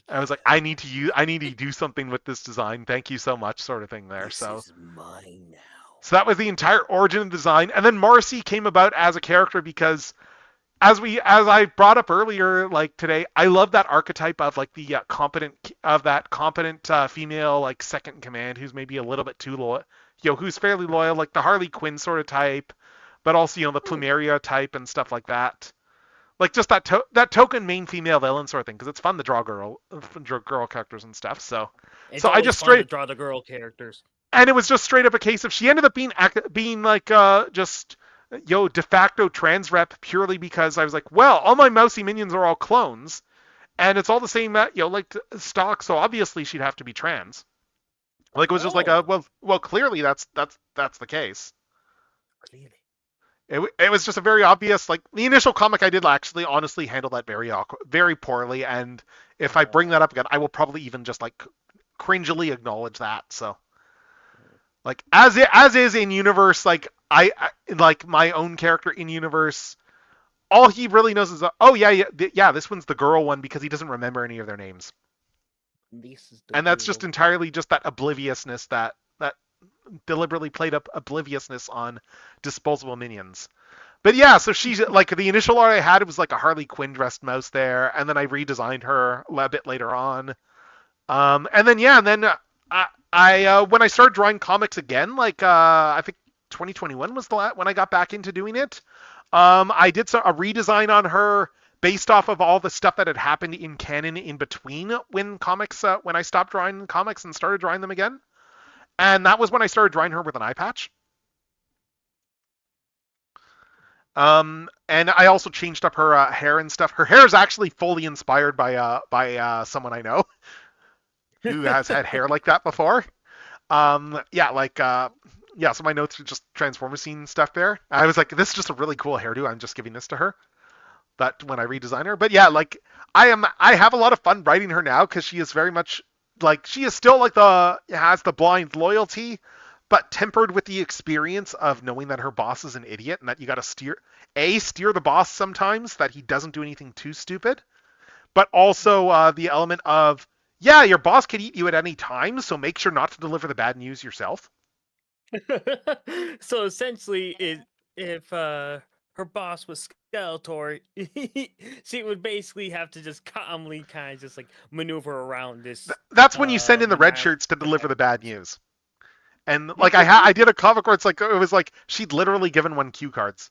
I was like, I need to do something with this design. Thank you so much, sort of thing there. This is mine now. So that was the entire origin of the design, and then Marcy came about as a character because, as I brought up earlier, like today, I love that archetype of like the competent female like second in command who's maybe a little bit too loyal, who's fairly loyal, like the Harley Quinn sort of type. But also, the Plumeria type and stuff like that. Like just that token main female villain sort of thing, because it's fun to draw girl characters and stuff. So I just fun to draw the girl characters. And it was just straight up a case of she ended up being like just de facto trans rep purely because I was like, well, all my mousy minions are all clones, and it's all the same like stock, so obviously she'd have to be trans. Like it was just like well clearly that's the case. Clearly. It was just a very obvious, like, the initial comic I did actually honestly handle that very poorly, and if I bring that up again, I will probably even just, like, cringily acknowledge that, so. Like, as is in universe, like, I like, my own character in universe, all he really knows is, oh, yeah, this one's the girl one, because he doesn't remember any of their names. And that's just entirely just that obliviousness that deliberately played up obliviousness on disposable minions. But yeah, so she's like the initial art I had, it was like a Harley Quinn dressed mouse there, and then I redesigned her a bit later on. And then I when I started drawing comics again, like I think 2021 was when I got back into doing it. I did a redesign on her based off of all the stuff that had happened in canon in between when I stopped drawing comics and started drawing them again. And that was when I started drawing her with an eye patch. And I also changed up her hair and stuff. Her hair is actually fully inspired by someone I know who has had hair like that before. So my notes are just Transformers scene stuff there. I was like, this is just a really cool hairdo. I'm just giving this to her. But when I redesign her, but yeah, like I have a lot of fun writing her now because she is very much. Like, she is still like has the blind loyalty, but tempered with the experience of knowing that her boss is an idiot and that you got to steer the boss sometimes, that he doesn't do anything too stupid, but also the element of, yeah, your boss can eat you at any time, so make sure not to deliver the bad news yourself. So essentially, if her boss was Skeletor, she would basically have to just calmly kind of just like maneuver around this. That's when you send in the red shirts to deliver the bad news. And like I did a comic where it's like it was like she'd literally given one cue cards.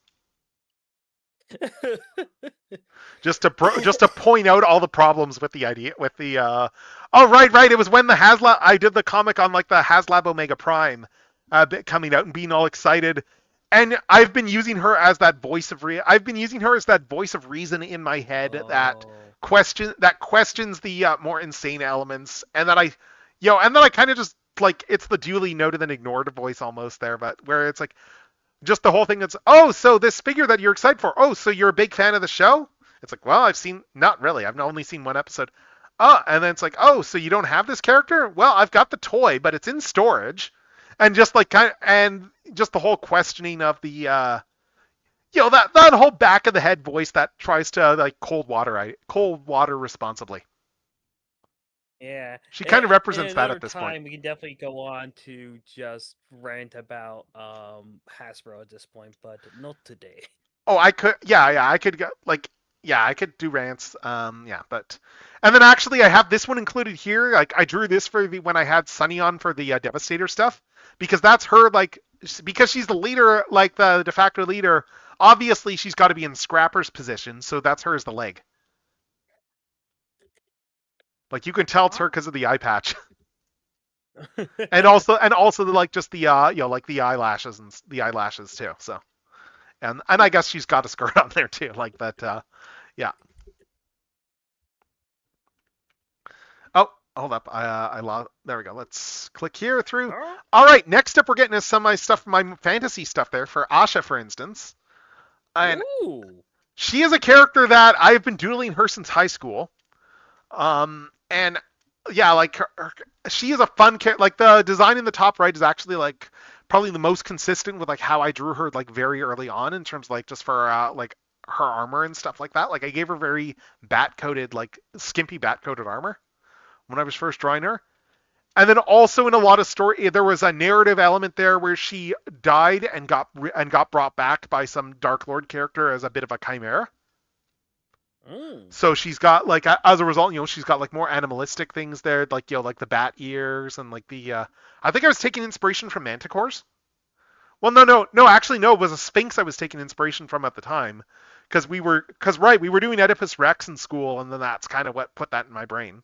just to point out all the problems with the idea with the oh right, it was when the HasLab I did the comic on like the HasLab Omega Prime bit coming out and being all excited, and I've been using her as that voice of reason in my head that questions the more insane elements, and that I kind of just like, it's the duly noted and ignored voice almost there, but where it's like just the whole thing that's, oh, so this figure that you're excited for, oh, so you're a big fan of the show? It's like, well, not really. I've only seen one episode. Oh, and then it's like, oh, so you don't have this character? Well, I've got the toy, but it's in storage. And just like and just the whole questioning of the, that whole back of the head voice that tries to like cold water responsibly. Yeah. She kind of represents that at this time, point. We can definitely go on to just rant about Hasbro at this point, but not today. Oh, I could, I could go, like, I could do rants, but, and then actually I have this one included here. Like, I drew this for when I had Sunny on for the Devastator stuff, because that's her, like, because she's the leader, like the de facto leader. Obviously, she's got to be in Scrapper's position, so that's her as the leg. Like, you can tell it's her because of the eye patch. and also like just the like the eyelashes too. So, and I guess she's got a skirt on there too, like that. Yeah. Oh, hold up. I lost. There we go. Let's click here through. All right. Next up, we're getting to some of my stuff, my fantasy stuff there for Asha, for instance. And she is a character that I've been doodling her since high school. And yeah, like she is a fun character. Like the design in the top right is actually like probably the most consistent with like how I drew her like very early on in terms of like just for like her armor and stuff like that. Like I gave her very bat-coated, like skimpy bat-coated armor when I was first drawing her. And then also in a lot of story, there was a narrative element there where she died and got brought back by some Dark Lord character as a bit of a chimera. So she's got like, as a result, she's got like more animalistic things there, like like the bat ears and like the. I think I was taking inspiration from manticores. Well, no, actually no, it was a sphinx I was taking inspiration from at the time, because we were doing Oedipus Rex in school, and then that's kind of what put that in my brain.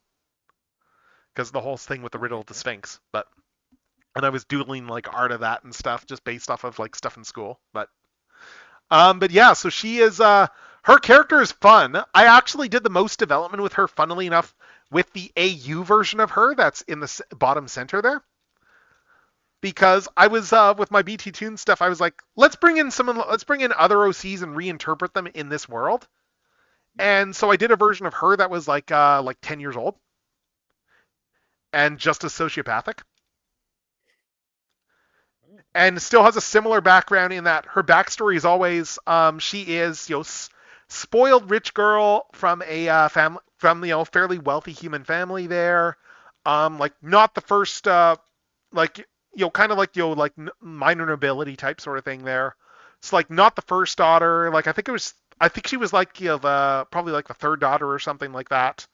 Because the whole thing with the riddle of the Sphinx, and I was doodling like art of that and stuff just based off of like stuff in school, but yeah, so she is her character is fun. I actually did the most development with her, funnily enough, with the AU version of her that's in the bottom center there. Because I was with my BT Toon stuff, I was like, let's bring in other OCs and reinterpret them in this world. And so I did a version of her that was like 10 years old and just as sociopathic. And still has a similar background in that her backstory is always she is spoiled rich girl from a fairly wealthy human family there, like not the first like kind of like like minor nobility type sort of thing there. It's like not the first daughter. Like I think she was like probably like the third daughter or something like that.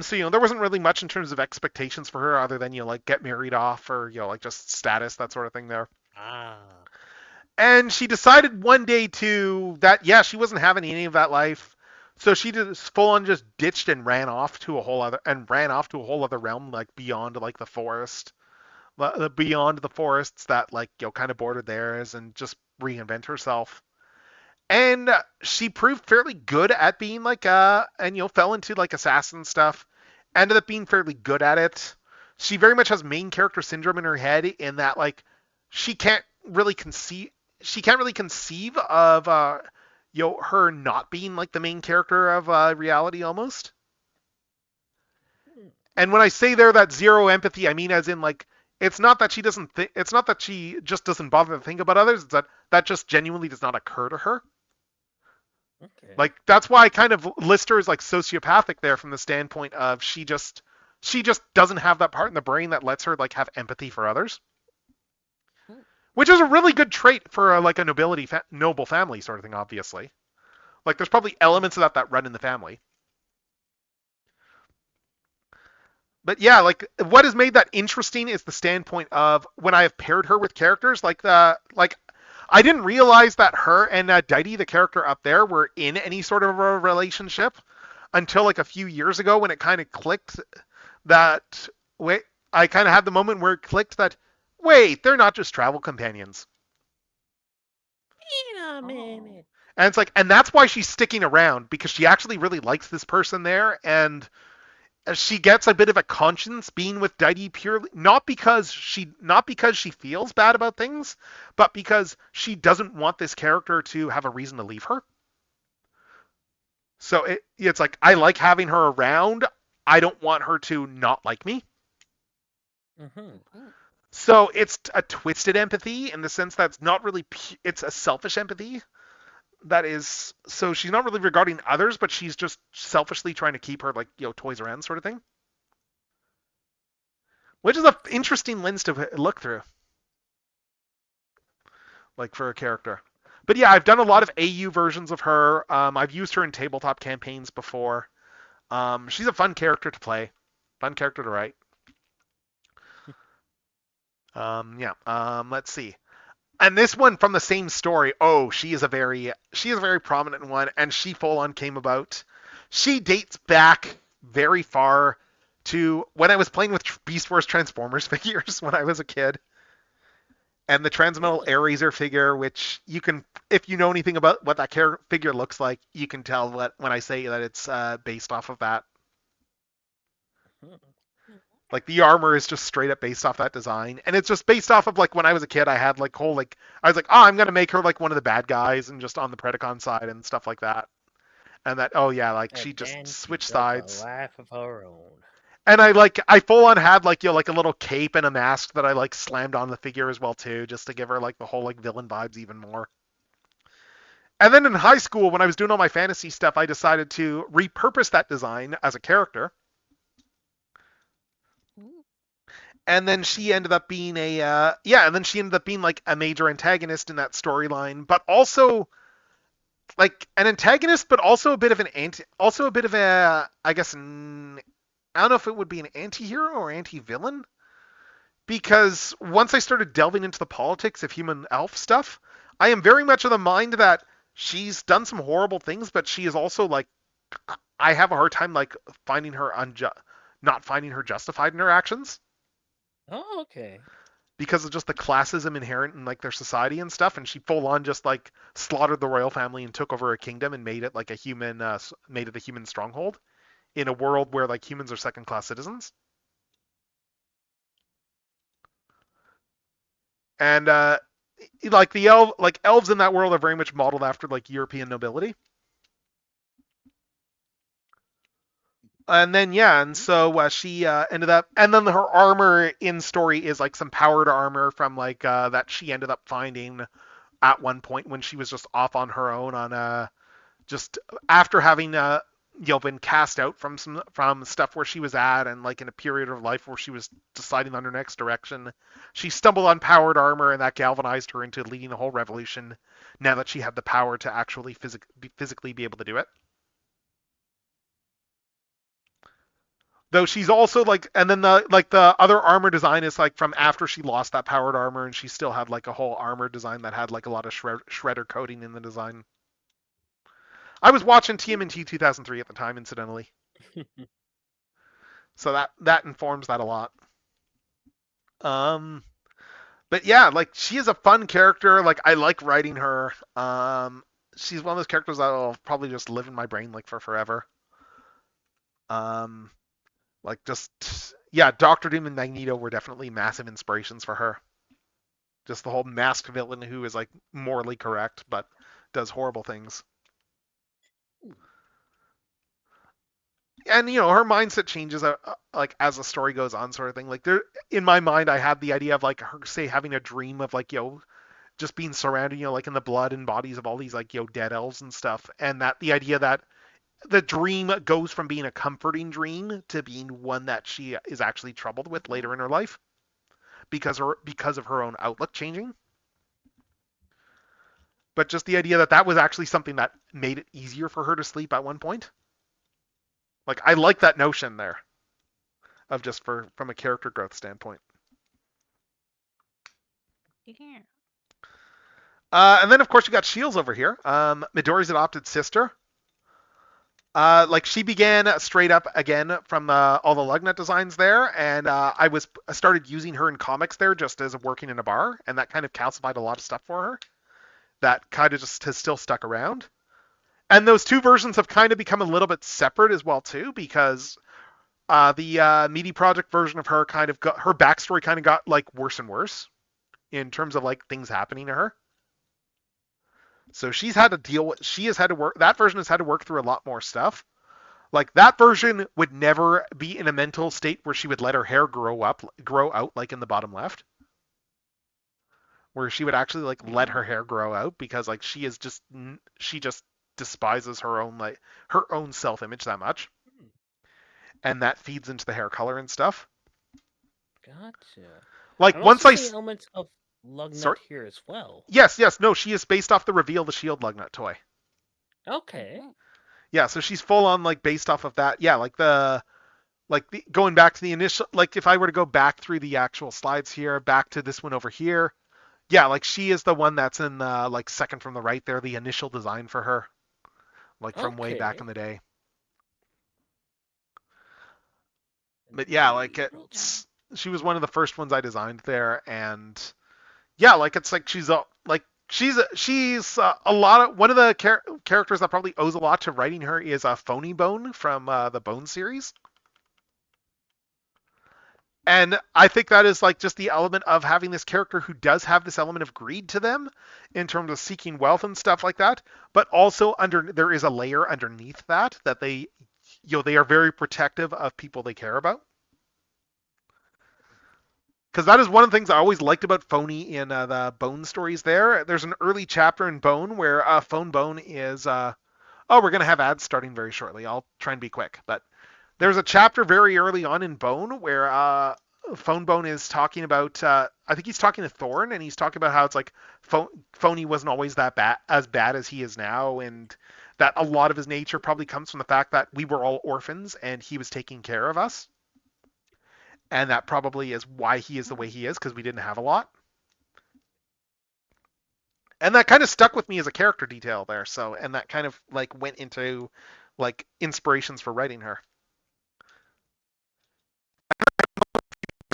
So there wasn't really much in terms of expectations for her other than like get married off or like just status, that sort of thing there. And she decided one day she wasn't having any of that life, so she just full on just ditched and ran off to a whole other realm, like beyond like the forest, beyond the forests that like kind of bordered theirs, and just reinvent herself. And she proved fairly good at being like and fell into like assassin stuff. Ended up being fairly good at it. She very much has main character syndrome in her head, in that like she can't really conceive of her not being like the main character of reality almost. And when I say there that zero empathy, I mean as in like it's not that she just doesn't bother to think about others. It's that just genuinely does not occur to her. Okay. Like that's why I kind of list her as like sociopathic there, from the standpoint of she just doesn't have that part in the brain that lets her like have empathy for others, which is a really good trait for like a noble family sort of thing. Obviously, like there's probably elements of that run in the family. But yeah, like what has made that interesting is the standpoint of when I have paired her with characters like I didn't realize that her and Deity, the character up there, were in any sort of a relationship until like a few years ago when it kind of clicked that wait, I kind of had the moment where it clicked that wait, they're not just travel companions. Wait a minute. And it's like, and that's why she's sticking around, because she actually really likes this person there, and she gets a bit of a conscience being with Deity purely not because she feels bad about things, but because she doesn't want this character to have a reason to leave her. So it's like, I like having her around. I don't want her to not like me. So it's a twisted empathy in the sense that it's not really it's a selfish empathy. That is, so she's not really regarding others, but she's just selfishly trying to keep her, like, toys around sort of thing. Which is an interesting lens to look through. Like, for a character. But yeah, I've done a lot of AU versions of her. I've used her in tabletop campaigns before. She's a fun character to play. Fun character to write. Let's see. And this one from the same story. Oh, she is a very prominent one, and she full on came about. She dates back very far to when I was playing with Beast Wars Transformers figures when I was a kid. And the Transmetal Air figure, which you can, if you know anything about what that figure looks like, you can tell when I say that it's based off of that. Like, the armor is just straight up based off that design. And it's just based off of, like, when I was a kid, I had, like, I was like, oh, I'm going to make her, like, one of the bad guys and just on the Predacon side and stuff like that. And that, oh, yeah, like, she just switched sides. A life of her own. And I full on had, like, like a little cape and a mask that I, like, slammed on the figure as well, too, just to give her, like, the whole, like, villain vibes even more. And then in high school, when I was doing all my fantasy stuff, I decided to repurpose that design as a character. And then she ended up being like a major antagonist in that storyline, but also like an antagonist, but also a bit of I guess, I don't know if it would be an anti-hero or anti-villain, because once I started delving into the politics of human elf stuff, I am very much of the mind that she's done some horrible things, but she is also like, I have a hard time like not finding her justified in her actions. Oh, okay. Because of just the classism inherent in like their society and stuff, and she full on just like slaughtered the royal family and took over a kingdom and made it like a human stronghold in a world where like humans are second class citizens. And like elves in that world are very much modeled after like European nobility. And then so she ended up, and then her armor in story is like some powered armor from like that she ended up finding at one point when she was just off on her own on just after having been cast out from stuff where she was at, and like in a period of life where she was deciding on her next direction. She stumbled on powered armor, and that galvanized her into leading the whole revolution now that she had the power to actually physically be able to do it. Though she's also like, and then the other armor design is like from after she lost that powered armor, and she still had like a whole armor design that had like a lot of shredder coating in the design. I was watching TMNT 2003 at the time, incidentally. So that informs that a lot. But yeah, like she is a fun character. Like I like writing her. She's one of those characters that will probably just live in my brain like for forever. Like just, yeah, Doctor Doom and Magneto were definitely massive inspirations for her. Just the whole masked villain who is like morally correct but does horrible things. And her mindset changes like as the story goes on, sort of thing. Like there, in my mind, I had the idea of like her, say, having a dream of like just being surrounded, like in the blood and bodies of all these like dead elves and stuff, and that the idea that the dream goes from being a comforting dream to being one that she is actually troubled with later in her life because of her own outlook changing. But just the idea that was actually something that made it easier for her to sleep at one point. Like, I like that notion there of just from a character growth standpoint. Yeah. And then of course you got Shields over here, Midori's adopted sister. Like she began straight up again from all the Lugnut designs there, and I started using her in comics there just as working in a bar, and that kind of calcified a lot of stuff for her. That kind of just has still stuck around. And those two versions have kind of become a little bit separate as well too, because the Meaty Project version of her kind of got her backstory kind of got like worse and worse in terms of like things happening to her. So she has had to work, that version has had to work through a lot more stuff. Like that version would never be in a mental state where she would let her hair grow out like in the bottom left. Where she would actually like let her hair grow out because like she just despises her own self-image that much. And that feeds into the hair color and stuff. Gotcha. Like and once also see elements of Lugnut here as well. Yes, no, she is based off the Reveal the Shield Lugnut toy. Okay. Yeah, so she's full on like based off of that. Yeah, going back to the initial, like if I were to go back through the actual slides here, back to this one over here, yeah, like she is the one that's in the like second from the right there, the initial design for her, like from way back in the day. But yeah, like she was one of the first ones I designed there, and yeah, like it's like she's a lot of one of the characters that probably owes a lot to writing her is Phony Bone from the Bone series. And I think that is like just the element of having this character who does have this element of greed to them in terms of seeking wealth and stuff like that, but also there is a layer underneath that they they are very protective of people they care about. Because that is one of the things I always liked about Phony in the Bone stories there. There's an early chapter in Bone where Phone Bone is... we're going to have ads starting very shortly. I'll try and be quick. But there's a chapter very early on in Bone where Phone Bone is talking about... I think he's talking to Thorn, and he's talking about how it's like Phony wasn't always that bad as he is now, and that a lot of his nature probably comes from the fact that we were all orphans, and he was taking care of us. And that probably is why he is the way he is, because we didn't have a lot. And that kind of stuck with me as a character detail there. So, and that kind of like went into like inspirations for writing her.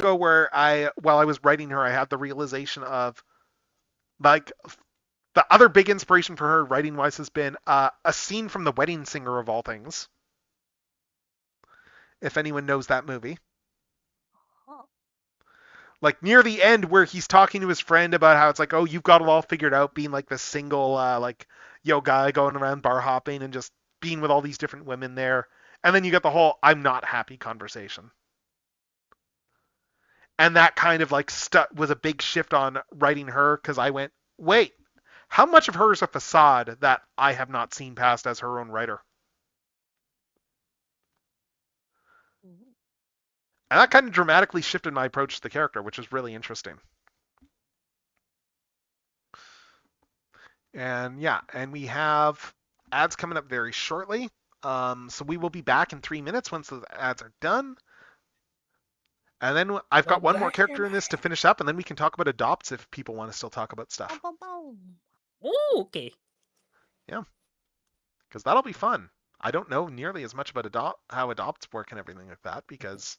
Where while I was writing her, I had the realization of like the other big inspiration for her writing wise has been a scene from The Wedding Singer of all things. If anyone knows that movie. Like near the end where he's talking to his friend about how it's like, oh, you've got it all figured out, being like this single guy going around bar hopping and just being with all these different women there. And then you get the whole I'm not happy conversation. And that kind of like was a big shift on writing her, because I went, wait, how much of her is a facade that I have not seen past as her own writer? And that kind of dramatically shifted my approach to the character, which is really interesting. And yeah, and we have ads coming up very shortly. So we will be back in 3 minutes once the ads are done. And then I've got one more character in this to finish up, and then we can talk about adopts if people want to still talk about stuff. Ooh, okay. Yeah, because that'll be fun. I don't know nearly as much about how adopts work and everything like that, because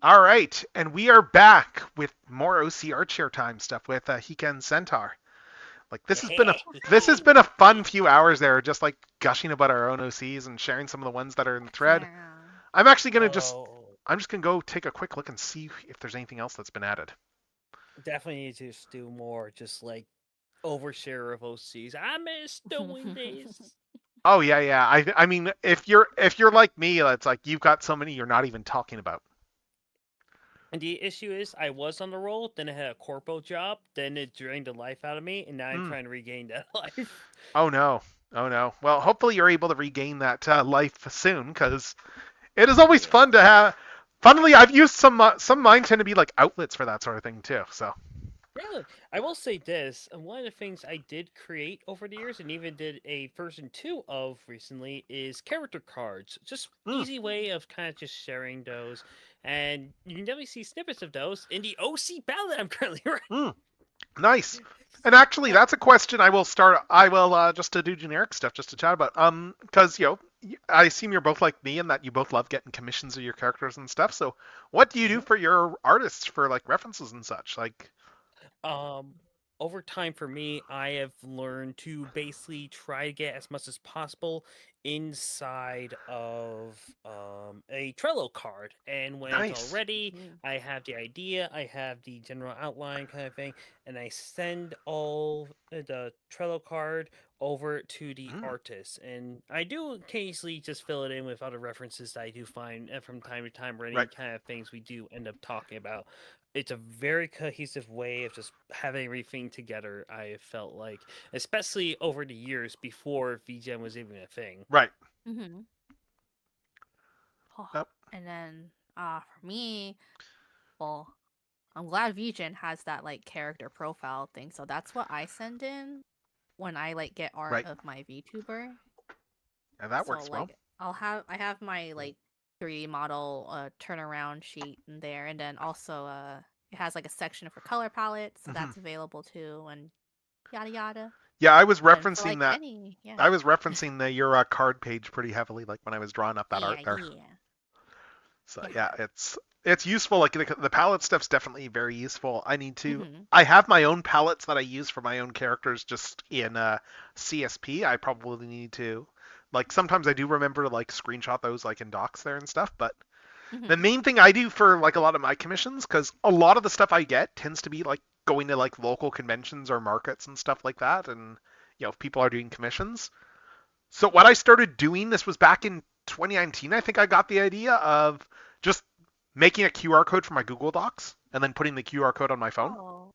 All right, and we are back with more OCR chair time stuff with Hiken Centaur. Like this has been a fun few hours there, just like gushing about our own OCs and sharing some of the ones that are in the thread. I'm actually gonna I'm just gonna go take a quick look and see if there's anything else that's been added. Definitely need to just do more, just like overshare of OCs. I miss doing this. Oh yeah. I mean, if you're like me, it's like you've got so many you're not even talking about. And the issue is, I was on the roll, then I had a corpo job, then it drained the life out of me, and now I'm trying to regain that life. Oh no. Well, hopefully you're able to regain that life soon, because it is always fun to have. Funnily, I've used some mine tend to be like outlets for that sort of thing too. So. Really, I will say this: one of the things I did create over the years, and even did a version 2 of recently, is character cards. Just easy way of kind of just sharing those, and you can definitely see snippets of those in the OC ballot I'm currently running. Nice. And actually, that's a question I will just to do generic stuff, just to chat about. Because I assume you're both like me, and that you both love getting commissions of your characters and stuff. So, what do you do for your artists for like references and such? Like. Over time for me, I have learned to basically try to get as much as possible inside of a Trello card. And when it's all ready, I have the idea, I have the general outline kind of thing, and I send all the Trello card over to the artist. And I do occasionally just fill it in with other references that I do find from time to time, or any kind of things we do end up talking about. It's a very cohesive way of just having everything together, I felt like, especially over the years before VGen was even a thing. Right. Mm-hmm. Oh, and then for me, well, I'm glad VGen has that like character profile thing, so that's what I send in when I like get art of my VTuber. And that works well. I have my like 3D model turnaround sheet in there, and then also it has like a section for color palettes, so that's available too, and yada yada. Yeah, I was referencing like that. I was referencing your card page pretty heavily, like when I was drawing up that art there. So yeah, it's useful. Like the palette stuff's definitely very useful. I need to. I have my own palettes that I use for my own characters, just in CSP. I probably need to. Like sometimes I do remember to like screenshot those like in docs there and stuff, but the main thing I do for like a lot of my commissions, because a lot of the stuff I get tends to be like going to like local conventions or markets and stuff like that, and if people are doing commissions. So what I started doing, this was back in 2019, I think I got the idea of just making a QR code for my Google Docs and then putting the QR code on my phone. Oh.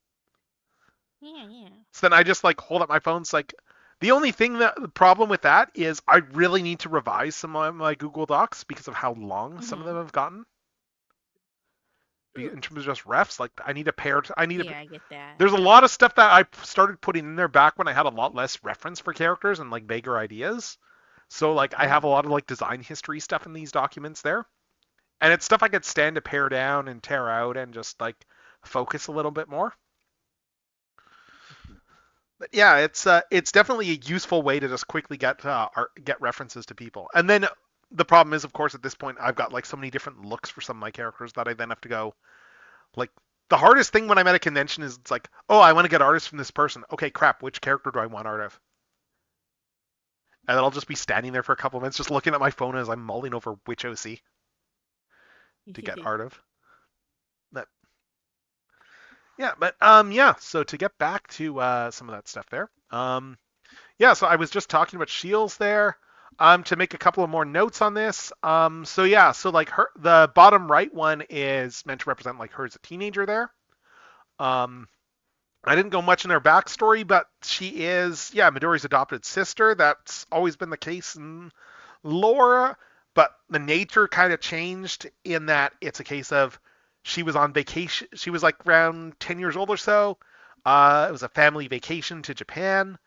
Yeah. So then I just like hold up my phone. It's like the only thing the problem with that is I really need to revise some of my Google Docs because of how long some of them have gotten. In terms of just refs, like I need a pair. I get that. There's a lot of stuff that I started putting in there back when I had a lot less reference for characters and like vaguer ideas. So like I have a lot of like design history stuff in these documents there, and it's stuff I could stand to pare down and tear out and just like focus a little bit more. But yeah, it's definitely a useful way to just quickly get references to people. And then the problem is, of course, at this point, I've got like so many different looks for some of my characters that I then have to go. Like the hardest thing when I'm at a convention is it's like, oh, I want to get artists from this person. Okay, crap, which character do I want art of? And then I'll just be standing there for a couple of minutes, just looking at my phone as I'm mulling over which OC to get art of. So to get back to some of that stuff there, so I was just talking about Shields there. To make a couple of more notes on this, so like the bottom right one is meant to represent like her as a teenager there. I didn't go much in her backstory, but she is Midori's adopted sister. That's always been the case in lore, but the nature kind of changed in that it's a case of she was on vacation. She was like around 10 years old or so. It was a family vacation to Japan.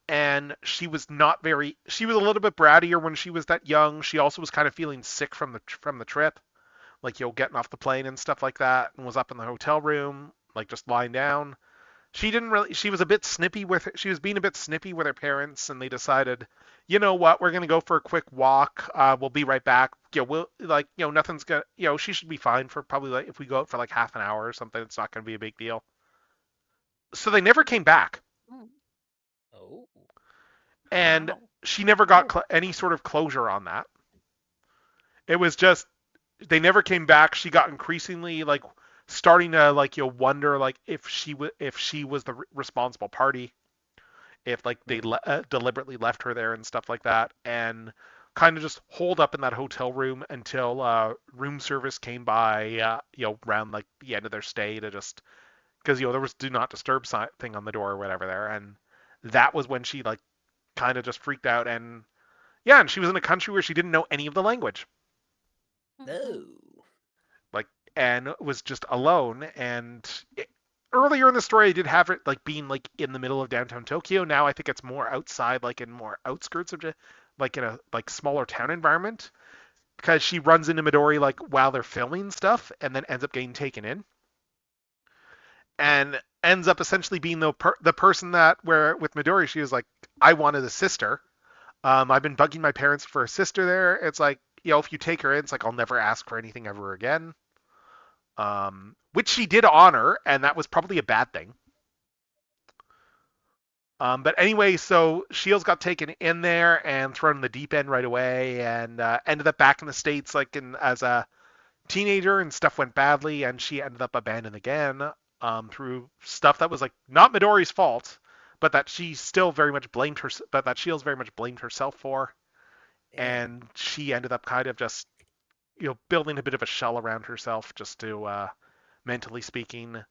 And she was a little bit brattier when she was that young. She also was kind of feeling sick from the trip, like getting off the plane and stuff like that, and was up in the hotel room, like just lying down. she didn't really. She was a bit snippy with. She was being a bit snippy with her parents, and they decided, you know what, we're gonna go for a quick walk. We'll be right back. Nothing's gonna. She should be fine for probably like if we go out for like half an hour or something. It's not gonna be a big deal. So they never came back. Oh. And she never got any sort of closure on that. It was just they never came back. She got increasingly like starting to like wonder like if she was the responsible party, if like they deliberately left her there and stuff like that, and kind of just holed up in that hotel room until room service came by around like the end of their stay to just because there was do not disturb thing on the door or whatever there, and that was when she like kind of just freaked out, and she was in a country where she didn't know any of the language. No. Like, and was just alone. And earlier in the story, I did have it like being like in the middle of downtown Tokyo. Now I think it's more outside, like in more outskirts of like in a like smaller town environment. Because she runs into Midori like while they're filming stuff, and then ends up getting taken in, and ends up essentially being the person that where with Midori she was like, I wanted a sister. I've been bugging my parents for a sister there. It's like, if you take her in, it's like I'll never ask for anything ever again. Which she did honor, and that was probably a bad thing. But anyway, so Shields got taken in there and thrown in the deep end right away, and ended up back in the States like as a teenager, and stuff went badly, and she ended up abandoned again through stuff that was like not Midori's fault, but that she still very much blamed her, but that Shields very much blamed herself for, and she ended up kind of just building a bit of a shell around herself, just to mentally speaking,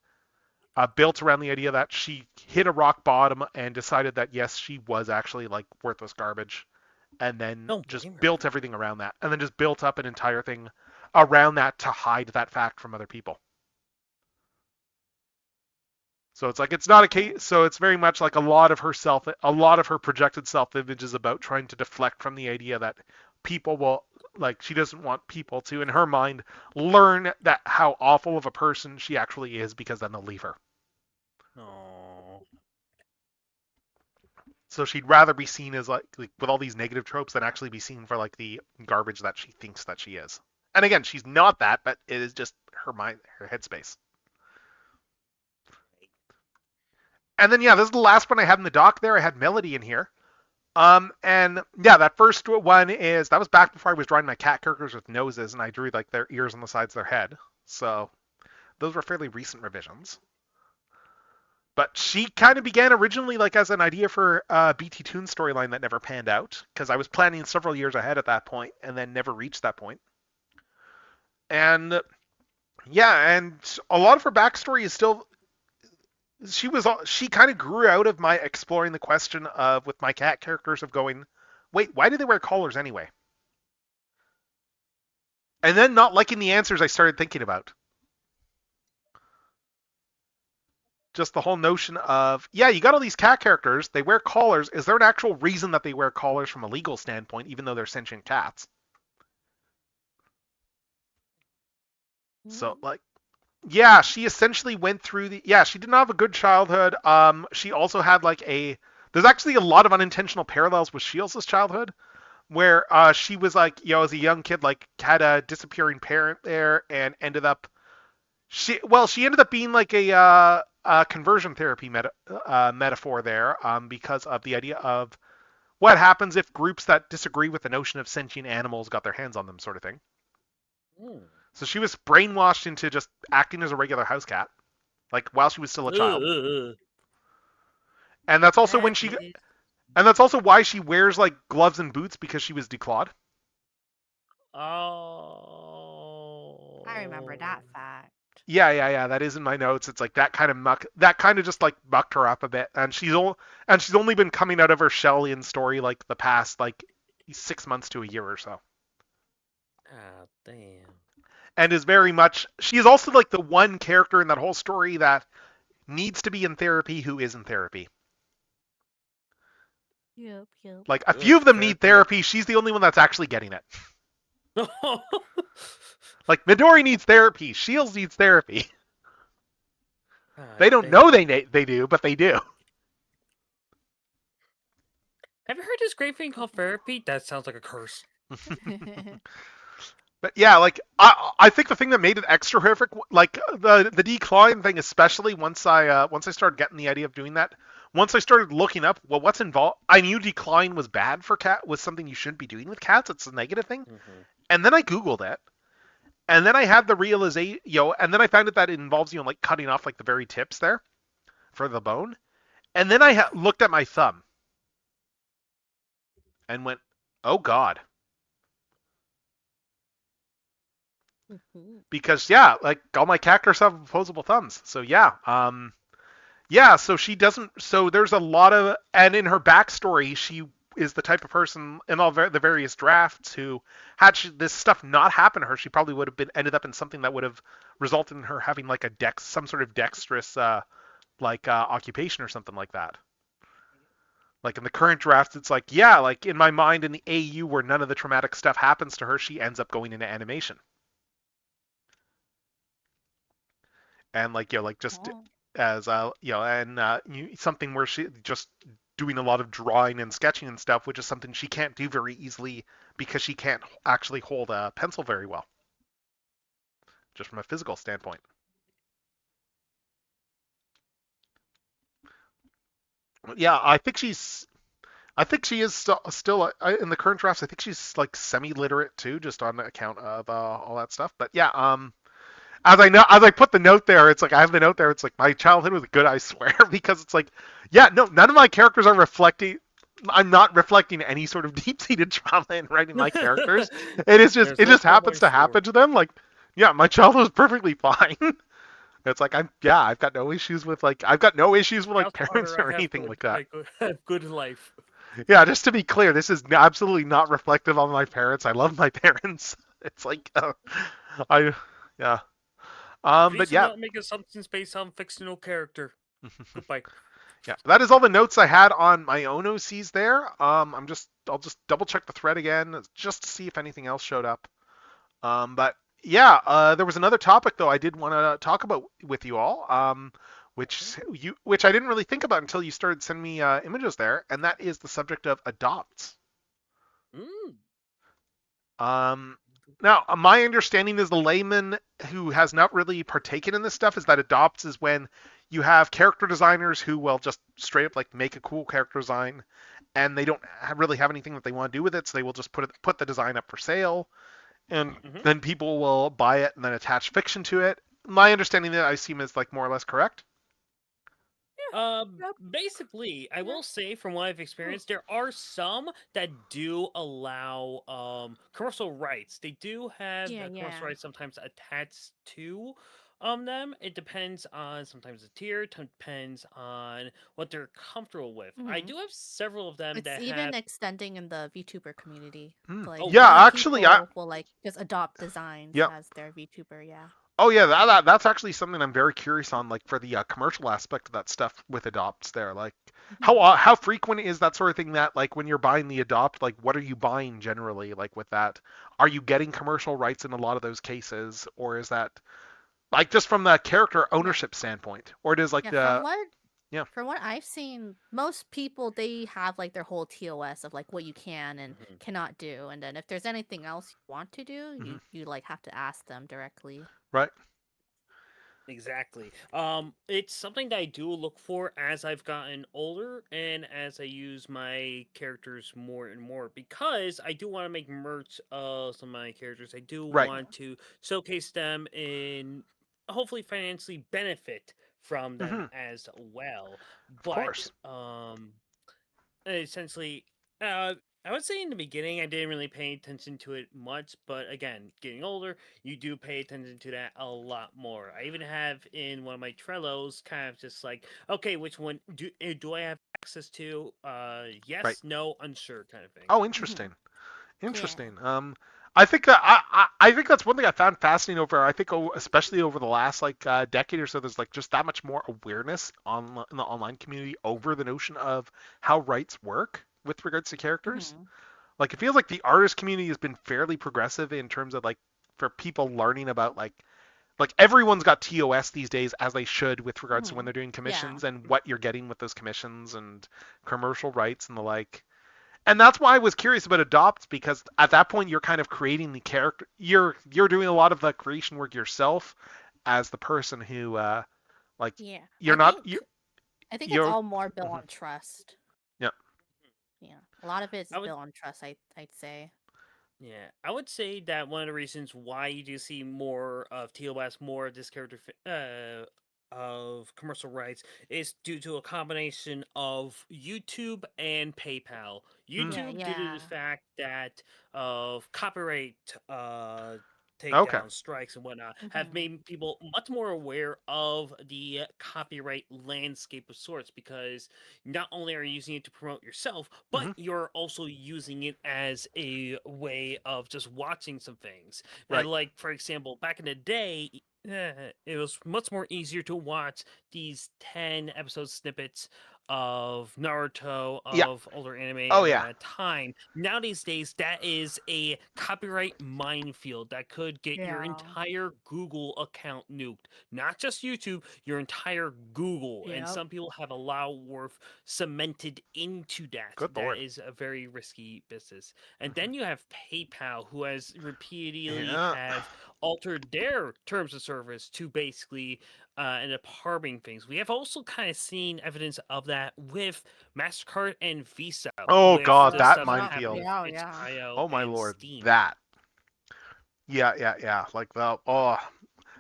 built around the idea that she hit a rock bottom and decided that yes, she was actually like worthless garbage, and then just built everything around that, and then just built up an entire thing around that to hide that fact from other people. So it's like it's not a case. So it's very much like a lot of her projected self-image is about trying to deflect from the idea that people will like she doesn't want people to, in her mind, learn that how awful of a person she actually is, because then they'll leave her. Oh. So she'd rather be seen as like with all these negative tropes than actually be seen for like the garbage that she thinks that she is. And again, she's not that, but it is just her mind, her headspace. And then this is the last one I had in the doc there. I had Melody in here. And that first one that was back before I was drawing my cat characters with noses, and I drew like their ears on the sides of their head. So those were fairly recent revisions. But she kind of began originally like as an idea for a BT Toon storyline that never panned out, because I was planning several years ahead at that point and then never reached that point. And and a lot of her backstory is still she kind of grew out of my exploring the question of with my cat characters of going, wait, why do they wear collars anyway? And then not liking the answers I started thinking about. Just the whole notion of, you got all these cat characters, they wear collars. Is there an actual reason that they wear collars from a legal standpoint, even though they're sentient cats? So, like, she essentially went through she did not have a good childhood. She also had like there's actually a lot of unintentional parallels with Shields' childhood, where she was like, as a young kid, like had a disappearing parent there, and ended up, she ended up being like a conversion therapy metaphor there, because of the idea of what happens if groups that disagree with the notion of sentient animals got their hands on them, sort of thing. So she was brainwashed into just acting as a regular house cat, like while she was still a child. And that's also and that's also why she wears like gloves and boots, because she was declawed. Oh. I remember that fact. Yeah. That is in my notes. It's like that kind of just like mucked her up a bit, and she's only been coming out of her shell in story like the past like 6 months to a year or so. Ah, damn. And is very much, she is also like the one character in that whole story that needs to be in therapy who is in therapy. Yep. Like a few of them need therapy. She's the only one that's actually getting it. Like Midori needs therapy. Shields needs therapy. They don't know they do, but they do. Have you heard this great thing called therapy? That sounds like a curse. But yeah, like I think the thing that made it extra horrific, like the decline thing, especially once I started getting the idea of doing that, once I started looking up, well, what's involved? I knew decline was bad for was something you shouldn't be doing with cats. It's a negative thing. And then I googled it, and then I had the realization, and then I found out that it involves like cutting off like the very tips there for the bone, and then I looked at my thumb and went, oh God. Because yeah, like all my cactus have opposable thumbs. So yeah, so she doesn't. So there's a lot of, and in her backstory, she is the type of person in all the various drafts who, had this stuff not happened to her, she probably would have ended up in something that would have resulted in her having like some sort of dexterous occupation or something like that. Like in the current draft, it's like, yeah, like in my mind in the AU where none of the traumatic stuff happens to her, she ends up going into animation. And just as something where she just doing a lot of drawing and sketching and stuff, which is something she can't do very easily because she can't actually hold a pencil very well, just from a physical standpoint. Yeah, I think she is still in the current drafts. I think she's like semi-literate too, just on account of all that stuff. But yeah, as I put the note there, it's like I have the note there. It's like my childhood was good, I swear, because it's like, yeah, no, none of my characters are reflecting. I'm not reflecting any sort of deep-seated trauma in writing my characters. It just happens to happen to them. Like, yeah, my childhood was perfectly fine. It's like I've got no issues with like parents or anything like that. I have good life. Yeah, just to be clear, this is absolutely not reflective on my parents. I love my parents. It's like yeah. But yeah. Not make assumptions based on fictional character. Goodbye. Yeah, that is all the notes I had on my own OCs there. I'll just double check the thread again just to see if anything else showed up. But yeah, there was another topic though I did want to talk about with you all, which I didn't really think about until you started sending me images there, and that is the subject of adopts. Now, my understanding as the layman who has not really partaken in this stuff is that adopts is when you have character designers who will just straight up like make a cool character design, and they don't really have anything that they want to do with it, so they will just put the design up for sale, and then people will buy it and then attach fiction to it. My understanding that I seem is like more or less correct. Basically, I will say from what I've experienced, there are some that do allow commercial rights. They do have commercial rights sometimes attached to them. It depends on sometimes the tier, depends on what they're comfortable with. I do have several of them that even have extending in the VTuber community. Like, yeah, actually, people will like just adopt designs as their VTuber. Yeah. Oh yeah, that's actually something I'm very curious on, like for the commercial aspect of that stuff with adopts there. Like, how frequent is that sort of thing? That like when you're buying the adopt, like what are you buying generally? Like with that, are you getting commercial rights in a lot of those cases, or is that like just from the character ownership standpoint, or it is like From what I've seen, most people they have like their whole TOS of like what you can and cannot do, and then if there's anything else you want to do, you like have to ask them directly. Right. Exactly. It's something that I do look for as I've gotten older and as I use my characters more and more, because I do want to make merch of some of my characters. I do want to showcase them and hopefully financially benefit from them as well. But of course. Essentially, I would say in the beginning I didn't really pay attention to it much, but again, getting older, you do pay attention to that a lot more. I even have in one of my Trellos kind of just like, okay, which one do I have access to? Yes, no, unsure kind of thing. Oh, interesting. Interesting. I think that I think that's one thing I found fascinating especially over the last like decade or so. There's like just that much more awareness in the online community over the notion of how rights work with regards to characters. Like it feels like the artist community has been fairly progressive in terms of like for people learning about like like everyone's got TOS these days, as they should, with regards to when they're doing commissions and what you're getting with those commissions and commercial rights and the like. And that's why I was curious about Adopt, because at that point you're kind of creating the character. You're doing a lot of the creation work yourself as the person who like you're not you. I think it's all more built on trust. Yeah. Yeah, a lot of it's built on trust. I'd say. Yeah, I would say that one of the reasons why you do see more of TOS, more of this character of commercial rights is due to a combination of YouTube and PayPal. YouTube, due to the fact that of copyright takedown strikes and whatnot, have made people much more aware of the copyright landscape of sorts, because not only are you using it to promote yourself, but you're also using it as a way of just watching some things. Right. Like, for example, back in the day, it was much more easier to watch these 10 episode snippets of Naruto, of older anime at a time. Now these days, that is a copyright minefield that could get your entire Google account nuked. Not just YouTube, your entire Google. And some people have a lot of worth cemented into that. Good that Lord. is a very risky business. And then you have PayPal, who has repeatedly have altered their terms of service to basically end up harming things. We have also kind of seen evidence of that with MasterCard and Visa. Oh with God, the that stuff minefield. happening with itch.io Oh my and Lord, Steam. that. Yeah. Like that. Oh,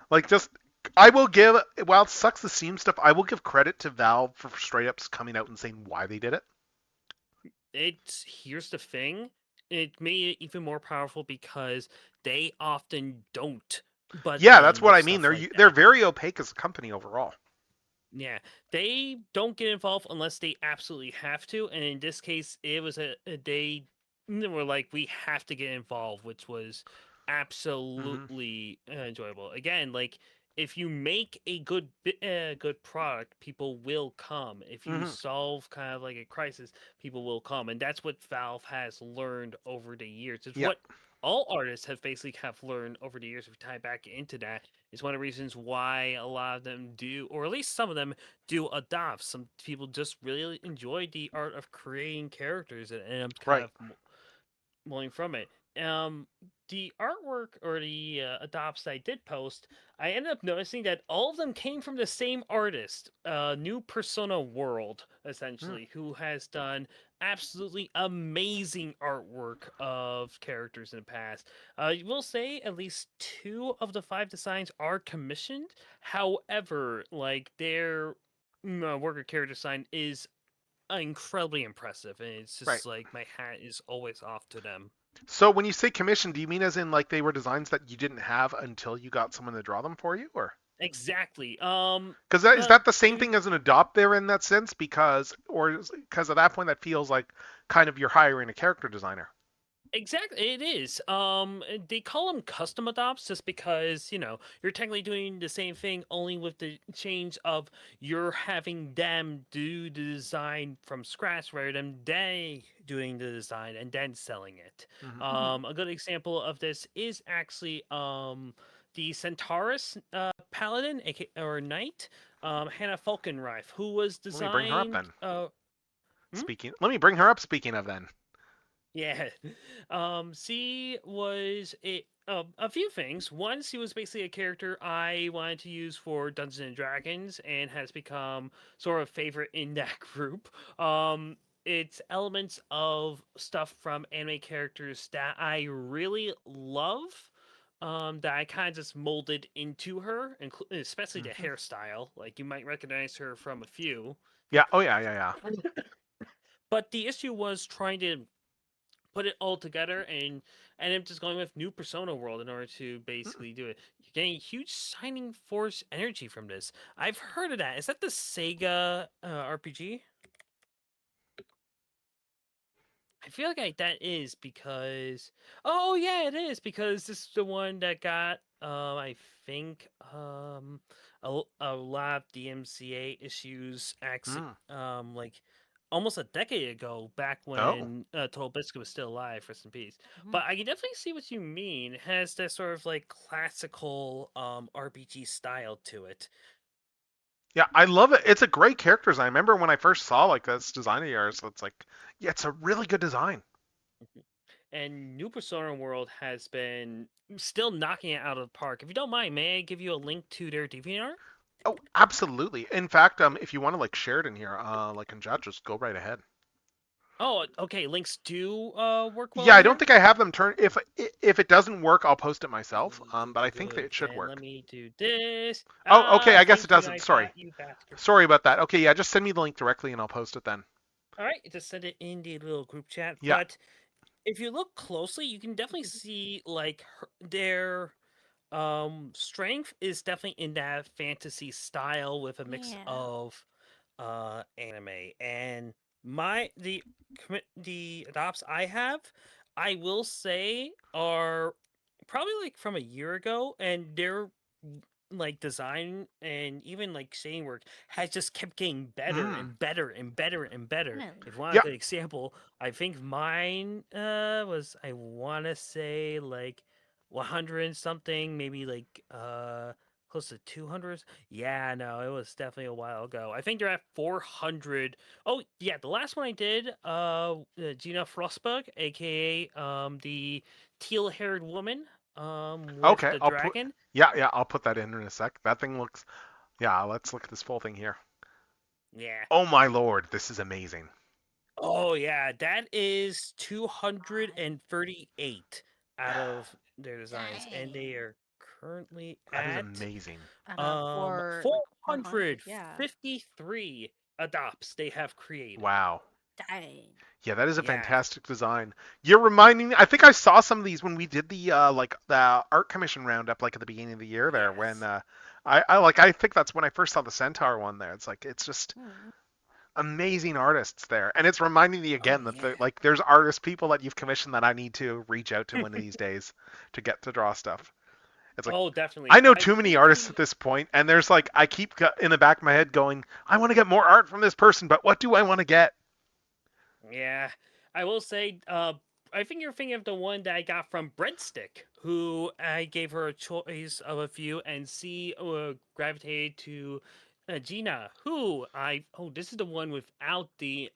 like just. I will give, while it sucks the Steam stuff, I will give credit to Valve for straight up coming out and saying why they did it. Here's the thing. It made it even more powerful because they often don't. But yeah, that's what I mean. They're very opaque as a company overall. Yeah, they don't get involved unless they absolutely have to, and in this case, it was they were like, we have to get involved, which was absolutely enjoyable. Again, like, if you make a good product, people will come. If you solve kind of like a crisis, people will come, and that's what Valve has learned over the years. It's what all artists have basically learned over the years. If we tie back into that, is one of the reasons why a lot of them do, or at least some of them do, adopt. Some people just really enjoy the art of creating characters, and I'm kind of mulling from it. The artwork or the adopts I did post, I ended up noticing that all of them came from the same artist, New Persona World, essentially, who has done absolutely amazing artwork of characters in the past. You will say at least 2 of the 5 designs are commissioned. However, like, their worker character design is incredibly impressive, and it's just like my hat is always off to them. So when you say commission, do you mean as in like they were designs that you didn't have until you got someone to draw them for you, or? Exactly. Because is that the same thing as an adopt there in that sense? Because at that point that feels like kind of you're hiring a character designer. Exactly, it is. They call them custom adopts just because, you're technically doing the same thing, only with the change of you're having them do the design from scratch rather than they doing the design and then selling it. A good example of this is actually the Centaurus Paladin or Knight, Hannah Falkenreif, who was designed. Let me bring her up then. Let me bring her up. Speaking of then. Yeah. She was a few things. One, she was basically a character I wanted to use for Dungeons and Dragons and has become sort of favorite in that group. It's elements of stuff from anime characters that I really love. That I kind of just molded into her, especially the hairstyle. Like, you might recognize her from a few. Yeah. Oh yeah. But the issue was trying to put it all together, and I'm just going with New Persona World in order to basically do it. You're getting huge Shining Force energy from this. I've heard of that. Is that the Sega RPG? I feel like that is because... Oh, yeah, it is, because this is the one that got, I think, a lot of DMCA issues, like, almost a decade ago, back Oh. when Total Biscuit was still alive, rest in peace. But I can definitely see what you mean. It has that sort of like classical RPG style to it. Yeah, I love it. It's a great character design. I remember when I first saw like this design of yours, it's like, yeah, it's a really good design. And New Persona World has been still knocking it out of the park. If you don't mind, may I give you a link to their DeviantArt? Oh, absolutely. In fact, if you want to like share it in here, like in chat, just go right ahead. Oh, okay. Links do work well. Yeah, I in don't there? think I have them turned. If it doesn't work, I'll post it myself. But I think that Good. it should Then work. let me do this. Oh, okay. I guess Thank it you, doesn't. nice Sorry. bot, you bastard. Sorry about that. Okay, yeah, just send me the link directly and I'll post it then. All right, just send it in the little group chat. Yeah. But if you look closely, you can definitely see like their strength is definitely in that fantasy style with a mix of anime. And the adopts I have, I will say, are probably like from a year ago, and their like design and even like shading work has just kept getting better and better and better and better. If you want a good example, I think mine was, I want to say like 100 and something, maybe like close to 200. Yeah, no, it was definitely a while ago. I think they're at 400. Oh yeah, the last one I did, Gina Frostbug, aka the teal-haired woman, with Okay, the I'll put. dragon. Yeah, I'll put that in a sec. That thing looks. Yeah, let's look at this full thing here. Yeah. Oh my lord, this is amazing. Oh yeah, that is 238 out of their designs, and they are currently That is at amazing. 453 adopts they have created. Wow. Dang. Yeah, that is a Yeah. fantastic design. You're reminding me. I think I saw some of these when we did the like the art commission roundup, like at the beginning of the year there. When I think that's when I first saw the Centaur one there. It's like it's just amazing artists there, and it's reminding me again that like there's artist people that you've commissioned that I need to reach out to one of these days to get to draw stuff. It's like, oh, definitely. I know too many artists at this point, and there's like I keep in the back of my head going, I want to get more art from this person, but what do I want to get? Yeah, I will say, I think you're thinking of the one that I got from Breadstick, who I gave her a choice of a few, and C gravitated to Gina, who this is the one without the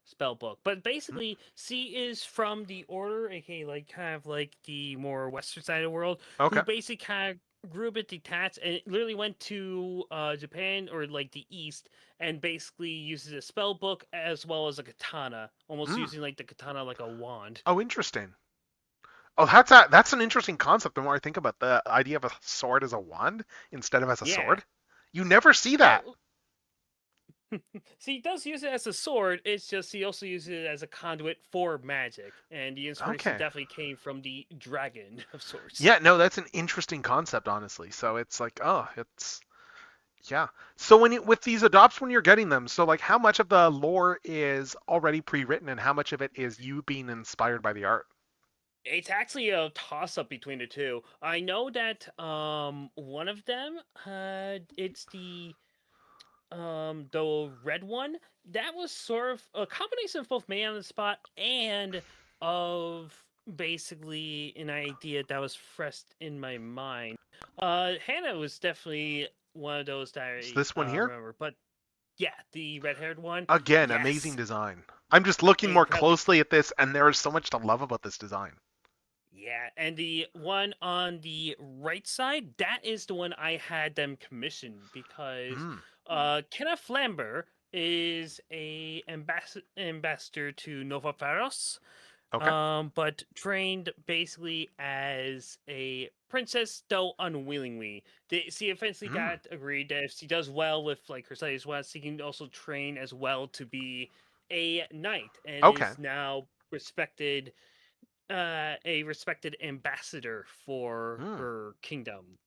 spell book. But basically, C is from the Order, aka like kind of like the more western side of the world, Okay. who basically kind of grew a bit detached and literally went to Japan or like the East and basically uses a spell book as well as a katana, almost using like the katana like a wand. Oh, interesting. Oh, that's an interesting concept. The more I think about the idea of a sword as a wand instead of as a sword, you never see that. See, he does use it as a sword. It's just he also uses it as a conduit for magic, and the inspiration definitely came from the dragon of sorts. Yeah, no, that's an interesting concept, honestly. So it's like, yeah. So with these adopts, when you're getting them, so like, how much of the lore is already pre-written, and how much of it is you being inspired by the art? It's actually a toss-up between the two. I know that one of them, it's the red one, that was sort of a combination of both man on the spot and of basically an idea that was fresh in my mind. Hannah was definitely one of those that I this one here? remember, but yeah, the red-haired one. Again, amazing design. I'm just looking more closely at this, and there is so much to love about this design. Yeah, and the one on the right side, that is the one I had them commission because Kenneth Flamber is a ambassador to Nova Faros. Okay. But trained basically as a princess, though unwillingly. She eventually got agreed that if she does well with like her studies well, she can also train as well to be a knight, and is now respected, a respected ambassador for her kingdom,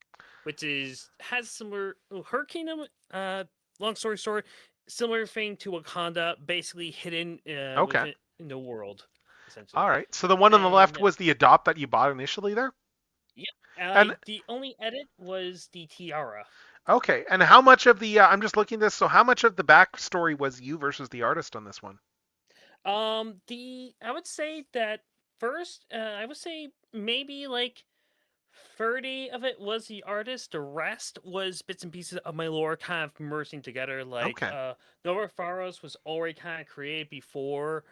which has similar her kingdom. Long story short, similar thing to Wakanda, basically hidden within in the world. All right. So the one on the left was the adopt that you bought initially there? Yep. And the only edit was the tiara. Okay, and how much of the I'm just looking at this. So how much of the backstory was you versus the artist on this one? I would say that first, I would say maybe like 30 of it was the artist. The rest was bits and pieces of my lore kind of merging together. Like, Okay. Nova Faros was already kind of created before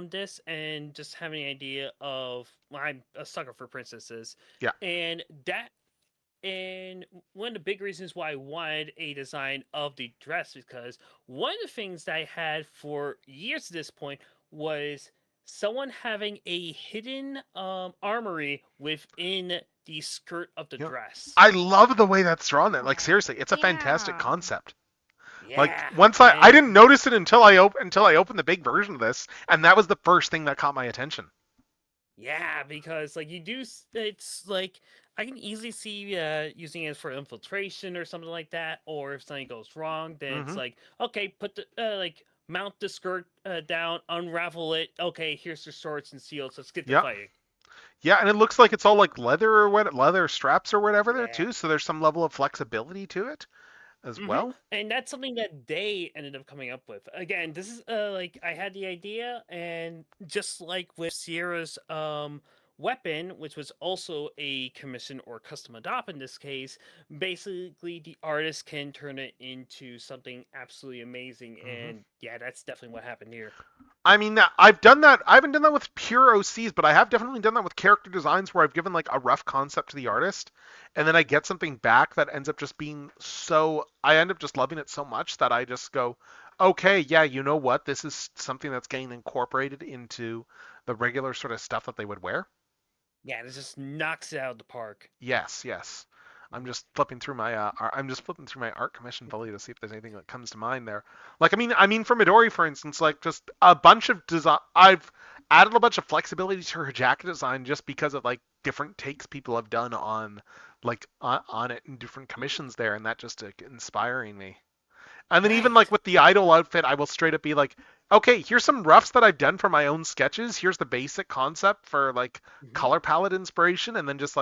this, and just having an idea of I'm a sucker for princesses, Yeah. and that. And one of the big reasons why I wanted a design of the dress because one of the things that I had for years at this point was someone having a hidden armory within the skirt of the Yeah. dress. I love the way that's drawn there. Like seriously, it's a fantastic Yeah. concept. Like Yeah. once I didn't notice it until I opened the big version of this, and that was the first thing that caught my attention. Yeah, because like you do, it's like I can easily see using it for infiltration or something like that. Or if something goes wrong, then it's like okay, put the like mount the skirt down, unravel it. Okay, here's the swords and seals. Let's get to Yeah. fighting. Yeah, and it looks like it's all like leather straps or whatever there too. So there's some level of flexibility to it as well. And that's something that they ended up coming up with. Again, this is like I had the idea, and just like with Sierra's weapon, which was also a commission or custom adopt in this case, basically the artist can turn it into something absolutely amazing. And yeah, that's definitely what happened here. I mean, I've done that. I haven't done that with pure OCs, but I have definitely done that with character designs where I've given like a rough concept to the artist, and then I get something back that ends up just being so. I end up just loving it so much that I just go, okay, yeah, you know what? This is something that's getting incorporated into the regular sort of stuff that they would wear. Yeah, it just knocks it out of the park. Yes, yes. I'm just flipping through my art commission folio to see if there's anything that comes to mind there. Like I mean for Midori, for instance, like just a bunch of design. I've added a bunch of flexibility to her jacket design just because of like different takes people have done on on it in different commissions there, and that just inspiring me. And then even like with the idol outfit, I will straight up be like, okay, here's some roughs that I've done for my own sketches. Here's the basic concept for like color palette inspiration, and then just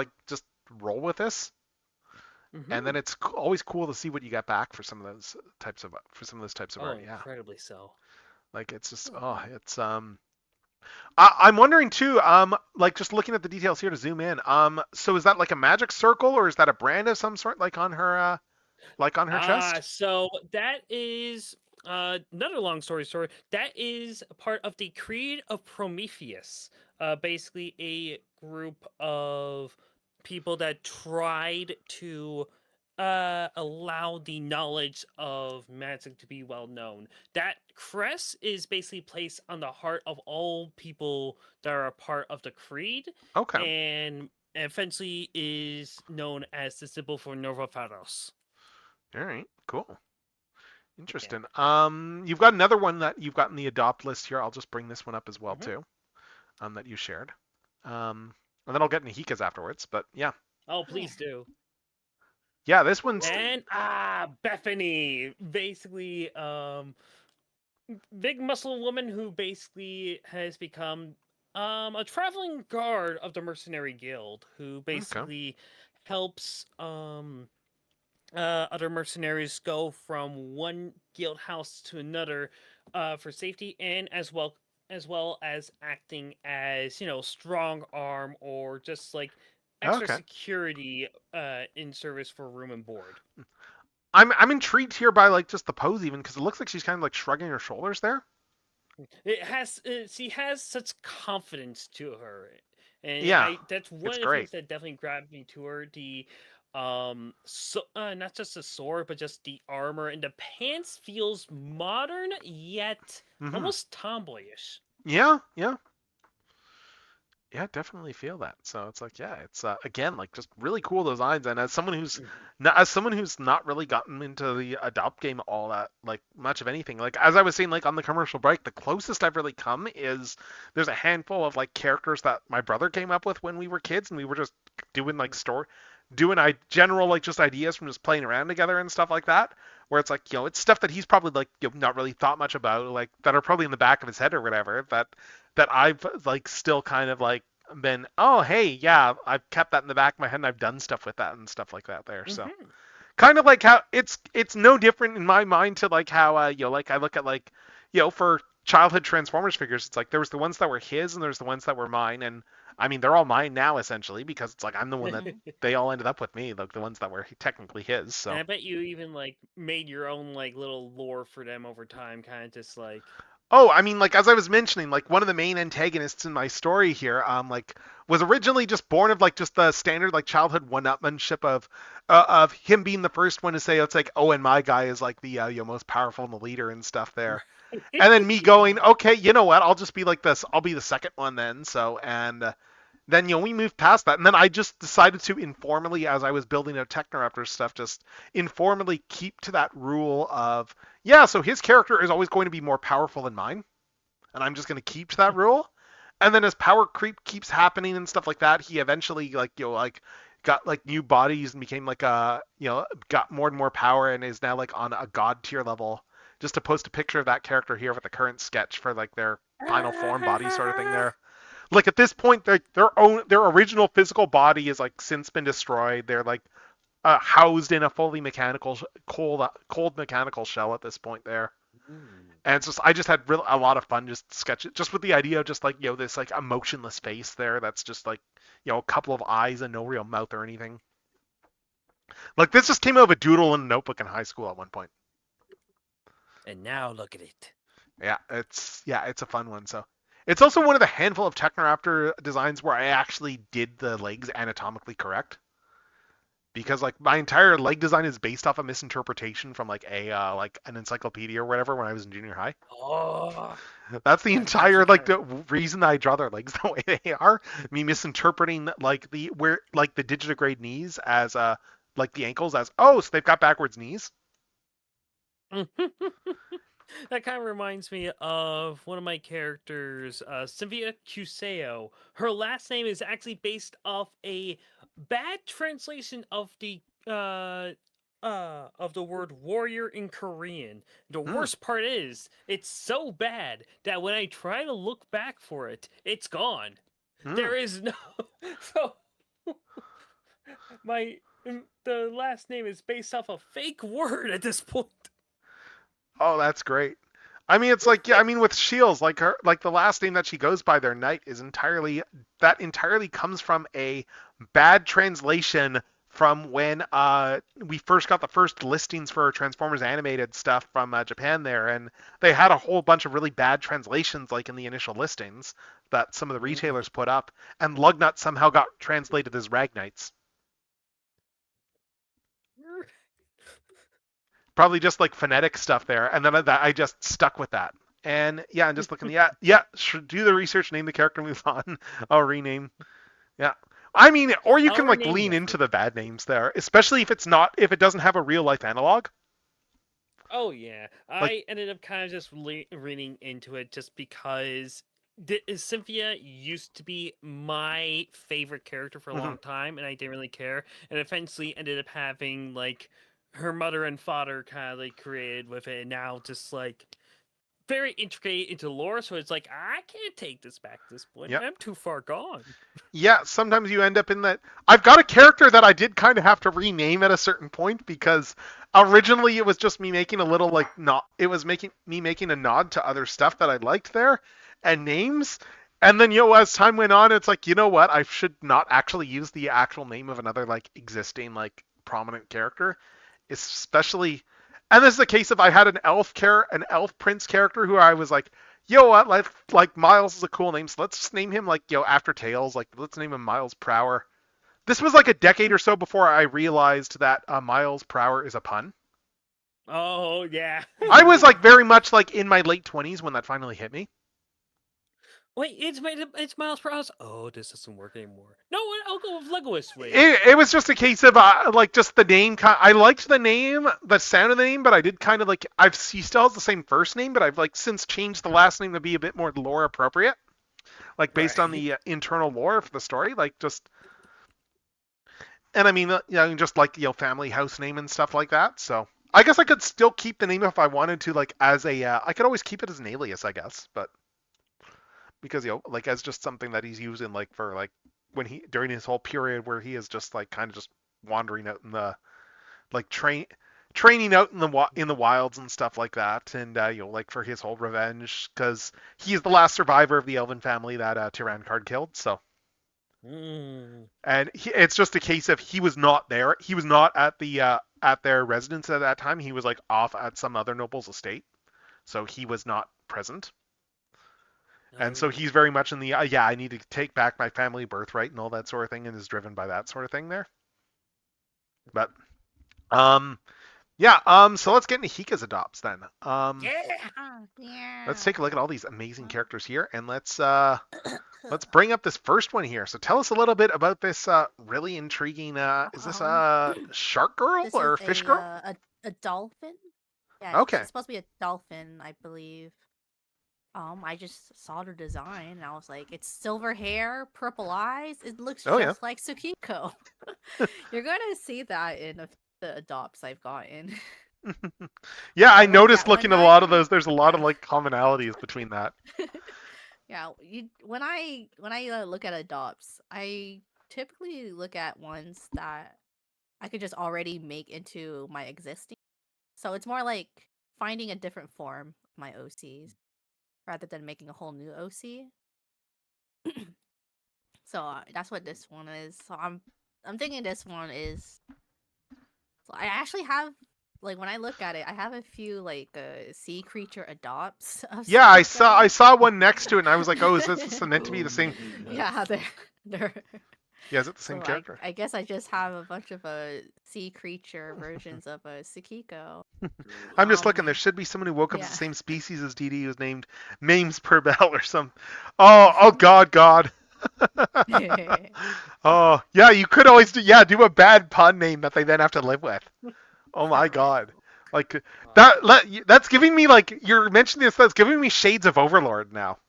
roll with this. And then it's always cool to see what you get back for some of those types of art. Yeah, incredibly so. Like it's just it's I'm wondering too, like just looking at the details here to zoom in, so is that like a magic circle or is that a brand of some sort like on her chest? So that is another long story. That is a part of the Creed of Prometheus. Basically, a group of people that tried to allow the knowledge of magic to be well known. That crest is basically placed on the heart of all people that are a part of the Creed. Okay. And eventually is known as the symbol for Nova Faros. All right, cool. Interesting. You've got another one that you've got in the adopt list here. I'll just bring this one up as well too, that you shared. And then I'll get into Hika's afterwards. But yeah. Oh, please do. Yeah, this one's. And Bethany, basically, big muscle woman who basically has become a traveling guard of the Mercenary Guild, who basically helps other mercenaries go from one guild house to another for safety, and as well as acting as strong arm or just like extra security in service for room and board. I'm intrigued here by like just the pose even because it looks like she's kind of like shrugging her shoulders there. It has she has such confidence to her, and that's one of the things that definitely grabbed me to her. The not just the sword but just the armor, and the pants feels modern yet almost tomboyish. Yeah, definitely feel that. So it's like, it's again like just really cool designs. And as someone who's not really gotten into the adopt game all that like much of anything, like as I was saying, like on the commercial break, the closest I've really come is there's a handful of like characters that my brother came up with when we were kids, and we were just doing like general like just ideas from just playing around together and stuff like that. Where it's like it's stuff that he's probably like not really thought much about, like that are probably in the back of his head or whatever. That I've like still kind of like been, oh hey, yeah, I've kept that in the back of my head and I've done stuff with that and stuff like that there. So kind of like how it's no different in my mind to like how like I look at like for childhood Transformers figures, it's like there was the ones that were his and there's the ones that were mine, and I mean they're all mine now essentially because it's like I'm the one that they all ended up with me, like the ones that were technically his. So And I bet you even like made your own like little lore for them over time, kind of just like. Oh, I mean, like as I was mentioning, like one of the main antagonists in my story here, like was originally just born of like just the standard like childhood one-upmanship of him being the first one to say it's like, oh, and my guy is like the most powerful and the leader and stuff there, and then me going, okay, you know what, I'll just be like this, I'll be the second one then. So and then we moved past that, and then I just decided to informally, as I was building out Technoraptor stuff, just informally keep to that rule of so his character is always going to be more powerful than mine, and I'm just going to keep to that rule. And then as power creep keeps happening and stuff like that, he eventually got like new bodies and became like got more and more power and is now like on a god tier level. Just to post a picture of that character here with the current sketch for like their final form body sort of thing there. Like at this point, their original physical body is like since been destroyed. They're like housed in a fully mechanical cold mechanical shell at this point there. And it's just I just had a lot of fun just sketch it just with the idea of just like this like emotionless face there that's just like a couple of eyes and no real mouth or anything. Like this just came out of a doodle in a notebook in high school at one point. And now look at it. Yeah, it's a fun one. So it's also one of the handful of Technoraptor designs where I actually did the legs anatomically correct. Because like my entire leg design is based off a misinterpretation from like an encyclopedia or whatever when I was in junior high. Oh. That's the entire like the reason I draw their legs the way they are. Me misinterpreting like the digitigrade knees as like the ankles as so they've got backwards knees. That kind of reminds me of one of my characters, Cynthia Cuseo. Her last name is actually based off a bad translation of the word warrior in Korean. The worst part is, it's so bad that when I try to look back for it, it's gone. There is no so the last name is based off a fake word at this point. Oh, that's great. I mean, it's like with Shields, like her, like the last name that she goes by, their Knight, is entirely comes from a bad translation from when we first got the first listings for Transformers animated stuff from Japan there, and they had a whole bunch of really bad translations like in the initial listings that some of the retailers put up, and Lugnut somehow got translated as Ragnites. Probably just like phonetic stuff there, and then I just stuck with that. And yeah, I'm just looking. Should do the research, name the character, move on. I'll rename. Yeah, I mean, or you can like lean into the bad names there, especially if it doesn't have a real life analog. Oh yeah, I ended up kind of just leaning into it just because Cynthia used to be my favorite character for a long time, and I didn't really care, and eventually ended up having like her mother and father kind of like created with it, and now just like very intricate into lore, so it's like I can't take this back at this point. Yep. I'm too far gone. Yeah, sometimes you end up in that. I've got a character that I did kind of have to rename at a certain point because originally it was just me making a little like it was making a nod to other stuff that I liked there and names. And then as time went on, it's like, you know what, I should not actually use the actual name of another like existing like prominent character, especially. And this is a case of I had an elf prince character who I was like, what, like Miles is a cool name, so let's just name him like after Tails, like let's name him Miles Prower. This was like a decade or so before I realized that Miles Prower is a pun. Oh yeah. I was like very much like in my late 20s when that finally hit me. Wait, it's Miles Prower. Oh, this doesn't work anymore. No, I'll go with Legolas. Wait. It was just a case of like just the name. I liked the name, the sound of the name, but I did kind of like he still has the same first name, but I've like since changed the last name to be a bit more lore appropriate, like based on the internal lore for the story, like just. And I mean, just like family house name and stuff like that. So I guess I could still keep the name if I wanted to, like as a. I could always keep it as an alias, I guess, but. Because like as just something that he's using like for like when he during his whole period where he is just like kind of just wandering out in the like training out in the wilds and stuff like that, and like for his whole revenge, because he's the last survivor of the elven family that Tyrannocard killed. So, and it's just a case of he was not there. He was not at their residence at that time. He was like off at some other noble's estate, so he was not present. And so he's very much in the I need to take back my family birthright and all that sort of thing, and is driven by that sort of thing there. But so let's get into Hika's adopts then. Let's take a look at all these amazing characters here, and let's bring up this first one here. So tell us a little bit about this really intriguing. Is this a shark girl or fish girl? A dolphin. Yeah. Okay. It's supposed to be a dolphin, I believe. I just saw the design and I was like, it's silver hair, purple eyes. It looks just like Tsukiko. You're gonna see that in the adopts I've gotten. Yeah, I noticed looking at a lot of those. There's a lot of like commonalities between that. Yeah, when I look at adopts, I typically look at ones that I could just already make into my existing. So it's more like finding a different form of my OCs rather than making a whole new OC. So that's what this one is. So I'm thinking this one is. So I actually have, like, when I look at it, I have a few like sea creature adopts. Yeah, I saw one next to it, and I was like, oh, is this meant to be the same? Yeah, they're. Yeah, is it the same character? I guess I just have a bunch of sea creature versions of Tsukiko. I'm just looking. There should be someone who woke up as the same species as DD who's named Mames per Bell or some. Oh God. Oh yeah, you could always do a bad pun name that they then have to live with. Oh my God, like that's giving me, like, you're mentioning this. That's giving me shades of Overlord now.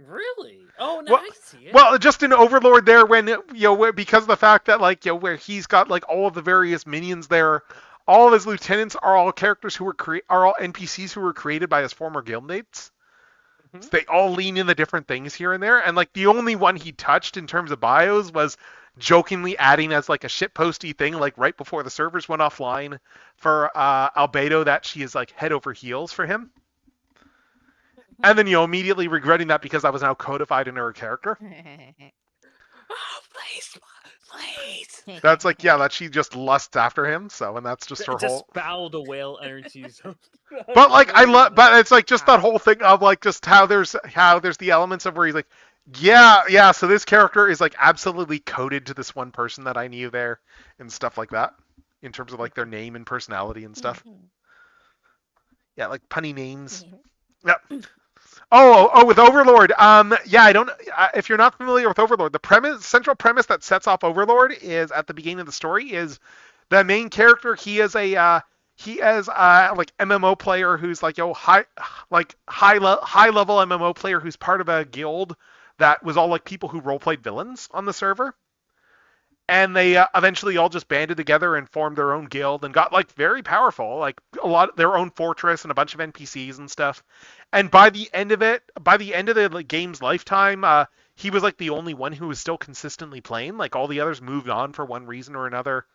Really? Oh, no, I see it. Well, just an Overlord there when, because of the fact that, like, where he's got, like, all of the various minions there, all of his lieutenants are all characters who are all NPCs who were created by his former guildmates. So they all lean into different things here and there, and, like, the only one he touched in terms of bios was jokingly adding as, like, a shitposty thing, like, right before the servers went offline for Albedo, that she is, like, head over heels for him. And then, immediately regretting that because that was now codified into her character. Oh, please. That's like, that she just lusts after him. So, and that's just her whole. Bow the whale energies. But like, but it's like just that whole thing of like just how there's the elements of where he's like, yeah. So this character is like absolutely coded to this one person that I knew there and stuff like that, in terms of like their name and personality and stuff. Yeah, like punny names. Yep. Oh, with Overlord. I don't. If you're not familiar with Overlord, the central premise that sets off Overlord is at the beginning of the story is the main character. He is like MMO player who's like high level MMO player who's part of a guild that was all like people who roleplayed villains on the server. And they eventually all just banded together and formed their own guild and got like very powerful, like their own fortress and a bunch of NPCs and stuff. And by the end of the game's lifetime, he was like the only one who was still consistently playing. Like all the others moved on for one reason or another.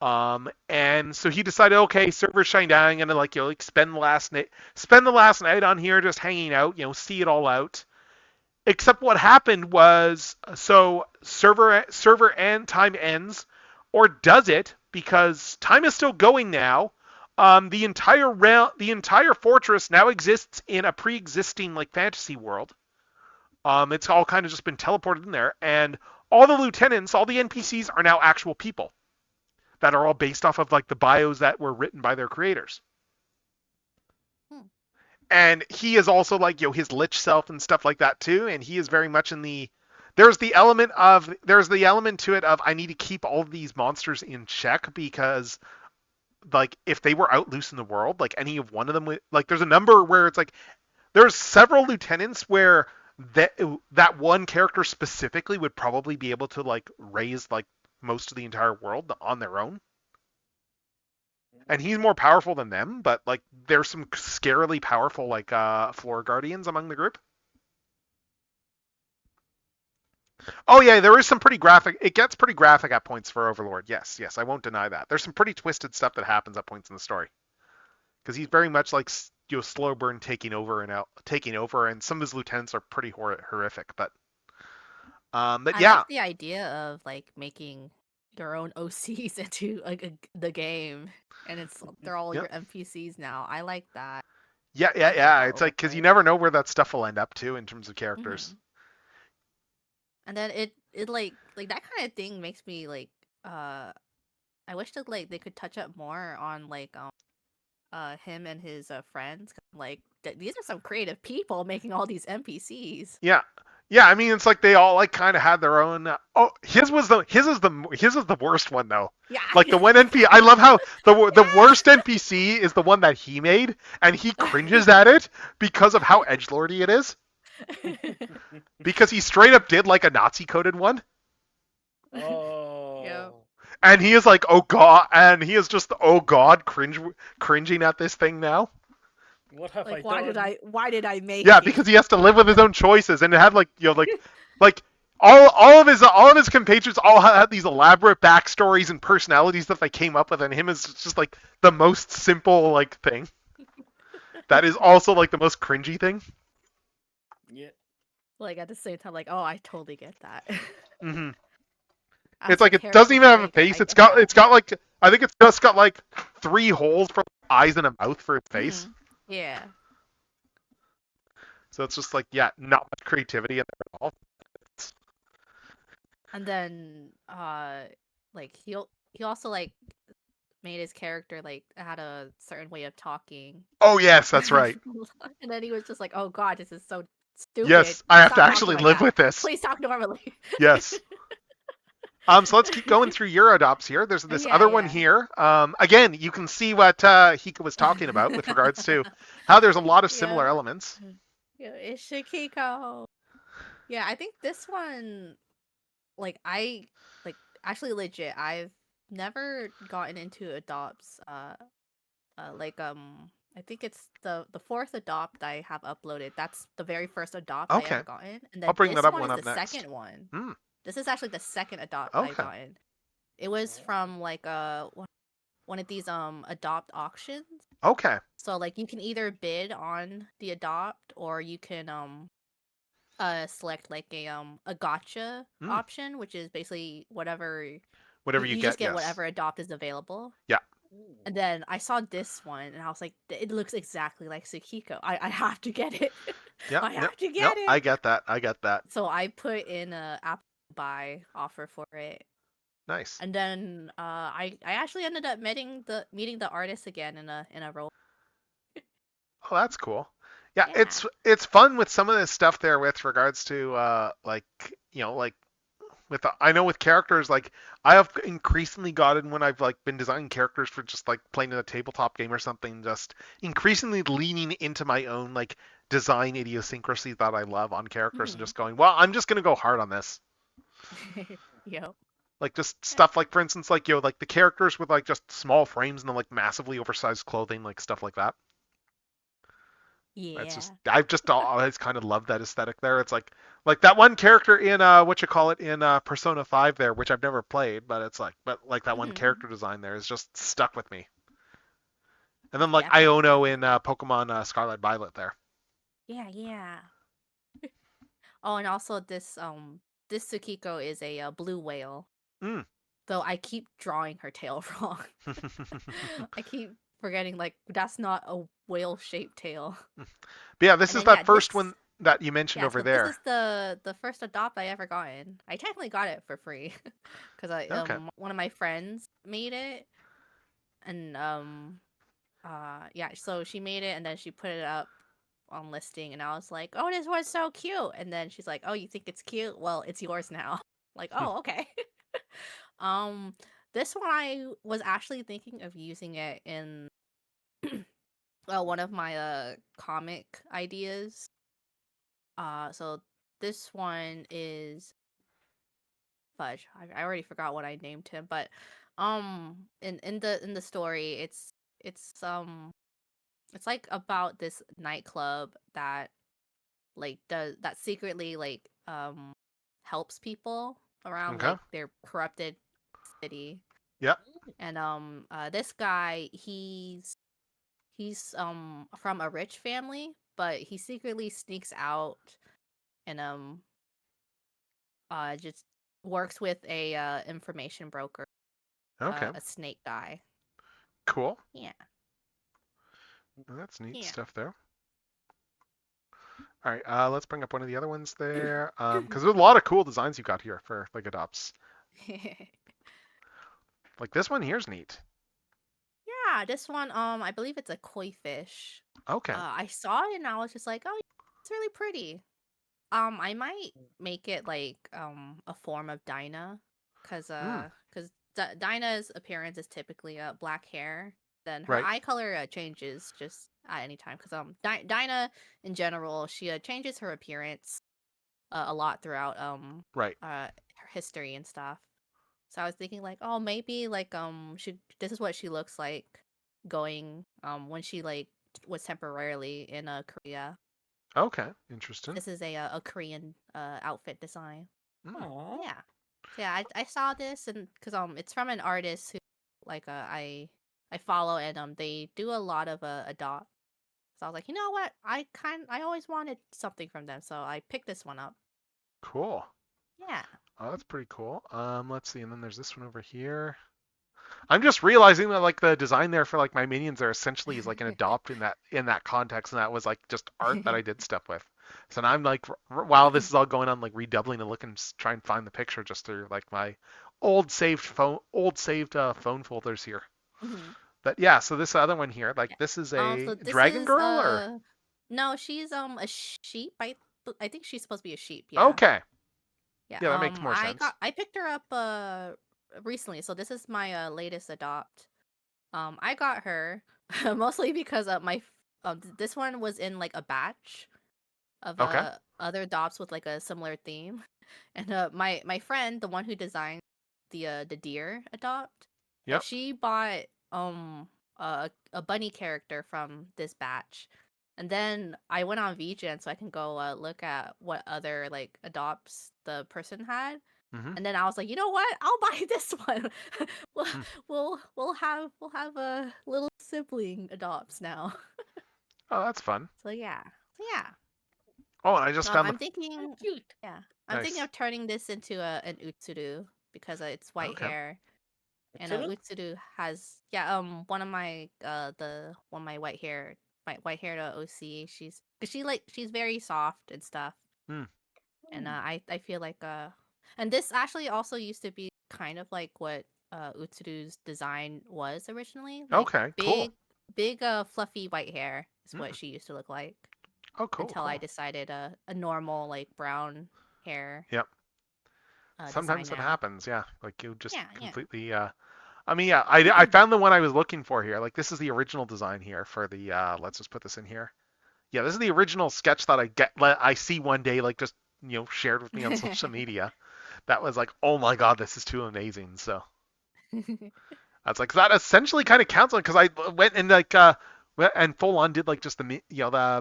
And so he decided, okay, server's shutting down. I'm gonna spend the last night on here just hanging out, see it all out. Except what happened was, so server and time ends, or does it? Because time is still going now. The entire fortress now exists in a pre-existing like fantasy world. It's all kind of just been teleported in there, and all the lieutenants, all the NPCs are now actual people that are all based off of like the bios that were written by their creators. And he is also like, his lich self and stuff like that too. And he is very much in there's the element to it of, I need to keep all of these monsters in check because like if they were out loose in the world, like any of one of them, like there's a number where it's like, there's several lieutenants where that one character specifically would probably be able to like raise like most of the entire world on their own. And he's more powerful than them, but like there's some scarily powerful like floor guardians among the group. Oh yeah, there is some pretty graphic. It gets pretty graphic at points for Overlord. Yes, yes, I won't deny that. There's some pretty twisted stuff that happens at points in the story because he's very much like slow burn taking over, and some of his lieutenants are pretty horrific. But I yeah, like the idea of like making your own OCs into the game, and they're all your NPCs now. I like that. yeah. It's like because you never know where that stuff will end up to in terms of characters. And then it like that kind of thing makes me like I wish that like they could touch up more on like him and his friends. Like these are some creative people making all these NPCs. Yeah. Yeah, I mean it's like they all like kind of had their own. Oh, his is the worst one though. Yeah. Like the one NPC, I love how the worst NPC is the one that he made, and he cringes at it because of how edgelordy it is. Because he straight up did like a Nazi coded one. Oh. Yeah. And he is like, oh god, and he is just cringing at this thing now. What have like, I done? Why did I make? Yeah, because he has to live with his own choices, and it had like like all of his compatriots all had these elaborate backstories and personalities that they came up with, and him is just like the most simple like thing. That is also like the most cringy thing. Yeah. Like at the same time, like, oh, I totally get that. Mm-hmm. It's like it doesn't even have a face. It's got like I think it's just got like 3 holes for eyes and a mouth for its face. Yeah. So it's just like not much creativity in there at all. And then like he also like made his character like had a certain way of talking. Oh yes, that's right. And then he was just like, oh god, this is so stupid. Yes, I have to actually live with this. Please talk normally. Yes. So let's keep going through Eurodops here. There's this other one here. Again, you can see what Hika was talking about with regards to how there's a lot of similar elements. Yeah, Ishikiko. Yeah, I think this one, like, actually legit, I've never gotten into adopts. I think it's the 4th adopt I have uploaded. That's the very first adopt I ever gotten. And then I'll bring that up one up is the next. second one. Mm. This is actually the second adopt I've gotten. It was from like one of these adopt auctions. Okay. So like you can either bid on the adopt or you can select like a gotcha option, which is basically whatever you get. Just get whatever adopt is available. Yeah. And then I saw this one and I was like, it looks exactly like Tsukiko. I have to get it. Yeah. I have to get it. I get that. So I put in a Apple Buy offer for it. Nice. And then I actually ended up meeting the artist again in a role. Oh, that's cool. Yeah, it's fun with some of this stuff there with regards to like with I know with characters, like I have increasingly gotten when I've like been designing characters for just like playing in a tabletop game or something, just increasingly leaning into my own like design idiosyncrasy that I love on characters and just going, well, I'm just gonna go hard on this. Yep. Like just stuff like, for instance, like like the characters with like just small frames and then like massively oversized clothing, like stuff like that. Yeah. It's just I've just always kind of loved that aesthetic there. It's like that one character in in Persona 5 there, which I've never played, but it's like that one character design there is just stuck with me. And then like Iono in Pokemon Scarlet Violet there. Yeah. Oh, and also this Tsukiko is a blue whale. Though I keep drawing her tail wrong. I keep forgetting like that's not a whale-shaped tail. But yeah, this is that first one that you mentioned over there. This is the first adopt I ever gotten. I technically got it for free because one of my friends made it, and so she made it and then she put it up on listing, and I was like, oh, this one's so cute, and then she's like, oh, you think it's cute? Well, it's yours now. Like, oh, okay. This one I was actually thinking of using it in one of my comic ideas. So this one is fudge. I already forgot what I named him, but in the story it's like about this nightclub that like that secretly like helps people around Okay. like their corrupted city. Yeah. And this guy, he's from a rich family, but he secretly sneaks out and just works with a information broker, Okay. a snake guy. Cool. Yeah. That's neat Yeah. stuff there. All right, let's bring up one of the other ones there, because there's a lot of cool designs you got here for like adopts. Like this one here's neat. Yeah, this one, I believe it's a koi fish. Okay. I saw it and I was just like, oh, it's really pretty. I might make it like a form of Dinah, cause Dinah's appearance is typically black hair. Then her Right. eye color changes just at any time, cause Dinah in general she changes her appearance a lot throughout Right. her history and stuff. So I was thinking like, oh, maybe like this is what she looks like going when she like was temporarily in Korea. Okay. Interesting. This is a Korean outfit design. Aww. Yeah. So yeah, I saw this and because it's from an artist who like I follow and they do a lot of adopt. So I was like, you know what? I always wanted something from them, so I picked this one up. Cool. Yeah. Oh, that's pretty cool. Let's see, and then there's this one over here. I'm just realizing that like the design there for like my minions are essentially is like an adopt in that context, and that was like just art that I did stuff with. So now I'm like, while this is all going on, like redoubling to look and try and find the picture just through like my old saved phone folders here. Mm-hmm. But yeah, so this other one here, like this is a So this dragon is, girl or no, she's a sheep. I think she's supposed to be a sheep. Yeah. okay. Yeah. Yeah, that makes more sense. I picked her up recently, so this is my latest adopt. I got her mostly because this one was in like a batch of Okay. other adopts with like a similar theme, and my friend, the one who designed the deer adopt, Yep. she bought a bunny character from this batch. And then I went on VGen so I can go look at what other like adopts the person had. Mm-hmm. And then I was like, you know what? I'll buy this one. we'll have a little sibling adopts now. Oh, that's fun. So yeah. Oh, and I just found I'm thinking cute. Yeah. I'm thinking Nice. of turning this into an utsuru because it's white Okay. hair. And Utsuru? utsuru has one of my white haired OC. She's very soft and stuff. Hmm. And I feel like and this actually also used to be kind of like what Utsuru's design was originally. Like Okay, cool. Big fluffy white hair is what she used to look like. Oh, cool. Until I decided a normal like brown hair. Yep. Sometimes design that now. happens, yeah. Like you just Yeah. completely I mean, yeah, I found the one I was looking for here. Like this is the original design here for the let's just put this in here. Yeah, this is the original sketch that I see one day like just, shared with me on social media. That was like, "Oh my god, this is too amazing." So that's like that essentially kind of counts on because I went and like and full on did like just the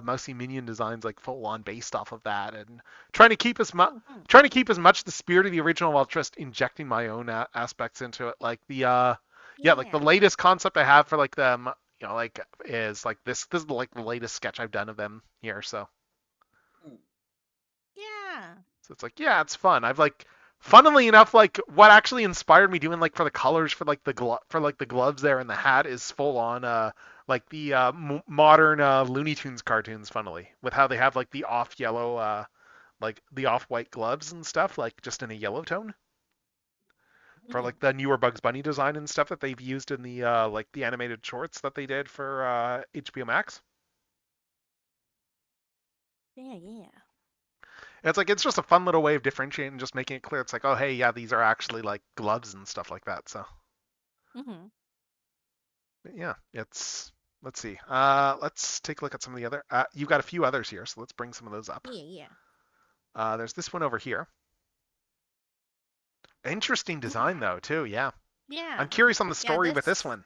mousy minion designs like full on based off of that and trying to keep as much the spirit of the original while just injecting my own aspects into it. Like the like the latest concept I have for like them like is like this is like the latest sketch I've done of them here. So yeah. So it's like, yeah, it's fun. I've like, funnily enough, like what actually inspired me doing like for the colors for like the gloves there and the hat is full on like the modern Looney Tunes cartoons. Funnily, with how they have like the off yellow like the off white gloves and stuff, like just in a yellow tone. For like the newer Bugs Bunny design and stuff that they've used in the like the animated shorts that they did for HBO Max. Yeah. It's like it's just a fun little way of differentiating and just making it clear. It's like, oh hey, yeah, these are actually like gloves and stuff like that. So yeah, it's let's see. Let's take a look at some of the other. You've got a few others here, so let's bring some of those up. Yeah. There's this one over here. Interesting design though too. Yeah. Yeah. I'm curious on the story with this one.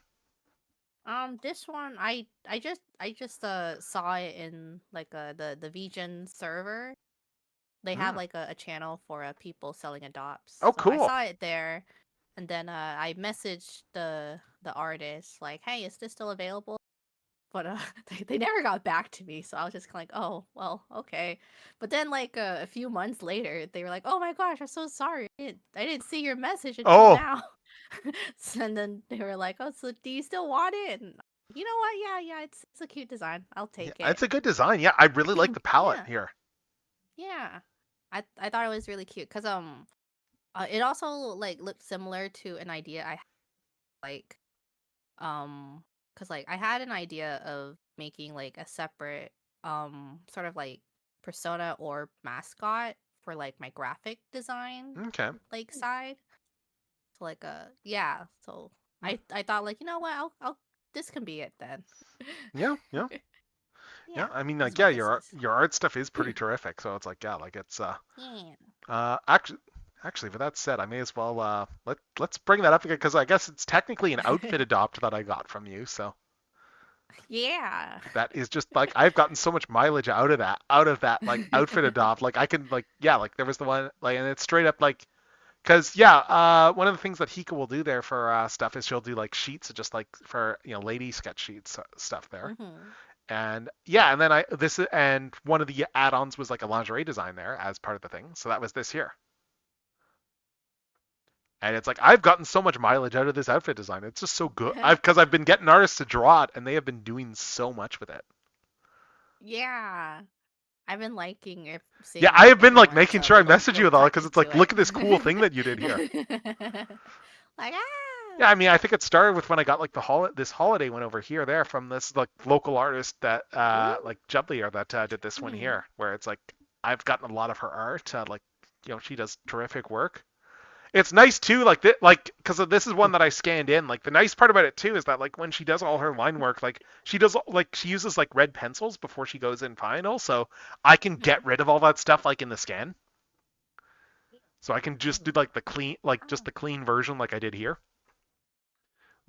This one I just saw it in like the VGen server. They have like a channel for people selling adopts. Oh, So I cool. saw it there, and then I messaged the artist like, "Hey, is this still available?" But they never got back to me, so I was just like, "Oh, well, okay." But then like a few months later, they were like, "Oh my gosh, I'm so sorry. I didn't see your message until Oh. now." And then they were like, "Oh, so do you still want it?" And you know what? Yeah, it's a cute design. I'll take it. It's a good design. Yeah, I really like the palette Yeah. here. Yeah. I thought it was really cute because it also like looked similar to an idea I had, like because like I had an idea of making like a separate sort of like persona or mascot for like my graphic design Okay. like side. So like yeah, so I thought like, you know what, I'll this can be it then. Yeah. Yeah, I mean, this like, is what your this is. art stuff is pretty terrific. So it's like, yeah, like it's Yeah. actually, with that said, I may as well let's bring that up again because I guess it's technically an outfit adopt that I got from you. So Yeah. that is just like I've gotten so much mileage out of that like outfit adopt. Like I can like yeah, like there was the one like and it's straight up like because yeah, one of the things that Hika will do there for stuff is she'll do like sheets just like for lady sketch sheets stuff there. And yeah, and then and one of the add-ons was like a lingerie design there as part of the thing. So that was this here. And it's like I've gotten so much mileage out of this outfit design. It's just so good. Because I've been getting artists to draw it, and they have been doing so much with it. Yeah. I've been liking it. Yeah, I have been like making sure I message you with all it because it's like, look at this cool thing that you did here. Like Yeah, I mean, I think it started with when I got like this holiday one over here there from this like local artist that like Jublier that did this one here, where it's like I've gotten a lot of her art. Like she does terrific work. It's nice too, like because this is one that I scanned in. Like the nice part about it too is that like when she does all her line work, like she uses like red pencils before she goes in final, so I can get rid of all that stuff like in the scan. So I can just do like the clean version like I did here,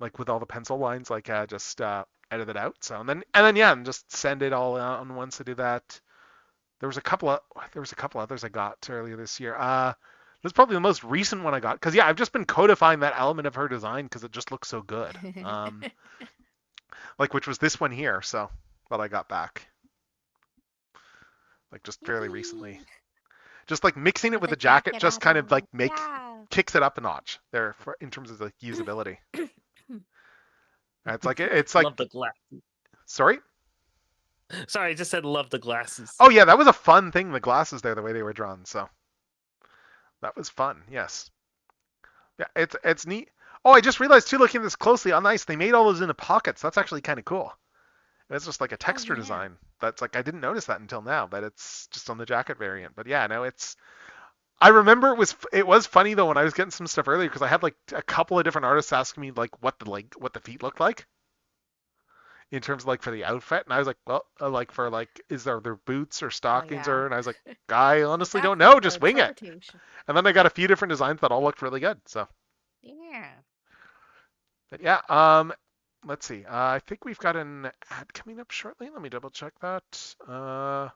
like with all the pencil lines, like just edit it out. So and then yeah, and just send it all on once to do that. There was a couple others I got earlier this year. That's probably the most recent one I got because yeah, I've just been codifying that element of her design because it just looks so good. Like which was this one here, so that I got back, like just fairly recently. Just like mixing it with the jacket, just kind of like kicks it up a notch there in terms of the usability. It's like love the glass. Sorry. Sorry, I just said love the glasses. Oh yeah, that was a fun thing. The glasses there, the way they were drawn, so. That was fun, yes. Yeah, it's neat. Oh, I just realized too, looking at this closely, nice, they made all those into pockets. That's actually kind of cool. It's just like a texture design. That's like, I didn't notice that until now, that it's just on the jacket variant. But yeah, no, I remember it was funny though when I was getting some stuff earlier because I had like a couple of different artists asking me like what the feet looked like. In terms of like for the outfit, and I was like, well, like for like, is there boots or stockings or? And I was like, I honestly don't know, just wing it. And then I got a few different designs that all looked really good. So yeah. But yeah, let's see. I think we've got an ad coming up shortly. Let me double check that.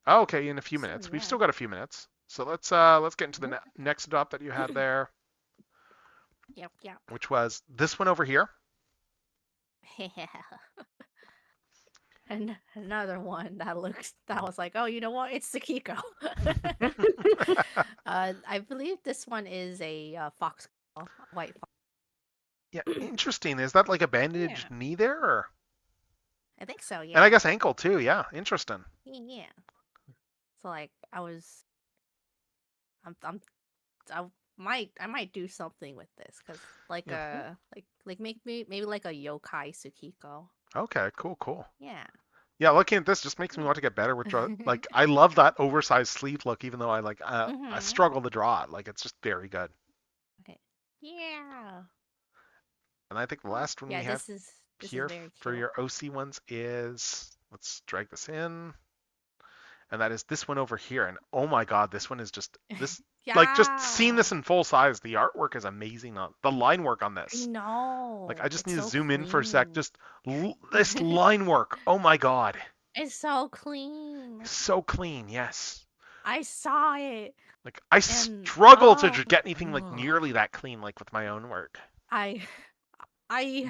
Okay, in a few minutes. We've still got a few minutes. So let's get into the next adopt that you had there. Yep. Which was this one over here. And another one that was like, oh, you know what? It's Sakiko. I believe this one is a fox, white fox. Yeah, interesting. Is that like a bandaged knee there? Or? I think so, yeah. And I guess ankle too, yeah. Interesting. Yeah. So like I might do something with this because like maybe like a yokai Tsukiko. Okay, cool. Yeah. Yeah, looking at this just makes me want to get better with draw. Like I love that oversized sleeve look, even though I like I struggle to draw it. Like it's just very good. Okay. Yeah. And I think the last one we have here for your OC ones is, let's drag this in. And that is this one over here. And oh my god, this one is just this like just seeing this in full size, the artwork is amazing. The line work on this. No. Like I just need to zoom in for a sec. Just this line work. Oh my god. It's so clean. So clean, yes. I saw it. Like I And struggle to get anything like nearly that clean, like with my own work. I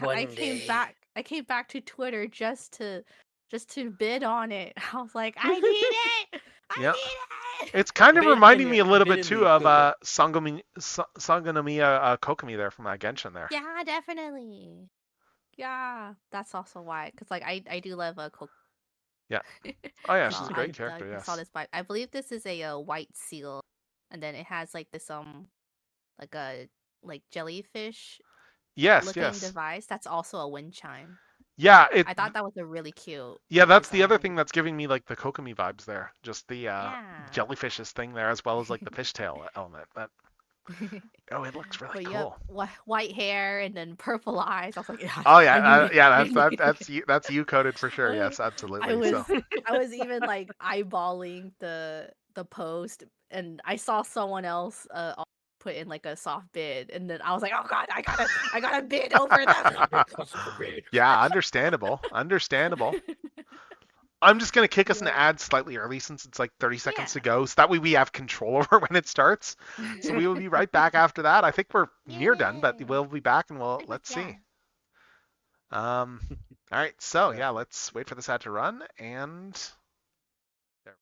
One came day. back. I came back to Twitter just to bid on it. I was like, I need it. I Yeah. need it. It's kind of Bid in reminding your- me a little bid bit in too the of Kuka. Sangonomiya Kokomi there from Genshin there. Yeah, definitely. Yeah, that's also why. Cause like I do love Coco. Yeah. Oh yeah, So she's a great character. I Yes. saw this vibe. I believe this is a white seal, and then it has like this like a jellyfish Yes. looking Yes. device. That's also a wind chime. Yeah. I thought that was a really cute. Yeah, that's the other thing that's giving me like the Kokomi vibes there. Just the jellyfish's thing there, as well as like the fishtail element. But oh, it looks really But cool. yep, white hair and then purple eyes. I was like, yeah. Oh I yeah, knew it. yeah. That's you coded for sure. Yes, absolutely. I was even like eyeballing the post, and I saw someone else put in like a soft bid, and then I was like, oh god, I gotta bid over them. Yeah, understandable. I'm just gonna kick us an ad slightly early since it's like 30 seconds to go, so that way we have control over when it starts. So we will be right back after that. I think we're near done, but we'll be back and let's see. All right, so yeah, let's wait for this ad to run and. There.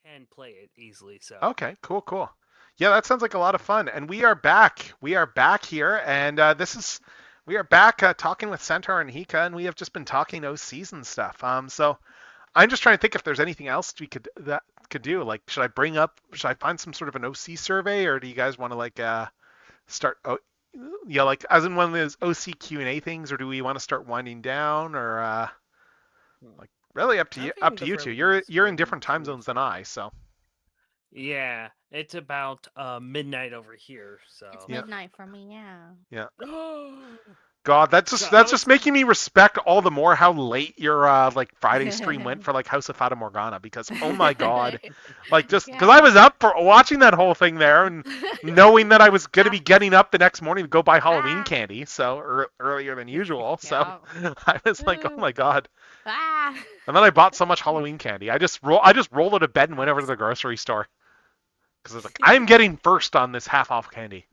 Can play it easily. So Okay, cool. Yeah, that sounds like a lot of fun. And we are back. We are back here, and we are back talking with Centaur and Hika, and we have just been talking season stuff. So I'm just trying to think if there's anything else we could do. Like, should I find some sort of an OC survey, or do you guys want to like start? Yeah, like as in one of those OC Q&A things, or do we want to start winding down, or like Really up to I'm you. feeling Up to the you two. fairly You're in spring different time too. zones than I, so. Yeah, it's about midnight over here. So It's Yeah. midnight for me, yeah. Yeah. Oh. God, that's So just I that's was just making me respect all the more how late your like Friday stream went for like House of Fata Morgana, because oh my God, like just because I Yeah. was up for watching that whole thing there and knowing that I was gonna be getting up the next morning to go buy Halloween candy, so earlier than usual, so Yeah. I was like, oh my God. Ah. And then I bought so much Halloween candy. I just rolled out of bed and went over to the grocery store because I was like, I'm getting first on this half off candy.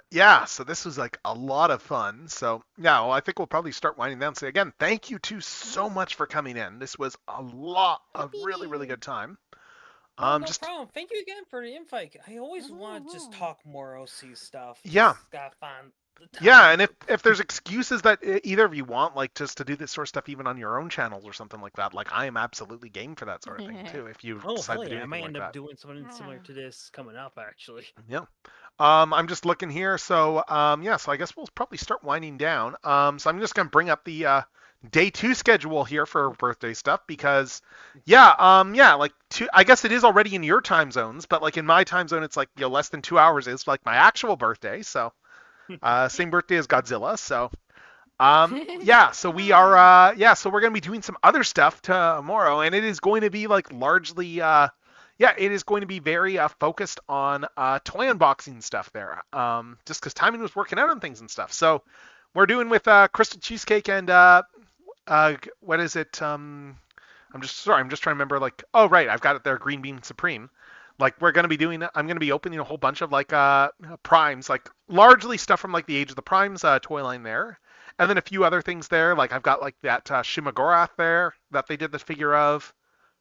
Yeah, so this was like a lot of fun. So now I think we'll probably start winding down. So again, thank you two so much for coming in. This was a lot of really, really good time. Oh, no Just problem. Thank you again for the invite. I always want to just talk more OC stuff. Yeah. Just gotta find the time. Yeah, and if there's excuses that either of you want, like just to do this sort of stuff even on your own channels or something like that, like I am absolutely game for that sort of thing too. If you Oh, decide hell to do yeah. I anything might like end that. up doing something similar to this coming up, actually. Yeah. I'm just looking here. So, yeah, so I guess we'll probably start winding down. So I'm just going to bring up the day 2 schedule here for birthday stuff because, yeah, like I guess it is already in your time zones, but like in my time zone, it's like, less than 2 hours is like my actual birthday. So, same birthday as Godzilla. So, yeah, so we are, so we're going to be doing some other stuff tomorrow, and it is going to be like largely, it is going to be very focused on toy unboxing stuff there. Just because timing was working out on things and stuff. So we're doing with Crystal Cheesecake and what is it? I'm just trying to remember. Like, oh right, I've got it there. Green Bean Supreme. Like I'm going to be opening a whole bunch of like primes, like largely stuff from like the Age of the Primes toy line there. And then a few other things there. Like I've got like that Shimagorath there that they did the figure of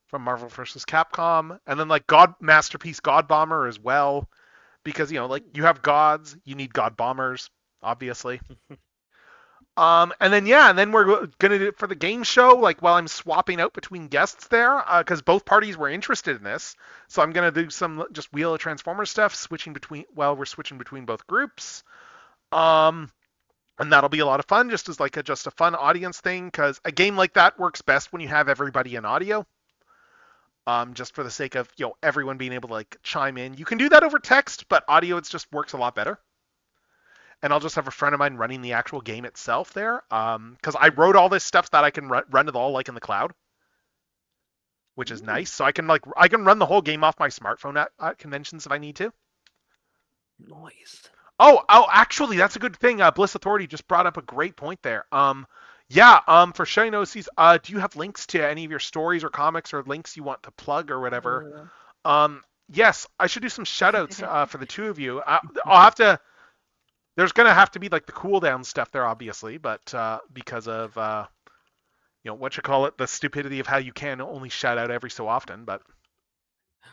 from Marvel vs. Capcom, and then like God Masterpiece God Bomber as well, because like you have gods, you need God Bombers, obviously. And then we're gonna do it for the game show, like while I'm swapping out between guests there, because both parties were interested in this. So I'm gonna do some just Wheel of Transformers stuff, we're switching between both groups. And that'll be a lot of fun, just as like just a fun audience thing, because a game like that works best when you have everybody in audio. Just for the sake of everyone being able to like chime in. You can do that over text, but audio it just works a lot better. And I'll just have a friend of mine running the actual game itself there, because I wrote all this stuff so that I can run it all like in the cloud, which is nice. So I can run the whole game off my smartphone at conventions if I need to. Nice. Oh, actually, that's a good thing. Bliss Authority just brought up a great point there. For Shiny OCs, do you have links to any of your stories or comics or links you want to plug or whatever? Yes, I should do some shoutouts for the two of you. I'll have to. There's gonna have to be like the cooldown stuff there, obviously, but because of the stupidity of how you can only shout out every so often, but.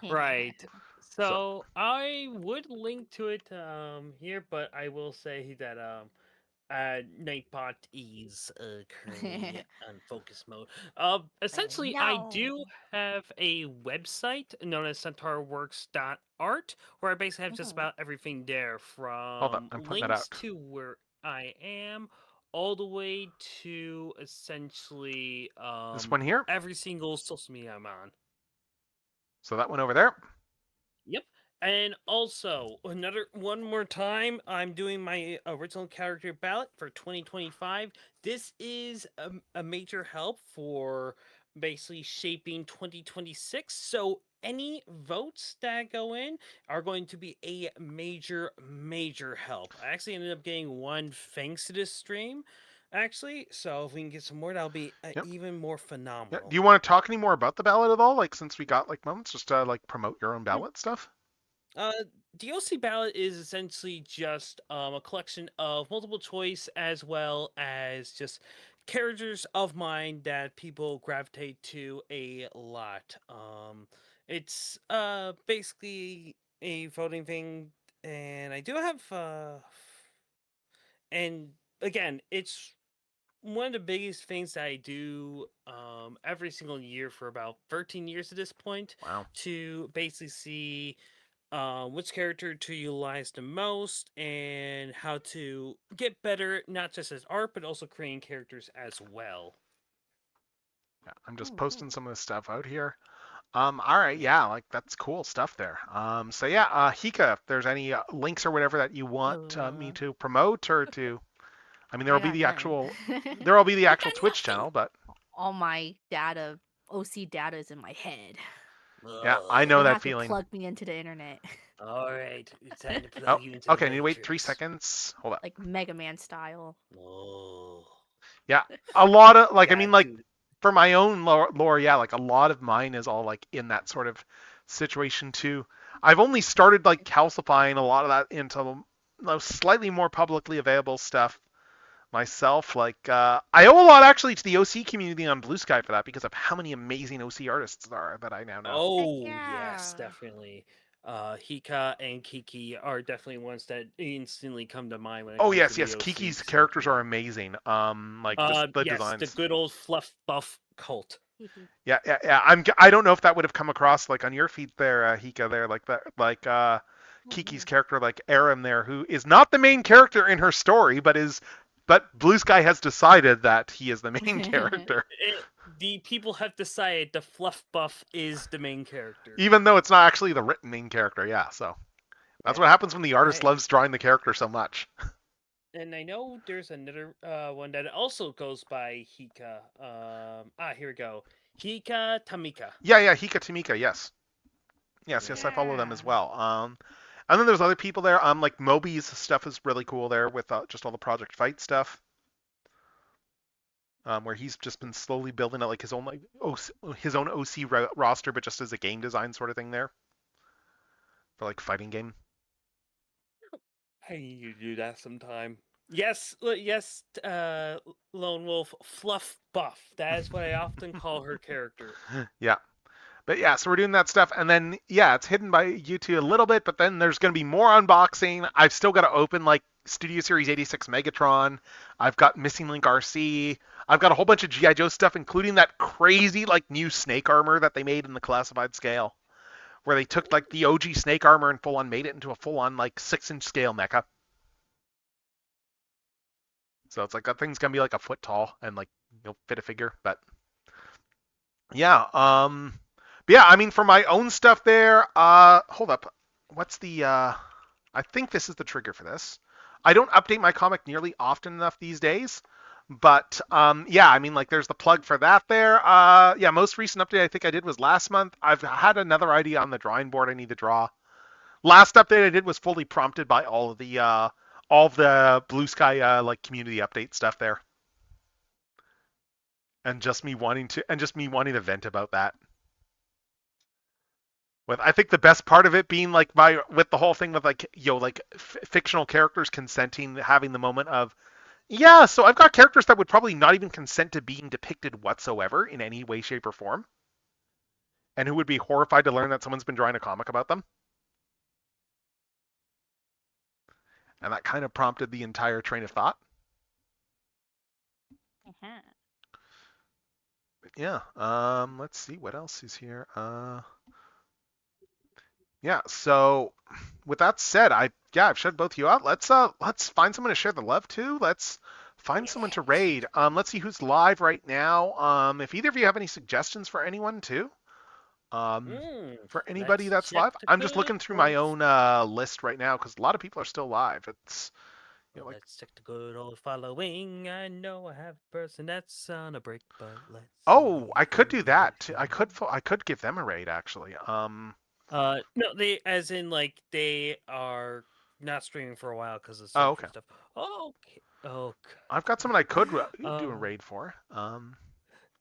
Right. So I would link to it here, but I will say that Nightbot is currently on focus mode. Essentially, I do have a website known as centaurworks.art, where I basically have just about everything there, Hold on, from I'm putting that links out. to where I am, all the way to essentially This one here? every single social media I'm on. So that one over there? Yep. And also, one more time, I'm doing my original character ballot for 2025. This is a major help for basically shaping 2026. So any votes that go in are going to be a major, major help. I actually ended up getting one thanks to this stream, actually. So if we can get some more, that'll be even more phenomenal. Do you want to talk any more about the ballot at all? Like, since we got like moments, just to like promote your own ballot stuff. DLC ballot is essentially just a collection of multiple choice as well as just characters of mine that people gravitate to a lot. It's basically a voting thing, and I do have and again, it's one of the biggest things that I do every single year for about 13 years at this point. Wow. To basically see which character to utilize the most, and how to get better, not just as art, but also creating characters as well. Yeah, I'm just posting some of this stuff out here. All right, yeah, like that's cool stuff there. So yeah, Hika, if there's any links or whatever that you want me to promote or to, I mean, there'll be the actual, there'll be the actual Twitch channel, but all my data, OC data is in my head. yeah, I know You that have to feeling. plug me into the internet. All right, it's time to Oh, plug you into okay, the need to wait 3 Matrix. seconds. Hold up. Like Mega Man style. Oh. Yeah, a lot of like, I Yeah, mean, like dude. for my own lore, yeah, like a lot of mine is all like in that sort of situation too. I've only started like calcifying a lot of that into slightly more publicly available stuff myself. Like I owe a lot actually to the OC community on Blue Sky for that because of how many amazing OC artists there are that I now know. Oh yes, definitely. Hika and Kiki are definitely ones that instantly come to mind when it Oh comes yes, to the yes, OC Kiki's stuff. characters are amazing. Like the yes, designs. the good old fluff buff cult. Yeah, yeah, yeah. I don't know if that would have come across like on your feed there, Hika there, like that, like Kiki's character, like Aram there, who is not the main character in her story, but Blue Sky has decided that he is the main character, The people have decided the fluff buff is the main character. even though it's not actually the written main character. Yeah, so that's what happens when the artist loves drawing the character so much. And I know there's another one that also goes by Hika. Here we go. Hika Tamika. Yeah, Hika Tamika, yes. Yes, I follow them as well. And then there's other people there. Like Moby's stuff is really cool there with just all the Project Fight stuff. Where he's just been slowly building out like his own OC roster, but just as a game design sort of thing there for like fighting game. I need to do that sometime. Yes, Lone Wolf Fluff Buff. That is what I often call her character. Yeah. But yeah, so we're doing that stuff, and then yeah, it's hidden by YouTube a little bit, but then there's going to be more unboxing. I've still got to open like Studio Series 86 Megatron. I've got Missing Link RC. I've got a whole bunch of GI Joe stuff, including that crazy like new Snake armor that they made in the classified scale, where they took like the OG Snake armor and full on made it into a full on like 6-inch scale mecha. So it's like that thing's gonna be like a foot tall and like you'll fit a figure, but yeah, But yeah, I mean, for my own stuff there, hold up. What's the, I think this is the trigger for this. I don't update my comic nearly often enough these days, but yeah, I mean, like, there's the plug for that there. Yeah, most recent update I think I did was last month. I've had another idea on the drawing board I need to draw. Last update I did was fully prompted by all of the Blue Sky, like, community update stuff there. And just me wanting to vent about that. With I think the best part of it being like with the whole thing with like fictional characters consenting, having the moment of yeah, so I've got characters that would probably not even consent to being depicted whatsoever in any way, shape, or form, and who would be horrified to learn that someone's been drawing a comic about them. And that kind of prompted the entire train of thought. But yeah, let's see what else is here. Yeah, so with that said, I've shut both of you out. Let's find someone to share the love to. Let's find someone to raid. Let's see who's live right now. If either of you have any suggestions for anyone too. For anybody that's live. I'm just looking through my own list right now because a lot of people are still live. It's let's check the good old following. I know I have a person that's on a break, but let's. Oh, I could do that. I could give them a raid actually. No, they as in like they are not streaming for a while because of okay. stuff. Oh, okay. I've got someone I could do a raid for.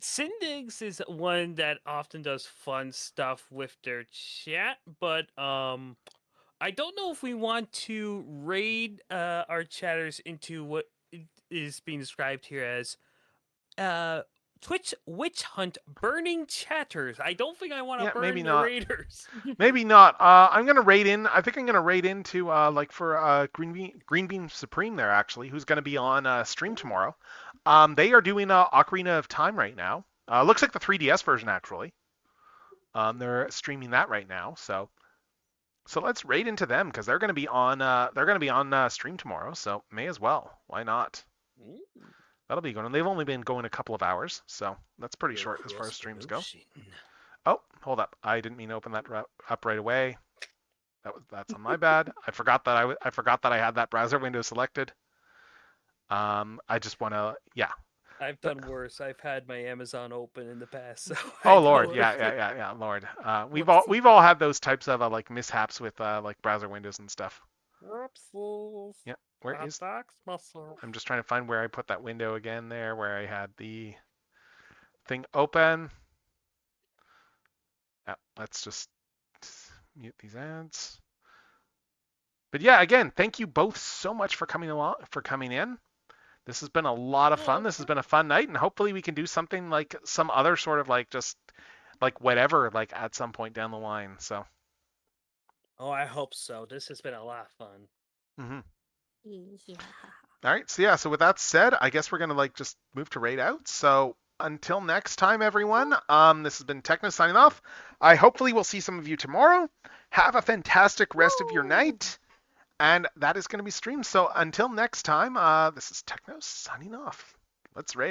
Syndigs is one that often does fun stuff with their chat, but I don't know if we want to raid our chatters into what is being described here as Twitch witch hunt burning chatters. I don't think I want to burn the raiders. Maybe not. I'm gonna raid in. I think I'm gonna raid into like for Green Beam Supreme there actually, who's gonna be on stream tomorrow. They are doing Ocarina of Time right now. Looks like the 3DS version actually. They're streaming that right now. So So let's raid into them because they're going to be on stream tomorrow, so may as well. Why not? That'll be going on. They've only been going a couple of hours, so that's pretty short as far as streams go. Oh, hold up. I didn't mean to open that up right away. That's on my bad. I forgot that I had that browser window selected. I just want to, yeah. I've done worse. I've had my Amazon open in the past. So oh Lord, yeah, Lord. We've all had those types of like mishaps with like browser windows and stuff. Whoopsies. Yeah, where is? Muscle. I'm just trying to find where I put that window again there, where I had the thing open. Yeah, let's just mute these ads. But yeah, again, thank you both so much for coming in. This has been a lot of fun. This has been a fun night, and hopefully we can do something like some other sort of like just like whatever like at some point down the line. So. Oh, I hope so. This has been a lot of fun. Mm-hmm. Yeah. All right. So yeah. So with that said, I guess we're gonna like just move to raid out. So until next time, everyone. This has been Techno signing off. I hopefully will see some of you tomorrow. Have a fantastic rest of your night. And that is going to be streamed. So until next time, this is Techno signing off. Let's raid.